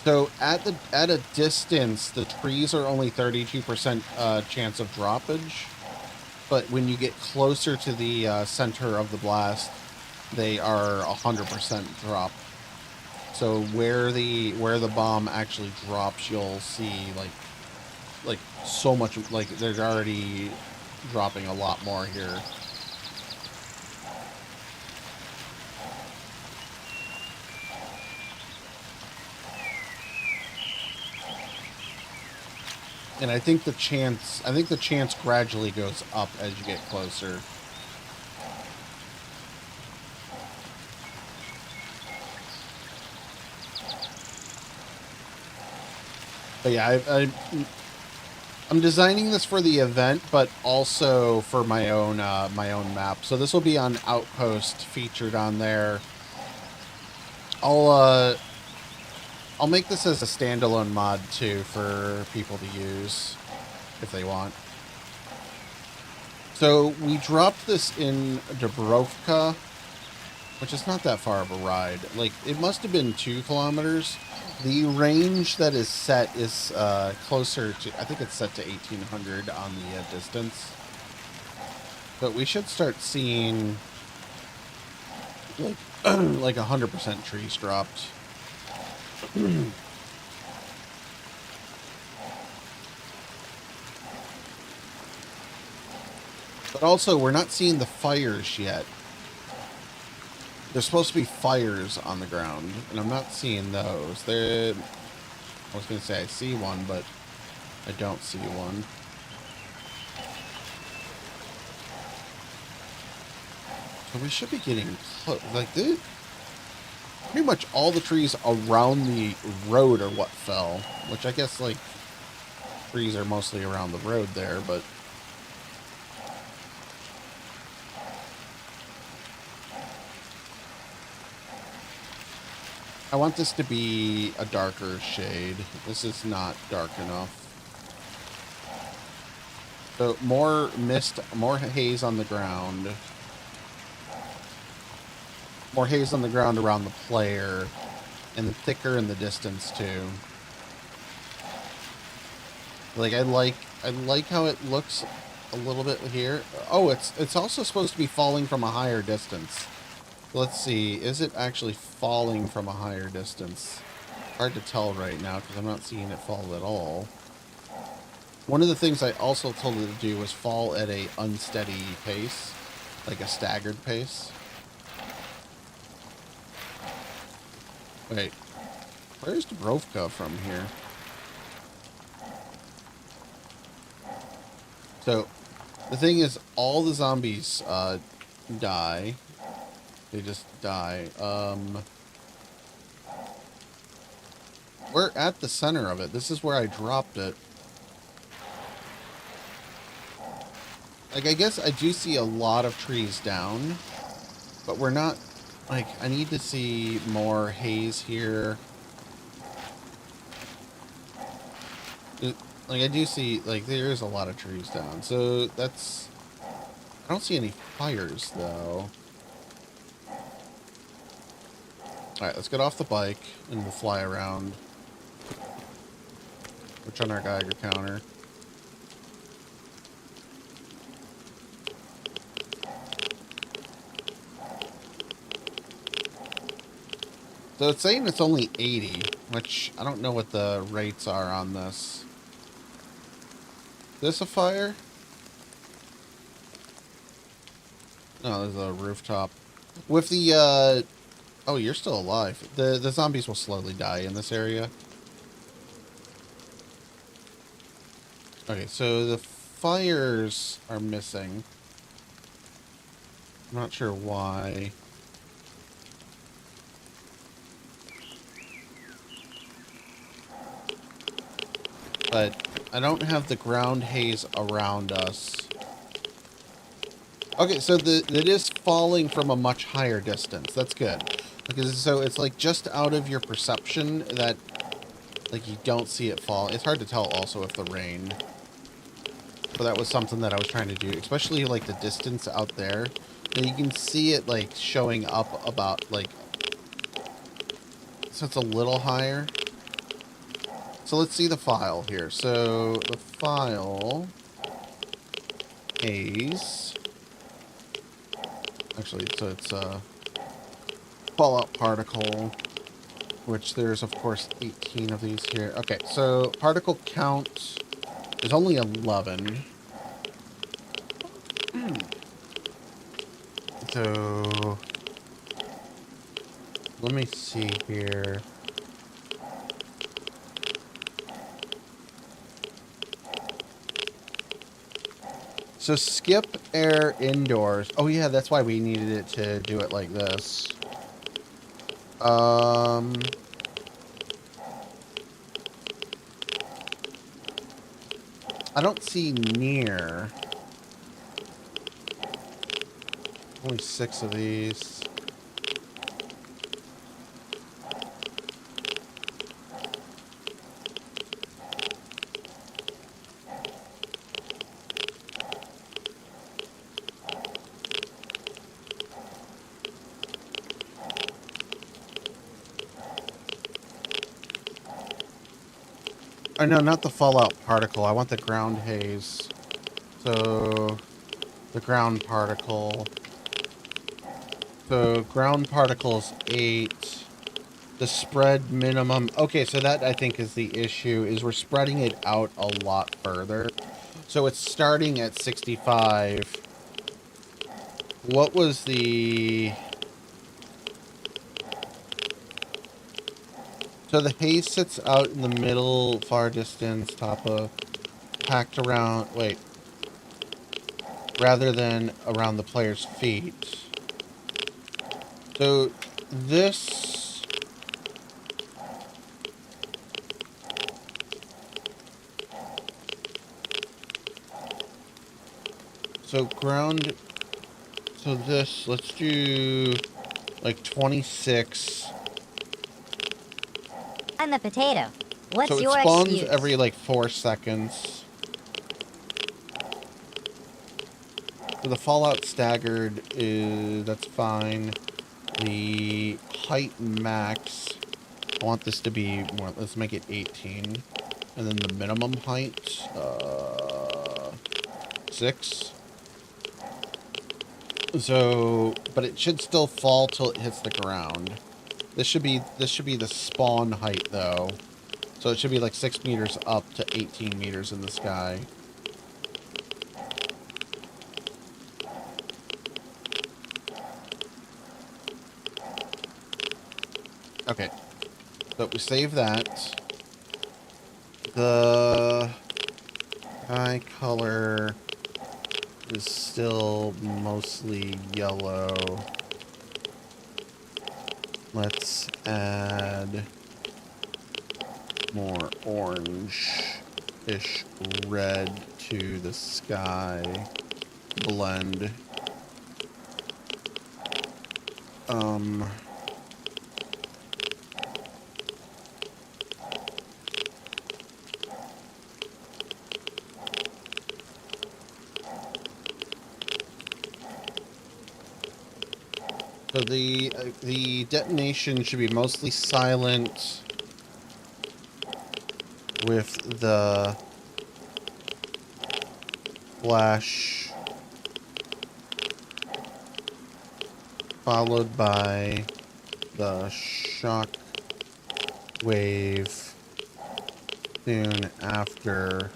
So at a distance, the trees are only 32% chance of droppage. But when you get closer to the center of the blast, they are 100% drop. So where the bomb actually drops, you'll see like so much, like there's already dropping a lot more here. And I think the chance gradually goes up as you get closer. But yeah, I'm designing this for the event, but also for my own map. So this will be on Outpost, featured on there. I'll make this as a standalone mod too for people to use if they want. So we dropped this in Dubrovka, which is not that far of a ride. Like, it must have been 2 kilometers. The range that is set is closer to, I think it's set to 1800 on the distance. But we should start seeing like 100% trees dropped. But also, we're not seeing the fires yet. There's supposed to be fires on the ground, and I'm not seeing those. I was going to say I see one, but I don't see one. So we should be getting close. Like, pretty much all the trees around the road are what fell, which I guess, like, trees are mostly around the road there, but... I want this to be a darker shade. This is not dark enough. So more mist, more haze on the ground. More haze on the ground around the player. And thicker in the distance too. Like I like how it looks a little bit here. Oh, it's also supposed to be falling from a higher distance. Let's see. Is it actually falling from a higher distance? Hard to tell right now because I'm not seeing it fall at all. One of the things I also told it to do was fall at a unsteady pace, like a staggered pace. Wait, where's Dubrovka from here? So, the thing is, all the zombies die. They just die. We're at the center of it. This is where I dropped it. Like, I guess I do see a lot of trees down, but we're not, like, I need to see more haze here. Like, I do see, like, there is a lot of trees down, so that's, I don't see any fires, though. Alright, let's get off the bike, and we'll fly around. Which on our Geiger counter. So it's saying it's only 80, which I don't know what the rates are on this. Is this a fire? No, there's a rooftop. With the, oh, you're still alive. The zombies will slowly die in this area. Okay, so the fires are missing. I'm not sure why. But I don't have the ground haze around us. Okay, so it is falling from a much higher distance. That's good. Because so it's like just out of your perception that like you don't see it fall. It's hard to tell also if the rain. But that was something that I was trying to do, especially like the distance out there. And you can see it like showing up about like, so it's a little higher. So let's see the file here. So the file haze. Actually, so it's a fallout particle, which there's of course 18 of these here. Okay, so particle count is only 11. So let me see here. So skip air indoors. Oh yeah, that's why we needed it to do it like this. I don't see near. Only 6 of these. Oh, no, not the fallout particle. I want the ground haze. So, the ground particle. So, ground particles 8. The spread minimum. Okay, so that I think is the issue, is we're spreading it out a lot further. So, it's starting at 65. What was the... So the haze sits out in the middle, far distance, top of, packed around, wait, rather than around the player's feet. So this, so ground, so this, let's do like 26. I'm a potato. What's So it your spawns excuse? every like 4 seconds. So the fallout staggered is, that's fine. The height max, I want this to be more, let's make it 18. And then the minimum height, 6. So, but it should still fall till it hits the ground. This should be the spawn height though. So it should be like 6 meters up to 18 meters in the sky. Okay. So we save that. The eye color is still mostly yellow. Let's add more orange-ish red to the sky blend. So the detonation should be mostly silent, with the flash followed by the shock wave soon after.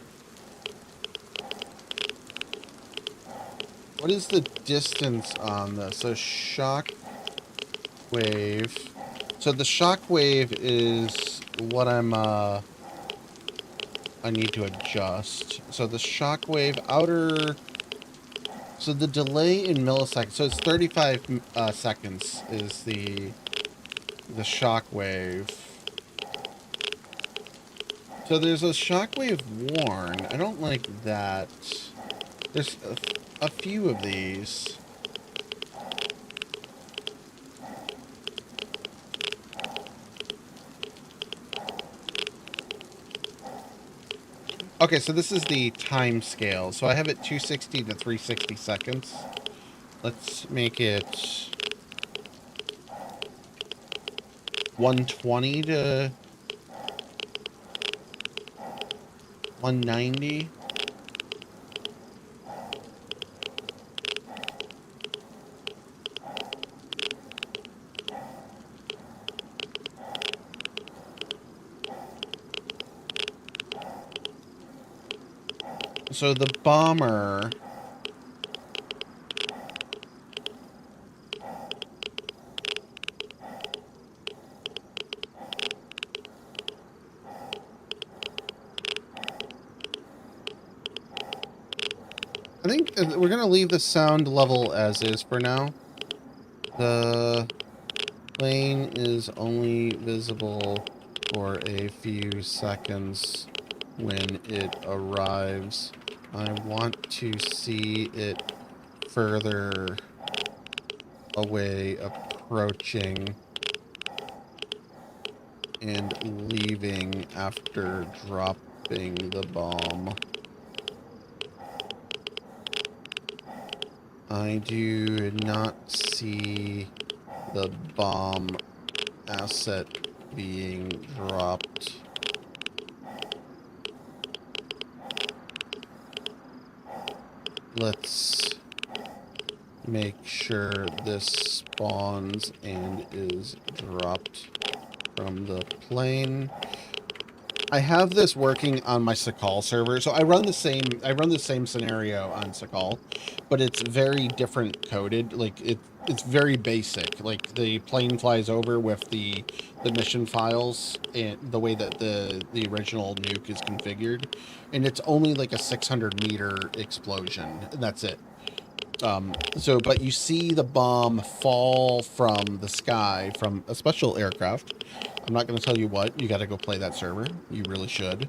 What is the distance on this? So shock wave. So the shock wave is what I need to adjust. So the shock wave outer. So the delay in milliseconds. So it's 35 seconds is the shock wave. So there's a shock wave warn. I don't like that. There's a few of these. Okay, so this is the time scale. So I have it 260 to 360 seconds. Let's make it 120 to 190. So the bomber I think we're going to leave the sound level as is for now. The plane is only visible for a few seconds when it arrives. I want to see it further away approaching and leaving after dropping the bomb. I do not see the bomb asset being dropped. Let's make sure this spawns and is dropped from the plane. I have this working on my Sakhal server, so I run the same scenario on Sakhal, but it's very different coded. Like it's very basic. Like the plane flies over with the mission files and the way that the original nuke is configured, and it's only like a 600-meter explosion, and that's it. But you see the bomb fall from the sky from a special aircraft. I'm not going to tell you what. You got to go play that server. You really should.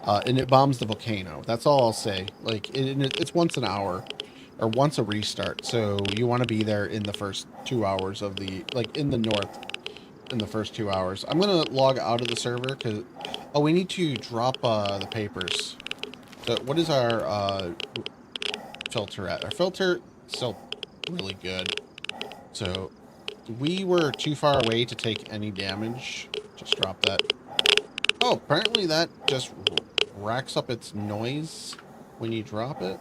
And it bombs the volcano. That's all I'll say. Like, it's once an hour or once a restart. So you want to be there in the first 2 hours of the, like, in the north in the first 2 hours. I'm going to log out of the server because, oh, we need to drop the papers. So what is our filter at? Our filter still really good. So we were too far away to take any damage. Just drop that. Oh, apparently that just racks up its noise when you drop it.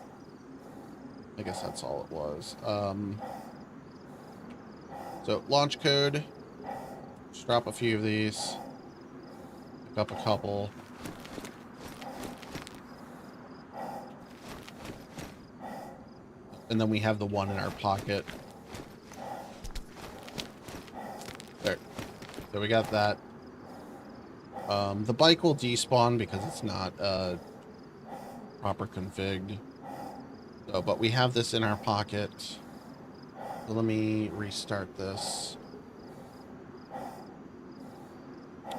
I guess that's all it was. So launch code, just drop a few of these, pick up a couple. And then we have the one in our pocket. There. So we got that. The bike will despawn because it's not proper configured. So, but we have this in our pocket. So let me restart this.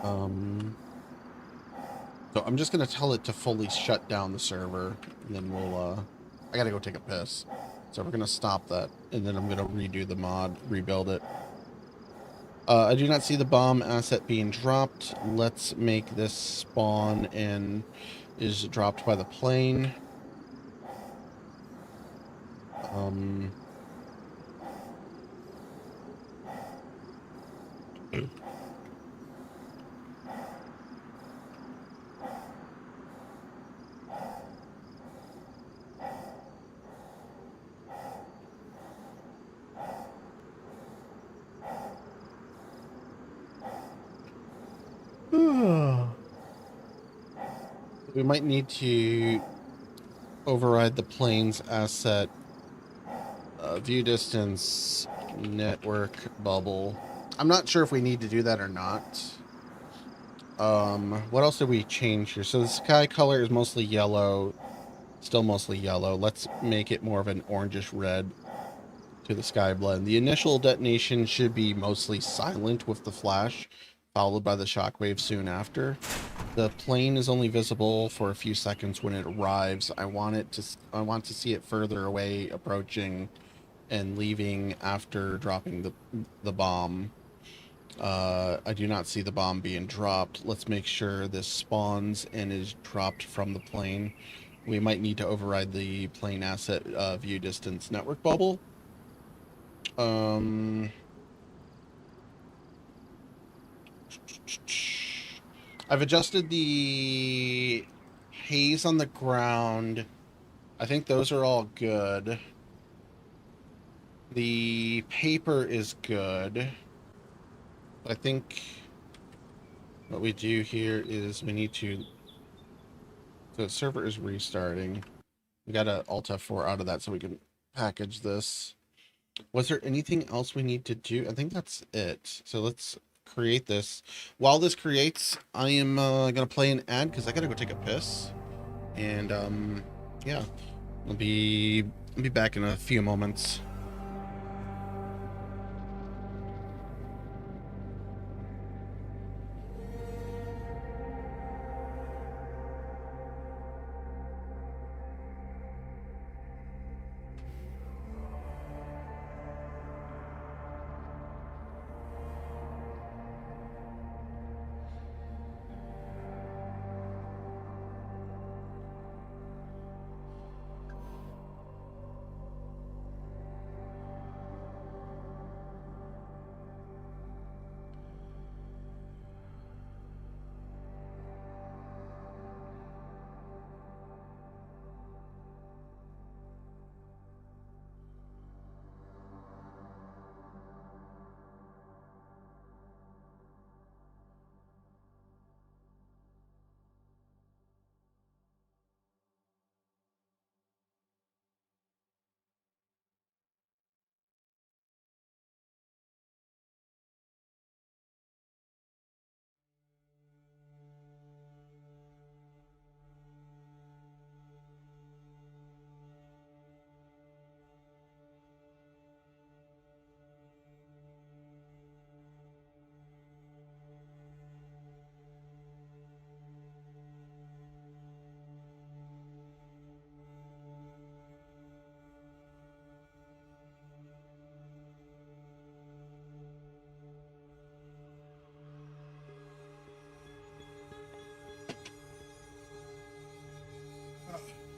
So I'm just gonna tell it to fully shut down the server, and then we'll I gotta go take a piss. So we're gonna stop that, and then I'm gonna redo the mod, rebuild it. I do not see the bomb asset being dropped. Let's make this spawn and is dropped by the plane. We might need to override the plane's asset view distance network bubble. I'm not sure if we need to do that or not. What else did we change here? So the sky color is mostly yellow, still mostly yellow. Let's make it more of an orangish red to the sky blend. The initial detonation should be mostly silent with the flash, followed by the shockwave soon after. The plane is only visible for a few seconds when it arrives. I want to see it further away, approaching and leaving after dropping the bomb. I do not see the bomb being dropped. Let's make sure this spawns and is dropped from the plane. We might need to override the plane asset view distance network bubble. I've adjusted the haze on the ground. I think those are all good. The paper is good. I think what we do here is we need to... The server is restarting. We got to Alt F4 out of that so we can package this. Was there anything else we need to do? I think that's it. So let's create this. While this creates, I am gonna play an ad because I gotta go take a piss. And yeah, I'll be back in a few moments.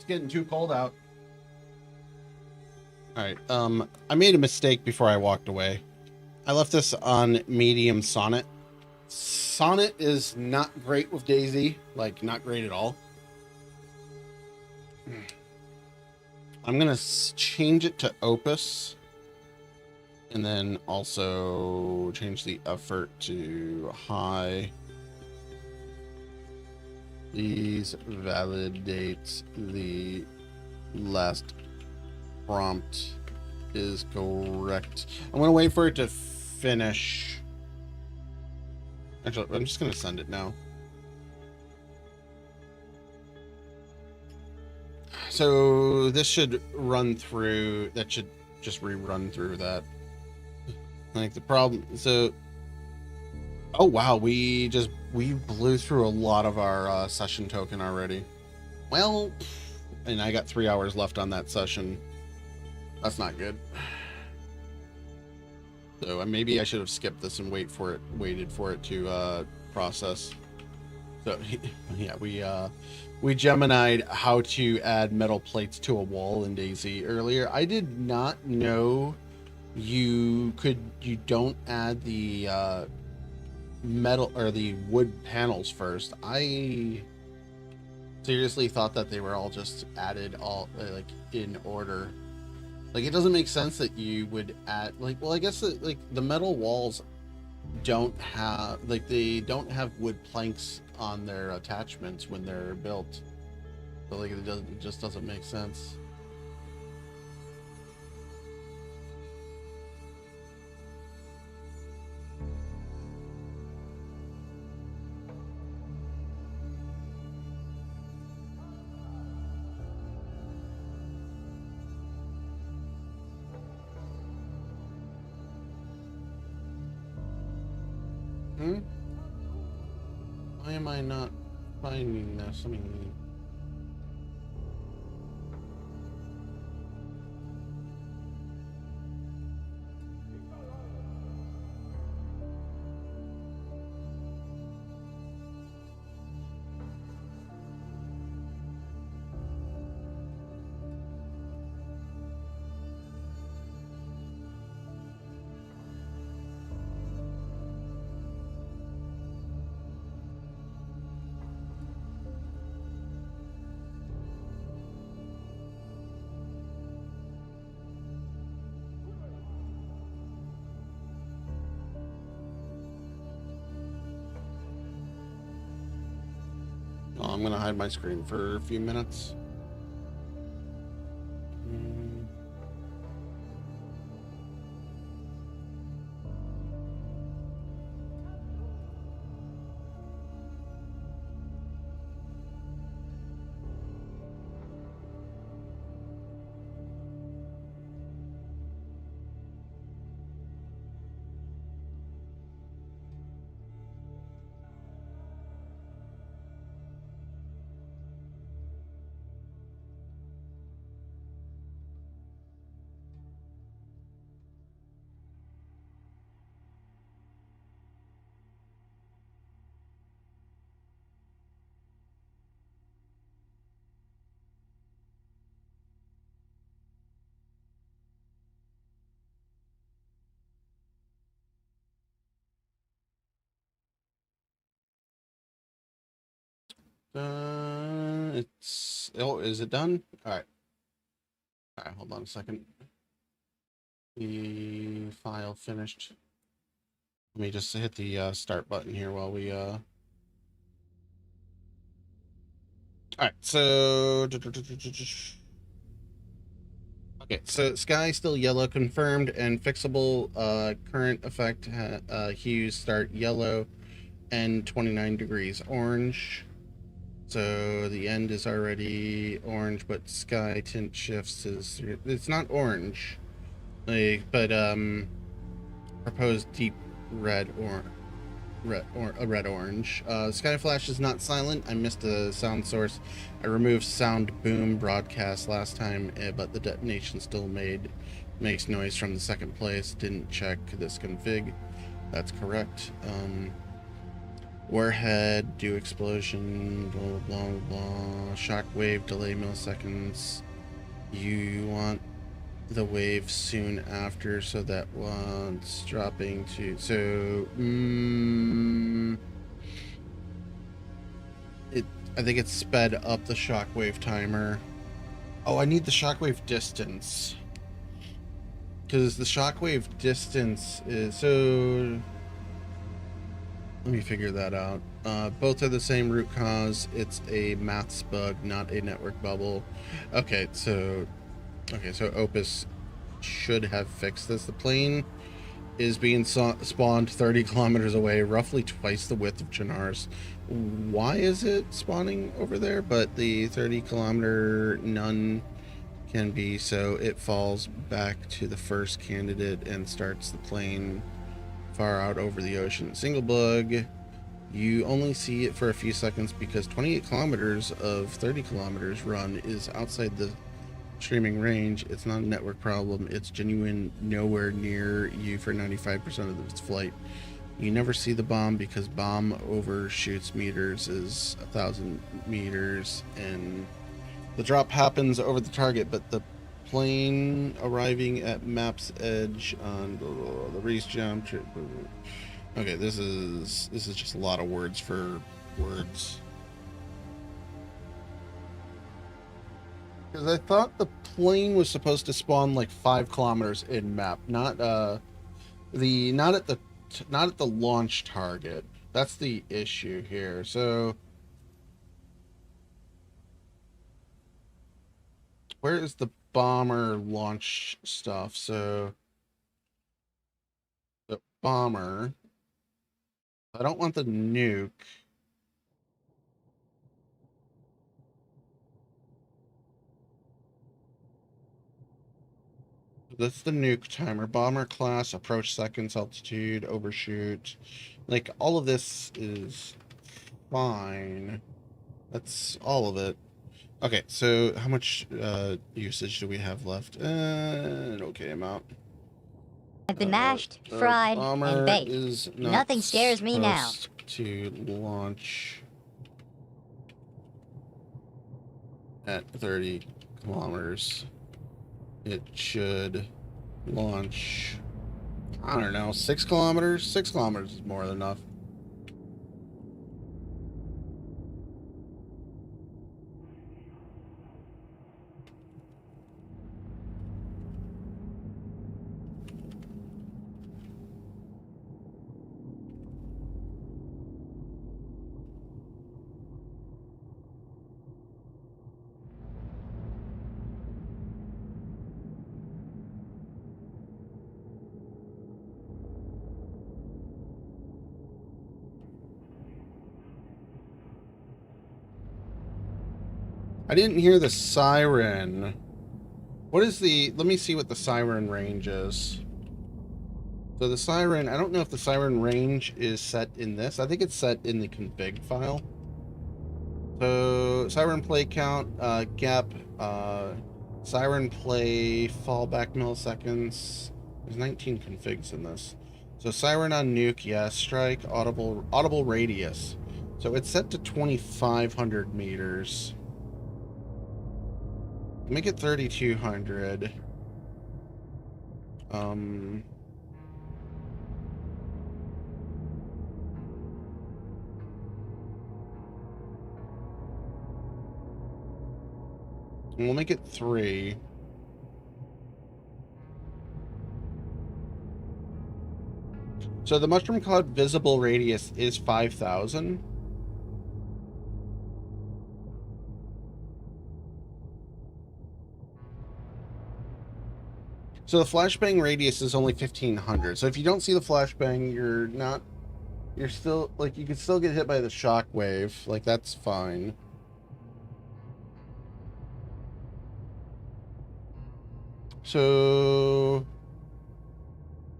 Getting too cold out. All right. I made a mistake before I walked away. I left this on medium Sonnet. Sonnet is not great with DayZ, like not great at all. I'm gonna change it to Opus. And then also change the effort to high. Please validate the last prompt is correct. I'm gonna wait for it to finish. Actually, I'm just gonna send it now. So this should run through. That should just rerun through that. Like the problem. So, oh wow, we blew through a lot of our session token already. Well, and I got 3 hours left on that session. That's not good. So maybe I should have skipped this and waited for it to process. So yeah, we Gemini'd how to add metal plates to a wall in DayZ earlier. I did not know you don't add the metal or the wood panels first. I seriously thought that they were all just added all like in order. Like it doesn't make sense that you would add like, well, I guess that, like the metal walls don't have they don't have wood planks on their attachments when they're built. So like it just doesn't make sense. Why am I not finding this? I mean, oh, I'm gonna hide my screen for a few minutes. Oh, is it done? All right. All right, hold on a second. The file finished. Let me just hit the start button here while we all right, so okay, so sky still yellow confirmed and fixable. Current effect hues start yellow and 29 degrees orange. So the end is already orange, but sky tint shifts is it's not orange, like, but proposed deep red or red orange. Sky flash is not silent. I missed a sound source. I removed sound boom broadcast last time, but the detonation still makes noise from the second place. Didn't check this config. That's correct. Warhead, do explosion, blah blah blah. Shockwave, delay milliseconds. You want the wave soon after, so that once dropping to I think it's sped up the shockwave timer. Oh, I need the shockwave distance. because the shockwave distance is so. Let me figure that out. Both are the same root cause. It's a maths bug, not a network bubble. Okay, so Opus should have fixed this. The plane is being spawned 30 kilometers away, roughly twice the width of Chernarus. Why is it spawning over there? But the 30 kilometer none can be, so it falls back to the first candidate and starts the plane far out over the ocean. Single bug, you only see it for a few seconds because 28 kilometers of 30 kilometers run is outside the streaming range. It's not a network problem. It's genuine nowhere near you for 95% of its flight. You never see the bomb because bomb overshoots meters is 1,000 meters, and the drop happens over the target, but the plane arriving at map's edge on the race jump. Okay, this is just a lot of words for words. Because I thought the plane was supposed to spawn like 5 kilometers in map, not at the launch target. That's the issue here. So where is the bomber launch stuff? So the bomber. I don't want the nuke. That's the nuke timer. Bomber class, approach seconds, altitude, overshoot. Like, all of this is fine. That's all of it. Okay, so how much usage do we have left? An okay amount. I've been mashed, fried, and baked. Nothing scares me now. To launch at 30 kilometers. It should launch, I don't know, 6 kilometers? 6 kilometers is more than enough. I didn't hear the siren. What is the... Let me see what the siren range is. So the siren... I don't know if the siren range is set in this. I think it's set in the config file. So siren play count, gap, siren play, fallback milliseconds. There's 19 configs in this. So siren on nuke, yes. Strike, audible radius. So it's set to 2,500 meters. Make it 3,200. We'll make it 3. So the mushroom cloud visible radius is 5,000. So the flashbang radius is only 1,500. So if you don't see the flashbang, you're still, like, you could still get hit by the shockwave. Like, that's fine. So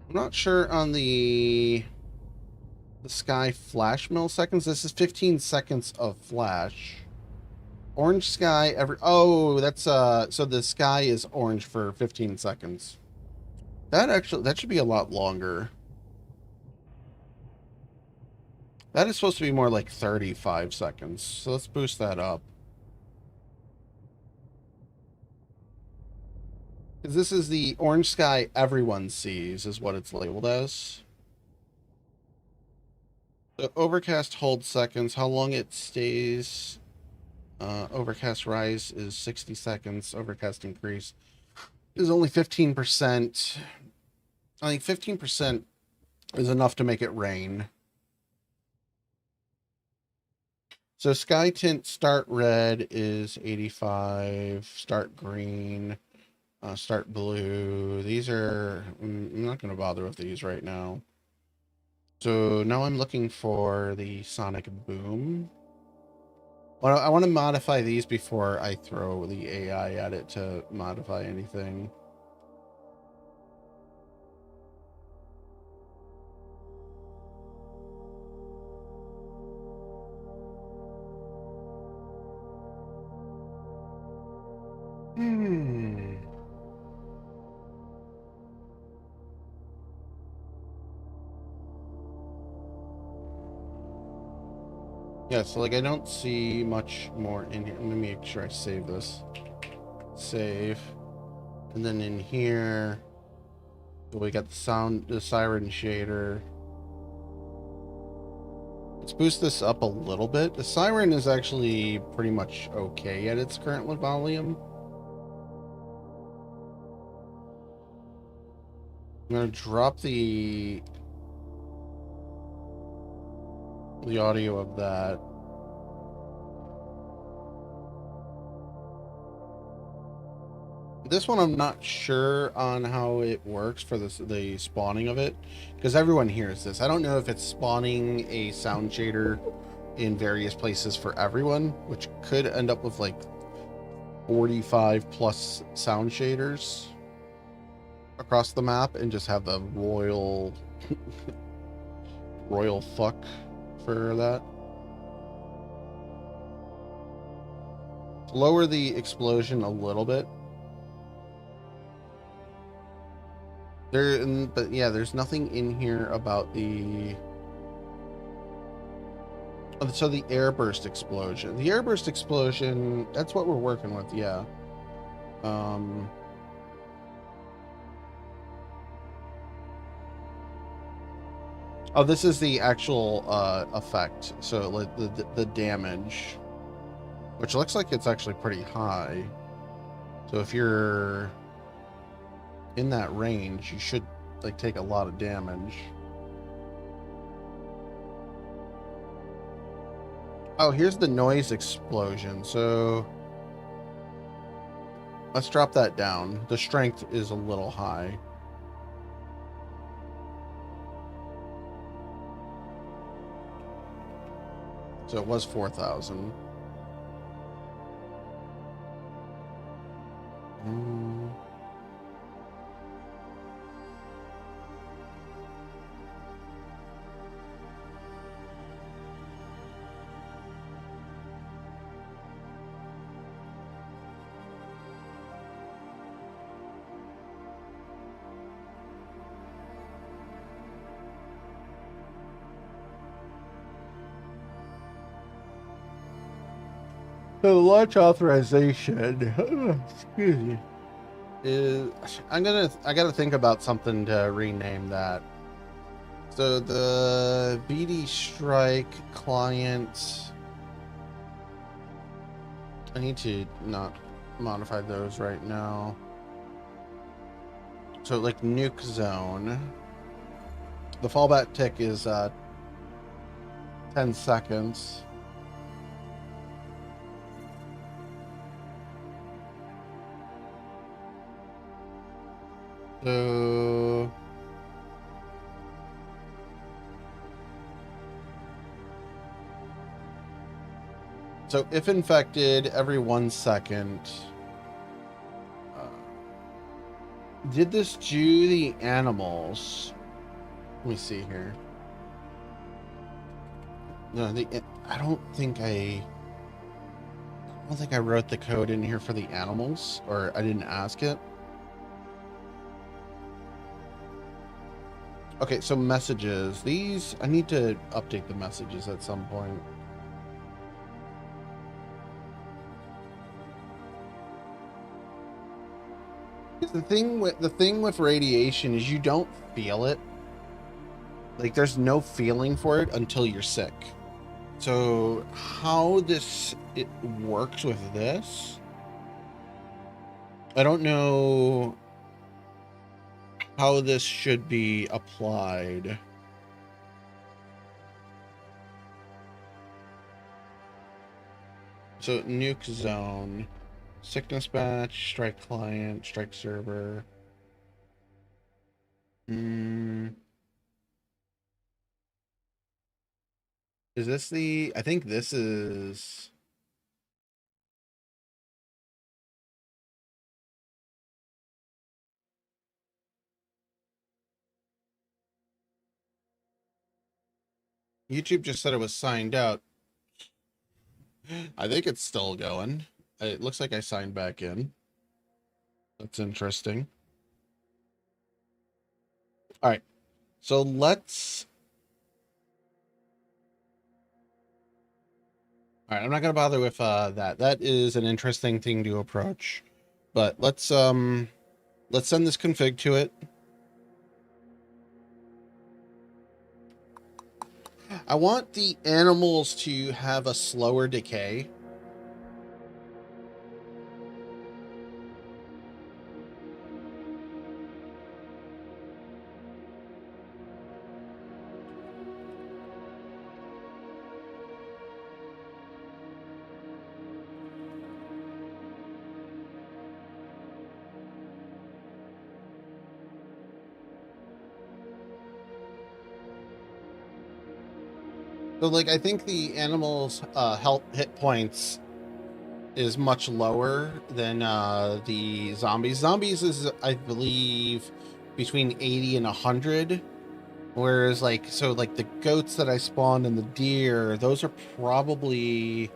I'm not sure on the sky flash milliseconds. This is 15 seconds of flash. Orange sky oh, that's so the sky is orange for 15 seconds. That should be a lot longer. That is supposed to be more like 35 seconds. So let's boost that up. Because this is the orange sky everyone sees, is what it's labeled as. So overcast hold seconds, how long it stays. Overcast rise is 60 seconds. Overcast increase is only 15%. I think 15% is enough to make it rain. So sky tint start red is 85, start green, start blue. These are, I'm not going to bother with these right now. So now I'm looking for the sonic boom. Well, I want to modify these before I throw the AI at it to modify anything. Yeah, so like I don't see much more in here. Let me make sure I save this. Save. And then in here, we got the siren shader. Let's boost this up a little bit. The siren is actually pretty much okay at its current volume. I'm gonna drop the audio of that. This one I'm not sure on how it works for the spawning of it, because everyone hears this. I don't know if it's spawning a sound shader in various places for everyone, which could end up with like 45 plus sound shaders across the map and just have the royal fuck for that. Lower the explosion a little bit. But yeah, there's nothing in here about the... So the airburst explosion. The airburst explosion, that's what we're working with, yeah. Oh, this is the actual effect. So like the damage, which looks like it's actually pretty high. So if you're in that range, you should like take a lot of damage. Oh, here's the noise explosion. So let's drop that down. The strength is a little high. So it was 4,000. So the launch authorization, excuse me, is I gotta think about something to rename that. So the BD Strike client, I need to not modify those right now. So like nuke zone, the fallback tick is 10 seconds. So if infected, every 1 second. Did this do the animals? Let me see here. No, I don't think I wrote the code in here for the animals, or I didn't ask it. Okay, so messages. These, I need to update the messages at some point. The thing with radiation is you don't feel it. Like there's no feeling for it until you're sick. So how it works with this I don't know how this should be applied. So nuke zone, sickness batch, strike client, strike server. Is this the, I think this is, YouTube just said it was signed out. I think it's still going. It looks like I signed back in. That's interesting. All right. So let's. All right, I'm not gonna bother with that. That is an interesting thing to approach. But let's send this config to it. I want the animals to have a slower decay. So, like, I think the animals' health hit points is much lower than the zombies. Zombies is, I believe, between 80 and 100. Whereas, like, so, like, the goats that I spawned and the deer, those are probably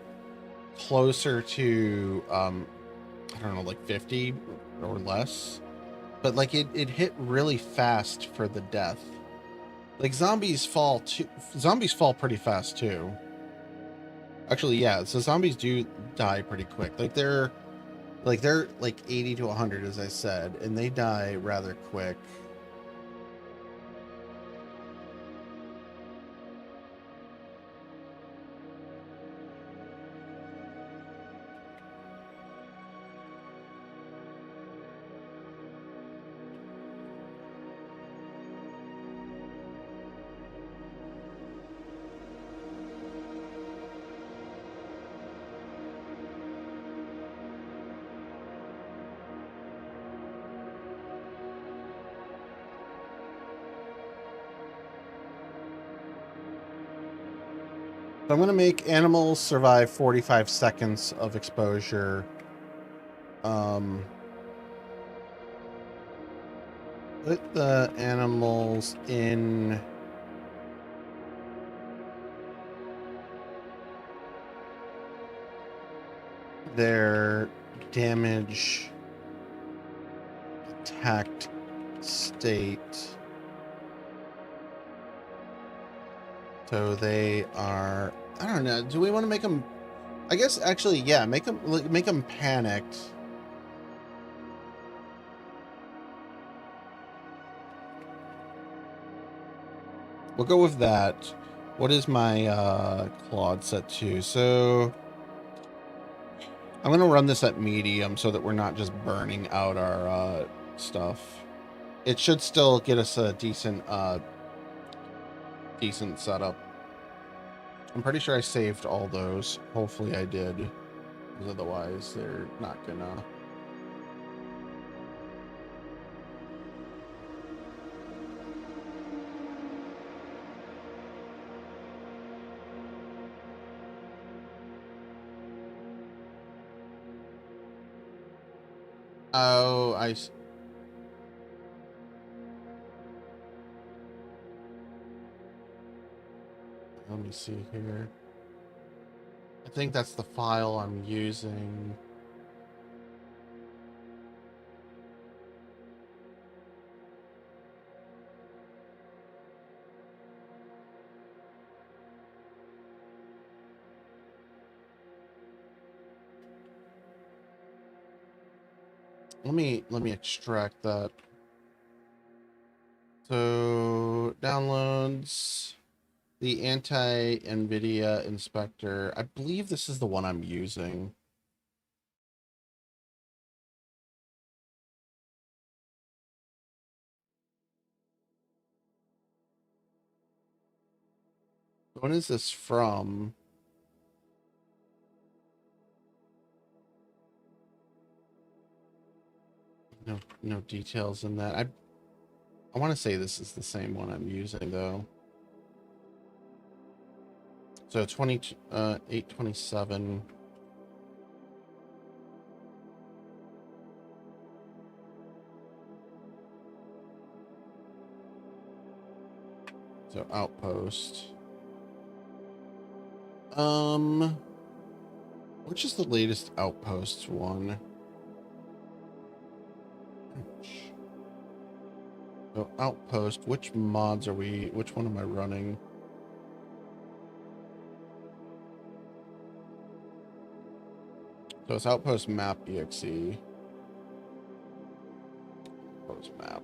closer to, I don't know, like 50 or less. But, like, it hit really fast for the death. Like, zombies fall pretty fast, too. Actually, yeah, so zombies do die pretty quick. They're like 80 to 100, as I said, and they die rather quick. So I'm going to make animals survive 45 seconds of exposure. Put the animals in their damage attacked state. So they are, I don't know, do we want to make them, I guess actually, yeah, make them panicked. We'll go with that. What is my Claude set to? So I'm going to run this at medium so that we're not just burning out our stuff. It should still get us a decent setup. I'm pretty sure I saved all those. Hopefully I did. Because otherwise they're not gonna. Oh, let me see here. I think that's the file I'm using. Let me extract that. So downloads, the anti-NVIDIA inspector. I believe this is the one I'm using. When is this from? No details in that. I want to say this is the same one I'm using though. So 827. So Outpost. Which is the latest Outpost one? So Outpost, which mods are we, which one am I running? So it's Outpost map exe. Outpost map.